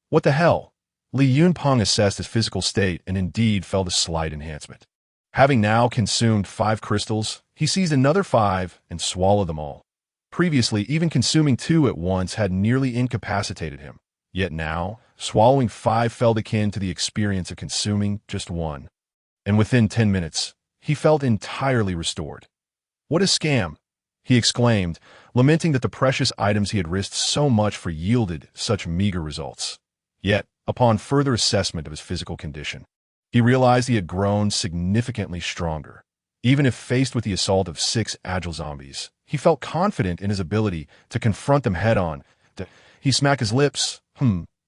What the hell? Li Yunpeng assessed his physical state and indeed felt a slight enhancement. Having now consumed 5 crystals, he seized another 5 and swallowed them all. Previously, even consuming 2 at once had nearly incapacitated him. Yet now, swallowing 5 felt akin to the experience of consuming just 1. And within 10 minutes, he felt entirely restored. What a scam! He exclaimed, lamenting that the precious items he had risked so much for yielded such meager results. Yet, upon further assessment of his physical condition, he realized he had grown significantly stronger. Even if faced with the assault of 6 agile zombies, he felt confident in his ability to confront them head-on. He smacked his lips.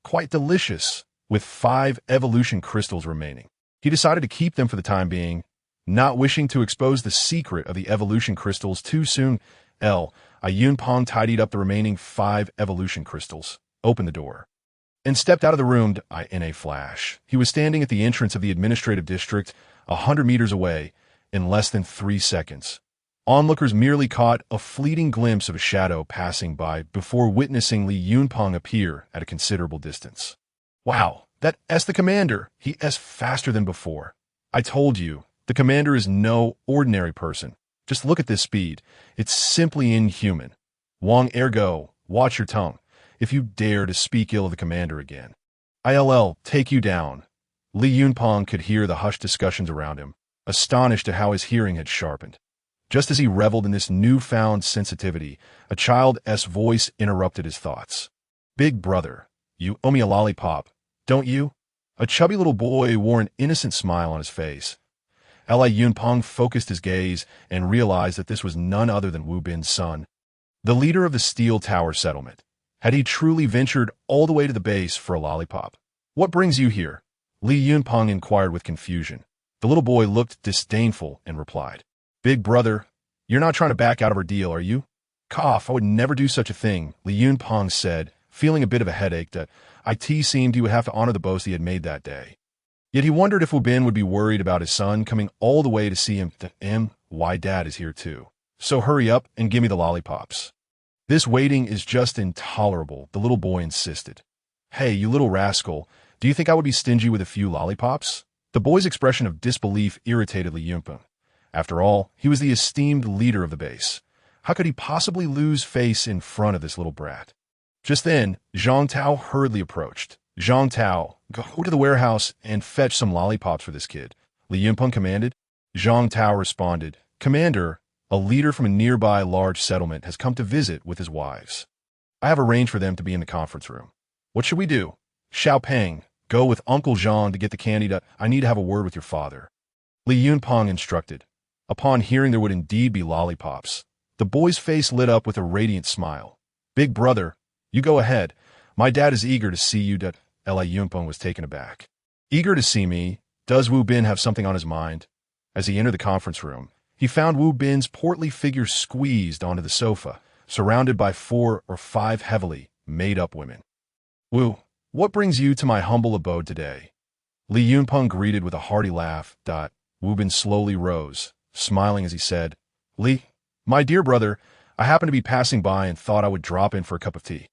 Quite delicious. With 5 evolution crystals remaining, he decided to keep them for the time being. not wishing to expose the secret of the evolution crystals too soon. Yunpeng tidied up the remaining 5 evolution crystals, opened the door, and stepped out of the room in a flash. He was standing at the entrance of the administrative district, 100 meters away, in less than 3 seconds. Onlookers merely caught a fleeting glimpse of a shadow passing by before witnessing Li Yunpeng appear at a considerable distance. Wow, that's the commander. He's faster than before. I told you, the commander is no ordinary person. Just look at this speed. It's simply inhuman. Wang ergo, watch your tongue, if you dare to speak ill of the commander again. I'll take you down. Li Yunpeng could hear the hushed discussions around him, astonished at how his hearing had sharpened. Just as he reveled in this newfound sensitivity, a child's voice interrupted his thoughts. Big brother, you owe me a lollipop, don't you? A chubby little boy wore an innocent smile on his face. Li Yunpeng focused his gaze and realized that this was none other than Wu Bin's son, the leader of the Steel Tower settlement. Had he truly ventured all the way to the base for a lollipop? What brings you here? Li Yunpeng inquired with confusion. The little boy looked disdainful and replied, Big brother, you're not trying to back out of our deal, are you? Cough, I would never do such a thing, Li Yunpeng said, feeling a bit of a headache that it seemed he would have to honor the boast he had made that day. Yet he wondered if Wu Bin would be worried about his son coming all the way to see him. Why Dad is here too. So hurry up and give me the lollipops. This waiting is just intolerable, the little boy insisted. Hey, you little rascal, do you think I would be stingy with a few lollipops? The boy's expression of disbelief irritated Li Yunpeng. After all, he was the esteemed leader of the base. How could he possibly lose face in front of this little brat? Just then, Zhang Tao hurriedly approached. Zhang Tao, go to the warehouse and fetch some lollipops for this kid, Li Yunpeng commanded. Zhang Tao responded, Commander, a leader from a nearby large settlement has come to visit with his wives. I have arranged for them to be in the conference room. What should we do? Xiao Peng, go with Uncle Zhang to get the candy. I need to have a word with your father. Li Yunpeng instructed. Upon hearing there would indeed be lollipops, the boy's face lit up with a radiant smile. Big brother, you go ahead. My dad is eager to see you. Li Yunpeng was taken aback. Eager to see me? Does Wu Bin have something on his mind? As he entered the conference room, he found Wu Bin's portly figure squeezed onto the sofa, surrounded by 4 or 5 heavily made-up women. Wu, what brings you to my humble abode today? Li Yunpeng greeted with a hearty laugh. Wu Bin slowly rose, smiling as he said, Li, my dear brother, I happened to be passing by and thought I would drop in for a cup of tea.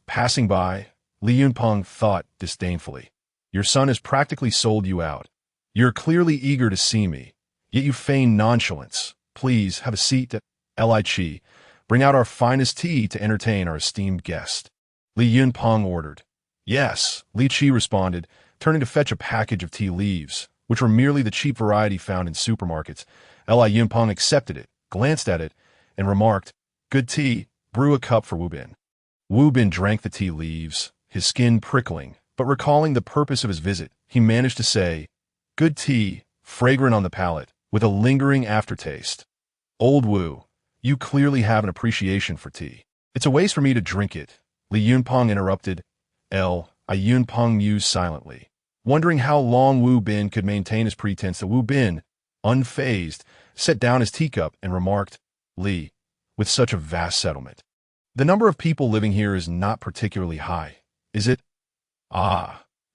Passing by? Li Yunpeng thought disdainfully. Your son has practically sold you out. You're clearly eager to see me, yet you feign nonchalance. Please, have a seat. Li Qi, bring out our finest tea to entertain our esteemed guest. Li Yunpeng ordered. Yes, Li Qi responded, turning to fetch a package of tea leaves, which were merely the cheap variety found in supermarkets. Li Yunpeng accepted it, glanced at it, and remarked, Good tea, brew a cup for Wu Bin. Wu Bin drank the tea leaves, his skin prickling, but recalling the purpose of his visit, he managed to say, Good tea, fragrant on the palate, with a lingering aftertaste. Old Wu, you clearly have an appreciation for tea. It's a waste for me to drink it, Li Yunpeng interrupted. Yunpeng mused silently, wondering how long Wu Bin could maintain his pretense that Wu Bin, unfazed, set down his teacup and remarked, Li, with such a vast settlement, the number of people living here is not particularly high, is it?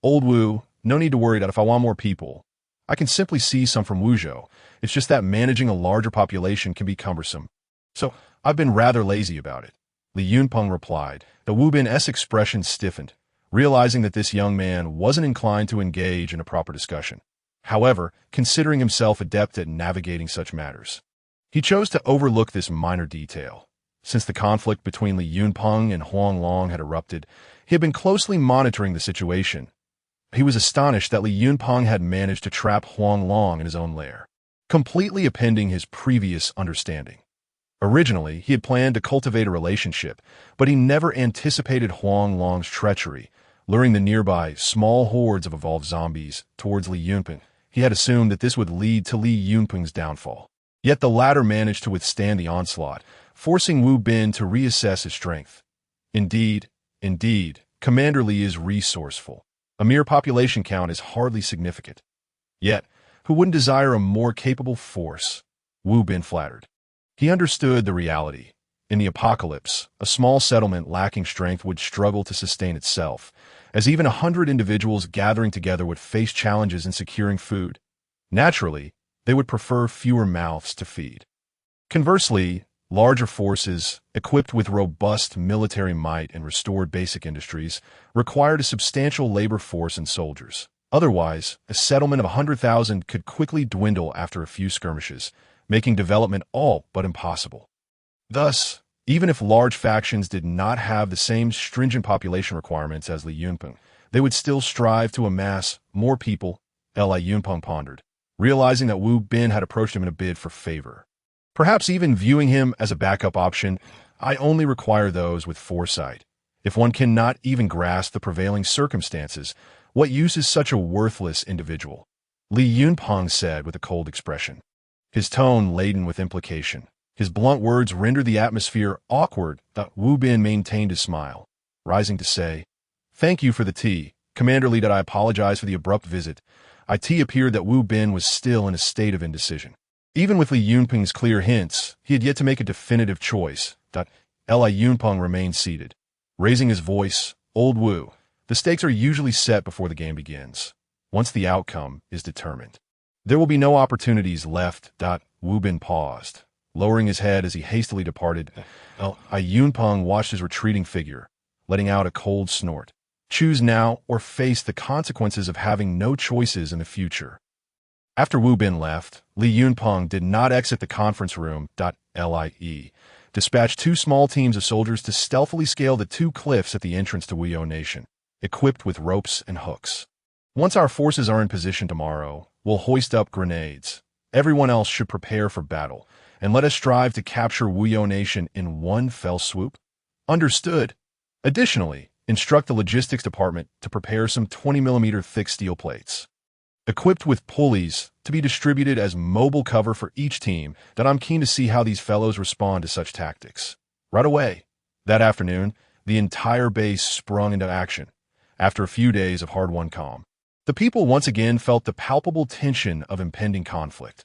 Old Wu, no need to worry that if I want more people, I can simply see some from Wuzhou. It's just that managing a larger population can be cumbersome. So I've been rather lazy about it, Li Yunpeng replied. The Wu Bin's expression stiffened, realizing that this young man wasn't inclined to engage in a proper discussion. However, considering himself adept at navigating such matters, he chose to overlook this minor detail. Since the conflict between Li Yunpeng and Huang Long had erupted, he had been closely monitoring the situation. He was astonished that Li Yunpeng had managed to trap Huang Long in his own lair, completely appending his previous understanding. Originally, he had planned to cultivate a relationship, but he never anticipated Huang Long's treachery, luring the nearby small hordes of evolved zombies towards Li Yunpeng. He had assumed that this would lead to Li Yunpeng's downfall. Yet the latter managed to withstand the onslaught, forcing Wu Bin to reassess his strength. Indeed, Commander Li is resourceful. A mere population count is hardly significant. Yet, Who wouldn't desire a more capable force? Wu Bin flattered. He understood the reality. In the apocalypse, a small settlement lacking strength would struggle to sustain itself, as even 100 individuals gathering together would face challenges in securing food. Naturally, they would prefer fewer mouths to feed. Conversely, larger forces, equipped with robust military might and restored basic industries, required a substantial labor force and soldiers. Otherwise, a settlement of 100,000 could quickly dwindle after a few skirmishes, making development all but impossible. Thus, even if large factions did not have the same stringent population requirements as Li Yunpeng, they would still strive to amass more people, Li Yunpeng pondered, realizing that Wu Bin had approached him in a bid for favor. Perhaps even viewing him as a backup option. I only require those with foresight. If one cannot even grasp the prevailing circumstances, what use is such a worthless individual? Li Yunpeng said with a cold expression, his tone laden with implication. His blunt words rendered the atmosphere awkward, but Wu Bin maintained his smile, rising to say, "Thank you for the tea. Commander Li, that I apologize for the abrupt visit." It appeared that Wu Bin was still in a state of indecision. Even with Li Yunpeng's clear hints, he had yet to make a definitive choice. Li Yunpeng remained seated. Raising his voice, "Old Wu, the stakes are usually set before the game begins. Once the outcome is determined, there will be no opportunities left." Wu Bin paused, lowering his head as he hastily departed. Li Yunpeng watched his retreating figure, letting out a cold snort. Choose now or face the consequences of having no choices in the future. After Wu Bin left, Li Yunpeng did not exit the conference room. Lie dispatched 2 small teams of soldiers to stealthily scale the 2 cliffs at the entrance to Wuyo Nation, equipped with ropes and hooks. Once our forces are in position tomorrow, we'll hoist up grenades. Everyone else should prepare for battle, and let us strive to capture Wuyo Nation in one fell swoop. Understood. Additionally, instruct the logistics department to prepare some 20mm thick steel plates, equipped with pulleys, to be distributed as mobile cover for each team. That I'm keen to see how these fellows respond to such tactics. Right away. That afternoon, the entire base sprung into action. After a few days of hard-won calm, the people once again felt the palpable tension of impending conflict.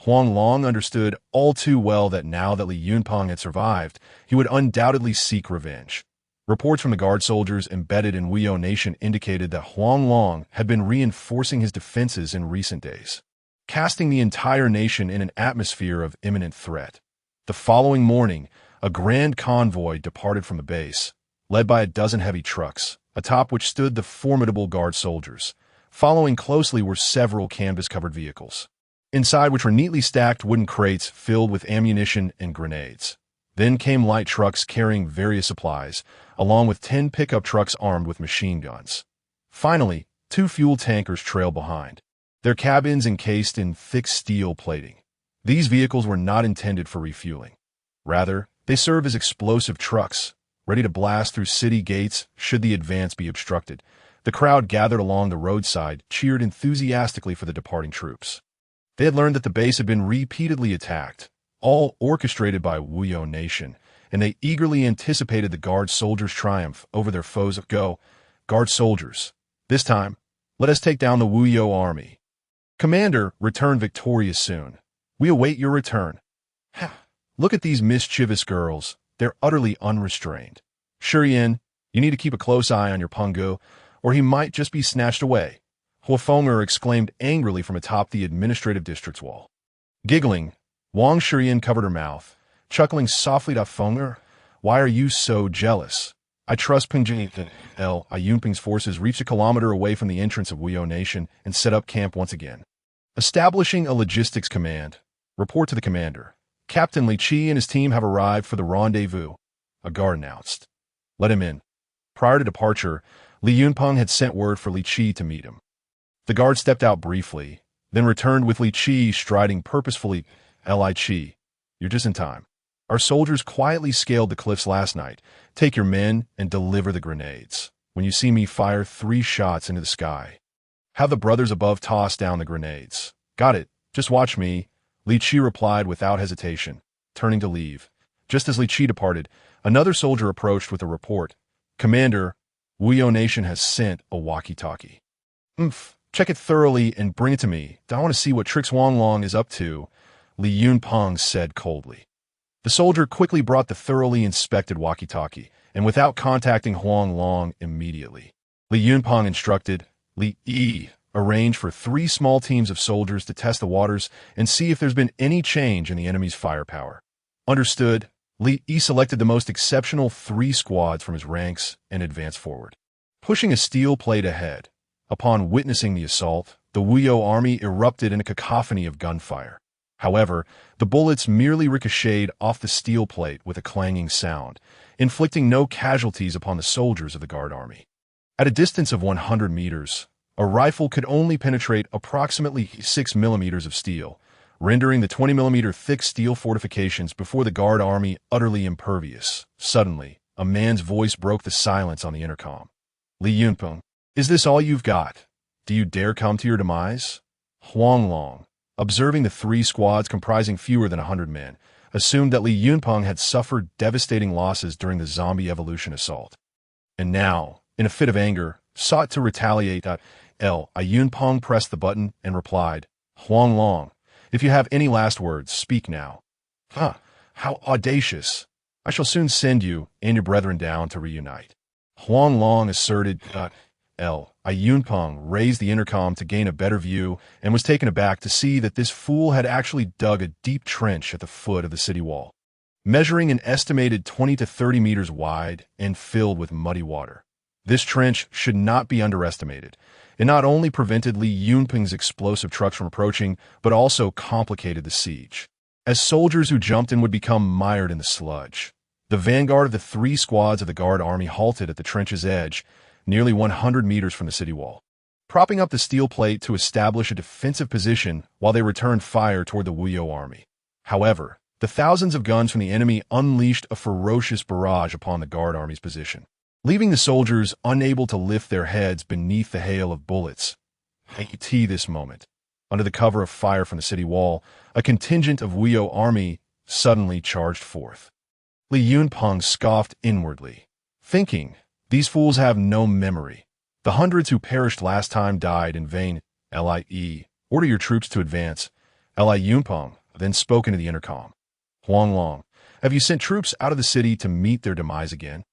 Huang Long understood all too well that now that Li Yunpeng had survived, he would undoubtedly seek revenge. Reports from the guard soldiers embedded in Wuyo Nation indicated that Huang Long had been reinforcing his defenses in recent days, casting the entire nation in an atmosphere of imminent threat. The following morning, a grand convoy departed from the base, led by a dozen heavy trucks, atop which stood the formidable guard soldiers. Following closely were several canvas-covered vehicles, inside which were neatly stacked wooden crates filled with ammunition and grenades. Then came light trucks carrying various supplies, along with 10 pickup trucks armed with machine guns. Finally, 2 fuel tankers trailed behind, their cabins encased in thick steel plating. These vehicles were not intended for refueling. Rather, they serve as explosive trucks, ready to blast through city gates should the advance be obstructed. The crowd gathered along the roadside cheered enthusiastically for the departing troops. They had learned that the base had been repeatedly attacked, all orchestrated by Wuyo Nation, and they eagerly anticipated the guard soldiers' triumph over their foes. Go, guard soldiers. This time, let us take down the Wuyo army. Commander, return victorious soon. We await your return. Look at these mischievous girls. They're utterly unrestrained. Shurian, you need to keep a close eye on your Pungu, or he might just be snatched away. Huofeng'er exclaimed angrily from atop the administrative district's wall. Giggling, Wang Shurian covered her mouth, chuckling softly to Feng'er. Why are you so jealous? I trust Pingjin. Li Yunpeng's forces reached a kilometer away from the entrance of Wuyo Nation and set up camp once again. Establishing a logistics command. Report to the commander. Captain Li Qi and his team have arrived for the rendezvous, a guard announced. Let him in. Prior to departure, Li Yunpeng had sent word for Li Qi to meet him. The guard stepped out briefly, then returned with Li Qi striding purposefully. Li Qi, you're just in time. Our soldiers quietly scaled the cliffs last night. Take your men and deliver the grenades. When you see me fire 3 shots into the sky, have the brothers above toss down the grenades. Got it. Just watch me. Li Qi replied without hesitation, turning to leave. Just as Li Qi departed, another soldier approached with a report. Commander, Wuyo Nation has sent a walkie-talkie. Check it thoroughly and bring it to me. I want to see what tricks Huanglong is up to, Li Yunpeng said coldly. The soldier quickly brought the thoroughly inspected walkie-talkie, and without contacting Huanglong immediately, Li Yunpeng instructed Li Yi arrange for 3 small teams of soldiers to test the waters and see if there's been any change in the enemy's firepower. Understood, Li Yi selected the most exceptional 3 squads from his ranks and advanced forward, pushing a steel plate ahead. Upon witnessing the assault, the Wuyo army erupted in a cacophony of gunfire. However, the bullets merely ricocheted off the steel plate with a clanging sound, inflicting no casualties upon the soldiers of the guard army. At a distance of 100 meters, a rifle could only penetrate approximately 6 millimeters of steel, rendering the 20 millimeter thick steel fortifications before the guard army utterly impervious. Suddenly, a man's voice broke the silence on the intercom. Li Yunpeng, is this all you've got? Do you dare come to your demise? Huanglong, observing the 3 squads comprising fewer than 100 men, assumed that Li Yunpeng had suffered devastating losses during the zombie evolution assault. And now, in a fit of anger, sought to retaliate. Yunpeng pressed the button and replied, Huanglong, if you have any last words, speak now. How audacious. I shall soon send you and your brethren down to reunite. Huanglong asserted. Yunpeng raised the intercom to gain a better view and was taken aback to see that this fool had actually dug a deep trench at the foot of the city wall, measuring an estimated 20 to 30 meters wide and filled with muddy water. This trench should not be underestimated. It not only prevented Li Yunpeng's explosive trucks from approaching, but also complicated the siege, as soldiers who jumped in would become mired in the sludge. The vanguard of the 3 squads of the guard army halted at the trench's edge, nearly 100 meters from the city wall, propping up the steel plate to establish a defensive position while they returned fire toward the Wuyo army. However, the thousands of guns from the enemy unleashed a ferocious barrage upon the guard army's position, leaving the soldiers unable to lift their heads beneath the hail of bullets. At this moment, under the cover of fire from the city wall, a contingent of Wuyo army suddenly charged forth. Li Yunpeng scoffed inwardly, thinking, these fools have no memory. The hundreds who perished last time died in vain. Lie, order your troops to advance. Li Yunpeng then spoke into the intercom. Huanglong, have you sent troops out of the city to meet their demise again?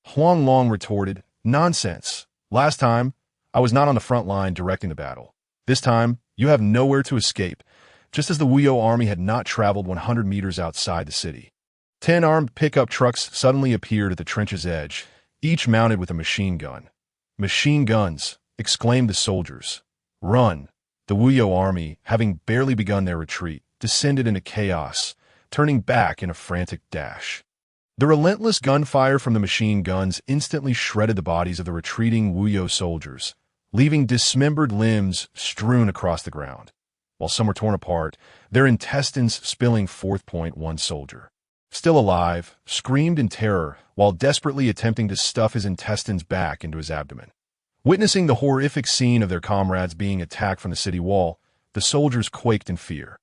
Huanglong retorted, nonsense. Last time, I was not on the front line directing the battle. This time, you have nowhere to escape, just as the Wuyo army had not traveled 100 meters outside the city. 10 armed pickup trucks suddenly appeared at the trench's edge, each mounted with a machine gun. Machine guns, exclaimed the soldiers. Run! The Wuyo army, having barely begun their retreat, descended into chaos, turning back in a frantic dash. The relentless gunfire from the machine guns instantly shredded the bodies of the retreating Wuyo soldiers, leaving dismembered limbs strewn across the ground. While some were torn apart, their intestines spilling forth. One soldier, still alive, screamed in terror while desperately attempting to stuff his intestines back into his abdomen. Witnessing the horrific scene of their comrades being attacked from the city wall, the soldiers quaked in fear.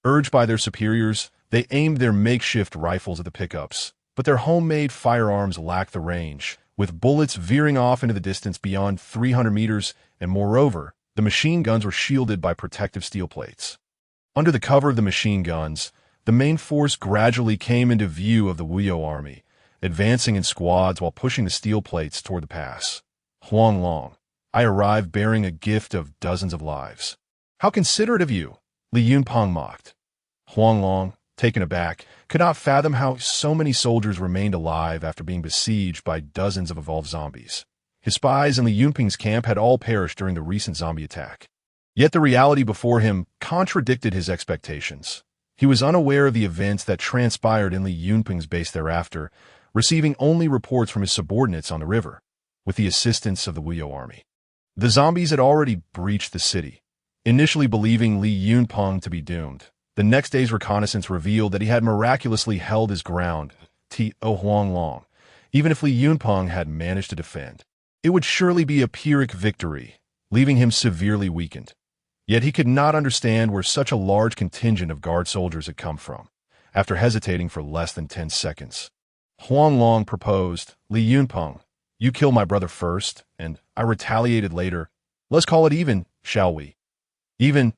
Urged by their superiors, they aimed their makeshift rifles at the pickups, but their homemade firearms lacked the range, with bullets veering off into the distance beyond 300 meters, and moreover, the machine guns were shielded by protective steel plates. Under the cover of the machine guns, the main force gradually came into view of the Wuyo army, advancing in squads while pushing the steel plates toward the pass. Huanglong, I arrived bearing a gift of dozens of lives. How considerate of you, Li Yunpeng mocked. Huanglong, taken aback, could not fathom how so many soldiers remained alive after being besieged by dozens of evolved zombies. His spies in Li Yunpeng's camp had all perished during the recent zombie attack. Yet the reality before him contradicted his expectations. He was unaware of the events that transpired in Li Yunpeng's base thereafter, receiving only reports from his subordinates on the river, with the assistance of the Wuyo army. The zombies had already breached the city, initially believing Li Yunpeng to be doomed. The next day's reconnaissance revealed that he had miraculously held his ground. Huanglong, even if Li Yunpeng had managed to defend, it would surely be a Pyrrhic victory, leaving him severely weakened. Yet he could not understand where such a large contingent of guard soldiers had come from. After hesitating for less than 10 seconds, Huanglong proposed, Li Yunpeng, you kill my brother first, and I retaliated later. Let's call it even. shall we? Even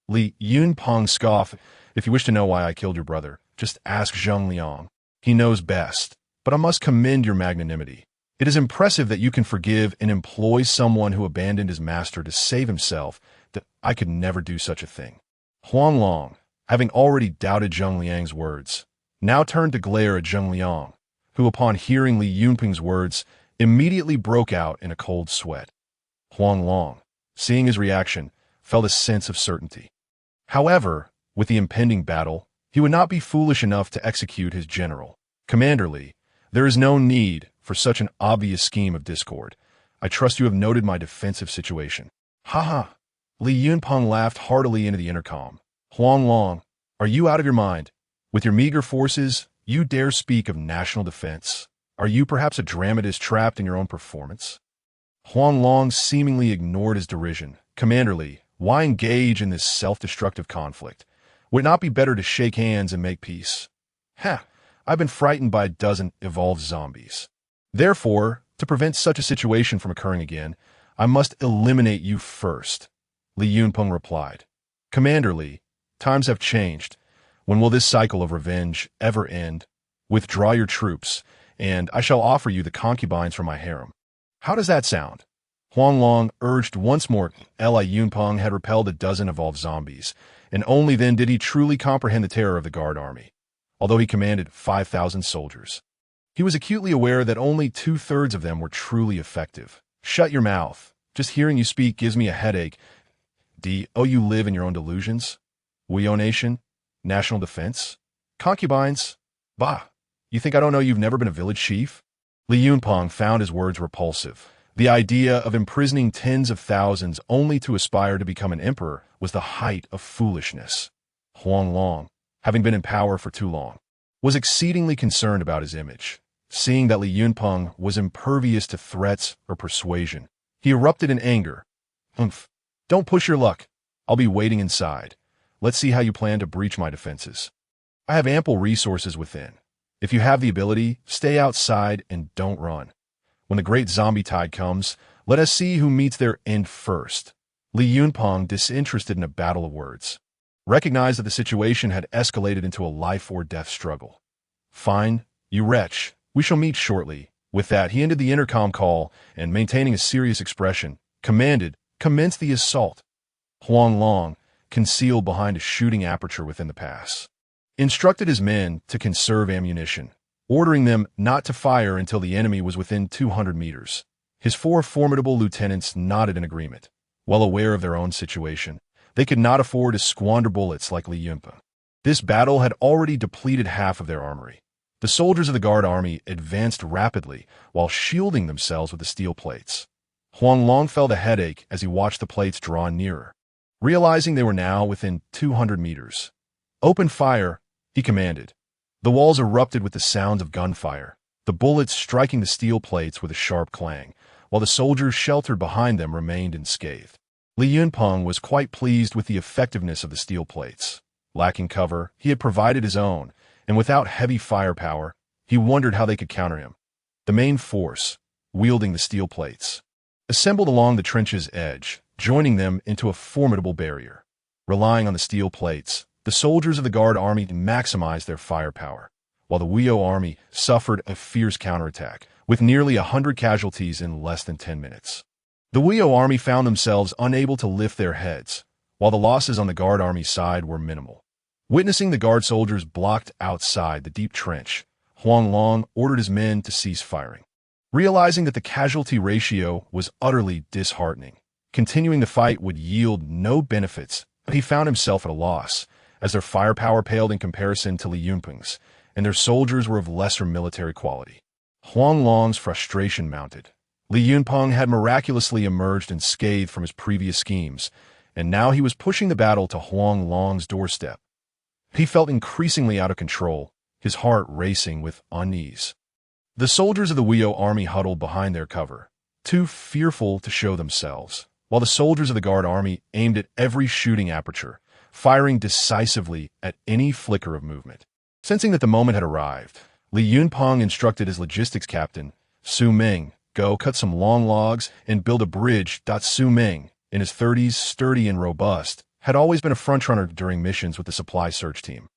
Li Yunpeng scoffed. If you wish to know why I killed your brother, just ask Zheng Liang. He knows best. But I must commend your magnanimity. It is impressive that you can forgive and employ someone who abandoned his master to save himself. That I could never do such a thing. Huang Long, having already doubted Zheng Liang's words, now turned to glare at Zheng Liang, who upon hearing Li Yunpeng's words, immediately broke out in a cold sweat. Huang Long, seeing his reaction, felt a sense of certainty. However, with the impending battle, he would not be foolish enough to execute his general. Commander Li, there is no need for such an obvious scheme of discord. I trust you have noted my defensive situation. Ha ha! Li Yunpeng laughed heartily into the intercom. Huang Long, are you out of your mind? With your meager forces, you dare speak of national defense? Are you perhaps a dramatist trapped in your own performance? Huang Long seemingly ignored his derision. Commander Li, why engage in this self-destructive conflict? Would it not be better to shake hands and make peace? Ha! I've been frightened by a dozen evolved zombies. Therefore, to prevent such a situation from occurring again, I must eliminate you first, Li Yunpeng replied. Commander Li, times have changed. When will this cycle of revenge ever end? Withdraw your troops, and I shall offer you the concubines from my harem. How does that sound? Huang Long urged once more. Li Yunpeng had repelled a dozen evolved zombies, and only then did he truly comprehend the terror of the guard army. Although he commanded 5,000 soldiers, he was acutely aware that only 2/3 of them were truly effective. Shut your mouth. Just hearing you speak gives me a headache. You live in your own delusions? Weo Nation? National defense? Concubines? Bah! You think I don't know you've never been a village chief? Li Yunpeng found his words repulsive. The idea of imprisoning tens of thousands only to aspire to become an emperor was the height of foolishness. Huang Long, having been in power for too long, was exceedingly concerned about his image. Seeing that Li Yunpeng was impervious to threats or persuasion, he erupted in anger. Humph! Don't push your luck. I'll be waiting inside. Let's see how you plan to breach my defenses. I have ample resources within. If you have the ability, stay outside and don't run. When the great zombie tide comes, let us see who meets their end first. Li Yunpeng, disinterested in a battle of words, recognized that the situation had escalated into a life-or-death struggle. Fine, you wretch. We shall meet shortly. With that, he ended the intercom call and, maintaining a serious expression, commanded, commence the assault. Huang Long, concealed behind a shooting aperture within the pass, instructed his men to conserve ammunition, ordering them not to fire until the enemy was within 200 meters. His 4 formidable lieutenants nodded in agreement. Well aware of their own situation, they could not afford to squander bullets like Li Yunpeng. This battle had already depleted half of their armory. The soldiers of the guard army advanced rapidly while shielding themselves with the steel plates. Huang Long felt a headache as he watched the plates draw nearer. Realizing they were now within 200 meters, "Open fire," he commanded. The walls erupted with the sounds of gunfire, the bullets striking the steel plates with a sharp clang, while the soldiers sheltered behind them remained unscathed. Li Yunpeng was quite pleased with the effectiveness of the steel plates. Lacking cover, he had provided his own, and without heavy firepower, he wondered how they could counter him. The main force, wielding the steel plates, assembled along the trench's edge, joining them into a formidable barrier. Relying on the steel plates, the soldiers of the guard army maximized their firepower, while the Weo army suffered a fierce counterattack, with nearly 100 casualties in less than 10 minutes. The Weo army found themselves unable to lift their heads, while the losses on the guard army side were minimal. Witnessing the guard soldiers blocked outside the deep trench, Huang Long ordered his men to cease firing. Realizing that the casualty ratio was utterly disheartening, continuing the fight would yield no benefits, but he found himself at a loss, as their firepower paled in comparison to Li Yunpeng's, and their soldiers were of lesser military quality. Huang Long's frustration mounted. Li Yunpeng had miraculously emerged unscathed from his previous schemes, and now he was pushing the battle to Huang Long's doorstep. He felt increasingly out of control, his heart racing with unease. The soldiers of the Weo army huddled behind their cover, too fearful to show themselves, while the soldiers of the guard army aimed at every shooting aperture, firing decisively at any flicker of movement. Sensing that the moment had arrived, Li Yunpeng instructed his logistics captain, Su Ming, "Go cut some long logs and build a bridge." Su Ming, in his 30s, sturdy and robust, had always been a frontrunner during missions with the supply search team,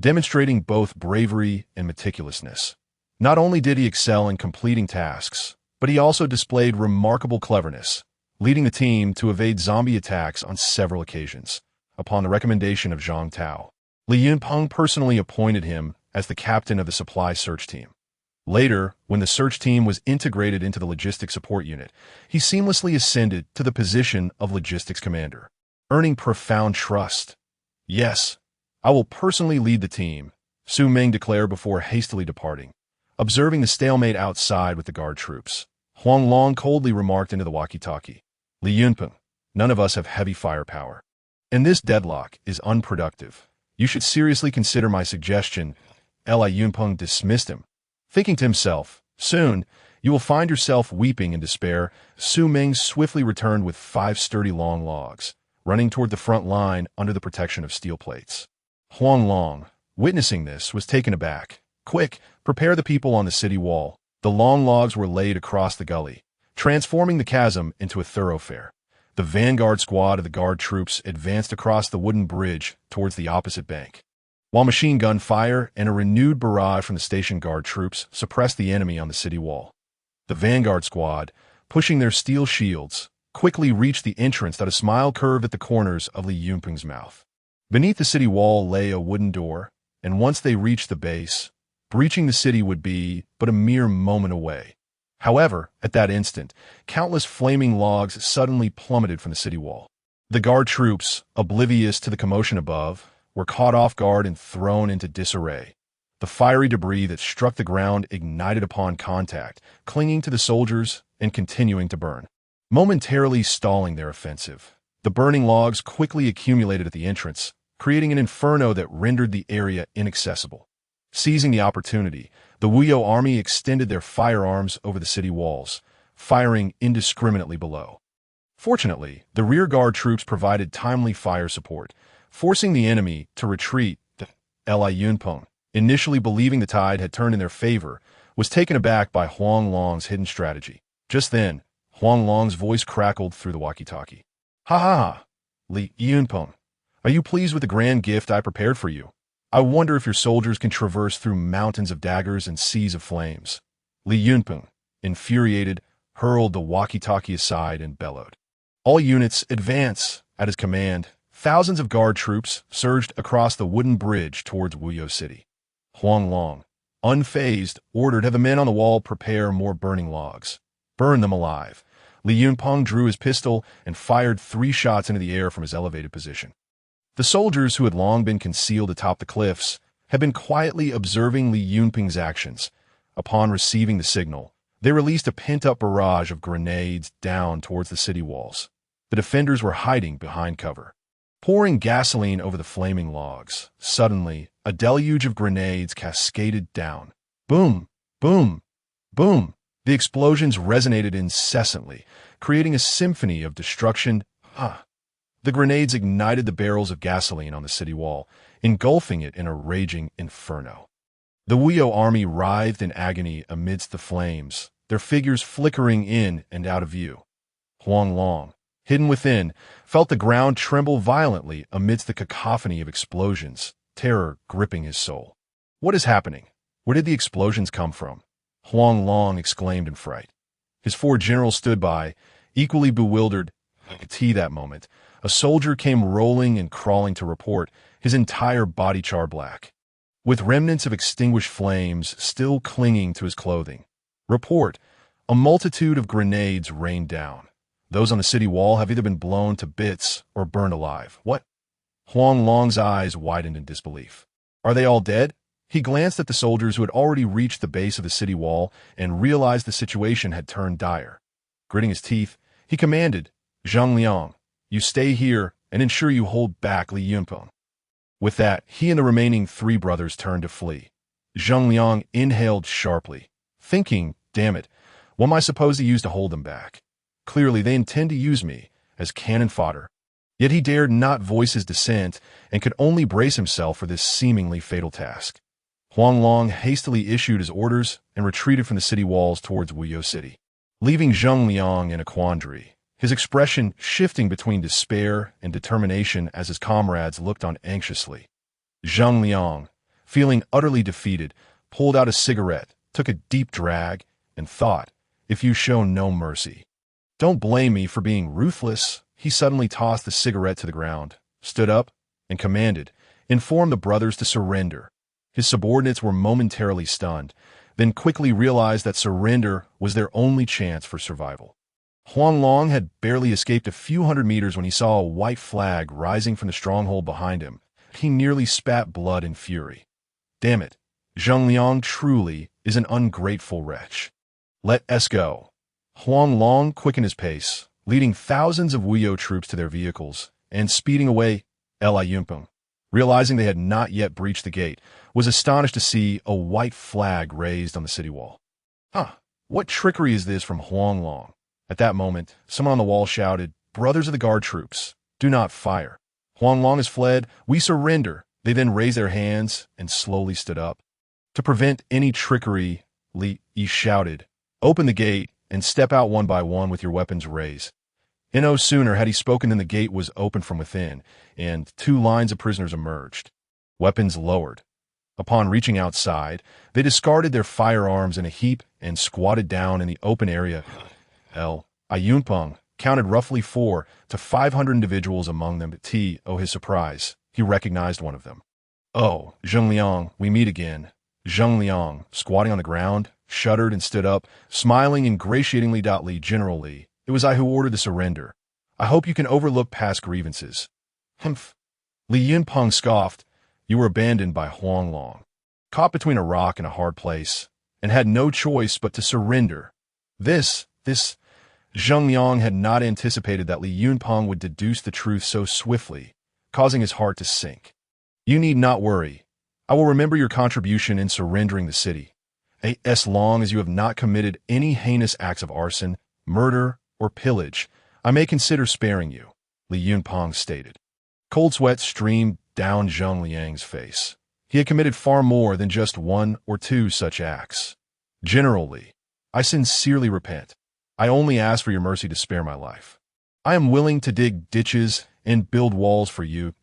demonstrating both bravery and meticulousness. Not only did he excel in completing tasks, but he also displayed remarkable cleverness, leading the team to evade zombie attacks on several occasions. Upon the recommendation of Zhang Tao, Li Yunpeng personally appointed him as the captain of the supply search team. Later, when the search team was integrated into the logistics support unit, he seamlessly ascended to the position of logistics commander, earning profound trust. "Yes, I will personally lead the team," Su Ming declared before hastily departing. Observing the stalemate outside with the guard troops, Huang Long coldly remarked into the walkie-talkie, "Li Yunpeng, none of us have heavy firepower, and this deadlock is unproductive. You should seriously consider my suggestion." Li Yunpeng dismissed him, thinking to himself, "Soon, you will find yourself weeping in despair." Su Ming swiftly returned with 5 sturdy long logs, running toward the front line under the protection of steel plates. Huang Long, witnessing this, was taken aback. "Quick, prepare the people on the city wall." The long logs were laid across the gully, transforming the chasm into a thoroughfare. The vanguard squad of the guard troops advanced across the wooden bridge towards the opposite bank, while machine gun fire and a renewed barrage from the station guard troops suppressed the enemy on the city wall. The vanguard squad, pushing their steel shields, quickly reached the entrance that a smile curved at the corners of Li Yunpeng's mouth. Beneath the city wall lay a wooden door, and once they reached the base, breaching the city would be but a mere moment away. However, at that instant, countless flaming logs suddenly plummeted from the city wall. The guard troops, oblivious to the commotion above, were caught off guard and thrown into disarray. The fiery debris that struck the ground ignited upon contact, clinging to the soldiers and continuing to burn, momentarily stalling their offensive. The burning logs quickly accumulated at the entrance, creating an inferno that rendered the area inaccessible. Seizing the opportunity, the Wuyo army extended their firearms over the city walls, firing indiscriminately below. Fortunately, the rearguard troops provided timely fire support, forcing the enemy to retreat. Li Yunpeng, initially believing the tide had turned in their favor, was taken aback by Huang Long's hidden strategy. Just then, Huang Long's voice crackled through the walkie-talkie. "Ha ha ha! Li Yunpeng, are you pleased with the grand gift I prepared for you? I wonder if your soldiers can traverse through mountains of daggers and seas of flames." Li Yunpeng, infuriated, hurled the walkie-talkie aside and bellowed, "All units, advance!" At his command, thousands of guard troops surged across the wooden bridge towards Wuyo City. Huang Long, unfazed, ordered, "Have the men on the wall prepare more burning logs. Burn them alive." Li Yunpeng drew his pistol and fired 3 shots into the air from his elevated position. The soldiers, who had long been concealed atop the cliffs, had been quietly observing Li Yunpeng's actions. Upon receiving the signal, they released a pent-up barrage of grenades down towards the city walls. The defenders were hiding behind cover, pouring gasoline over the flaming logs. Suddenly, a deluge of grenades cascaded down. Boom! Boom! Boom! The explosions resonated incessantly, creating a symphony of destruction. The grenades ignited the barrels of gasoline on the city wall, engulfing it in a raging inferno. The Wuyo army writhed in agony amidst the flames, their figures flickering in and out of view. Huang Long, hidden within, felt the ground tremble violently amidst the cacophony of explosions, terror gripping his soul. "What is happening? Where did the explosions come from?" Huang Long exclaimed in fright. His 4 generals stood by, equally bewildered. At that moment, a soldier came rolling and crawling to report, his entire body char black, with remnants of extinguished flames still clinging to his clothing. "Report, a multitude of grenades rained down. Those on the city wall have either been blown to bits or burned alive." "What?" Huang Long's eyes widened in disbelief. "Are they all dead?" He glanced at the soldiers who had already reached the base of the city wall and realized the situation had turned dire. Gritting his teeth, he commanded, "Zhang Liang, you stay here and ensure you hold back Li Yunpeng." With that, he and the remaining 3 brothers turned to flee. Zhang Liang inhaled sharply, thinking, "Damn it, what am I supposed to use to hold them back? Clearly, they intend to use me as cannon fodder." Yet he dared not voice his dissent and could only brace himself for this seemingly fatal task. Huang Long hastily issued his orders and retreated from the city walls towards Wuyo City, leaving Zhang Liang in a quandary. his expression shifting between despair and determination as his comrades looked on anxiously. Zheng Liang, feeling utterly defeated, pulled out a cigarette, took a deep drag, and thought, "If you show no mercy, don't blame me for being ruthless." He suddenly tossed the cigarette to the ground, stood up, and commanded, "Inform the brothers to surrender." His subordinates were momentarily stunned, then quickly realized that surrender was their only chance for survival. Huang Long had barely escaped a few hundred meters when he saw a white flag rising from the stronghold behind him. He nearly spat blood in fury. Damn it, Zheng Liang truly is an ungrateful wretch. Let us go. Huang Long quickened his pace, leading thousands of Wuyo troops to their vehicles, and speeding away. Li Yunpeng, realizing they had not yet breached the gate, was astonished to see a white flag raised on the city wall. What trickery is this from Huang Long? At that moment, someone on the wall shouted, "Brothers of the guard troops, do not fire. Huang Long has fled. We surrender." They then raised their hands and slowly stood up. To prevent any trickery, Li Yi shouted, "Open the gate and step out one by one with your weapons raised." No sooner had he spoken than the gate was opened from within, and 2 lines of prisoners emerged, weapons lowered. Upon reaching outside, they discarded their firearms in a heap and squatted down in the open area. Yunpeng counted roughly 400 to 500 individuals among them. To his surprise, he recognized one of them. "Oh, Zheng Liang, we meet again." Zheng Liang, squatting on the ground, shuddered and stood up, smiling ingratiatingly. Li, General Li, it was I who ordered the surrender. I hope you can overlook past grievances. Humph. Li Yunpeng scoffed. You were abandoned by Huang Long, caught between a rock and a hard place, and had no choice but to surrender. This, Zheng Liang had not anticipated that Li Yunpeng would deduce the truth so swiftly, causing his heart to sink. You need not worry. I will remember your contribution in surrendering the city. As long as you have not committed any heinous acts of arson, murder, or pillage, I may consider sparing you, Li Yunpeng stated. Cold sweat streamed down Zheng Liang's face. He had committed far more than just 1 or 2 such acts. General Li, I sincerely repent. I only ask for your mercy to spare my life. I am willing to dig ditches and build walls for you.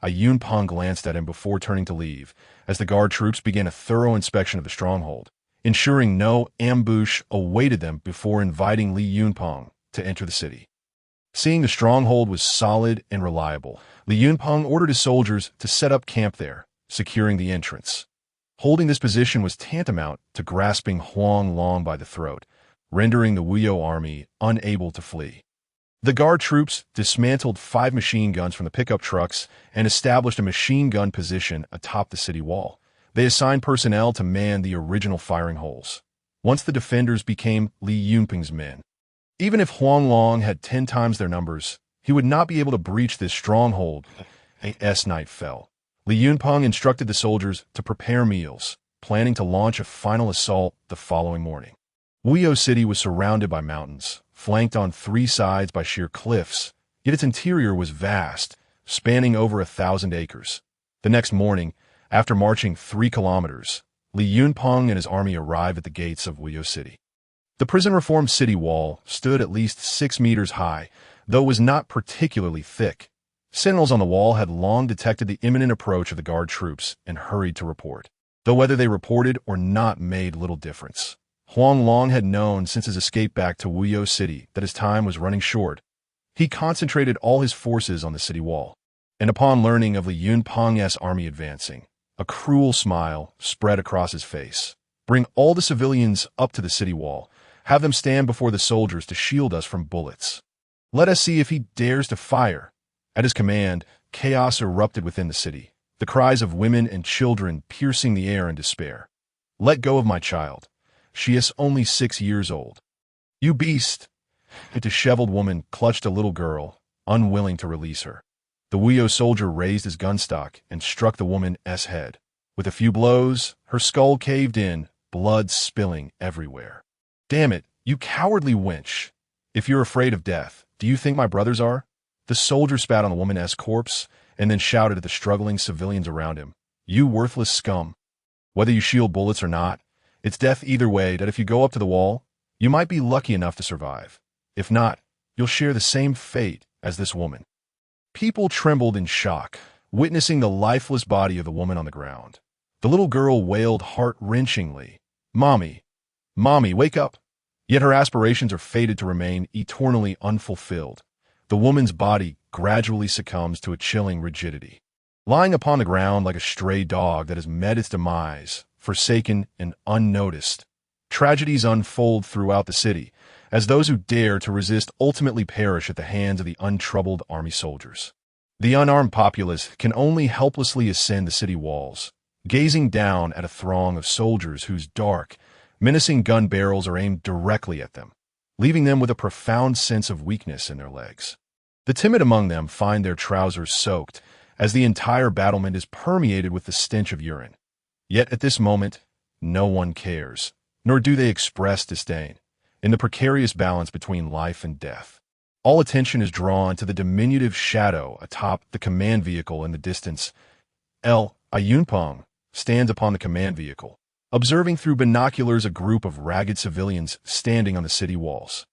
Yunpeng glanced at him before turning to leave, as the guard troops began a thorough inspection of the stronghold, ensuring no ambush awaited them before inviting Li Yunpeng to enter the city. Seeing the stronghold was solid and reliable, Li Yunpeng ordered his soldiers to set up camp there, securing the entrance. Holding this position was tantamount to grasping Huang Long by the throat, rendering the Wuyo army unable to flee. The guard troops dismantled 5 machine guns from the pickup trucks and established a machine gun position atop the city wall. They assigned personnel to man the original firing holes. Once the defenders became Li Yunpeng's men. Even if Huang Long had 10 times their numbers, he would not be able to breach this stronghold. As night fell, Li Yunpeng instructed the soldiers to prepare meals, planning to launch a final assault the following morning. Wuyo City was surrounded by mountains, flanked on 3 sides by sheer cliffs, yet its interior was vast, spanning over 1,000 acres. The next morning, after marching 3 kilometers, Li Yunpeng and his army arrived at the gates of Wuyo City. The prison-reformed city wall stood at least 6 meters high, though it was not particularly thick. Sentinels on the wall had long detected the imminent approach of the guard troops and hurried to report, though whether they reported or not made little difference. Huang Long had known since his escape back to Wuyo City that his time was running short. He concentrated all his forces on the city wall, and upon learning of Li Yunpeng's army advancing, a cruel smile spread across his face. Bring all the civilians up to the city wall. Have them stand before the soldiers to shield us from bullets. Let us see if he dares to fire. At his command, chaos erupted within the city, the cries of women and children piercing the air in despair. Let go of my child. She is only 6 years old. You beast! A disheveled woman clutched a little girl, unwilling to release her. The Wuyo soldier raised his gun stock and struck the woman's head. With a few blows, her skull caved in, blood spilling everywhere. Damn it, you cowardly wench! If you're afraid of death, do you think my brothers are? The soldier spat on the woman's corpse and then shouted at the struggling civilians around him. You worthless scum! Whether you shield bullets or not, it's death either way. That if you go up to the wall, you might be lucky enough to survive. If not, you'll share the same fate as this woman. People trembled in shock, witnessing the lifeless body of the woman on the ground. The little girl wailed heart-wrenchingly, "Mommy, Mommy, wake up!" Yet her aspirations are fated to remain eternally unfulfilled. The woman's body gradually succumbs to a chilling rigidity. Lying upon the ground like a stray dog that has met its demise, forsaken and unnoticed, tragedies unfold throughout the city, as those who dare to resist ultimately perish at the hands of the untroubled army soldiers. The unarmed populace can only helplessly ascend the city walls, gazing down at a throng of soldiers whose dark, menacing gun barrels are aimed directly at them, leaving them with a profound sense of weakness in their legs. The timid among them find their trousers soaked, as the entire battlement is permeated with the stench of urine. Yet at this moment, no one cares, nor do they express disdain. In the precarious balance between life and death, all attention is drawn to the diminutive shadow atop the command vehicle in the distance. Yunpeng stands upon the command vehicle, observing through binoculars a group of ragged civilians standing on the city walls,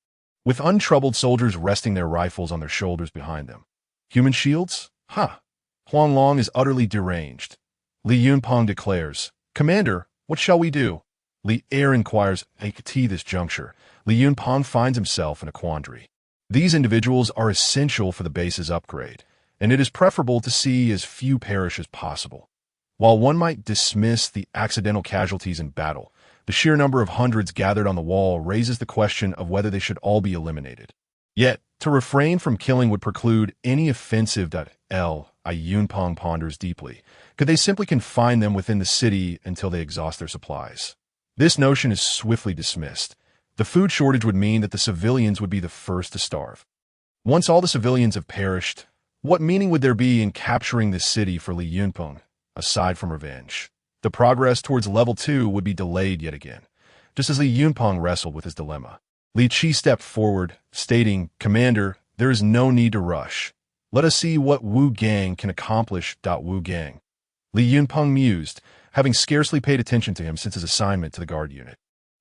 with untroubled soldiers resting their rifles on their shoulders behind them. Human shields? Ha! Huanglong is utterly deranged. Li Yunpeng declares, "Commander, what shall we do?" Li Er inquires, at this juncture, Li Yunpeng finds himself in a quandary. These individuals are essential for the base's upgrade, and it is preferable to see as few perish as possible. While one might dismiss the accidental casualties in battle, the sheer number of hundreds gathered on the wall raises the question of whether they should all be eliminated. Yet, to refrain from killing would preclude any offensive. Yunpeng ponders deeply. Could they simply confine them within the city until they exhaust their supplies? This notion is swiftly dismissed. The food shortage would mean that the civilians would be the first to starve. Once all the civilians have perished, what meaning would there be in capturing this city for Li Yunpeng, aside from revenge? The progress towards level 2 would be delayed yet again, just as Li Yunpeng wrestled with his dilemma. Li Qi stepped forward, stating, "Commander, there is no need to rush. Let us see what Wu Gang can accomplish." Wu Gang. Li Yunpeng mused, having scarcely paid attention to him since his assignment to the guard unit.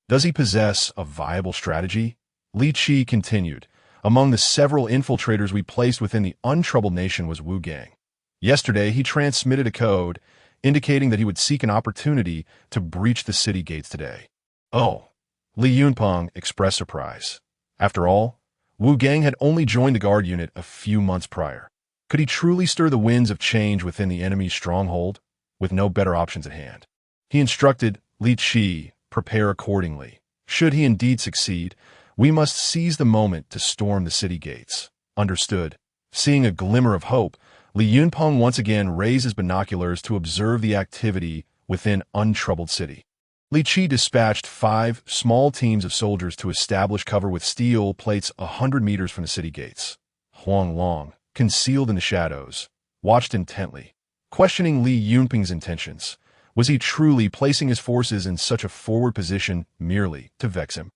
Does he possess a viable strategy? Li Qi continued, "Among the several infiltrators we placed within the untroubled nation was Wu Gang. Yesterday, he transmitted a code indicating that he would seek an opportunity to breach the city gates today." Oh, Li Yunpeng expressed surprise. After all, Wu Gang had only joined the guard unit a few months prior. Could he truly stir the winds of change within the enemy's stronghold, with no better options at hand? He instructed Li Qi, "Prepare accordingly. Should he indeed succeed, we must seize the moment to storm the city gates." Understood. Seeing a glimmer of hope, Li Yunpeng once again raised his binoculars to observe the activity within untroubled city. Li Qi dispatched 5 small teams of soldiers to establish cover with steel plates 100 meters from the city gates. Huanglong, concealed in the shadows, watched intently, questioning Li Yunpeng's intentions. Was he truly placing his forces in such a forward position merely to vex him?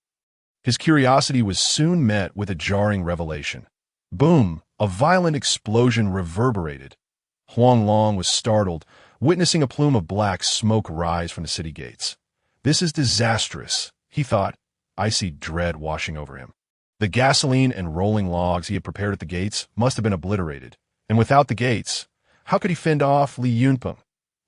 His curiosity was soon met with a jarring revelation. Boom! A violent explosion reverberated. Huanglong was startled, witnessing a plume of black smoke rise from the city gates. "This is disastrous," he thought, icy dread washing over him. The gasoline and rolling logs he had prepared at the gates must have been obliterated, and without the gates, how could he fend off Li Yunpeng?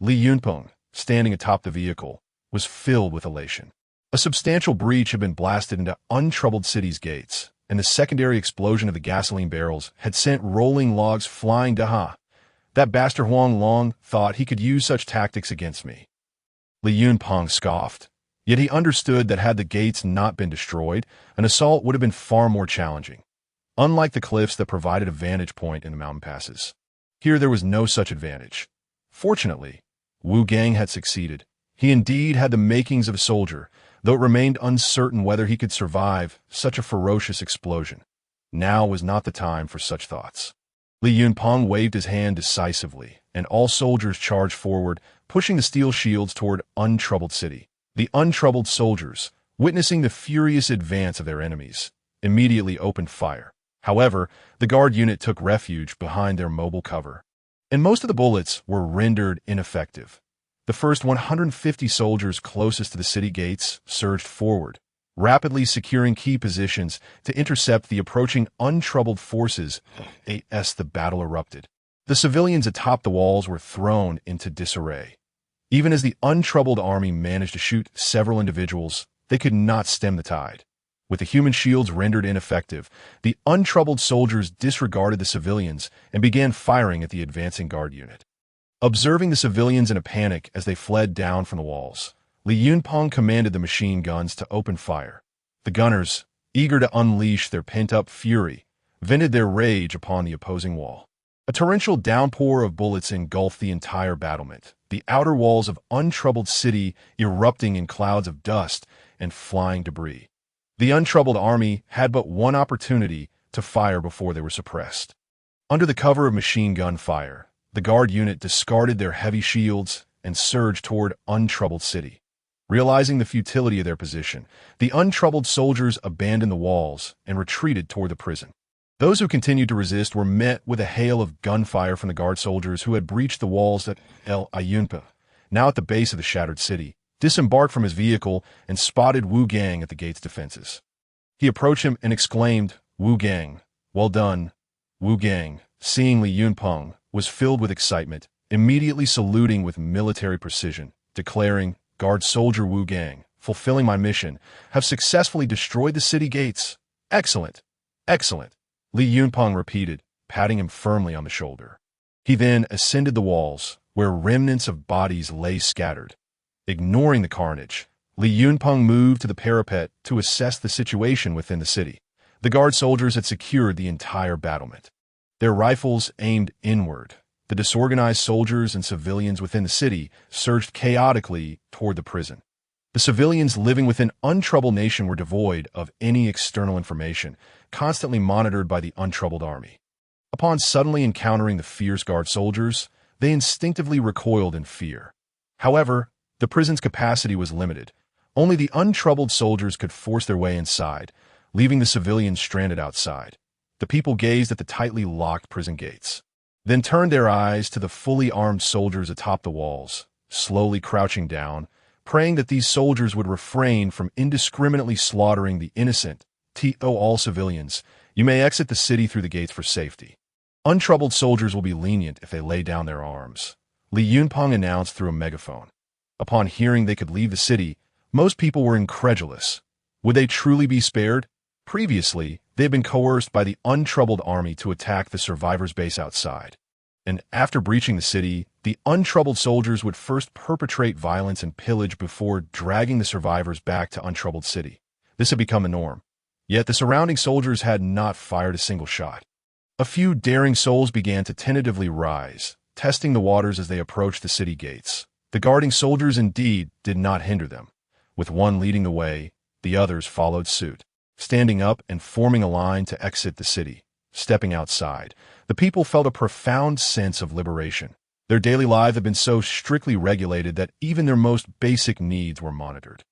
Li Yunpeng, standing atop the vehicle, was filled with elation. A substantial breach had been blasted into untroubled city's gates, and the secondary explosion of the gasoline barrels had sent rolling logs flying. That bastard Huanglong thought he could use such tactics against me. Li Yunpeng scoffed, yet he understood that had the gates not been destroyed, an assault would have been far more challenging. Unlike the cliffs that provided a vantage point in the mountain passes, here there was no such advantage. Fortunately, Wu Gang had succeeded. He indeed had the makings of a soldier, though it remained uncertain whether he could survive such a ferocious explosion. Now was not the time for such thoughts. Li Yunpeng waved his hand decisively, and all soldiers charged forward, pushing the steel shields toward untroubled city. The untroubled soldiers, witnessing the furious advance of their enemies, immediately opened fire. However, the guard unit took refuge behind their mobile cover, and most of the bullets were rendered ineffective. The first 150 soldiers closest to the city gates surged forward, rapidly securing key positions to intercept the approaching untroubled forces as the battle erupted. The civilians atop the walls were thrown into disarray. Even as the untroubled army managed to shoot several individuals, they could not stem the tide. With the human shields rendered ineffective, the untroubled soldiers disregarded the civilians and began firing at the advancing guard unit. Observing the civilians in a panic as they fled down from the walls, Li Yunpeng commanded the machine guns to open fire. The gunners, eager to unleash their pent-up fury, vented their rage upon the opposing wall. A torrential downpour of bullets engulfed the entire battlement, the outer walls of untroubled city erupting in clouds of dust and flying debris. The untroubled army had but one opportunity to fire before they were suppressed. Under the cover of machine gun fire, the guard unit discarded their heavy shields and surged toward untroubled city. Realizing the futility of their position, the untroubled soldiers abandoned the walls and retreated toward the prison. Those who continued to resist were met with a hail of gunfire from the guard soldiers who had breached the walls at Yunpa, now at the base of the shattered city, disembarked from his vehicle and spotted Wu Gang at the gate's defenses. He approached him and exclaimed, "Wu Gang, well done." Wu Gang, seeing Li Yunpeng, was filled with excitement, immediately saluting with military precision, declaring, "Guard soldier Wu Gang, fulfilling my mission, have successfully destroyed the city gates. Excellent, excellent." Li Yunpeng repeated, patting him firmly on the shoulder. He then ascended the walls, where remnants of bodies lay scattered. Ignoring the carnage, Li Yunpeng moved to the parapet to assess the situation within the city. The guard soldiers had secured the entire battlement. Their rifles aimed inward. The disorganized soldiers and civilians within the city surged chaotically toward the prison. The civilians living within untroubled nation were devoid of any external information, constantly monitored by the untroubled army. Upon suddenly encountering the fierce guard soldiers, they instinctively recoiled in fear. However, the prison's capacity was limited. Only the untroubled soldiers could force their way inside, leaving the civilians stranded outside. The people gazed at the tightly locked prison gates, then turned their eyes to the fully armed soldiers atop the walls, slowly crouching down, praying that these soldiers would refrain from indiscriminately slaughtering the innocent. All civilians, you may exit the city through the gates for safety. Untroubled soldiers will be lenient if they lay down their arms, Li Yunpeng announced through a megaphone. Upon hearing they could leave the city, most people were incredulous. Would they truly be spared? Previously, they had been coerced by the untroubled army to attack the survivors' base outside. And after breaching the city, the untroubled soldiers would first perpetrate violence and pillage before dragging the survivors back to untroubled city. This had become the norm. Yet the surrounding soldiers had not fired a single shot. A few daring souls began to tentatively rise, testing the waters as they approached the city gates. The guarding soldiers indeed did not hinder them. With one leading the way, the others followed suit, standing up and forming a line to exit the city. Stepping outside, the people felt a profound sense of liberation. Their daily lives had been so strictly regulated that even their most basic needs were monitored.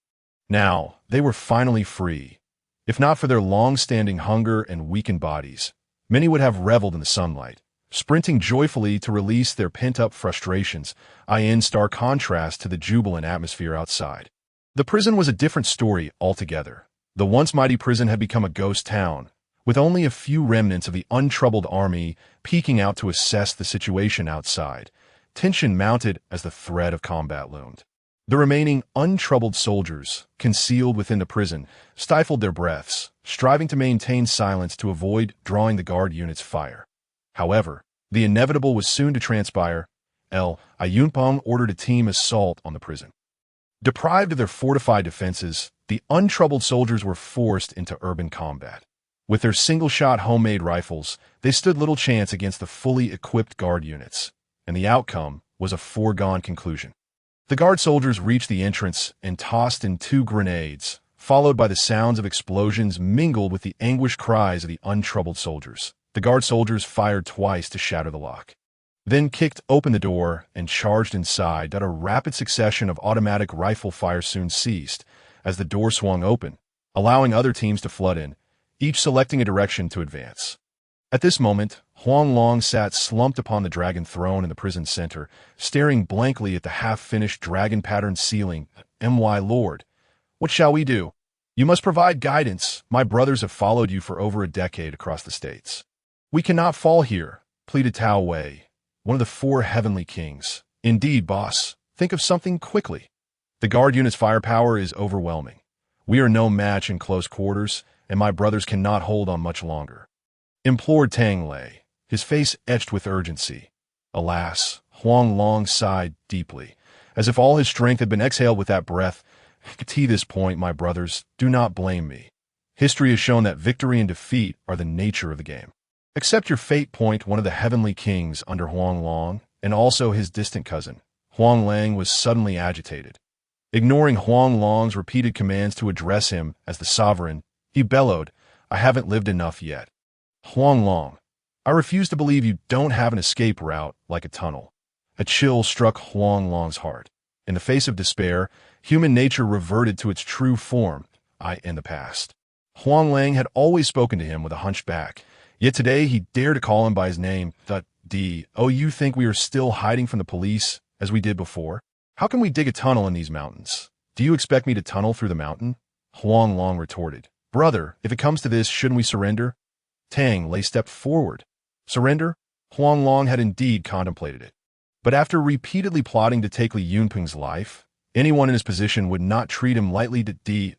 Now, they were finally free. If not for their long-standing hunger and weakened bodies, many would have reveled in the sunlight, sprinting joyfully to release their pent-up frustrations, in stark contrast to the jubilant atmosphere outside. The prison was a different story altogether. The once mighty prison had become a ghost town, with only a few remnants of the untroubled army peeking out to assess the situation outside. Tension mounted as the threat of combat loomed. The remaining untroubled soldiers, concealed within the prison, stifled their breaths, striving to maintain silence to avoid drawing the guard unit's fire. However, the inevitable was soon to transpire. Yunpeng ordered a team assault on the prison. Deprived of their fortified defenses, the untroubled soldiers were forced into urban combat. With their single-shot homemade rifles, they stood little chance against the fully equipped guard units, and the outcome was a foregone conclusion. The guard soldiers reached the entrance and tossed in 2 grenades, followed by the sounds of explosions mingled with the anguished cries of the untroubled soldiers. The guard soldiers fired twice to shatter the lock, then kicked open the door and charged inside. A rapid succession of automatic rifle fire soon ceased as the door swung open, allowing other teams to flood in, each selecting a direction to advance. At this moment, Huang Long sat slumped upon the dragon throne in the prison center, staring blankly at the half-finished dragon-patterned ceiling. "My lord, what shall we do?" You must provide guidance. My brothers have followed you for over a decade across the states. We cannot fall here, pleaded Tao Wei, one of the four heavenly kings. Indeed, boss. Think of something quickly. The guard unit's firepower is overwhelming. We are no match in close quarters, and my brothers cannot hold on much longer. Implored Tang Lei, his face etched with urgency. Alas, Huang Long sighed deeply, as if all his strength had been exhaled with that breath. To this point, my brothers, do not blame me. History has shown that victory and defeat are the nature of the game. Accept your fate, point one of the heavenly kings under Huang Long, and also his distant cousin. Huang Lang was suddenly agitated. Ignoring Huang Long's repeated commands to address him as the sovereign, he bellowed, I haven't lived enough yet. Huang Long, I refuse to believe you don't have an escape route like a tunnel. A chill struck Huang Long's heart. In the face of despair, human nature reverted to its true form, in the past. Huang Lang had always spoken to him with a hunched back, yet today he dared to call him by his name. Oh, you think we are still hiding from the police, as we did before? How can we dig a tunnel in these mountains? Do you expect me to tunnel through the mountain? Huang Long retorted. Brother, if it comes to this, shouldn't we surrender? Tang Lei stepped forward. Surrender? Huang Long had indeed contemplated it. But after repeatedly plotting to take Li Yunpeng's life, anyone in his position would not treat him lightly.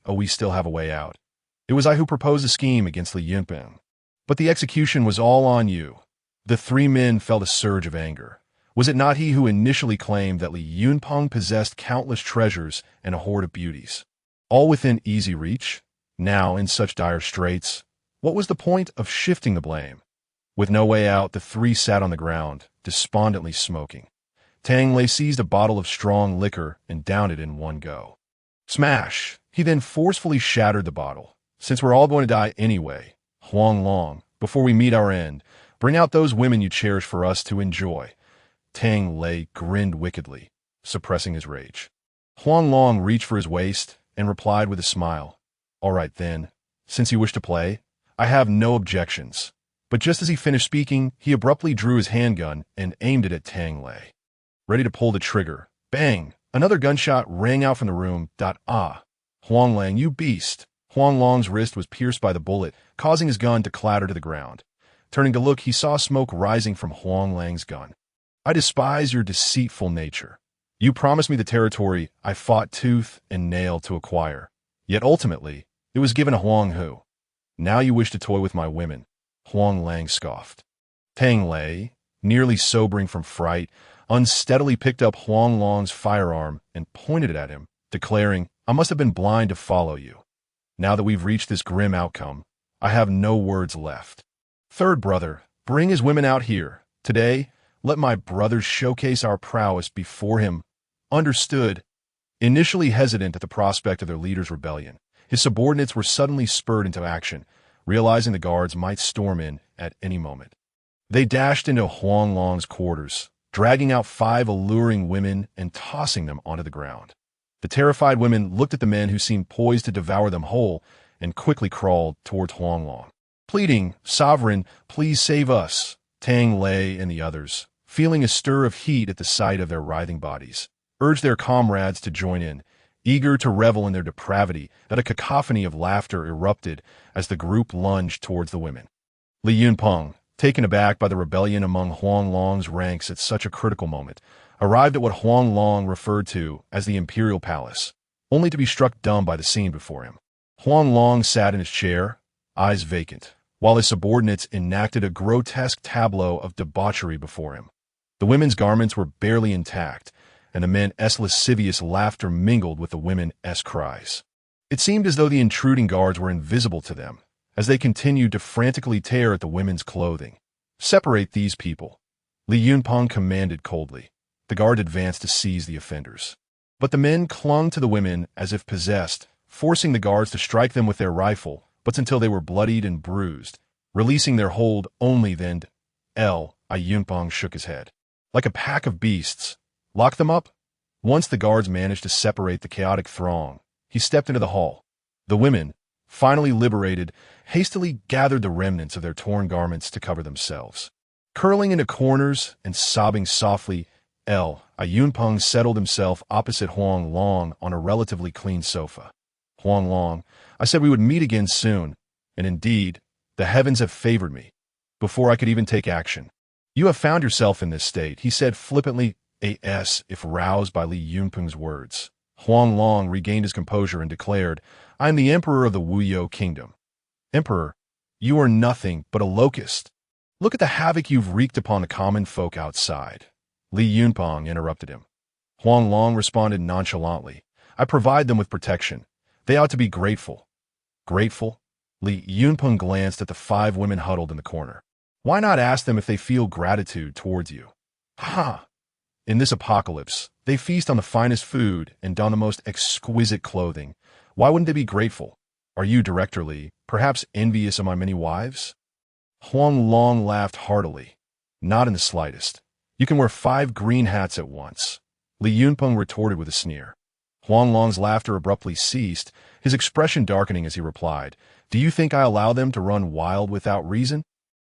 We still have a way out. It was I who proposed a scheme against Li Yunpeng. But the execution was all on you. The three men felt a surge of anger. Was it not he who initially claimed that Li Yunpeng possessed countless treasures and a hoard of beauties? All within easy reach? Now, in such dire straits, what was the point of shifting the blame? With no way out, the three sat on the ground, despondently smoking. Tang Lei seized a bottle of strong liquor and downed it in one go. Smash! He then forcefully shattered the bottle. Since we're all going to die anyway, Huang Long, before we meet our end, bring out those women you cherish for us to enjoy. Tang Lei grinned wickedly, suppressing his rage. Huang Long reached for his waist and replied with a smile. All right then, since you wish to play, I have no objections. But just as he finished speaking, he abruptly drew his handgun and aimed it at Tang Lei. Ready to pull the trigger. Bang! Another gunshot rang out from the room. Huang Lang, you beast! Huang Long's wrist was pierced by the bullet, causing his gun to clatter to the ground. Turning to look, he saw smoke rising from Huang Lang's gun. I despise your deceitful nature. You promised me the territory I fought tooth and nail to acquire. Yet ultimately, it was given to Huang Hu. Now you wish to toy with my women. Huang Lang scoffed. Tang Lei, nearly sobering from fright, unsteadily picked up Huang Long's firearm and pointed it at him, declaring, I must have been blind to follow you. Now that we've reached this grim outcome, I have no words left. Third brother, bring his women out here. Today, let my brothers showcase our prowess before him. Understood. Initially hesitant at the prospect of their leader's rebellion, his subordinates were suddenly spurred into action, realizing the guards might storm in at any moment. They dashed into Huang Long's quarters, dragging out 5 alluring women and tossing them onto the ground. The terrified women looked at the men who seemed poised to devour them whole and quickly crawled towards Huang Long, pleading, Sovereign, please save us. Tang Lei and the others, feeling a stir of heat at the sight of their writhing bodies, urged their comrades to join in, eager to revel in their depravity. That a cacophony of laughter erupted as the group lunged towards the women. Li Yunpeng, taken aback by the rebellion among Huang Long's ranks at such a critical moment, arrived at what Huang Long referred to as the Imperial Palace, only to be struck dumb by the scene before him. Huang Long sat in his chair, eyes vacant, while his subordinates enacted a grotesque tableau of debauchery before him. The women's garments were barely intact, and the men's lascivious laughter mingled with the women's cries. It seemed as though the intruding guards were invisible to them, as they continued to frantically tear at the women's clothing. Separate these people, Li Yunpeng commanded coldly. The guard advanced to seize the offenders. But the men clung to the women as if possessed, forcing the guards to strike them with their rifle, but until they were bloodied and bruised, releasing their hold only then. Yunpeng shook his head. Like a pack of beasts. Lock them up? Once the guards managed to separate the chaotic throng, he stepped into the hall. The women, finally liberated, hastily gathered the remnants of their torn garments to cover themselves. Curling into corners and sobbing softly, Yunpeng settled himself opposite Huang Long on a relatively clean sofa. Huang Long, I said we would meet again soon, and indeed, the heavens have favored me. Before I could even take action. You have found yourself in this state, he said flippantly, if roused by Li Yunpeng's words. Huang Long regained his composure and declared, I am the emperor of the Wuyo kingdom. Emperor, you are nothing but a locust. Look at the havoc you've wreaked upon the common folk outside. Li Yunpeng interrupted him. Huang Long responded nonchalantly, I provide them with protection. They ought to be grateful. Grateful? Li Yunpeng glanced at the 5 women huddled in the corner. Why not ask them if they feel gratitude towards you? Ha! In this apocalypse, they feast on the finest food and don the most exquisite clothing. Why wouldn't they be grateful? Are you, Director Li, perhaps envious of my many wives? Huang Long laughed heartily. Not in the slightest. You can wear 5 green hats at once. Li Yunpeng retorted with a sneer. Huang Long's laughter abruptly ceased, his expression darkening as he replied, Do you think I allow them to run wild without reason?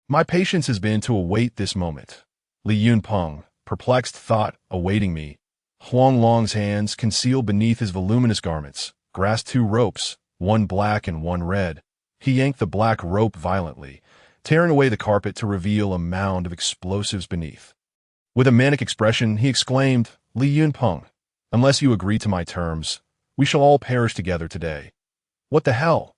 My patience has been to await this moment. Li Yunpeng, perplexed thought awaiting me. Huang Long's hands, concealed beneath his voluminous garments, grasped 2 ropes, one black and one red. He yanked the black rope violently, tearing away the carpet to reveal a mound of explosives beneath. With a manic expression, he exclaimed, Li Yunpeng, unless you agree to my terms, we shall all perish together today. What the hell?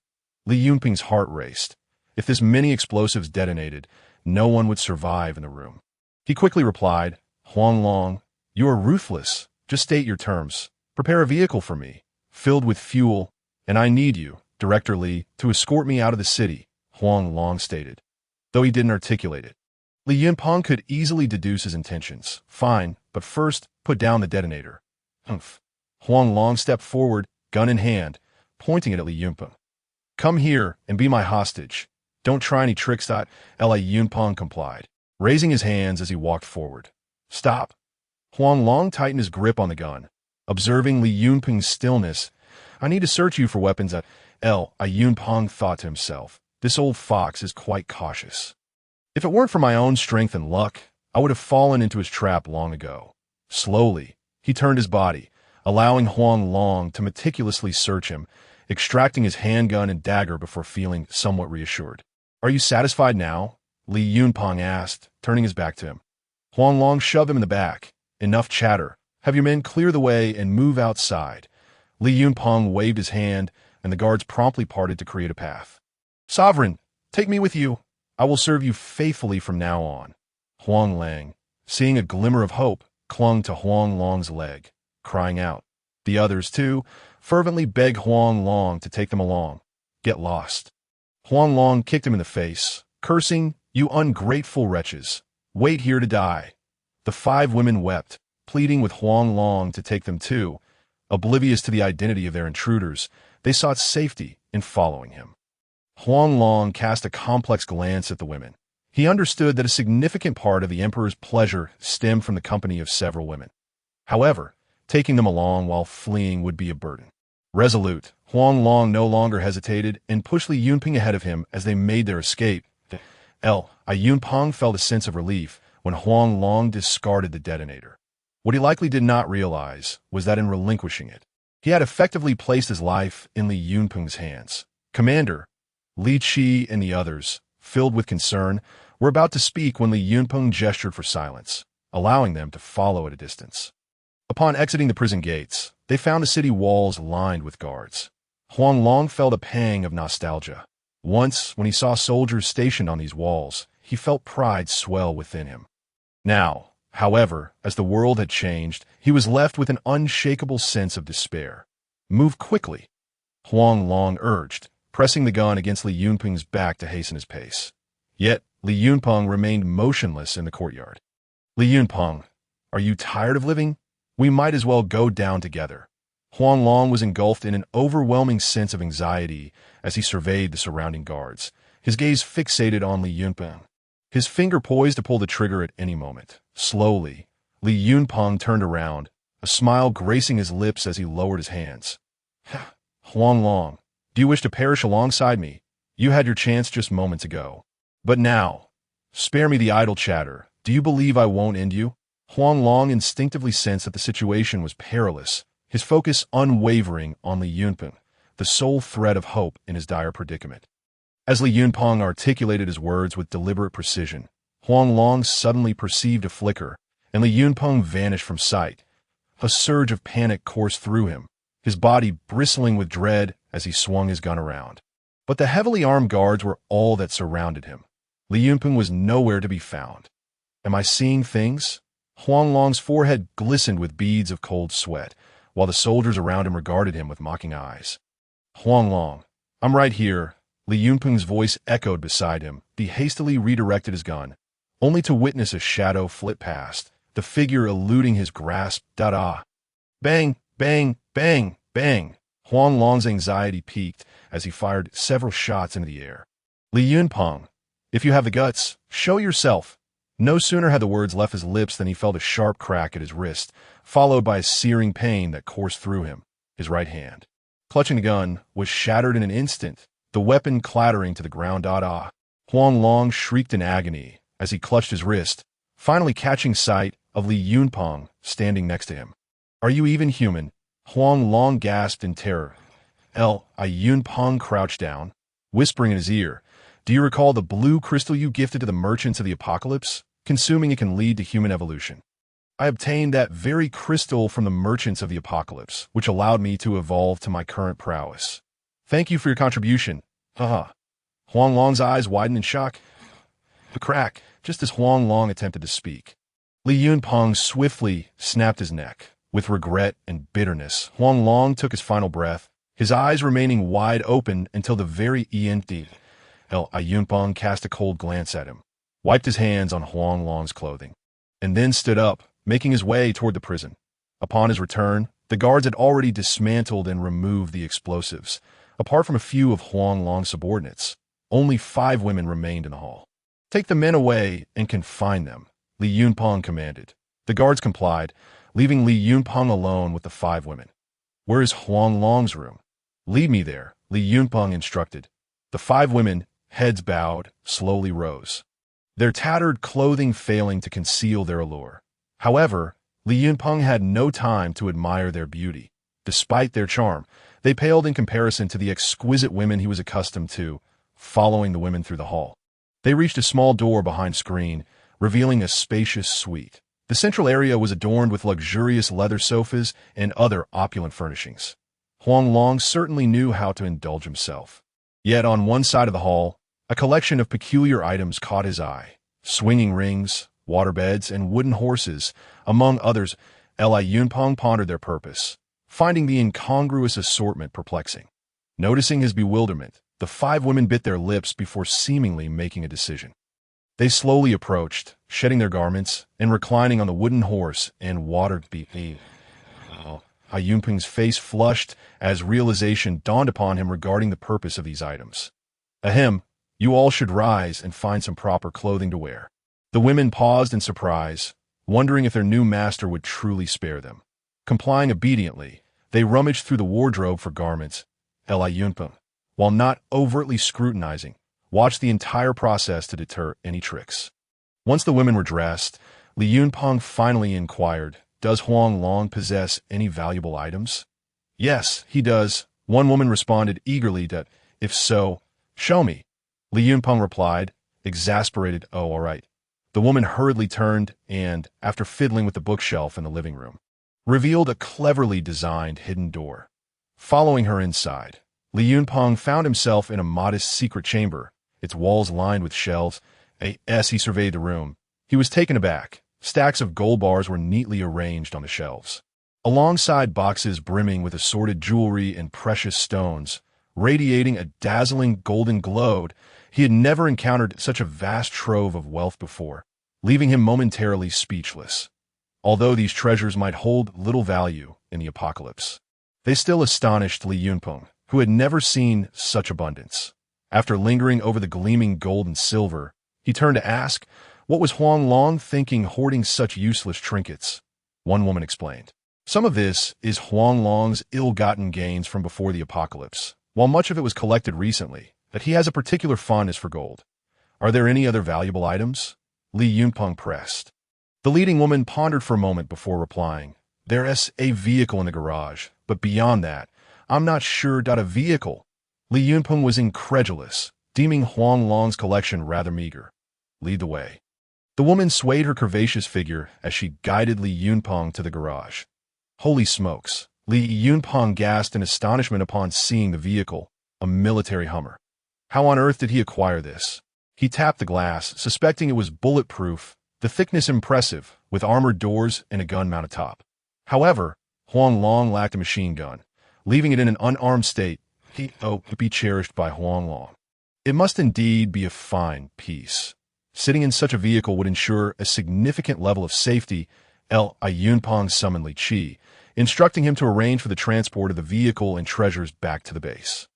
Li Yunpeng's heart raced. If this many explosives detonated, no one would survive in the room. He quickly replied, Huang Long, you are ruthless. Just state your terms. Prepare a vehicle for me, filled with fuel, and I need you, Director Li, to escort me out of the city, Huang Long stated. Though he didn't articulate it. Li Yunpeng could easily deduce his intentions. Fine, but first, put down the detonator. Humph. Huang Long stepped forward, gun in hand, pointing it at Li Yunpeng. Come here and be my hostage. Don't try any tricks. Li Yunpeng complied, raising his hands as he walked forward. Stop. Huang Long tightened his grip on the gun. Observing Li Yunpeng's stillness, I need to search you for weapons. Li Yunpeng thought to himself, this old fox is quite cautious. If it weren't for my own strength and luck, I would have fallen into his trap long ago. Slowly, he turned his body, allowing Huang Long to meticulously search him, extracting his handgun and dagger before feeling somewhat reassured. Are you satisfied now? Li Yunpeng asked, turning his back to him. Huang Long shoved him in the back. Enough chatter. Have your men clear the way and move outside. Li Yunpeng waved his hand, and the guards promptly parted to create a path. Sovereign, take me with you. I will serve you faithfully from now on. Huang Lang, seeing a glimmer of hope, clung to Huang Long's leg, crying out. The others, too, fervently begged Huang Long to take them along. Get lost. Huang Long kicked him in the face, cursing, You ungrateful wretches. Wait here to die. The 5 women wept, pleading with Huang Long to take them too. Oblivious to the identity of their intruders, they sought safety in following him. Huang Long cast a complex glance at the women. He understood that a significant part of the emperor's pleasure stemmed from the company of several women. However, taking them along while fleeing would be a burden. Resolute, Huang Long no longer hesitated and pushed Li Yunpeng ahead of him as they made their escape. Li Yunpeng felt a sense of relief when Huang Long discarded the detonator. What he likely did not realize was that in relinquishing it, he had effectively placed his life in Li Yunpeng's hands. Commander, Li Qi and the others, filled with concern, were about to speak when Li Yunpeng gestured for silence, allowing them to follow at a distance. Upon exiting the prison gates, they found the city walls lined with guards. Huang Long felt a pang of nostalgia. Once, when he saw soldiers stationed on these walls, he felt pride swell within him. Now, however, as the world had changed, he was left with an unshakable sense of despair. Move quickly, Huang Long urged, pressing the gun against Li Yunpeng's back to hasten his pace. Yet, Li Yunpeng remained motionless in the courtyard. Li Yunpeng, are you tired of living? We might as well go down together. Huang Long was engulfed in an overwhelming sense of anxiety as he surveyed the surrounding guards, his gaze fixated on Li Yunpeng. His finger poised to pull the trigger at any moment. Slowly, Li Yunpeng turned around, a smile gracing his lips as he lowered his hands. Huang Long, do you wish to perish alongside me? You had your chance just moments ago. But now, spare me the idle chatter. Do you believe I won't end you? Huang Long instinctively sensed that the situation was perilous, his focus unwavering on Li Yunpeng, the sole thread of hope in his dire predicament. As Li Yunpeng articulated his words with deliberate precision, Huang Long suddenly perceived a flicker, and Li Yunpeng vanished from sight. A surge of panic coursed through him, his body bristling with dread as he swung his gun around. But the heavily armed guards were all that surrounded him. Li Yunpeng was nowhere to be found. Am I seeing things? Huang Long's forehead glistened with beads of cold sweat, while the soldiers around him regarded him with mocking eyes. Huang Long, I'm right here. Li Yunpeng's voice echoed beside him. He hastily redirected his gun, only to witness a shadow flit past, the figure eluding his grasp. Da-da! Bang, bang, bang, bang! Huang Long's anxiety peaked as he fired several shots into the air. Li Yunpeng, if you have the guts, show yourself. No sooner had the words left his lips than he felt a sharp crack at his wrist, followed by a searing pain that coursed through him. His right hand, clutching the gun, was shattered in an instant, the weapon clattering to the ground. Da-da! Huang Long shrieked in agony as he clutched his wrist, finally catching sight of Li Yunpeng standing next to him. Are you even human? Huang Long gasped in terror. Li Yunpeng crouched down, whispering in his ear, do you recall the blue crystal you gifted to the merchants of the apocalypse? Consuming it can lead to human evolution. I obtained that very crystal from the merchants of the apocalypse, which allowed me to evolve to my current prowess. Thank you for your contribution. Haha. Huang Long's eyes widened in shock. A crack, just as Huang Long attempted to speak. Li Yunpeng swiftly snapped his neck. With regret and bitterness, Huang Long took his final breath, his eyes remaining wide open until the very end. Li Yunpeng cast a cold glance at him, wiped his hands on Huang Long's clothing, and then stood up, making his way toward the prison. Upon his return, the guards had already dismantled and removed the explosives. Apart from a few of Huang Long's subordinates, only 5 women remained in the hall. Take the men away and confine them, Li Yunpeng commanded. The guards complied, leaving Li Yunpeng alone with the 5 women. Where is Huang Long's room? Lead me there, Li Yunpeng instructed. The 5 women, heads bowed, slowly rose, their tattered clothing failing to conceal their allure. However, Li Yunpeng had no time to admire their beauty. Despite their charm, they paled in comparison to the exquisite women he was accustomed to, following the women through the hall. They reached a small door behind screen, revealing a spacious suite. The central area was adorned with luxurious leather sofas and other opulent furnishings. Huang Long certainly knew how to indulge himself. Yet on one side of the hall, a collection of peculiar items caught his eye. Swinging rings, waterbeds, and wooden horses, among others. Li Yunpeng pondered their purpose, finding the incongruous assortment perplexing. Noticing his bewilderment, the 5 women bit their lips before seemingly making a decision. They slowly approached, shedding their garments and reclining on the wooden horse and watered beef. Li Yunpeng's face flushed as realization dawned upon him regarding the purpose of these items. Ahem, you all should rise and find some proper clothing to wear. The women paused in surprise, wondering if their new master would truly spare them. Complying obediently, they rummaged through the wardrobe for garments. Li Yunpeng, while not overtly scrutinizing, watched the entire process to deter any tricks. Once the women were dressed, Li Yunpeng finally inquired, does Huang Long possess any valuable items? Yes, he does, one woman responded eagerly. If so, show me. Li Yunpeng replied, exasperated. Oh, all right. The woman hurriedly turned and, after fiddling with the bookshelf in the living room, revealed a cleverly designed hidden door. Following her inside, Li Yunpeng found himself in a modest secret chamber, its walls lined with shelves. As he surveyed the room, he was taken aback. Stacks of gold bars were neatly arranged on the shelves, alongside boxes brimming with assorted jewelry and precious stones, radiating a dazzling golden glow. He had never encountered such a vast trove of wealth before, leaving him momentarily speechless. Although these treasures might hold little value in the apocalypse, they still astonished Li Yunpeng, who had never seen such abundance. After lingering over the gleaming gold and silver, he turned to ask, what was Huang Long thinking hoarding such useless trinkets? One woman explained, some of this is Huang Long's ill-gotten gains from before the apocalypse, while much of it was collected recently, that he has a particular fondness for gold. Are there any other valuable items? Li Yunpeng pressed. The leading woman pondered for a moment before replying, there is a vehicle in the garage, but beyond that, I'm not sure. A vehicle. Li Yunpeng was incredulous, deeming Huang Long's collection rather meager. Lead the way. The woman swayed her curvaceous figure as she guided Li Yunpeng to the garage. Holy smokes! Li Yunpeng gasped in astonishment upon seeing the vehicle, a military Hummer. How on earth did he acquire this? He tapped the glass, suspecting it was bulletproof, the thickness impressive, with armored doors and a gun-mounted top. However, Huang Long lacked a machine gun, leaving it in an unarmed state. To be cherished by Huang Long. It must indeed be a fine piece. Sitting in such a vehicle would ensure a significant level of safety. Yunpeng summoned Li Qi, instructing him to arrange for the transport of the vehicle and treasures back to the base.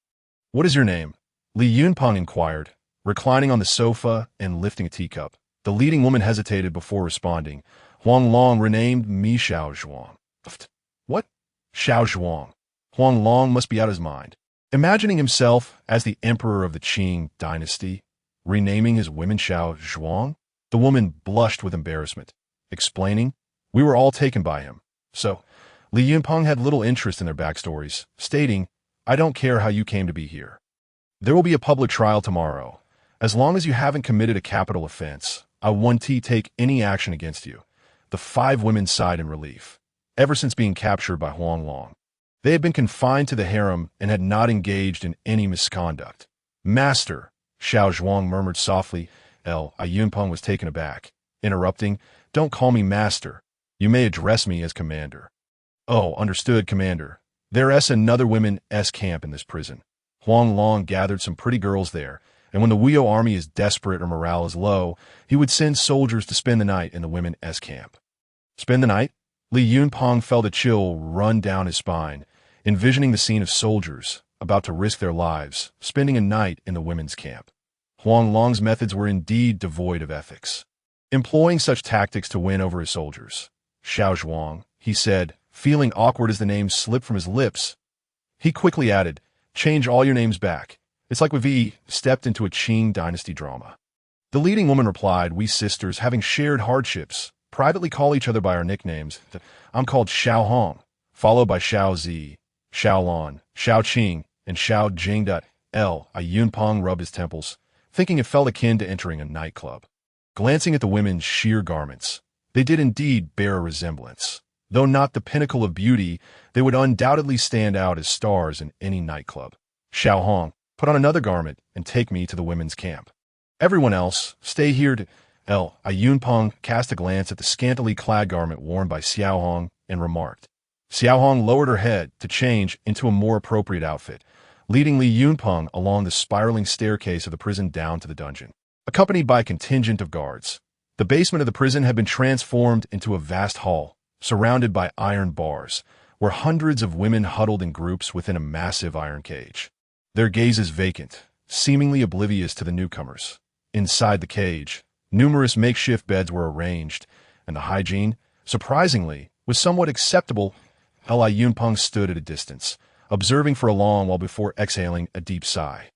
What is your name? Li Yunpeng inquired, reclining on the sofa and lifting a teacup. The leading woman hesitated before responding. Huang Long renamed me Xiao Zhuang. What? Xiao Zhuang. Huang Long must be out of his mind. Imagining himself as the emperor of the Qing dynasty, renaming his women Xiao Zhuang, the woman blushed with embarrassment, explaining, "We were all taken by him." So, Li Yunpeng had little interest in their backstories, stating, "I don't care how you came to be here. There will be a public trial tomorrow. As long as you haven't committed a capital offense, I won't take any action against you." The 5 women sighed in relief. Ever since being captured by Huang Long, they had been confined to the harem and had not engaged in any misconduct. "Master," Xiao Zhuang murmured softly. Yunpeng was taken aback, interrupting, "Don't call me master. You may address me as commander." "Oh, understood, commander. There's another women's camp in this prison. Huang Long gathered some pretty girls there, and when the Wuyo army is desperate or morale is low, he would send soldiers to spend the night in the women's camp." Spend the night? Li Yunpeng felt a chill run down his spine, envisioning the scene of soldiers, about to risk their lives, spending a night in the women's camp. Huang Long's methods were indeed devoid of ethics, employing such tactics to win over his soldiers. "Xiao Zhuang," he said, feeling awkward as the name slipped from his lips. He quickly added, "Change all your names back. It's like we stepped into a Qing dynasty drama." The leading woman replied, "We sisters, having shared hardships, privately call each other by our nicknames. I'm called Xiao Hong, followed by Xiao Zi, Xiao Lan, Xiao Qing, and Xiao Jing. Yunpeng rubbed his temples, thinking it felt akin to entering a nightclub. Glancing at the women's sheer garments, they did indeed bear a resemblance. Though not the pinnacle of beauty, they would undoubtedly stand out as stars in any nightclub. "Xiao Hong, put on another garment and take me to the women's camp. Everyone else, stay here." Yunpeng cast a glance at the scantily clad garment worn by Xiao Hong and remarked. Xiao Hong lowered her head to change into a more appropriate outfit, leading Li Yunpeng along the spiraling staircase of the prison down to the dungeon, accompanied by a contingent of guards. The basement of the prison had been transformed into a vast hall, surrounded by iron bars, where hundreds of women huddled in groups within a massive iron cage, their gazes vacant, seemingly oblivious to the newcomers. Inside the cage, numerous makeshift beds were arranged, and the hygiene, surprisingly, was somewhat acceptable. Yunpeng stood at a distance, observing for a long while before exhaling a deep sigh.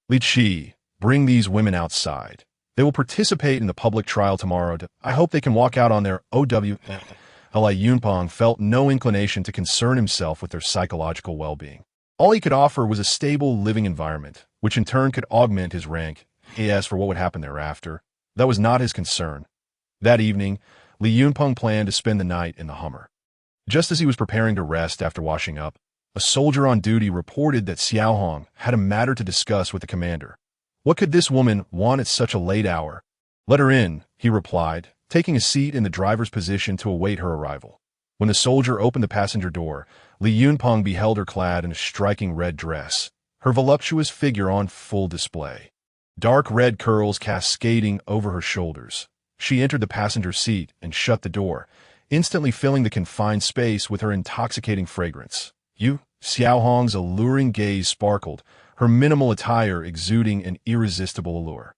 "Li Qi, bring these women outside. They will participate in the public trial tomorrow. I hope they can walk out on their OW." Yunpeng felt no inclination to concern himself with their psychological well-being. All he could offer was a stable living environment, which in turn could augment his rank. As for what would happen thereafter, that was not his concern. That evening, Li Yunpeng planned to spend the night in the Hummer. Just as he was preparing to rest after washing up, a soldier on duty reported that Xiao Hong had a matter to discuss with the commander. What could this woman want at such a late hour? "Let her in," he replied, taking a seat in the driver's position to await her arrival. When the soldier opened the passenger door, Li Yunpeng beheld her clad in a striking red dress, her voluptuous figure on full display. Dark red curls cascading over her shoulders. She entered the passenger seat and shut the door, instantly filling the confined space with her intoxicating fragrance. Xiao Hong's alluring gaze sparkled, her minimal attire exuding an irresistible allure.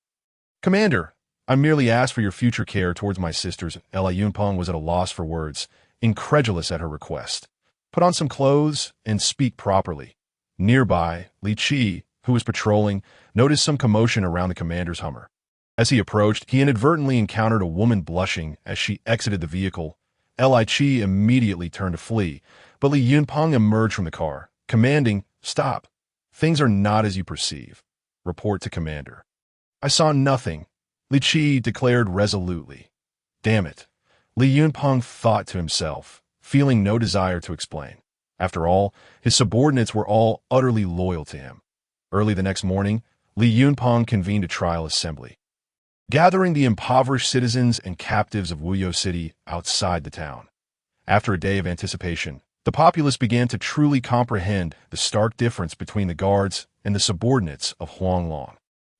"Commander, I merely asked for your future care towards my sisters." Yunpeng was at a loss for words, incredulous at her request. "Put on some clothes and speak properly." Nearby, Li Qi, who was patrolling, noticed some commotion around the commander's Hummer. As he approached, he inadvertently encountered a woman blushing as she exited the vehicle. Li Qi immediately turned to flee, but Li Yunpeng emerged from the car, commanding, Stop. Things are not as you perceive. Report to commander. I saw nothing, Li Qi declared resolutely. Damn it. Li Yunpeng thought to himself, feeling no desire to explain. After all, his subordinates were all utterly loyal to him. Early the next morning, Li Yunpeng convened a trial assembly, gathering the impoverished citizens and captives of Wuyou City outside the town. After a day of anticipation, the populace began to truly comprehend the stark difference between the guards and the subordinates of Huanglong.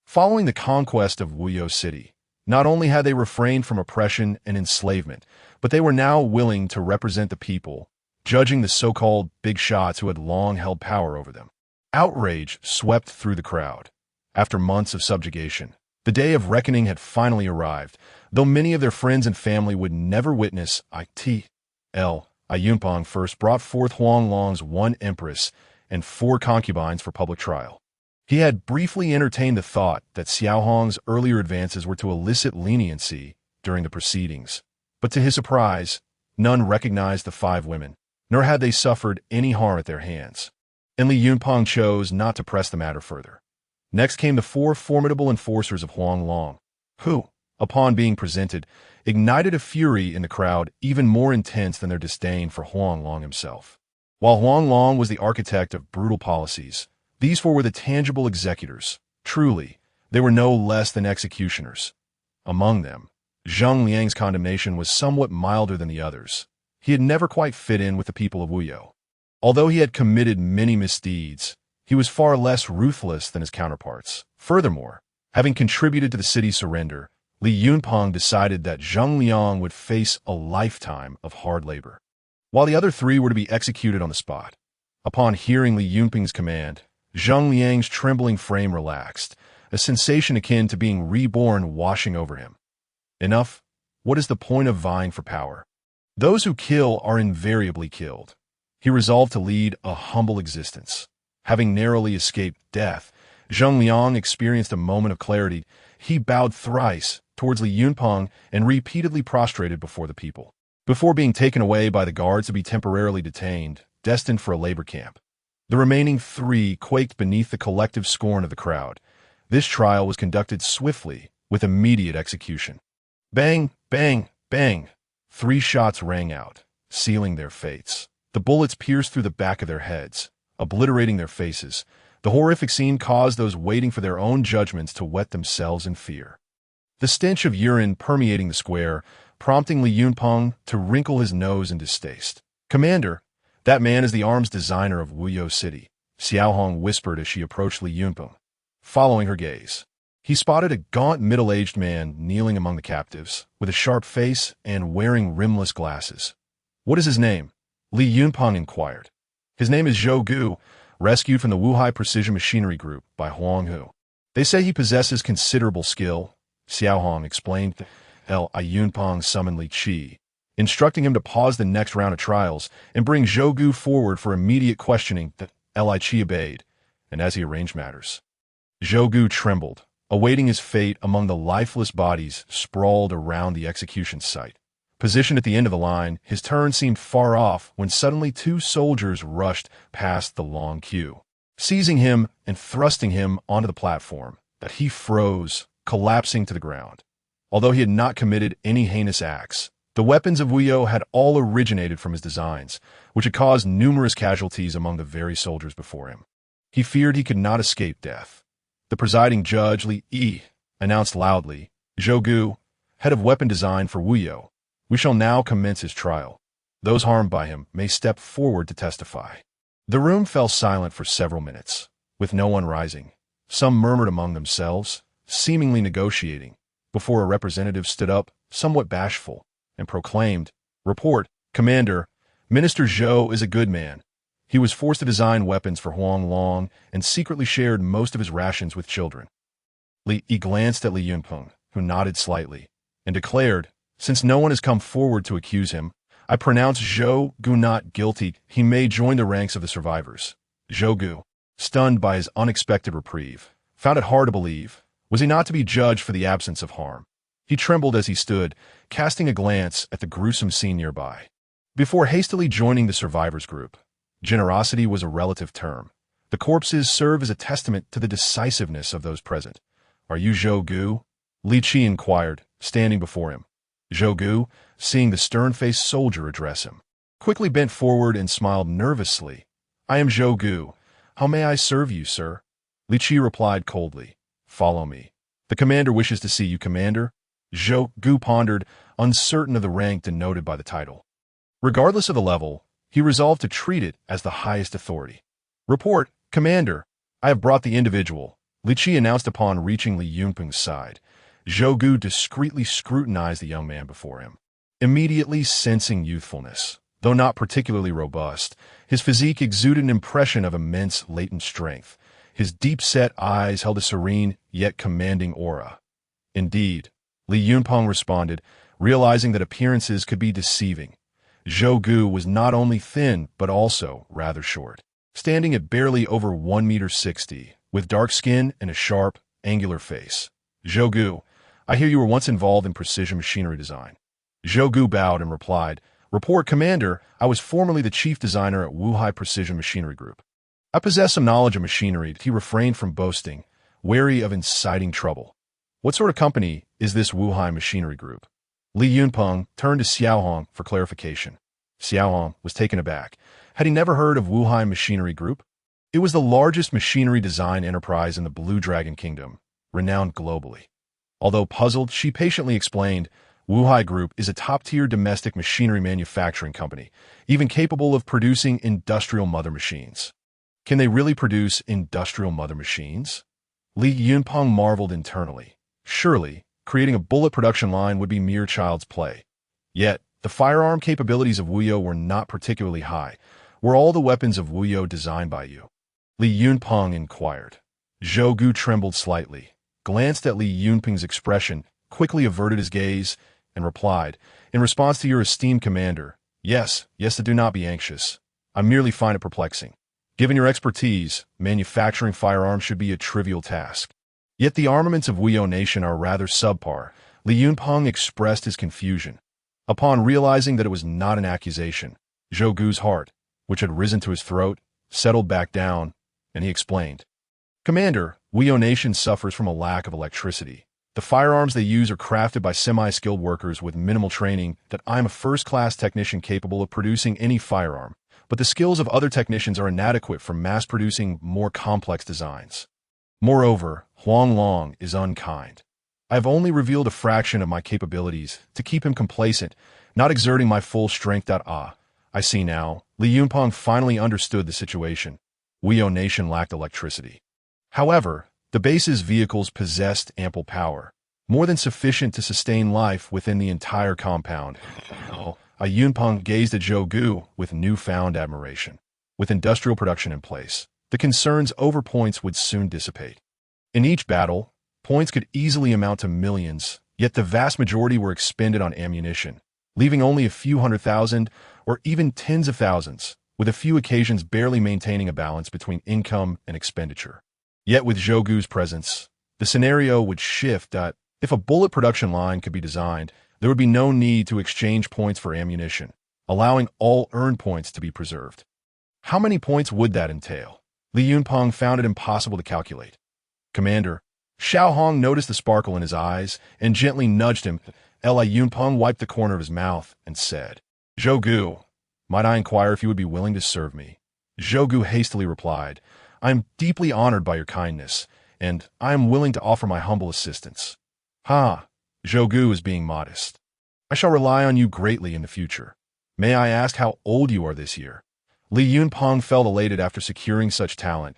Following the conquest of Wuyou City, not only had they refrained from oppression and enslavement, but they were now willing to represent the people, judging the so-called big shots who had long held power over them. Outrage swept through the crowd. After months of subjugation, the day of reckoning had finally arrived, though many of their friends and family would never witness it. Yunpeng first brought forth Huanglong's one empress and 4 concubines for public trial. He had briefly entertained the thought that Xiaohong's earlier advances were to elicit leniency during the proceedings, but to his surprise, none recognized the 5 women, nor had they suffered any harm at their hands. And Li Yunpeng chose not to press the matter further. Next came the 4 formidable enforcers of Huanglong, who, upon being presented, ignited a fury in the crowd even more intense than their disdain for Huanglong himself. While Huanglong was the architect of brutal policies, these 4 were the tangible executors. Truly, they were no less than executioners. Among them, Zheng Liang's condemnation was somewhat milder than the others. He had never quite fit in with the people of Wuyou. Although he had committed many misdeeds, he was far less ruthless than his counterparts. Furthermore, having contributed to the city's surrender, Li Yunpeng decided that Zheng Liang would face a lifetime of hard labor, while the other 3 were to be executed on the spot. Upon hearing Li Yunpeng's command, Zheng Liang's trembling frame relaxed, a sensation akin to being reborn washing over him. Enough. What is the point of vying for power? Those who kill are invariably killed. He resolved to lead a humble existence. Having narrowly escaped death, Zheng Liang experienced a moment of clarity. He bowed thrice towards Li Yunpeng and repeatedly prostrated before the people, before being taken away by the guards to be temporarily detained, destined for a labor camp. The remaining 3 quaked beneath the collective scorn of the crowd. This trial was conducted swiftly, with immediate execution. Bang, bang, bang. 3 shots rang out, sealing their fates. The bullets pierced through the back of their heads, obliterating their faces. The horrific scene caused those waiting for their own judgments to wet themselves in fear. The stench of urine permeating the square, prompting Li Yunpeng to wrinkle his nose in distaste. Commander, that man is the arms designer of Wuyou City, Xiaohong whispered as she approached Li Yunpeng. Following her gaze, he spotted a gaunt middle-aged man kneeling among the captives, with a sharp face and wearing rimless glasses. What is his name? Li Yunpeng inquired. His name is Zhou Gu, rescued from the Wuhai Precision Machinery Group by Huang Hu. They say he possesses considerable skill, Xiaohong explained. Yunpeng summoned Li Qi, instructing him to pause the next round of trials and bring Zhou Gu forward for immediate questioning. Li Qi obeyed, and as he arranged matters, Zhou Gu trembled, awaiting his fate among the lifeless bodies sprawled around the execution site. Positioned at the end of the line, his turn seemed far off when suddenly 2 soldiers rushed past the long queue, seizing him and thrusting him onto the platform. That he froze, collapsing to the ground. Although he had not committed any heinous acts, the weapons of Wuyou had all originated from his designs, which had caused numerous casualties among the very soldiers before him. He feared he could not escape death. The presiding judge, Li Yi, announced loudly, Zhou Gu, head of weapon design for Wuyou, we shall now commence his trial. Those harmed by him may step forward to testify. The room fell silent for several minutes, with no one rising. Some murmured among themselves, seemingly negotiating, before a representative stood up, somewhat bashful, and proclaimed, Report, Commander, Minister Zhou is a good man. He was forced to design weapons for Huanglong and secretly shared most of his rations with children. Li Yi glanced at Li Yunpeng, who nodded slightly, and declared, Since no one has come forward to accuse him, I pronounce Zhou Gu not guilty. He may join the ranks of the survivors. Zhou Gu, stunned by his unexpected reprieve, found it hard to believe. Was he not to be judged for the absence of harm? He trembled as he stood, casting a glance at the gruesome scene nearby. Before hastily joining the survivors group, generosity was a relative term. The corpses serve as a testament to the decisiveness of those present. "Are you Zhou Gu?" Li Qi inquired, standing before him. Zhou Gu, seeing the stern-faced soldier address him, quickly bent forward and smiled nervously. "I am Zhou Gu. How may I serve you, sir?" Li Qi replied coldly. "Follow me. The commander wishes to see you, Commander." Zhou Gu pondered, uncertain of the rank denoted by the title. Regardless of the level, he resolved to treat it as the highest authority. "Report, Commander. I have brought the individual," Li Qi announced upon reaching Li Yunpeng's side. Zhou Gu discreetly scrutinized the young man before him, immediately sensing youthfulness. Though not particularly robust, his physique exuded an impression of immense latent strength. His deep-set eyes held a serene yet commanding aura. "Indeed," Li Yunpeng responded, realizing that appearances could be deceiving. Zhou Gu was not only thin but also rather short, standing at barely over 1.60 meters, with dark skin and a sharp, angular face. "Zhou Gu, I hear you were once involved in precision machinery design." Zhou Gu bowed and replied, "Report, Commander. I was formerly the chief designer at Wuhai Precision Machinery Group. I possess some knowledge of machinery." He refrained from boasting, wary of inciting trouble. "What sort of company is this Wuhai Machinery Group?" Li Yunpeng turned to Xiaohong for clarification. Xiaohong was taken aback. Had he never heard of Wuhai Machinery Group? It was the largest machinery design enterprise in the Blue Dragon Kingdom, renowned globally. Although puzzled, she patiently explained, "Wuhai Group is a top-tier domestic machinery manufacturing company, even capable of producing industrial mother machines." Can they really produce industrial mother machines? Li Yunpeng marveled internally. Surely, creating a bullet production line would be mere child's play. Yet, the firearm capabilities of Wuyo were not particularly high. "Were all the weapons of Wuyo designed by you?" Li Yunpeng inquired. Zhou Gu trembled slightly, glanced at Li Yunpeng's expression, quickly averted his gaze, and replied, "In response to your esteemed commander, yes, do not be anxious. I merely find it perplexing. Given your expertise, manufacturing firearms should be a trivial task. Yet the armaments of Wuyo Nation are rather subpar." Li Yunpeng expressed his confusion. Upon realizing that it was not an accusation, Zhou Gu's heart, which had risen to his throat, settled back down, and he explained, "Commander, Wuyo Nation suffers from a lack of electricity. The firearms they use are crafted by semi-skilled workers with minimal training. That I'm a first-class technician capable of producing any firearm, but the skills of other technicians are inadequate for mass-producing more complex designs. Moreover, Huang Long is unkind. I have only revealed a fraction of my capabilities to keep him complacent, not exerting my full strength. I see now." Li Yunpeng finally understood the situation. Wuyo Nation lacked electricity. However, the base's vehicles possessed ample power, more than sufficient to sustain life within the entire compound. Yunpeng gazed at Zhou Gu with newfound admiration. With industrial production in place, the concerns over points would soon dissipate. In each battle, points could easily amount to millions, yet the vast majority were expended on ammunition, leaving only a few 100,000 or even tens of thousands, with a few occasions barely maintaining a balance between income and expenditure. Yet with Zhou Gu's presence, the scenario would shift. If a bullet production line could be designed, there would be no need to exchange points for ammunition, allowing all earned points to be preserved. How many points would that entail? Li Yunpeng found it impossible to calculate. "Commander," Xiaohong noticed the sparkle in his eyes and gently nudged him. Li Yunpeng wiped the corner of his mouth and said, "Zhou Gu, might I inquire if you would be willing to serve me?" Zhou Gu hastily replied, "I am deeply honored by your kindness, and I am willing to offer my humble assistance." Zhou Gu is being modest. "I shall rely on you greatly in the future. May I ask how old you are this year?" Li Yunpeng felt elated after securing such talent.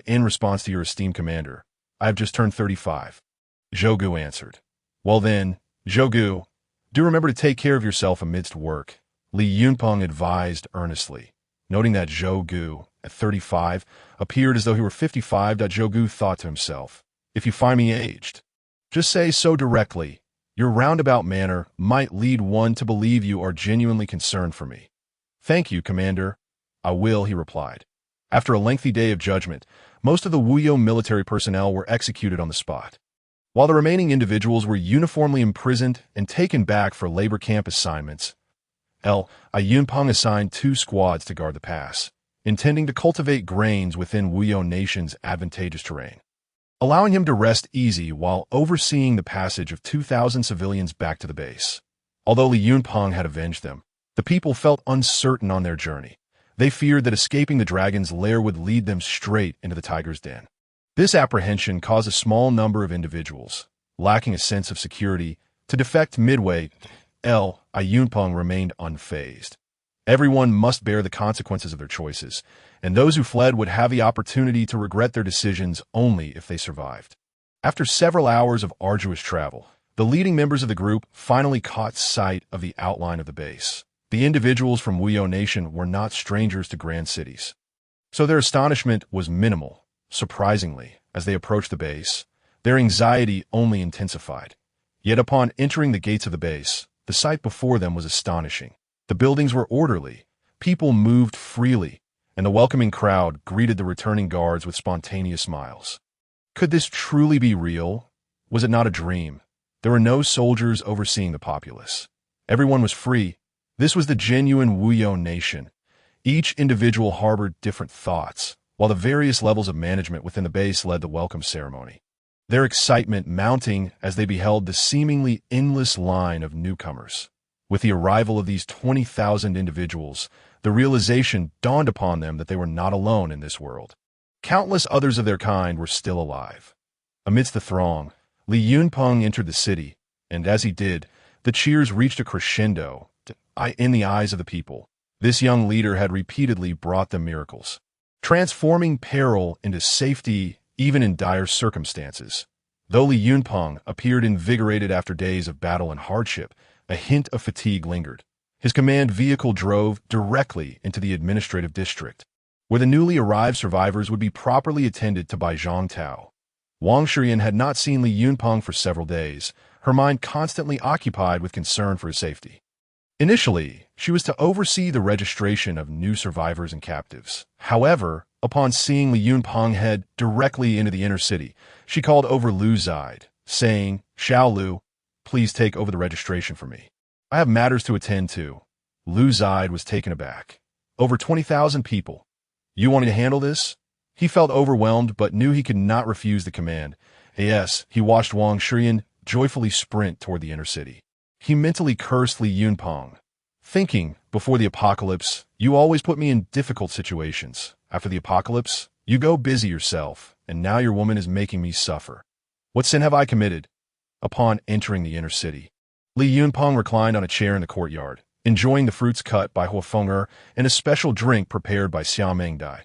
In response to your esteemed commander, I have just turned 35. Zhou Gu answered. "Well then, Zhou Gu, do remember to take care of yourself amidst work," Li Yunpeng advised earnestly, noting that Zhou Gu, at 35, appeared as though he were 55. Zhou Gu thought to himself, "If you find me aged, just say so directly. Your roundabout manner might lead one to believe you are genuinely concerned for me." "Thank you, Commander. I will," he replied. After a lengthy day of judgment, most of the Wuyo military personnel were executed on the spot, while the remaining individuals were uniformly imprisoned and taken back for labor camp assignments. Yunpeng assigned 2 squads to guard the pass, intending to cultivate grains within Wuyo Nation's advantageous terrain, allowing him to rest easy while overseeing the passage of 2,000 civilians back to the base. Although Li Yunpeng had avenged them, the people felt uncertain on their journey. They feared that escaping the dragon's lair would lead them straight into the tiger's den. This apprehension caused a small number of individuals, lacking a sense of security, to defect midway. Li Yunpeng remained unfazed. Everyone must bear the consequences of their choices, and those who fled would have the opportunity to regret their decisions only if they survived. After several hours of arduous travel, the leading members of the group finally caught sight of the outline of the base. The individuals from Wuyo Nation were not strangers to grand cities, so their astonishment was minimal. Surprisingly, as they approached the base, their anxiety only intensified. Yet upon entering the gates of the base, the sight before them was astonishing. The buildings were orderly, people moved freely, and the welcoming crowd greeted the returning guards with spontaneous smiles. Could this truly be real? Was it not a dream? There were no soldiers overseeing the populace. Everyone was free. This was the genuine Wuyo Nation. Each individual harbored different thoughts, while the various levels of management within the base led the welcome ceremony, their excitement mounting as they beheld the seemingly endless line of newcomers. With the arrival of these 20,000 individuals, the realization dawned upon them that they were not alone in this world. Countless others of their kind were still alive. Amidst the throng, Li Yunpeng entered the city, and as he did, the cheers reached a crescendo in the eyes of the people. This young leader had repeatedly brought them miracles, transforming peril into safety even in dire circumstances. Though Li Yunpeng appeared invigorated after days of battle and hardship, a hint of fatigue lingered. His command vehicle drove directly into the administrative district, where the newly arrived survivors would be properly attended to by Zhang Tao. Wang Shiyan had not seen Li Yunpeng for several days, her mind constantly occupied with concern for his safety. Initially, she was to oversee the registration of new survivors and captives. However, upon seeing Li Yunpeng head directly into the inner city, she called over Lu Zide, saying, "Xiao Lu, please take over the registration for me. I have matters to attend to." Lu Zide was taken aback. Over 20,000 people. You want me to handle this? He felt overwhelmed but knew he could not refuse the command. Yes, he watched Wang Shiyan joyfully sprint toward the inner city. He mentally cursed Li Yunpeng, thinking, before the apocalypse, you always put me in difficult situations. After the apocalypse, you go busy yourself, and now your woman is making me suffer. What sin have I committed? Upon entering the inner city, Li Yunpeng reclined on a chair in the courtyard, enjoying the fruits cut by Huafeng'er and a special drink prepared by Xiao Mengdai.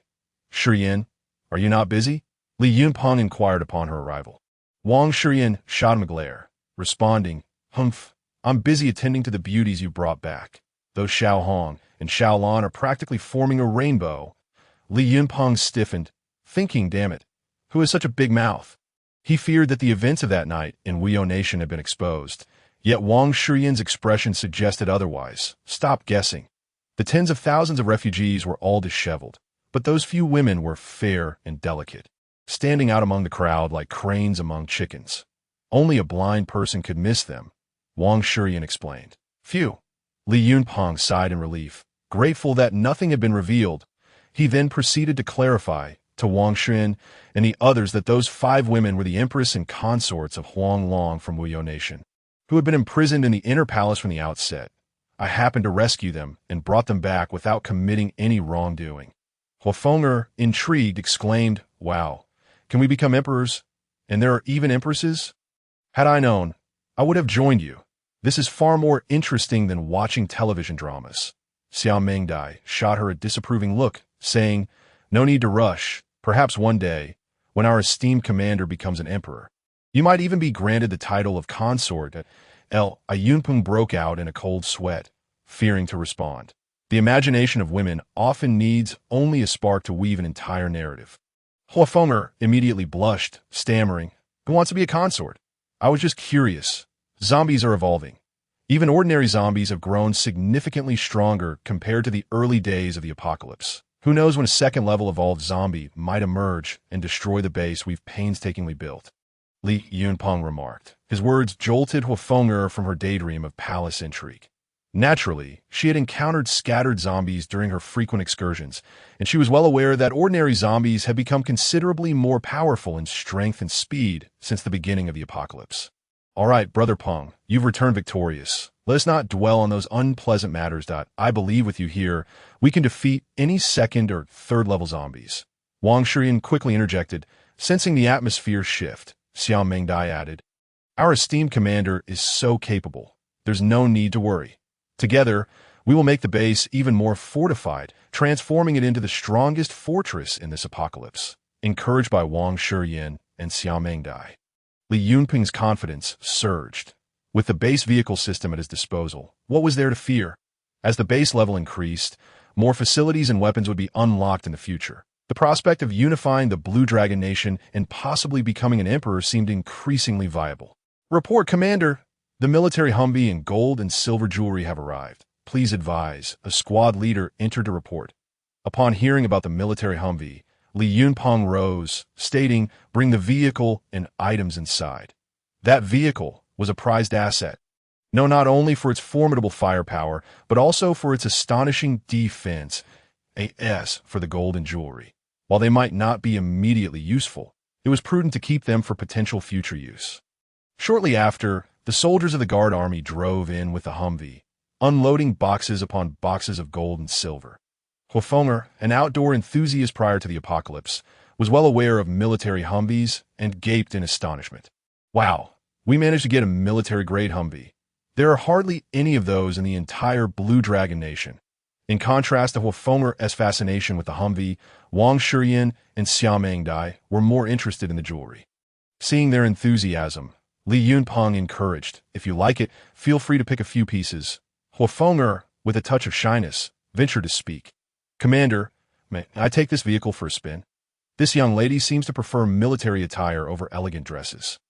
Shiyan, are you not busy? Li Yunpeng inquired upon her arrival. Wang Shiyan shot him a glare, responding, "Humph, I'm busy attending to the beauties you brought back. Those Xiao Hong and Xiao Lan are practically forming a rainbow." Li Yunpeng stiffened, thinking, damn it, who has such a big mouth? He feared that the events of that night in Wuyo Nation had been exposed, yet Wang Shiyan's expression suggested otherwise. Stop guessing. The tens of thousands of refugees were all disheveled, but those few women were fair and delicate, standing out among the crowd like cranes among chickens. Only a blind person could miss them, Wang Shiyan explained. Phew. Li Yunpeng sighed in relief, grateful that nothing had been revealed. He then proceeded to clarify to Wang Shiyan and the others that those 5 women were the empress and consorts of Huang Long from Wuyo Nation, who had been imprisoned in the inner palace from the outset. I happened to rescue them and brought them back without committing any wrongdoing. Huafeng'er, intrigued, exclaimed, "Wow, can we become emperors? And there are even empresses? Had I known, I would have joined you. This is far more interesting than watching television dramas." Xiao Mengdai shot her a disapproving look, saying, "No need to rush. Perhaps one day, when our esteemed commander becomes an emperor, you might even be granted the title of consort." Li Yunpeng broke out in a cold sweat, fearing to respond. The imagination of women often needs only a spark to weave an entire narrative. Huafeng'er immediately blushed, stammering, "Who wants to be a consort? I was just curious. Zombies are evolving. Even ordinary zombies have grown significantly stronger compared to the early days of the apocalypse. Who knows when a second-level evolved zombie might emerge and destroy the base we've painstakingly built," Li Yunpeng remarked. His words jolted Huafeng'er from her daydream of palace intrigue. Naturally, she had encountered scattered zombies during her frequent excursions, and she was well aware that ordinary zombies had become considerably more powerful in strength and speed since the beginning of the apocalypse. All right, Brother Peng, you've returned victorious. Let us not dwell on those unpleasant matters. I believe with you here, we can defeat any second or third level zombies. Wang Shiyan quickly interjected, sensing the atmosphere shift. Xiao Mengdai added, our esteemed commander is so capable. There's no need to worry. Together, we will make the base even more fortified, transforming it into the strongest fortress in this apocalypse. Encouraged by Wang Shiyan and Xiao Mengdai, Li Yunping's confidence surged. With the base vehicle system at his disposal, what was there to fear? As the base level increased, more facilities and weapons would be unlocked in the future. The prospect of unifying the Blue Dragon Nation and possibly becoming an emperor seemed increasingly viable. Report, Commander. The military Humvee and gold and silver jewelry have arrived. Please advise. A squad leader entered to report. Upon hearing about the military Humvee, Li Yunpeng rose, stating, bring the vehicle and items inside. That vehicle was a prized asset. No, not only for its formidable firepower, but also for its astonishing defense. As for the gold and jewelry, while they might not be immediately useful, it was prudent to keep them for potential future use. Shortly after, the soldiers of the Guard Army drove in with the Humvee, unloading boxes upon boxes of gold and silver. Huofeng'er, an outdoor enthusiast prior to the apocalypse, was well aware of military Humvees and gaped in astonishment. Wow, we managed to get a military-grade Humvee. There are hardly any of those in the entire Blue Dragon Nation. In contrast to Huofeng'er's fascination with the Humvee, Wang Shiyan and Xiao Mengdai were more interested in the jewelry. Seeing their enthusiasm, Li Yunpeng encouraged, if you like it, feel free to pick a few pieces. Huofeng'er, with a touch of shyness, ventured to speak. Commander, may I take this vehicle for a spin? This young lady seems to prefer military attire over elegant dresses.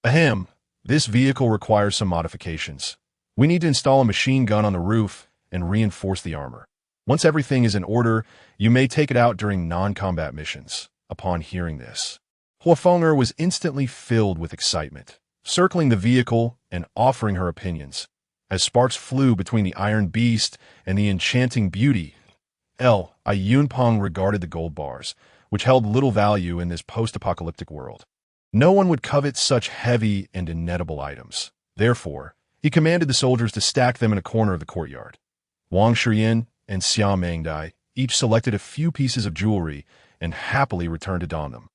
Ahem, this vehicle requires some modifications. We need to install a machine gun on the roof and reinforce the armor. Once everything is in order, you may take it out during non-combat missions. Upon hearing this, Huofeng'er was instantly filled with excitement, circling the vehicle and offering her opinions. As sparks flew between the Iron Beast and the enchanting beauty, Yunpeng regarded the gold bars, which held little value in this post-apocalyptic world. No one would covet such heavy and inedible items. Therefore, he commanded the soldiers to stack them in a corner of the courtyard. Wang Shiyan and Xiao Mengdai each selected a few pieces of jewelry and happily returned to don them.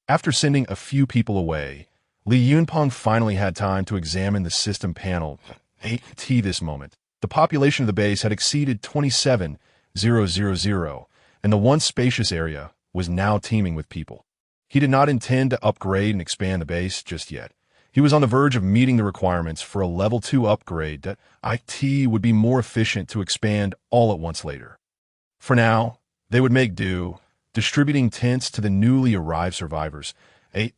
After sending a few people away, Li Yunpeng finally had time to examine the system panel. At this moment, the population of the base had exceeded 27,000, and the once spacious area was now teeming with people. He did not intend to upgrade and expand the base just yet. He was on the verge of meeting the requirements for a level 2 upgrade that would be more efficient to expand all at once later. For now, they would make do, distributing tents to the newly arrived survivors.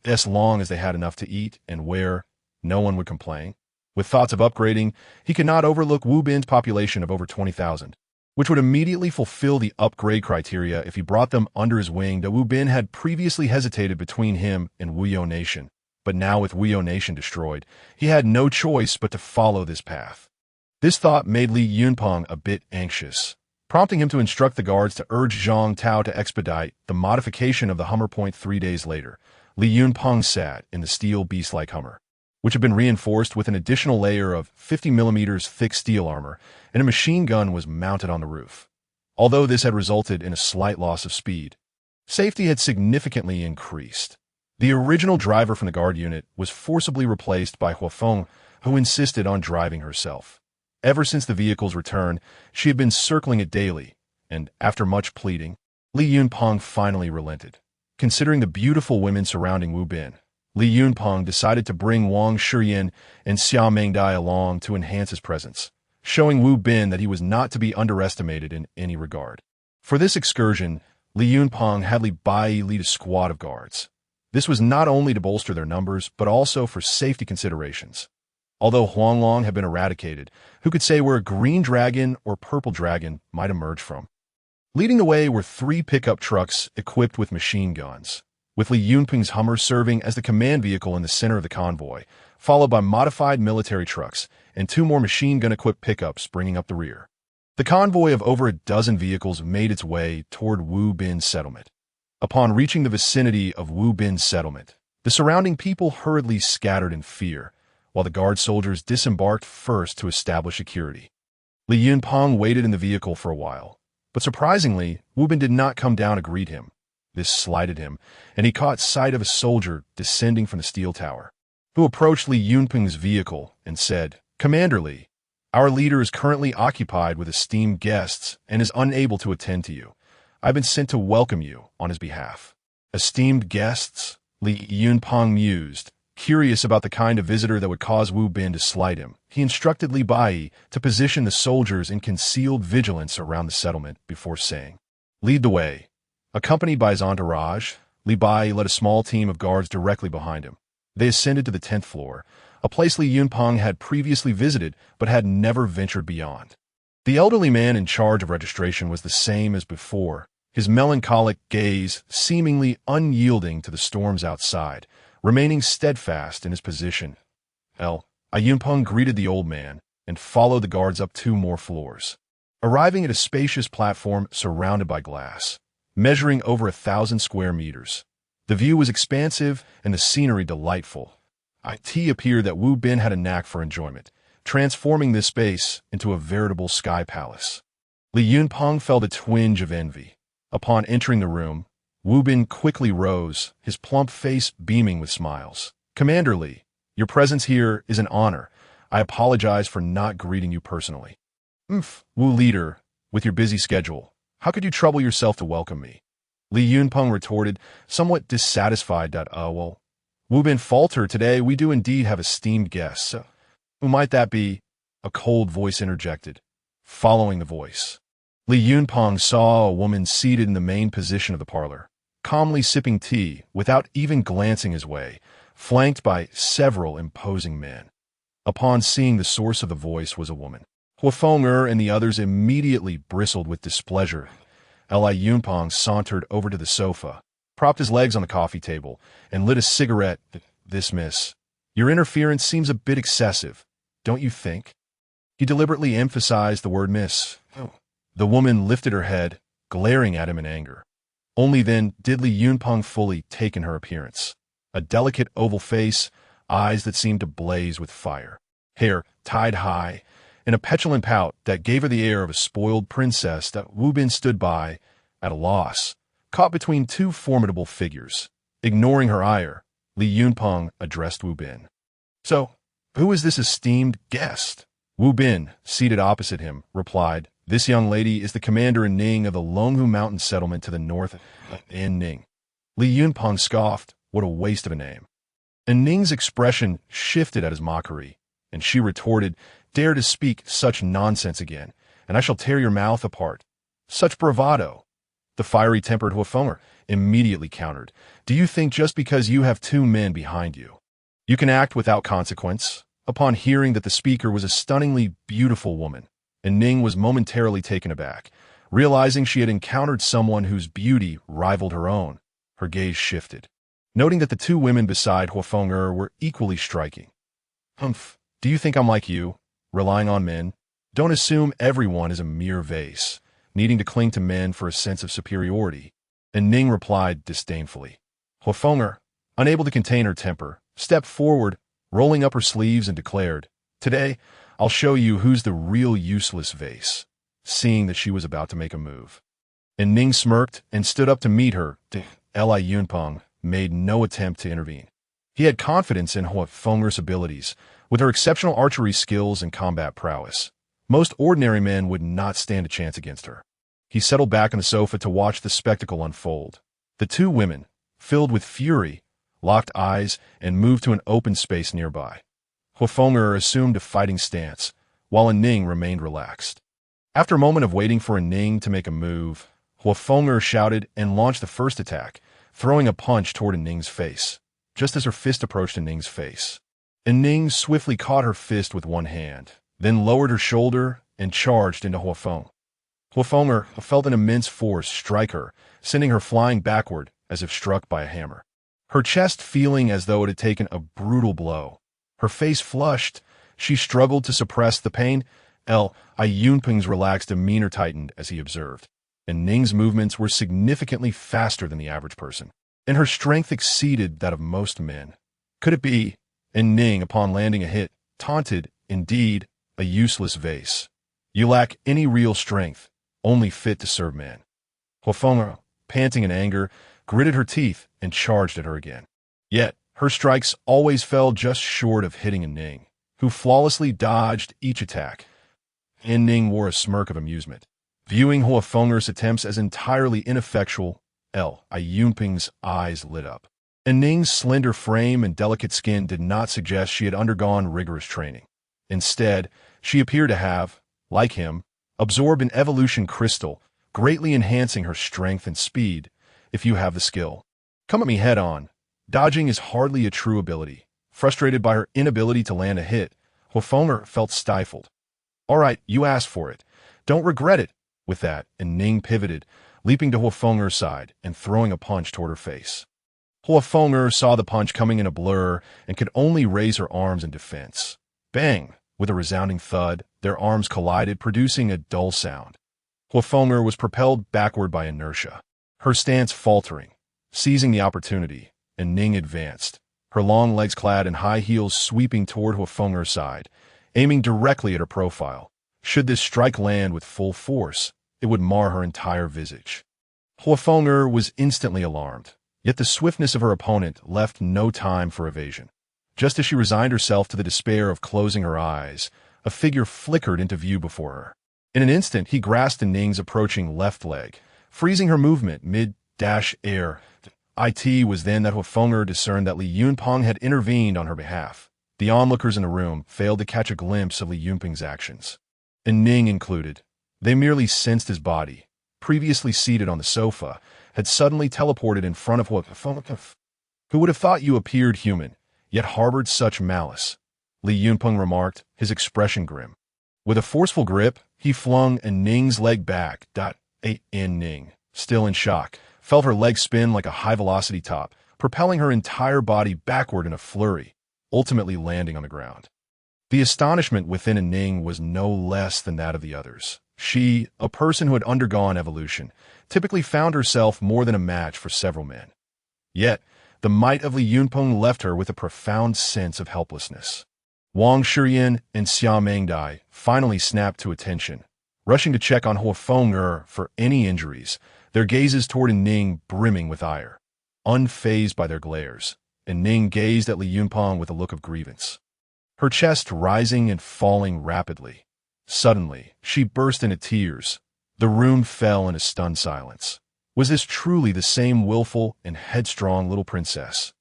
As long as they had enough to eat and wear, no one would complain. With thoughts of upgrading, he could not overlook Wu Bin's population of over 20,000, which would immediately fulfill the upgrade criteria if he brought them under his wing. That Wu Bin had previously hesitated between him and Wuyo Nation, but now with Wuyo Nation destroyed, he had no choice but to follow this path. This thought made Li Yunpeng a bit anxious, prompting him to instruct the guards to urge Zhang Tao to expedite the modification of the Hummer. 3 days later, Li Yunpeng sat in the steel beast-like Hummer, which had been reinforced with an additional layer of 50mm thick steel armor, and a machine gun was mounted on the roof. Although this had resulted in a slight loss of speed, safety had significantly increased. The original driver from the guard unit was forcibly replaced by Huofeng, who insisted on driving herself. Ever since the vehicle's return, she had been circling it daily, and after much pleading, Li Yunpeng finally relented. Considering the beautiful women surrounding Wu Bin, Li Yunpeng decided to bring Wang Shiyan and Xiao Mengdai along to enhance his presence, showing Wu Bin that he was not to be underestimated in any regard. For this excursion, Li Yunpeng had Li Bai lead a squad of guards. This was not only to bolster their numbers, but also for safety considerations. Although Huanglong had been eradicated, who could say where a green dragon or purple dragon might emerge from? Leading the way were 3 pickup trucks equipped with machine guns. with Li Yunping's Hummer serving as the command vehicle in the center of the convoy, followed by modified military trucks and 2 more machine gun-equipped pickups bringing up the rear. The convoy of over a dozen vehicles made its way toward Wu Bin settlement. Upon reaching the vicinity of Wu Bin settlement, the surrounding people hurriedly scattered in fear, while the guard soldiers disembarked first to establish security. Li Yunping waited in the vehicle for a while, but surprisingly, Wu Bin did not come down to greet him. This slighted him, and he caught sight of a soldier descending from the steel tower, who approached Li Yunping's vehicle and said, "Commander Li, our leader is currently occupied with esteemed guests and is unable to attend to you. I've been sent to welcome you on his behalf." Esteemed guests? Li Yunping mused, curious about the kind of visitor that would cause Wu Bin to slight him. He instructed Li Bai to position the soldiers in concealed vigilance around the settlement before saying, "Lead the way." Accompanied by his entourage, Li Bai led a small team of guards directly behind him. They ascended to the 10th floor, a place Li Yunping had previously visited but had never ventured beyond. The elderly man in charge of registration was the same as before, his melancholic gaze seemingly unyielding to the storms outside, remaining steadfast in his position. Yunping greeted the old man and followed the guards up 2 more floors, arriving at a spacious platform surrounded by glass, measuring over 1,000 square meters. The view was expansive and the scenery delightful. It appeared that Wu Bin had a knack for enjoyment, transforming this space into a veritable sky palace. Li Yunping felt a twinge of envy. Upon entering the room, Wu Bin quickly rose, his plump face beaming with smiles. "Commander Li, your presence here is an honor. I apologize for not greeting you personally." Wu leader, with your busy schedule, how could you trouble yourself to welcome me?" Li Yunping retorted, somewhat dissatisfied. Well, Wu Bin faltered. "Today we do indeed have esteemed guests." "Who might that be?" a cold voice interjected. Following the voice, Li Yunping saw a woman seated in the main position of the parlor, calmly sipping tea without even glancing his way, flanked by several imposing men. Upon seeing the source of the voice was a woman, Huafeng and the others immediately bristled with displeasure. Li Yunping sauntered over to the sofa, propped his legs on the coffee table, and lit a cigarette. "This, miss, your interference seems a bit excessive, don't you think?" He deliberately emphasized the word miss. The woman lifted her head, glaring at him in anger. Only then did Li Yunping fully take in her appearance. A delicate oval face, eyes that seemed to blaze with fire, hair tied high, and a petulant pout that gave her the air of a spoiled princess. That Wu Bin stood by, at a loss, caught between 2 formidable figures. Ignoring her ire, Li Yunping addressed Wu Bin. "So, who is this esteemed guest?" Wu Bin, seated opposite him, replied, "This young lady is the commander in Ning of the Longhu Mountain settlement to the north in Ning." Li Yunping scoffed, "What a waste of a name." And Ning's expression shifted at his mockery, and she retorted, "Dare to speak such nonsense again, and I shall tear your mouth apart. Such bravado." The fiery-tempered Huafeng immediately countered, "Do you think just because you have 2 men behind you, you can act without consequence?" Upon hearing that the speaker was a stunningly beautiful woman, and Ning was momentarily taken aback, realizing she had encountered someone whose beauty rivaled her own, her gaze shifted, noting that the 2 women beside Huafeng were equally striking. "Do you think I'm like you, relying on men? Don't assume everyone is a mere vase, needing to cling to men for a sense of superiority." And Ning replied disdainfully. Huafeng, unable to contain her temper, stepped forward, rolling up her sleeves, and declared, "Today, I'll show you who's the real useless vase," seeing that she was about to make a move. And Ning smirked and stood up to meet her. Li Yunping made no attempt to intervene. He had confidence in Huafeng's abilities. With her exceptional archery skills and combat prowess, most ordinary men would not stand a chance against her. He settled back on the sofa to watch the spectacle unfold. The 2 women, filled with fury, locked eyes and moved to an open space nearby. Huafeng assumed a fighting stance, while Ning remained relaxed. After a moment of waiting for Ning to make a move, Huafeng shouted and launched the first attack, throwing a punch toward Ning's face, just as her fist approached Ning's face. Ning swiftly caught her fist with one hand, then lowered her shoulder and charged into Huafeng. Huafeng felt an immense force strike her, sending her flying backward as if struck by a hammer. Her chest feeling as though it had taken a brutal blow. Her face flushed. She struggled to suppress the pain. Yunpeng's relaxed demeanor tightened as he observed, and Ning's movements were significantly faster than the average person, and her strength exceeded that of most men. Could it be? And Ning, upon landing a hit, taunted, indeed, a useless vase. You lack any real strength, only fit to serve man. Huofeng, panting in anger, gritted her teeth and charged at her again. Yet, her strikes always fell just short of hitting Ning, who flawlessly dodged each attack. And Ning wore a smirk of amusement, viewing Huofeng's attempts as entirely ineffectual. Yunpeng's eyes lit up. And Ning's slender frame and delicate skin did not suggest she had undergone rigorous training. Instead, she appeared to have, like him, absorbed an evolution crystal, greatly enhancing her strength and speed, if you have the skill. Come at me head-on. Dodging is hardly a true ability. Frustrated by her inability to land a hit, Huofeng felt stifled. All right, you asked for it. Don't regret it. With that, and Ning pivoted, leaping to Huofeng's side and throwing a punch toward her face. Huofeng saw the punch coming in a blur and could only raise her arms in defense. Bang! With a resounding thud, their arms collided, producing a dull sound. Huofeng was propelled backward by inertia, her stance faltering. Seizing the opportunity, and Ning advanced, her long legs clad in high heels sweeping toward Huofeng's side, aiming directly at her profile. Should this strike land with full force, it would mar her entire visage. Huofeng was instantly alarmed, yet the swiftness of her opponent left no time for evasion. Just as she resigned herself to the despair of closing her eyes, a figure flickered into view before her. In an instant, he grasped Ning's approaching left leg, freezing her movement mid-air. It was then that Huofeng discerned that Li Yunpeng had intervened on her behalf. The onlookers in the room failed to catch a glimpse of Li Yunpeng's actions, and Ning included. They merely sensed his body, previously seated on the sofa, had suddenly teleported in front of Huofeng. Who would have thought you appeared human, yet harbored such malice? Li Yunpeng remarked, his expression grim. With a forceful grip, he flung Ning's leg back. Ning, still in shock, felt her leg spin like a high-velocity top, propelling her entire body backward in a flurry, ultimately landing on the ground. The astonishment within Ning was no less than that of the others. She, a person who had undergone evolution, typically found herself more than a match for several men. Yet, the might of Li Yunpeng left her with a profound sense of helplessness. Wang Shiyan and Xia Mengdai finally snapped to attention, rushing to check on Huofeng for any injuries, their gazes toward Ning brimming with ire. Unfazed by their glares, Ning gazed at Li Yunpeng with a look of grievance, her chest rising and falling rapidly. Suddenly, she burst into tears. The room fell in a stunned silence. Was this truly the same willful and headstrong little princess?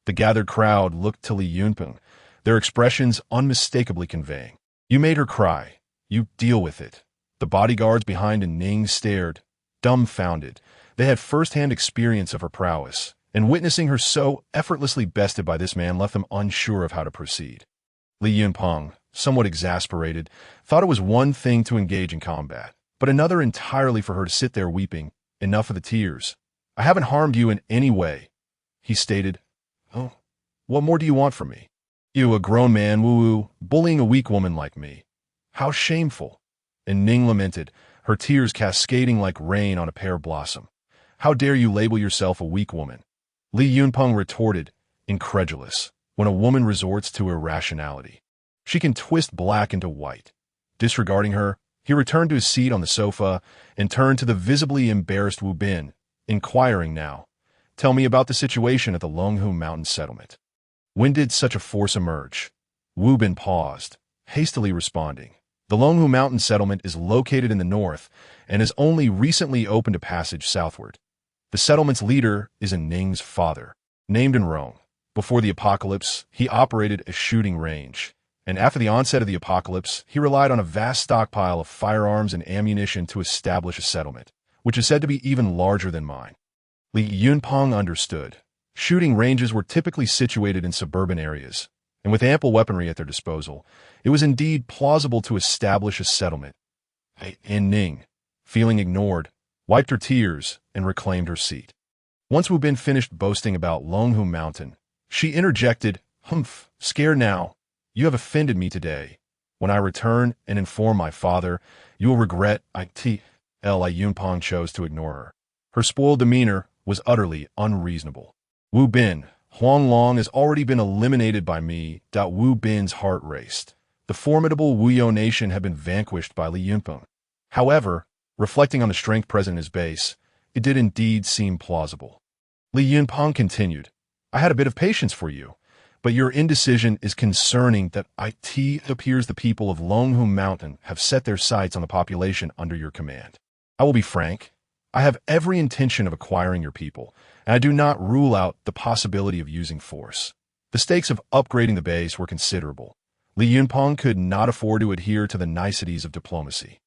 The gathered crowd looked to Li Yunpeng, their expressions unmistakably conveying, "You made her cry. You deal with it." The bodyguards behind Ning stared, dumbfounded. They had first-hand experience of her prowess, and witnessing her so effortlessly bested by this man left them unsure of how to proceed. Li Yunpeng, somewhat exasperated, thought it was one thing to engage in combat, but another entirely for her to sit there weeping. Enough of the tears. I haven't harmed you in any way, he stated. Oh, what more do you want from me? You, a grown man, woo-woo, bullying a weak woman like me. How shameful. And Ning lamented, her tears cascading like rain on a pear blossom. How dare you label yourself a weak woman? Li Yunpeng retorted, incredulous, when a woman resorts to irrationality. She can twist black into white. Disregarding her, he returned to his seat on the sofa and turned to the visibly embarrassed Wu Bin, inquiring now, "Tell me about the situation at the Longhu Mountain settlement. When did such a force emerge?" Wu Bin paused, hastily responding. The Longhu Mountain settlement is located in the north and has only recently opened a passage southward. The settlement's leader is Ning's father, named in Rome. Before the apocalypse, he operated a shooting range, and after the onset of the apocalypse, he relied on a vast stockpile of firearms and ammunition to establish a settlement, which is said to be even larger than mine. Li Yunpeng understood. Shooting ranges were typically situated in suburban areas, and with ample weaponry at their disposal, it was indeed plausible to establish a settlement. And Ning, feeling ignored, wiped her tears and reclaimed her seat. Once Wu Bin finished boasting about Longhu Mountain, she interjected, "Humph, scared now. You have offended me today. When I return and inform my father, you will regret Li Yunpeng chose to ignore her. Her spoiled demeanor was utterly unreasonable. Wu Bin, Huang Long has already been eliminated by me. Wu Bin's heart raced. The formidable Wuyo nation had been vanquished by Li Yunpeng. However, reflecting on the strength present in his base, it did indeed seem plausible. Li Yunpeng continued, I had a bit of patience for you, but your indecision is concerning that it appears the people of Longhu Mountain have set their sights on the population under your command. I will be frank, I have every intention of acquiring your people, and I do not rule out the possibility of using force. The stakes of upgrading the base were considerable. Li Yunpeng could not afford to adhere to the niceties of diplomacy.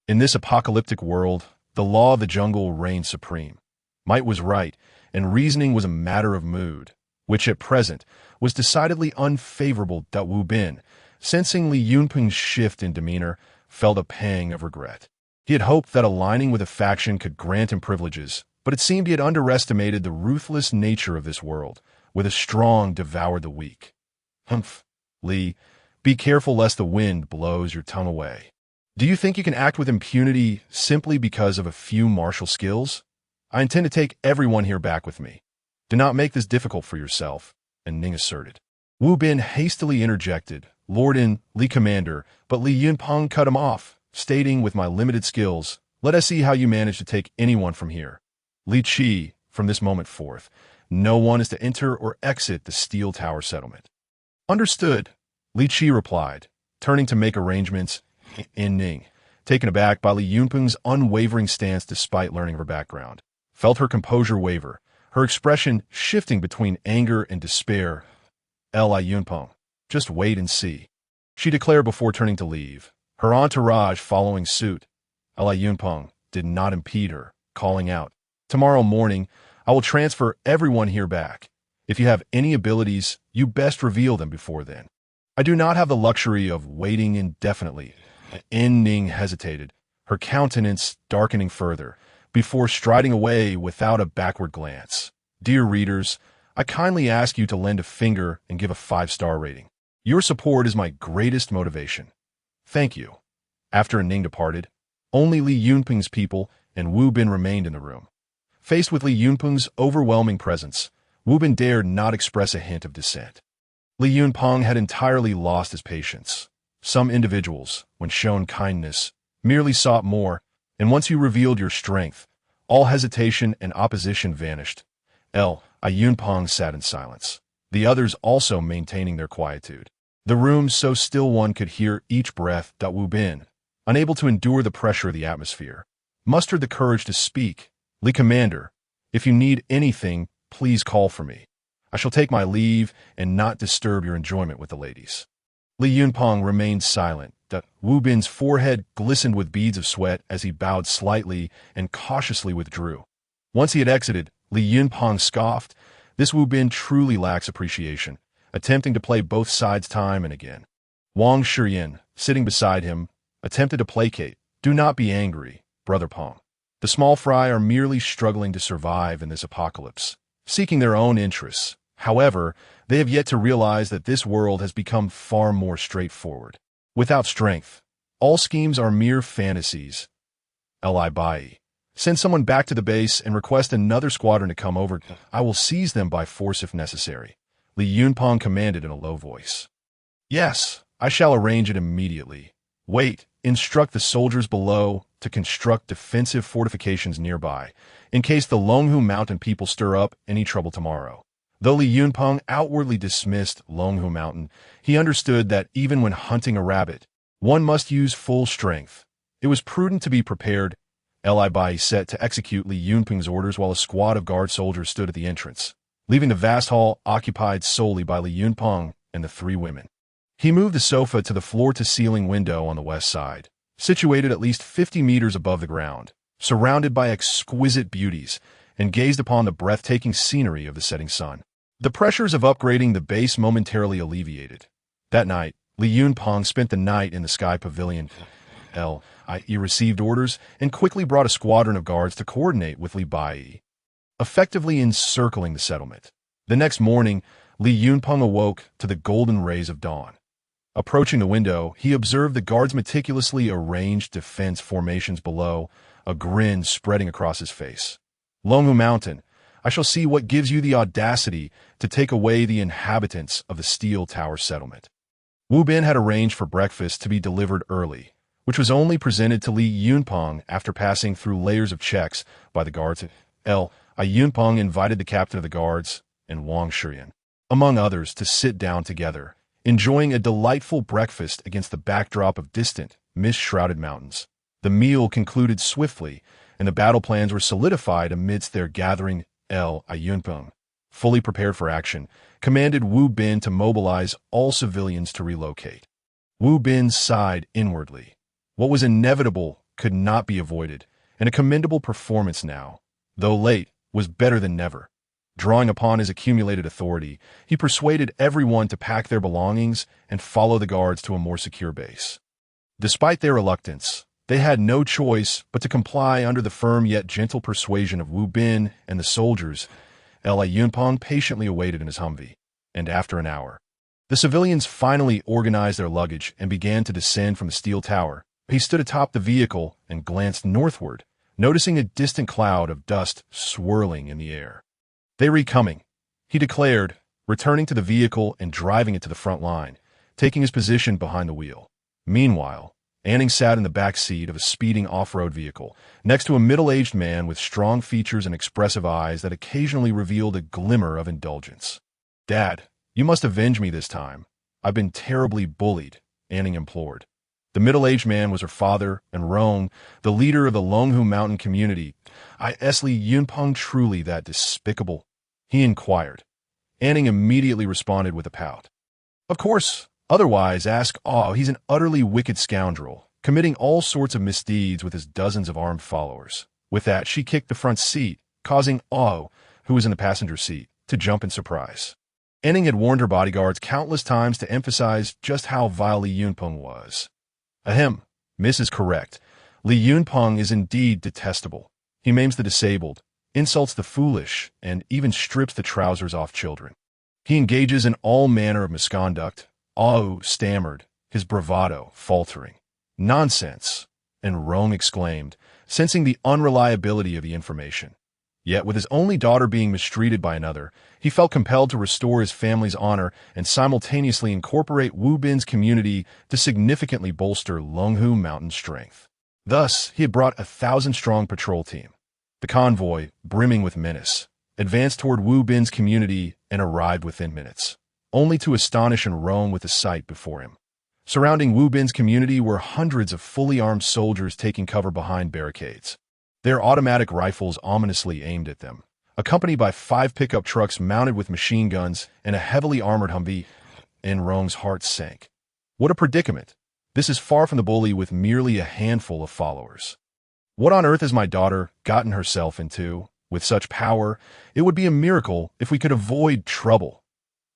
In this apocalyptic world, the law of the jungle reigned supreme. Might was right, and reasoning was a matter of mood, which at present was decidedly unfavorable. Wu Bin, sensing Li Yunpeng's shift in demeanor, felt a pang of regret. He had hoped that aligning with a faction could grant him privileges, but it seemed he had underestimated the ruthless nature of this world, where the strong devoured the weak. Humph, Li, be careful lest the wind blows your tongue away. Do you think you can act with impunity simply because of a few martial skills? I intend to take everyone here back with me. Do not make this difficult for yourself, and Ning asserted. Wu Bin hastily interjected, Lord Li Commander, but Li Yunpeng cut him off, stating, with my limited skills, let us see how you manage to take anyone from here. Li Qi, from this moment forth, no one is to enter or exit the Steel Tower settlement. Understood, Li Qi replied, turning to make arrangements. Ning, taken aback by Li Yunpeng's unwavering stance despite learning her background, felt her composure waver, her expression shifting between anger and despair. Li Yunpeng, just wait and see, she declared before turning to leave, her entourage following suit. Li Yunpeng did not impede her, calling out, tomorrow morning, I will transfer everyone here back. If you have any abilities, you best reveal them before then. I do not have the luxury of waiting indefinitely. Ning hesitated, her countenance darkening further, before striding away without a backward glance. Dear readers, I kindly ask you to lend a finger and give a 5-star rating. Your support is my greatest motivation. Thank you. After Ning departed, only Li Yunpeng's people and Wu Bin remained in the room. Faced with Li Yunpeng's overwhelming presence, Wu Bin dared not express a hint of dissent. Li Yunpeng had entirely lost his patience. Some individuals, when shown kindness, merely sought more, and once you revealed your strength, all hesitation and opposition vanished. Yunpeng sat in silence, the others also maintaining their quietude. The room so still one could hear each breath. Wu Bin, unable to endure the pressure of the atmosphere, mustered the courage to speak. Li Commander, if you need anything, please call for me. I shall take my leave and not disturb your enjoyment with the ladies. Li Yunpeng remained silent. Wu Bin's forehead glistened with beads of sweat as he bowed slightly and cautiously withdrew. Once he had exited, Li Yunpeng scoffed, this Wu Bin truly lacks appreciation, attempting to play both sides time and again. Wang Shiyin, sitting beside him, attempted to placate. Do not be angry, Brother Peng. The small fry are merely struggling to survive in this apocalypse, seeking their own interests. However, they have yet to realize that this world has become far more straightforward. Without strength, all schemes are mere fantasies. Li Bai, send someone back to the base and request another squadron to come over. I will seize them by force if necessary, Li Yunpeng commanded in a low voice. Yes, I shall arrange it immediately. Wait, instruct the soldiers below to construct defensive fortifications nearby, in case the Longhu Mountain people stir up any trouble tomorrow. Though Li Yunpeng outwardly dismissed Longhu Mountain, he understood that even when hunting a rabbit, one must use full strength. It was prudent to be prepared. Li Bai set to execute Li Yunpeng's orders while a squad of guard soldiers stood at the entrance, leaving the vast hall occupied solely by Li Yunpeng and the 3 women. He moved the sofa to the floor-to-ceiling window on the west side, situated at least 50 meters above the ground, surrounded by exquisite beauties, and gazed upon the breathtaking scenery of the setting sun. The pressures of upgrading the base momentarily alleviated. That night, Li Yunpeng spent the night in the Sky Pavilion. He received orders and quickly brought a squadron of guards to coordinate with Li Bai. effectively encircling the settlement. The next morning, Li Yunpeng awoke to the golden rays of dawn. Approaching the window, he observed the guards' meticulously arranged defense formations below, a grin spreading across his face. Longhu Mountain, I shall see what gives you the audacity to take away the inhabitants of the Steel Tower settlement. Wu Bin had arranged for breakfast to be delivered early, which was only presented to Li Yunpeng after passing through layers of checks by the guards. Yunpeng invited the captain of the guards, and Wang Shiyan, among others, to sit down together, enjoying a delightful breakfast against the backdrop of distant, mist-shrouded mountains. The meal concluded swiftly, and the battle plans were solidified amidst their gathering. Yunpeng, fully prepared for action, commanded Wu Bin to mobilize all civilians to relocate. Wu Bin sighed inwardly. What was inevitable could not be avoided, and a commendable performance now, though late, was better than never. Drawing upon his accumulated authority, he persuaded everyone to pack their belongings and follow the guards to a more secure base. Despite their reluctance, they had no choice but to comply under the firm yet gentle persuasion of Wu Bin and the soldiers. Yunpeng patiently awaited in his Humvee, and after an hour, the civilians finally organized their luggage and began to descend from the steel tower. He stood atop the vehicle and glanced northward, noticing a distant cloud of dust swirling in the air. "They recoming," he declared, returning to the vehicle and driving it to the front line, taking his position behind the wheel. Meanwhile, Anning sat in the back seat of a speeding off-road vehicle, next to a middle-aged man with strong features and expressive eyes that occasionally revealed a glimmer of indulgence. "Dad, you must avenge me this time. I've been terribly bullied," Anning implored. The middle-aged man was her father, and Rong, the leader of the Longhu Mountain community. "Is Li Yunpeng truly that despicable?" he inquired. Anning immediately responded with a pout. "Of course. Otherwise, ask he's an utterly wicked scoundrel, committing all sorts of misdeeds with his dozens of armed followers." With that, she kicked the front seat, causing who was in the passenger seat, to jump in surprise. Anning had warned her bodyguards countless times to emphasize just how vile Li Yunpeng was. Miss is correct. Li Yunpeng is indeed detestable. He maims the disabled, insults the foolish, and even strips the trousers off children. He engages in all manner of misconduct. Stammered, his bravado faltering. "Nonsense," and Rome exclaimed, sensing the unreliability of the information. Yet, with his only daughter being mistreated by another, he felt compelled to restore his family's honor and simultaneously incorporate Wu Bin's community to significantly bolster Longhu Mountain's strength. Thus, he had brought a 1,000-strong patrol team. The convoy, brimming with menace, advanced toward Wu Bin's community and arrived within minutes, only to astonish and roam with the sight before him. Surrounding Wu Bin's community were hundreds of fully armed soldiers taking cover behind barricades, their automatic rifles ominously aimed at them, accompanied by 5 pickup trucks mounted with machine guns and a heavily armored Humvee. And Rong's heart sank. What a predicament! This is far from the bully with merely a handful of followers. What on earth has my daughter gotten herself into? With such power, it would be a miracle if we could avoid trouble.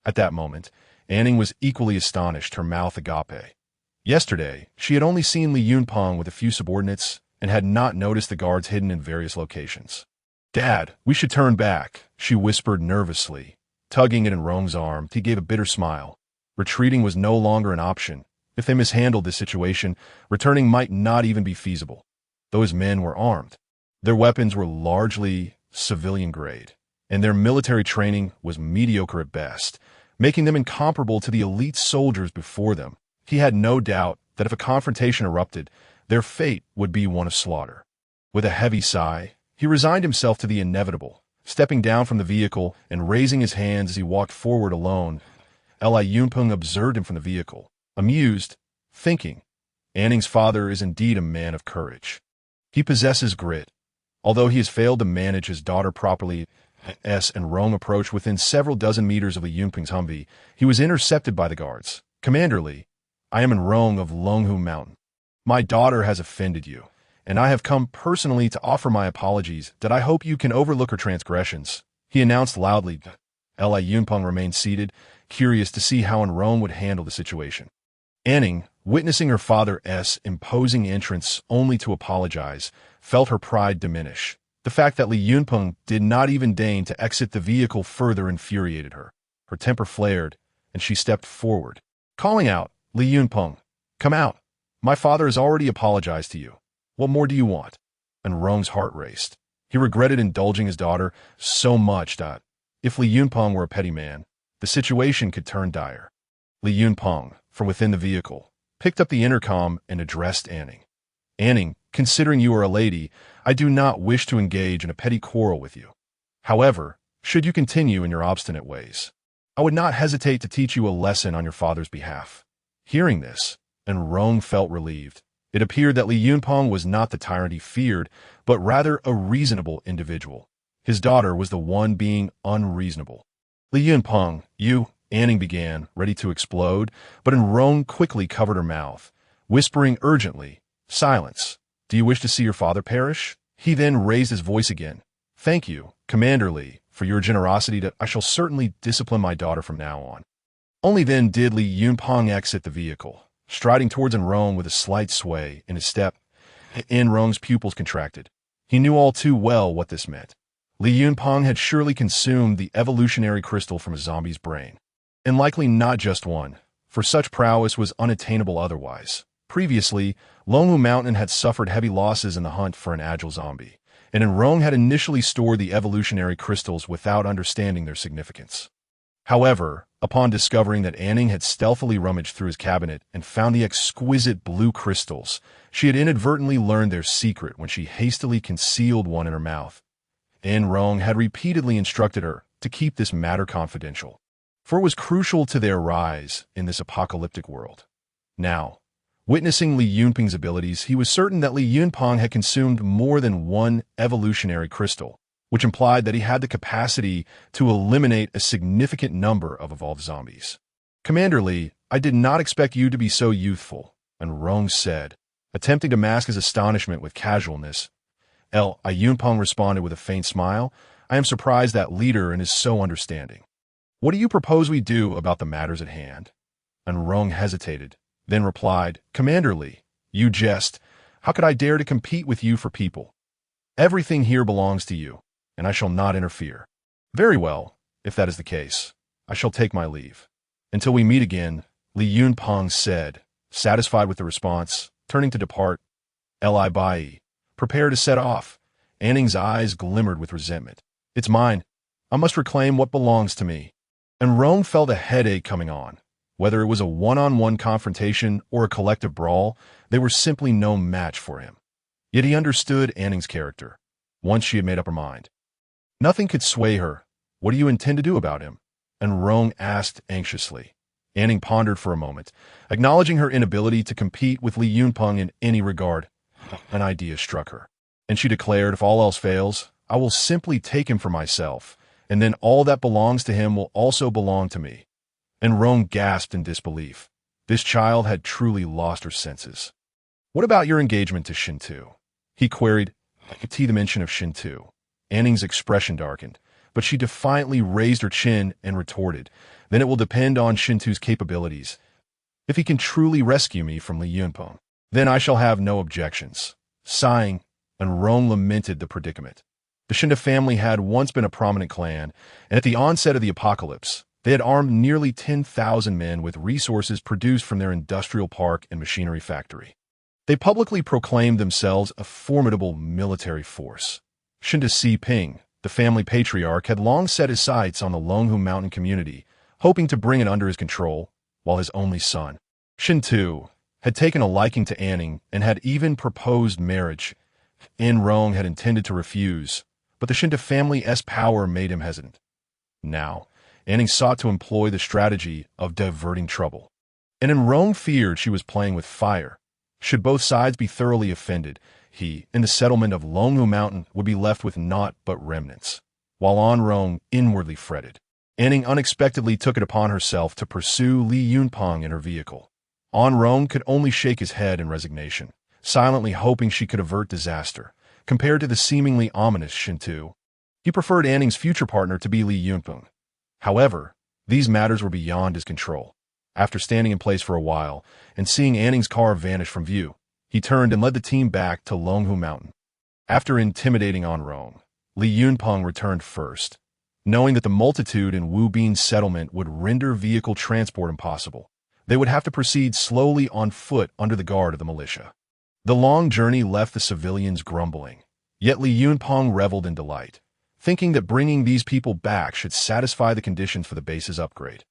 At that moment, Anning was equally astonished, her mouth agape. Yesterday, she had only seen Li Yunpeng with a few subordinates and had not noticed the guards hidden in various locations. "Dad, we should turn back," she whispered nervously. Tugging at Rong's arm, he gave a bitter smile. Retreating was no longer an option. If they mishandled this situation, returning might not even be feasible. Those men were armed. Their weapons were largely civilian grade, and their military training was mediocre at best, making them incomparable to the elite soldiers before them. He had no doubt that if a confrontation erupted, their fate would be one of slaughter. With a heavy sigh, he resigned himself to the inevitable, stepping down from the vehicle and raising his hands as he walked forward alone. Li Yunpeng observed him from the vehicle, amused, thinking, "Anning's father is indeed a man of courage. He possesses grit. Although he has failed to manage his daughter properly." And Rong approached within several dozen meters of Li Yunpeng's Humvee. He was intercepted by the guards. "Commander Li, I am Rong of Longhu Mountain. My daughter has offended you, and I have come personally to offer my apologies that I hope you can overlook her transgressions," he announced loudly. Li Yunpeng remained seated, curious to see how Rong would handle the situation. Anning, witnessing her father's imposing entrance only to apologize, felt her pride diminish. The fact that Li Yunpeng did not even deign to exit the vehicle further infuriated her. Her temper flared, and she stepped forward, calling out, "Li Yunpeng, come out. My father has already apologized to you. What more do you want?" And Rong's heart raced. He regretted indulging his daughter so much that, if Li Yunpeng were a petty man, the situation could turn dire. Li Yunpeng, from within the vehicle, picked up the intercom and addressed Anning. "Anning, considering you are a lady, I do not wish to engage in a petty quarrel with you. However, should you continue in your obstinate ways, I would not hesitate to teach you a lesson on your father's behalf." Hearing this, and Rong felt relieved. It appeared that Li Yunpeng was not the tyrant he feared, but rather a reasonable individual. His daughter was the one being unreasonable. "Li Yunpeng, you," Anning began, ready to explode, but Rong quickly covered her mouth, whispering urgently, "Silence. Do you wish to see your father perish?" He then raised his voice again. "Thank you, Commander Li, for your generosity. I shall certainly discipline my daughter from now on." Only then did Li Yunpeng exit the vehicle, striding towards Rong with a slight sway in his step. Rong's pupils contracted. He knew all too well what this meant. Li Yunpeng had surely consumed the evolutionary crystal from a zombie's brain. And likely not just one, for such prowess was unattainable otherwise. Previously, Longhu Mountain had suffered heavy losses in the hunt for an agile zombie, and Rong had initially stored the evolutionary crystals without understanding their significance. However, upon discovering that Anning had stealthily rummaged through his cabinet and found the exquisite blue crystals, she had inadvertently learned their secret when she hastily concealed one in her mouth. Rong had repeatedly instructed her to keep this matter confidential, for it was crucial to their rise in this apocalyptic world. Now, witnessing Li Yunpeng's abilities, he was certain that Li Yunpeng had consumed more than one evolutionary crystal, which implied that he had the capacity to eliminate a significant number of evolved zombies. "Commander Li, I did not expect you to be so youthful," and Rong said, attempting to mask his astonishment with casualness. Li Yunpeng responded with a faint smile. "I am surprised that leader and is so understanding. What do you propose we do about the matters at hand?" And Rong hesitated, then replied, "Commander Li, you jest. How could I dare to compete with you for people? Everything here belongs to you, and I shall not interfere." "Very well, if that is the case. I shall take my leave. Until we meet again," Li Yunpeng said, satisfied with the response, turning to depart. Li Bai, prepare to set off. Anning's eyes glimmered with resentment. "It's mine. I must reclaim what belongs to me." And Rong felt a headache coming on. Whether it was a one-on-one confrontation or a collective brawl, they were simply no match for him. Yet he understood Anning's character, once she had made up her mind. Nothing could sway her. "What do you intend to do about him?" And Rong asked anxiously. Anning pondered for a moment, acknowledging her inability to compete with Li Yunpeng in any regard. An idea struck her, and she declared, "If all else fails, I will simply take him for myself, and then all that belongs to him will also belong to me." And Rong gasped in disbelief. This child had truly lost her senses. "What about your engagement to Shintu?" he queried. At the mention of Shintu, Anning's expression darkened, but she defiantly raised her chin and retorted, "Then it will depend on Shintu's capabilities. If he can truly rescue me from Li Yunpeng, then I shall have no objections." Sighing, and Rong lamented the predicament. The Shintu family had once been a prominent clan, and at the onset of the apocalypse, they had armed nearly 10,000 men with resources produced from their industrial park and machinery factory. They publicly proclaimed themselves a formidable military force. Shintu Si Ping, the family patriarch, had long set his sights on the Longhu Mountain community, hoping to bring it under his control, while his only son, Shintu, had taken a liking to Anning and had even proposed marriage. Rong had intended to refuse, but the Shintu family's power made him hesitant. Now, Anning sought to employ the strategy of diverting trouble. And Rong feared she was playing with fire. Should both sides be thoroughly offended, he and the settlement of Longhu Mountain would be left with naught but remnants. While Rong inwardly fretted, Anning unexpectedly took it upon herself to pursue Li Yunpeng in her vehicle. Rong could only shake his head in resignation, silently hoping she could avert disaster. Compared to the seemingly ominous Shintu, he preferred Anning's future partner to be Li Yunpeng. However, these matters were beyond his control. After standing in place for a while and seeing Anning's car vanish from view, he turned and led the team back to Longhu Mountain. After intimidating on Rome, Li Yunpeng returned first, knowing that the multitude in Wu Bin's settlement would render vehicle transport impossible. They would have to proceed slowly on foot under the guard of the militia. The long journey left the civilians grumbling, yet Li Yunpeng reveled in delight, thinking that bringing these people back should satisfy the conditions for the base's upgrade.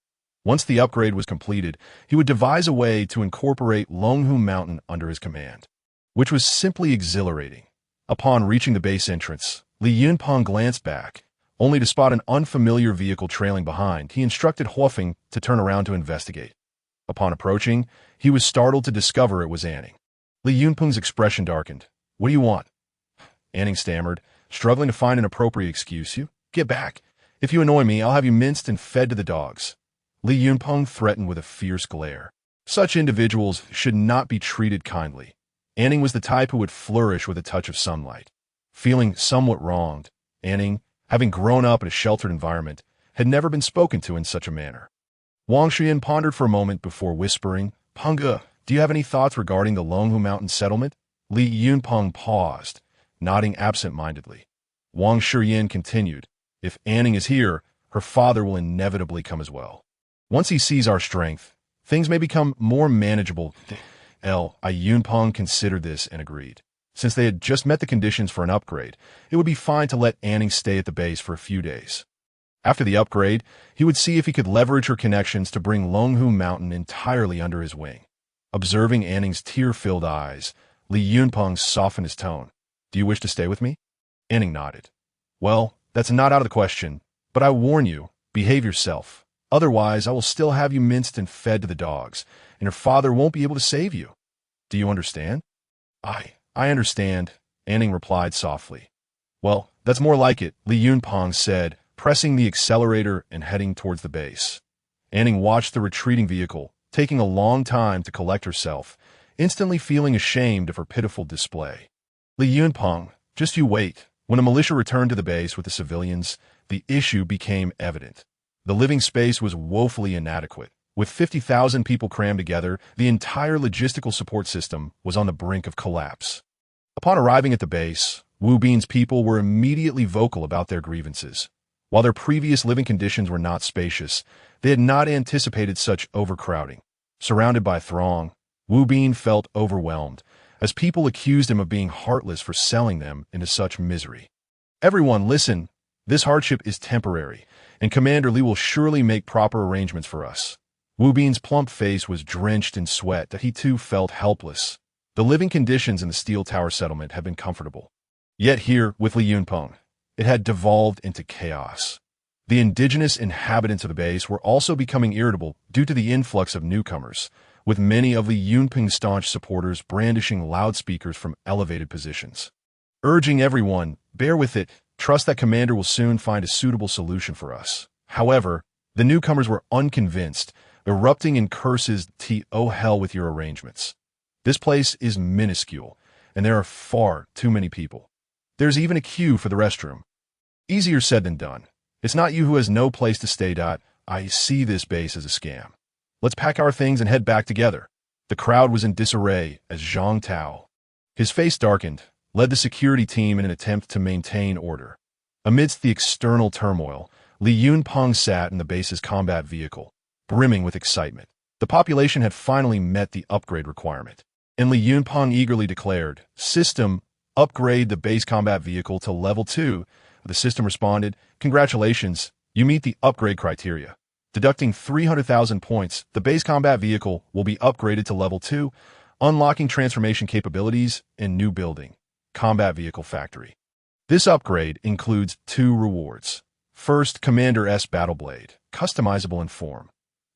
Once the upgrade was completed, he would devise a way to incorporate Longhu Mountain under his command, which was simply exhilarating. Upon reaching the base entrance, Li Yunpeng glanced back, only to spot an unfamiliar vehicle trailing behind. He instructed Huofeng to turn around to investigate. Upon approaching, he was startled to discover it was Anning. Li Yunpeng's expression darkened. "What do you want?" Anning stammered, struggling to find an appropriate excuse. "You get back. If you annoy me, I'll have you minced and fed to the dogs." Li Yunpeng threatened with a fierce glare. Such individuals should not be treated kindly. Anning was the type who would flourish with a touch of sunlight. Feeling somewhat wronged, Anning, having grown up in a sheltered environment, had never been spoken to in such a manner. Wang Xian pondered for a moment before whispering, "Pengge, do you have any thoughts regarding the Longhu Mountain settlement?" Li Yunpeng paused, nodding absent-mindedly. Wang Shiyin continued, "If Anning is here, her father will inevitably come as well. Once he sees our strength, things may become more manageable." Li Yunpeng considered this and agreed. Since they had just met the conditions for an upgrade, it would be fine to let Anning stay at the base for a few days. After the upgrade, he would see if he could leverage her connections to bring Longhu Mountain entirely under his wing. Observing Anning's tear-filled eyes, Li Yunpeng softened his tone. "Do you wish to stay with me?" Anning nodded. "Well, that's not out of the question, but I warn you, behave yourself. Otherwise, I will still have you minced and fed to the dogs, and your father won't be able to save you. Do you understand?" I understand," Anning replied softly. "Well, that's more like it," Li Yunpeng said, pressing the accelerator and heading towards the base. Anning watched the retreating vehicle, taking a long time to collect herself, instantly feeling ashamed of her pitiful display. "Li Yunpeng, just you wait." When a militia returned to the base with the civilians, the issue became evident. The living space was woefully inadequate. With 50,000 people crammed together, the entire logistical support system was on the brink of collapse. Upon arriving at the base, Wu Bin's people were immediately vocal about their grievances. While their previous living conditions were not spacious, they had not anticipated such overcrowding. Surrounded by a throng, Wu Bin felt overwhelmed, as people accused him of being heartless for selling them into such misery. "Everyone, listen. This hardship is temporary, and Commander Li will surely make proper arrangements for us." Wu Bin's plump face was drenched in sweat that he too felt helpless. The living conditions in the Steel Tower settlement had been comfortable. Yet here, with Li Yunpeng, it had devolved into chaos. The indigenous inhabitants of the base were also becoming irritable due to the influx of newcomers, with many of Li Yunpeng's staunch supporters brandishing loudspeakers from elevated positions, urging everyone, "Bear with it, trust that Commander will soon find a suitable solution for us." However, the newcomers were unconvinced, erupting in curses. "Oh hell with your arrangements. This place is minuscule, and there are far too many people. There's even a queue for the restroom." Easier said than done. It's not you who has no place to stay. I see this base as a scam. Let's pack our things and head back together. The crowd was in disarray as Zhang Tao, his face darkened, led the security team in an attempt to maintain order. Amidst the external turmoil, Li Yunpeng sat in the base's combat vehicle, brimming with excitement. The population had finally met the upgrade requirement, and Li Yunpeng eagerly declared, "System, upgrade the base combat vehicle to level 2. The system responded, "Congratulations, you meet the upgrade criteria. Deducting 300,000 points, the base combat vehicle will be upgraded to level 2, unlocking transformation capabilities and new building. Combat Vehicle Factory." This upgrade includes 2 rewards. First, Commander S Battle Blade, customizable in form.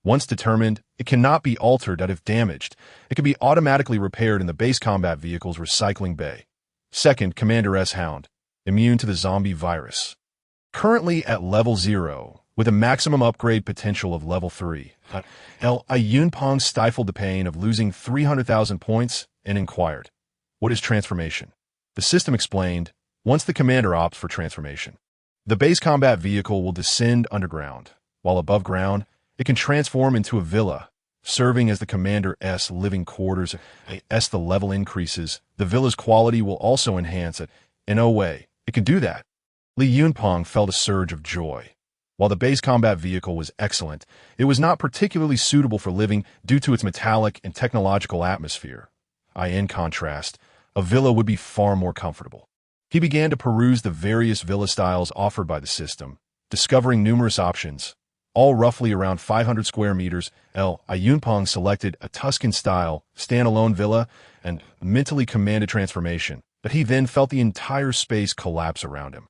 Once determined, it cannot be altered that if damaged, it can be automatically repaired in the base combat vehicle's recycling bay. Second, Commander S Hound, immune to the zombie virus. Currently at level 0, with a maximum upgrade potential of level 3. Li Yunpeng stifled the pain of losing 300,000 points and inquired, "What is transformation?" The system explained, "Once the commander opts for transformation, the base combat vehicle will descend underground, while above ground, it can transform into a villa, serving as the commander's living quarters. As the level increases, the villa's quality will also enhance it. And oh way, it can do that. Li Yunpeng felt a surge of joy. While the base combat vehicle was excellent, it was not particularly suitable for living due to its metallic and technological atmosphere. In contrast, a villa would be far more comfortable. He began to peruse the various villa styles offered by the system, discovering numerous options, all roughly around 500 square meters. Yunpeng selected a Tuscan-style, standalone villa and mentally commanded transformation, but he then felt the entire space collapse around him.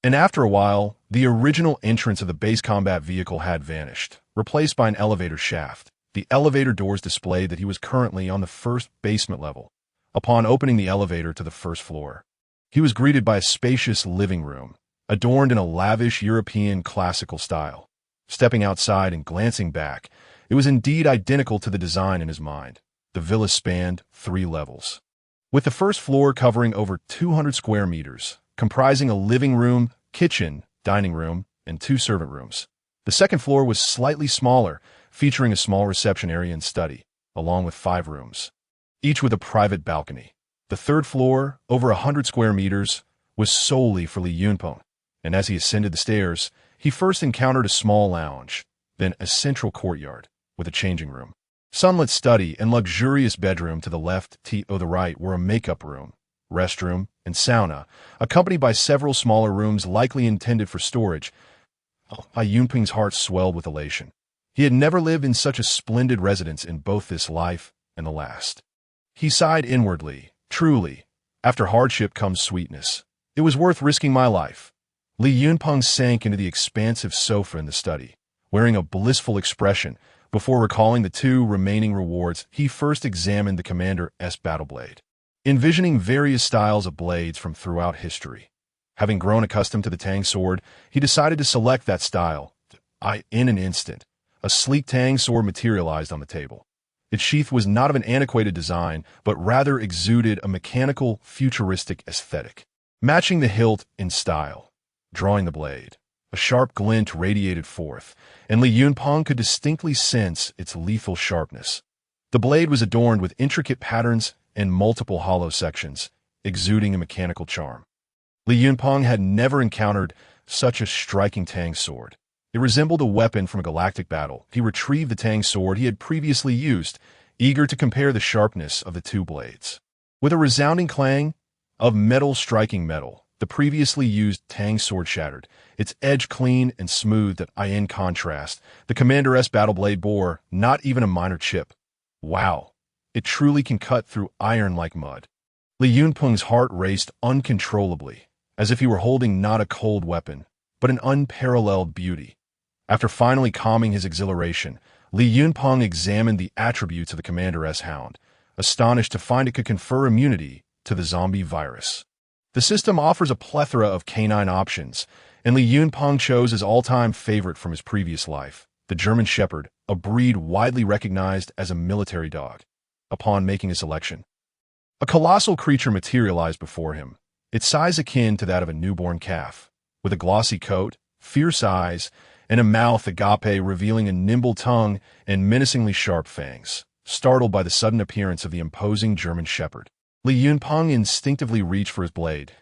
And after a while, the original entrance of the base combat vehicle had vanished, replaced by an elevator shaft. The elevator doors displayed that he was currently on the first basement level. Upon opening the elevator to the first floor, he was greeted by a spacious living room, adorned in a lavish European classical style. Stepping outside and glancing back, it was indeed identical to the design in his mind. The villa spanned 3 levels, with the first floor covering over 200 square meters, comprising a living room, kitchen, dining room, and 2 servant rooms. The second floor was slightly smaller, featuring a small reception area and study, along with 5 rooms, each with a private balcony. The third floor, over 100 square meters, was solely for Li Yunpeng, and as he ascended the stairs, he first encountered a small lounge, then a central courtyard with a changing room, sunlit study, and luxurious bedroom. To the left, to the right were a makeup room, restroom, and sauna, accompanied by several smaller rooms likely intended for storage. Yunpeng's heart swelled with elation. He had never lived in such a splendid residence in both this life and the last. He sighed inwardly. Truly, after hardship comes sweetness. It was worth risking my life. Li Yunpeng sank into the expansive sofa in the study, wearing a blissful expression. Before recalling the 2 remaining rewards, he first examined the Commander's battle blade, envisioning various styles of blades from throughout history. Having grown accustomed to the Tang sword, he decided to select that style. In an instant, a sleek Tang sword materialized on the table. Its sheath was not of an antiquated design, but rather exuded a mechanical, futuristic aesthetic, matching the hilt in style. Drawing the blade, a sharp glint radiated forth, and Li Yunpeng could distinctly sense its lethal sharpness. The blade was adorned with intricate patterns and multiple hollow sections, exuding a mechanical charm. Li Yunpeng had never encountered such a striking Tang sword. It resembled a weapon from a galactic battle. He retrieved the Tang sword he had previously used, eager to compare the sharpness of the 2 blades. With a resounding clang of metal striking metal, the previously used Tang sword shattered, its edge clean and smooth. In contrast, the Commander's battle blade bore not even a minor chip. Wow, it truly can cut through iron like mud. Li Yunpeng's heart raced uncontrollably, as if he were holding not a cold weapon, but an unparalleled beauty. After finally calming his exhilaration, Li Yunpeng examined the attributes of the Commander's hound, astonished to find it could confer immunity to the zombie virus. The system offers a plethora of canine options, and Li Yunpeng chose his all-time favorite from his previous life, the German Shepherd, a breed widely recognized as a military dog. Upon making his selection, a colossal creature materialized before him, its size akin to that of a newborn calf, with a glossy coat, fierce eyes, and a mouth agape revealing a nimble tongue and menacingly sharp fangs. Startled by the sudden appearance of the imposing German Shepherd, Li Yunpeng instinctively reached for his blade.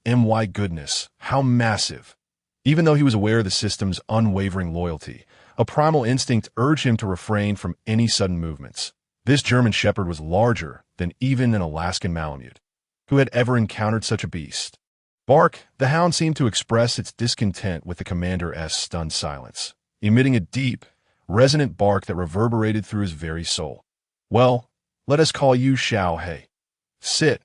My goodness, how massive! Even though he was aware of the system's unwavering loyalty, a primal instinct urged him to refrain from any sudden movements. This German Shepherd was larger than even an Alaskan Malamute. Who had ever encountered such a beast? Bark! The hound seemed to express its discontent with the Commander's stunned silence, emitting a deep, resonant bark that reverberated through his very soul. Well, let us call you Xiao He. Sit.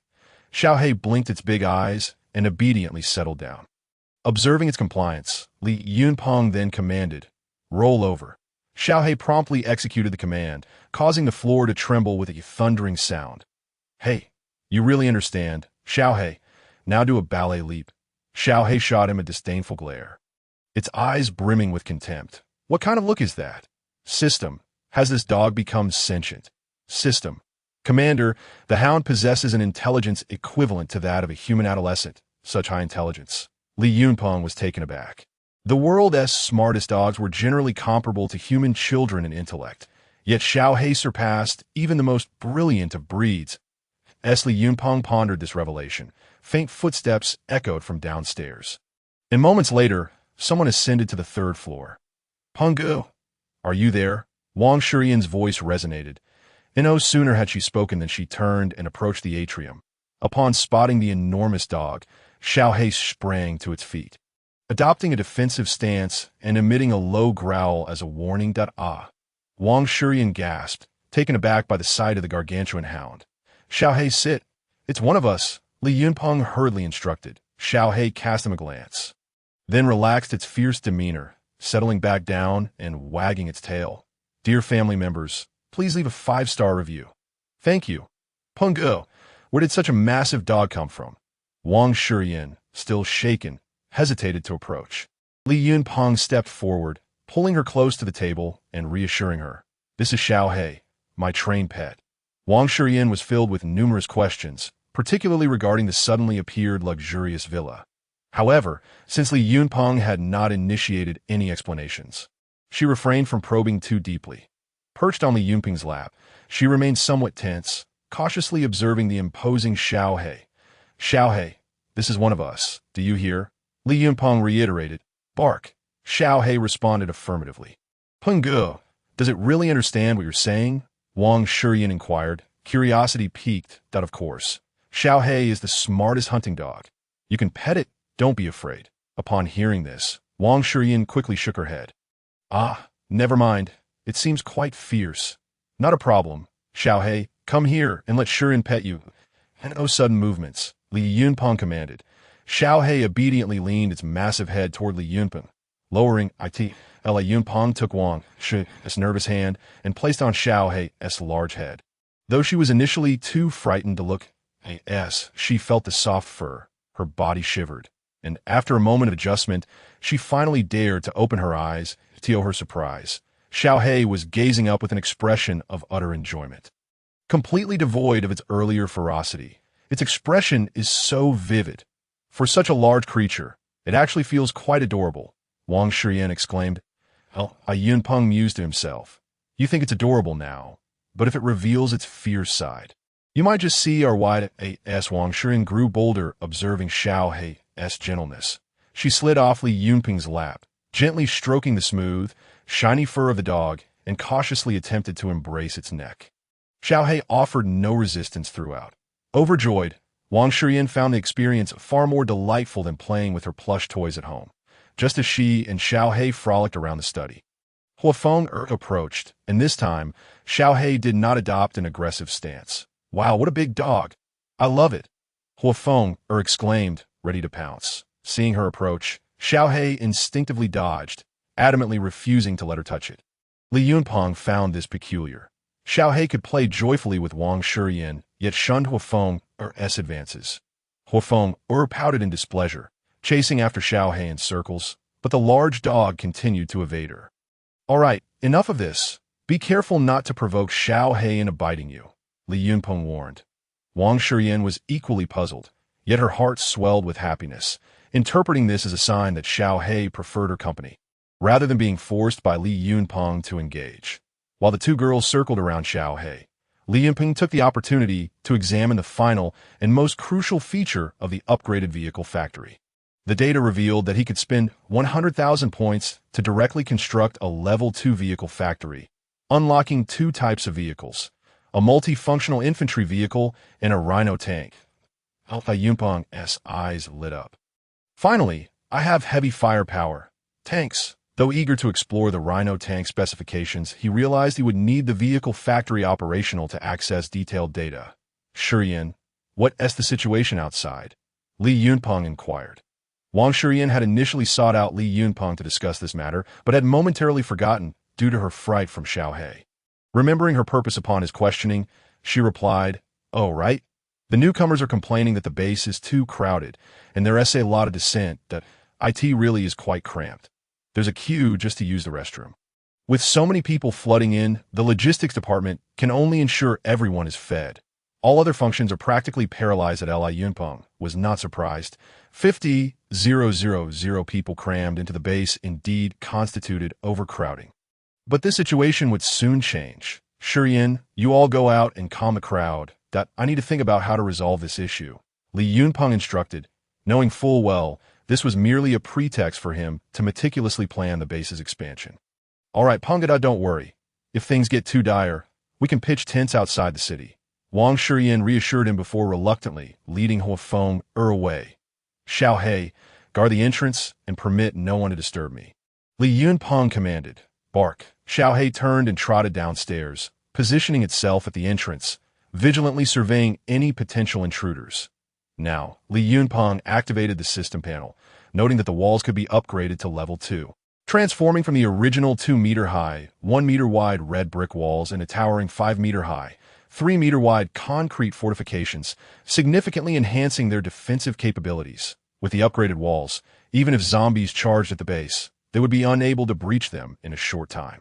Xiao He blinked its big eyes and obediently settled down. Observing its compliance, Li Yunpeng then commanded, roll over. Xiao He promptly executed the command, causing the floor to tremble with a thundering sound. Hey, you really understand, Xiao He. Now do a ballet leap. Xiao He shot him a disdainful glare, its eyes brimming with contempt. What kind of look is that? System, has this dog become sentient? System, Commander, the hound possesses an intelligence equivalent to that of a human adolescent. Such high intelligence. Li Yunpeng was taken aback. The world's smartest dogs were generally comparable to human children in intellect, yet Xiao He surpassed even the most brilliant of breeds. As Li Yunpeng pondered this revelation, faint footsteps echoed from downstairs. And moments later, someone ascended to the third floor. Penggu, are you there? Wang Shiyan's voice resonated, and no sooner had she spoken than she turned and approached the atrium. Upon spotting the enormous dog, Xiaohei sprang to its feet, adopting a defensive stance and emitting a low growl as a warning. Wang Shiyan gasped, taken aback by the sight of the gargantuan hound. Xiaohei, sit. It's one of us, Li Yunpeng hurriedly instructed. Xiaohei cast him a glance, then relaxed its fierce demeanor, settling back down and wagging its tail. Dear family members, please leave a 5-star review. Thank you. Penggu, where did such a massive dog come from? Wang Shiyan, still shaken, hesitated to approach. Li Yunpeng stepped forward, pulling her close to the table and reassuring her. This is Xiaohei, my trained pet. Wang Shiyan was filled with numerous questions, particularly regarding the suddenly appeared luxurious villa. However, since Li Yunpeng had not initiated any explanations, she refrained from probing too deeply. Perched on Li Yunpeng's lap, she remained somewhat tense, cautiously observing the imposing Xiaohei. Xiaohei, this is one of us, do you hear? Li Yunpeng reiterated. Bark. Xiaohei responded affirmatively. Penggu, does it really understand what you're saying? Wang Shiyan inquired, curiosity piqued. That of course. Xiaohei is the smartest hunting dog. You can pet it, don't be afraid. Upon hearing this, Wang Shiyan quickly shook her head. Ah, never mind. It seems quite fierce. Not a problem. Xiaohei, come here and let Shiyan pet you. And no sudden movements, Li Yunpeng commanded. Xiaohei obediently leaned its massive head toward Li Yunpeng. Lowering Li Yunpeng took Wang Shiyan's nervous hand and placed on Xiaohei's large head. Though she was initially too frightened to look as she felt the soft fur, her body shivered, and after a moment of adjustment, she finally dared to open her eyes. To her surprise, Xiaohei was gazing up with an expression of utter enjoyment. Completely devoid of its earlier ferocity, its expression is so vivid. For such a large creature, it actually feels quite adorable, Wang Shiyan exclaimed. Li Yunpeng mused to himself. You think it's adorable now, but if it reveals its fierce side, you might just see our wide as Wang Shiyan grew bolder, observing Xiaohei's gentleness. She slid off Li Yunpeng's lap, gently stroking the smooth, shiny fur of the dog, and cautiously attempted to embrace its neck. Xiaohei offered no resistance throughout. Overjoyed, Wang Shiyan found the experience far more delightful than playing with her plush toys at home, just as she and Xiaohei frolicked around the study. Huafeng approached, and this time, Xiaohei did not adopt an aggressive stance. Wow, what a big dog! I love it! Huafeng exclaimed, ready to pounce. Seeing her approach, Xiaohei instinctively dodged, adamantly refusing to let her touch it. Li Yunpeng found this peculiar. Xiaohei could play joyfully with Wang Shiyan, yet shunned Huafeng's advances. Huafeng pouted in displeasure, chasing after Xiaohei in circles, but the large dog continued to evade her. All right, enough of this. Be careful not to provoke Xiaohei into biting you, Li Yunpeng warned. Wang Shiyan was equally puzzled, yet her heart swelled with happiness, interpreting this as a sign that Xiaohei preferred her company, rather than being forced by Li Yunpeng to engage. While the two girls circled around Xiaohei, Li Yunpeng took the opportunity to examine the final and most crucial feature of the upgraded vehicle factory. The data revealed that he could spend 100,000 points to directly construct a Level 2 vehicle factory, unlocking 2 types of vehicles, a multifunctional infantry vehicle and a rhino tank. Li Yunpeng's eyes lit up. Finally, I have heavy firepower. Tanks. Though eager to explore the rhino tank specifications, he realized he would need the vehicle factory operational to access detailed data. Shiyan, what is the situation outside? Li Yunpeng inquired. Wang Shiyan had initially sought out Li Yunpeng to discuss this matter, but had momentarily forgotten due to her fright from Xiaohei. Remembering her purpose upon his questioning, she replied, Oh, right. The newcomers are complaining that the base is too crowded, and there is a lot of dissent that it really is quite cramped. There's a queue just to use the restroom. With so many people flooding in, the logistics department can only ensure everyone is fed. All other functions are practically paralyzed at Li Yunpeng was not surprised. 50,000 people crammed into the base indeed constituted overcrowding. But this situation would soon change. Shiyan, you all go out and calm the crowd. I need to think about how to resolve this issue, Li Yunpeng instructed, knowing full well this was merely a pretext for him to meticulously plan the base's expansion. All right, Pengada, don't worry. If things get too dire, we can pitch tents outside the city. Wang Shiyan reassured him before reluctantly leading Huafeng away. Xiao He, guard the entrance and permit no one to disturb me. Li Yunpeng commanded. Bark. Xiao He turned and trotted downstairs, positioning itself at the entrance, vigilantly surveying any potential intruders. Now, Li Yunpeng activated the system panel, noting that the walls could be upgraded to level 2. Transforming from the original 2-meter-high, 1-meter-wide red brick walls into towering 5-meter-high, 3-meter-wide concrete fortifications, significantly enhancing their defensive capabilities. With the upgraded walls, even if zombies charged at the base, they would be unable to breach them in a short time.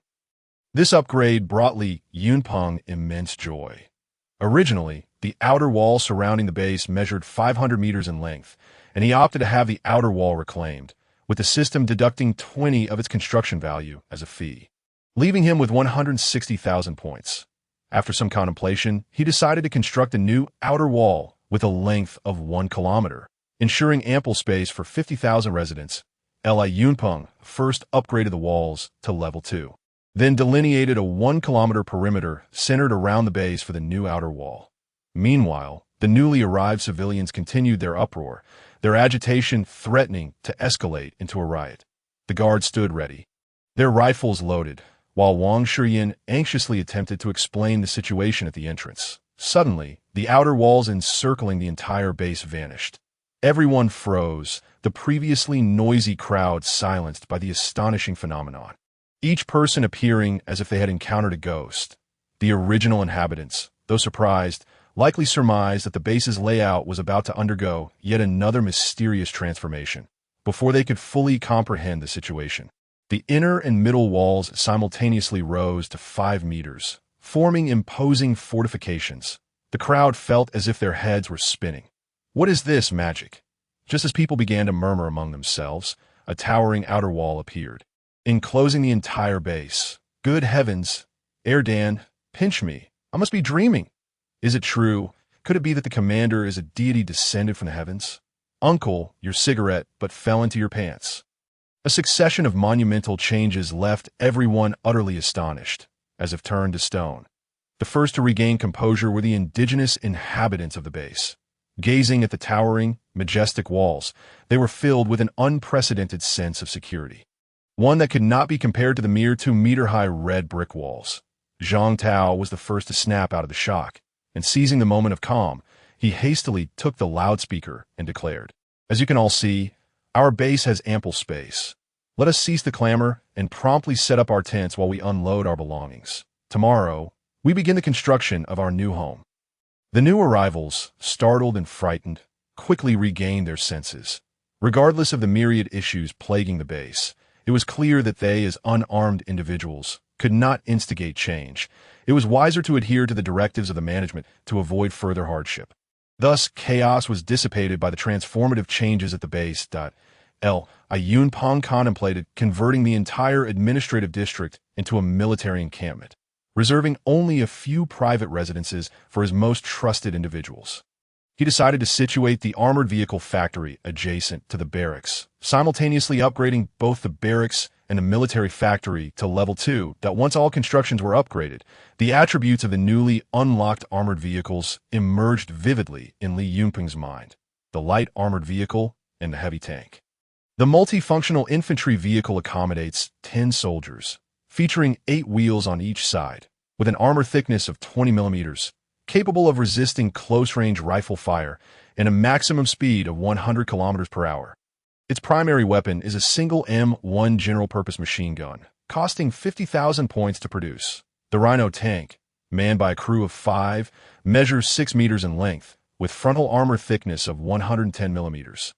This upgrade brought Li Yunpeng immense joy. Originally, the outer wall surrounding the base measured 500 meters in length, and he opted to have the outer wall reclaimed, with the system deducting 20 of its construction value as a fee, leaving him with 160,000 points. After some contemplation, he decided to construct a new outer wall with a length of 1 kilometer, ensuring ample space for 50,000 residents. Li Yunpeng first upgraded the walls to level 2, then delineated a 1-kilometer perimeter centered around the base for the new outer wall. Meanwhile, the newly arrived civilians continued their uproar, their agitation threatening to escalate into a riot. The guards stood ready, their rifles loaded, while Wang Shiyan anxiously attempted to explain the situation at the entrance. Suddenly, the outer walls encircling the entire base vanished. Everyone froze, the previously noisy crowd silenced by the astonishing phenomenon. Each person appearing as if they had encountered a ghost. The original inhabitants, though surprised, likely surmised that the base's layout was about to undergo yet another mysterious transformation. Before they could fully comprehend the situation, the inner and middle walls simultaneously rose to 5 meters, forming imposing fortifications. The crowd felt as if their heads were spinning. What is this magic? Just as people began to murmur among themselves, a towering outer wall appeared, enclosing the entire base. Good heavens! Erdan, pinch me. I must be dreaming. Is it true? Could it be that the commander is a deity descended from the heavens? Uncle, your cigarette, but fell into your pants. A succession of monumental changes left everyone utterly astonished, as if turned to stone. The first to regain composure were the indigenous inhabitants of the base. Gazing at the towering, majestic walls, they were filled with an unprecedented sense of security, one that could not be compared to the mere 2-meter-high red brick walls. Zhang Tao was the first to snap out of the shock, and seizing the moment of calm, he hastily took the loudspeaker and declared, "As you can all see, our base has ample space. Let us cease the clamor and promptly set up our tents while we unload our belongings. Tomorrow, we begin the construction of our new home." The new arrivals, startled and frightened, quickly regained their senses. Regardless of the myriad issues plaguing the base, it was clear that they, as unarmed individuals, could not instigate change. It was wiser to adhere to the directives of the management to avoid further hardship. Thus, chaos was dissipated by the transformative changes at the base. Li Yunpeng contemplated converting the entire administrative district into a military encampment, reserving only a few private residences for his most trusted individuals. He decided to situate the armored vehicle factory adjacent to the barracks, simultaneously upgrading both the barracks and the military factory to level 2. Once all constructions were upgraded, the attributes of the newly unlocked armored vehicles emerged vividly in Li Yunpeng's mind: the light armored vehicle and the heavy tank. The multifunctional infantry vehicle accommodates 10 soldiers, featuring 8 wheels on each side, with an armor thickness of 20 millimeters, capable of resisting close-range rifle fire and a maximum speed of 100 kilometers per hour. Its primary weapon is a single M1 general-purpose machine gun, costing 50,000 points to produce. The Rhino tank, manned by a crew of 5, measures 6 meters in length, with frontal armor thickness of 110 millimeters.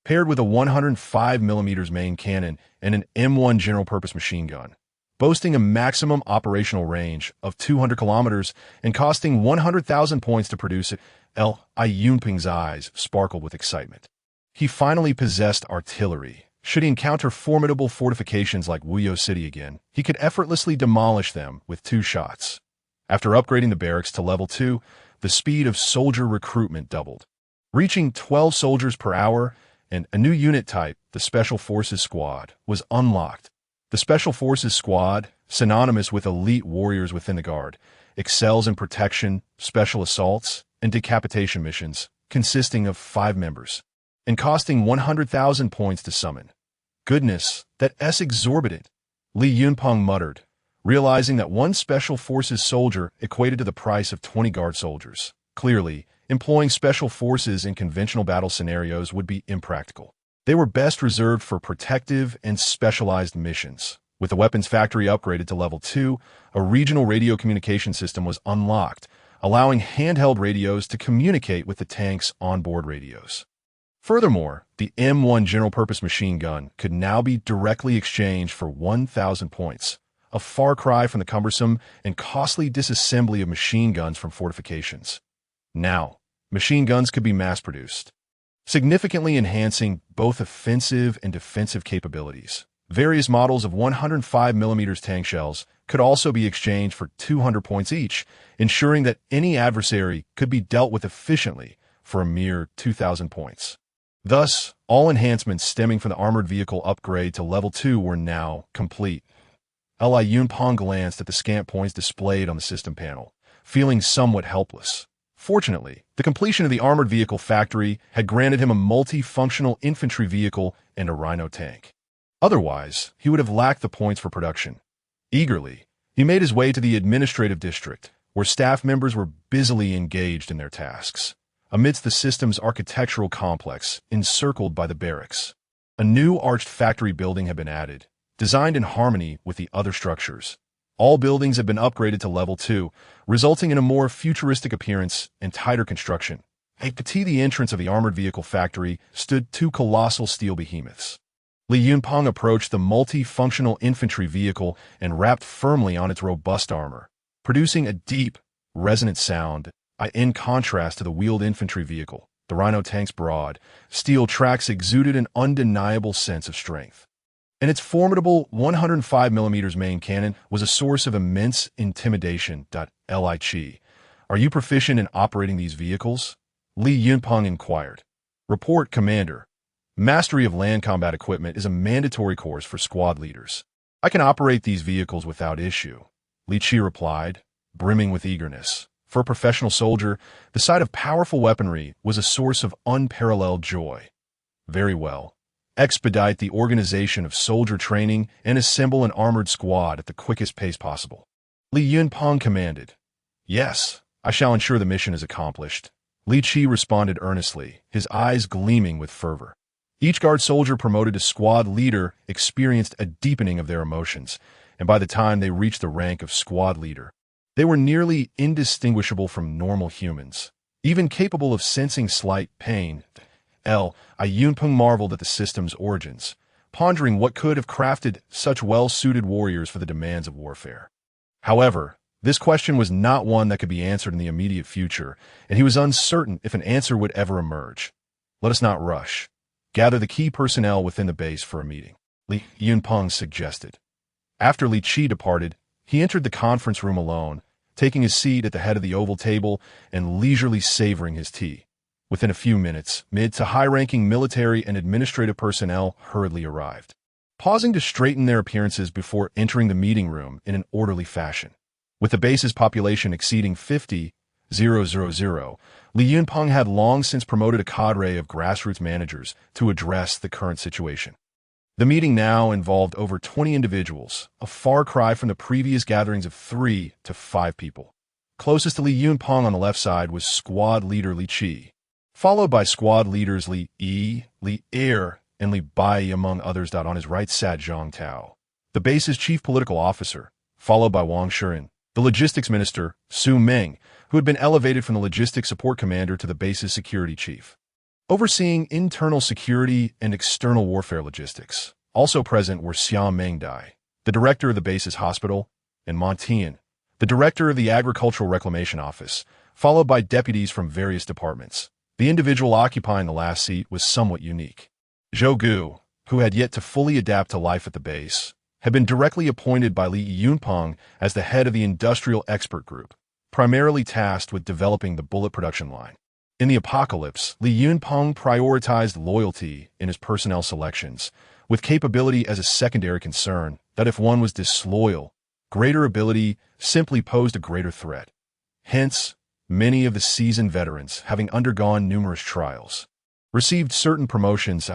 Paired with a 105 millimeters main cannon and an M1 general-purpose machine gun, boasting a maximum operational range of 200 kilometers and costing 100,000 points to produce it, Li Yunpeng's eyes sparkled with excitement. He finally possessed artillery. Should he encounter formidable fortifications like Wuyo City again, he could effortlessly demolish them with 2 shots. After upgrading the barracks to level 2, the speed of soldier recruitment doubled. Reaching 12 soldiers per hour, and a new unit type, the Special Forces Squad, was unlocked. The Special Forces Squad, synonymous with elite warriors within the Guard, excels in protection, special assaults, and decapitation missions, consisting of 5 members, and costing 100,000 points to summon. Goodness, that's exorbitant, Li Yunpeng muttered, realizing that one Special Forces soldier equated to the price of 20 Guard soldiers. Clearly, employing Special Forces in conventional battle scenarios would be impractical. They were best reserved for protective and specialized missions. With the weapons factory upgraded to level 2, a regional radio communication system was unlocked, allowing handheld radios to communicate with the tank's onboard radios. Furthermore, the M1 general-purpose machine gun could now be directly exchanged for 1,000 points, a far cry from the cumbersome and costly disassembly of machine guns from fortifications. Now, machine guns could be mass-produced, significantly enhancing both offensive and defensive capabilities. Various models of 105mm tank shells could also be exchanged for 200 points each, ensuring that any adversary could be dealt with efficiently for a mere 2,000 points. Thus, all enhancements stemming from the armored vehicle upgrade to level 2 were now complete. Li Yunpeng glanced at the scant points displayed on the system panel, feeling somewhat helpless. Fortunately, the completion of the armored vehicle factory had granted him a multi-functional infantry vehicle and a Rhino tank. Otherwise, he would have lacked the points for production. Eagerly, he made his way to the administrative district, where staff members were busily engaged in their tasks, amidst the system's architectural complex encircled by the barracks. A new arched factory building had been added, designed in harmony with the other structures. All buildings had been upgraded to level 2, resulting in a more futuristic appearance and tighter construction. At the entrance of the armored vehicle factory stood 2 colossal steel behemoths. Li Yunpeng approached the multi-functional infantry vehicle and rapped firmly on its robust armor, producing a deep, resonant sound. In contrast to the wheeled infantry vehicle, the Rhino tank's broad, steel tracks exuded an undeniable sense of strength. And its formidable 105mm main cannon was a source of immense intimidation. Li Chi, are you proficient in operating these vehicles? Li Yunpeng inquired. Report, Commander. Mastery of land combat equipment is a mandatory course for squad leaders. I can operate these vehicles without issue, Li Chi replied, brimming with eagerness. For a professional soldier, the sight of powerful weaponry was a source of unparalleled joy. Very well. Expedite the organization of soldier training and assemble an armored squad at the quickest pace possible. Li Yunpeng commanded. Yes, I shall ensure the mission is accomplished. Li Chi responded earnestly, his eyes gleaming with fervor. Each Guard soldier promoted to squad leader experienced a deepening of their emotions, and by the time they reached the rank of squad leader, they were nearly indistinguishable from normal humans, even capable of sensing slight pain. Li Yunpeng marveled at the system's origins, pondering what could have crafted such well-suited warriors for the demands of warfare. However, this question was not one that could be answered in the immediate future, and he was uncertain if an answer would ever emerge. Let us not rush. Gather the key personnel within the base for a meeting, Li Yunpeng suggested. After Li Chi departed, he entered the conference room alone, taking his seat at the head of the oval table and leisurely savoring his tea. Within a few minutes, mid to high-ranking military and administrative personnel hurriedly arrived, pausing to straighten their appearances before entering the meeting room in an orderly fashion. With the base's population exceeding 50,000, Li Yunpeng had long since promoted a cadre of grassroots managers to address the current situation. The meeting now involved over 20 individuals, a far cry from the previous gatherings of 3 to 5 people. Closest to Li Yunpeng on the left side was squad leader Li Chi, followed by squad leaders Li Yi, Li Er, and Li Bai, among others. On his right sat Zhang Tao, the base's chief political officer, followed by Wang Shiren, the logistics minister, Su Meng, who had been elevated from the logistics support commander to the base's security chief, overseeing internal security and external warfare logistics. Also present were Xiao Mengdai, the director of the base's hospital, and Montian, the director of the Agricultural Reclamation Office, followed by deputies from various departments. The individual occupying the last seat was somewhat unique. Zhou Gu, who had yet to fully adapt to life at the base, had been directly appointed by Li Yunpeng as the head of the Industrial Expert Group, primarily tasked with developing the bullet production line. In the apocalypse, Li Yunpeng prioritized loyalty in his personnel selections, with capability as a secondary concern that if one was disloyal, greater ability simply posed a greater threat. Hence, many of the seasoned veterans, having undergone numerous trials, received certain promotions.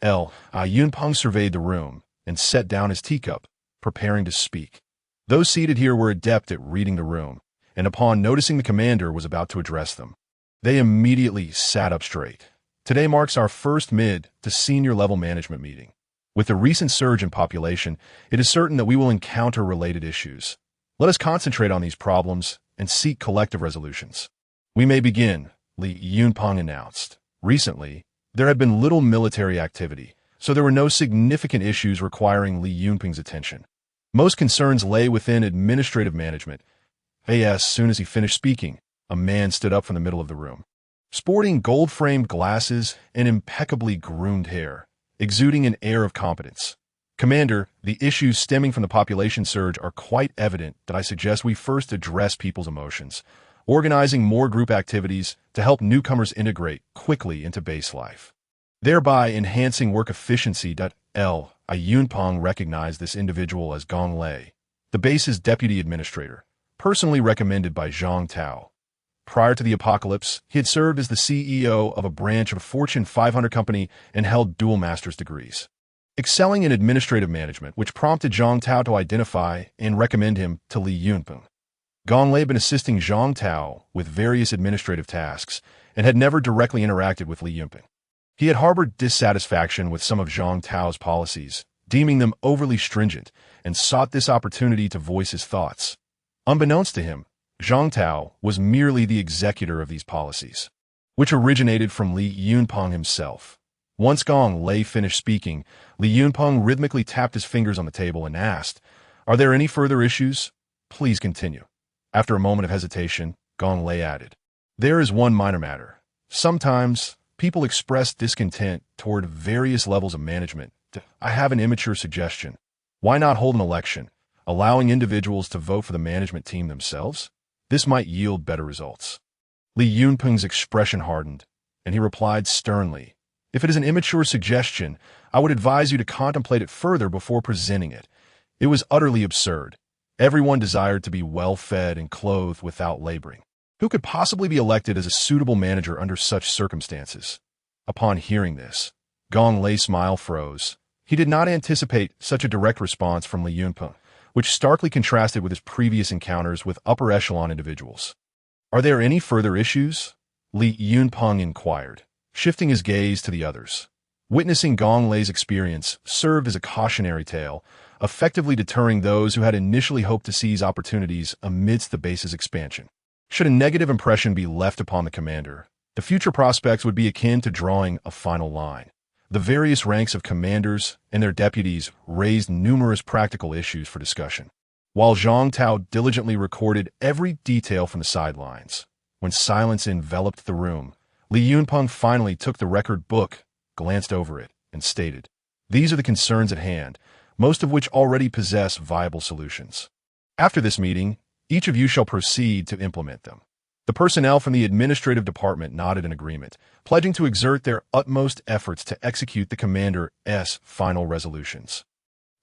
Yunpeng surveyed the room and set down his teacup, preparing to speak. Those seated here were adept at reading the room, and upon noticing the commander was about to address them, they immediately sat up straight. Today marks our first mid to senior level management meeting. With the recent surge in population, it is certain that we will encounter related issues. Let us concentrate on these problems and seek collective resolutions. We may begin, Li Yunpeng announced. Recently, there had been little military activity, so there were no significant issues requiring Li Yunpeng's attention. Most concerns lay within administrative management. As soon as he finished speaking, a man stood up from the middle of the room. Sporting gold-framed glasses and impeccably groomed hair, exuding an air of competence. Commander, the issues stemming from the population surge are quite evident that I suggest we first address people's emotions, organizing more group activities to help newcomers integrate quickly into base life, thereby enhancing work efficiency. Yunpeng recognized this individual as Gong Lei, the base's deputy administrator, personally recommended by Zhang Tao. Prior to the apocalypse, he had served as the CEO of a branch of a Fortune 500 company and held dual master's degrees, excelling in administrative management, which prompted Zhang Tao to identify and recommend him to Li Yunpeng. Gong Lei had been assisting Zhang Tao with various administrative tasks and had never directly interacted with Li Yunpeng. He had harbored dissatisfaction with some of Zhang Tao's policies, deeming them overly stringent, and sought this opportunity to voice his thoughts. Unbeknownst to him, Zhang Tao was merely the executor of these policies, which originated from Li Yunpeng himself. Once Gong Lei finished speaking, Li Yunpeng rhythmically tapped his fingers on the table and asked, "Are there any further issues? Please continue." After a moment of hesitation, Gong Lei added, "There is one minor matter. Sometimes, people express discontent toward various levels of management. I have an immature suggestion. Why not hold an election, allowing individuals to vote for the management team themselves? This might yield better results." Li Yunpeng's expression hardened, and he replied sternly, "If it is an immature suggestion, I would advise you to contemplate it further before presenting it. It was utterly absurd. Everyone desired to be well-fed and clothed without laboring. Who could possibly be elected as a suitable manager under such circumstances?" Upon hearing this, Gong Lei's smile froze. He did not anticipate such a direct response from Li Yunpeng, which starkly contrasted with his previous encounters with upper echelon individuals. "Are there any further issues?" Li Yunpeng inquired, shifting his gaze to the others. Witnessing Gong Lei's experience served as a cautionary tale, effectively deterring those who had initially hoped to seize opportunities amidst the base's expansion. Should a negative impression be left upon the commander, the future prospects would be akin to drawing a final line. The various ranks of commanders and their deputies raised numerous practical issues for discussion, while Zhang Tao diligently recorded every detail from the sidelines. When silence enveloped the room, Li Yunpeng finally took the record book, glanced over it, and stated, "These are the concerns at hand, most of which already possess viable solutions. After this meeting, each of you shall proceed to implement them." The personnel from the administrative department nodded in agreement, pledging to exert their utmost efforts to execute the commander's final resolutions.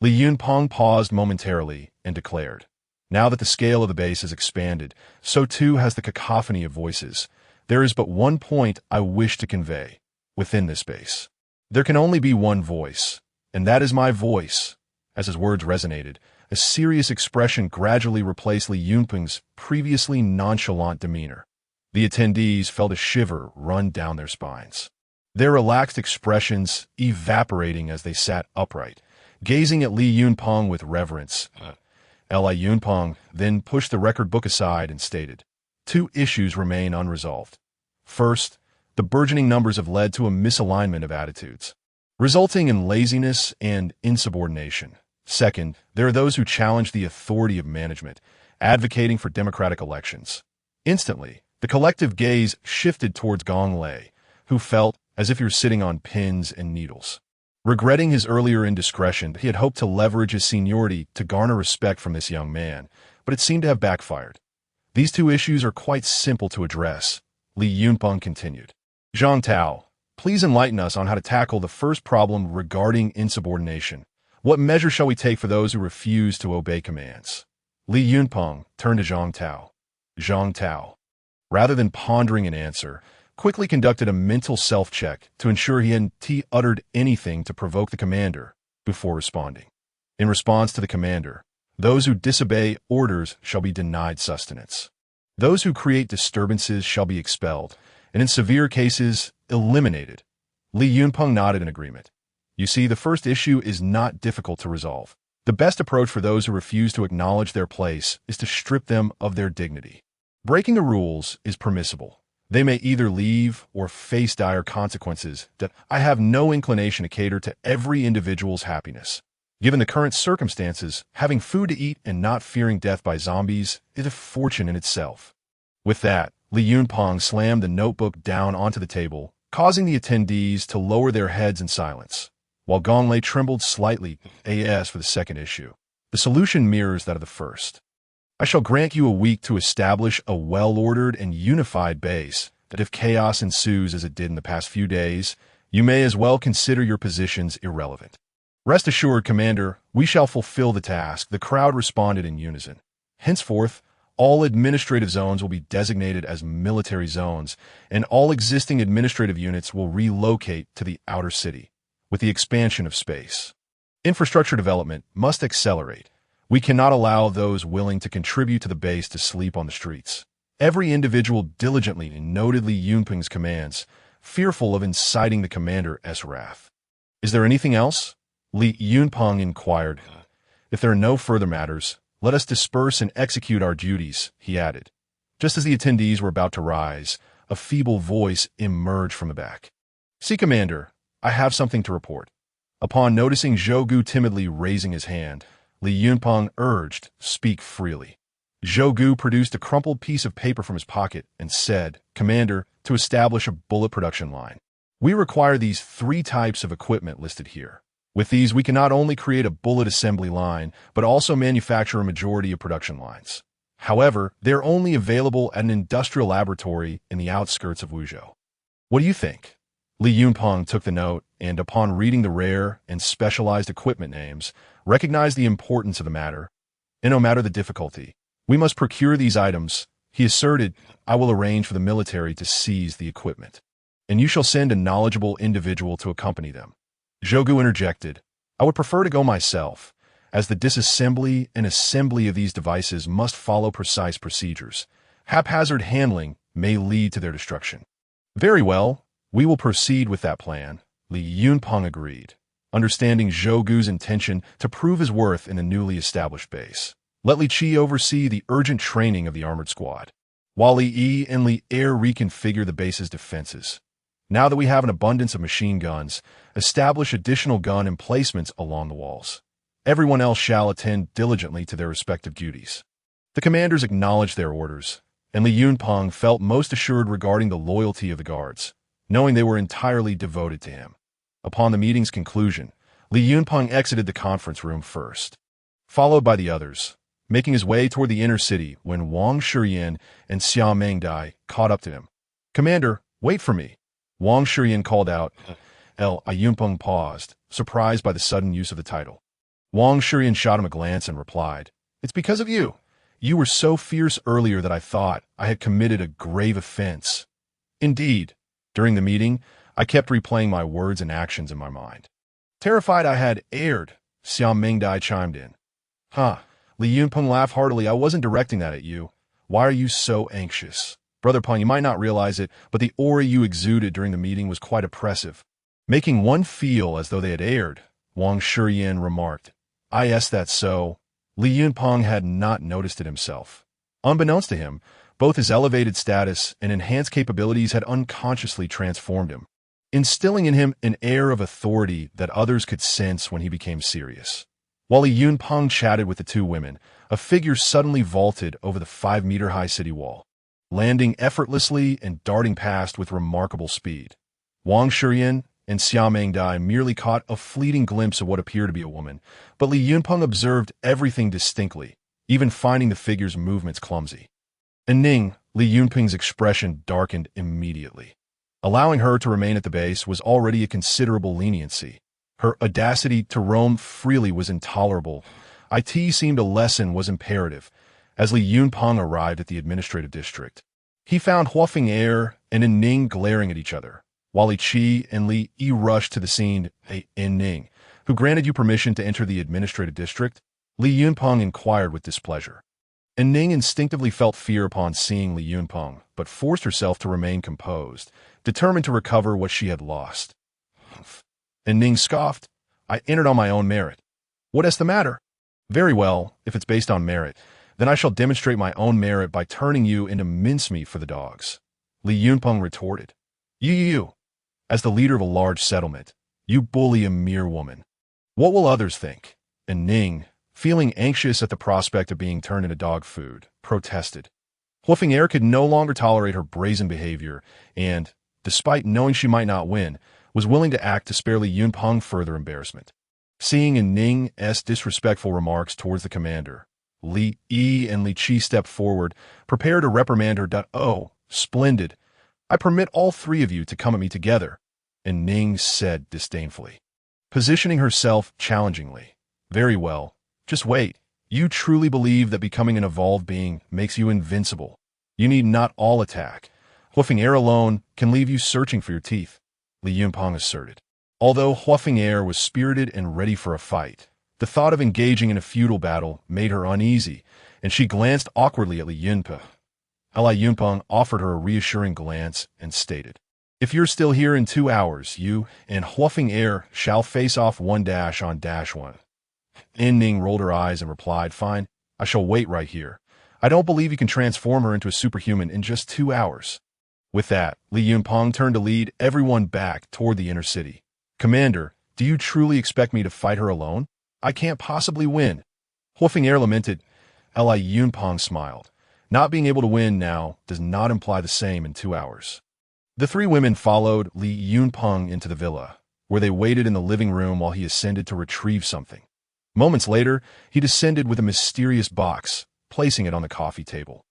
Li Yunpeng paused momentarily and declared, "Now that the scale of the base has expanded, so too has the cacophony of voices. There is but one point I wish to convey. Within this base, there can only be one voice, and that is my voice." As his words resonated, a serious expression gradually replaced Li Yunpeng's previously nonchalant demeanor. The attendees felt a shiver run down their spines, their relaxed expressions evaporating as they sat upright, gazing at Li Yunpeng with reverence. Li Yunpeng then pushed the record book aside and stated, "Two issues remain unresolved. First, the burgeoning numbers have led to a misalignment of attitudes, resulting in laziness and insubordination. Second, there are those who challenge the authority of management, advocating for democratic elections." Instantly, the collective gaze shifted towards Gong Lei, who felt as if he were sitting on pins and needles. Regretting his earlier indiscretion, he had hoped to leverage his seniority to garner respect from this young man, but it seemed to have backfired. These two issues are quite simple to address, Li Yunpeng continued. Zhang Tao, please enlighten us on how to tackle the first problem regarding insubordination. What measures shall we take for those who refuse to obey commands? Li Yunpeng turned to Zhang Tao. Zhang Tao, rather than pondering an answer, quickly conducted a mental self-check to ensure he hadn't uttered anything to provoke the commander before responding. In response to the commander, those who disobey orders shall be denied sustenance. Those who create disturbances shall be expelled, and in severe cases, eliminated. Li Yunpeng nodded in agreement. You see, the first issue is not difficult to resolve. The best approach for those who refuse to acknowledge their place is to strip them of their dignity. Breaking the rules is permissible. They may either leave or face dire consequences that I have no inclination to cater to every individual's happiness. Given the current circumstances, having food to eat and not fearing death by zombies is a fortune in itself. With that, Li Yunpeng slammed the notebook down onto the table, causing the attendees to lower their heads in silence, while Gong Lei trembled slightly as for the second issue. The solution mirrors that of the first. I shall grant you a week to establish a well-ordered and unified base that if chaos ensues as it did in the past few days, you may as well consider your positions irrelevant. Rest assured, Commander, we shall fulfill the task, the crowd responded in unison. Henceforth, all administrative zones will be designated as military zones, and all existing administrative units will relocate to the outer city, with the expansion of space. Infrastructure development must accelerate. We cannot allow those willing to contribute to the base to sleep on the streets. Every individual diligently noted Li Yunpeng's commands, fearful of inciting the commander's wrath. Is there anything else? Li Yunpeng inquired. If there are no further matters, let us disperse and execute our duties, he added. Just as the attendees were about to rise, a feeble voice emerged from the back. See, Commander, I have something to report. Upon noticing Zhou Gu timidly raising his hand, Li Yunpeng urged, speak freely. Zhou Gu produced a crumpled piece of paper from his pocket and said, Commander, to establish a bullet production line. We require these 3 types of equipment listed here. With these, we can not only create a bullet assembly line, but also manufacture a majority of production lines. However, they are only available at an industrial laboratory in the outskirts of Wuzhou. What do you think? Li Yunpeng took the note and, upon reading the rare and specialized equipment names, recognized the importance of the matter. And no matter the difficulty, we must procure these items. He asserted, I will arrange for the military to seize the equipment, and you shall send a knowledgeable individual to accompany them. Zhou Gu interjected, I would prefer to go myself, as the disassembly and assembly of these devices must follow precise procedures. Haphazard handling may lead to their destruction. Very well, we will proceed with that plan, Li Yunpeng agreed, understanding Zhou Gu's intention to prove his worth in the newly established base. Let Li Qi oversee the urgent training of the armored squad, while Li Yi and Li Er reconfigure the base's defenses. Now that we have an abundance of machine guns, establish additional gun emplacements along the walls. Everyone else shall attend diligently to their respective duties. The commanders acknowledged their orders, and Li Yunpeng felt most assured regarding the loyalty of the guards, knowing they were entirely devoted to him. Upon the meeting's conclusion, Li Yunpeng exited the conference room first, followed by the others, making his way toward the inner city when Wang Shiyan and Xia Mengdai caught up to him. Commander, wait for me. Wang Shiyan called out. Li Yunpeng paused, surprised by the sudden use of the title. Wang Shiyan shot him a glance and replied, It's because of you. You were so fierce earlier that I thought I had committed a grave offense. Indeed, during the meeting, I kept replaying my words and actions in my mind. Terrified I had erred, Xia Mengdai chimed in. Li Yunpeng laughed heartily. I wasn't directing that at you. Why are you so anxious? Brother Peng, you might not realize it, but the aura you exuded during the meeting was quite oppressive, making one feel as though they had erred, Wang Shiyan remarked. Yes, that's so. Li Yunpeng had not noticed it himself. Unbeknownst to him, both his elevated status and enhanced capabilities had unconsciously transformed him, instilling in him an air of authority that others could sense when he became serious. While Li Yunpeng chatted with the 2 women, a figure suddenly vaulted over the 5-meter-high city wall, landing effortlessly and darting past with remarkable speed. Wang Shiyan and Xia Mengdai merely caught a fleeting glimpse of what appeared to be a woman, but Li Yunpeng observed everything distinctly, even finding the figure's movements clumsy. And Ning, Li Yunping's expression darkened immediately. Allowing her to remain at the base was already a considerable leniency. Her audacity to roam freely was intolerable. It seemed a lesson was imperative. As Li Yunpeng arrived at the administrative district, he found Huafeng Er and Ning glaring at each other. While Li Qi and Li Yi rushed to the scene, Ning, who granted you permission to enter the administrative district? Li Yunpeng inquired with displeasure. Ning instinctively felt fear upon seeing Li Yunpeng, but forced herself to remain composed, determined to recover what she had lost. Ning scoffed. I entered on my own merit. What is the matter? Very well, if it's based on merit, then I shall demonstrate my own merit by turning you into mincemeat for the dogs. Li Yunpeng retorted. You. As the leader of a large settlement, you bully a mere woman. What will others think? And Ning, feeling anxious at the prospect of being turned into dog food, protested. Huafeng Er could no longer tolerate her brazen behavior and, despite knowing she might not win, was willing to act to spare Li Yunpeng further embarrassment. Seeing Ning's disrespectful remarks towards the commander, Li Yi and Li Qi stepped forward, prepared to reprimand her. Oh, splendid. I permit all three of you to come at me together, and Ning said disdainfully, positioning herself challengingly. Very well. Just wait. You truly believe that becoming an evolved being makes you invincible. You need not all attack. Huafeng Er alone can leave you searching for your teeth, Li Yunpeng asserted. Although Huafeng Er was spirited and ready for a fight, the thought of engaging in a feudal battle made her uneasy, and she glanced awkwardly at Li Yunpeng. Li Yunpeng offered her a reassuring glance and stated, if you're still here in 2 hours, you and Huafeng Er shall face off 1-on-1. Ning rolled her eyes and replied, fine, I shall wait right here. I don't believe you can transform her into a superhuman in just 2 hours. With that, Li Yunpeng turned to lead everyone back toward the inner city. Commander, do you truly expect me to fight her alone? I can't possibly win. Huafeng Er lamented. Li Yunpeng smiled. Not being able to win now does not imply the same in 2 hours. The three women followed Li Yunpeng into the villa, where they waited in the living room while he ascended to retrieve something. Moments later, he descended with a mysterious box, placing it on the coffee table.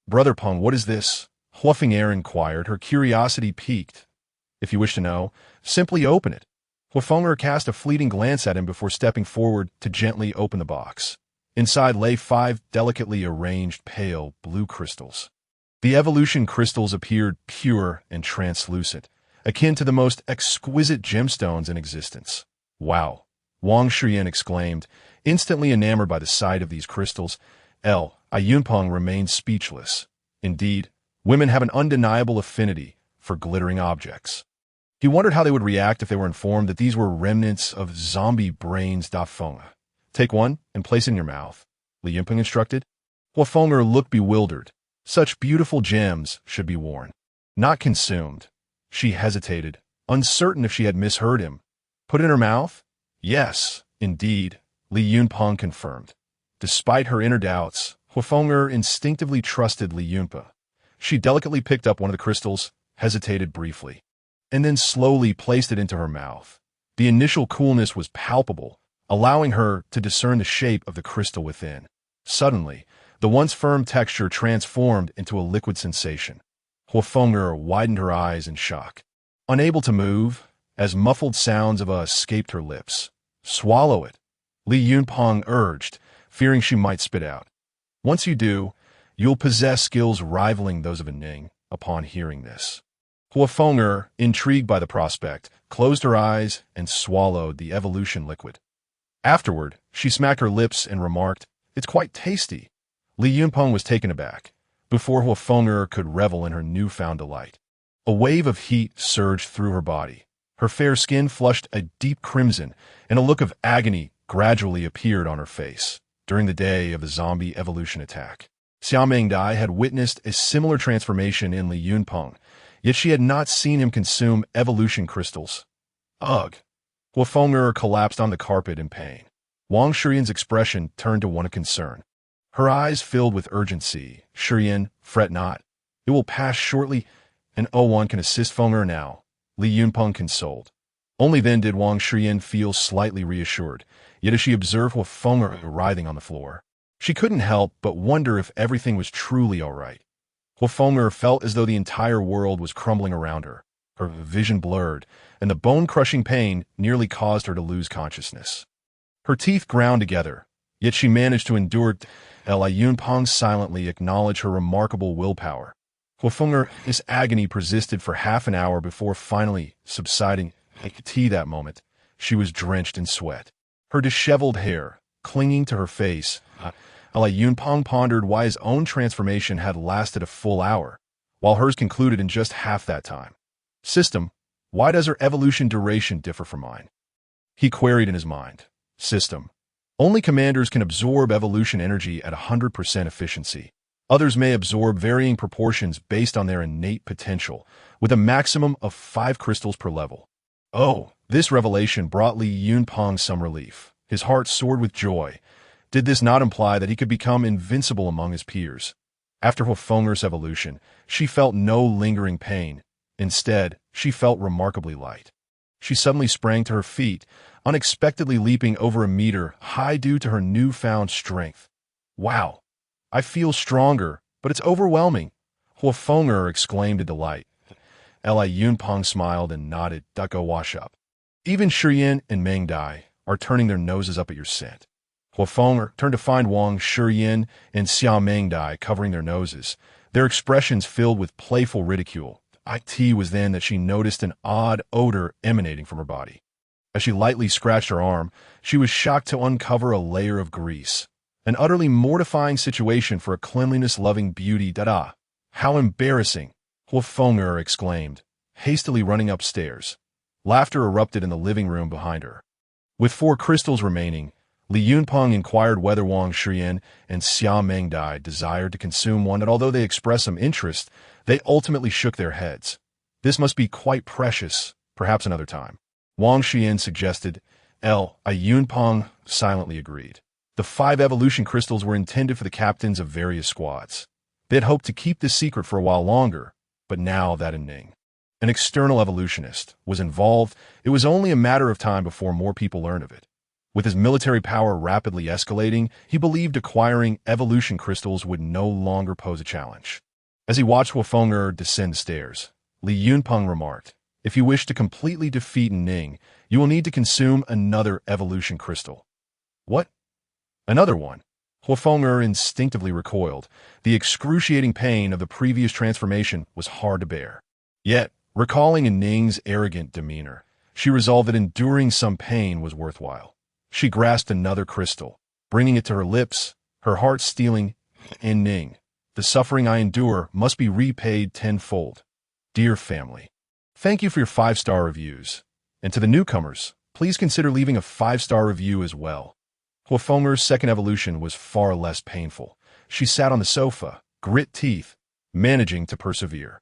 Brother Peng, what is this? Huafeng Er inquired, her curiosity piqued. If you wish to know, simply open it. Huafeng Er cast a fleeting glance at him before stepping forward to gently open the box. Inside lay 5 delicately arranged pale blue crystals. The evolution crystals appeared pure and translucent, akin to the most exquisite gemstones in existence. Wow! Wang Shiyan exclaimed, instantly enamored by the sight of these crystals. Li Yunpeng remained speechless. Indeed, women have an undeniable affinity for glittering objects. He wondered how they would react if they were informed that these were remnants of zombie brains. Huafeng. Take one and place it in your mouth, Li Yunpeng instructed. Huafeng looked bewildered. Such beautiful gems should be worn, not consumed. She hesitated, uncertain if she had misheard him. Put it in her mouth? Yes, indeed, Li Yunpeng confirmed. Despite her inner doubts, Huafeng instinctively trusted Li Yunpeng. She delicately picked up one of the crystals, hesitated briefly, and then slowly placed it into her mouth. The initial coolness was palpable, allowing her to discern the shape of the crystal within. Suddenly, the once firm texture transformed into a liquid sensation. Huafeng widened her eyes in shock. Unable to move, as muffled sounds of escaped her lips. Swallow it, Li Yunpeng urged, fearing she might spit out. Once you do, you'll possess skills rivaling those of Ning. Upon hearing this, Huafeng, intrigued by the prospect, closed her eyes and swallowed the evolution liquid. Afterward, she smacked her lips and remarked, it's quite tasty. Li Yunpeng was taken aback, before Huafeng could revel in her newfound delight. A wave of heat surged through her body. Her fair skin flushed a deep crimson, and a look of agony gradually appeared on her face. During the day of the zombie evolution attack, Xiao Dai had witnessed a similar transformation in Li Yunpeng, yet she had not seen him consume evolution crystals. Ugh! Huafeng collapsed on the carpet in pain. Wang Shiyan's expression turned to one of concern. Her eyes filled with urgency. Shiyan, fret not. It will pass shortly, and one can assist Fenger now, Li Yunpeng consoled. Only then did Wang Shiyan feel slightly reassured, yet as she observed Huafeng writhing on the floor, she couldn't help but wonder if everything was truly all right. Huofeng'er felt as though the entire world was crumbling around her. Her vision blurred, and the bone-crushing pain nearly caused her to lose consciousness. Her teeth ground together, yet she managed to endure. Yunpeng silently acknowledged her remarkable willpower. Huofeng'er's agony persisted for half an hour before finally subsiding. That moment, she was drenched in sweat. Her disheveled hair, clinging to her face. Yunpeng pondered why his own transformation had lasted a full hour, while hers concluded in just half that time. System, why does her evolution duration differ from mine? He queried in his mind. System, only commanders can absorb evolution energy at 100% efficiency. Others may absorb varying proportions based on their innate potential, with a maximum of 5 crystals per level. Oh, this revelation brought Li Yunpeng some relief. His heart soared with joy. Did this not imply that he could become invincible among his peers? After Huofeng'er's evolution, she felt no lingering pain. Instead, she felt remarkably light. She suddenly sprang to her feet, unexpectedly leaping over a meter high due to her newfound strength. Wow! I feel stronger, but it's overwhelming, Huofeng'er exclaimed in delight. Li Yunpeng smiled and nodded. Go wash up. Even Shiyin and Meng Dai are turning their noses up at your scent. Huofeng'er turned to find Wang Shiyin and Xia Meng Dai covering their noses, their expressions filled with playful ridicule. It was then that she noticed an odd odor emanating from her body. As she lightly scratched her arm, she was shocked to uncover a layer of grease. An utterly mortifying situation for a cleanliness-loving beauty. How embarrassing, Huofeng'er exclaimed, hastily running upstairs. Laughter erupted in the living room behind her. With 4 crystals remaining, Li Yunpeng inquired whether Wang Shiyin and Xia Meng Dai desired to consume one, and although they expressed some interest, they ultimately shook their heads. This must be quite precious, perhaps another time. Wang Shiyin suggested. Yunpeng silently agreed. The 5 evolution crystals were intended for the captains of various squads. They had hoped to keep this secret for a while longer, but now that Ning, an external evolutionist, was involved, it was only a matter of time before more people learned of it. With his military power rapidly escalating, he believed acquiring evolution crystals would no longer pose a challenge. As he watched Huofeng'er descend the stairs, Li Yunpeng remarked, if you wish to completely defeat Ning, you will need to consume another evolution crystal. What? Another one? Huofeng'er instinctively recoiled. The excruciating pain of the previous transformation was hard to bear. Yet, recalling Ning's arrogant demeanor, she resolved that enduring some pain was worthwhile. She grasped another crystal, bringing it to her lips, her heart stealing. Ning, the suffering I endure must be repaid tenfold. Dear family, thank you for your 5-star reviews. And to the newcomers, please consider leaving a 5-star review as well. Huofeng'er's second evolution was far less painful. She sat on the sofa, grit teeth, managing to persevere.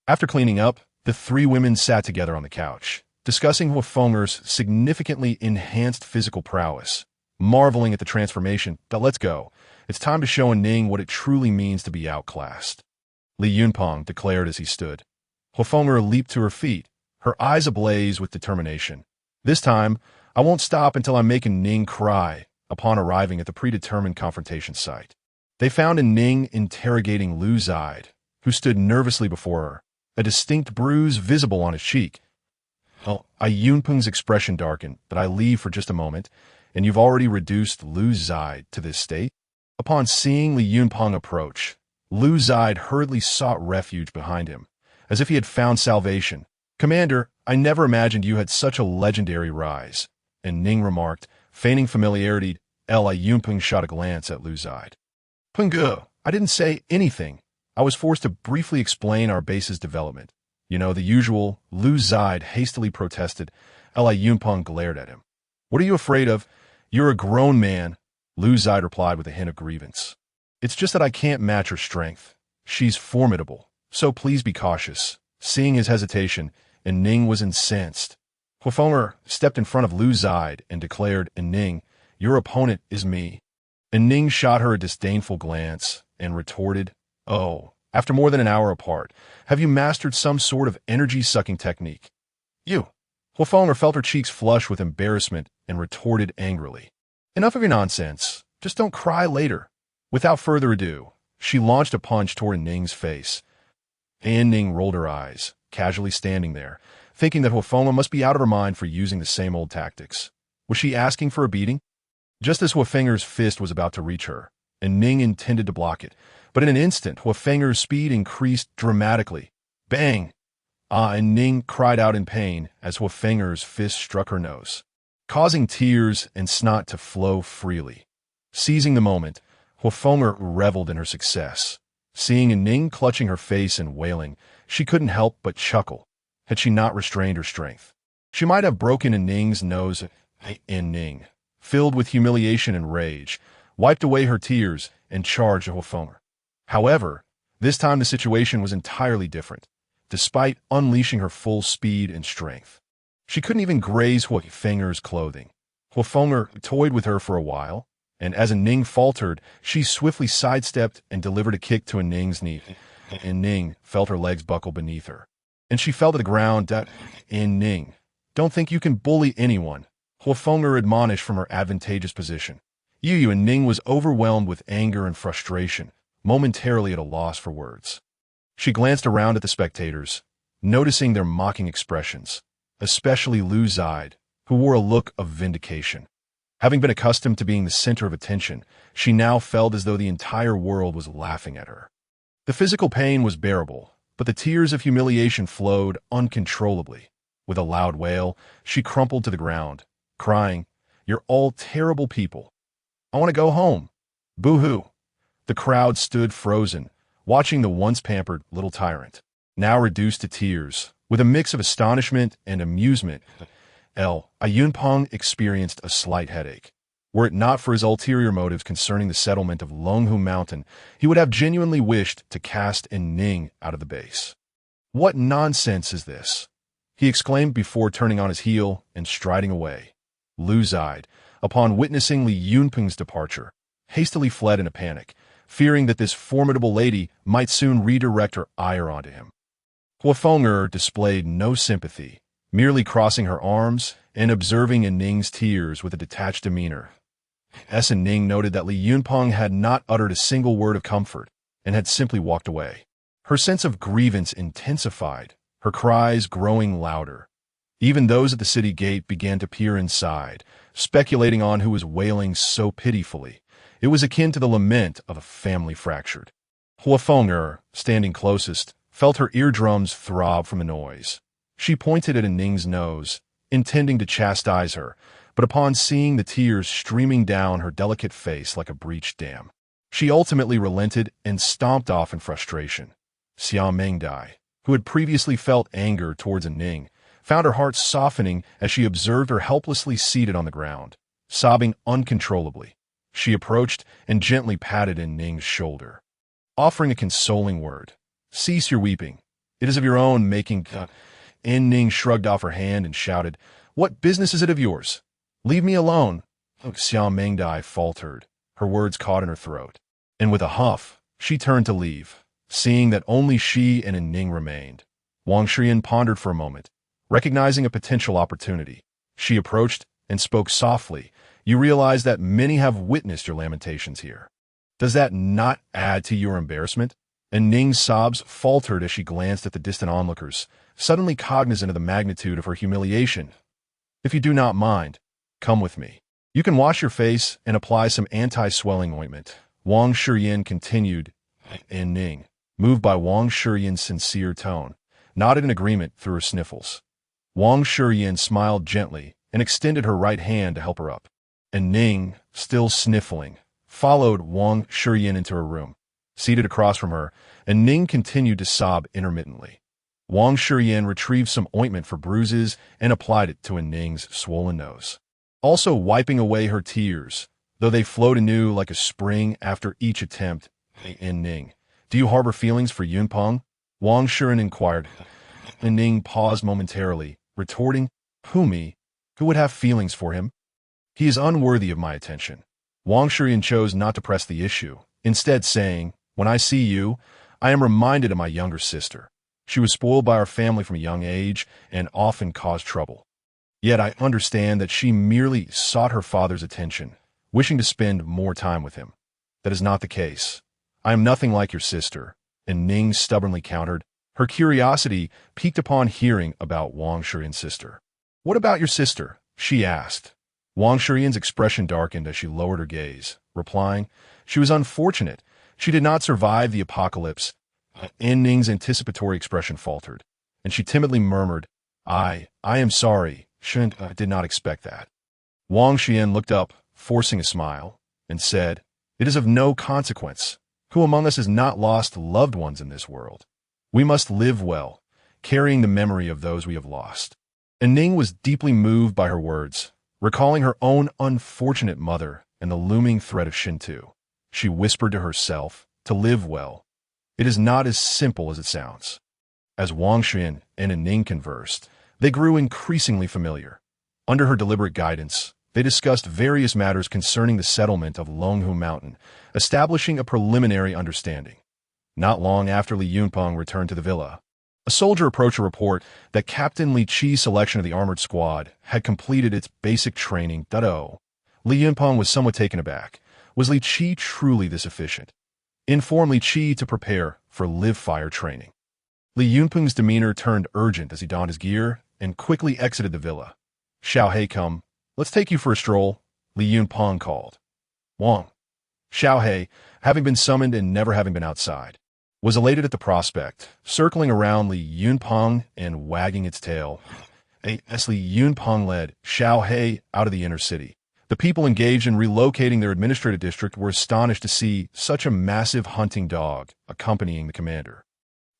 After cleaning up, the 3 women sat together on the couch, discussing Huofeng'er's significantly enhanced physical prowess, marveling at the transformation. But let's go. It's time to show Ning what it truly means to be outclassed. Li Yunpeng declared as he stood. Huofeng'er leaped to her feet, her eyes ablaze with determination. This time, I won't stop until I'm making Ning cry. Upon arriving at the predetermined confrontation site, they found Ning interrogating Lu Zide, who stood nervously before her, a distinct bruise visible on his cheek. Yunpeng's expression darkened, but I leave for just a moment, and you've already reduced Lu Zide to this state? Upon seeing Li Yunpeng approach, Lu Zide hurriedly sought refuge behind him, as if he had found salvation. Commander, I never imagined you had such a legendary rise. And Ning remarked, feigning familiarity. Yunpeng shot a glance at Lu Zide. Pengge, I didn't say anything. I was forced to briefly explain our base's development. You know, the usual. Lu Zide hastily protested. Yunpeng glared at him. What are you afraid of? You're a grown man. Lu Zide replied with a hint of grievance. It's just that I can't match her strength. She's formidable, so please be cautious. Seeing his hesitation, Ning was incensed. Huofeng'er stepped in front of Lu Zide and declared, Ning, your opponent is me. Ning shot her a disdainful glance and retorted, Oh, after more than an hour apart, have you mastered some sort of energy-sucking technique? You. Huofeng'er felt her cheeks flush with embarrassment and retorted angrily, Enough of your nonsense. Just don't cry later. Without further ado, She launched a punch toward Ning's face. Ning rolled her eyes, casually standing there, thinking that Huafeng must be out of her mind for using the same old tactics. Was she asking for a beating? Just as Huafeng's fist was about to reach her, and Ning intended to block it, but in an instant, Huafeng's speed increased dramatically. Bang! And Ning cried out in pain as Huafeng's fist struck her nose, causing tears and snot to flow freely. Seizing the moment, Huafeng reveled in her success. Seeing Ning clutching her face and wailing, she couldn't help but chuckle. Had she not restrained her strength, she might have broken Ning's nose. Ning, filled with humiliation and rage, wiped away her tears and charged Huafeng. However, this time the situation was entirely different. Despite unleashing her full speed and strength, she couldn't even graze Huafeng's clothing. Huafeng toyed with her for a while, and as Ning faltered, she swiftly sidestepped and delivered a kick to Ning's knee. Ning felt her legs buckle beneath her, and she fell to the ground. Ning, don't think you can bully anyone, Huafeng admonished from her advantageous position. Ning was overwhelmed with anger and frustration, momentarily at a loss for words. She glanced around at the spectators, noticing their mocking expressions, especially Lu Zide, who wore a look of vindication. Having been accustomed to being the center of attention, she now felt as though the entire world was laughing at her. The physical pain was bearable, but the tears of humiliation flowed uncontrollably. With a loud wail, she crumpled to the ground, crying, "You're all terrible people. I want to go home. Boo-hoo." The crowd stood frozen, watching the once pampered little tyrant, now reduced to tears, with a mix of astonishment and amusement. Yunpeng experienced a slight headache. Were it not for his ulterior motives concerning the settlement of Longhu Mountain, he would have genuinely wished to cast Ning out of the base. "What nonsense is this?" he exclaimed before turning on his heel and striding away. Lu Zide, upon witnessing Li Yunpeng's departure, hastily fled in a panic, fearing that this formidable lady might soon redirect her ire onto him. Huafeng displayed no sympathy, merely crossing her arms and observing Ning's tears with a detached demeanor. Ning noted that Li Yunpeng had not uttered a single word of comfort and had simply walked away. Her sense of grievance intensified, her cries growing louder. Even those at the city gate began to peer inside, speculating on who was wailing so pitifully. It was akin to the lament of a family fractured. Huafeng, standing closest, felt her eardrums throb from the noise. She pointed at Ning's nose, intending to chastise her, but upon seeing the tears streaming down her delicate face like a breached dam, she ultimately relented and stomped off in frustration. Xia Mengdai, who had previously felt anger towards Ning, found her heart softening as she observed her helplessly seated on the ground, sobbing uncontrollably. She approached and gently patted Ning's shoulder, offering a consoling word. "Cease your weeping. It is of your own making." Ning shrugged off her hand and shouted, "What business is it of yours? Leave me alone." Xia Mengdai faltered, her words caught in her throat, and with a huff, she turned to leave, seeing that only she and Ning remained. Wang Shiyan pondered for a moment, recognizing a potential opportunity. She approached and spoke softly. "You realize that many have witnessed your lamentations here. Does that not add to your embarrassment?" And Ning's sobs faltered as she glanced at the distant onlookers, suddenly cognizant of the magnitude of her humiliation. "If you do not mind, come with me. You can wash your face and apply some anti-swelling ointment," Wang Shiyan continued. And Ning, moved by Wang Shiyan's sincere tone, nodded in agreement through her sniffles. Wang Shiyan smiled gently and extended her right hand to help her up. And Ning, still sniffling, followed Wang Shiyan into her room. Seated across from her, and Ning continued to sob intermittently. Wang Shiyan retrieved some ointment for bruises and applied it to Ning's swollen nose, also wiping away her tears, though they flowed anew like a spring after each attempt. Ning, do you harbor feelings for Yunpeng?" Wang Shiyan inquired. Ning paused momentarily, retorting, "Who, me? Who would have feelings for him? He is unworthy of my attention." Wang Shiyan chose not to press the issue, instead saying, "When I see you, I am reminded of my younger sister. She was spoiled by our family from a young age and often caused trouble. Yet I understand that she merely sought her father's attention, wishing to spend more time with him. That is not the case. I am nothing like your sister, and Ning stubbornly countered, her curiosity piqued upon hearing about Wang Shiyan's sister. What about your sister? She asked. Wang Shiyan's expression darkened as she lowered her gaze, replying, she was unfortunate. She did not survive the apocalypse. Ning's anticipatory expression faltered, and she timidly murmured, I am sorry. I did not expect that. Wang Shiyan looked up, forcing a smile, and said, it is of no consequence. Who among us has not lost loved ones in this world? We must live well, carrying the memory of those we have lost. And Ning was deeply moved by her words, recalling her own unfortunate mother and the looming threat of Shinto. She whispered to herself, to live well. It is not as simple as it sounds. As Wang Shiyan and Ning conversed, they grew increasingly familiar. Under her deliberate guidance, they discussed various matters concerning the settlement of Longhu Mountain, establishing a preliminary understanding. Not long after Li Yunpeng returned to the villa, a soldier approached a report that Captain Li Qi's selection of the armored squad had completed its basic training. Li Yunpeng was somewhat taken aback. Was Li Qi truly this efficient? Inform Li Qi to prepare for live-fire training. Li Yunpeng's demeanor turned urgent as he donned his gear and quickly exited the villa. Xiao He, come. Let's take you for a stroll, Li Yunpeng called. Wang. Xiao He, having been summoned and never having been outside, was elated at the prospect, circling around Li Yunpeng and wagging its tail. As Li Yunpeng led Xiao He out of the inner city, the people engaged in relocating their administrative district were astonished to see such a massive hunting dog accompanying the commander.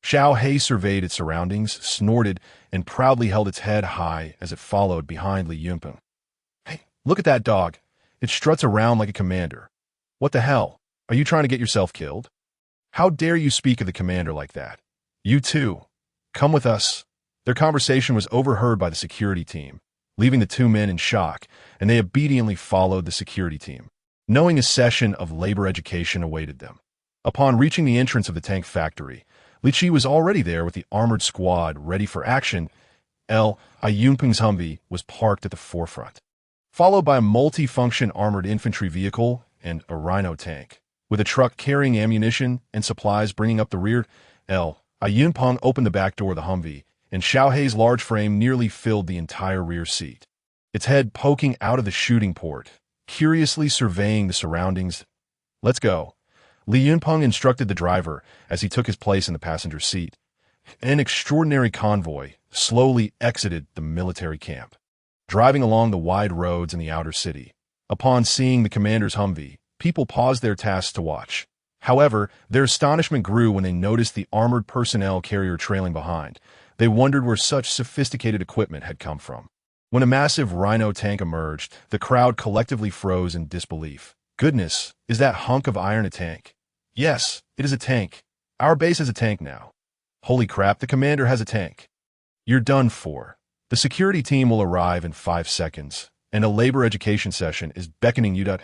Xiao He surveyed its surroundings, snorted, and proudly held its head high as it followed behind Li Yunpeng. Hey, look at that dog. It struts around like a commander. What the hell? Are you trying to get yourself killed? How dare you speak of the commander like that? You too. Come with us. Their conversation was overheard by the security team, leaving the two men in shock, and they obediently followed the security team, knowing a session of labor education awaited them. Upon reaching the entrance of the tank factory, Li Qi was already there with the armored squad ready for action. Li Yunpeng's Humvee was parked at the forefront, followed by a multi-function armored infantry vehicle and a Rhino tank, with a truck carrying ammunition and supplies bringing up the rear. Li Yunpeng opened the back door of the Humvee, and Xiao He's large frame nearly filled the entire rear seat, its head poking out of the shooting port, curiously surveying the surroundings. Let's go. Li Yunpeng instructed the driver as he took his place in the passenger seat. An extraordinary convoy slowly exited the military camp, driving along the wide roads in the outer city. Upon seeing the commander's Humvee, people paused their tasks to watch. However, their astonishment grew when they noticed the armored personnel carrier trailing behind. They wondered where such sophisticated equipment had come from. When a massive Rhino tank emerged, the crowd collectively froze in disbelief. Goodness, is that hunk of iron a tank? Yes, it is a tank. Our base has a tank now. Holy crap, the commander has a tank. You're done for. The security team will arrive in 5 seconds, and a labor education session is beckoning you. Li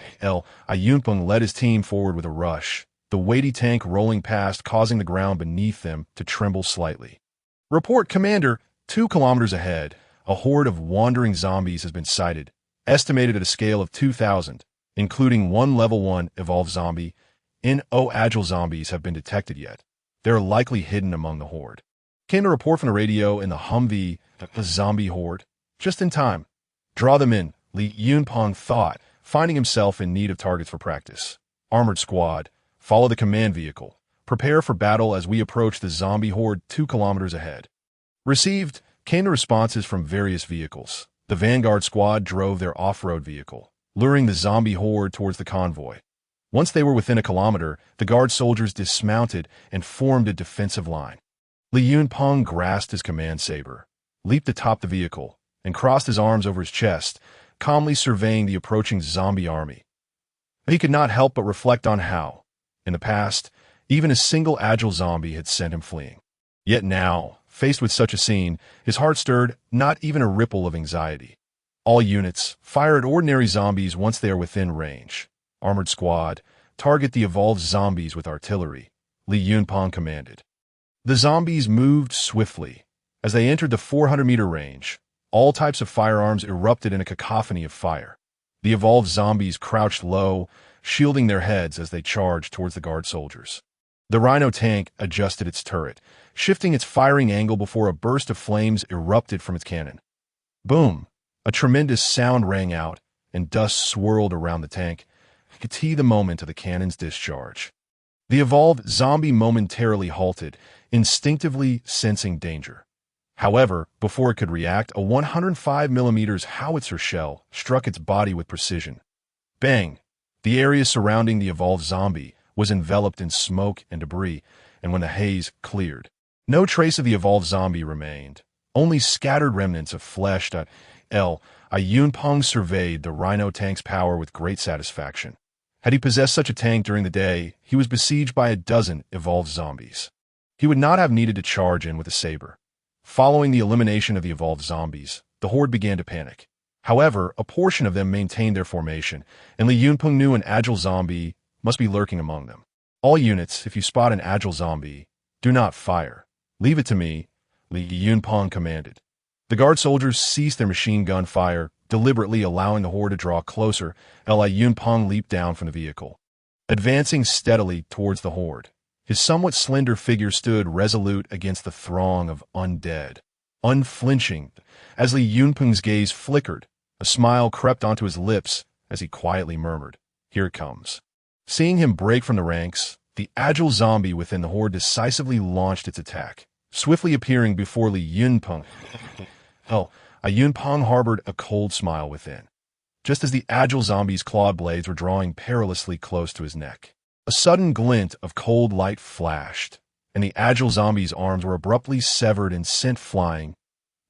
Yunpeng led his team forward with a rush, the weighty tank rolling past, causing the ground beneath them to tremble slightly. Report, Commander. 2 kilometers ahead, a horde of wandering zombies has been sighted, estimated at a scale of 2,000, including 1 level 1 evolved zombie. No agile zombies have been detected yet. They are likely hidden among the horde. Came a report from the radio in the Humvee, the zombie horde. Just in time. Draw them in, Li Yunpeng thought, finding himself in need of targets for practice. Armored squad, follow the command vehicle. Prepare for battle as we approach the zombie horde 2 kilometers ahead. Received, came the responses from various vehicles. The Vanguard squad drove their off-road vehicle, luring the zombie horde towards the convoy. Once they were within a kilometer, the guard soldiers dismounted and formed a defensive line. Li Yunpeng grasped his command saber, leaped atop the vehicle, and crossed his arms over his chest, calmly surveying the approaching zombie army. He could not help but reflect on how, in the past, even a single agile zombie had sent him fleeing. Yet now, faced with such a scene, his heart stirred not even a ripple of anxiety. All units, fire at ordinary zombies once they are within range. Armored squad, target the evolved zombies with artillery, Li Yunpeng commanded. The zombies moved swiftly. As they entered the 400-meter range, all types of firearms erupted in a cacophony of fire. The evolved zombies crouched low, shielding their heads as they charged towards the guard soldiers. The Rhino tank adjusted its turret, shifting its firing angle before a burst of flames erupted from its cannon. Boom! A tremendous sound rang out, and dust swirled around the tank, to the moment of the cannon's discharge. The evolved zombie momentarily halted, instinctively sensing danger. However, before it could react, a 105mm howitzer shell struck its body with precision. Bang! The area surrounding the evolved zombie was enveloped in smoke and debris, and when the haze cleared, no trace of the evolved zombie remained, only scattered remnants of flesh. Yunpeng surveyed the Rhino tank's power with great satisfaction. Had he possessed such a tank during the day, he was besieged by a dozen evolved zombies. He would not have needed to charge in with a saber. Following the elimination of the evolved zombies, the horde began to panic. However, a portion of them maintained their formation, and Li Yunpeng knew an agile zombie must be lurking among them. All units, if you spot an agile zombie, do not fire. Leave it to me, Li Yunpeng commanded. The guard soldiers ceased their machine gun fire, deliberately allowing the horde to draw closer. Li Yunpeng leaped down from the vehicle, advancing steadily towards the horde. His somewhat slender figure stood resolute against the throng of undead, unflinching. As Li Yunpeng's gaze flickered, a smile crept onto his lips as he quietly murmured, "Here it comes." Seeing him break from the ranks, the agile zombie within the horde decisively launched its attack, swiftly appearing before Li Yunpeng. Yunpeng harbored a cold smile within, just as the agile zombie's clawed blades were drawing perilously close to his neck. A sudden glint of cold light flashed, and the agile zombie's arms were abruptly severed and sent flying.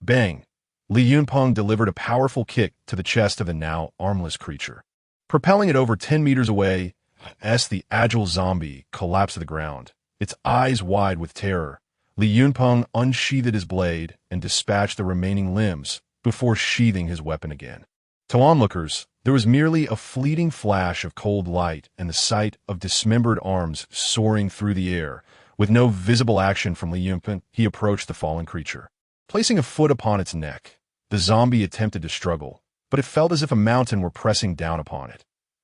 Bang! Li Yunpeng delivered a powerful kick to the chest of the now armless creature, propelling it over 10 meters away. As the agile zombie collapsed to the ground, its eyes wide with terror, Li Yunpeng unsheathed his blade and dispatched the remaining limbs before sheathing his weapon again. To onlookers, there was merely a fleeting flash of cold light and the sight of dismembered arms soaring through the air. With no visible action from Li Yunpeng, he approached the fallen creature. Placing a foot upon its neck, the zombie attempted to struggle, but it felt as if a mountain were pressing down upon it.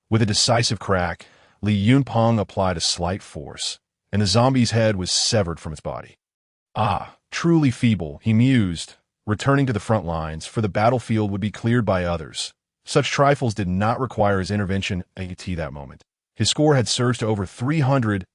With a decisive crack, Li Yunpeng applied a slight force, and the zombie's head was severed from its body. Ah, truly feeble, he mused, returning to the front lines, for the battlefield would be cleared by others. Such trifles did not require his intervention at that moment. His score had surged to over 300,000,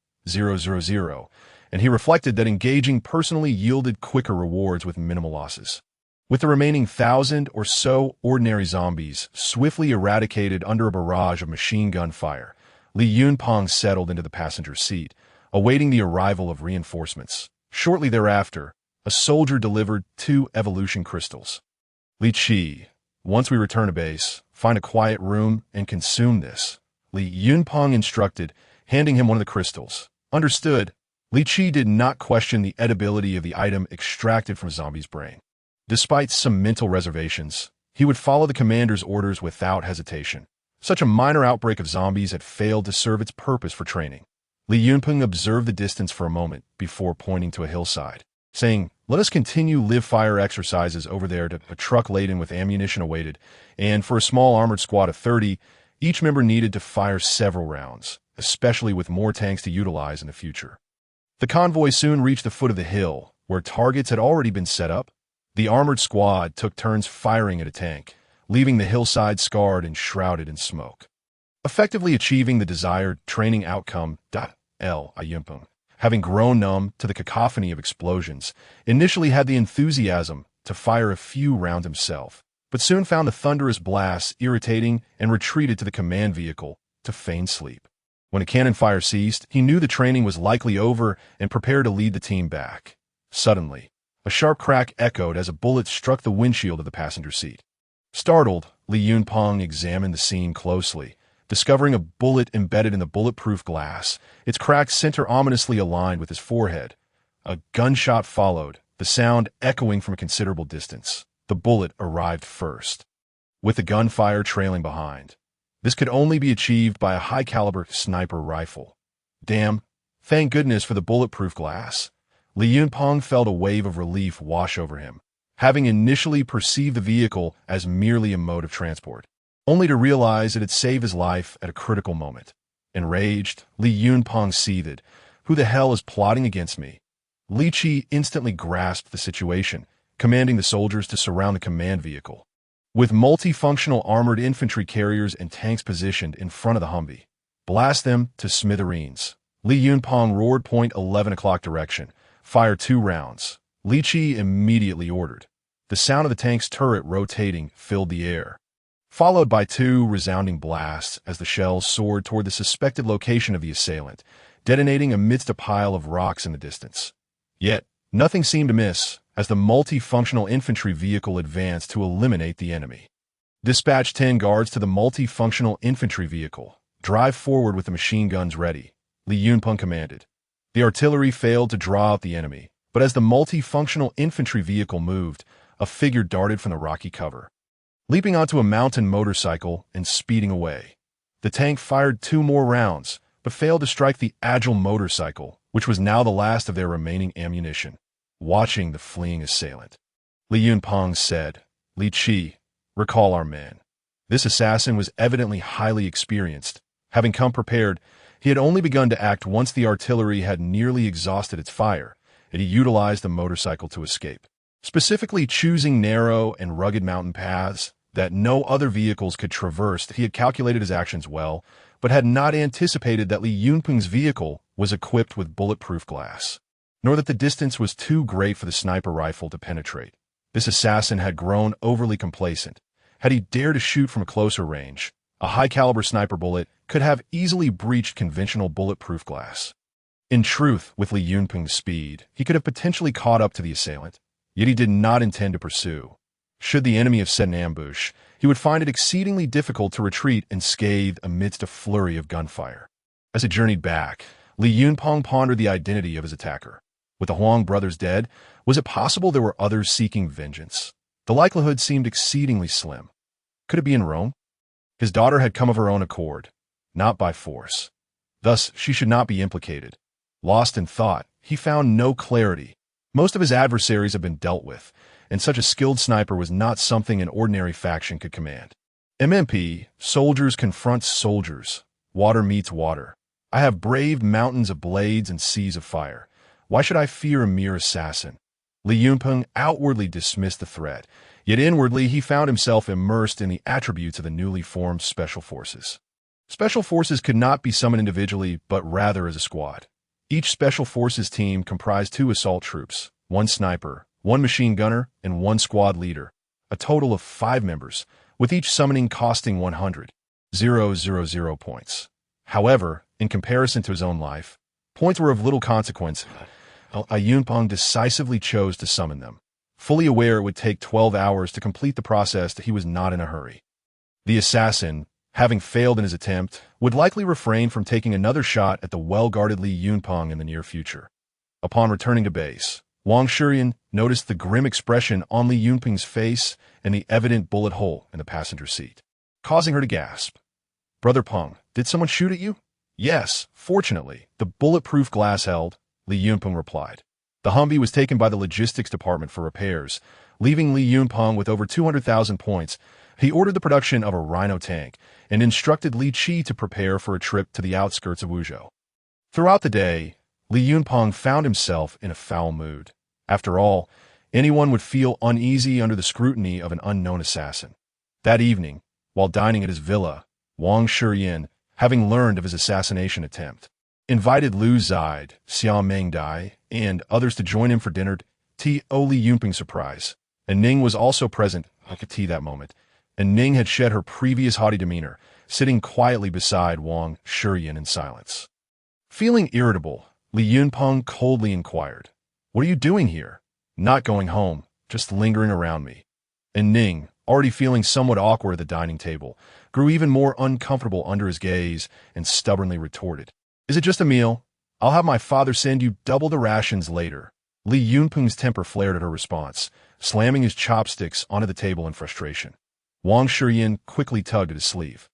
and he reflected that engaging personally yielded quicker rewards with minimal losses. With the remaining 1,000 or so ordinary zombies swiftly eradicated under a barrage of machine gun fire, Li Yunpeng settled into the passenger seat, awaiting the arrival of reinforcements. Shortly thereafter, a soldier delivered 2 evolution crystals. Li Qi, once we return to base, find a quiet room and consume this, Li Yunpeng instructed, handing him one of the crystals. Understood. Li Qi did not question the edibility of the item extracted from Zombie's brain. Despite some mental reservations, he would follow the commander's orders without hesitation. Such a minor outbreak of zombies had failed to serve its purpose for training. Li Yunpeng observed the distance for a moment before pointing to a hillside, saying, "Let us continue live-fire exercises over there." To a truck laden with ammunition awaited, and for a small armored squad of 30, each member needed to fire several rounds, especially with more tanks to utilize in the future. The convoy soon reached the foot of the hill, where targets had already been set up. The armored squad took turns firing at a tank, leaving the hillside scarred and shrouded in smoke. Effectively achieving the desired training outcome, Yunpeng, having grown numb to the cacophony of explosions, initially had the enthusiasm to fire a few rounds himself, but soon found the thunderous blasts irritating and retreated to the command vehicle to feign sleep. When a cannon fire ceased, he knew the training was likely over and prepared to lead the team back. Suddenly, a sharp crack echoed as a bullet struck the windshield of the passenger seat. Startled, Li Yunpeng examined the scene closely, discovering a bullet embedded in the bulletproof glass, its cracked center ominously aligned with his forehead. A gunshot followed, the sound echoing from a considerable distance. The bullet arrived first, with the gunfire trailing behind. This could only be achieved by a high-caliber sniper rifle. Damn, thank goodness for the bulletproof glass. Li Yunpeng felt a wave of relief wash over him, having initially perceived the vehicle as merely a mode of transport, only to realize it had saved his life at a critical moment. Enraged, Li Yunpeng seethed. Who the hell is plotting against me? Li Qi instantly grasped the situation, commanding the soldiers to surround the command vehicle. With multifunctional armored infantry carriers and tanks positioned in front of the Humvee, blast them to smithereens. Li Yunpeng roared point 11 o'clock direction. Fire 2 rounds. Li Qi immediately ordered. The sound of the tank's turret rotating filled the air, followed by 2 resounding blasts as the shells soared toward the suspected location of the assailant, detonating amidst a pile of rocks in the distance. Yet, nothing seemed amiss as the multifunctional infantry vehicle advanced to eliminate the enemy. Dispatch 10 guards to the multifunctional infantry vehicle. Drive forward with the machine guns ready, Li Yunpeng commanded. The artillery failed to draw out the enemy, but as the multifunctional infantry vehicle moved, a figure darted from the rocky cover, leaping onto a mountain motorcycle and speeding away. The tank fired 2 more rounds, but failed to strike the agile motorcycle, which was now the last of their remaining ammunition. Watching the fleeing assailant, Li Yunpeng said, Li Qi, recall our man. This assassin was evidently highly experienced. Having come prepared, he had only begun to act once the artillery had nearly exhausted its fire, and he utilized the motorcycle to escape, specifically choosing narrow and rugged mountain paths that no other vehicles could traverse. He had calculated his actions well, but had not anticipated that Li Yunpeng's vehicle was equipped with bulletproof glass, nor that the distance was too great for the sniper rifle to penetrate. This assassin had grown overly complacent. Had he dared to shoot from a closer range, a high-caliber sniper bullet could have easily breached conventional bulletproof glass. In truth, with Li Yunpeng's speed, he could have potentially caught up to the assailant, yet he did not intend to pursue. Should the enemy have set an ambush, he would find it exceedingly difficult to retreat unscathed amidst a flurry of gunfire. As he journeyed back, Li Yunpeng pondered the identity of his attacker. With the Huang brothers dead, was it possible there were others seeking vengeance? The likelihood seemed exceedingly slim. Could it be in Rome? His daughter had come of her own accord, not by force. Thus, she should not be implicated. Lost in thought, he found no clarity. Most of his adversaries had been dealt with, and such a skilled sniper was not something an ordinary faction could command. MMP, soldiers confront soldiers. Water meets water. I have braved mountains of blades and seas of fire. Why should I fear a mere assassin? Li Yunpeng outwardly dismissed the threat, yet inwardly he found himself immersed in the attributes of the newly formed Special Forces. Special Forces could not be summoned individually, but rather as a squad. Each Special Forces team comprised 2 assault troops, 1 sniper, 1 machine gunner, and 1 squad leader, a total of 5 members, with each summoning costing 100,000 points. However, in comparison to his own life, points were of little consequence. Yunpeng decisively chose to summon them, fully aware it would take 12 hours to complete the process. He was not in a hurry. The assassin, having failed in his attempt, would likely refrain from taking another shot at the well-guarded Li Yunpeng in the near future. Upon returning to base, Wang Shiyan noticed the grim expression on Li Yunpeng's face and the evident bullet hole in the passenger seat, causing her to gasp. Brother Peng, did someone shoot at you? Yes, fortunately, the bulletproof glass held, Li Yunpeng replied. The Humvee was taken by the logistics department for repairs, leaving Li Yunpeng with over 200,000 points. He ordered the production of a Rhino tank and instructed Li Qi to prepare for a trip to the outskirts of Wuzhou. Throughout the day, Li Yunpeng found himself in a foul mood. After all, anyone would feel uneasy under the scrutiny of an unknown assassin. That evening, while dining at his villa, Wang Shiyan, having learned of his assassination attempt, invited Lu Zide, Xiao Mengdai, and others to join him for dinner. Li Yunpeng's surprise. And Ning was also present. I could see that moment. And Ning had shed her previous haughty demeanor, sitting quietly beside Wang Shiyan in silence. Feeling irritable, Li Yunpeng coldly inquired, "What are you doing here?" "Not going home, just lingering around me." And Ning, already feeling somewhat awkward at the dining table, grew even more uncomfortable under his gaze and stubbornly retorted, "Is it just a meal? I'll have my father send you double the rations later." Li Yunpeng's temper flared at her response, slamming his chopsticks onto the table in frustration. Wang Shiyan quickly tugged at his sleeve,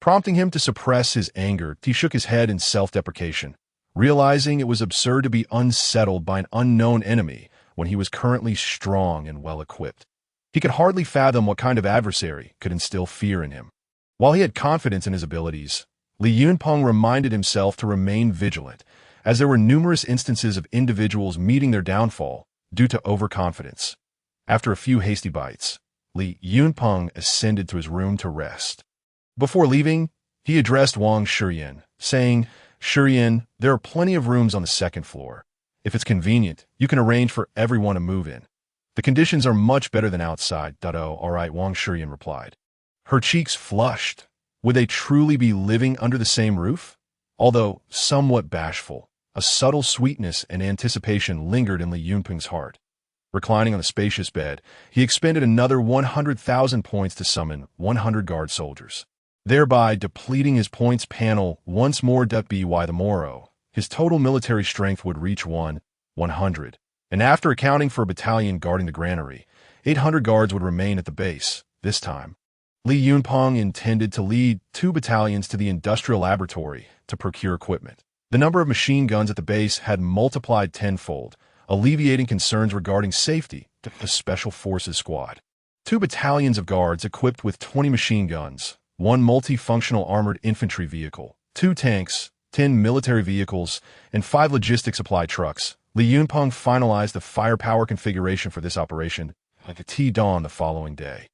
prompting him to suppress his anger. He shook his head in self-deprecation, realizing it was absurd to be unsettled by an unknown enemy when he was currently strong and well-equipped. He could hardly fathom what kind of adversary could instill fear in him. While he had confidence in his abilities, Li Yunpeng reminded himself to remain vigilant, as there were numerous instances of individuals meeting their downfall due to overconfidence. After a few hasty bites, Li Yunpeng ascended to his room to rest. Before leaving, he addressed Wang Shiyan, saying, "Shiyan, there are plenty of rooms on the second floor. If it's convenient, you can arrange for everyone to move in. The conditions are much better than outside." "Oh, all right," Wang Shiyan replied. Her cheeks flushed. Would they truly be living under the same roof? Although somewhat bashful, a subtle sweetness and anticipation lingered in Li Yunpeng's heart. Reclining on the spacious bed, he expended another 100,000 points to summon 100 guard soldiers, thereby depleting his points panel once more. By the morrow, his total military strength would reach 100, and after accounting for a battalion guarding the granary, 800 guards would remain at the base. This time, Li Yunpeng intended to lead 2 battalions to the industrial laboratory to procure equipment. The number of machine guns at the base had multiplied tenfold, alleviating concerns regarding safety to the Special Forces squad. 2 battalions of guards equipped with 20 machine guns, 1 multifunctional armored infantry vehicle, 2 tanks, 10 military vehicles, and 5 logistic supply trucks. Li Yunpeng finalized the firepower configuration for this operation at dawn the following day.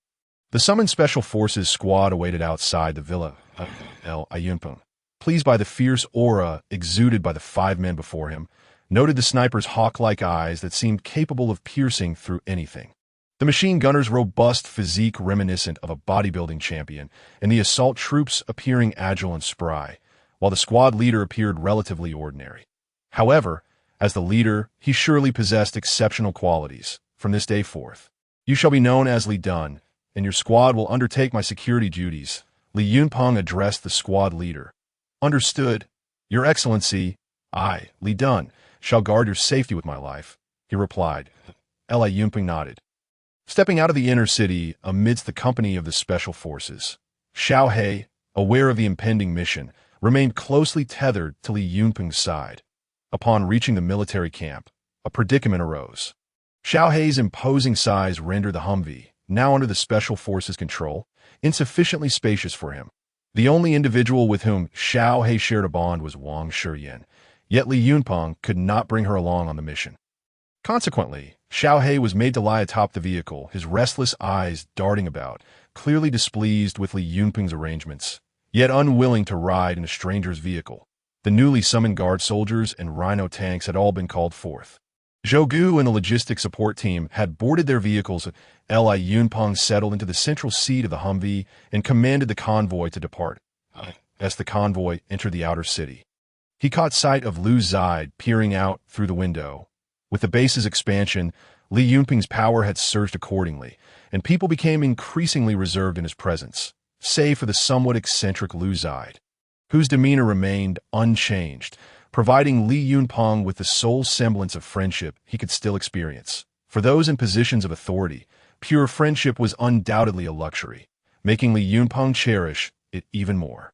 The summoned Special Forces squad awaited outside the villa of Li Yunpeng, pleased by the fierce aura exuded by the 5 men before him, noted the sniper's hawk-like eyes that seemed capable of piercing through anything, the machine gunner's robust physique reminiscent of a bodybuilding champion, and the assault troops appearing agile and spry, while the squad leader appeared relatively ordinary. However, as the leader, he surely possessed exceptional qualities. "From this day forth, you shall be known as Li Dun, and your squad will undertake my security duties." Li Yunpeng addressed the squad leader. "Understood, Your Excellency. I, Li Dun, shall guard your safety with my life," he replied. Li Yunpeng nodded. Stepping out of the inner city amidst the company of the Special Forces, Xiao He, aware of the impending mission, remained closely tethered to Li Yunpeng's side. Upon reaching the military camp, a predicament arose. Xiao He's imposing size rendered the Humvee, now under the Special Forces' control, insufficiently spacious for him. The only individual with whom Xiao He shared a bond was Wang Shiyan, yet Li Yunpeng could not bring her along on the mission. Consequently, Xiao He was made to lie atop the vehicle, his restless eyes darting about, clearly displeased with Li Yunpeng's arrangements, yet unwilling to ride in a stranger's vehicle. The newly summoned guard soldiers and rhino tanks had all been called forth. Zhou Gu and the logistics support team had boarded their vehicles. Li Yunpeng settled into the central seat of the Humvee and commanded the convoy to depart. As the convoy entered the outer city, he caught sight of Lu Zide peering out through the window. With the base's expansion, Li Yunpeng's power had surged accordingly, and people became increasingly reserved in his presence, save for the somewhat eccentric Lu Zide, whose demeanor remained unchanged, providing Li Yunpeng with the sole semblance of friendship he could still experience. For those in positions of authority, pure friendship was undoubtedly a luxury, making Li Yunpeng cherish it even more.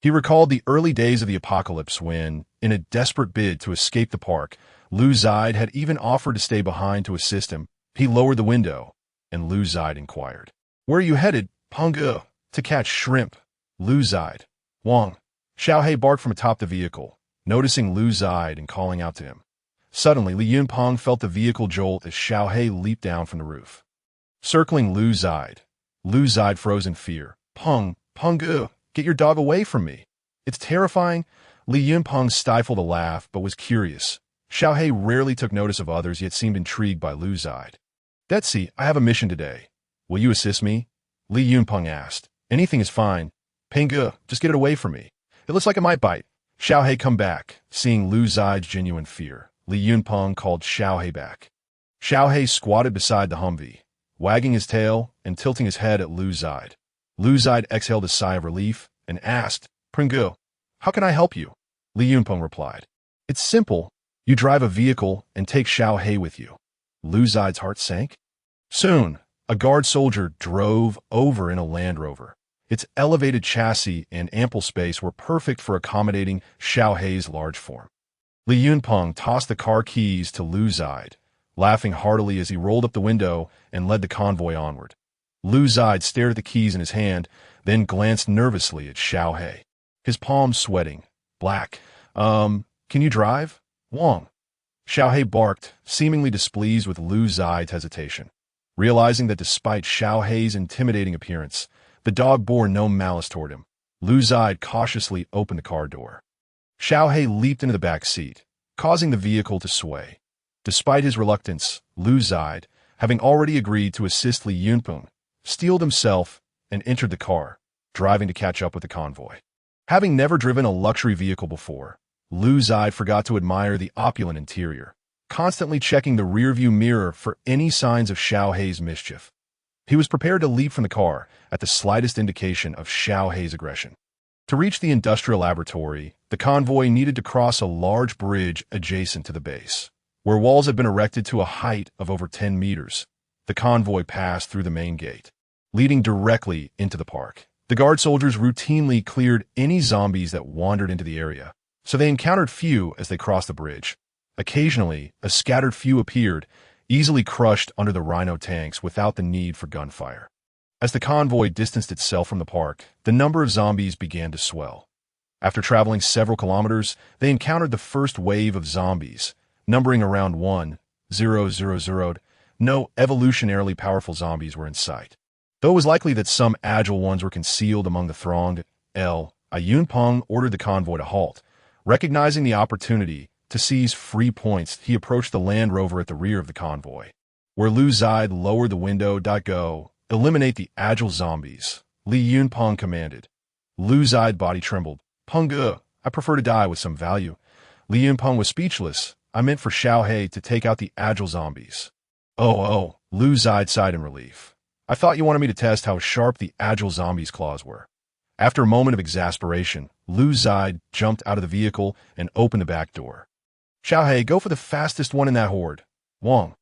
He recalled the early days of the apocalypse when, in a desperate bid to escape the park, Lu Zide had even offered to stay behind to assist him. He lowered the window, and Lu Zide inquired, "Where are you headed, Pengge?" "To catch shrimp." "Lu Zide." "Wang." Xiao He barked from atop the vehicle, noticing Lu Zide and calling out to him. Suddenly, Li Yunpeng felt the vehicle jolt as Xiao He leaped down from the roof. Circling Lu Zide froze in fear. Pengge, get your dog away from me. It's terrifying." Li Yunpeng stifled a laugh, but was curious. Xiao He rarely took notice of others, yet seemed intrigued by Lu Zide. "Detsy, I have a mission today. Will you assist me?" Li Yunpeng asked. "Anything is fine. Pengge, just get it away from me. It looks like it might bite." Xiao He come back. Seeing Lu Zide's genuine fear, Li Yunpeng called Xiao He back. Xiao He squatted beside the Humvee, wagging his tail and tilting his head at Lu Zide. Lu Zide exhaled a sigh of relief and asked, "Pengge, how can I help you?" Li Yunpeng replied, "It's simple. You drive a vehicle and take Xiao He with you." Lu Zide's heart sank. Soon, a guard soldier drove over in a Land Rover. Its elevated chassis and ample space were perfect for accommodating Xiao He's large form. Li Yunpeng tossed the car keys to Lu Zide, laughing heartily as he rolled up the window and led the convoy onward. Lu Zide stared at the keys in his hand, then glanced nervously at Xiao He. his palms sweating. Black. Can you drive? Wong. Xiaohei barked, seemingly displeased with Lu Zide's hesitation. Realizing that despite Xiaohei's intimidating appearance, the dog bore no malice toward him, Lu Zide cautiously opened the car door. Xiaohei leaped into the back seat, causing the vehicle to sway. Despite his reluctance, Lu Zide, having already agreed to assist Li Yunpeng, steeled himself and entered the car, driving to catch up with the convoy. Having never driven a luxury vehicle before, Lu Zide forgot to admire the opulent interior, constantly checking the rearview mirror for any signs of Xiaohei's mischief. He was prepared to leap from the car at the slightest indication of Xiaohei's aggression. To reach the industrial laboratory, the convoy needed to cross a large bridge adjacent to the base. Where walls had been erected to a height of over 10 meters, the convoy passed through the main gate, leading directly into the park. The guard soldiers routinely cleared any zombies that wandered into the area, so they encountered few as they crossed the bridge. Occasionally, a scattered few appeared, easily crushed under the rhino tanks without the need for gunfire. As the convoy distanced itself from the park, the number of zombies began to swell. After traveling several kilometers, they encountered the first wave of zombies, numbering around 1,000. No evolutionarily powerful zombies were in sight. Though it was likely that some agile ones were concealed among the throng, Yunpeng ordered the convoy to halt. Recognizing the opportunity to seize free points, he approached the Land Rover at the rear of the convoy. Where Lu Zide lowered the window, "Go, eliminate the agile zombies," Li Yunpeng commanded. Lu Zide's body trembled. "Peng, I prefer to die with some value." Li Yunpeng was speechless. "I meant for Xiaohei to take out the agile zombies." Oh, Lu Zide sighed in relief. "I thought you wanted me to test how sharp the agile zombies' claws were." After a moment of exasperation, Lu Zide jumped out of the vehicle and opened the back door. "Xiaohei, go for the fastest one in that horde." "Wong."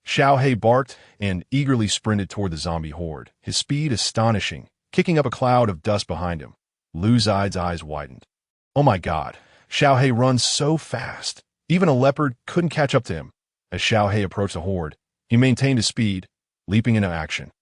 Xiaohei barked and eagerly sprinted toward the zombie horde, his speed astonishing, kicking up a cloud of dust behind him. Lu Zide's eyes widened. "Oh my God, Xiaohei runs so fast. Even a leopard couldn't catch up to him." As Xiaohei approached the horde, he maintained his speed, leaping into action.